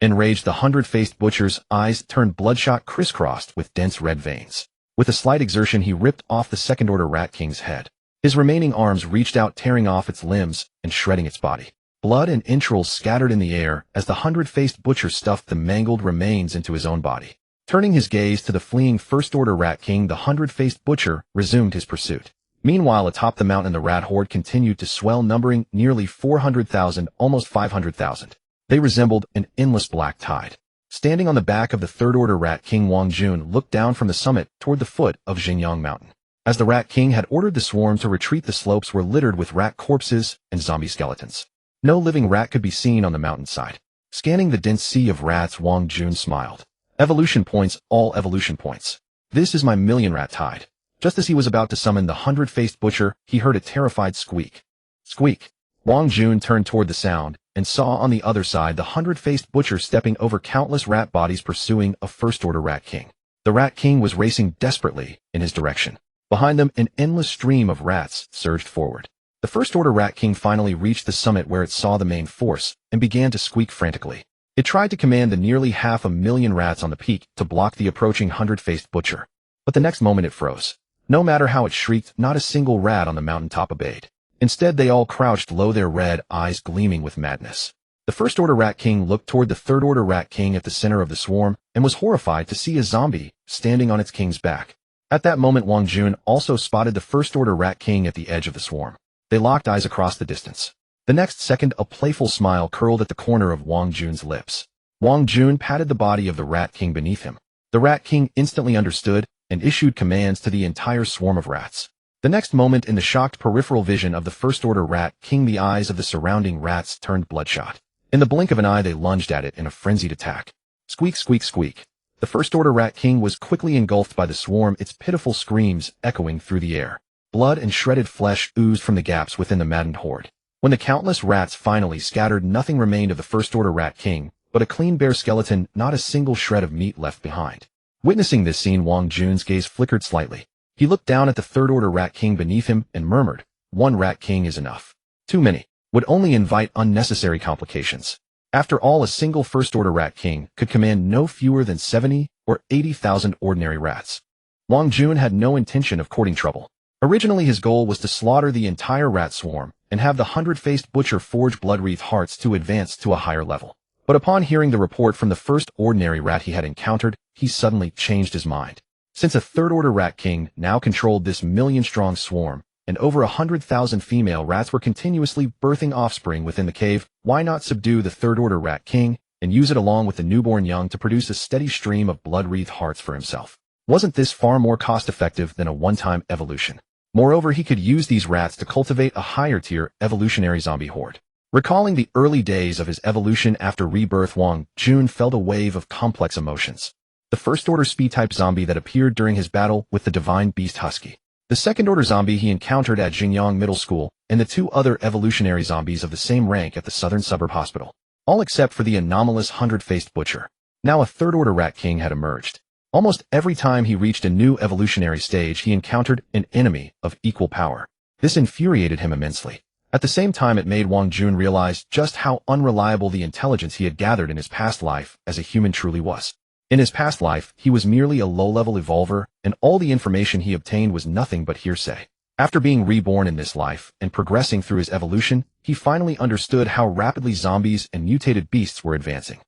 Enraged, the hundred-faced butcher's eyes turned bloodshot, crisscrossed with dense red veins. With a slight exertion, he ripped off the second-order rat king's head. His remaining arms reached out, tearing off its limbs and shredding its body. Blood and entrails scattered in the air as the hundred-faced butcher stuffed the mangled remains into his own body. Turning his gaze to the fleeing first-order rat king, the hundred-faced butcher resumed his pursuit. Meanwhile, atop the mountain, the rat horde continued to swell, numbering nearly 400,000, almost 500,000. They resembled an endless black tide. Standing on the back of the third-order rat king, Wang Jun looked down from the summit toward the foot of Xinjiang Mountain. As the rat king had ordered the swarm to retreat, the slopes were littered with rat corpses and zombie skeletons. No living rat could be seen on the mountainside. Scanning the dense sea of rats, Wang Jun smiled. Evolution points, all evolution points. This is my million rat tide. Just as he was about to summon the hundred-faced butcher, he heard a terrified squeak. Squeak. Wang Jun turned toward the sound and saw on the other side the hundred-faced butcher stepping over countless rat bodies, pursuing a first-order rat king. The rat king was racing desperately in his direction. Behind them, an endless stream of rats surged forward. The first-order rat king finally reached the summit, where it saw the main force and began to squeak frantically. It tried to command the nearly 500,000 rats on the peak to block the approaching hundred-faced butcher. But the next moment it froze. No matter how it shrieked, not a single rat on the mountaintop obeyed. Instead, they all crouched low, their red eyes gleaming with madness. The first-order rat king looked toward the third-order rat king at the center of the swarm and was horrified to see a zombie standing on its king's back. At that moment, Wang Jun also spotted the first-order rat king at the edge of the swarm. They locked eyes across the distance. The next second, a playful smile curled at the corner of Wang Jun's lips. Wang Jun patted the body of the rat king beneath him. The rat king instantly understood and issued commands to the entire swarm of rats. The next moment, in the shocked peripheral vision of the first-order rat king, the eyes of the surrounding rats turned bloodshot. In the blink of an eye, they lunged at it in a frenzied attack. Squeak, squeak, squeak. The first-order rat king was quickly engulfed by the swarm, its pitiful screams echoing through the air. Blood and shredded flesh oozed from the gaps within the maddened horde. When the countless rats finally scattered, nothing remained of the first-order rat king but a clean, bare skeleton, not a single shred of meat left behind. Witnessing this scene, Wang Jun's gaze flickered slightly. He looked down at the third-order rat king beneath him and murmured, "One rat king is enough. Too many would only invite unnecessary complications." After all, a single first-order rat king could command no fewer than 70 or 80,000 ordinary rats. Wang Jun had no intention of courting trouble. Originally, his goal was to slaughter the entire rat swarm and have the hundred-faced butcher forge blood-wreathed hearts to advance to a higher level. But upon hearing the report from the first ordinary rat he had encountered, he suddenly changed his mind. Since a third-order rat king now controlled this million-strong swarm, and over 100,000 female rats were continuously birthing offspring within the cave, why not subdue the third-order rat king and use it along with the newborn young to produce a steady stream of blood-wreathed hearts for himself? Wasn't this far more cost-effective than a one-time evolution? Moreover, he could use these rats to cultivate a higher-tier evolutionary zombie horde. Recalling the early days of his evolution after rebirth, Wang Jun felt a wave of complex emotions. The first-order speed-type zombie that appeared during his battle with the divine beast Husky. The second-order zombie he encountered at Xinjiang Middle School, and the 2 other evolutionary zombies of the same rank at the Southern Suburb Hospital. All except for the anomalous hundred-faced butcher. Now a third-order rat king had emerged. Almost every time he reached a new evolutionary stage, he encountered an enemy of equal power. This infuriated him immensely. At the same time, it made Wang Jun realize just how unreliable the intelligence he had gathered in his past life as a human truly was. In his past life, he was merely a low-level evolver, and all the information he obtained was nothing but hearsay. After being reborn in this life and progressing through his evolution, he finally understood how rapidly zombies and mutated beasts were advancing.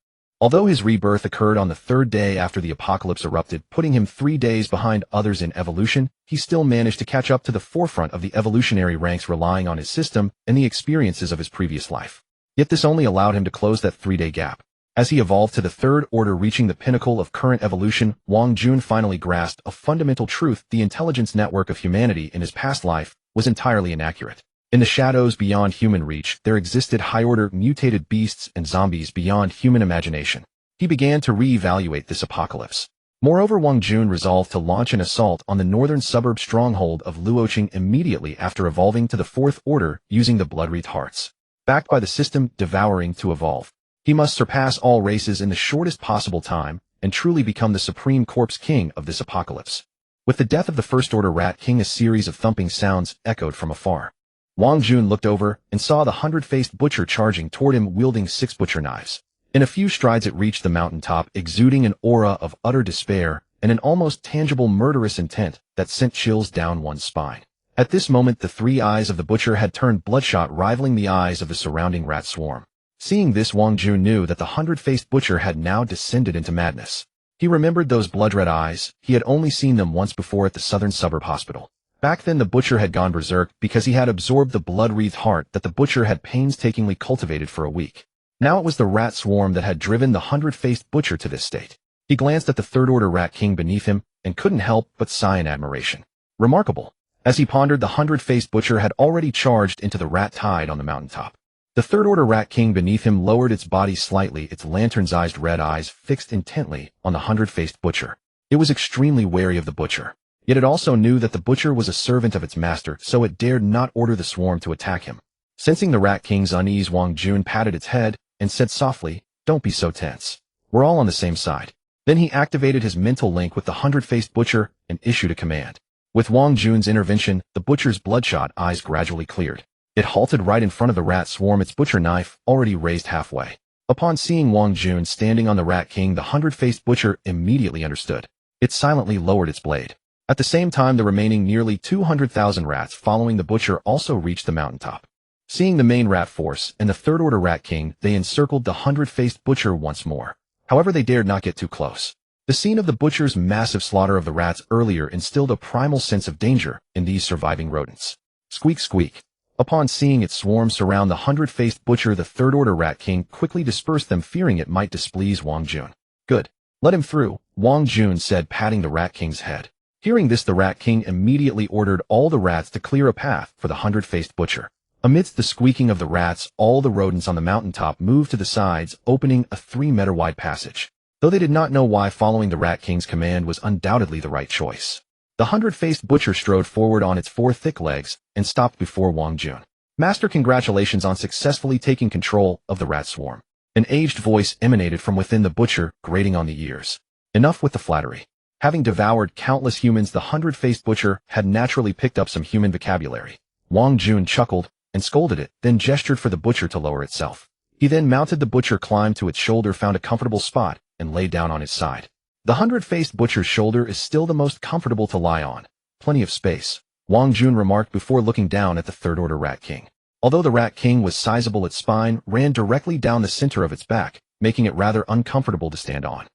Although his rebirth occurred on the third day after the apocalypse erupted, putting him 3 days behind others in evolution, he still managed to catch up to the forefront of the evolutionary ranks, relying on his system and the experiences of his previous life. Yet this only allowed him to close that 3-day gap. As he evolved to the third order, reaching the pinnacle of current evolution, Wang Jun finally grasped a fundamental truth: the intelligence network of humanity in his past life was entirely inaccurate. In the shadows beyond human reach, there existed high-order mutated beasts and zombies beyond human imagination. He began to re-evaluate this apocalypse. Moreover, Wang Jun resolved to launch an assault on the northern suburb stronghold of Luoqing immediately after evolving to the fourth order using the blood-wreathed hearts. Backed by the system devouring to evolve, he must surpass all races in the shortest possible time and truly become the supreme corpse king of this apocalypse. With the death of the first order rat king, a series of thumping sounds echoed from afar. Wang Jun looked over and saw the 100-faced butcher charging toward him, wielding 6 butcher knives. In a few strides it reached the mountaintop, exuding an aura of utter despair and an almost tangible murderous intent that sent chills down one's spine. At this moment the 3 eyes of the butcher had turned bloodshot, rivaling the eyes of the surrounding rat swarm. Seeing this, Wang Jun knew that the 100-faced butcher had now descended into madness. He remembered those blood-red eyes. He had only seen them once before at the southern suburb hospital. Back then the butcher had gone berserk because he had absorbed the blood-wreathed heart that the butcher had painstakingly cultivated for a week. Now it was the rat swarm that had driven the 100-faced butcher to this state. He glanced at the third-order rat king beneath him and couldn't help but sigh in admiration. Remarkable. As he pondered, the 100-faced butcher had already charged into the rat tide on the mountaintop. The third-order rat king beneath him lowered its body slightly, its lantern-sized red eyes fixed intently on the 100-faced butcher. It was extremely wary of the butcher. Yet it also knew that the butcher was a servant of its master, so it dared not order the swarm to attack him. Sensing the rat king's unease, Wang Jun patted its head and said softly, "Don't be so tense. We're all on the same side." Then he activated his mental link with the 100-faced butcher and issued a command. With Wang Jun's intervention, the butcher's bloodshot eyes gradually cleared. It halted right in front of the rat swarm, its butcher knife already raised halfway. Upon seeing Wang Jun standing on the rat king, the 100-faced butcher immediately understood. It silently lowered its blade. At the same time, the remaining nearly 200,000 rats following the butcher also reached the mountaintop. Seeing the main rat force and the third-order rat king, they encircled the 100-faced butcher once more. However, they dared not get too close. The scene of the butcher's massive slaughter of the rats earlier instilled a primal sense of danger in these surviving rodents. Squeak, squeak. Upon seeing its swarm surround the 100-faced butcher, the third-order rat king quickly dispersed them, fearing it might displease Wang Jun. "Good. Let him through," Wang Jun said, patting the rat king's head. Hearing this, the rat king immediately ordered all the rats to clear a path for the 100-faced butcher. Amidst the squeaking of the rats, all the rodents on the mountaintop moved to the sides, opening a 3-meter-wide passage. Though they did not know why, following the rat king's command was undoubtedly the right choice. The 100-faced butcher strode forward on its 4 thick legs and stopped before Wang Jun. "Master, congratulations on successfully taking control of the rat swarm." An aged voice emanated from within the butcher, grating on the ears. Enough with the flattery. Having devoured countless humans, the 100-faced butcher had naturally picked up some human vocabulary. Wang Jun chuckled and scolded it, then gestured for the butcher to lower itself. He then mounted the butcher, climbed to its shoulder, found a comfortable spot, and lay down on its side. The 100-faced butcher's shoulder is still the most comfortable to lie on. Plenty of space, Wang Jun remarked before looking down at the third-order rat king. Although the rat king was sizable, its spine ran directly down the center of its back, making it rather uncomfortable to stand on.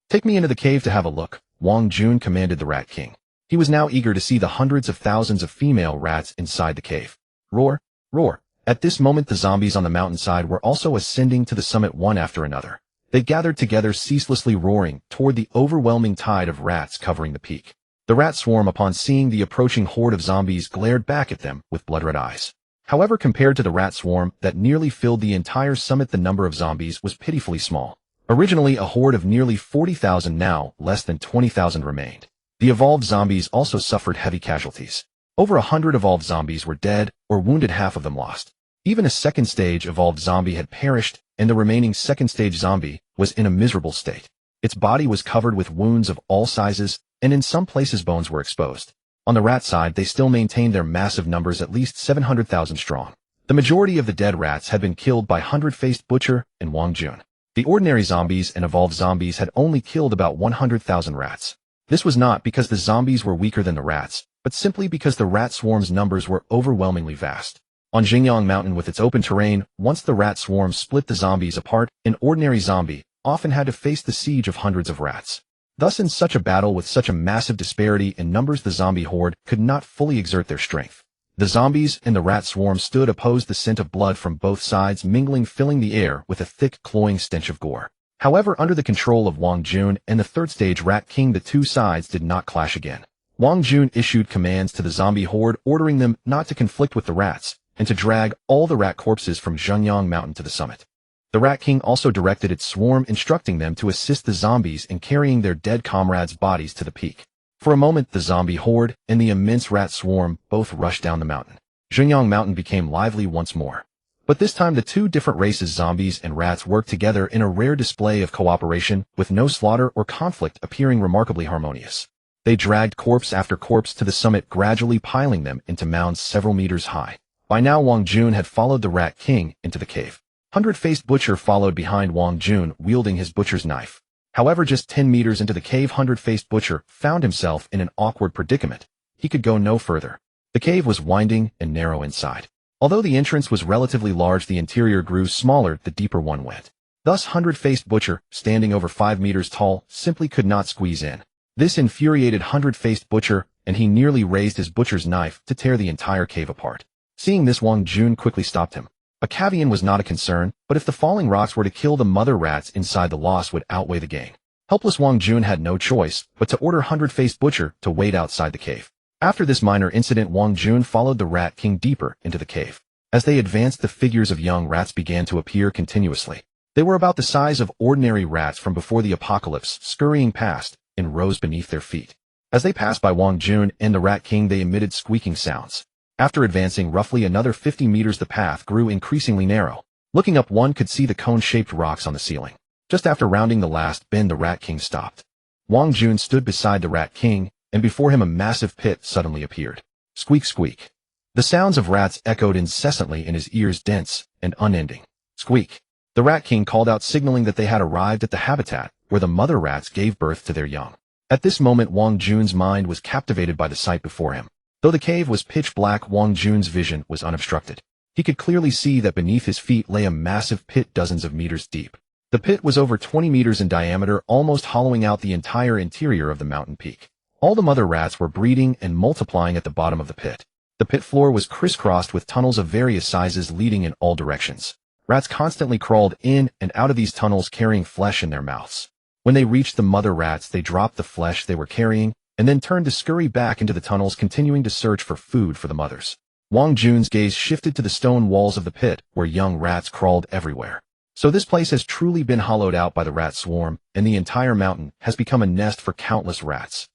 "Take me into the cave to have a look," Wang Jun commanded the rat king. He was now eager to see the hundreds of thousands of female rats inside the cave. Roar, roar. At this moment, the zombies on the mountainside were also ascending to the summit one after another. They gathered together, ceaselessly roaring toward the overwhelming tide of rats covering the peak. The rat swarm, upon seeing the approaching horde of zombies, glared back at them with blood-red eyes. However, compared to the rat swarm that nearly filled the entire summit, the number of zombies was pitifully small. Originally a horde of nearly 40,000, now less than 20,000 remained. The evolved zombies also suffered heavy casualties. Over 100 evolved zombies were dead or wounded, half of them lost. Even a second-stage evolved zombie had perished, and the remaining second-stage zombie was in a miserable state. Its body was covered with wounds of all sizes, and in some places bones were exposed. On the rat side, they still maintained their massive numbers, at least 700,000 strong. The majority of the dead rats had been killed by 100-faced butcher and Wang Jun. The ordinary zombies and evolved zombies had only killed about 100,000 rats. This was not because the zombies were weaker than the rats, but simply because the rat swarm's numbers were overwhelmingly vast. On Jingyang Mountain, with its open terrain, once the rat swarm split the zombies apart, an ordinary zombie often had to face the siege of hundreds of rats. Thus, in such a battle with such a massive disparity in numbers, the zombie horde could not fully exert their strength. The zombies and the rat swarm stood opposed, the scent of blood from both sides mingling, filling the air with a thick, cloying stench of gore. However, under the control of Wang Jun and the third stage Rat King, the two sides did not clash again. Wang Jun issued commands to the zombie horde, ordering them not to conflict with the rats, and to drag all the rat corpses from Zhenyang Mountain to the summit. The Rat King also directed its swarm, instructing them to assist the zombies in carrying their dead comrades' bodies to the peak. For a moment, the zombie horde and the immense rat swarm both rushed down the mountain. Zhenyang Mountain became lively once more. But this time the two different races, zombies and rats, worked together in a rare display of cooperation, with no slaughter or conflict, appearing remarkably harmonious. They dragged corpse after corpse to the summit, gradually piling them into mounds several meters high. By now Wang Jun had followed the Rat King into the cave. Hundred-Faced Butcher followed behind Wang Jun, wielding his butcher's knife. However, just 10 meters into the cave, Hundred-Faced Butcher found himself in an awkward predicament. He could go no further. The cave was winding and narrow inside. Although the entrance was relatively large, the interior grew smaller the deeper one went. Thus, Hundred-Faced Butcher, standing over 5 meters tall, simply could not squeeze in. This infuriated Hundred-Faced Butcher, and he nearly raised his butcher's knife to tear the entire cave apart. Seeing this, Wang Jun quickly stopped him. A caveat was not a concern, but if the falling rocks were to kill the mother rats inside, the loss would outweigh the gain. Helpless Wang Jun had no choice but to order Hundred-Faced Butcher to wait outside the cave. After this minor incident, Wang Jun followed the Rat King deeper into the cave. As they advanced, the figures of young rats began to appear continuously. They were about the size of ordinary rats from before the apocalypse, scurrying past in rows beneath their feet. As they passed by Wang Jun and the Rat King, they emitted squeaking sounds. After advancing roughly another 50 meters, the path grew increasingly narrow. Looking up, one could see the cone-shaped rocks on the ceiling. Just after rounding the last bend, the Rat King stopped. Wang Jun stood beside the Rat King, and before him a massive pit suddenly appeared. Squeak, squeak. The sounds of rats echoed incessantly in his ears, dense and unending. Squeak. The Rat King called out, signaling that they had arrived at the habitat where the mother rats gave birth to their young. At this moment, Wang Jun's mind was captivated by the sight before him. Though the cave was pitch black, Wang Jun's vision was unobstructed. He could clearly see that beneath his feet lay a massive pit dozens of meters deep. The pit was over 20 meters in diameter, almost hollowing out the entire interior of the mountain peak. All the mother rats were breeding and multiplying at the bottom of the pit. The pit floor was crisscrossed with tunnels of various sizes leading in all directions. Rats constantly crawled in and out of these tunnels, carrying flesh in their mouths. When they reached the mother rats, they dropped the flesh they were carrying and then turned to scurry back into the tunnels, continuing to search for food for the mothers. Wang Jun's gaze shifted to the stone walls of the pit, where young rats crawled everywhere. So this place has truly been hollowed out by the rat swarm, and the entire mountain has become a nest for countless rats.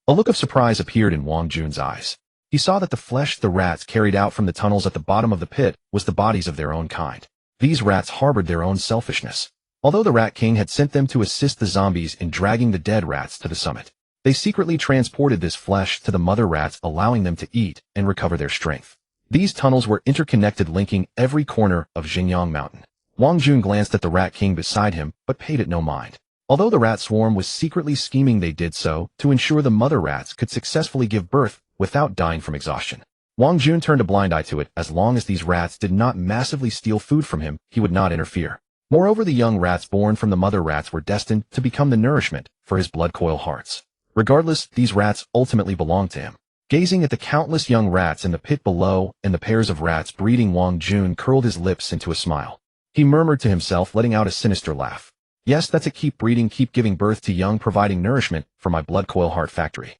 A look of surprise appeared in Wang Jun's eyes. He saw that the flesh the rats carried out from the tunnels at the bottom of the pit was the bodies of their own kind. These rats harbored their own selfishness. Although the Rat King had sent them to assist the zombies in dragging the dead rats to the summit, they secretly transported this flesh to the mother rats, allowing them to eat and recover their strength. These tunnels were interconnected, linking every corner of Zhenyang Mountain. Wang Jun glanced at the Rat King beside him, but paid it no mind. Although the rat swarm was secretly scheming, they did so to ensure the mother rats could successfully give birth without dying from exhaustion. Wang Jun turned a blind eye to it. As long as these rats did not massively steal food from him, he would not interfere. Moreover, the young rats born from the mother rats were destined to become the nourishment for his blood coil hearts. Regardless, these rats ultimately belonged to him. Gazing at the countless young rats in the pit below and the pairs of rats breeding, Wang Jun curled his lips into a smile. He murmured to himself, letting out a sinister laugh. Yes, that's it. Keep breeding, keep giving birth to young, providing nourishment for my blood coil heart factory.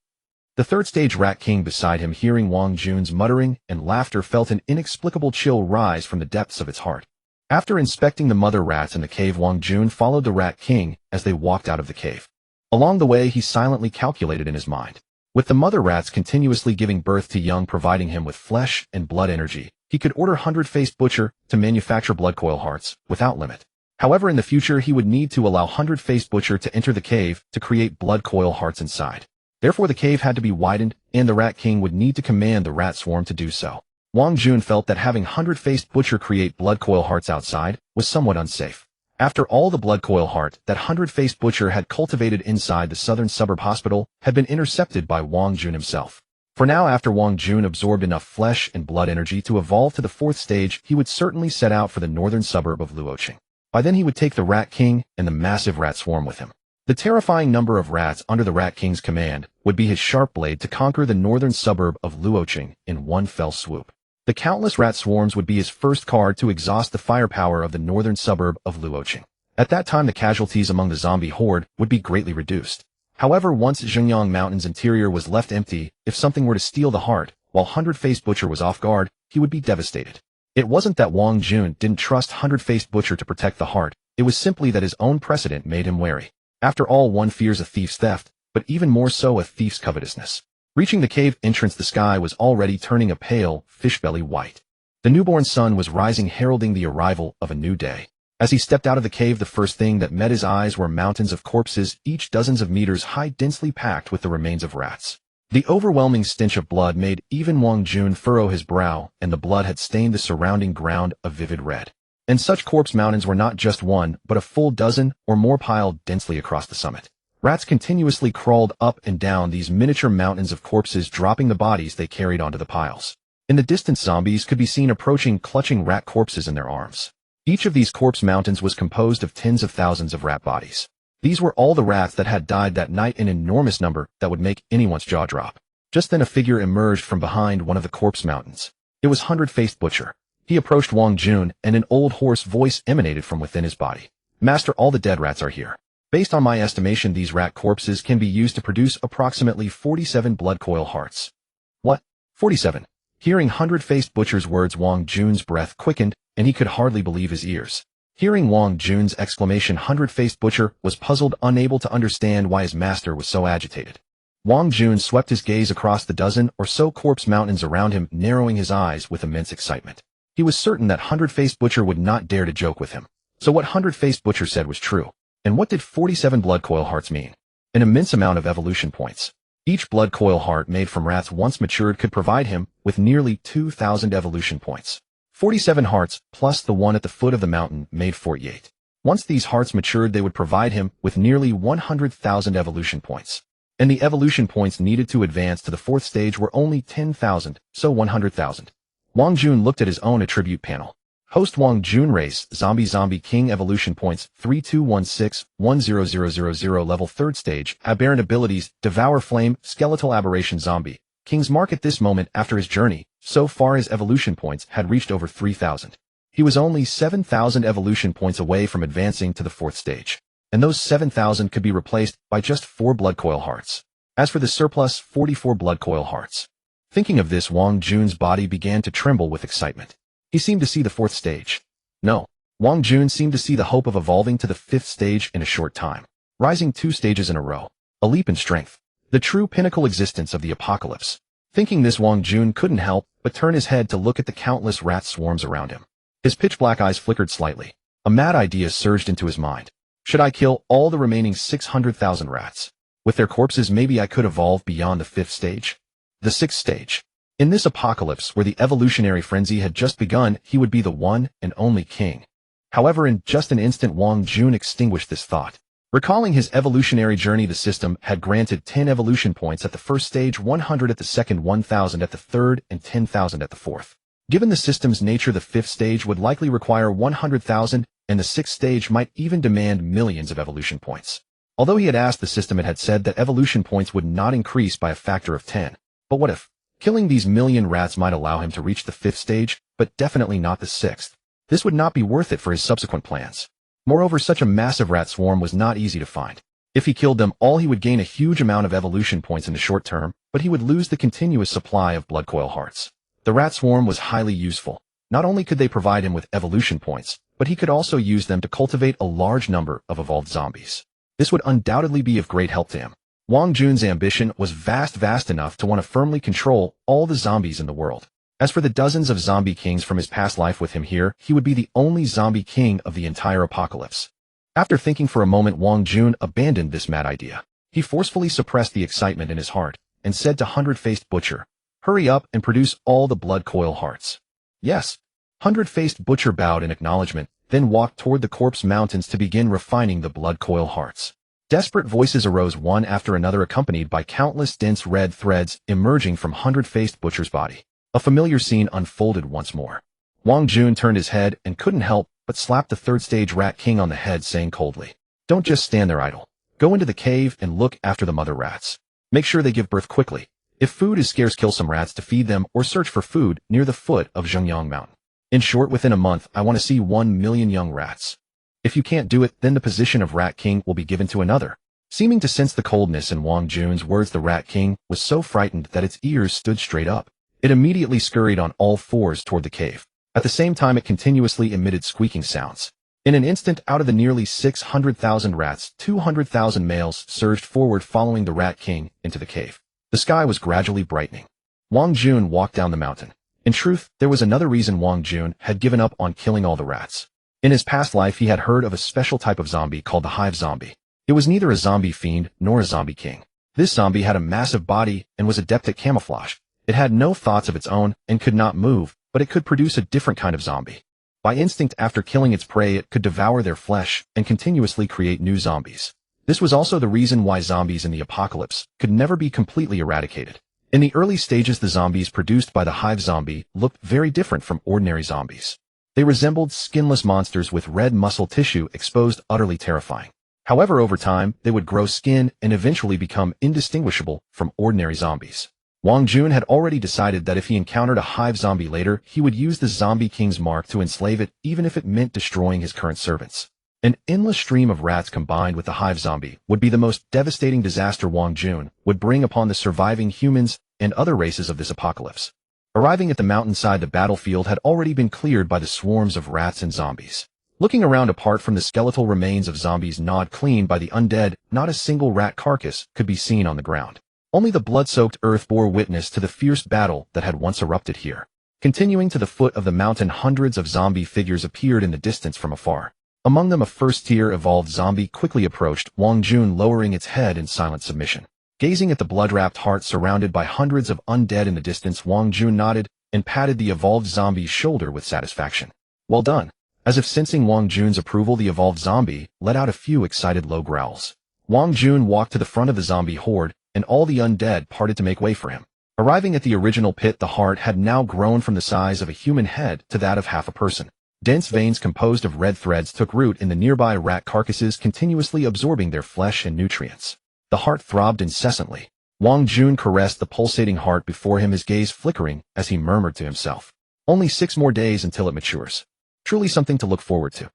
The third stage Rat King beside him, hearing Wang Jun's muttering and laughter, felt an inexplicable chill rise from the depths of its heart. After inspecting the mother rats in the cave, Wang Jun followed the Rat King as they walked out of the cave. Along the way, he silently calculated in his mind. With the mother rats continuously giving birth to young, providing him with flesh and blood energy, he could order Hundred-Faced Butcher to manufacture blood coil hearts without limit. However, in the future, he would need to allow Hundred-Faced Butcher to enter the cave to create blood coil hearts inside. Therefore, the cave had to be widened, and the Rat King would need to command the rat swarm to do so. Wang Jun felt that having Hundred-Faced Butcher create blood coil hearts outside was somewhat unsafe. After all, the blood coil heart that Hundred-Faced Butcher had cultivated inside the southern suburb hospital had been intercepted by Wang Jun himself. For now, after Wang Jun absorbed enough flesh and blood energy to evolve to the fourth stage, he would certainly set out for the northern suburb of Luoqing. By then he would take the Rat King and the massive rat swarm with him. The terrifying number of rats under the Rat King's command would be his sharp blade to conquer the northern suburb of Luoqing in one fell swoop. The countless rat swarms would be his first card to exhaust the firepower of the northern suburb of Luoqing. At that time the casualties among the zombie horde would be greatly reduced. However, once Zhengyang Mountain's interior was left empty, if something were to steal the heart, while Hundred-Faced Butcher was off guard, he would be devastated. It wasn't that Wang Jun didn't trust Hundred-Faced Butcher to protect the heart, it was simply that his own precedent made him wary. After all, one fears a thief's theft, but even more so a thief's covetousness. Reaching the cave entrance, the sky was already turning a pale, fish-belly white. The newborn sun was rising, heralding the arrival of a new day. As he stepped out of the cave, the first thing that met his eyes were mountains of corpses, each dozens of meters high, densely packed with the remains of rats. The overwhelming stench of blood made even Wang Jun furrow his brow, and the blood had stained the surrounding ground a vivid red. And such corpse mountains were not just one, but a full dozen or more piled densely across the summit. Rats continuously crawled up and down these miniature mountains of corpses, dropping the bodies they carried onto the piles. In the distance, zombies could be seen approaching, clutching rat corpses in their arms. Each of these corpse mountains was composed of tens of thousands of rat bodies. These were all the rats that had died that night, an enormous number that would make anyone's jaw drop. Just then a figure emerged from behind one of the corpse mountains. It was Hundred-Faced Butcher. He approached Wang Jun, and an old hoarse voice emanated from within his body. "Master, all the dead rats are here. Based on my estimation, these rat corpses can be used to produce approximately 47 blood coil hearts." "What? 47? Hearing Hundred-Faced Butcher's words, Wang Jun's breath quickened, and he could hardly believe his ears. Hearing Wang Jun's exclamation, Hundred-Faced Butcher was puzzled, unable to understand why his master was so agitated. Wang Jun swept his gaze across the dozen or so corpse mountains around him, narrowing his eyes with immense excitement. He was certain that Hundred-Faced Butcher would not dare to joke with him. So what Hundred-Faced Butcher said was true. And what did 47 blood coil hearts mean? An immense amount of evolution points. Each blood coil heart made from rats once matured could provide him with nearly 2,000 evolution points. 47 hearts, plus the one at the foot of the mountain, made 48. Once these hearts matured, they would provide him with nearly 100,000 evolution points. And the evolution points needed to advance to the fourth stage were only 10,000, so 100,000. Wang Jun looked at his own attribute panel. Host Wang Jun race, Zombie King evolution points, 3216-10000 level 3rd stage, aberrant abilities, Devour Flame, Skeletal Aberration Zombie. King's mark at this moment after his journey, so far his evolution points had reached over 3,000. He was only 7,000 evolution points away from advancing to the 4th stage. And those 7,000 could be replaced by just 4 blood coil hearts. As for the surplus, 44 blood coil hearts. Thinking of this, Wang Jun's body began to tremble with excitement. He seemed to see the 4th stage. No, Wang Jun seemed to see the hope of evolving to the 5th stage in a short time. Rising 2 stages in a row. A leap in strength. The true pinnacle existence of the apocalypse. Thinking this, Wang Jun couldn't help but turn his head to look at the countless rat swarms around him. His pitch-black eyes flickered slightly. A mad idea surged into his mind. Should I kill all the remaining 600,000 rats? With their corpses, maybe I could evolve beyond the 5th stage. The 6th stage. In this apocalypse where the evolutionary frenzy had just begun, he would be the one and only king. However, in just an instant, Wang Jun extinguished this thought. Recalling his evolutionary journey, the system had granted 10 evolution points at the 1st stage, 100 at the 2nd, 1,000 at the 3rd, and 10,000 at the 4th. Given the system's nature, the 5th stage would likely require 100,000, and the 6th stage might even demand millions of evolution points. Although he had asked the system, it had said that evolution points would not increase by a factor of 10. But what if? Killing these million rats might allow him to reach the 5th stage, but definitely not the 6th. This would not be worth it for his subsequent plans. Moreover, such a massive rat swarm was not easy to find. If he killed them all, he would gain a huge amount of evolution points in the short term, but he would lose the continuous supply of blood coil hearts. The rat swarm was highly useful. Not only could they provide him with evolution points, but he could also use them to cultivate a large number of evolved zombies. This would undoubtedly be of great help to him. Wang Jun's ambition was vast enough to want to firmly control all the zombies in the world. As for the dozens of zombie kings from his past life with him here, he would be the only zombie king of the entire apocalypse. After thinking for a moment, Wang Jun abandoned this mad idea. He forcefully suppressed the excitement in his heart and said to Hundred-Faced Butcher, "Hurry up and produce all the blood coil hearts." Yes. Hundred-Faced Butcher bowed in acknowledgement, then walked toward the corpse mountains to begin refining the blood coil hearts. Desperate voices arose one after another, accompanied by countless dense red threads emerging from Hundred-Faced Butcher's body. A familiar scene unfolded once more. Wang Jun turned his head and couldn't help but slapped the third-stage Rat King on the head, saying coldly, "Don't just stand there idle. Go into the cave and look after the mother rats. Make sure they give birth quickly. If food is scarce, kill some rats to feed them or search for food near the foot of Zhengyang Mountain. In short, within a month, I want to see 1 million young rats. If you can't do it, then the position of Rat King will be given to another." Seeming to sense the coldness in Wang Jun's words, the Rat King was so frightened that its ears stood straight up. It immediately scurried on all fours toward the cave. At the same time, it continuously emitted squeaking sounds. In an instant, out of the nearly 600,000 rats, 200,000 males surged forward, following the Rat King into the cave. The sky was gradually brightening. Wang Jun walked down the mountain. In truth, there was another reason Wang Jun had given up on killing all the rats. In his past life, he had heard of a special type of zombie called the hive zombie. It was neither a zombie fiend nor a zombie king. This zombie had a massive body and was adept at camouflage. It had no thoughts of its own and could not move, but it could produce a different kind of zombie. By instinct, after killing its prey, it could devour their flesh and continuously create new zombies. This was also the reason why zombies in the apocalypse could never be completely eradicated. In the early stages, the zombies produced by the hive zombie looked very different from ordinary zombies. They resembled skinless monsters with red muscle tissue exposed, utterly terrifying. However, over time, they would grow skin and eventually become indistinguishable from ordinary zombies. Wang Jun had already decided that if he encountered a hive zombie later, he would use the Zombie King's mark to enslave it, even if it meant destroying his current servants. An endless stream of rats combined with the hive zombie would be the most devastating disaster Wang Jun would bring upon the surviving humans and other races of this apocalypse. Arriving at the mountainside, the battlefield had already been cleared by the swarms of rats and zombies. Looking around, apart from the skeletal remains of zombies gnawed clean by the undead, not a single rat carcass could be seen on the ground. Only the blood-soaked earth bore witness to the fierce battle that had once erupted here. Continuing to the foot of the mountain, hundreds of zombie figures appeared in the distance from afar. Among them, a first-tier evolved zombie quickly approached Wang Jun, lowering its head in silent submission. Gazing at the blood-wrapped heart surrounded by hundreds of undead in the distance, Wang Jun nodded and patted the evolved zombie's shoulder with satisfaction. "Well done." As if sensing Wang Jun's approval, the evolved zombie let out a few excited low growls. Wang Jun walked to the front of the zombie horde, and all the undead parted to make way for him. Arriving at the original pit, the heart had now grown from the size of a human head to that of half a person. Dense veins composed of red threads took root in the nearby rat carcasses, continuously absorbing their flesh and nutrients. The heart throbbed incessantly. Wang Jun caressed the pulsating heart before him, his gaze flickering as he murmured to himself, "Only 6 more days until it matures. Truly something to look forward to."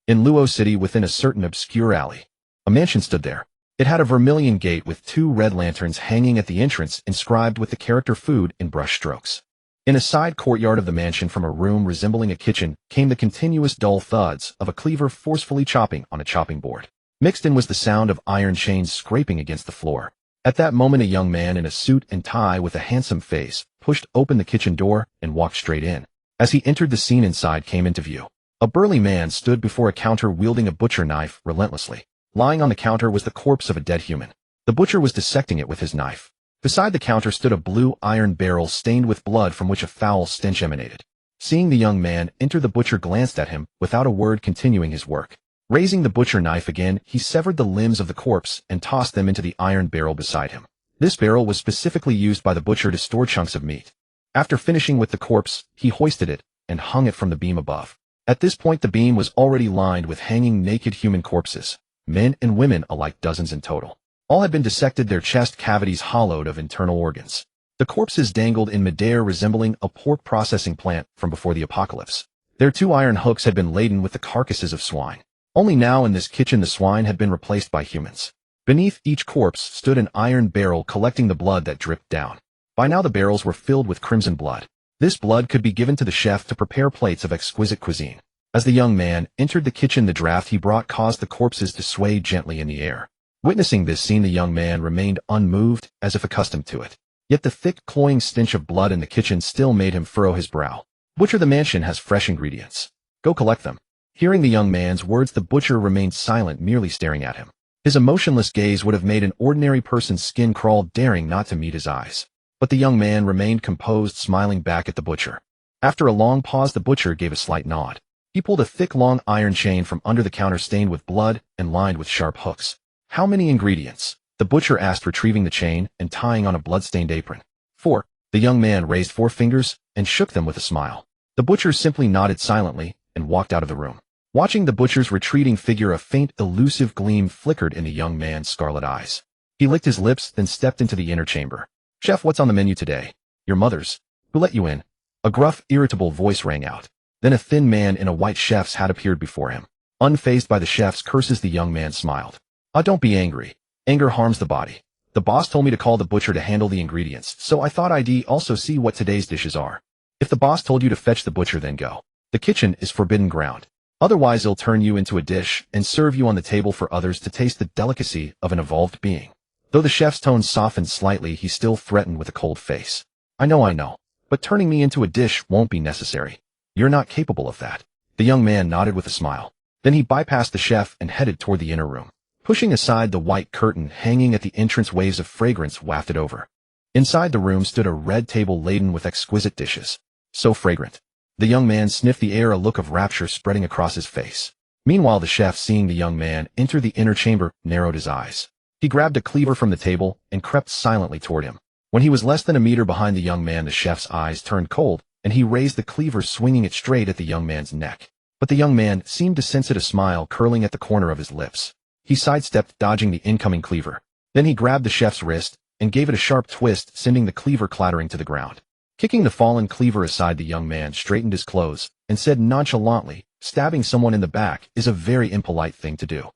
In Luo City, within a certain obscure alley, a mansion stood there. It had a vermilion gate with 2 red lanterns hanging at the entrance, inscribed with the character "food" in brush strokes. In a side courtyard of the mansion, from a room resembling a kitchen, came the continuous dull thuds of a cleaver forcefully chopping on a chopping board. Mixed in was the sound of iron chains scraping against the floor. At that moment, a young man in a suit and tie with a handsome face pushed open the kitchen door and walked straight in. As he entered, the scene inside came into view. A burly man stood before a counter wielding a butcher knife relentlessly. Lying on the counter was the corpse of a dead human. The butcher was dissecting it with his knife. Beside the counter stood a blue iron barrel stained with blood from which a foul stench emanated. Seeing the young man enter, the butcher glanced at him without a word, continuing his work. Raising the butcher knife again, he severed the limbs of the corpse and tossed them into the iron barrel beside him. This barrel was specifically used by the butcher to store chunks of meat. After finishing with the corpse, he hoisted it and hung it from the beam above. At this point, the beam was already lined with hanging naked human corpses, men and women alike, dozens in total. All had been dissected, their chest cavities hollowed of internal organs. The corpses dangled in midair, resembling a pork processing plant from before the apocalypse. Their 2 iron hooks had been laden with the carcasses of swine. Only now in this kitchen the swine had been replaced by humans. Beneath each corpse stood an iron barrel collecting the blood that dripped down. By now the barrels were filled with crimson blood. This blood could be given to the chef to prepare plates of exquisite cuisine. As the young man entered the kitchen, the draft he brought caused the corpses to sway gently in the air. Witnessing this scene, the young man remained unmoved, as if accustomed to it. Yet the thick, cloying stench of blood in the kitchen still made him furrow his brow. "Butcher, the mansion has fresh ingredients. Go collect them." Hearing the young man's words, the butcher remained silent, merely staring at him. His emotionless gaze would have made an ordinary person's skin crawl, daring not to meet his eyes. But the young man remained composed, smiling back at the butcher. After a long pause, the butcher gave a slight nod. He pulled a thick, long iron chain from under the counter, stained with blood and lined with sharp hooks. "How many ingredients?" the butcher asked, retrieving the chain and tying on a blood-stained apron. 4. The young man raised 4 fingers and shook them with a smile. The butcher simply nodded silently and walked out of the room. Watching the butcher's retreating figure, a faint, elusive gleam flickered in the young man's scarlet eyes. He licked his lips, then stepped into the inner chamber. "Chef, what's on the menu today?" "Your mother's." "Who let you in?" A gruff, irritable voice rang out. Then a thin man in a white chef's hat appeared before him. Unfazed by the chef's curses, the young man smiled. Don't be angry. Anger harms the body. The boss told me to call the butcher to handle the ingredients, so I thought I'd also see what today's dishes are. If the boss told you to fetch the butcher, then go. The kitchen is forbidden ground. Otherwise, he'll turn you into a dish and serve you on the table for others to taste the delicacy of an evolved being." Though the chef's tone softened slightly, he still threatened with a cold face. I know, but turning me into a dish won't be necessary. You're not capable of that." The young man nodded with a smile. Then he bypassed the chef and headed toward the inner room. Pushing aside the white curtain hanging at the entrance, waves of fragrance wafted over. Inside the room stood a red table laden with exquisite dishes. So fragrant. The young man sniffed the air, a look of rapture spreading across his face. Meanwhile, the chef, seeing the young man enter the inner chamber, narrowed his eyes. He grabbed a cleaver from the table and crept silently toward him. When he was less than a meter behind the young man, the chef's eyes turned cold, and he raised the cleaver, swinging it straight at the young man's neck. But the young man seemed to sense it, a smile curling at the corner of his lips. He sidestepped, dodging the incoming cleaver. Then he grabbed the chef's wrist and gave it a sharp twist, sending the cleaver clattering to the ground. Kicking the fallen cleaver aside, the young man straightened his clothes and said nonchalantly, "Stabbing someone in the back is a very impolite thing to do."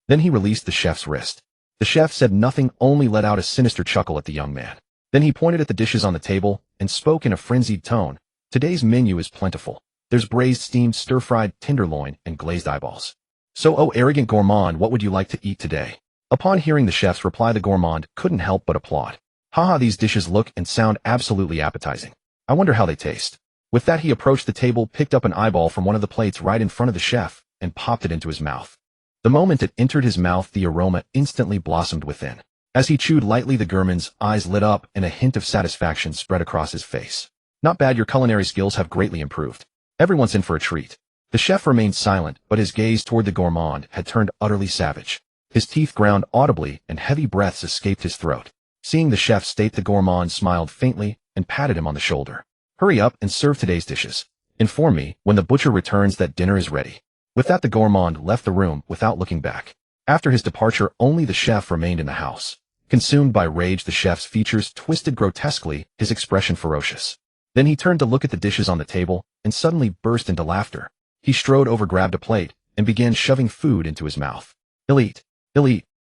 Then he released the chef's wrist. The chef said nothing, only let out a sinister chuckle at the young man. Then he pointed at the dishes on the table and spoke in a frenzied tone. "Today's menu is plentiful. There's braised, steamed, stir-fried tenderloin, and glazed eyeballs. So, oh arrogant gourmand, what would you like to eat today?" Upon hearing the chef's reply, the gourmand couldn't help but applaud. "Haha, these dishes look and sound absolutely appetizing. I wonder how they taste." With that, he approached the table, picked up an eyeball from one of the plates right in front of the chef, and popped it into his mouth. The moment it entered his mouth, the aroma instantly blossomed within. As he chewed lightly, the gourmand's eyes lit up and a hint of satisfaction spread across his face. "Not bad, your culinary skills have greatly improved. Everyone's in for a treat." The chef remained silent, but his gaze toward the gourmand had turned utterly savage. His teeth ground audibly and heavy breaths escaped his throat. Seeing the chef state, the gourmand smiled faintly and patted him on the shoulder. "Hurry up and serve today's dishes. Inform me when the butcher returns that dinner is ready." With that, the gourmand left the room without looking back. After his departure, only the chef remained in the house. Consumed by rage, the chef's features twisted grotesquely, his expression ferocious. Then he turned to look at the dishes on the table and suddenly burst into laughter. He strode over, grabbed a plate, and began shoving food into his mouth. He'll eat.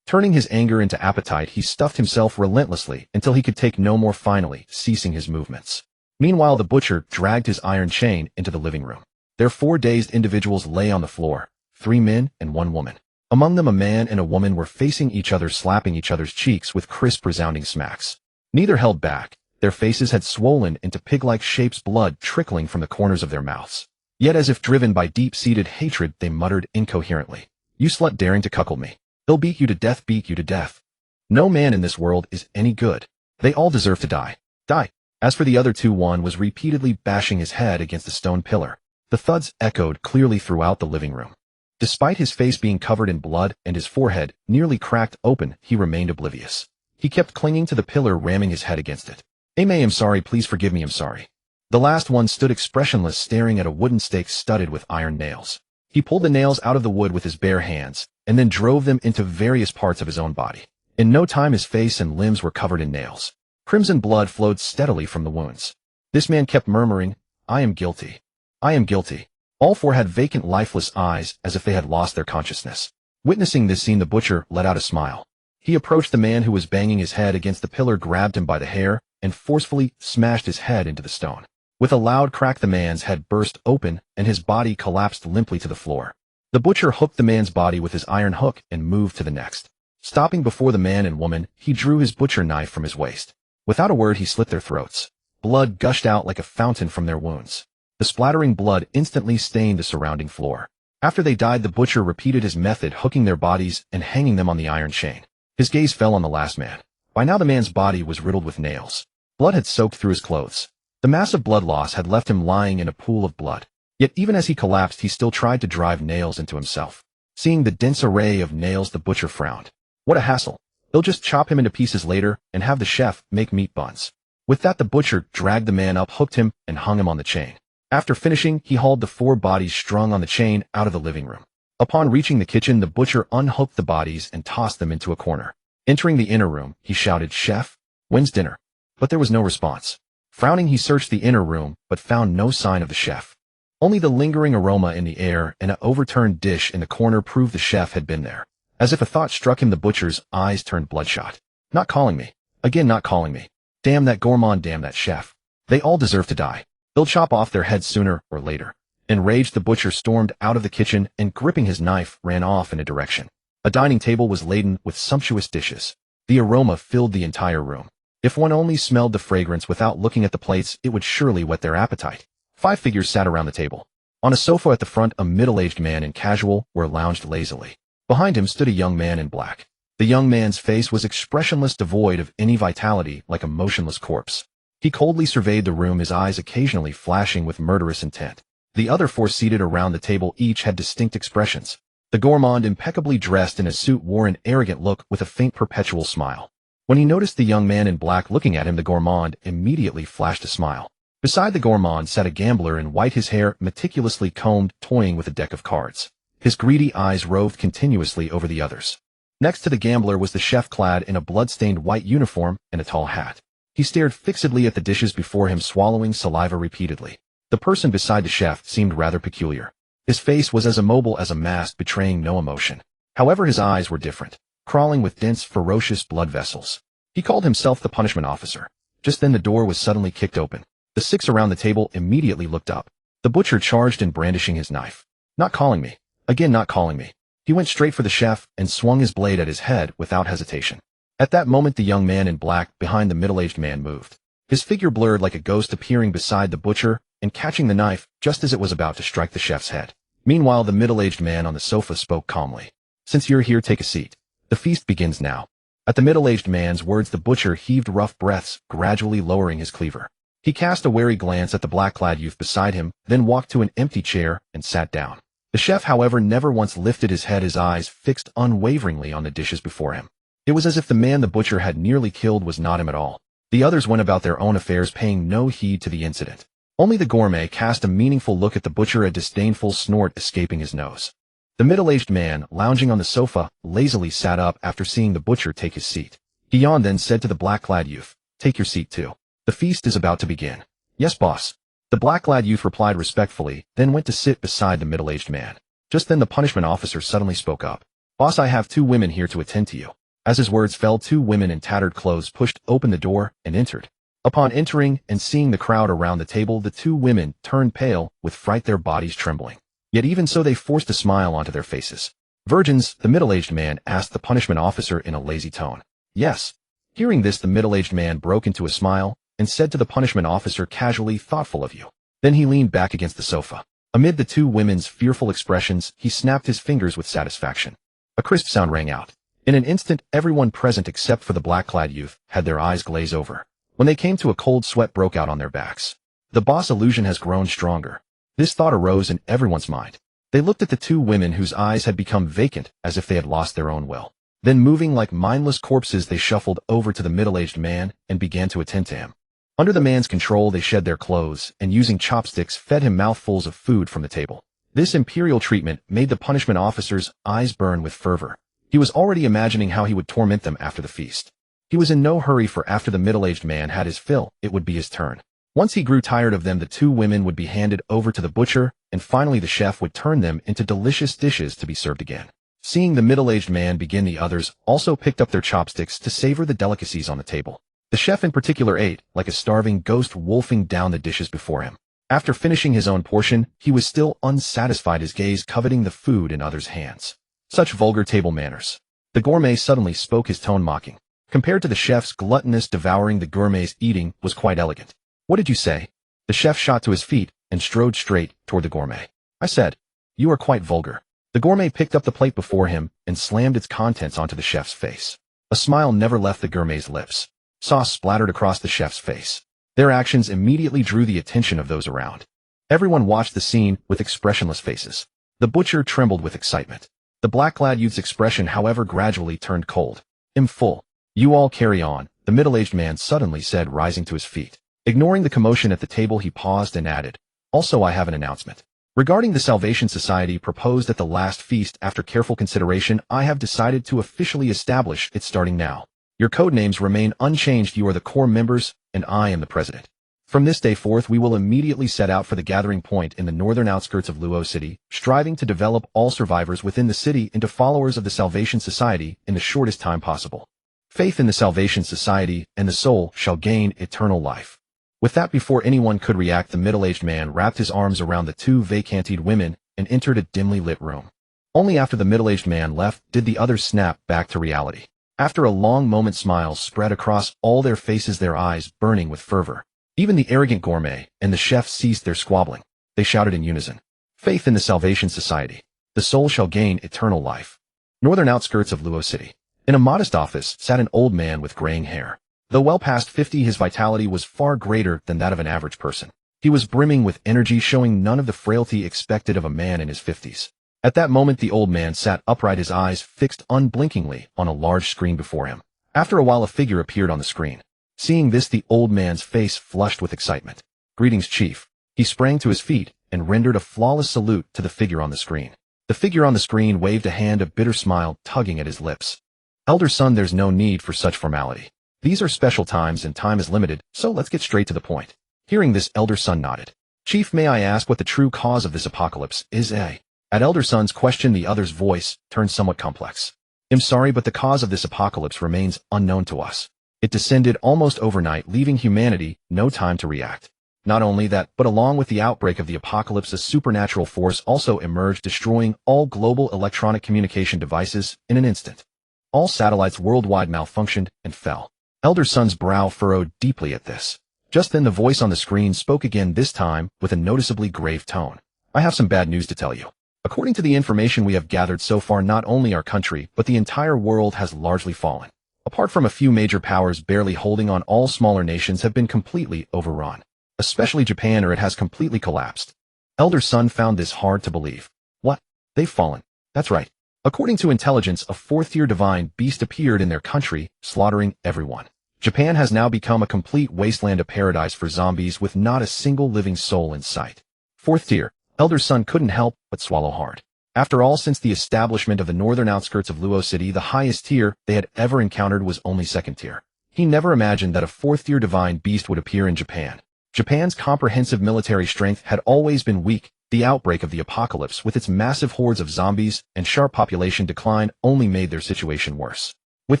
Turning his anger into appetite, he stuffed himself relentlessly until he could take no more, finally ceasing his movements. Meanwhile, the butcher dragged his iron chain into the living room. There 4 dazed individuals lay on the floor, 3 men and 1 woman. Among them, a man and a woman were facing each other, slapping each other's cheeks with crisp, resounding smacks. Neither held back. Their faces had swollen into pig-like shapes, blood trickling from the corners of their mouths. Yet, as if driven by deep-seated hatred, they muttered incoherently, "You slut, daring to cuckold me. They'll beat you to death, beat you to death. No man in this world is any good. They all deserve to die. Die." As for the other 2, one was repeatedly bashing his head against a stone pillar. The thuds echoed clearly throughout the living room. Despite his face being covered in blood and his forehead nearly cracked open, he remained oblivious. He kept clinging to the pillar, ramming his head against it. I'm sorry, please forgive me, I'm sorry." The last one stood expressionless, staring at a wooden stake studded with iron nails. He pulled the nails out of the wood with his bare hands, and then drove them into various parts of his own body. In no time, his face and limbs were covered in nails. Crimson blood flowed steadily from the wounds. This man kept murmuring, "I am guilty. I am guilty." All 4 had vacant, lifeless eyes, as if they had lost their consciousness. Witnessing this scene, the butcher let out a smile. He approached the man who was banging his head against the pillar, grabbed him by the hair, and forcefully smashed his head into the stone. With a loud crack, the man's head burst open, and his body collapsed limply to the floor. The butcher hooked the man's body with his iron hook and moved to the next. Stopping before the man and woman, he drew his butcher knife from his waist. Without a word, he slit their throats. Blood gushed out like a fountain from their wounds. The splattering blood instantly stained the surrounding floor. After they died, the butcher repeated his method, hooking their bodies and hanging them on the iron chain. His gaze fell on the last man. By now, the man's body was riddled with nails. Blood had soaked through his clothes. The massive blood loss had left him lying in a pool of blood. Yet even as he collapsed, he still tried to drive nails into himself. Seeing the dense array of nails, the butcher frowned. What a hassle. They'll just chop him into pieces later and have the chef make meat buns. With that, the butcher dragged the man up, hooked him, and hung him on the chain. After finishing, he hauled the 4 bodies strung on the chain out of the living room. Upon reaching the kitchen, the butcher unhooked the bodies and tossed them into a corner. Entering the inner room, he shouted, "Chef, when's dinner?" But there was no response. Frowning, he searched the inner room, but found no sign of the chef. Only the lingering aroma in the air and an overturned dish in the corner proved the chef had been there. As if a thought struck him, the butcher's eyes turned bloodshot. "Not calling me. Again, not calling me. Damn that gourmand, damn that chef. They all deserve to die. They'll chop off their heads sooner or later." Enraged, the butcher stormed out of the kitchen and, gripping his knife, ran off in a direction. A dining table was laden with sumptuous dishes. The aroma filled the entire room. If one only smelled the fragrance without looking at the plates, it would surely whet their appetite. 5 figures sat around the table. On a sofa at the front, a middle-aged man in casual wear lounged lazily. Behind him stood a young man in black. The young man's face was expressionless, devoid of any vitality, like a motionless corpse. He coldly surveyed the room, his eyes occasionally flashing with murderous intent. The other 4 seated around the table each had distinct expressions. The gourmand, impeccably dressed in a suit, wore an arrogant look with a faint perpetual smile. When he noticed the young man in black looking at him, the gourmand immediately flashed a smile. Beside the gourmand sat a gambler in white, his hair meticulously combed, toying with a deck of cards. His greedy eyes roved continuously over the others. Next to the gambler was the chef, clad in a blood-stained white uniform and a tall hat. He stared fixedly at the dishes before him, swallowing saliva repeatedly. The person beside the chef seemed rather peculiar. His face was as immobile as a mask, betraying no emotion. However, his eyes were different, crawling with dense, ferocious blood vessels. He called himself the punishment officer. Just then the door was suddenly kicked open. The 6 around the table immediately looked up. The butcher charged in, brandishing his knife. "Not calling me. Again, not calling me." He went straight for the chef and swung his blade at his head without hesitation. At that moment, the young man in black behind the middle-aged man moved. His figure blurred like a ghost, appearing beside the butcher and catching the knife just as it was about to strike the chef's head. Meanwhile, the middle-aged man on the sofa spoke calmly. "Since you're here, take a seat. The feast begins now." At the middle-aged man's words, the butcher heaved rough breaths, gradually lowering his cleaver. He cast a wary glance at the black-clad youth beside him, then walked to an empty chair and sat down. The chef, however, never once lifted his head, his eyes fixed unwaveringly on the dishes before him. It was as if the man the butcher had nearly killed was not him at all. The others went about their own affairs, paying no heed to the incident. Only the gourmet cast a meaningful look at the butcher, a disdainful snort escaping his nose. The middle-aged man, lounging on the sofa, lazily sat up after seeing the butcher take his seat. He yawned, then said to the black-clad youth, "Take your seat too. The feast is about to begin." "Yes, boss." The black-clad youth replied respectfully, then went to sit beside the middle-aged man. Just then the punishment officer suddenly spoke up. "Boss, I have 2 women here to attend to you." As his words fell, 2 women in tattered clothes pushed open the door and entered. Upon entering and seeing the crowd around the table, the 2 women turned pale with fright, their bodies trembling. Yet even so, they forced a smile onto their faces. "Virgins?" the middle-aged man asked the punishment officer in a lazy tone. "Yes." Hearing this, the middle-aged man broke into a smile and said to the punishment officer casually, "Thoughtful of you." Then he leaned back against the sofa. Amid the 2 women's fearful expressions, he snapped his fingers with satisfaction. A crisp sound rang out. In an instant, everyone present except for the black-clad youth had their eyes glaze over. When they came to, a cold sweat broke out on their backs. The boss illusion has grown stronger. This thought arose in everyone's mind. They looked at the 2 women whose eyes had become vacant, as if they had lost their own will. Then, moving like mindless corpses, they shuffled over to the middle-aged man and began to attend to him. Under the man's control, they shed their clothes and, using chopsticks, fed him mouthfuls of food from the table. This imperial treatment made the punishment officer's eyes burn with fervor. He was already imagining how he would torment them after the feast. He was in no hurry, for after the middle-aged man had his fill, it would be his turn. Once he grew tired of them, the 2 women would be handed over to the butcher, and finally the chef would turn them into delicious dishes to be served again. Seeing the middle-aged man begin, the others also picked up their chopsticks to savor the delicacies on the table. The chef in particular ate like a starving ghost, wolfing down the dishes before him. After finishing his own portion, he was still unsatisfied, his gaze coveting the food in others' hands. Such vulgar table manners. The gourmet suddenly spoke, his tone mocking. Compared to the chef's gluttonous devouring, the gourmet's eating was quite elegant. "What did you say?" The chef shot to his feet and strode straight toward the gourmet. "I said, you are quite vulgar." The gourmet picked up the plate before him and slammed its contents onto the chef's face. A smile never left the gourmet's lips. Sauce splattered across the chef's face. Their actions immediately drew the attention of those around. Everyone watched the scene with expressionless faces. The butcher trembled with excitement. The black-clad youth's expression, however, gradually turned cold. "I'm full. You all carry on," the middle-aged man suddenly said, rising to his feet. Ignoring the commotion at the table, he paused and added, Also, I have an announcement. Regarding the Salvation Society proposed at the last feast, after careful consideration, I have decided to officially establish it starting now. Your codenames remain unchanged. You are the core members, and I am the president. From this day forth, we will immediately set out for the gathering point in the northern outskirts of Luo City, striving to develop all survivors within the city into followers of the Salvation Society in the shortest time possible. Faith in the Salvation Society and the soul shall gain eternal life. With that, before anyone could react, the middle-aged man wrapped his arms around the two vacanted women and entered a dimly lit room. Only after the middle-aged man left did the others snap back to reality. After a long moment, smiles spread across all their faces, their eyes burning with fervor. Even the arrogant gourmet and the chef ceased their squabbling. They shouted in unison, "Faith in the Salvation Society. The soul shall gain eternal life." Northern outskirts of Luo City. In a modest office sat an old man with graying hair. Though well past 50, his vitality was far greater than that of an average person. He was brimming with energy, showing none of the frailty expected of a man in his 50s. At that moment, the old man sat upright, his eyes fixed unblinkingly on a large screen before him. After a while, a figure appeared on the screen. Seeing this, the old man's face flushed with excitement. "Greetings, Chief." He sprang to his feet and rendered a flawless salute to the figure on the screen. The figure on the screen waved a hand, a bitter smile tugging at his lips. "Elder son, there's no need for such formality. These are special times and time is limited, so let's get straight to the point." Hearing this, Elder Son nodded. "Chief, may I ask what the true cause of this apocalypse is, eh?" At Elder Son's question, the other's voice turned somewhat complex. "I'm sorry, but the cause of this apocalypse remains unknown to us. It descended almost overnight, leaving humanity no time to react. Not only that, but along with the outbreak of the apocalypse, a supernatural force also emerged, destroying all global electronic communication devices in an instant. All satellites worldwide malfunctioned and fell." Elder Son's brow furrowed deeply at this. Just then the voice on the screen spoke again, this time with a noticeably grave tone. "I have some bad news to tell you. According to the information we have gathered so far, not only our country, but the entire world has largely fallen. Apart from a few major powers barely holding on, all smaller nations have been completely overrun. Especially Japan, or it has completely collapsed." Elder Son found this hard to believe. "What? They've fallen?" "That's right. According to intelligence, a fourth-tier divine beast appeared in their country, slaughtering everyone. Japan has now become a complete wasteland, a paradise for zombies with not a single living soul in sight." Fourth tier. Elder Son couldn't help but swallow hard. After all, since the establishment of the northern outskirts of Luo City, the highest tier they had ever encountered was only second tier. He never imagined that a fourth-tier divine beast would appear in Japan. Japan's comprehensive military strength had always been weak. The outbreak of the apocalypse, with its massive hordes of zombies and sharp population decline, only made their situation worse. With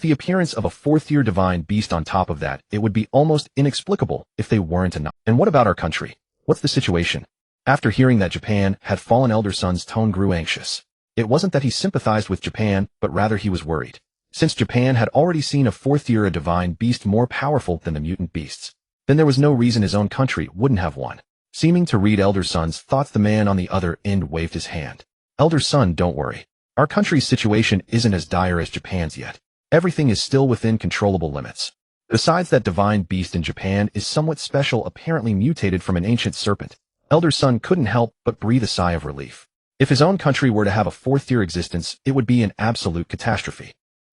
the appearance of a fourth-tier divine beast on top of that, it would be almost inexplicable if they weren't enough. "And what about our country? What's the situation?" After hearing that Japan had fallen, Elder Son's tone grew anxious. It wasn't that he sympathized with Japan, but rather he was worried. Since Japan had already seen a fourth-tier divine beast more powerful than the mutant beasts, then there was no reason his own country wouldn't have one. Seeming to read Elder Son's thoughts, the man on the other end waved his hand. "Elder Son, don't worry. Our country's situation isn't as dire as Japan's yet. Everything is still within controllable limits. Besides, that divine beast in Japan is somewhat special, apparently mutated from an ancient serpent." Elder Son couldn't help but breathe a sigh of relief. If his own country were to have a fourth-tier existence, it would be an absolute catastrophe.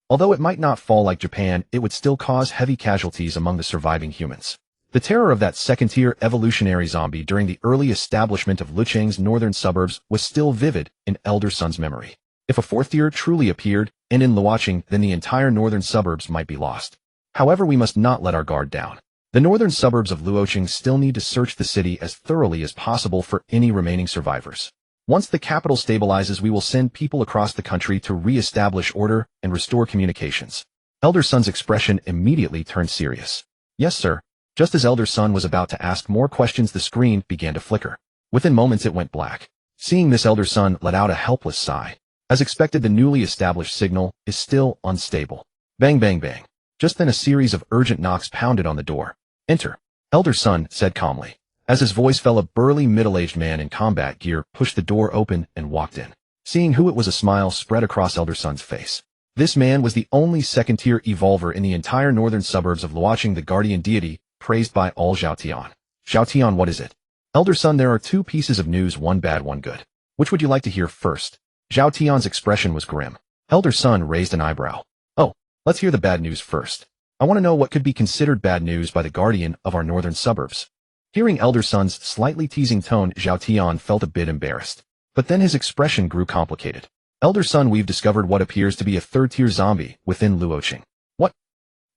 Although it might not fall like Japan, it would still cause heavy casualties among the surviving humans. The terror of that second-tier evolutionary zombie during the early establishment of Lucheng's northern suburbs was still vivid in Elder Son's memory. If a fourth tier truly appeared, and in Luocheng, then the entire northern suburbs might be lost. However, we must not let our guard down. The northern suburbs of Luocheng still need to search the city as thoroughly as possible for any remaining survivors. Once the capital stabilizes, we will send people across the country to re-establish order and restore communications. Elder Son's expression immediately turned serious. "Yes, sir." Just as Elder Son was about to ask more questions, the screen began to flicker. Within moments, it went black. Seeing this, Elder Son let out a helpless sigh. As expected, the newly established signal is still unstable. Bang, bang, bang. Just then a series of urgent knocks pounded on the door. "Enter." Elder Son said calmly. As his voice fell, a burly middle-aged man in combat gear pushed the door open and walked in. Seeing who it was, a smile spread across Elder Son's face. This man was the only second-tier evolver in the entire northern suburbs of Luocheng, the guardian deity, praised by all. Zhao Tian. "Zhao Tian, what is it?" "Elder Son, there are two pieces of news, one bad, one good. Which would you like to hear first?" Zhao Tian's expression was grim. Elder Son raised an eyebrow. "Oh, let's hear the bad news first. I want to know what could be considered bad news by the guardian of our northern suburbs." Hearing Elder Sun's slightly teasing tone, Zhao Tian felt a bit embarrassed. But then his expression grew complicated. Elder Sun, we've discovered what appears to be a third-tier zombie within Luoqing. What?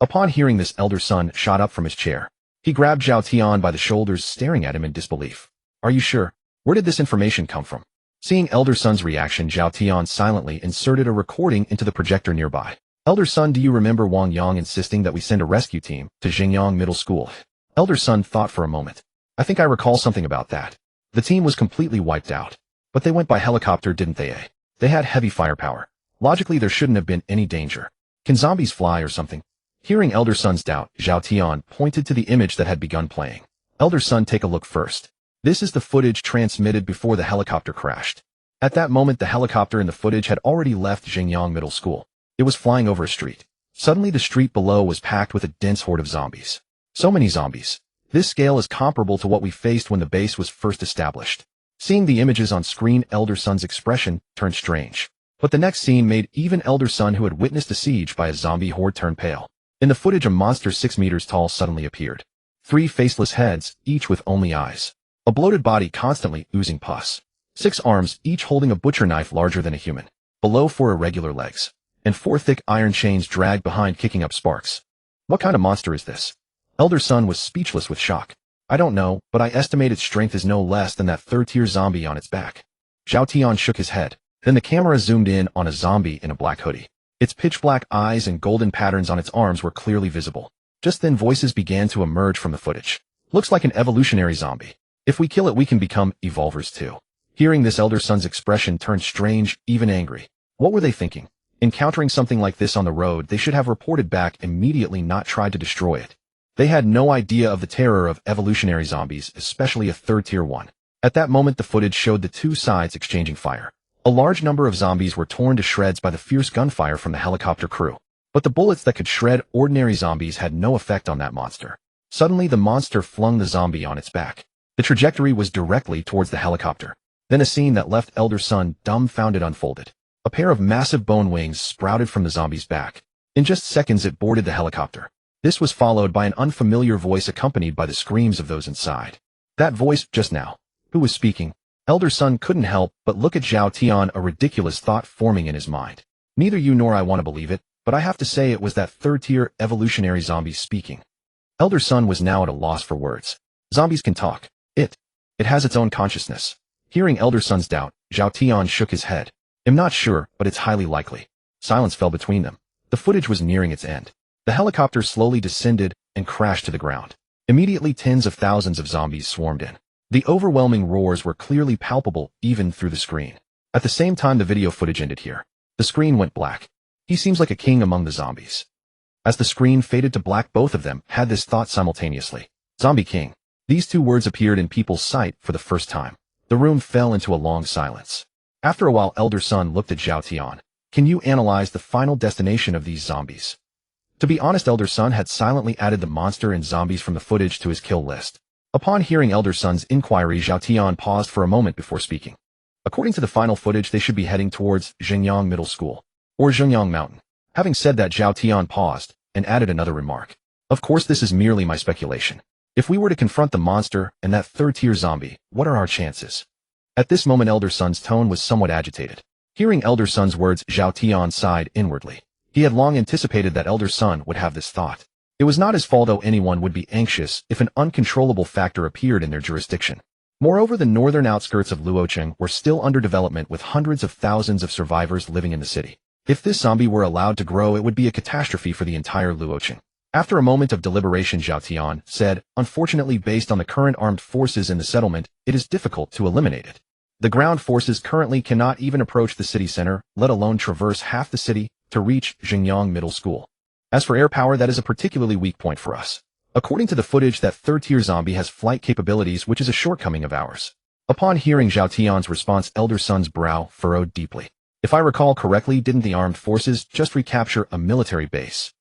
Upon hearing this, Elder Sun shot up from his chair. He grabbed Zhao Tian by the shoulders, staring at him in disbelief. Are you sure? Where did this information come from? Seeing Elder Sun's reaction, Zhao Tian silently inserted a recording into the projector nearby. Elder Sun, do you remember Wang Yang insisting that we send a rescue team to Xingyang Middle School? Elder Sun thought for a moment. I think I recall something about that. The team was completely wiped out. But they went by helicopter, didn't they? They had heavy firepower. Logically, there shouldn't have been any danger. Can zombies fly or something? Hearing Elder Sun's doubt, Zhao Tian pointed to the image that had begun playing. Elder Sun, take a look first. This is the footage transmitted before the helicopter crashed. At that moment, the helicopter in the footage had already left Xingyang Middle School. It was flying over a street. Suddenly, the street below was packed with a dense horde of zombies. So many zombies. This scale is comparable to what we faced when the base was first established. Seeing the images on screen, Elder Sun's expression turned strange. But the next scene made even Elder Sun, who had witnessed a siege by a zombie horde, turn pale. In the footage, a monster 6 meters tall suddenly appeared. 3 faceless heads, each with only eyes. A bloated body constantly oozing pus. 6 arms, each holding a butcher knife larger than a human. Below 4 irregular legs. And 4 thick iron chains dragged behind, kicking up sparks. What kind of monster is this? Elder Sun was speechless with shock. I don't know, but I estimate its strength is no less than that third-tier zombie on its back. Zhao Tian shook his head. Then the camera zoomed in on a zombie in a black hoodie. Its pitch-black eyes and golden patterns on its arms were clearly visible. Just then, voices began to emerge from the footage. Looks like an evolutionary zombie. If we kill it, we can become evolvers too. Hearing this, Elder Sun's expression turned strange, even angry. What were they thinking? Encountering something like this on the road, they should have reported back immediately, not tried to destroy it. They had no idea of the terror of evolutionary zombies, especially a third-tier one. At that moment, the footage showed the two sides exchanging fire. A large number of zombies were torn to shreds by the fierce gunfire from the helicopter crew. But the bullets that could shred ordinary zombies had no effect on that monster. Suddenly, the monster flung the zombie on its back. The trajectory was directly towards the helicopter. Then a scene that left Elder Sun dumbfounded unfolded. A pair of massive bone wings sprouted from the zombie's back. In just seconds, it boarded the helicopter. This was followed by an unfamiliar voice accompanied by the screams of those inside. That voice, just now. Who was speaking? Elder Sun couldn't help but look at Zhao Tian, a ridiculous thought forming in his mind. Neither you nor I want to believe it, but I have to say it was that third-tier evolutionary zombie speaking. Elder Sun was now at a loss for words. Zombies can talk. It has its own consciousness. Hearing Elder Sun's doubt, Zhao Tian shook his head. I'm not sure, but it's highly likely. Silence fell between them. The footage was nearing its end. The helicopter slowly descended and crashed to the ground. Immediately, tens of thousands of zombies swarmed in. The overwhelming roars were clearly palpable, even through the screen. At the same time, the video footage ended here. The screen went black. He seems like a king among the zombies. As the screen faded to black, both of them had this thought simultaneously. Zombie king. These two words appeared in people's sight for the first time. The room fell into a long silence. After a while, Elder Sun looked at Zhao Tian. Can you analyze the final destination of these zombies? To be honest, Elder Sun had silently added the monster and zombies from the footage to his kill list. Upon hearing Elder Sun's inquiry, Zhao Tian paused for a moment before speaking. According to the final footage, they should be heading towards Xingyang Middle School, or Xingyang Mountain. Having said that, Zhao Tian paused and added another remark. Of course, this is merely my speculation. If we were to confront the monster and that third-tier zombie, what are our chances? At this moment, Elder Sun's tone was somewhat agitated. Hearing Elder Sun's words, Zhao Tian sighed inwardly. He had long anticipated that Elder Sun would have this thought. It was not his fault, though anyone would be anxious if an uncontrollable factor appeared in their jurisdiction. Moreover, the northern outskirts of Luoqing were still under development, with hundreds of thousands of survivors living in the city. If this zombie were allowed to grow, it would be a catastrophe for the entire Luoqing. After a moment of deliberation, Zhao Tian said, unfortunately, based on the current armed forces in the settlement, it is difficult to eliminate it. The ground forces currently cannot even approach the city center, let alone traverse half the city, to reach Xingyang Middle School. As for air power, that is a particularly weak point for us. According to the footage, that third-tier zombie has flight capabilities, which is a shortcoming of ours. Upon hearing Zhao Tian's response, Elder Sun's brow furrowed deeply. If I recall correctly, didn't the armed forces just recapture a military base?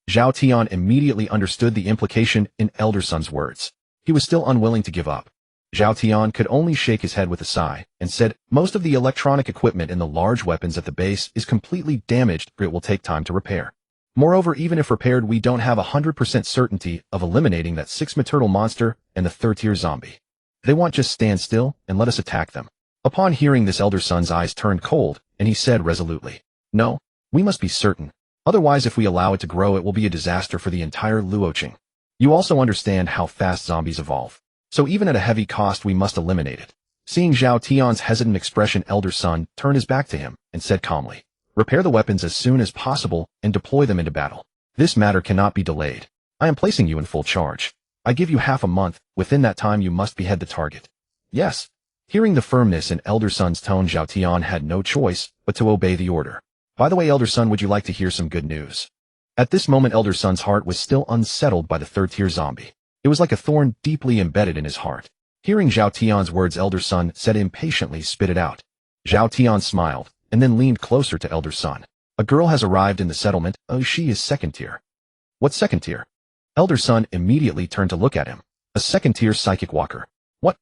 Zhao Tian immediately understood the implication in Elder Sun's words. He was still unwilling to give up. Zhao Tian could only shake his head with a sigh and said, most of the electronic equipment and the large weapons at the base is completely damaged, or it will take time to repair. Moreover, even if repaired, we don't have 100% certainty of eliminating that 6th turtle monster and the 3rd-tier zombie. They won't just stand still and let us attack them. Upon hearing this, Elder Sun's eyes turned cold, and he said resolutely, "No, we must be certain. Otherwise, if we allow it to grow, it will be a disaster for the entire Luoqing. You also understand how fast zombies evolve. So even at a heavy cost, we must eliminate it." Seeing Zhao Tian's hesitant expression, Elder Sun turned his back to him and said calmly, "Repair the weapons as soon as possible and deploy them into battle. This matter cannot be delayed. I am placing you in full charge. I give you half a month. Within that time, you must behead the target." "Yes." Hearing the firmness in Elder Sun's tone, Zhao Tian had no choice but to obey the order. "By the way, Elder Sun, would you like to hear some good news?" At this moment, Elder Sun's heart was still unsettled by the 3rd-tier zombie. It was like a thorn deeply embedded in his heart. Hearing Zhao Tian's words, Elder Sun said impatiently, "Spit it out." Zhao Tian smiled, and then leaned closer to Elder Sun. "A girl has arrived in the settlement. Oh, she is 2nd tier. "What 2nd tier?" Elder Sun immediately turned to look at him. "A 2nd-tier psychic walker." "What?"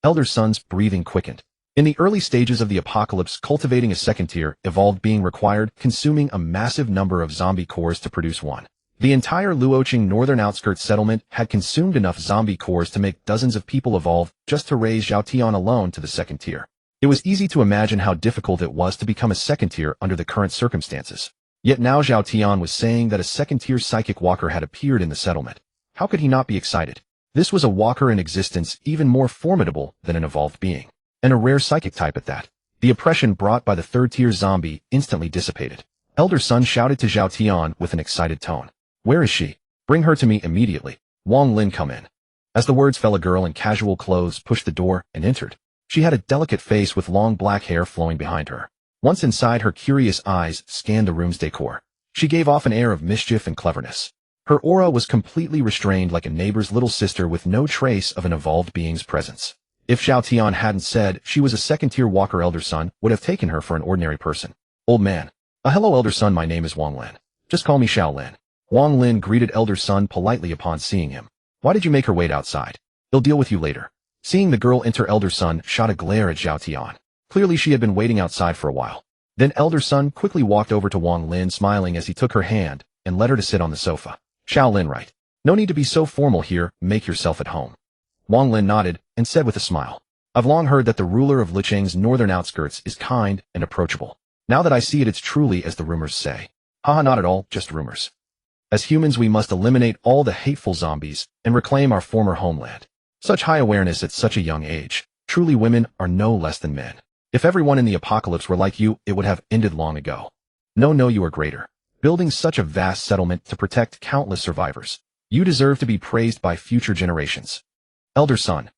Elder Sun's breathing quickened. In the early stages of the apocalypse, cultivating a 2nd-tier evolved being required, consuming a massive number of zombie cores to produce one. The entire Luoqing northern outskirts settlement had consumed enough zombie cores to make dozens of people evolve just to raise Zhao Tian alone to the 2nd tier. It was easy to imagine how difficult it was to become a 2nd tier under the current circumstances. Yet now Zhao Tian was saying that a 2nd-tier psychic walker had appeared in the settlement. How could he not be excited? This was a walker in existence even more formidable than an evolved being, and a rare psychic type at that. The oppression brought by the 3rd-tier zombie instantly dissipated. Elder Sun shouted to Zhao Tian with an excited tone, "Where is she? Bring her to me immediately." "Wang Lin, come in." As the words fell, a girl in casual clothes pushed the door and entered. She had a delicate face with long black hair flowing behind her. Once inside, her curious eyes scanned the room's decor. She gave off an air of mischief and cleverness. Her aura was completely restrained, like a neighbor's little sister, with no trace of an evolved being's presence. If Zhao Tian hadn't said she was a 2nd-tier walker, Elder Sun would have taken her for an ordinary person. "Old man." "Hello, Elder Sun, my name is Wang Lin. Just call me Xiao Lin." Wang Lin greeted Elder Sun politely upon seeing him. "Why did you make her wait outside? He'll deal with you later." Seeing the girl enter, Elder Sun shot a glare at Zhao Tian. Clearly she had been waiting outside for a while. Then Elder Sun quickly walked over to Wang Lin, smiling as he took her hand and led her to sit on the sofa. "Xiao Lin, right? No need to be so formal here, make yourself at home." Wang Lin nodded and said with a smile, "I've long heard that the ruler of Luoqing's northern outskirts is kind and approachable. Now that I see it, it's truly as the rumors say." "Haha, not at all, just rumors. As humans, we must eliminate all the hateful zombies and reclaim our former homeland." Such high awareness at such a young age. Truly, women are no less than men. If everyone in the apocalypse were like you, it would have ended long ago. No, you are greater. Building such a vast settlement to protect countless survivors. You deserve to be praised by future generations. Elder Sun.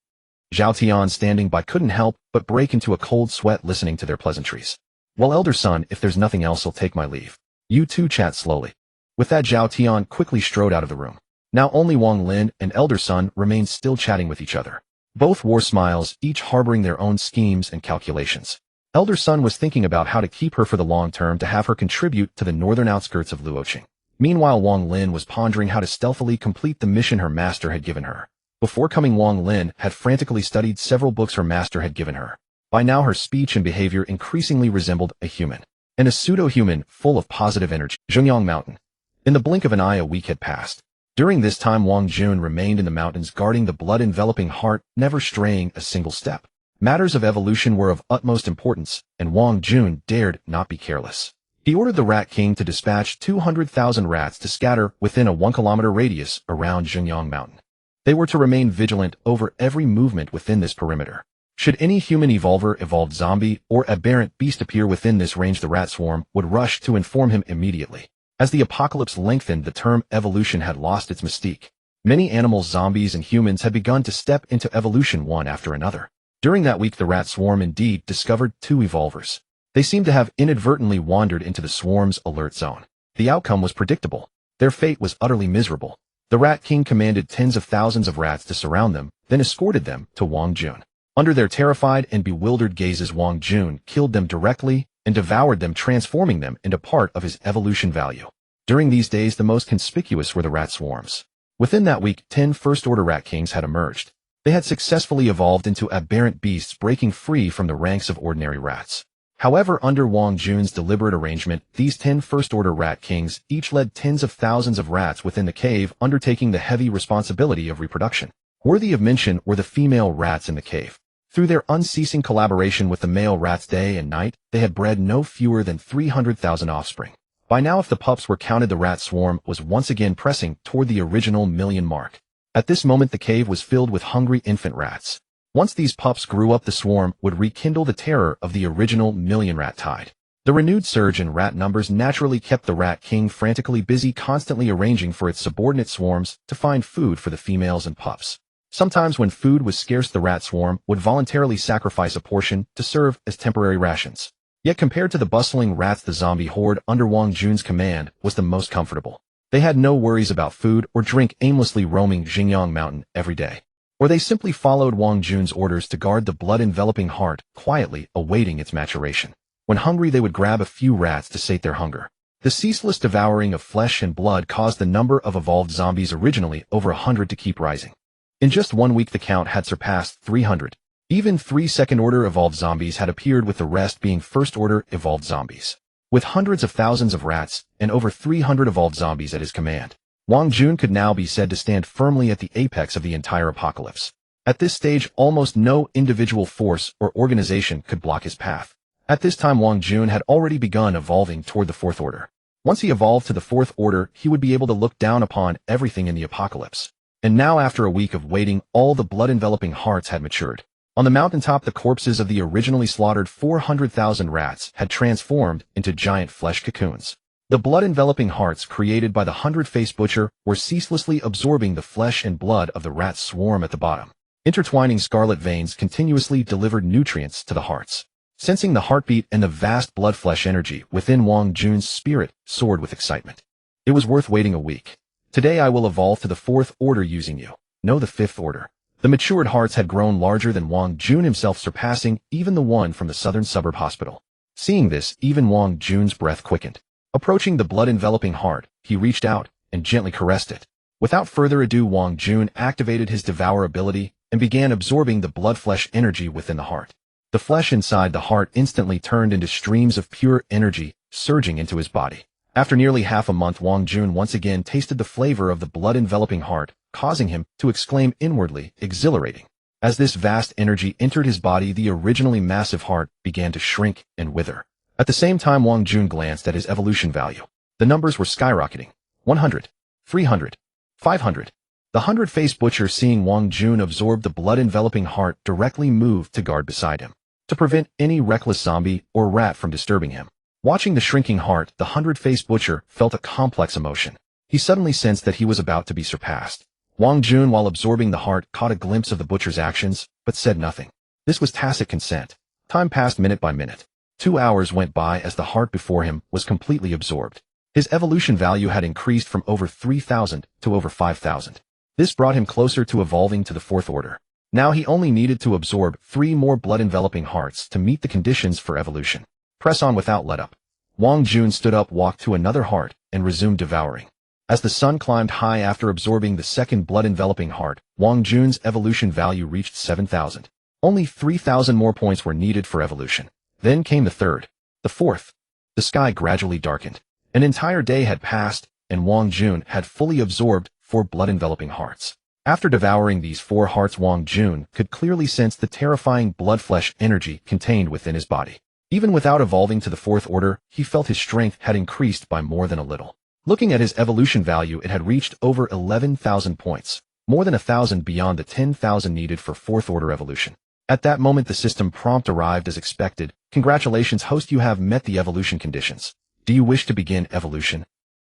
Zhao Tian, standing by, couldn't help but break into a cold sweat listening to their pleasantries. "Well, Elder Sun, if there's nothing else, I'll take my leave. You two chat slowly." With that, Zhao Tian quickly strode out of the room. Now only Wang Lin and Elder Sun remained still chatting with each other. Both wore smiles, each harboring their own schemes and calculations. Elder Sun was thinking about how to keep her for the long term, to have her contribute to the northern outskirts of Luoqing. Meanwhile, Wang Lin was pondering how to stealthily complete the mission her master had given her. Before coming, Wang Lin had frantically studied several books her master had given her. By now, her speech and behavior increasingly resembled a human, and a pseudo-human full of positive energy. Zhengyang Mountain. In the blink of an eye, a week had passed. During this time, Wang Jun remained in the mountains, guarding the blood-enveloping heart, never straying a single step. Matters of evolution were of utmost importance, and Wang Jun dared not be careless. He ordered the Rat King to dispatch 200,000 rats to scatter within a 1-kilometer radius around Zhengyang Mountain. They were to remain vigilant over every movement within this perimeter. Should any human evolver, evolved zombie, or aberrant beast appear within this range, the rat swarm would rush to inform him immediately. As the apocalypse lengthened, the term evolution had lost its mystique. Many animals, zombies, and humans had begun to step into evolution one after another. During that week, the rat swarm indeed discovered 2 evolvers. They seemed to have inadvertently wandered into the swarm's alert zone. The outcome was predictable. Their fate was utterly miserable. The Rat King commanded tens of thousands of rats to surround them, then escorted them to Wang Jun. Under their terrified and bewildered gazes, Wang Jun killed them directly and devoured them, transforming them into part of his evolution value. During these days, the most conspicuous were the rat swarms. Within that week, 10 first-order Rat Kings had emerged. They had successfully evolved into aberrant beasts, breaking free from the ranks of ordinary rats. However, under Wang Jun's deliberate arrangement, these 10 first-order rat kings each led tens of thousands of rats within the cave, undertaking the heavy responsibility of reproduction. Worthy of mention were the female rats in the cave. Through their unceasing collaboration with the male rats day and night, they had bred no fewer than 300,000 offspring. By now, if the pups were counted, the rat swarm was once again pressing toward the original million mark. At this moment, the cave was filled with hungry infant rats. Once these pups grew up, the swarm would rekindle the terror of the original million rat tide. The renewed surge in rat numbers naturally kept the Rat King frantically busy, constantly arranging for its subordinate swarms to find food for the females and pups. Sometimes when food was scarce, the rat swarm would voluntarily sacrifice a portion to serve as temporary rations. Yet compared to the bustling rats, the zombie horde under Wang Jun's command was the most comfortable. They had no worries about food or drink, aimlessly roaming Xinjiang Mountain every day. Or they simply followed Wang Jun's orders to guard the blood-enveloping heart, quietly awaiting its maturation. When hungry, they would grab a few rats to sate their hunger. The ceaseless devouring of flesh and blood caused the number of evolved zombies, originally over 100, to keep rising. In just 1 week, the count had surpassed 300. Even 3 second-order evolved zombies had appeared, with the rest being first-order evolved zombies. With hundreds of thousands of rats and over 300 evolved zombies at his command, Wang Jun could now be said to stand firmly at the apex of the entire apocalypse. At this stage, almost no individual force or organization could block his path. At this time, Wang Jun had already begun evolving toward the Fourth Order. Once he evolved to the Fourth Order, he would be able to look down upon everything in the apocalypse. And now, after a week of waiting, all the blood-enveloping hearts had matured. On the mountaintop, the corpses of the originally slaughtered 400,000 rats had transformed into giant flesh cocoons. The blood-enveloping hearts created by the 100-faced butcher were ceaselessly absorbing the flesh and blood of the rat swarm at the bottom. Intertwining scarlet veins continuously delivered nutrients to the hearts. Sensing the heartbeat and the vast blood-flesh energy within, Wang Jun's spirit soared with excitement. It was worth waiting a week. Today I will evolve to the Fourth Order using you. No, the Fifth Order. The matured hearts had grown larger than Wang Jun himself, surpassing even the one from the southern suburb hospital. Seeing this, even Wang Jun's breath quickened. Approaching the blood-enveloping heart, he reached out and gently caressed it. Without further ado, Wang Jun activated his devour ability and began absorbing the blood-flesh energy within the heart. The flesh inside the heart instantly turned into streams of pure energy, surging into his body. After nearly half a month, Wang Jun once again tasted the flavor of the blood-enveloping heart, causing him to exclaim inwardly, exhilarating. As this vast energy entered his body, the originally massive heart began to shrink and wither. At the same time, Wang Jun glanced at his evolution value. The numbers were skyrocketing. 100, 300, 500. The 100-faced butcher, seeing Wang Jun absorb the blood-enveloping heart, directly moved to guard beside him, to prevent any reckless zombie or rat from disturbing him. Watching the shrinking heart, the 100-faced butcher felt a complex emotion. He suddenly sensed that he was about to be surpassed. Wang Jun, while absorbing the heart, caught a glimpse of the butcher's actions, but said nothing. This was tacit consent. Time passed minute by minute. 2 hours went by as the heart before him was completely absorbed. His evolution value had increased from over 3,000 to over 5,000. This brought him closer to evolving to the Fourth Order. Now he only needed to absorb 3 more blood-enveloping hearts to meet the conditions for evolution. Press on without let-up. Wang Jun stood up, walked to another heart, and resumed devouring. As the sun climbed high after absorbing the second blood-enveloping heart, Wang Jun's evolution value reached 7,000. Only 3,000 more points were needed for evolution. Then came the third, the fourth. The sky gradually darkened. An entire day had passed, and Wang Jun had fully absorbed 4 blood-enveloping hearts. After devouring these 4 hearts, Wang Jun could clearly sense the terrifying blood-flesh energy contained within his body. Even without evolving to the Fourth Order, he felt his strength had increased by more than a little. Looking at his evolution value, it had reached over 11,000 points, more than 1,000 beyond the 10,000 needed for Fourth Order evolution. At that moment, the system prompt arrived as expected. Congratulations, host, you have met the evolution conditions. Do you wish to begin evolution?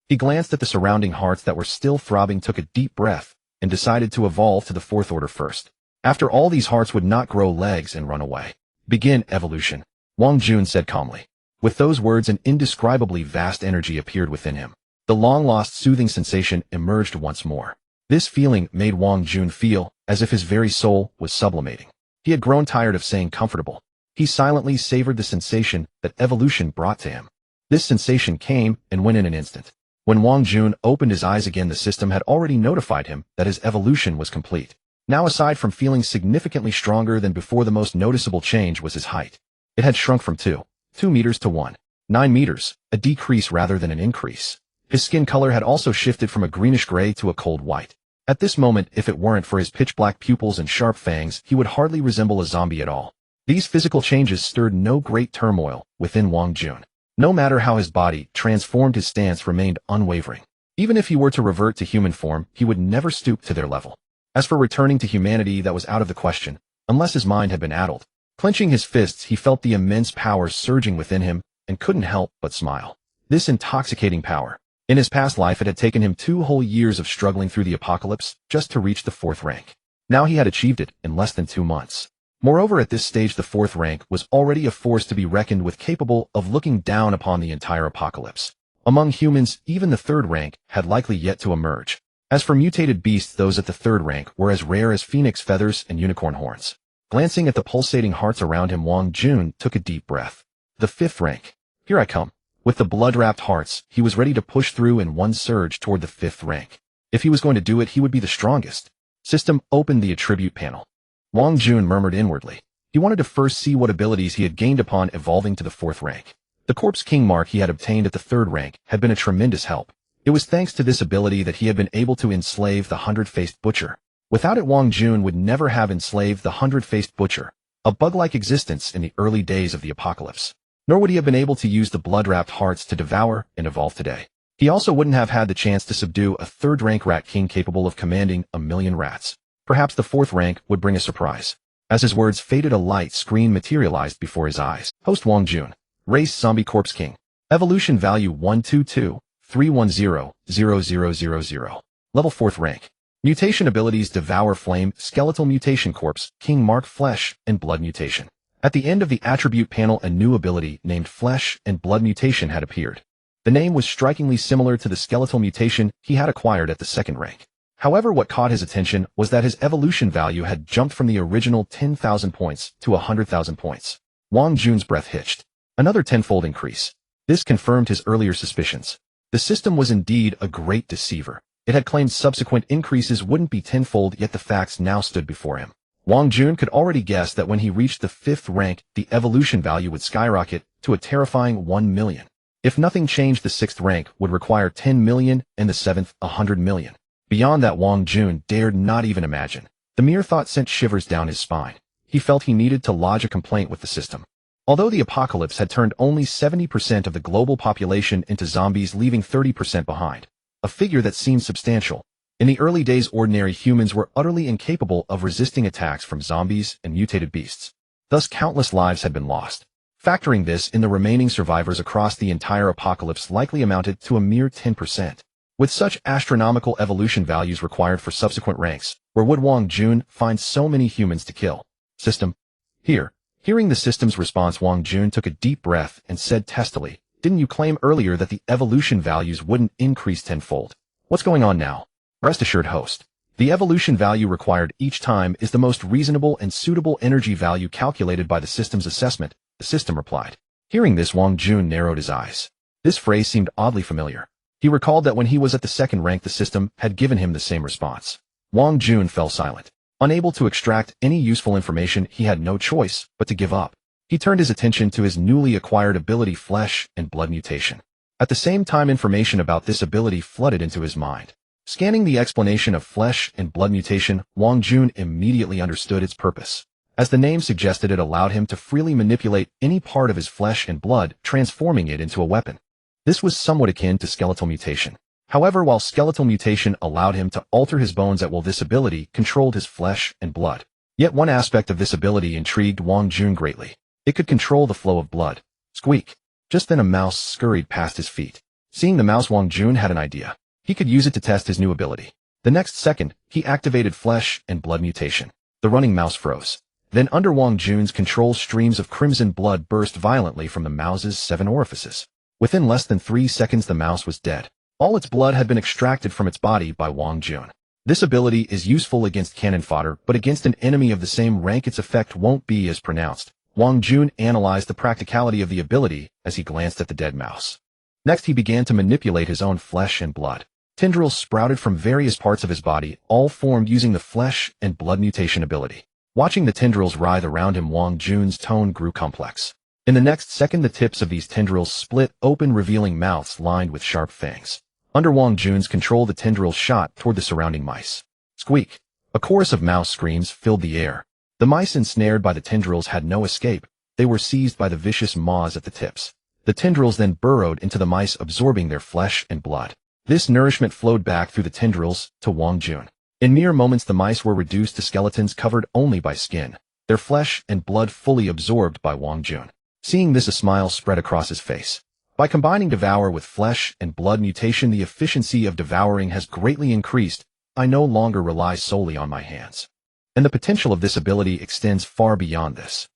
He glanced at the surrounding hearts that were still throbbing, took a deep breath, and decided to evolve to the Fourth Order first. After all, these hearts would not grow legs and run away. Begin evolution, Wang Jun said calmly. With those words, an indescribably vast energy appeared within him. The long-lost soothing sensation emerged once more. This feeling made Wang Jun feel as if his very soul was sublimating. He had grown tired of saying comfortable. He silently savored the sensation that evolution brought to him. This sensation came and went in an instant. When Wang Jun opened his eyes again, the system had already notified him that his evolution was complete. Now, aside from feeling significantly stronger than before, the most noticeable change was his height. It had shrunk from 2 2 meters to 1. 9 meters, a decrease rather than an increase. His skin color had also shifted from a greenish gray to a cold white. At this moment, if it weren't for his pitch-black pupils and sharp fangs, he would hardly resemble a zombie at all. These physical changes stirred no great turmoil within Wang Jun. No matter how his body transformed, his stance remained unwavering. Even if he were to revert to human form, he would never stoop to their level. As for returning to humanity, that was out of the question, unless his mind had been addled. Clenching his fists, he felt the immense power surging within him and couldn't help but smile. This intoxicating power. In his past life, it had taken him 2 whole years of struggling through the apocalypse just to reach the 4th rank. Now he had achieved it in less than 2 months. Moreover, at this stage, the 4th rank was already a force to be reckoned with, capable of looking down upon the entire apocalypse. Among humans, even the 3rd rank had likely yet to emerge. As for mutated beasts, those at the 3rd rank were as rare as phoenix feathers and unicorn horns. Glancing at the pulsating hearts around him, Wang Jun took a deep breath. The 5th rank. Here I come. With the blood-wrapped hearts, he was ready to push through in one surge toward the 5th rank. If he was going to do it, he would be the strongest. System opened the attribute panel. Wang Jun murmured inwardly. He wanted to first see what abilities he had gained upon evolving to the 4th rank. The Corpse King mark he had obtained at the 3rd rank had been a tremendous help. It was thanks to this ability that he had been able to enslave the 100-faced butcher. Without it, Wang Jun would never have enslaved the 100-faced butcher, a bug-like existence in the early days of the apocalypse. Nor would he have been able to use the blood-wrapped hearts to devour and evolve today. He also wouldn't have had the chance to subdue a 3rd-rank rat king capable of commanding 1,000,000 rats. Perhaps the 4th rank would bring a surprise. As his words faded, a light screen materialized before his eyes. Host Wang Jun. Race Zombie Corpse King. Evolution value 122-310-00000. Level 4th rank. Mutation abilities: Devour Flame, Skeletal Mutation, Corpse King Mark, Flesh and Blood Mutation. At the end of the attribute panel, a new ability named Flesh and Blood Mutation had appeared. The name was strikingly similar to the skeletal mutation he had acquired at the 2nd rank. However, what caught his attention was that his evolution value had jumped from the original 10,000 points to 100,000 points. Wang Jun's breath hitched. Another 10-fold increase. This confirmed his earlier suspicions. The system was indeed a great deceiver. It had claimed subsequent increases wouldn't be 10-fold, yet the facts now stood before him. Wang Jun could already guess that when he reached the 5th rank, the evolution value would skyrocket to a terrifying 1 million. If nothing changed, the 6th rank would require 10 million and the 7th 100 million. Beyond that, Wang Jun dared not even imagine. The mere thought sent shivers down his spine. He felt he needed to lodge a complaint with the system. Although the apocalypse had turned only 70% of the global population into zombies, leaving 30% behind, a figure that seemed substantial. In the early days, ordinary humans were utterly incapable of resisting attacks from zombies and mutated beasts. Thus, countless lives had been lost. Factoring this in, the remaining survivors across the entire apocalypse likely amounted to a mere 10%. With such astronomical evolution values required for subsequent ranks, where would Wang Jun find so many humans to kill? System. Here. Hearing the system's response, Wang Jun took a deep breath and said testily, "Didn't you claim earlier that the evolution values wouldn't increase 10-fold? What's going on now?" Rest assured, host. The evolution value required each time is the most reasonable and suitable energy value calculated by the system's assessment, the system replied. Hearing this, Wang Jun narrowed his eyes. This phrase seemed oddly familiar. He recalled that when he was at the 2nd rank, the system had given him the same response. Wang Jun fell silent. Unable to extract any useful information, he had no choice but to give up. He turned his attention to his newly acquired ability, Flesh and Blood Mutation. At the same time, information about this ability flooded into his mind. Scanning the explanation of Flesh and Blood Mutation, Wang Jun immediately understood its purpose. As the name suggested, it allowed him to freely manipulate any part of his flesh and blood, transforming it into a weapon. This was somewhat akin to skeletal mutation. However, while skeletal mutation allowed him to alter his bones at will, this ability controlled his flesh and blood. Yet one aspect of this ability intrigued Wang Jun greatly. It could control the flow of blood. Squeak. Just then a mouse scurried past his feet. Seeing the mouse, Wang Jun had an idea. He could use it to test his new ability. The next second, he activated Flesh and Blood Mutation. The running mouse froze. Then, under Wang Jun's control, streams of crimson blood burst violently from the mouse's 7 orifices. Within less than 3 seconds, the mouse was dead. All its blood had been extracted from its body by Wang Jun. This ability is useful against cannon fodder, but against an enemy of the same rank, its effect won't be as pronounced. Wang Jun analyzed the practicality of the ability as he glanced at the dead mouse. Next, he began to manipulate his own flesh and blood. Tendrils sprouted from various parts of his body, all formed using the Flesh and Blood Mutation ability. Watching the tendrils writhe around him, Wang Jun's tone grew complex. In the next second, the tips of these tendrils split open, revealing mouths lined with sharp fangs. Under Wang Jun's control, the tendrils shot toward the surrounding mice. Squeak! A chorus of mouse screams filled the air. The mice ensnared by the tendrils had no escape. They were seized by the vicious maws at the tips. The tendrils then burrowed into the mice, absorbing their flesh and blood. This nourishment flowed back through the tendrils to Wang Jun. In mere moments, the mice were reduced to skeletons covered only by skin, their flesh and blood fully absorbed by Wang Jun. Seeing this, a smile spread across his face. By combining devour with flesh and blood mutation, the efficiency of devouring has greatly increased. I no longer rely solely on my hands. And the potential of this ability extends far beyond this.